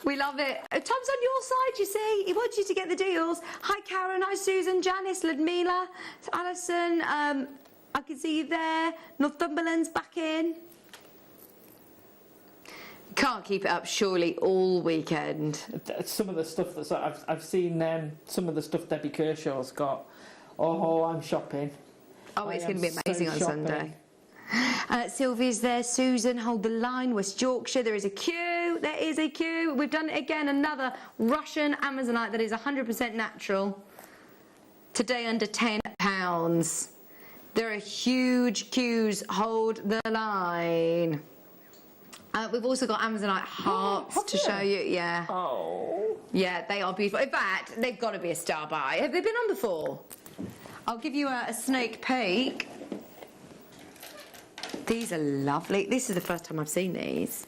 We love it. Tom's on your side, you see. He wants you to get the deals. Hi, Karen. Hi, Susan, Janice, Ludmila, Alison. I can see you there. Northumberland's back in. Can't keep it up, surely, all weekend. Some of the stuff that I've seen, some of the stuff Debbie Kershaw's got. Oh, I'm shopping. Oh, it's going to be amazing on Sunday. Sylvia's there. Susan, hold the line. West Yorkshire, there is a queue. There is a queue. We've done it again. Another Russian Amazonite that is 100% natural. Today under £10. There are huge queues. Hold the line. We've also got Amazonite hearts to show you. Yeah. Oh. Yeah, they are beautiful. In fact, they've got to be a star buy. Have they been on before? I'll give you a sneak peek. These are lovely. This is the first time I've seen these.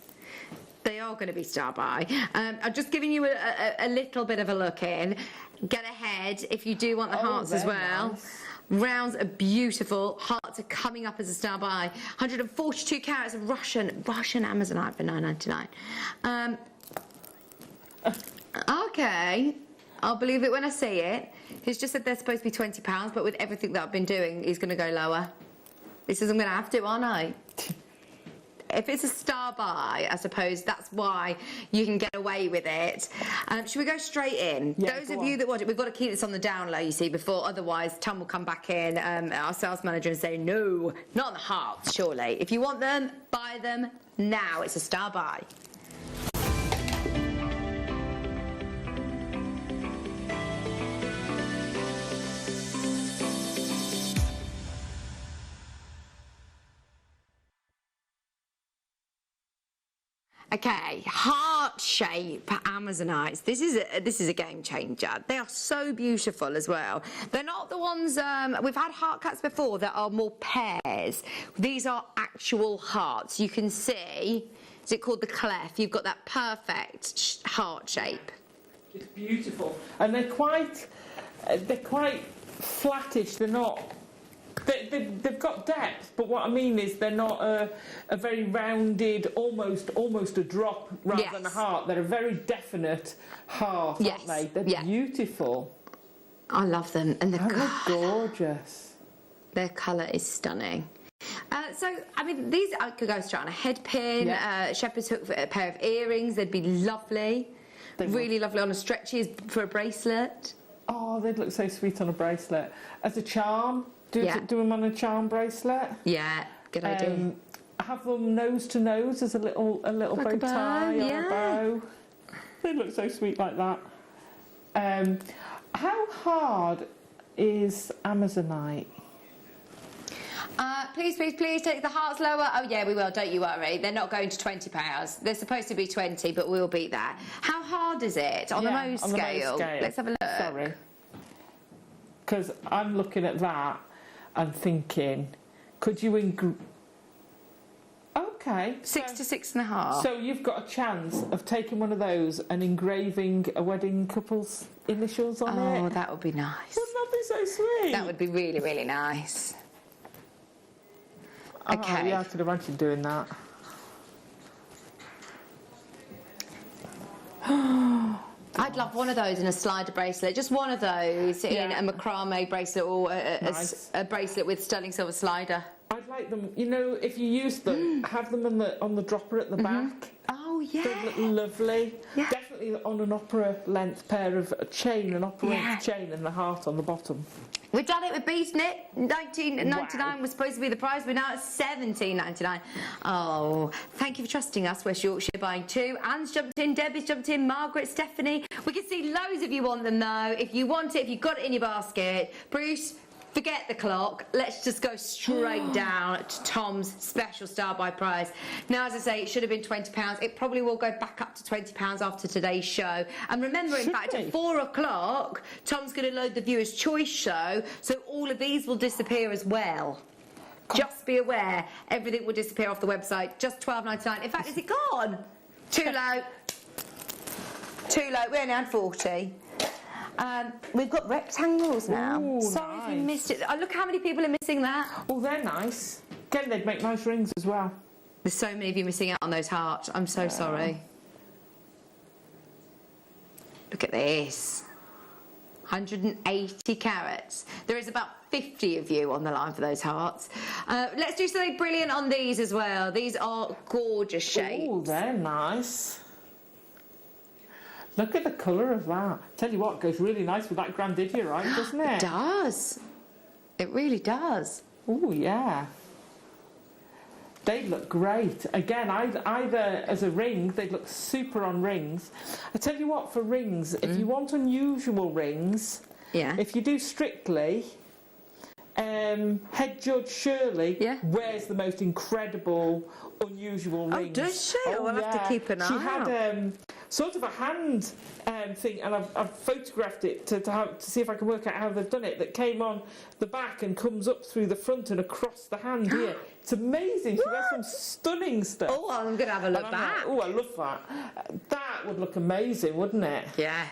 They are going to be star buy. I'm just giving you a little bit of a look in. Get ahead if you do want the hearts as well. Nice. Rounds are beautiful. Hearts are coming up as a star buy. 142 carats of Russian Amazonite for $9.99. Okay, I'll believe it when I see it. He's just said they're supposed to be £20, but with everything that I've been doing, he's going to go lower. He says I'm going to have to, aren't I? If it's a star buy, I suppose that's why you can get away with it. Should we go straight in? Yeah, those of you that watch it, we've got to keep this on the down low, you see, before otherwise Tom will come back in, our sales manager, and say, no, not on the hearts, surely. If you want them, buy them now. It's a star buy. Okay, heart shape Amazonites. This is a game changer. They are so beautiful as well. They're not the ones we've had heart cuts before that are more pairs. These are actual hearts. You can see. Is it called the clef? You've got that perfect heart shape. It's beautiful, and they're quite flattish. They're not. They've got depth, but what I mean is they're not a very rounded, almost a drop rather than a heart. They're a very definite heart, aren't they? They're beautiful. I love them, and they're gorgeous. Their colour is stunning. So, I mean, these I could go straight on a head pin, shepherd's hook for a pair of earrings. They'd be lovely, really lovely on a stretchy for a bracelet. Oh, they'd look so sweet on a bracelet. As a charm. Do them on a charm bracelet. Yeah, good idea. Have them nose to nose as a little like bow tie or a bow. They look so sweet like that. How hard is Amazonite? Please take the hearts lower. Oh yeah, we will. Don't you worry. They're not going to £20. They're supposed to be 20, but we'll beat that. How hard is it on the Mohs scale? Let's have a look. Sorry, because I'm looking at that. I'm thinking, could you Okay. 6 to 6.5. So you've got a chance of taking one of those and engraving a wedding couple's initials on it. Oh, that would be nice. Wouldn't that be so sweet? That would be really, really nice. Okay. Yeah, I could imagine doing that. I'd love one of those in a slider bracelet, just one of those in a macrame bracelet or a bracelet with sterling silver slider. I'd like them, you know, if you use them, have them on the dropper at the back. Oh, yeah. They look lovely. Yeah. Definitely on an opera length pair of a chain, an opera length chain and the heart on the bottom. We've done it with Beast Knit. $19.99 was supposed to be the price, but now it's $17.99. Oh, thank you for trusting us, West Yorkshire, buying two. Anne's jumped in, Debbie's jumped in, Margaret, Stephanie. We can see loads of you want them, though. If you want it, if you've got it in your basket. Bruce, forget the clock. Let's just go straight down to Tom's special star buy price. Now, as I say, it should have been £20. It probably will go back up to £20 after today's show. And remember, in fact, at 4 o'clock, Tom's going to load the Viewer's Choice show, so all of these will disappear as well. Just be aware, everything will disappear off the website. Just $12.99. In fact, is it gone? Too low. Too low. We only had 40. We've got rectangles now. Ooh, Sorry if you nice. missed it. Oh, look how many people are missing that. Oh, they're nice. Again, they'd make nice rings as well. There's so many of you missing out on those hearts. I'm so sorry. Look at this. 180 carats. There is about 50 of you on the line for those hearts. Let's do something brilliant on these as well. These are gorgeous shapes. Oh, they're nice. Look at the colour of that. Tell you what, it goes really nice with that grandidiorite, doesn't it? It does. It really does. Oh, yeah. They look great. Again, either as a ring, they look super on rings. I tell you what, for rings, if you want unusual rings, if you do Strictly, head judge Shirley wears the most incredible, unusual rings. Oh, does she? I'll have to keep an eye She had sort of a hand thing, and I've photographed it to see if I can work out how they've done it, that came on the back and comes up through the front and across the hand here. It's amazing. She wears some stunning stuff. Oh, I'm going to have a look back. Oh, I love that. That would look amazing, wouldn't it? Yeah.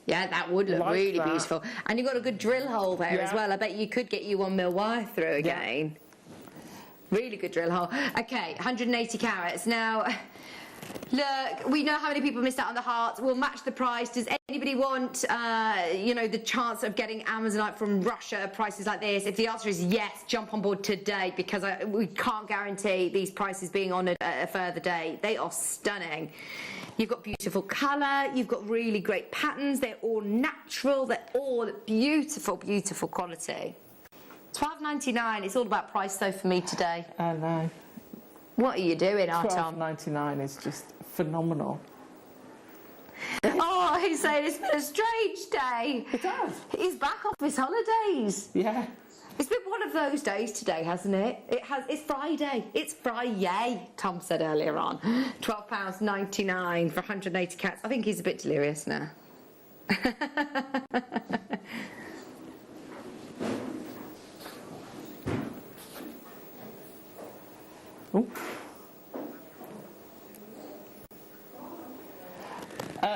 Yeah, that would look really beautiful. And you've got a good drill hole there as well. I bet you could get you 1 mil wire through again. Really good drill hole. Okay, 180 carats. Now, look, we know how many people missed out on the hearts. We'll match the price. Does anybody want, you know, the chance of getting Amazonite from Russia at prices like this? If the answer is yes, jump on board today, because we can't guarantee these prices being honoured at a further date. They are stunning. You've got beautiful colour, you've got really great patterns, they're all natural, they're all beautiful, beautiful quality. $12.99, it's all about price though for me today. I know. What are you doing, Tom? $12.99 is just phenomenal. Oh, he's saying it's been a strange day. It has. He's back off his holidays. Yeah. It's been one of those days today, hasn't it? It's Friday. It's Friday, Tom said earlier on. £12.99 for 180 cats. I think he's a bit delirious now. Oh.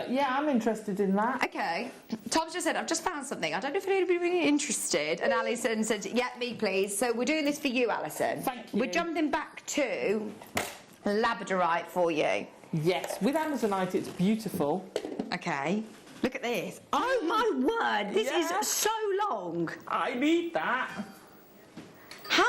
Yeah, I'm interested in that. Okay. Tom's just said, I've just found something. I don't know if anybody's really interested. And Alison said, yeah, me please. So we're doing this for you, Alison. Thank you. We're jumping back to labradorite for you. Yes, with Amazonite it's beautiful. Okay. Look at this. Oh my word, this is so long. I need that. How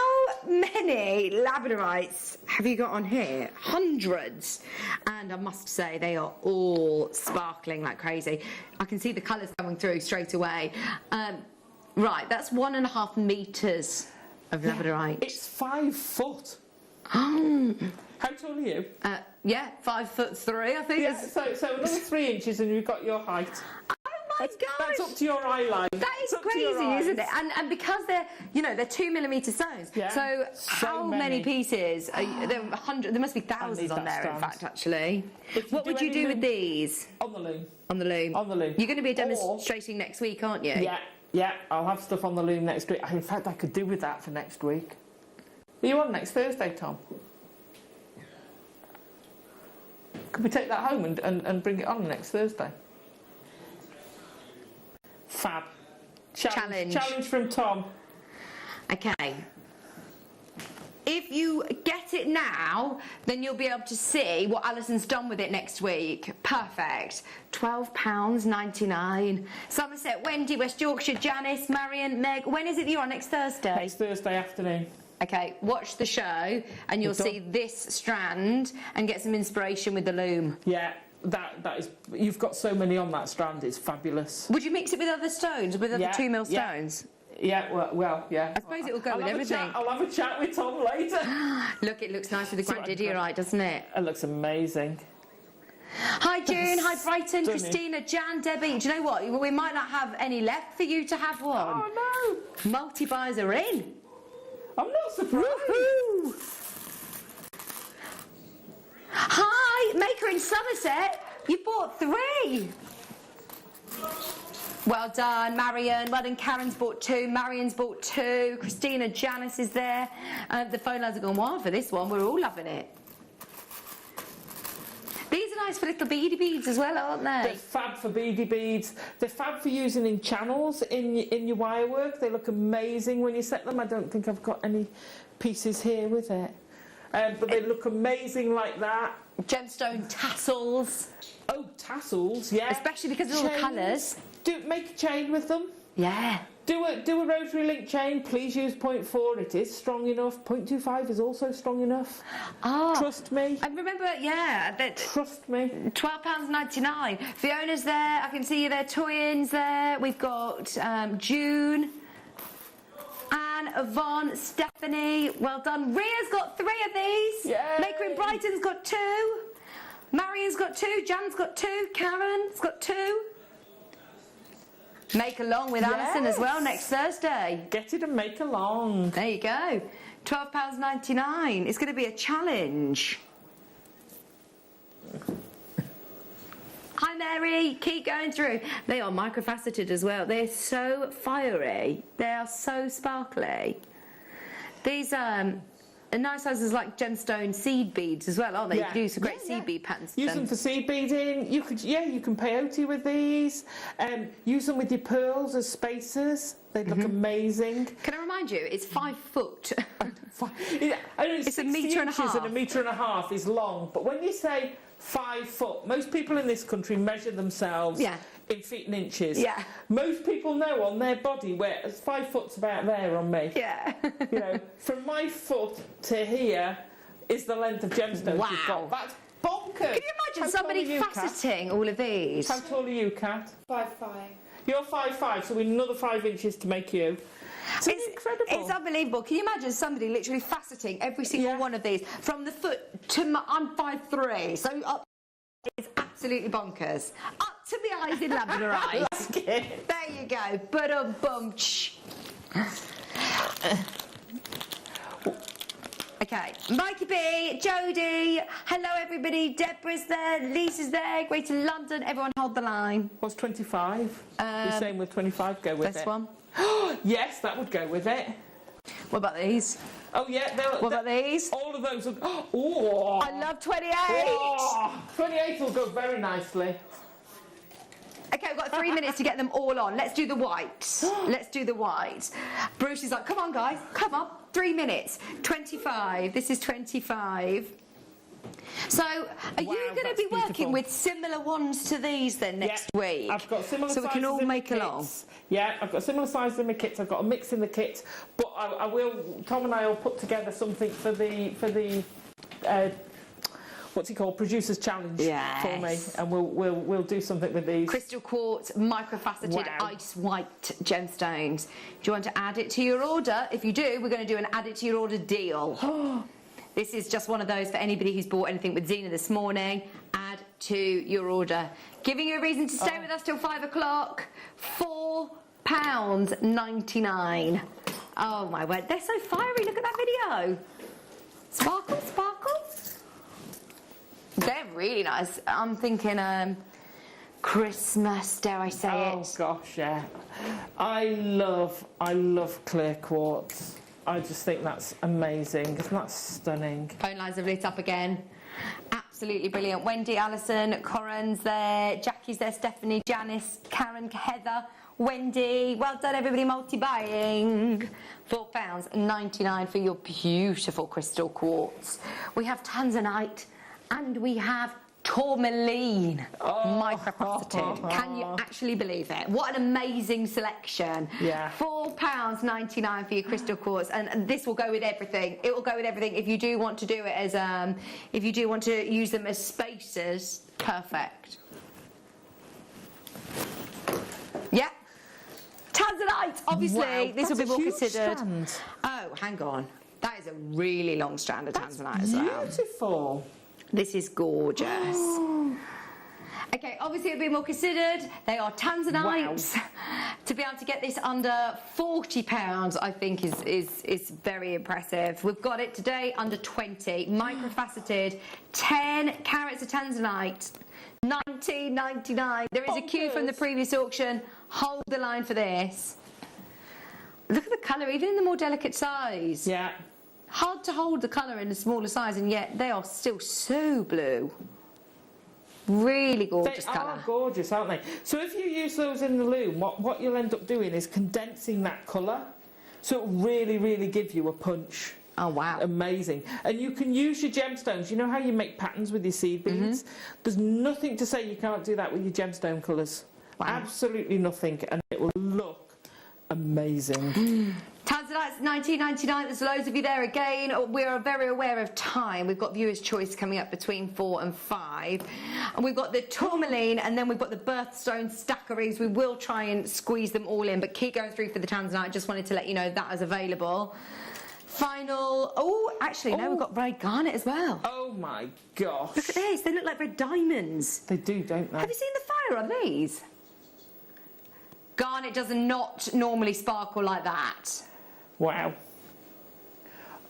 many labradorites have you got on here? Hundreds. And I must say, they are all sparkling like crazy. I can see the colours coming through straight away. Right, that's 1.5 metres of labradorite. It's 5 foot. Oh. How tall are you? Yeah, 5'3", I think. Yeah, so another 3 inches and you've got your height. My God. That's up to your eye line. That is crazy, isn't it? And because they're, you know, they're 2mm stones. Yeah. So how many pieces? There are 100. There must be thousands on there, in fact, actually. What would you do with these? On the loom. On the loom. On the loom. You're going to be demonstrating next week, aren't you? Yeah. I'll have stuff on the loom next week. In fact, I could do with that for next week. Are you on next Thursday, Tom? Could we take that home and bring it on next Thursday? Fab. Challenge from Tom. Okay. If you get it now, then you'll be able to see what Alison's done with it next week. Perfect. £12.99. Somerset, Wendy, West Yorkshire, Janice, Marion, Meg. When is it you're on next Thursday? Next Thursday afternoon. Okay, watch the show and you'll see this strand and get some inspiration with the loom. Yeah. That is, you've got so many on that strand, it's fabulous. Would you mix it with other stones, with other 2mm stones? Yeah, well, yeah. I suppose it will go with everything. I'll have a chat with Tom later. Look, it looks nice with the grandidiorite, doesn't it? It looks amazing. Hi June, hi Brighton, Stunning. Christina, Jan, Debbie. Do you know what? We might not have any left for you to have one. Oh no! Multi-buys are in. I'm not surprised. Woohoo! Hi, Maker in Somerset. You bought 3. Well done, Marion. Well done, Karen's bought 2. Marion's bought 2. Christina, Janice is there. The phone lines have gone wild for this one. We're all loving it. These are nice for little beady beads as well, aren't they? They're fab for beady beads. They're fab for using in channels in your wire work. They look amazing when you set them. I don't think I've got any pieces here with it. But they look amazing like that. Gemstone tassels. Oh, tassels, yeah. Especially because of all the colours. Make a chain with them. Yeah. Do a rotary link chain. Please use 0.4. It is strong enough. 0.25 is also strong enough. Ah. Trust me. I remember, yeah. Trust me. £12.99. Fiona's there. I can see you there. Toyin's there. We've got June. Anne, Yvonne, Stephanie, well done. Ria's got 3 of these. Yay. Maker in Brighton's got 2. Marion's got 2. Jan's got 2. Karen's got 2. Make along with Alison as well next Thursday. Get it and make along. There you go. £12.99. It's going to be a challenge. Hi Mary, keep going through. They are microfaceted as well. They're so fiery. They are so sparkly. These are nice sizes like gemstone seed beads as well, aren't they? You could do some great seed bead patterns. Use them for seed beading. You could peyote with these. Use them with your pearls as spacers. They look amazing. Can I remind you, it's 5 foot. It's a metre and a half. And a metre and a half is long. But when you say 5 foot, most people in this country measure themselves in feet and inches. Yeah. Most people know on their body where 5 foot's about there on me. Yeah. You know, from my foot to here is the length of gemstones you've got. That's bonkers. Can you imagine somebody faceting all of these? How tall are you, Kat? 5'5". You're 5'5", so we need another 5 inches to make you. It's incredible. It's unbelievable. Can you imagine somebody literally faceting every single one of these from the foot to I'm 5'3", so up is absolutely bonkers. Up to the eyes in labradorite. Like it. There you go. Ba-dum-bum-ch. Okay, Mikey B, Jodie, hello everybody, Deborah's there, Lisa's there, Greater London, everyone hold the line. What's 25? You're saying with 25 go with it? This one? Yes, that would go with it. What about these? Oh yeah, what about these? All of those are... Oh! I love 28! Oh, 28 will go very nicely. Okay, we've got 3 minutes to get them all on. Let's do the white. Let's do the white. Bruce is like, come on, guys. Come on. 3 minutes. 25. This is 25. So, are you going to be working with similar ones to these then next week? I've got similar sizes. So we can all make along. Yeah, I've got similar sizes in my kits. I've got a mix in the kit, but I will. Tom and I will put together something for the what's it called? Producers Challenge for me, and we'll do something with these. Crystal quartz, microfaceted ice white gemstones. Do you want to add it to your order? If you do, we're going to do an add it to your order deal. This is just one of those for anybody who's bought anything with Zena this morning. Add to your order. Giving you a reason to stay with us till 5 o'clock. £4.99. Oh my word, they're so fiery. Look at that video. Sparkle, sparkle. They're really nice. I'm thinking Christmas, dare I say it. Oh gosh, yeah. I love clear quartz. I just think that's amazing. Isn't that stunning? Phone lines have lit up again. Absolutely brilliant. Wendy, Alison, Corin's there, Jackie's there, Stephanie, Janice, Karen, Heather, Wendy. Well done, everybody, multi-buying. £4.99 for your beautiful crystal quartz. We have tanzanite and we have tourmaline microfaceted. Can you actually believe it? What an amazing selection. Yeah. £4.99 for your crystal quartz, and this will go with everything. It will go with everything. If you do want to do it as if you do want to use them as spacers, perfect. Yeah. Tanzanite, obviously, this will be more considered. Strand. Oh, hang on. That is a really long strand of tanzanite as well. Beautiful. This is gorgeous. Okay, obviously it'll be more considered. They are tanzanites. Wow. To be able to get this under £40, I think is very impressive. We've got it today under 20. Microfaceted, 10 carats of tanzanite, £19.99. There is a queue from the previous auction. Hold the line for this. Look at the colour, even in the more delicate size. Yeah. Hard to hold the colour in the smaller size, and yet they are still so blue. Really gorgeous They colour. are gorgeous, aren't they? So if you use those in the loom, what you'll end up doing is condensing that colour. So it really, really give you a punch. Oh, wow. Amazing. And you can use your gemstones. You know how you make patterns with your seed beads? There's nothing to say you can't do that with your gemstone colours. Wow. Absolutely nothing. And it will look amazing. Tanzanite's $19.99. There's loads of you there again. We're very aware of time. We've got viewer's choice coming up between 4 and 5. And we've got the tourmaline, and then we've got the birthstone stackeries. We will try and squeeze them all in, but keep going through for the Tanzanite. Just wanted to let you know that is available. Final. Oh, actually, no, we've got red garnet as well. Oh my gosh. Look at this. They look like red diamonds. They do, don't they? Have you seen the fire on these? Garnet does not normally sparkle like that. Wow.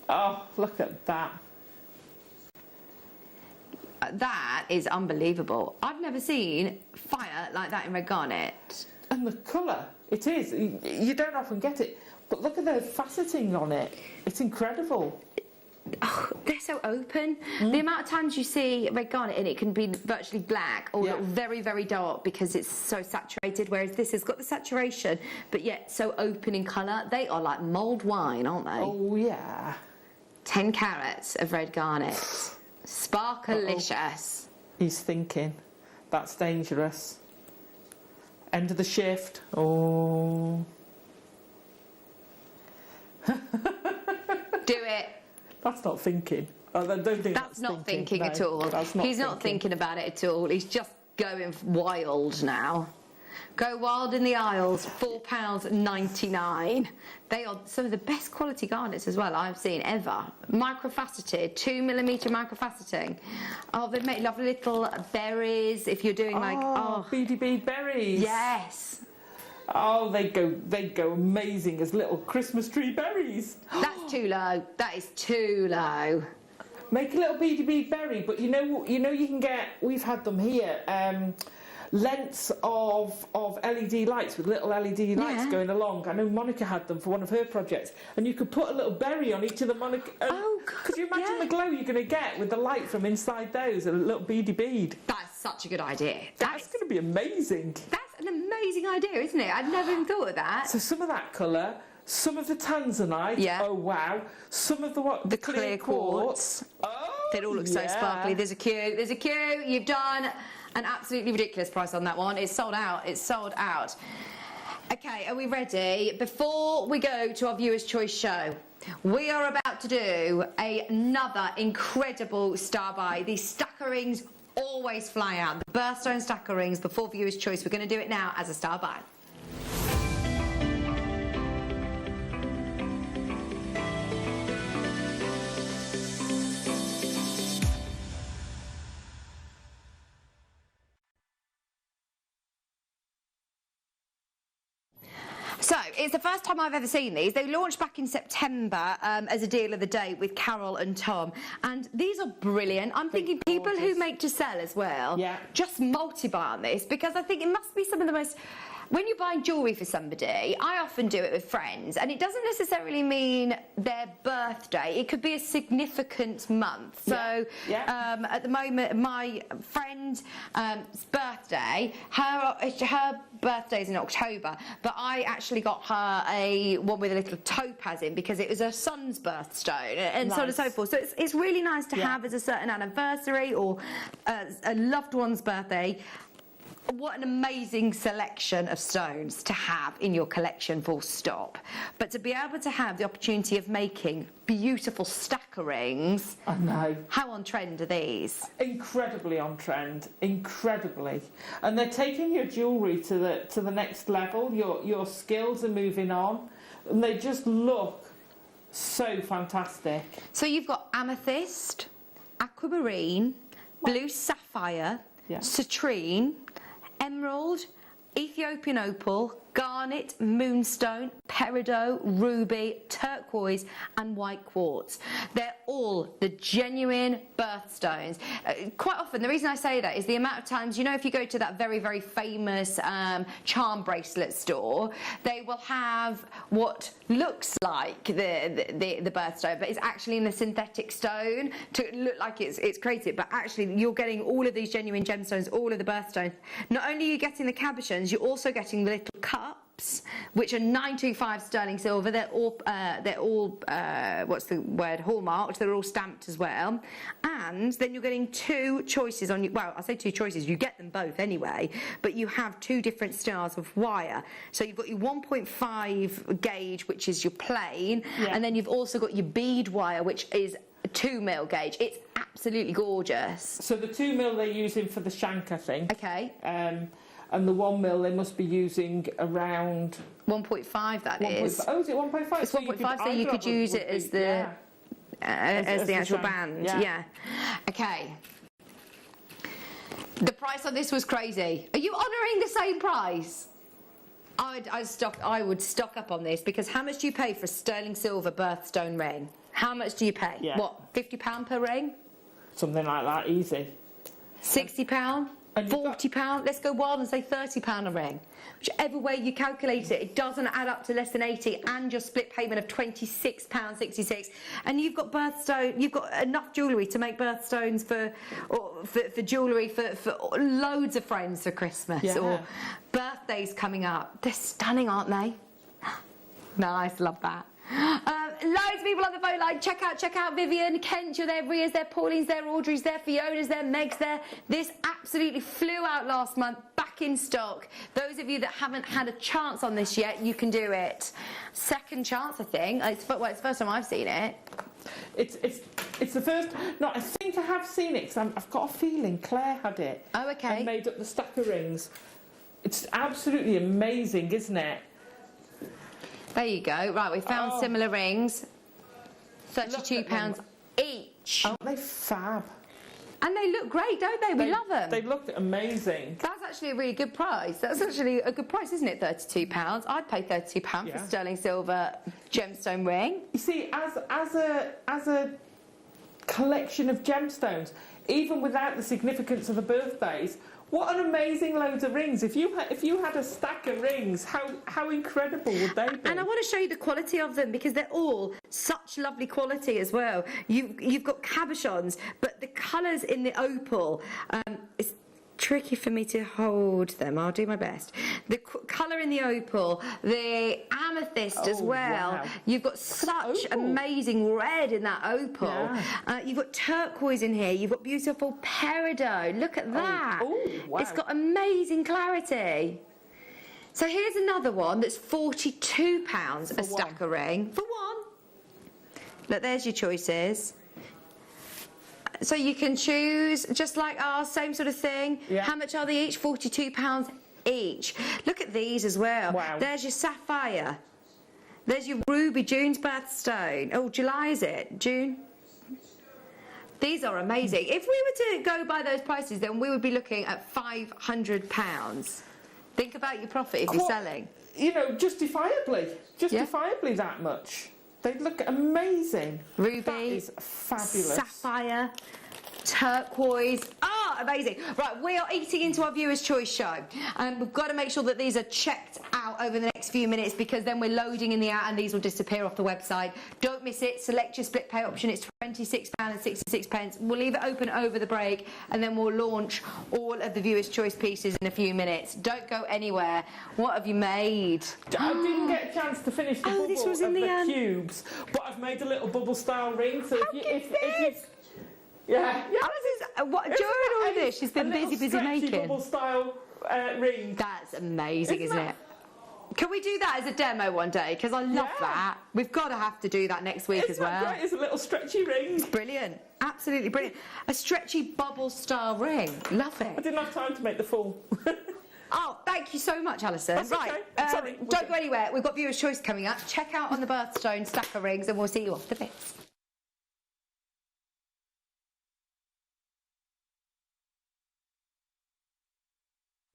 Oh, look at that. That is unbelievable. I've never seen fire like that in red garnet. And the colour, it is. You don't often get it. But look at the faceting on it. It's incredible. Oh, they're so open. The amount of times you see red garnet and it can be virtually black or look very, very dark because it's so saturated, whereas this has got the saturation but yet so open in colour. They are like mulled wine, aren't they? Oh, yeah. 10 carats of red garnet. Sparkalicious. He's thinking. That's dangerous. End of the shift. Oh. Do it. That's not thinking. I don't think that's not thinking no, at all. That's not He's not thinking about it at all. He's just going wild now. Go wild in the aisles. £4.99. They are some of the best quality garnets as well I've seen ever. Microfaceted, 2mm microfaceting. Oh, they make lovely little berries if you're doing like beady bead berries. Yes. Oh, they go amazing as little Christmas tree berries. That's too low. That is too low. Make a little beady bead berry, but you know you can get. We've had them here. Lengths of LED lights with little LED lights going along. I know Monica had them for one of her projects, and you could put a little berry on each of the Monica. Could you imagine the glow you're going to get with the light from inside those and a little beady bead? That's such a good idea. That's going to be amazing. That's an amazing idea, isn't it? I'd never even thought of that. So some of that colour, some of the tanzanite. Yeah. Oh wow. Some of the clear quartz. Oh, they all look so sparkly. There's a queue. There's a queue. You've done an absolutely ridiculous price on that one. It's sold out. It's sold out. Okay, are we ready? Before we go to our Viewers' Choice show, we are about to do another incredible star buy. These stacker rings always fly out. The birthstone stacker rings before Viewers' Choice. We're going to do it now as a star buy. So, it's the first time I've ever seen these. They launched back in September as a deal of the day with Carol and Tom. And these are brilliant. I'm thinking people who make to sell as well, just multi-buy on this, because I think it must be some of the most... When you're buying jewellery for somebody, I often do it with friends, and it doesn't necessarily mean their birthday. It could be a significant month. So at the moment, my friend's birthday, her birthday's in October, but I actually got her one with a little topaz in because it was her son's birthstone, and so on and so forth. So it's really nice to have as a certain anniversary or a loved one's birthday. What an amazing selection of stones to have in your collection, full stop. But to be able to have the opportunity of making beautiful stacker rings. I know. How on trend are these? Incredibly on trend, incredibly. And they're taking your jewellery to the next level. Your skills are moving on, and they just look so fantastic. So you've got amethyst, aquamarine, blue sapphire, citrine, emerald, Ethiopian opal, garnet, moonstone, peridot, ruby, turquoise and white quartz. They're all the genuine birthstones. Quite often, the reason I say that is the amount of times, you know, if you go to that very, very famous charm bracelet store, they will have what looks like the birthstone, but it's actually in a synthetic stone to look like it's created, but actually you're getting all of these genuine gemstones, all of the birthstones. Not only are you getting the cabochons, you're also getting the little cups, which are 925 sterling silver. They're all what's the word, hallmarked. They're all stamped as well. And then you're getting two choices on you. Well, I say two choices. You get them both anyway, but you have two different styles of wire. So you've got your 1.5 gauge, which is your plain, and then you've also got your bead wire, which is 2mm gauge. It's absolutely gorgeous. So the 2mm they're using for the shank, I think. Okay. And the 1mm they must be using around 1.5. That is. Oh, is it 1.5? It's 1.5, so you could use it as the as the actual band. Yeah. Okay. The price on this was crazy. Are you honouring the same price? I would stock up on this, because how much do you pay for a sterling silver birthstone ring? How much do you pay? Yeah. What, £50 per ring? Something like that, easy. £60? £40? Let's go wild and say £30 a ring. Whichever way you calculate it, it doesn't add up to less than 80, and your split payment of £26.66. And you've got birthstone, you've got enough jewellery to make birthstones for jewellery for loads of friends for Christmas or birthdays coming up. They're stunning, aren't they? Nice, love that. Loads of people on the phone line. Check out Vivian, Kent, you're there, Ria's there, Pauline's there, Audrey's there, Fiona's there, Meg's there. This absolutely flew out last month, back in stock. Those of you that haven't had a chance on this yet, you can do it. Second chance, I think. It's the first time I've seen it. It's the first. No, I think I have seen it, because I've got a feeling Claire had it. Oh, okay. And made up the stack of rings. It's absolutely amazing, isn't it? There you go. Right, we found similar rings. £32 each. Aren't they fab? And they look great, don't they? We love them. They look amazing. That's actually a really good price. That's actually a good price, isn't it? £32. I'd pay £32 for sterling silver gemstone ring. You see, as a collection of gemstones, even without the significance of the birthdays, what an amazing loads of rings. If you had a stack of rings, how incredible would they be? And I want to show you the quality of them, because they're all such lovely quality as well. You've got cabochons, but the colours in the opal, it's tricky for me to hold them. I'll do my best. The colour in the opal, the amethyst as well. Wow. You've got such amazing red in that opal. Yeah. You've got turquoise in here. You've got beautiful peridot. Look at that. Wow. It's got amazing clarity. So here's another one that's £42 a stack of ring. For one. Look, there's your choices. So you can choose, just like ours, same sort of thing. Yeah. How much are they each? £42 each. Look at these as well. Wow. There's your sapphire. There's your ruby, June's birthstone. Oh, July is it? June? These are amazing. If we were to go by those prices, then we would be looking at £500. Think about your profit if you're selling. You know, justifiably that much. They look amazing. Ruby. That is fabulous. Sapphire. Turquoise. Amazing. Right, we are eating into our Viewer's Choice show. And we've got to make sure that these are checked out over the next few minutes, because then we're loading in the ad and these will disappear off the website. Don't miss it. Select your split pay option. It's £26.66. We'll leave it open over the break, and then we'll launch all of the Viewer's Choice pieces in a few minutes. Don't go anywhere. What have you made? I didn't get a chance to finish the bubble this was in of the cubes, but I've made a little bubble style ring. So if you Yeah. During all this, she's been busy making. Bubble style ring. That's amazing, isn't it? Can we do that as a demo one day? Because I love that. We've got to have to do that next week as well. Great? It's a little stretchy ring. Brilliant. Absolutely brilliant. A stretchy bubble style ring. Love it. I didn't have time to make the full. Oh, thank you so much, Alison. That's right, okay. Sorry. Don't go anywhere. We've got Viewer's Choice coming up. Check out on the birthstone stack of rings, and we'll see you off the bits.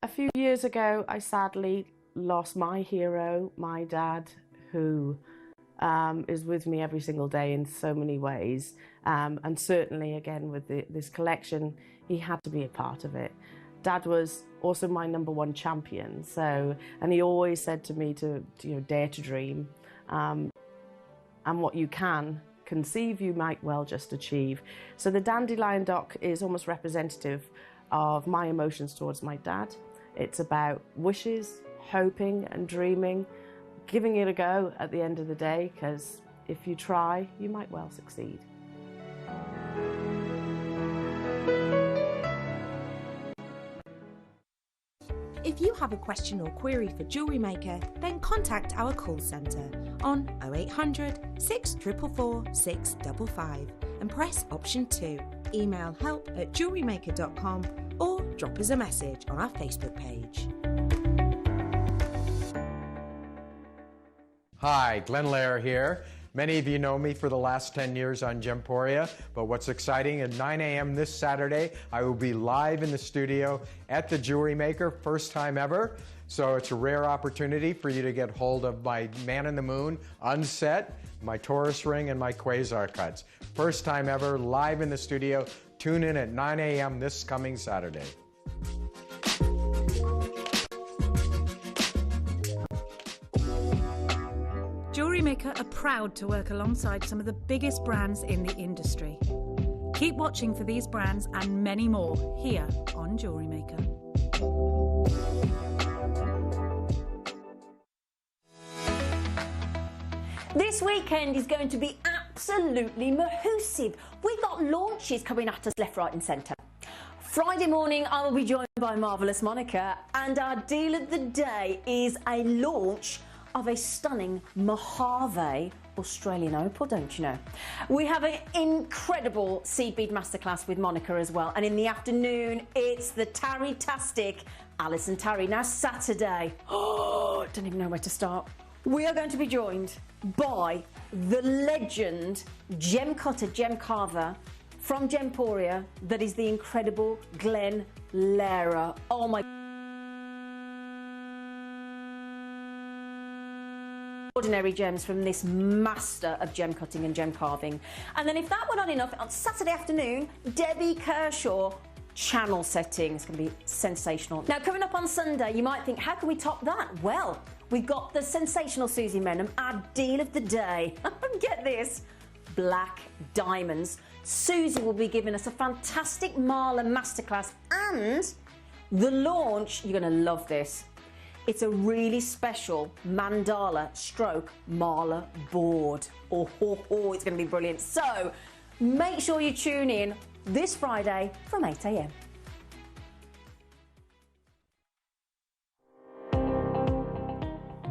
A few years ago, I sadly lost my hero, my dad, who is with me every single day in so many ways. And certainly, again, with this collection, he had to be a part of it. Dad was also my #1 champion, and he always said to me to dare to dream, and what you can conceive, you might well just achieve. So the dandelion dock is almost representative of my emotions towards my dad. It's about wishes, hoping and dreaming, giving it a go at the end of the day, because if you try, you might well succeed. If you have a question or query for Jewellery Maker, then contact our call centre on 0800 644 655 and press option 2. Email help@jewellerymaker.com or drop us a message on our Facebook page. Hi, Glenn Lair here. Many of you know me for the last 10 years on Gemporia, but what's exciting, at 9 a.m. this Saturday, I will be live in the studio at the Jewellery Maker, first time ever. So it's a rare opportunity for you to get hold of my Man in the Moon unset, my Taurus ring, and my Quasar cuts. First time ever, live in the studio. Tune in at 9 a.m. this coming Saturday. Jewellery Maker are proud to work alongside some of the biggest brands in the industry. Keep watching for these brands and many more here on Jewellery Maker. This weekend is going to be absolutely mahoosive. We've got launches coming at us left, right and centre. Friday morning I will be joined by Marvellous Monica, and our deal of the day is a launch of a stunning Mojave Australian opal, don't you know? We have an incredible seed bead masterclass with Monica as well, and in the afternoon it's the Tarry-tastic Alison Tarry. Now Saturday, don't even know where to start. We are going to be joined by the legend gem cutter, gem carver from Gemporia, that is the incredible Glenn Lair. Oh my ordinary gems from this master of gem cutting and gem carving. And then if that were not enough, on Saturday afternoon, Debbie Kershaw channel setting. It's going to be sensational. Now coming up on Sunday, you might think, how can we top that? Well, we've got the sensational Susie Menham, our deal of the day. Get this, black diamonds. Susie will be giving us a fantastic Marla masterclass, and the launch, you're going to love this. It's a really special mandala stroke Marla board. Oh, it's going to be brilliant. So make sure you tune in this Friday from 8 a.m.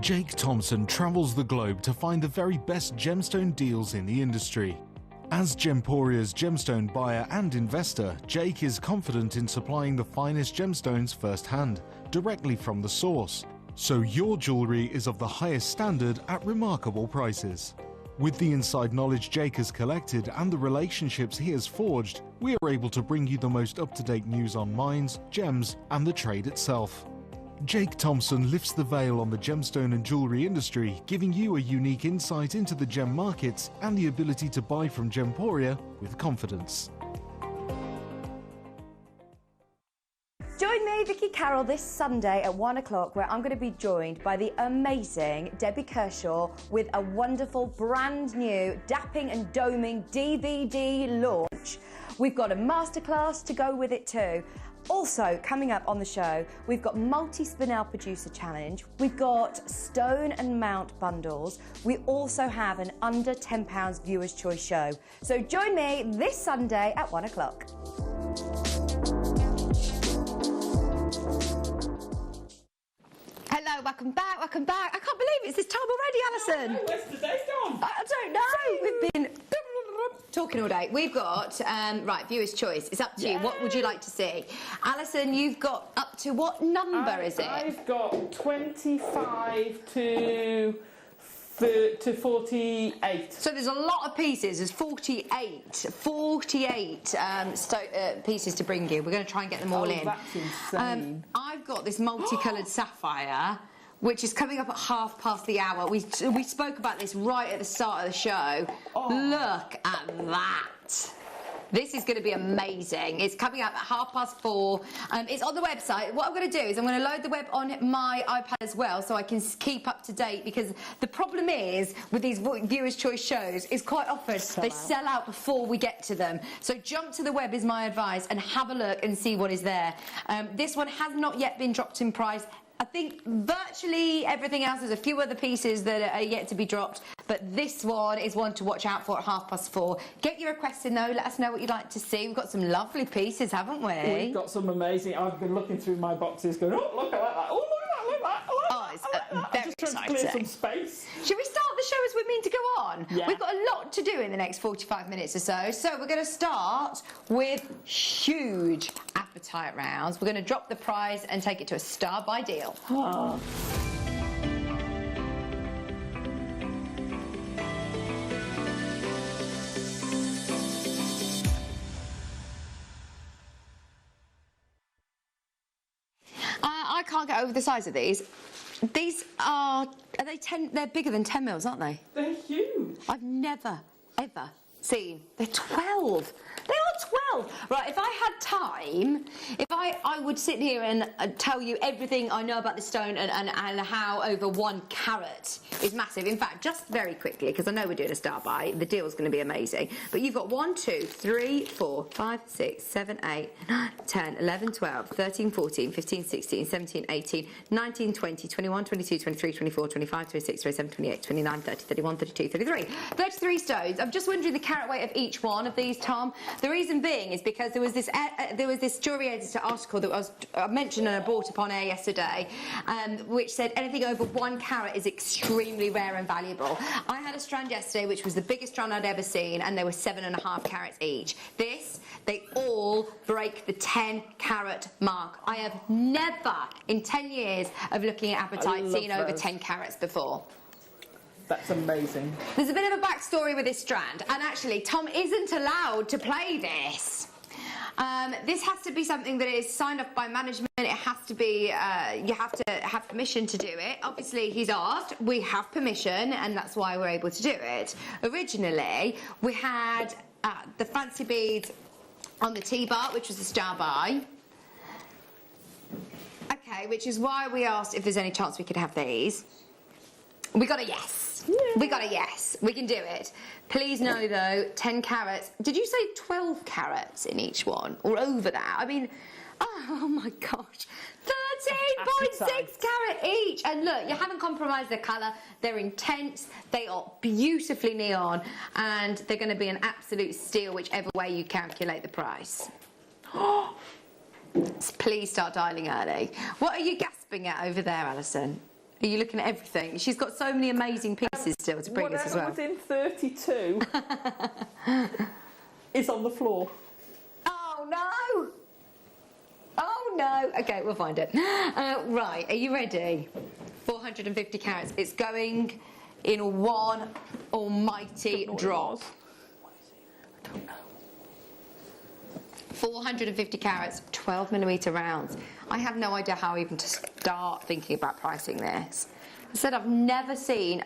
Jake Thompson travels the globe to find the very best gemstone deals in the industry. As Gemporia's gemstone buyer and investor, Jake is confident in supplying the finest gemstones firsthand, directly from the source. So your jewellery is of the highest standard at remarkable prices. With the inside knowledge Jake has collected and the relationships he has forged, we are able to bring you the most up-to-date news on mines, gems, and the trade itself. Jake Thompson lifts the veil on the gemstone and jewellery industry, giving you a unique insight into the gem markets and the ability to buy from Gemporia with confidence. Join me, Vicky Carroll, this Sunday at 1 o'clock, where I'm going to be joined by the amazing Debbie Kershaw with a wonderful brand new Dapping and Doming DVD launch. We've got a masterclass to go with it too. Also, coming up on the show, we've got multi-spinel producer challenge, we've got stone and mount bundles, we also have an under £10 viewers choice show. So join me this Sunday at 1 o'clock. Hello, welcome back, welcome back. I can't believe it's this time already, Alison. Where's the day gone? I don't know. We've been talking all day. We've got, right, viewer's choice. It's up to you. What would you like to see? Alison, you've got up to what number is it? I've got 25 to 48. So there's a lot of pieces. There's 48 pieces to bring you. We're going to try and get them all in. That's insane. I've got this multicoloured sapphire, which is coming up at hour. We spoke about this right at the start of the show. Oh. Look at that. This is going to be amazing. It's coming up at 4:30. It's on the website. What I'm going to do is I'm going to load the web on my iPad as well, so I can keep up to date, because the problem is with these Viewers' Choice shows is quite often they sell out before we get to them. So jump to the web is my advice and have a look and see what is there. This one has not yet been dropped in price. I think virtually everything else, there's a few other pieces that are yet to be dropped, but this one is one to watch out for at 4:30. Get your requests in though, let us know what you'd like to see. We've got some lovely pieces, haven't we? We've got some amazing, I've been looking through my boxes going, oh, look at that, oh, look at that, Oh, it's very just trying to clear some space. Should we start the show as we mean to go on? Yeah. We've got a lot to do in the next 45 minutes or so. So we're going to start with huge appetite rounds. We're going to drop the prize and take it to a star by deal. Oh. I can't get over the size of these. These are they 10? They're bigger than 10 mils, aren't they? They're huge. I've never, ever seen. They're 12. They are 12. Right, if I had time, I would sit here and tell you everything I know about this stone and how over 1 carat is massive. In fact, just very quickly, because I know we're doing a star buy, the deal's going to be amazing. But you've got 1, 2, 3, 4, 5, 6, 7, 8, 9, 10, 11, 12, 13, 14, 15, 16, 17, 18, 19, 20, 21, 22, 23, 24, 25, 26, 27, 28, 29, 30, 31, 32, 33. 33 stones. I'm just wondering the carat weight of each one of these, Tom. The reason being is because there was this Jewellery Editor article that I mentioned and I brought up on air yesterday, which said anything over 1 carat is extremely rare and valuable. I had a strand yesterday which was the biggest strand I'd ever seen, and they were 7.5 carats each. They all break the 10 carat mark. I have never in 10 years of looking at apatite seen over 10 carats before. That's amazing. There's a bit of a backstory with this strand, and actually Tom isn't allowed to play this. This has to be something that is signed off by management. It has to be, you have to have permission to do it. Obviously, he's asked. We have permission, and that's why we're able to do it. Originally, we had the fancy beads on the T-bar, which was a star buy. Okay, which is why we asked if there's any chance we could have these. We got a yes. Yeah. We got a yes. We can do it. Please know, though, 10 carats. Did you say 12 carats in each one? Or over that? I mean, oh my gosh. 13.6 carat each. And look, you haven't compromised the colour. They're intense. They are beautifully neon. And they're going to be an absolute steal, whichever way you calculate the price. Please start dialing early. What are you gasping at over there, Alison? Are you looking at everything? She's got so many amazing pieces still to bring us as well. Whatever was in 32 is on the floor. Oh, no! Oh, no! OK, we'll find it. Right, are you ready? 450 carats. It's going in one almighty drop. I don't know. 450 carats, 12mm rounds. I have no idea how even to start thinking about pricing this. I said I've never seen...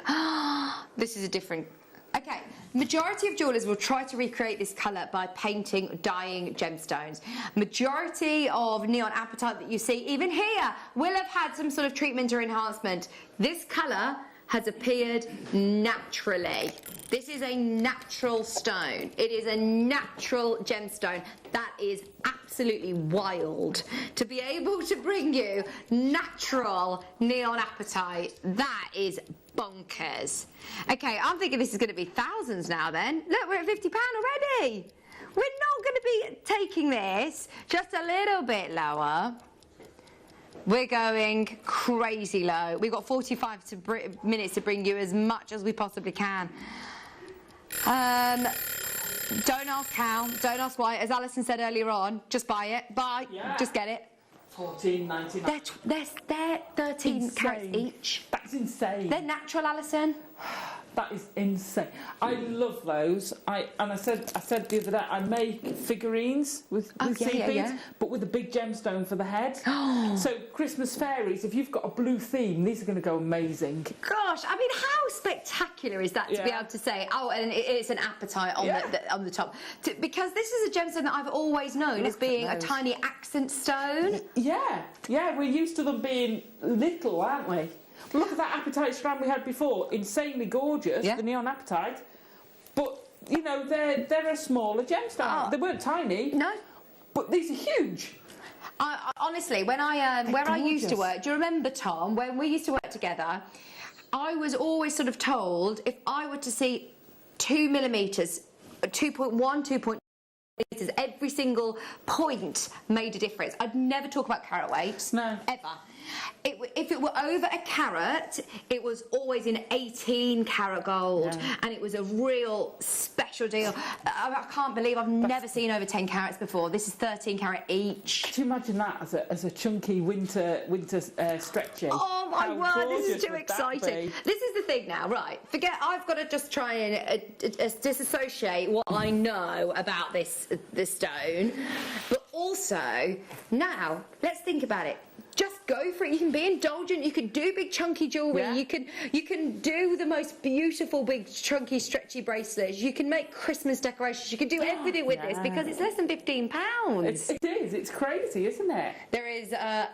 this is a different... OK, majority of jewellers will try to recreate this colour by painting, dyeing gemstones. Majority of neon apatite that you see, even here, will have had some sort of treatment or enhancement. This colour has appeared naturally. This is a natural stone. It is a natural gemstone. That is absolutely wild. To be able to bring you natural neon apatite, that is bonkers. Okay, I'm thinking this is going to be thousands now then. Look, we're at £50 already. We're not going to be taking this just a little bit lower. We're going crazy low. We've got 45 minutes to bring you as much as we possibly can. Don't ask how, don't ask why. As Alison said earlier on, just buy it. Buy, yeah. Just get it. $14.99. They're 13 carats each. That's insane. They're natural, Alison. That is insane. I love those. I said the other day, I make figurines with seed beads, but with a big gemstone for the head. So Christmas fairies, if you've got a blue theme, these are going to go amazing. Gosh, I mean, how spectacular is that to be able to say, oh, and it's an apatite on the top. Because this is a gemstone that I've always known as being a tiny accent stone. Yeah, we're used to them being little, aren't we? Look at that apatite strand we had before, insanely gorgeous, the neon apatite. But, you know, they're a smaller gemstone. They weren't tiny. No. But these are huge. Honestly, when where I used to work, do you remember, Tom, when we used to work together, I was always sort of told if I were to see 2 millimetres, 2.1, 2.2, every single point made a difference. I'd never talk about carat weights. No. Ever. If it were over a carat, it was always in 18 carat gold, and it was a real special deal. I can't believe I've never seen over 10 carats before. This is 13 carat each. Could you imagine that as a chunky winter stretchy? Oh my word, this is too exciting. This is the thing now, right? Forget, I've got to just try and disassociate what I know about this stone, but also now let's think about it. Just go for it. You can be indulgent. You can do big chunky jewellery. You can do the most beautiful big chunky stretchy bracelets. You can make Christmas decorations. You can do everything with this because it's less than £15. It is. It's crazy, isn't it? There is a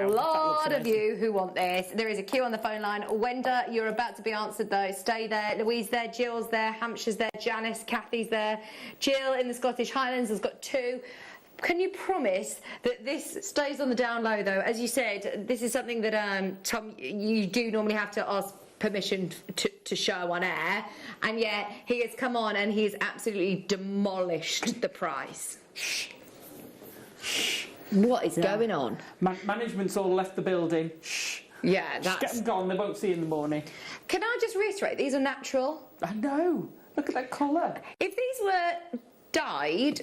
lot of you who want this. There is a queue on the phone line. Wenda, you're about to be answered though. Stay there. Louise there. Jill's there. Hampshire's there. Janice, Kathy's there. Jill in the Scottish Highlands has got 2. Can you promise that this stays on the down low, though? As you said, this is something that, Tom, you do normally have to ask permission to show on air, and yet he has come on and he has absolutely demolished the price. What is going on? Management's all left the building. Yeah, that's... Just get them gone, they won't see you in the morning. Can I just reiterate, these are natural? I know. Look at that colour. If these were dyed,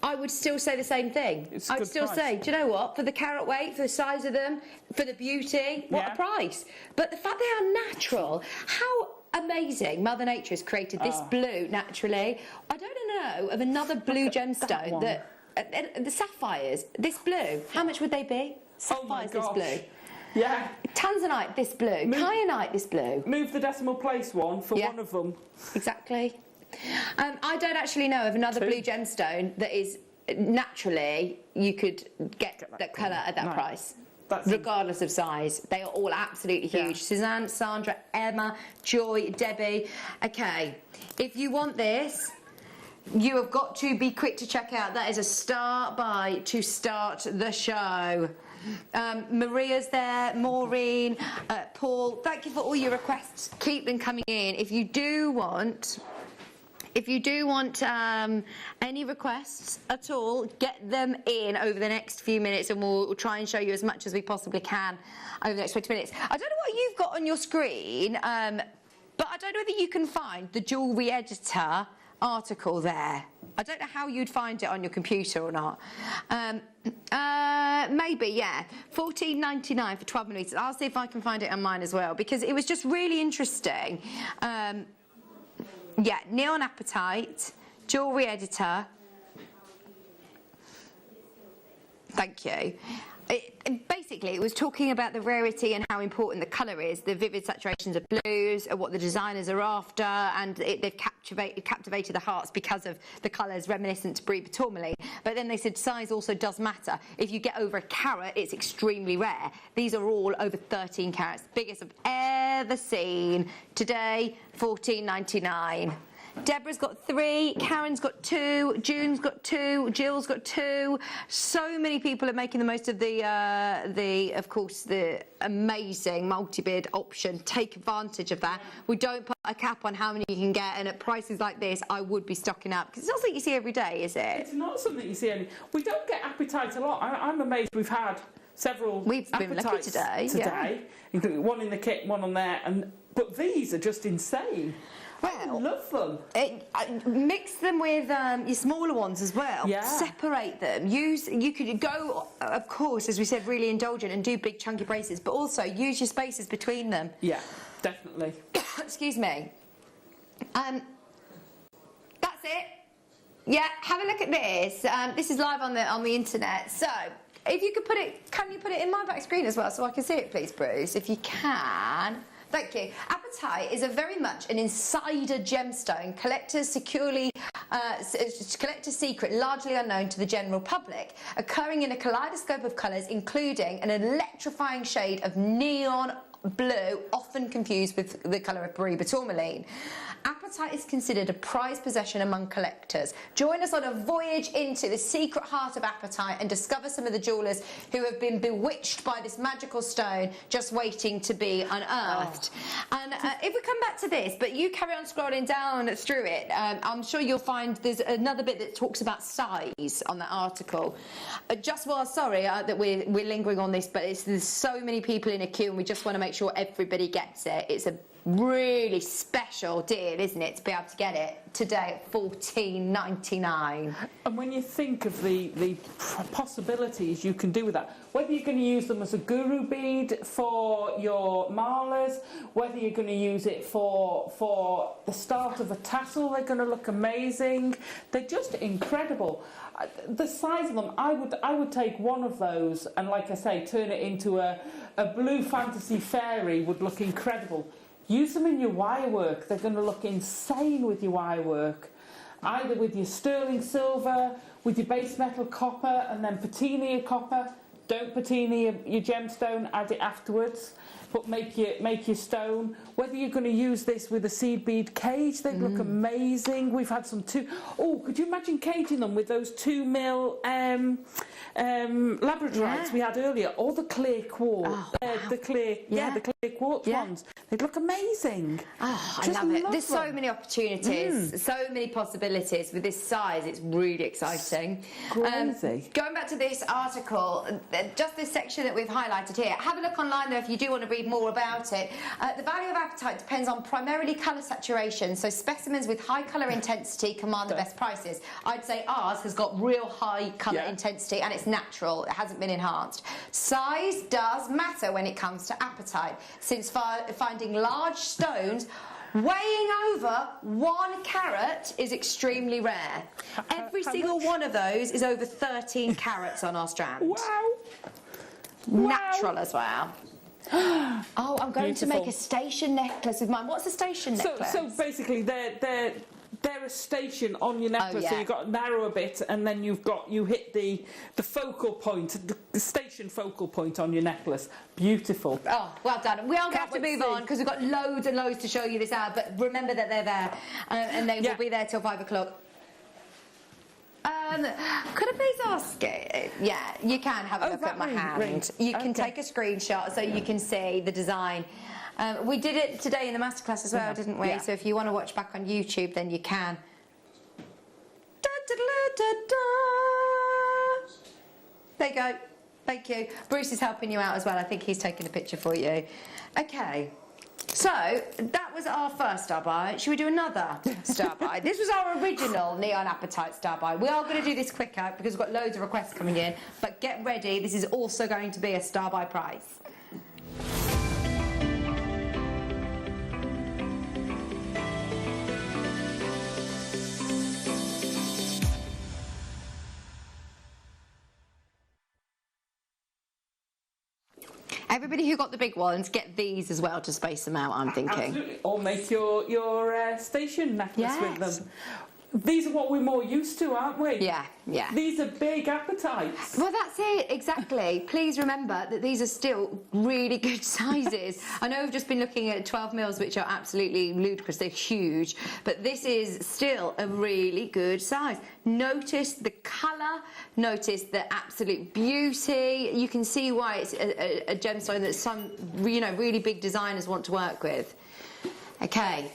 I would still say the same thing. I'd still say, do you know what? For the carat weight, for the size of them, for the beauty, what a price. But the fact they are natural, how amazing Mother Nature has created this blue naturally. I don't know of another blue gemstone that the sapphires, this blue, how much would they be? Sapphires this blue. Yeah. Tanzanite this blue, kyanite this blue. Move the decimal place one for one of them. Exactly. I don't actually know of another blue gemstone that is naturally you could get that colour at that price. Regardless of size. They are all absolutely huge. Suzanne, Sandra, Emma, Joy, Debbie. Okay, if you want this, you have got to be quick to check out. That is a start buy to start the show. Maria's there, Maureen, Paul, thank you for all your requests. Keep them coming in. If you do want any requests at all, get them in over the next few minutes and we'll try and show you as much as we possibly can over the next 20 minutes. I don't know what you've got on your screen, but I don't know whether you can find the Jewellery Editor article there. I don't know how you'd find it on your computer or not. Maybe, yeah. $14.99 for 12 millimetres. I'll see if I can find it on mine as well because it was just really interesting. Yeah, Neon Apatite, Jewellery Editor. Thank you. Basically, it was talking about the rarity and how important the colour is, the vivid saturations of blues, what the designers are after, and they've captivated the hearts because of the colours reminiscent to Brie Tourmaline. But then they said size also does matter. If you get over a carat, it's extremely rare. These are all over 13 carats, biggest I've ever seen. Today, $14.99. Deborah's got 3, Karen's got 2, June's got 2, Jill's got 2. So many people are making the most of the amazing multi-bid option. Take advantage of that. We don't put a cap on how many you can get, and at prices like this, I would be stocking up because it's not something you see every day, is it? It's not something you see. We don't get apatite a lot. I'm amazed. We've had several. We've been lucky today. Including one in the kit, one on there, but these are just insane. I love them. Mix them with your smaller ones as well. Yeah. Separate them. You could go, of course, as we said, really indulgent and do big chunky braces, but also use your spaces between them. Yeah. Definitely. Excuse me. That's it. Yeah, have a look at this. This is live on the internet. So, if you could put it, can you put it in my back screen as well so I can see it, please, Bruce? If you can. Thank you. Apatite is a very much an insider gemstone, collector's secret, largely unknown to the general public, occurring in a kaleidoscope of colours, including an electrifying shade of neon blue, often confused with the colour of brie tourmaline. Apatite is considered a prized possession among collectors. Join us on a voyage into the secret heart of apatite and discover some of the jewellers who have been bewitched by this magical stone just waiting to be unearthed. And if we come back to this, but you carry on scrolling down through it, I'm sure you'll find there's another bit that talks about size on that article. Sorry that we're lingering on this, but there's so many people in a queue and we just want to make sure everybody gets it. It's a really special deal, isn't it, to be able to get it today at $14.99. And when you think of the possibilities you can do with that, whether you're going to use them as a guru bead for your malas, whether you're going to use it for the start of a tassel, they're going to look amazing. They're just incredible. The size of them, I would take one of those and, like I say, turn it into a blue fantasy fairy. Would look incredible. Use them in your wire work. They're going to look insane with your wire work. Either with your sterling silver, with your base metal copper, and then patina your copper. Don't patina your gemstone, add it afterwards. But make your stone. Whether you're going to use this with a seed bead cage, they look amazing. We've had some could you imagine caging them with those 2mm labradorites we had earlier, or the clear quartz, the clear quartz ones. They'd look amazing. Oh, I love it. There's so many opportunities, so many possibilities with this size. It's really exciting. Crazy. Going back to this article, just this section that we've highlighted here. Have a look online though if you do want to read more about it. The value of apatite depends on primarily colour saturation, so specimens with high colour intensity command the best prices. I'd say ours has got real high colour intensity and it's natural, it hasn't been enhanced. Size does matter when it comes to apatite, since finding large stones weighing over 1 carat is extremely rare. Every single one of those is over 13 carats on our strand. Wow. Natural as well. Oh, I'm going to make a station necklace with mine. What's a station necklace? So basically, they're a station on your necklace. So you've got to narrow a bit, and then you hit the focal point, the station focal point on your necklace. Beautiful. Oh, well done. We are going to have to move on because we've got loads and loads to show you this hour. But remember that they're there, and they will be there till 5 o'clock. Could I please ask? Yeah, you can have a look at my hand. You can take a screenshot so you can see the design. We did it today in the masterclass as well, didn't we? Yeah. So if you want to watch back on YouTube, then you can. Da, da, da, da, da. There you go. Thank you. Bruce is helping you out as well. I think he's taking a picture for you. Okay. So, that was our first star buy. Should we do another star buy? This was our original Neon Apatite star buy. We are going to do this quicker because we've got loads of requests coming in. But get ready, this is also going to be a star buy price. Everybody who got the big ones, get these as well to space them out, I'm thinking. Absolutely. Or make your station necklace with them. These are what we're more used to, aren't we? Yeah, yeah. These are big apatites. Well, that's it, exactly. Please remember that these are still really good sizes. I know we've just been looking at 12 mils, which are absolutely ludicrous. They're huge. But this is still a really good size. Notice the colour. Notice the absolute beauty. You can see why it's a gemstone that some, really big designers want to work with. Okay.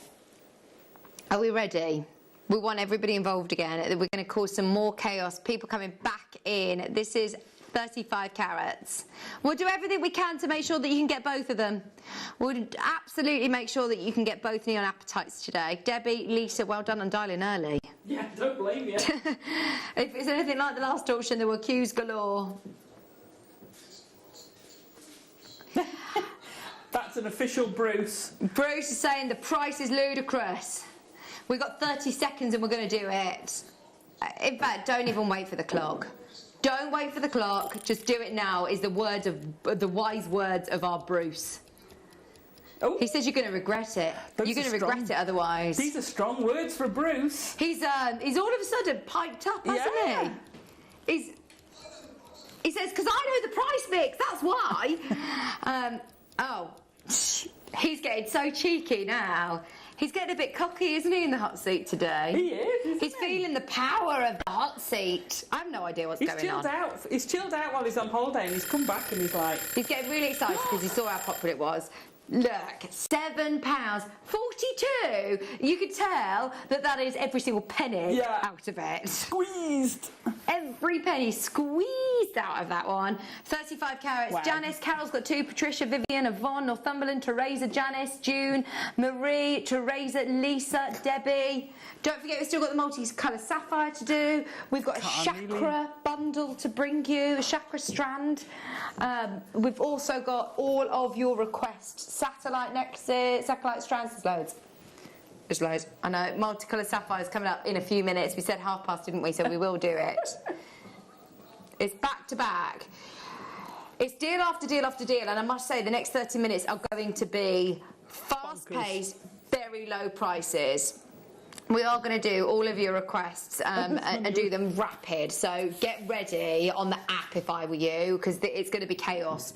Are we ready? We want everybody involved again. We're going to cause some more chaos. People coming back in. This is 35 carats. We'll do everything we can to make sure that you can get both of them. We'll absolutely make sure that you can get both neon apatites today. Debbie, Lisa, well done on dialing early. Yeah, don't blame you. If it's anything like the last auction, there were queues galore. That's That's an official Bruce. Bruce is saying the price is ludicrous. We've got 30 seconds and we're going to do it. In fact, don't even wait for the clock. Don't wait for the clock. Just do it now. Is the wise words of our Bruce. Oh. He says you're going to regret it. You're going to regret it otherwise. These are strong words for Bruce. He's all of a sudden piped up, hasn't he? He says, because I know the price mix, that's why. He's getting so cheeky now. He's getting a bit cocky, isn't he, in the hot seat today? He is, He's feeling the power of the hot seat. I have no idea what's going on. He's chilled out while he's on holiday, and he's come back and he's like... He's getting really excited because he saw how popular it was. Look, £7.42. You could tell that is every single penny out of it. Squeezed. Every penny squeezed out of that one. 35 carats. Wow. Janice, Carol's got 2. Patricia, Vivian, Yvonne, Northumberland, Teresa, Janice, June, Marie, Teresa, Lisa, Debbie. Don't forget, we've still got the multicolour sapphire to do. We've got a chakra bundle to bring you, a chakra strand. We've also got all of your requests. Satellite necklaces, satellite strands, there's loads. There's loads. I know, multicolour sapphires coming up in a few minutes. We said past, didn't we? So we will do it. It's back to back. It's deal after deal after deal, and I must say the next 30 minutes are going to be fast-paced, very low prices. We are going to do all of your requests and do them rapid, so get ready on the app if I were you, because it's going to be chaos.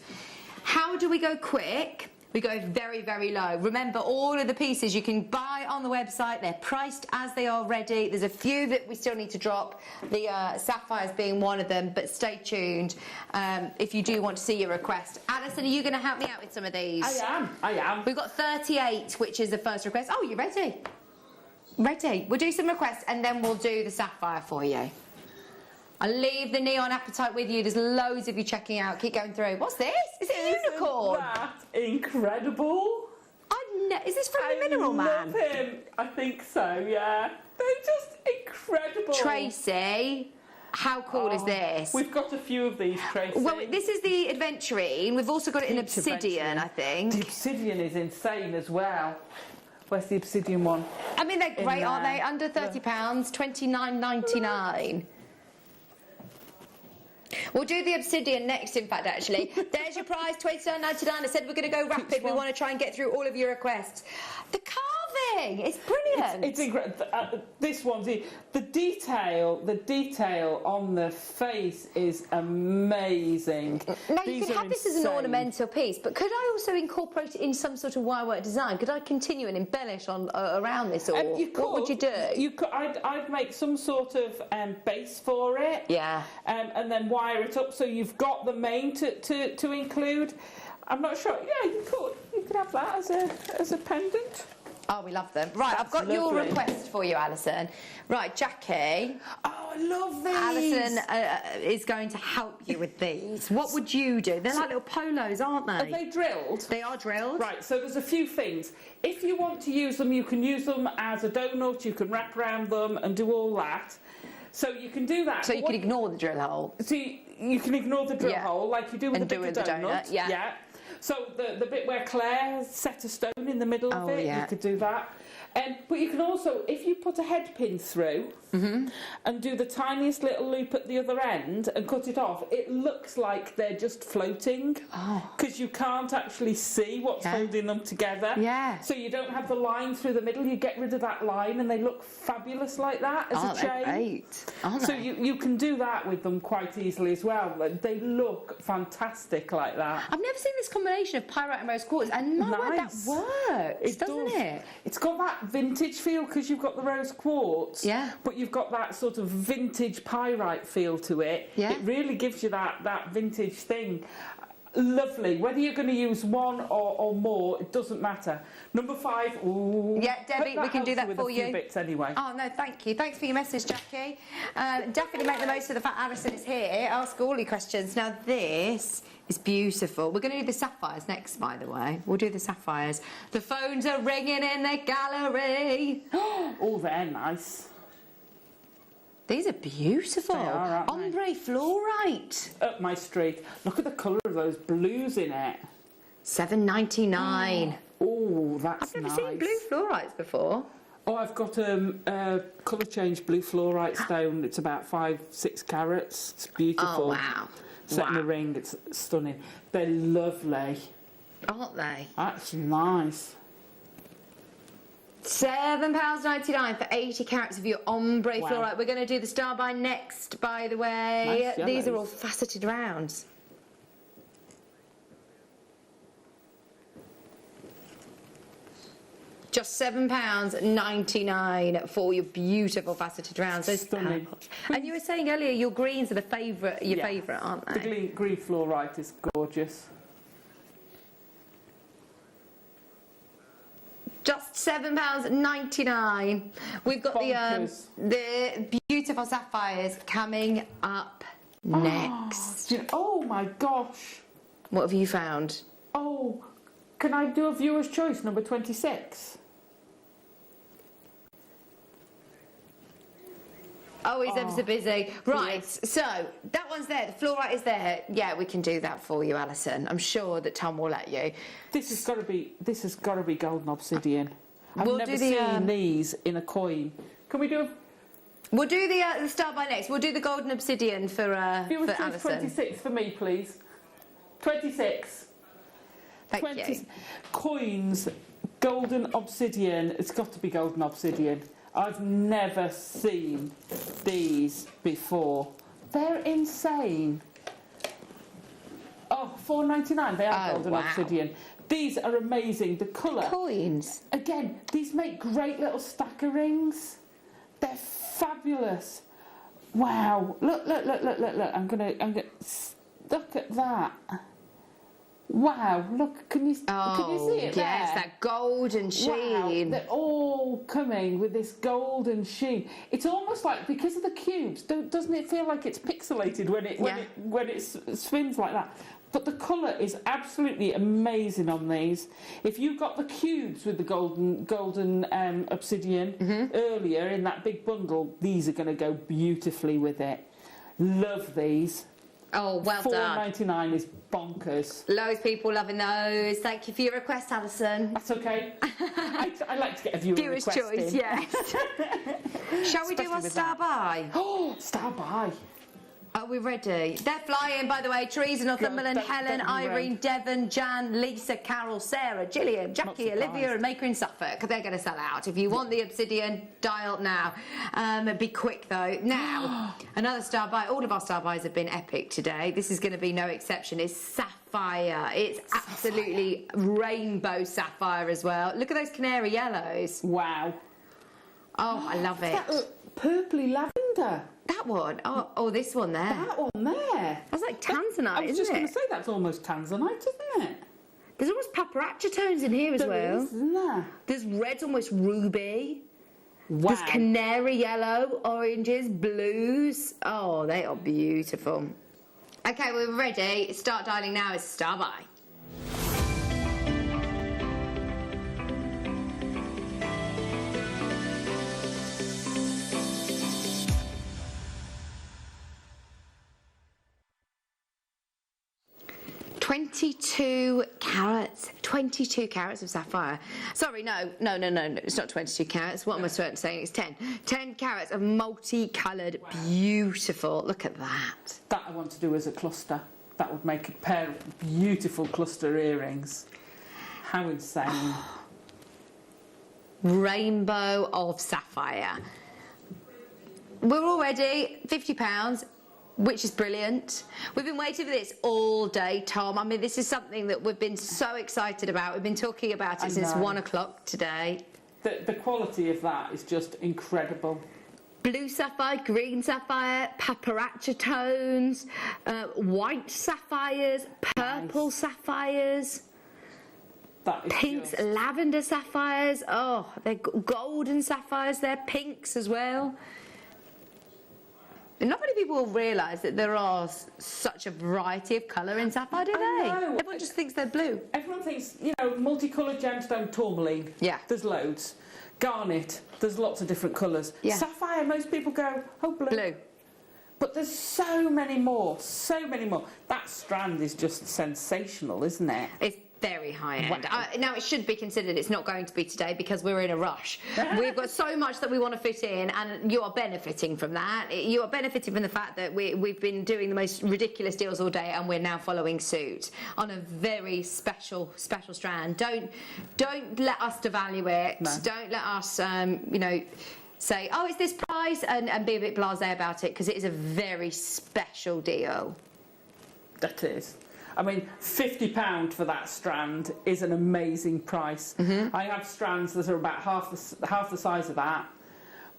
How do we go quick? We go very, very low. Remember, all of the pieces you can buy on the website. They're priced as they are ready. There's a few that we still need to drop, the sapphires being one of them, but stay tuned if you do want to see your request. Alison, are you going to help me out with some of these? I am. We've got 38, which is the first request. Oh, you're ready? Ready. We'll do some requests and then we'll do the sapphire for you. I'll leave the neon appetite with you. There's loads of you checking out. Keep going through. What's this? Is it a unicorn? That incredible. Is this from the Mineral Man? I love him. I think so, yeah. They're just incredible. Tracy, how cool is this? We've got a few of these, Tracy. Well, this is the Adventurine. We've also got it in obsidian, I think. The obsidian is insane as well. Where's the obsidian one? I mean, they're great, aren't they? Under £30, $29.99. We'll do the obsidian next, in fact, actually. There's your prize, $29.99. I said we're going to go rapid. We want to try and get through all of your requests. The carving! It's brilliant. It's incredible. This one's the detail on the face is amazing. Now, you could have this as an ornamental piece, but could I also incorporate it in some sort of wirework design? Could I continue and embellish on around this, or what would you do? You could. I'd make some sort of base for it. Yeah. And then wire it up so you've got the main to include. I'm not sure. Yeah, you could. You could have that as a pendant. Oh, we love them. Right, I've got your request for you, Alison. Right, Jackie. Oh, I love these. Alison is going to help you with these. What would you do? They're like little polos, aren't they? Are they drilled? They are drilled. Right, so there's a few things. If you want to use them, you can use them as a donut. You can wrap around them and do all that. So you can do that. So you can ignore the drill hole. So you can ignore the drill hole like you do with a bigger donut. Yeah. So the bit where Claire set a stone in the middle of it, you could do that. But you can also, if you put a head pin through and do the tiniest little loop at the other end and cut it off, it looks like they're just floating because you can't actually see what's holding them together. Yeah. So you don't have the line through the middle. You get rid of that line and they look fabulous like that as a chain. Great. Aren't So they? you can do that with them quite easily as well. They look fantastic like that. I've never seen this combination of pyrite and rose quartz, and my word, that works, doesn't it? It's got that vintage feel because you've got the rose quartz, but you've got that sort of vintage pyrite feel to it. It really gives you that vintage thing. Lovely. Whether you're going to use one or more, it doesn't matter. Number 5. Ooh, yeah, Debbie, we can do that for you. A few bits anyway. Oh no, thank you. Thanks for your message, Jackie. Definitely make the most of the fact Alison is here. Ask all your questions. Now this is beautiful. We're going to do the sapphires next, by the way. We'll do the sapphires. The phones are ringing in the gallery. Oh, they're nice. These are beautiful. They are, aren't Ombre fluorite. Up my street. Look at the colour of those blues in it. $7.99. Oh, that's I've never nice. seen blue fluorites before. Oh, I've got a colour change blue fluorite stone. It's about 5-6 carats. It's beautiful. Oh, wow. Set in a ring. It's stunning. They're lovely. Aren't they? That's nice. £7.99 for 80 carats of your ombre Wow. fluorite. We're going to do the star by next, by the way. Nice These are all yellows. faceted rounds. Just £7.99 for your beautiful faceted rounds. Those Stunning. purples. And you were saying earlier your greens are the favourite, your favourite, aren't they? The green fluorite is gorgeous. Just £7.99. We've got the beautiful sapphires coming up next. Oh my gosh. What have you found? Oh, can I do a viewer's choice, number 26? Oh, he's ever so busy. Right, so that one's there. The fluorite is there. Yeah, we can do that for you, Alison. I'm sure that Tom will let you. This has got to be golden obsidian. I've We'll never do the, seen these in a coin. Can we do? We'll do the star by next. We'll do the golden obsidian for Viewer's choice Alison. 26 for me, please. 26. Thank you. Coins, golden obsidian. It's got to be golden obsidian. I've never seen these before. They're insane. Oh, $4.99. They are golden obsidian. These are amazing. The colour. Coins. Again, these make great little stacker rings. They're fabulous. Wow. Look. I'm gonna look at that. Wow, look, can you see it there? Yes, that golden sheen. Wow, they're all coming with this golden sheen. It's almost like, because of the cubes, doesn't it feel like it's pixelated when it spins like that? But the colour is absolutely amazing on these. If you got the cubes with the golden obsidian earlier in that big bundle, these are going to go beautifully with it. Love these. Oh, well done. $4.99 is bonkers. Loads of people loving those. Thank you for your request, Alison. That's okay. I like to get a viewer's choice, yes. Shall we do our star by? Oh, star by. Are we ready? They're flying, by the way. Teresa, Northumberland, Helen, don't be Irene, Devon, Jan, Lisa, Carol, Sarah, Gillian, Jackie, Olivia and Maker in Suffolk. They're going to sell out. If you want the obsidian, dial now. Be quick, though. Now, another star buy. All of our star buys have been epic today. This is going to be no exception. It's sapphire. It's absolutely rainbow sapphire as well. Look at those canary yellows. Wow. Oh, I love it. That purpley lavender. That one? Oh, this one there. That one there. That's like tanzanite, I was isn't just it? going to say that's almost tanzanite, isn't it? There's almost paparazzi tones in here as well. There is, isn't there? There's red's almost ruby. Wow. There's canary yellow, oranges, blues. Oh, they are beautiful. Okay, we're ready. Start dialing now. It's star by. $22 carats of sapphire. Sorry, no, it's not 22 carats. What am I saying? It's 10. 10 carats of multicoloured, beautiful. Look at that. That I want to do as a cluster. That would make a pair of beautiful cluster earrings. How insane. Rainbow of sapphire. We're all ready. £50. Which is brilliant. We've been waiting for this all day, Tom. I mean, this is something that we've been so excited about. We've been talking about it since 1 o'clock today. The quality of that is just incredible. Blue sapphire, green sapphire, paparazzi tones, white sapphires, purple sapphires, pinks, lavender sapphires. Oh, they're golden sapphires. They're pinks as well. Not many people realise that there are such a variety of colour in sapphire, do they? know. Everyone just thinks they're blue. Everyone thinks, multicoloured gemstone tourmaline. Yeah. There's loads. Garnet, there's lots of different colours. Yeah. Sapphire, most people go, oh, blue. Blue. But there's so many more, so many more. That strand is just sensational, isn't it? It's very high end. Wow. Now, it should be considered it's not going to be today because we're in a rush. We've got so much that we want to fit in, and you are benefiting from that. You are benefiting from the fact that we've been doing the most ridiculous deals all day, and we're now following suit on a very special strand. Don't let us devalue it. No. Don't let us, you know, say, oh, it's this price, and be a bit blasé about it, because it is a very special deal. That is. I mean, £50 for that strand is an amazing price. I have strands that are about half the size of that,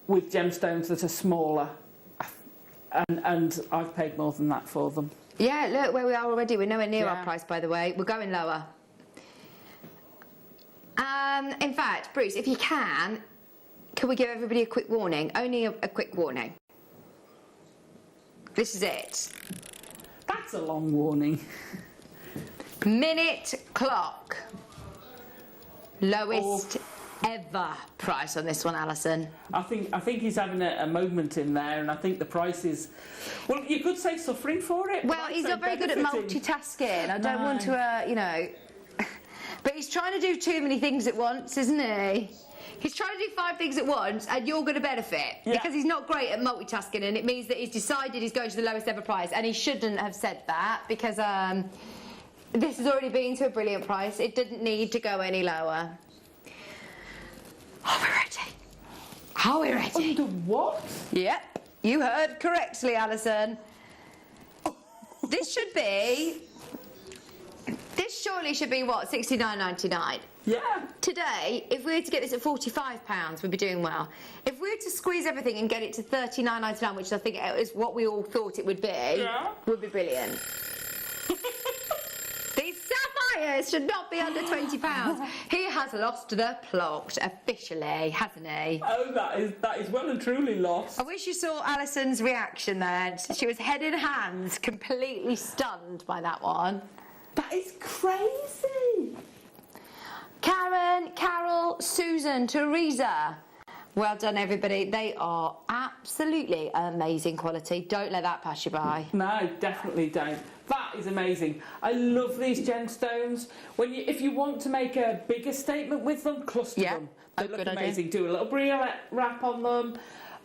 with gemstones that are smaller, and I've paid more than that for them. Yeah, look where we are already. We're nowhere near our price, by the way. We're going lower. In fact, Bruce, if you can we give everybody a quick warning? Only a quick warning. This is it. That's a long warning. Minute clock. Lowest ever price on this one, Alison. I think he's having a moment in there, and I think the price is, well, you could say suffering for it. Well, he's not very good at multitasking. I don't want to, you know, but he's trying to do too many things at once, isn't he? He's trying to do 5 things at once, and you're going to benefit because he's not great at multitasking, and it means that he's decided he's going to the lowest ever price, and he shouldn't have said that because this has already been to a brilliant price. It didn't need to go any lower. Are we ready? Are we ready? Under what? Yep, you heard correctly, Alison. This surely should be what, $69.99. Yeah. Today, if we were to get this at £45, we'd be doing well. If we were to squeeze everything and get it to $39.99, which I think is what we all thought it would be, would be brilliant. These sapphires should not be under £20. He has lost the plot officially, hasn't he? Oh, that is well and truly lost. I wish you saw Alison's reaction there. She was head in hands, completely stunned by that one. That is crazy. Karen, Carol, Susan, Teresa. Well done, everybody. They are absolutely amazing quality. Don't let that pass you by. No, definitely don't. That is amazing. I love these gemstones. If you want to make a bigger statement with them, cluster them. They look amazing. Do a little briolet wrap on them,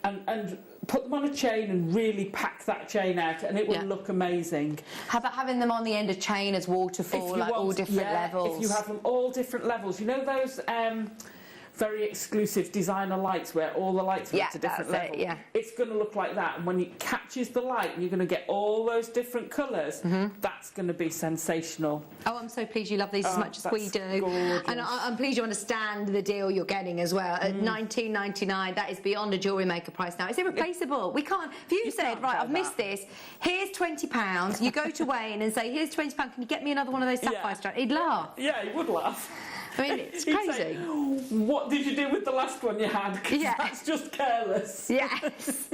and put them on a chain and really pack that chain out, and it will look amazing. How about having them on the end of chain as waterfall, like all different levels? If you have them all different levels, you know those very exclusive designer lights where all the lights are at a different level. It's going to look like that, and when it catches the light and you're going to get all those different colours, that's going to be sensational. Oh, I'm so pleased you love these as much as we do. Gorgeous. And I'm pleased you understand the deal you're getting as well. At $19.99, that is beyond a Jewellery Maker price now. It's irreplaceable. We can't. If you said, right, I've missed this, here's £20, you go to Wayne and say, here's £20, can you get me another one of those sapphire strands? He'd laugh. Yeah, he would laugh. I mean, it's crazy. Say, what did you do with the last one you had? Because that's just careless. Yes.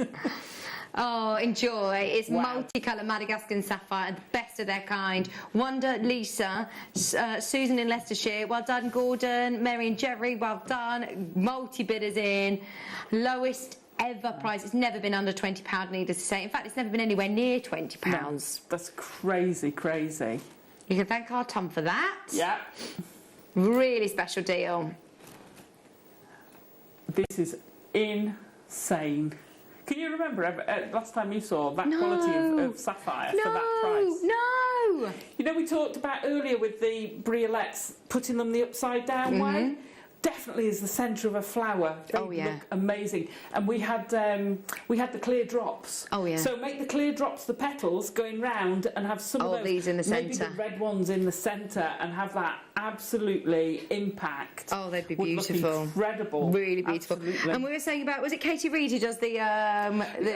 Oh, enjoy. It's multicolour Madagascan sapphire and the best of their kind. Wanda, Lisa, Susan in Leicestershire, well done. Gordon, Mary and Jerry, well done. Multi-bidders in. Lowest ever price. It's never been under £20, needless to say. In fact, it's never been anywhere near £20. No, that's crazy, crazy. You can thank our Tom for that. Yeah. Really special deal. This is insane. Can you remember last time you saw that quality of sapphire for that price? No! You know, we talked about earlier with the briolets, putting them the upside down way? Definitely is the centre of a flower. They look amazing. And we had the clear drops. Oh yeah. So make the clear drops the petals going round, and have some of those, these in the centre. Maybe the red ones in the centre, and have that absolutely impact. Oh, they'd be beautiful. Look incredible. Really beautiful. Absolutely. And we were saying about, was it Katie Reid who does the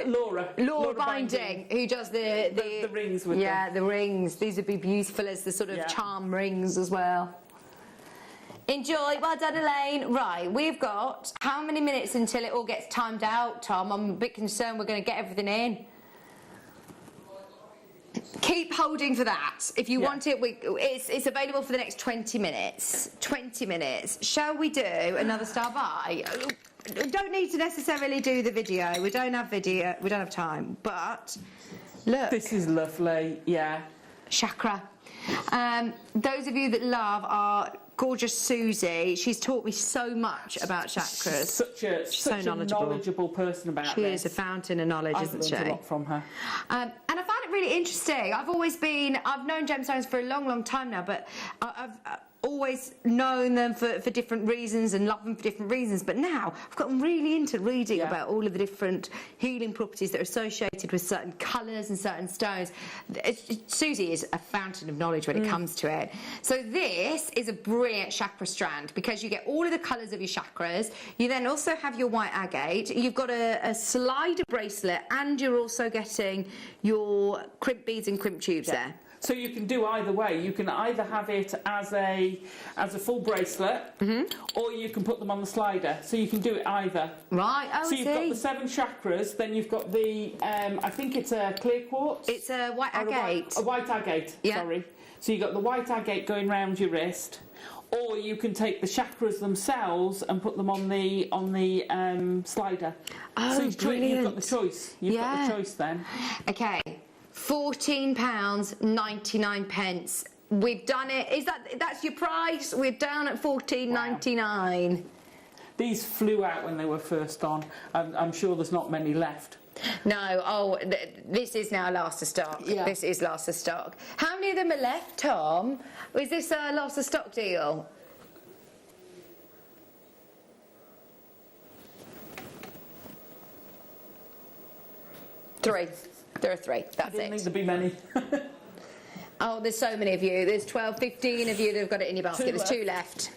Laura binding, who does the rings with them. Yeah, the rings. These would be beautiful as the sort of charm rings as well. Enjoy. Well done, Elaine. Right, we've got how many minutes until it all gets timed out, Tom? I'm a bit concerned we're going to get everything in. Keep holding for that. If you want it, it's available for the next 20 minutes. 20 minutes. Shall we do another star buy? We don't need to necessarily do the video. We don't have video. We don't have time. But look. This is lovely. Yeah. Chakra. Those of you that love our gorgeous Susie, she's taught me so much about chakras. Such a knowledgeable person about She this. is a fountain of knowledge, isn't she? I've learned a lot from her. And I find it really interesting. I've known gemstones for a long, long time now, but I've always known them for different reasons and loved them for different reasons, but now I've gotten really into reading about all of the different healing properties that are associated with certain colours and certain stones. Susie is a fountain of knowledge when it comes to it. So this is a brilliant chakra strand because you get all of the colours of your chakras. You then also have your white agate. You've got a slider bracelet, and you're also getting your crimp beads and crimp tubes there. So you can do either way. You can either have it as a full bracelet, or you can put them on the slider. So you can do it either. Right. Oh, so you've got the 7 chakras. Then you've got the I think it's a clear quartz. It's a white agate. A white agate. Yeah. Sorry. So you've got the white agate going round your wrist, or you can take the chakras themselves and put them on the slider. Oh, so brilliant. You've got the choice. You've got the choice then. Okay. £14.99. We've done it. That's your price? We're down at $14.99. Wow. These flew out when they were first on. I'm sure there's not many left. No. Oh, this is now last of stock. Yeah. This is last of stock. How many of them are left, Tom? Is this a last of stock deal? Three. There are 3. That's it. I didn't think there'd be many. Oh, there's so many of you. There's 12, 15 of you that have got it in your basket. There's 2 left.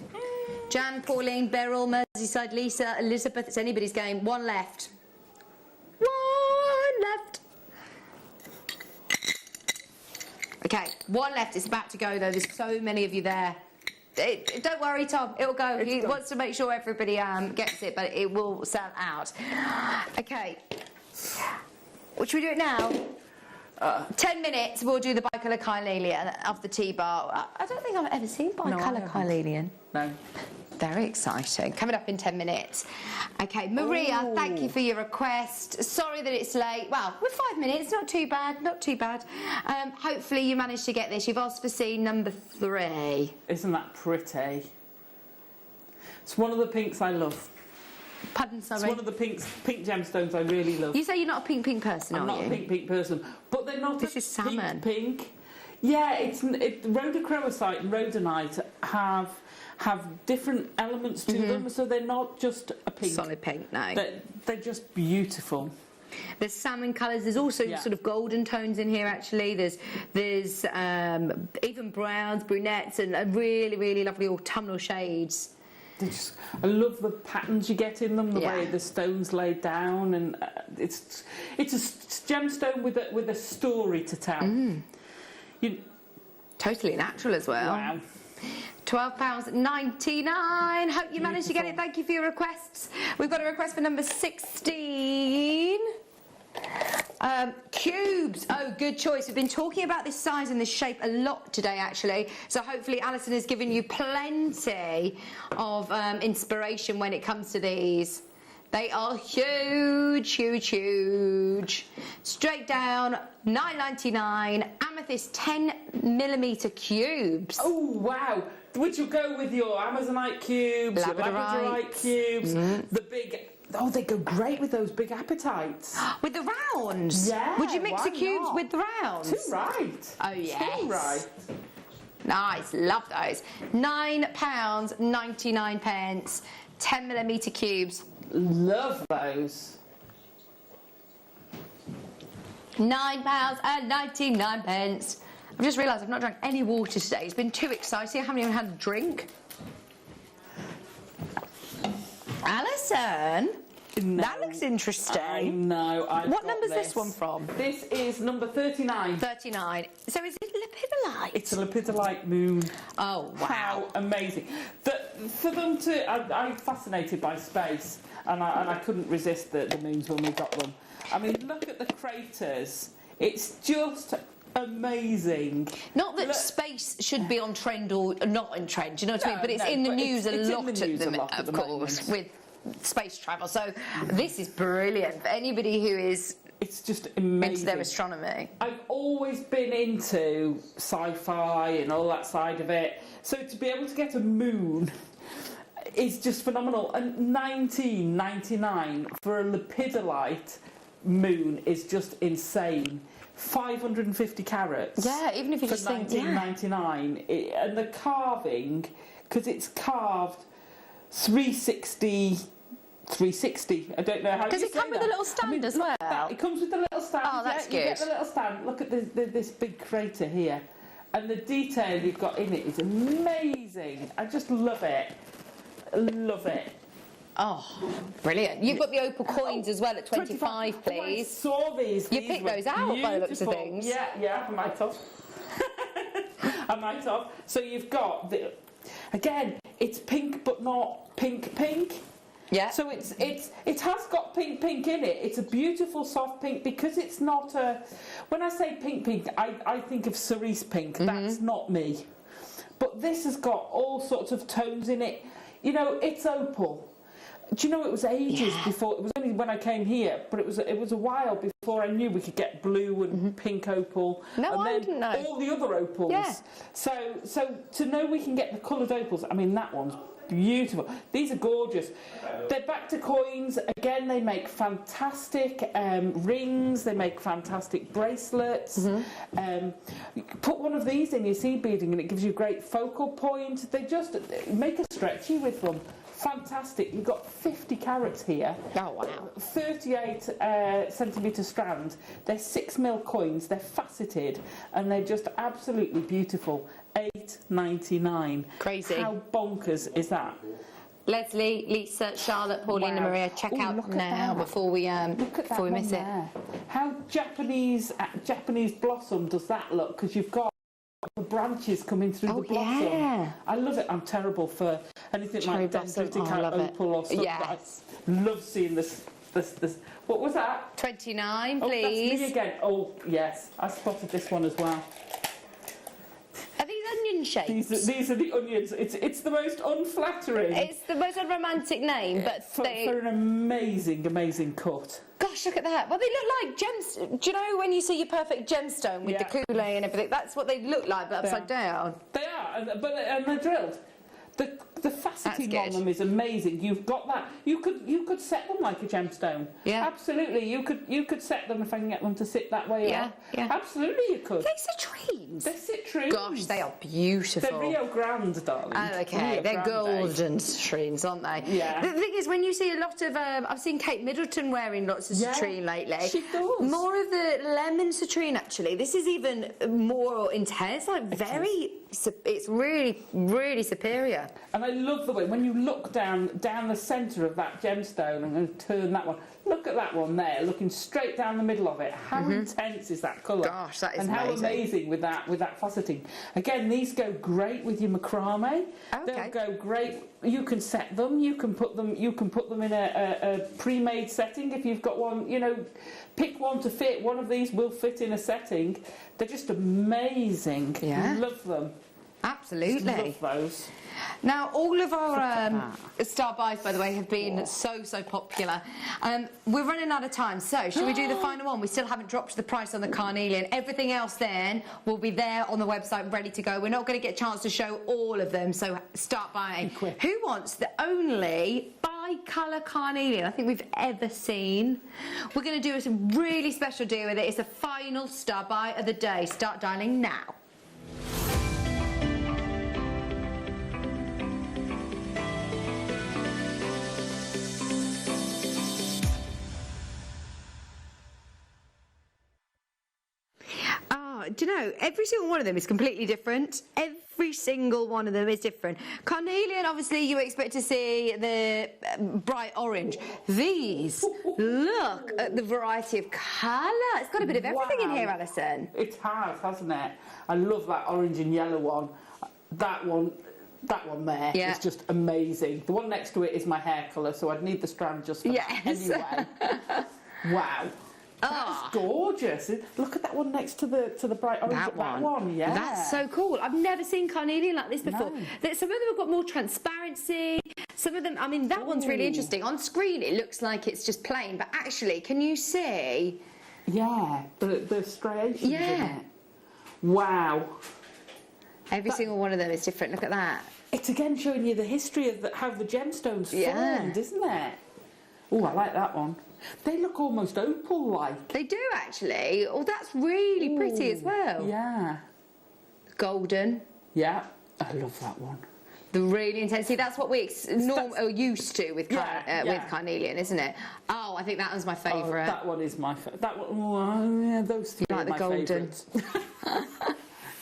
Jan, Pauline, Beryl, Merseyside, Lisa, Elizabeth. It's anybody's game. 1 left. 1 left. Okay, 1 left. It's about to go, though. There's so many of you there. Don't worry, Tom. It'll go. He wants to make sure everybody gets it, but it will sell out. Okay. What should we do it now? 10 minutes, we'll do the bicolour Kylelia off the T-bar. I don't think I've ever seen bicolour Kylelia. No. Very exciting. Coming up in 10 minutes. Okay, Maria, thank you for your request. Sorry that it's late. Well, we're 5 minutes, not too bad, not too bad. Hopefully you managed to get this. You've asked for scene number 3. Isn't that pretty? It's one of the pinks I love. Pardon, sorry? It's one of the pink gemstones I really love. You say you're not a pink person, I'm are you? not a pink person. But they're not This is salmon. Pink. Yeah, rhodochrosite and rhodonite have different elements to them, so they're not just a pink. Solid pink, no. They're just beautiful. There's salmon colours. There's also sort of golden tones in here. Actually, there's even browns, brunettes, and really, really lovely autumnal shades. I love the patterns you get in them, the way the stone's laid down, and it's a gemstone with a story to tell. Totally natural as well. Wow. £12.99. Hope you managed to get it. Thank you for your requests. We've got a request for number 16. Cubes. Oh, good choice. We've been talking about this size and this shape a lot today, actually. So hopefully Alison has given you plenty of inspiration when it comes to these. They are huge, huge, huge. Straight down, £9.99. Amethyst 10mm cubes. Oh, wow. Would you go with your Amazonite cubes, your Labradorite cubes, the big... Oh, they go great with those big apatites. With the rounds? Yeah. Would you mix the cubes with the rounds? Too right. Oh, yes. Too right. Nice, love those. £9.99. 10mm cubes. Love those. £9.99. I've just realised I've not drank any water today. It's been too exciting. I haven't even had a drink. Alison, that looks interesting. I know. What number's this one from? This is number 39. 39. So is it lepidolite? It's a lepidolite moon. Oh, wow. How amazing. For them to... I'm fascinated by space, and I couldn't resist the moons when we got them. I mean, look at the craters. It's just... amazing. Not that space should be on trend or not in trend, do you know what I mean? But it's in the news a lot at the minute, of course, with space travel. So this is brilliant. For anybody who is It's just amazing. Into their astronomy. I've always been into sci-fi and all that side of it. So to be able to get a moon is just phenomenal. And $19.99 for a lepidolite moon is just insane. 550 carats. Yeah, even if you just think, $19.99. And the carving, because it's carved 360. I don't know how. Does it come with a little stand as well? It comes with a little stand. Oh, that's good. You get the little stand. Look at this big crater here, and the detail you've got in it is amazing. I just love it. Love it. Oh, brilliant. You've got the opal coins as well at 25, please. Oh, I saw these. You picked those out by the looks of things. Yeah, I might have. I might have. So you've got again, it's pink but not pink. Yeah. So it has got pink in it. It's a beautiful soft pink because it's not a. When I say pink, I think of cerise pink. That's not me. But this has got all sorts of tones in it. You know, it's opal. Do you know it was ages before? It was only when I came here, but it was a while before I knew we could get blue and pink opal. No, and I didn't know. All the other opals. Yeah. So to know we can get the coloured opals. I mean, that one's beautiful. These are gorgeous. They're back to coins. Again, they make fantastic rings. They make fantastic bracelets. You put one of these in your seed beading and it gives you a great focal point. They just make a stretchy with them. Fantastic. You've got 50 carats here. Oh, wow. 38 centimetre strand. They're 6mm coins. They're faceted and they're just absolutely beautiful. $8.99. Crazy. How bonkers is that? Leslie, Lisa, Charlotte, Paulina, Maria, check out now before we miss it. How Japanese blossom does that look? Because you've got the branches coming through the blossom. Yeah. I love it. I'm terrible for anything like dendritic opal or stuff. Yes. I love seeing this. What was that? 29, Oh, please. that's me again. Oh, yes. I spotted this one as well. Are these onion shapes? These are the onions. It's the most unflattering. It's the most unromantic name, but for an amazing cut. Gosh, look at that. Well, they look like gems. Do you know when you see your perfect gemstone with the coulee and everything? That's what they look like, but upside down. They are, and they're drilled. The faceting on them is amazing. You've got that. You could set them like a gemstone. Yeah. Absolutely. You could set them if I can get them to sit that way. Yeah. Absolutely, you could. They're citrines. They're citrines. Gosh, they are beautiful. They're Rio Grande, darling. Oh, okay. They're golden citrines, aren't they? Yeah. The thing is, when you see a lot of, I've seen Kate Middleton wearing lots of citrine lately. She does. More of the lemon citrine, actually. This is even more intense. Like it's really, really superior. And I love the way when you look down the centre of that gemstone. I'm going to turn that one. Look at that one there, looking straight down the middle of it. How intense is that colour? Gosh, that is and how amazing with that faceting. Again, these go great with your macrame. Okay. They'll go great. You can set them. You can put them in a pre-made setting if you've got one. You know, pick one to fit. One of these will fit in a setting. They're just amazing. Yeah. Love them. Absolutely. Love those. Now, all of our star buys, by the way, have been so popular. We're running out of time, so should we do the final one? We still haven't dropped the price on the carnelian. Everything else then will be there on the website, ready to go. We're not going to get a chance to show all of them, so start buying. Who wants the only bi-colour carnelian I think we've ever seen? We're going to do a really special deal with it. It's the final star buy of the day. Start dialing now. Do you know, every single one of them is completely different. Every single one of them is different. Carnelian, obviously, you expect to see the bright orange. These, look at the variety of colour. It's got a bit of everything in here, Alison. It has, hasn't it? I love that orange and yellow one. That one there is just amazing. The one next to it is my hair colour, so I'd need the strand just for that anyway. Wow. That's gorgeous. Look at that one next to the bright orange. That one, yeah. That's so cool. I've never seen carnelian like this before. No. Some of them have got more transparency. Some of them, I mean, that one's really interesting. On screen, it looks like it's just plain, but actually, can you see Yeah, the striations in Yeah. it. Wow. Every single one of them is different. Look at that. It's again showing you the history of how the gemstones formed, isn't it? Oh, I like that one. They look almost opal-like. They do, actually. Oh, that's really pretty as well. Yeah. Golden. Yeah, I love that one. The really intense. See, that's what we are used to with with carnelian, isn't it? Oh, I think that one's my favourite. That one is my favourite. That one, yeah, those three are my favourites.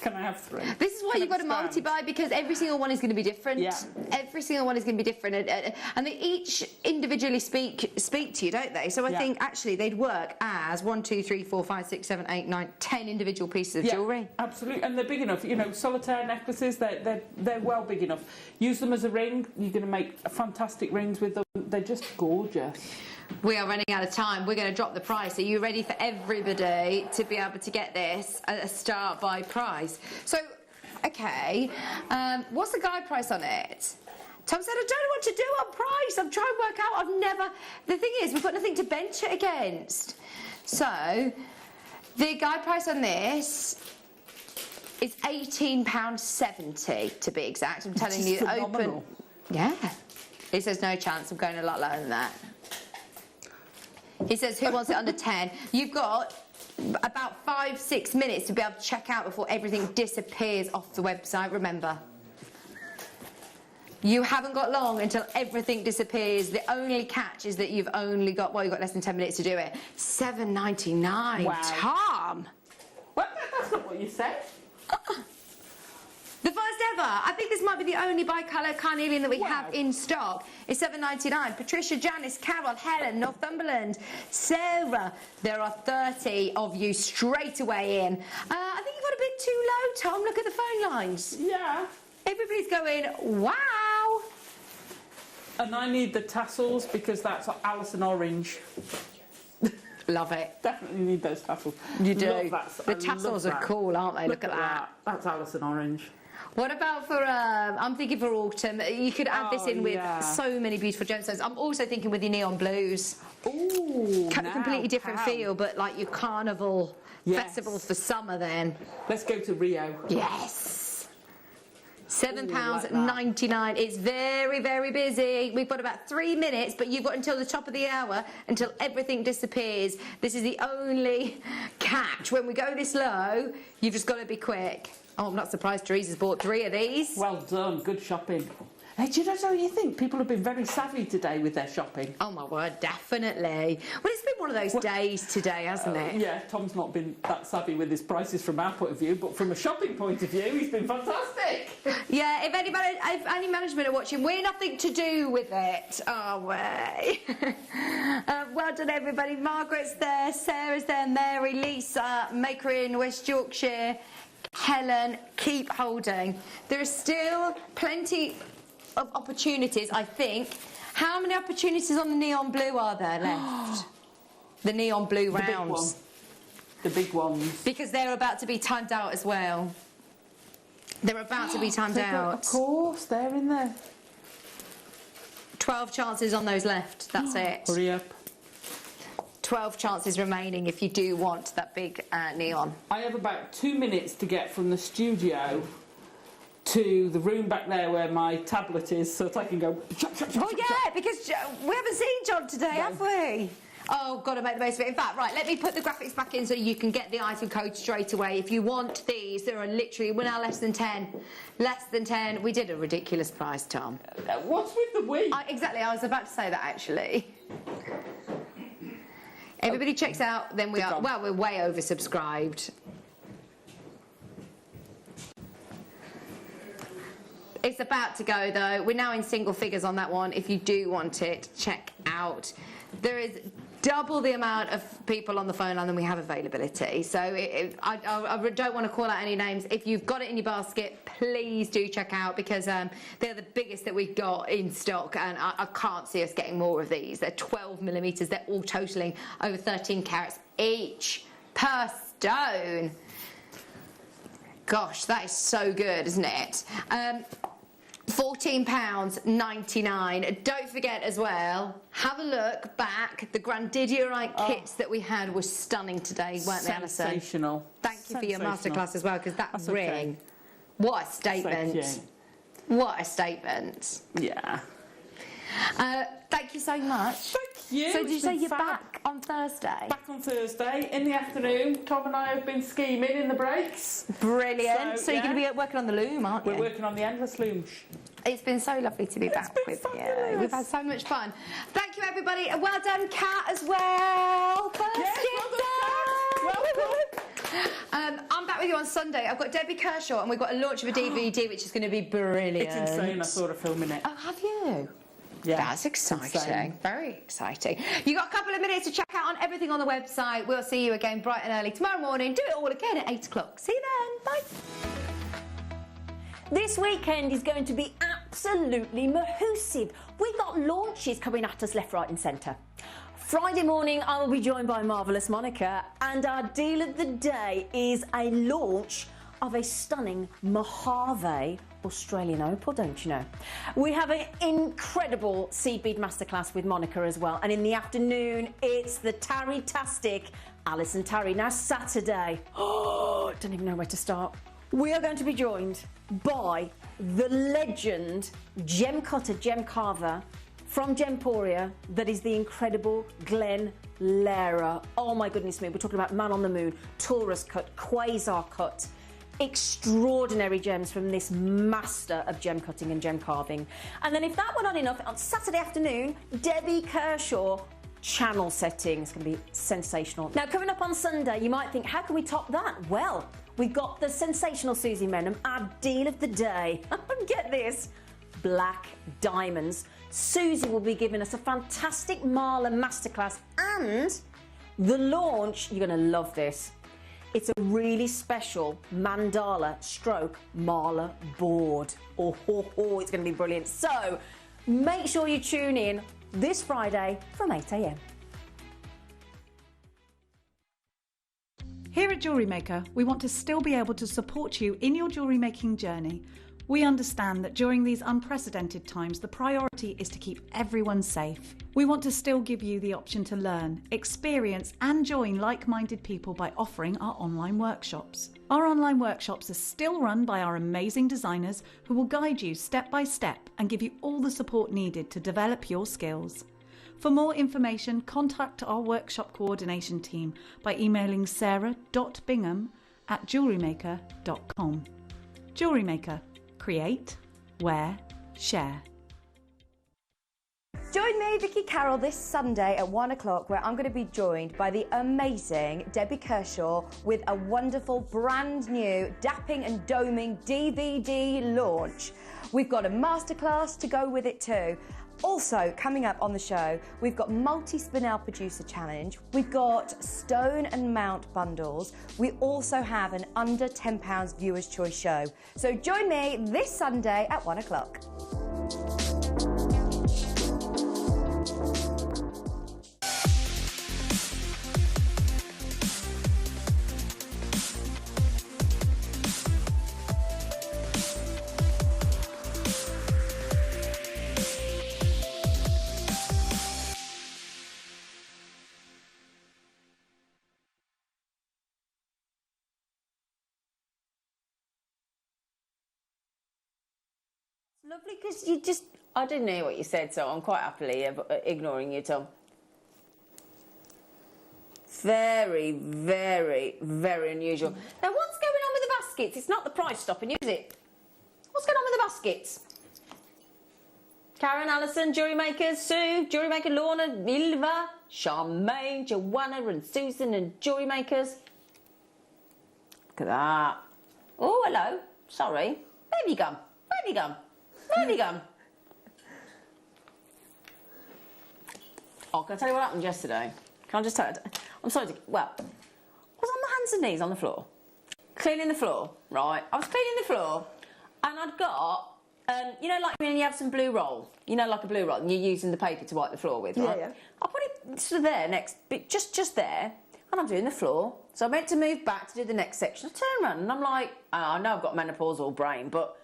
Can I have 3? This is why you've got to multi-buy, because every single one is going to be different. Yeah. Every single one is going to be different, and they each individually speak to you, don't they? So I think actually they'd work as 1, 2, 3, 4, 5, 6, 7, 8, 9, 10 individual pieces of jewellery. Absolutely, and they're big enough. You know, solitaire necklaces, they're well big enough. Use them as a ring. You're going to make fantastic rings with them. They're just gorgeous. We are running out of time. We're going to drop the price. Are you ready for everybody to be able to get this at a start buy price? So, okay, what's the guide price on it? Tom said, I don't know what to do on price. I'm trying to work out. The thing is, we've got nothing to bench it against. So, the guide price on this is £18.70 to be exact. I'm telling you, open. Yeah. It says no chance. I'm going a lot lower than that. He says, who wants it under 10? You've got about 5-6 minutes to be able to check out before everything disappears off the website, remember. You haven't got long until everything disappears. The only catch is that you've only got, well, you've got less than 10 minutes to do it. $7.99. Wow. Tom! Well, that's not what you said. The first ever. I think this might be the only bicolour carnelian that we have in stock. It's $7.99. Patricia, Janice, Carol, Helen, Northumberland, Sarah. There are 30 of you straight away in. I think you've got a bit too low, Tom. Look at the phone lines. Yeah. Everybody's going, wow. And I need the tassels because that's Alison Orange. Love it. Definitely need those tassels. You do. Love that. The tassels are cool, aren't they? Look at that. That's Alison Orange. What about for, I'm thinking for autumn, you could add this in with so many beautiful gemstones. I'm also thinking with your neon blues. Ooh, completely different feel, but like your carnival festivals for summer then. Let's go to Rio. Yes. £7.99. It's very, very busy. We've got about 3 minutes, but you've got until the top of the hour, until everything disappears. This is the only catch. When we go this low, you've just got to be quick. Oh, I'm not surprised Teresa's bought 3 of these. Well done, good shopping. Hey, do you know what you think? People have been very savvy today with their shopping. Oh my word, definitely. Well, it's been one of those days today, hasn't it? Yeah, Tom's not been that savvy with his prices from our point of view, but from a shopping point of view, he's been fantastic. Yeah, if any management are watching, we're nothing to do with it, are we? Well done, everybody. Margaret's there, Sarah's there, Mary, Lisa, Maker in West Yorkshire, Helen, keep holding. There are still plenty of opportunities, I think. How many opportunities on the neon blue are there left? The neon blue rounds. The big ones. Because they're about to be timed out as well. They're about to be timed out. Of course, they're in there. 12 chances on those left, that's it. Hurry up. 12 chances remaining if you do want that big neon. I have about 2 minutes to get from the studio to the room back there where my tablet is, so that I can go... Oh yeah, because we haven't seen John today, have we? Oh, got to make the most of it. In fact, right, let me put the graphics back in so you can get the item code straight away. If you want these, there are literally, we're now less than 10. Less than 10. We did a ridiculous price, Tom. What's with the we? Exactly, I was about to say that, actually. Everybody checks out, then we are... Well, we're way oversubscribed. It's about to go, though. We're now in single figures on that one. If you do want it, check out. There is double the amount of people on the phone line than we have availability. So I don't want to call out any names. If you've got it in your basket, please do check out, because they're the biggest that we've got in stock, and I can't see us getting more of these. They're 12 millimetres. They're all totaling over 13 carats each per stone. Gosh, that is so good, isn't it? £14.99. Don't forget as well, have a look back. The Grandidierite kits that we had were stunning today, weren't they, Alison? Sensational. Thank you for your masterclass as well, because that That's ring, okay. what a statement. So cute. What a statement. Yeah. Thank you so much. Thank you. So did you It's say been you're fab. back on Thursday? Back on Thursday in the afternoon. Tom and I have been scheming in the breaks. Brilliant. So you're going to be working on the loom, aren't you? We're working on the endless loom. It's been so lovely to be back with you. We've had so much fun. Thank you, everybody. And well done, Kat, as well. I'm back with you on Sunday. I've got Debbie Kershaw, and we've got a launch of a DVD, which is going to be brilliant. It's insane. I saw her filming it. Oh, have you? Yeah. That's exciting. Insane. Very exciting. You got a couple of minutes to check out on everything on the website. We'll see you again bright and early tomorrow morning. Do it all again at 8 o'clock. See you then. Bye. This weekend is going to be absolutely mahoosive. We've got launches coming at us left, right and centre. Friday morning I will be joined by Marvellous Monica, and our deal of the day is a launch of a stunning Mojave Australian opal, don't you know? We have an incredible seed bead masterclass with Monica as well, and in the afternoon it's the Tarry-tastic Alison Tarry. Now Saturday, don't even know where to start. We are going to be joined by the legend gem cutter, gem carver from Gemporia, that is the incredible Glenn Lehrer. Oh my goodness me, we're talking about Man on the Moon, Taurus cut, Quasar cut, extraordinary gems from this master of gem cutting and gem carving. And then if that were not enough, on Saturday afternoon, Debbie Kershaw, channel setting. It's going to be sensational. Now coming up on Sunday, you might think, how can we top that? Well, we've got the sensational Susie Menham, our deal of the day. Get this, black diamonds. Susie will be giving us a fantastic Marla masterclass, and the launch, you're going to love this. It's a really special mandala stroke Marla board. Oh, it's going to be brilliant. So make sure you tune in this Friday from 8 a.m. Here at Jewellery Maker, we want to still be able to support you in your jewellery making journey. We understand that during these unprecedented times, the priority is to keep everyone safe. We want to still give you the option to learn, experience and join like-minded people by offering our online workshops. Our online workshops are still run by our amazing designers who will guide you step by step and give you all the support needed to develop your skills. For more information, contact our workshop coordination team by emailing sarah.bingham@jewellerymaker.com. Jewellery Maker. Create, wear, share. Join me, Vicky Carroll, this Sunday at 1 o'clock, where I'm going to be joined by the amazing Debbie Kershaw with a wonderful brand new Dapping and Doming DVD launch. We've got a masterclass to go with it too. Also, coming up on the show, we've got multi-spinel producer challenge, we've got stone and mount bundles, we also have an under £10 viewers choice show. So join me this Sunday at 1 o'clock. Lovely, because you just... I didn't hear what you said, so I'm quite happily ignoring you, Tom. Very, very, very unusual. Now, what's going on with the baskets? It's not the price stopping you, is it? What's going on with the baskets? Karen, Alison, Jewellery Makers, Sue, Jewellery Maker, Lorna, Ilva, Charmaine, Joanna and Susan and Jewellery Makers. Look at that. Oh, hello. Sorry. Baby gum. Baby gum. Baby gum. Oh, can I tell you what happened yesterday? Can I just tell you? I'm sorry to... Well, I was on my hands and knees on the floor. Cleaning the floor, right? I was cleaning the floor and I'd got... you know, like when you have some blue roll, you know, like a blue roll, and you're using the paper to wipe the floor with, right? Yeah. I put it sort of there, next, just there, and I'm doing the floor. So I meant to move back to do the next section. I turn around and I'm like, I know I've got menopausal brain, but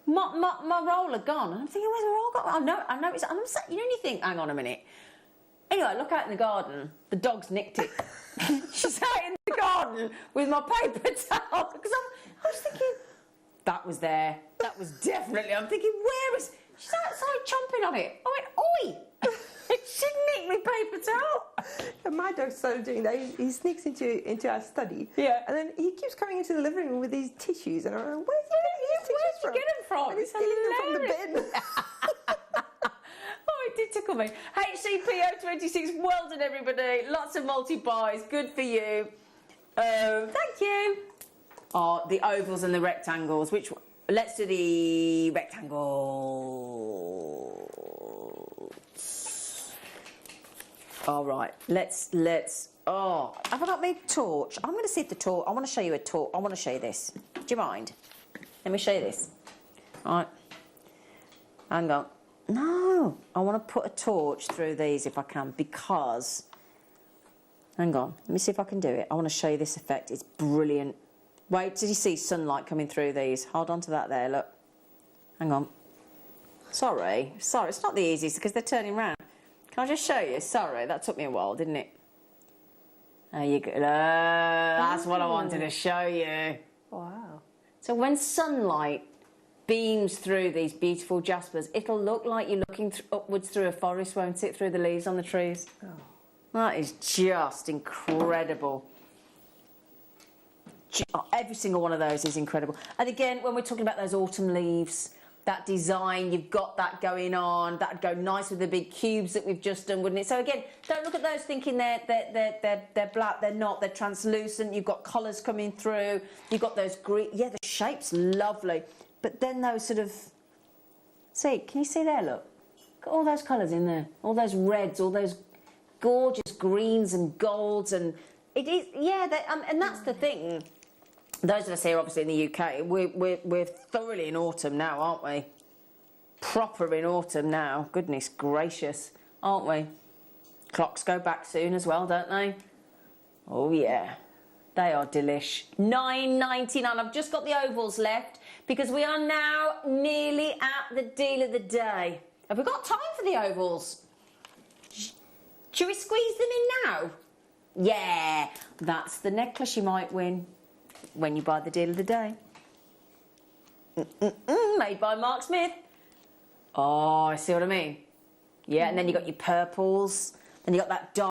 my roller gone. And I'm thinking, where's my roller gone? I know it's, and I'm sat, you know, and you think, hang on a minute. Anyway, I look out in the garden, the dog's nicked it. She's out in the garden with my paper towel. Because I was thinking, that was there. That was definitely, I'm thinking, where is, she's outside chomping on it. I went, oi! She nicked me paper towel. And my dog started doing that. He sneaks into our study. Yeah. And then he keeps coming into the living room with these tissues. And I'm like, where's you get them from? And he's stealing them from the bin. Oh, it did tickle me. HCPO26, well done everybody. Lots of multi-buys, good for you. Thank you. Oh, the ovals and the rectangles. Which one? Let's do the rectangles. All right, let's. Oh, have I got my torch? I'm going to see if the torch. I want to show you a torch. I want to show you this. Do you mind? Let me show you this. All right. Hang on. No, I want to put a torch through these if I can, because. Hang on. Let me see if I can do it. I want to show you this effect. It's brilliant. Wait till you see sunlight coming through these. Hold on to that there. Look. Hang on. Sorry. It's not the easiest because they're turning round. Can I just show you? Sorry, that took me a while, didn't it? There you go. That's what I wanted to show you. Wow. So when sunlight beams through these beautiful jaspers, it'll look like you're looking upwards through a forest, won't it? Through the leaves on the trees. Oh. That is just incredible. Every single one of those is incredible. And again, when we're talking about those autumn leaves, that design, you've got that going on. That'd go nice with the big cubes that we've just done, wouldn't it? So again, don't look at those thinking they're black. They're not. They're translucent. You've got colours coming through. You've got those green. Yeah, the shape's lovely. But then those sort of, see, can you see there? Look, got all those colours in there. All those reds. All those gorgeous greens and golds, and it is. Yeah, and that's the thing. Those of us here, obviously in the UK, we're thoroughly in autumn now, aren't we? Proper in autumn now. Goodness gracious, aren't we? Clocks go back soon as well, don't they? Oh yeah, they are delish. $9.99. I've just got the ovals left because we are now nearly at the deal of the day. Have we got time for the ovals? Should we squeeze them in now? Yeah, that's the necklace you might win when you buy the deal of the day. Made by Mark Smith. Oh, I see what I mean. Yeah, and then you got your purples, then you got that dark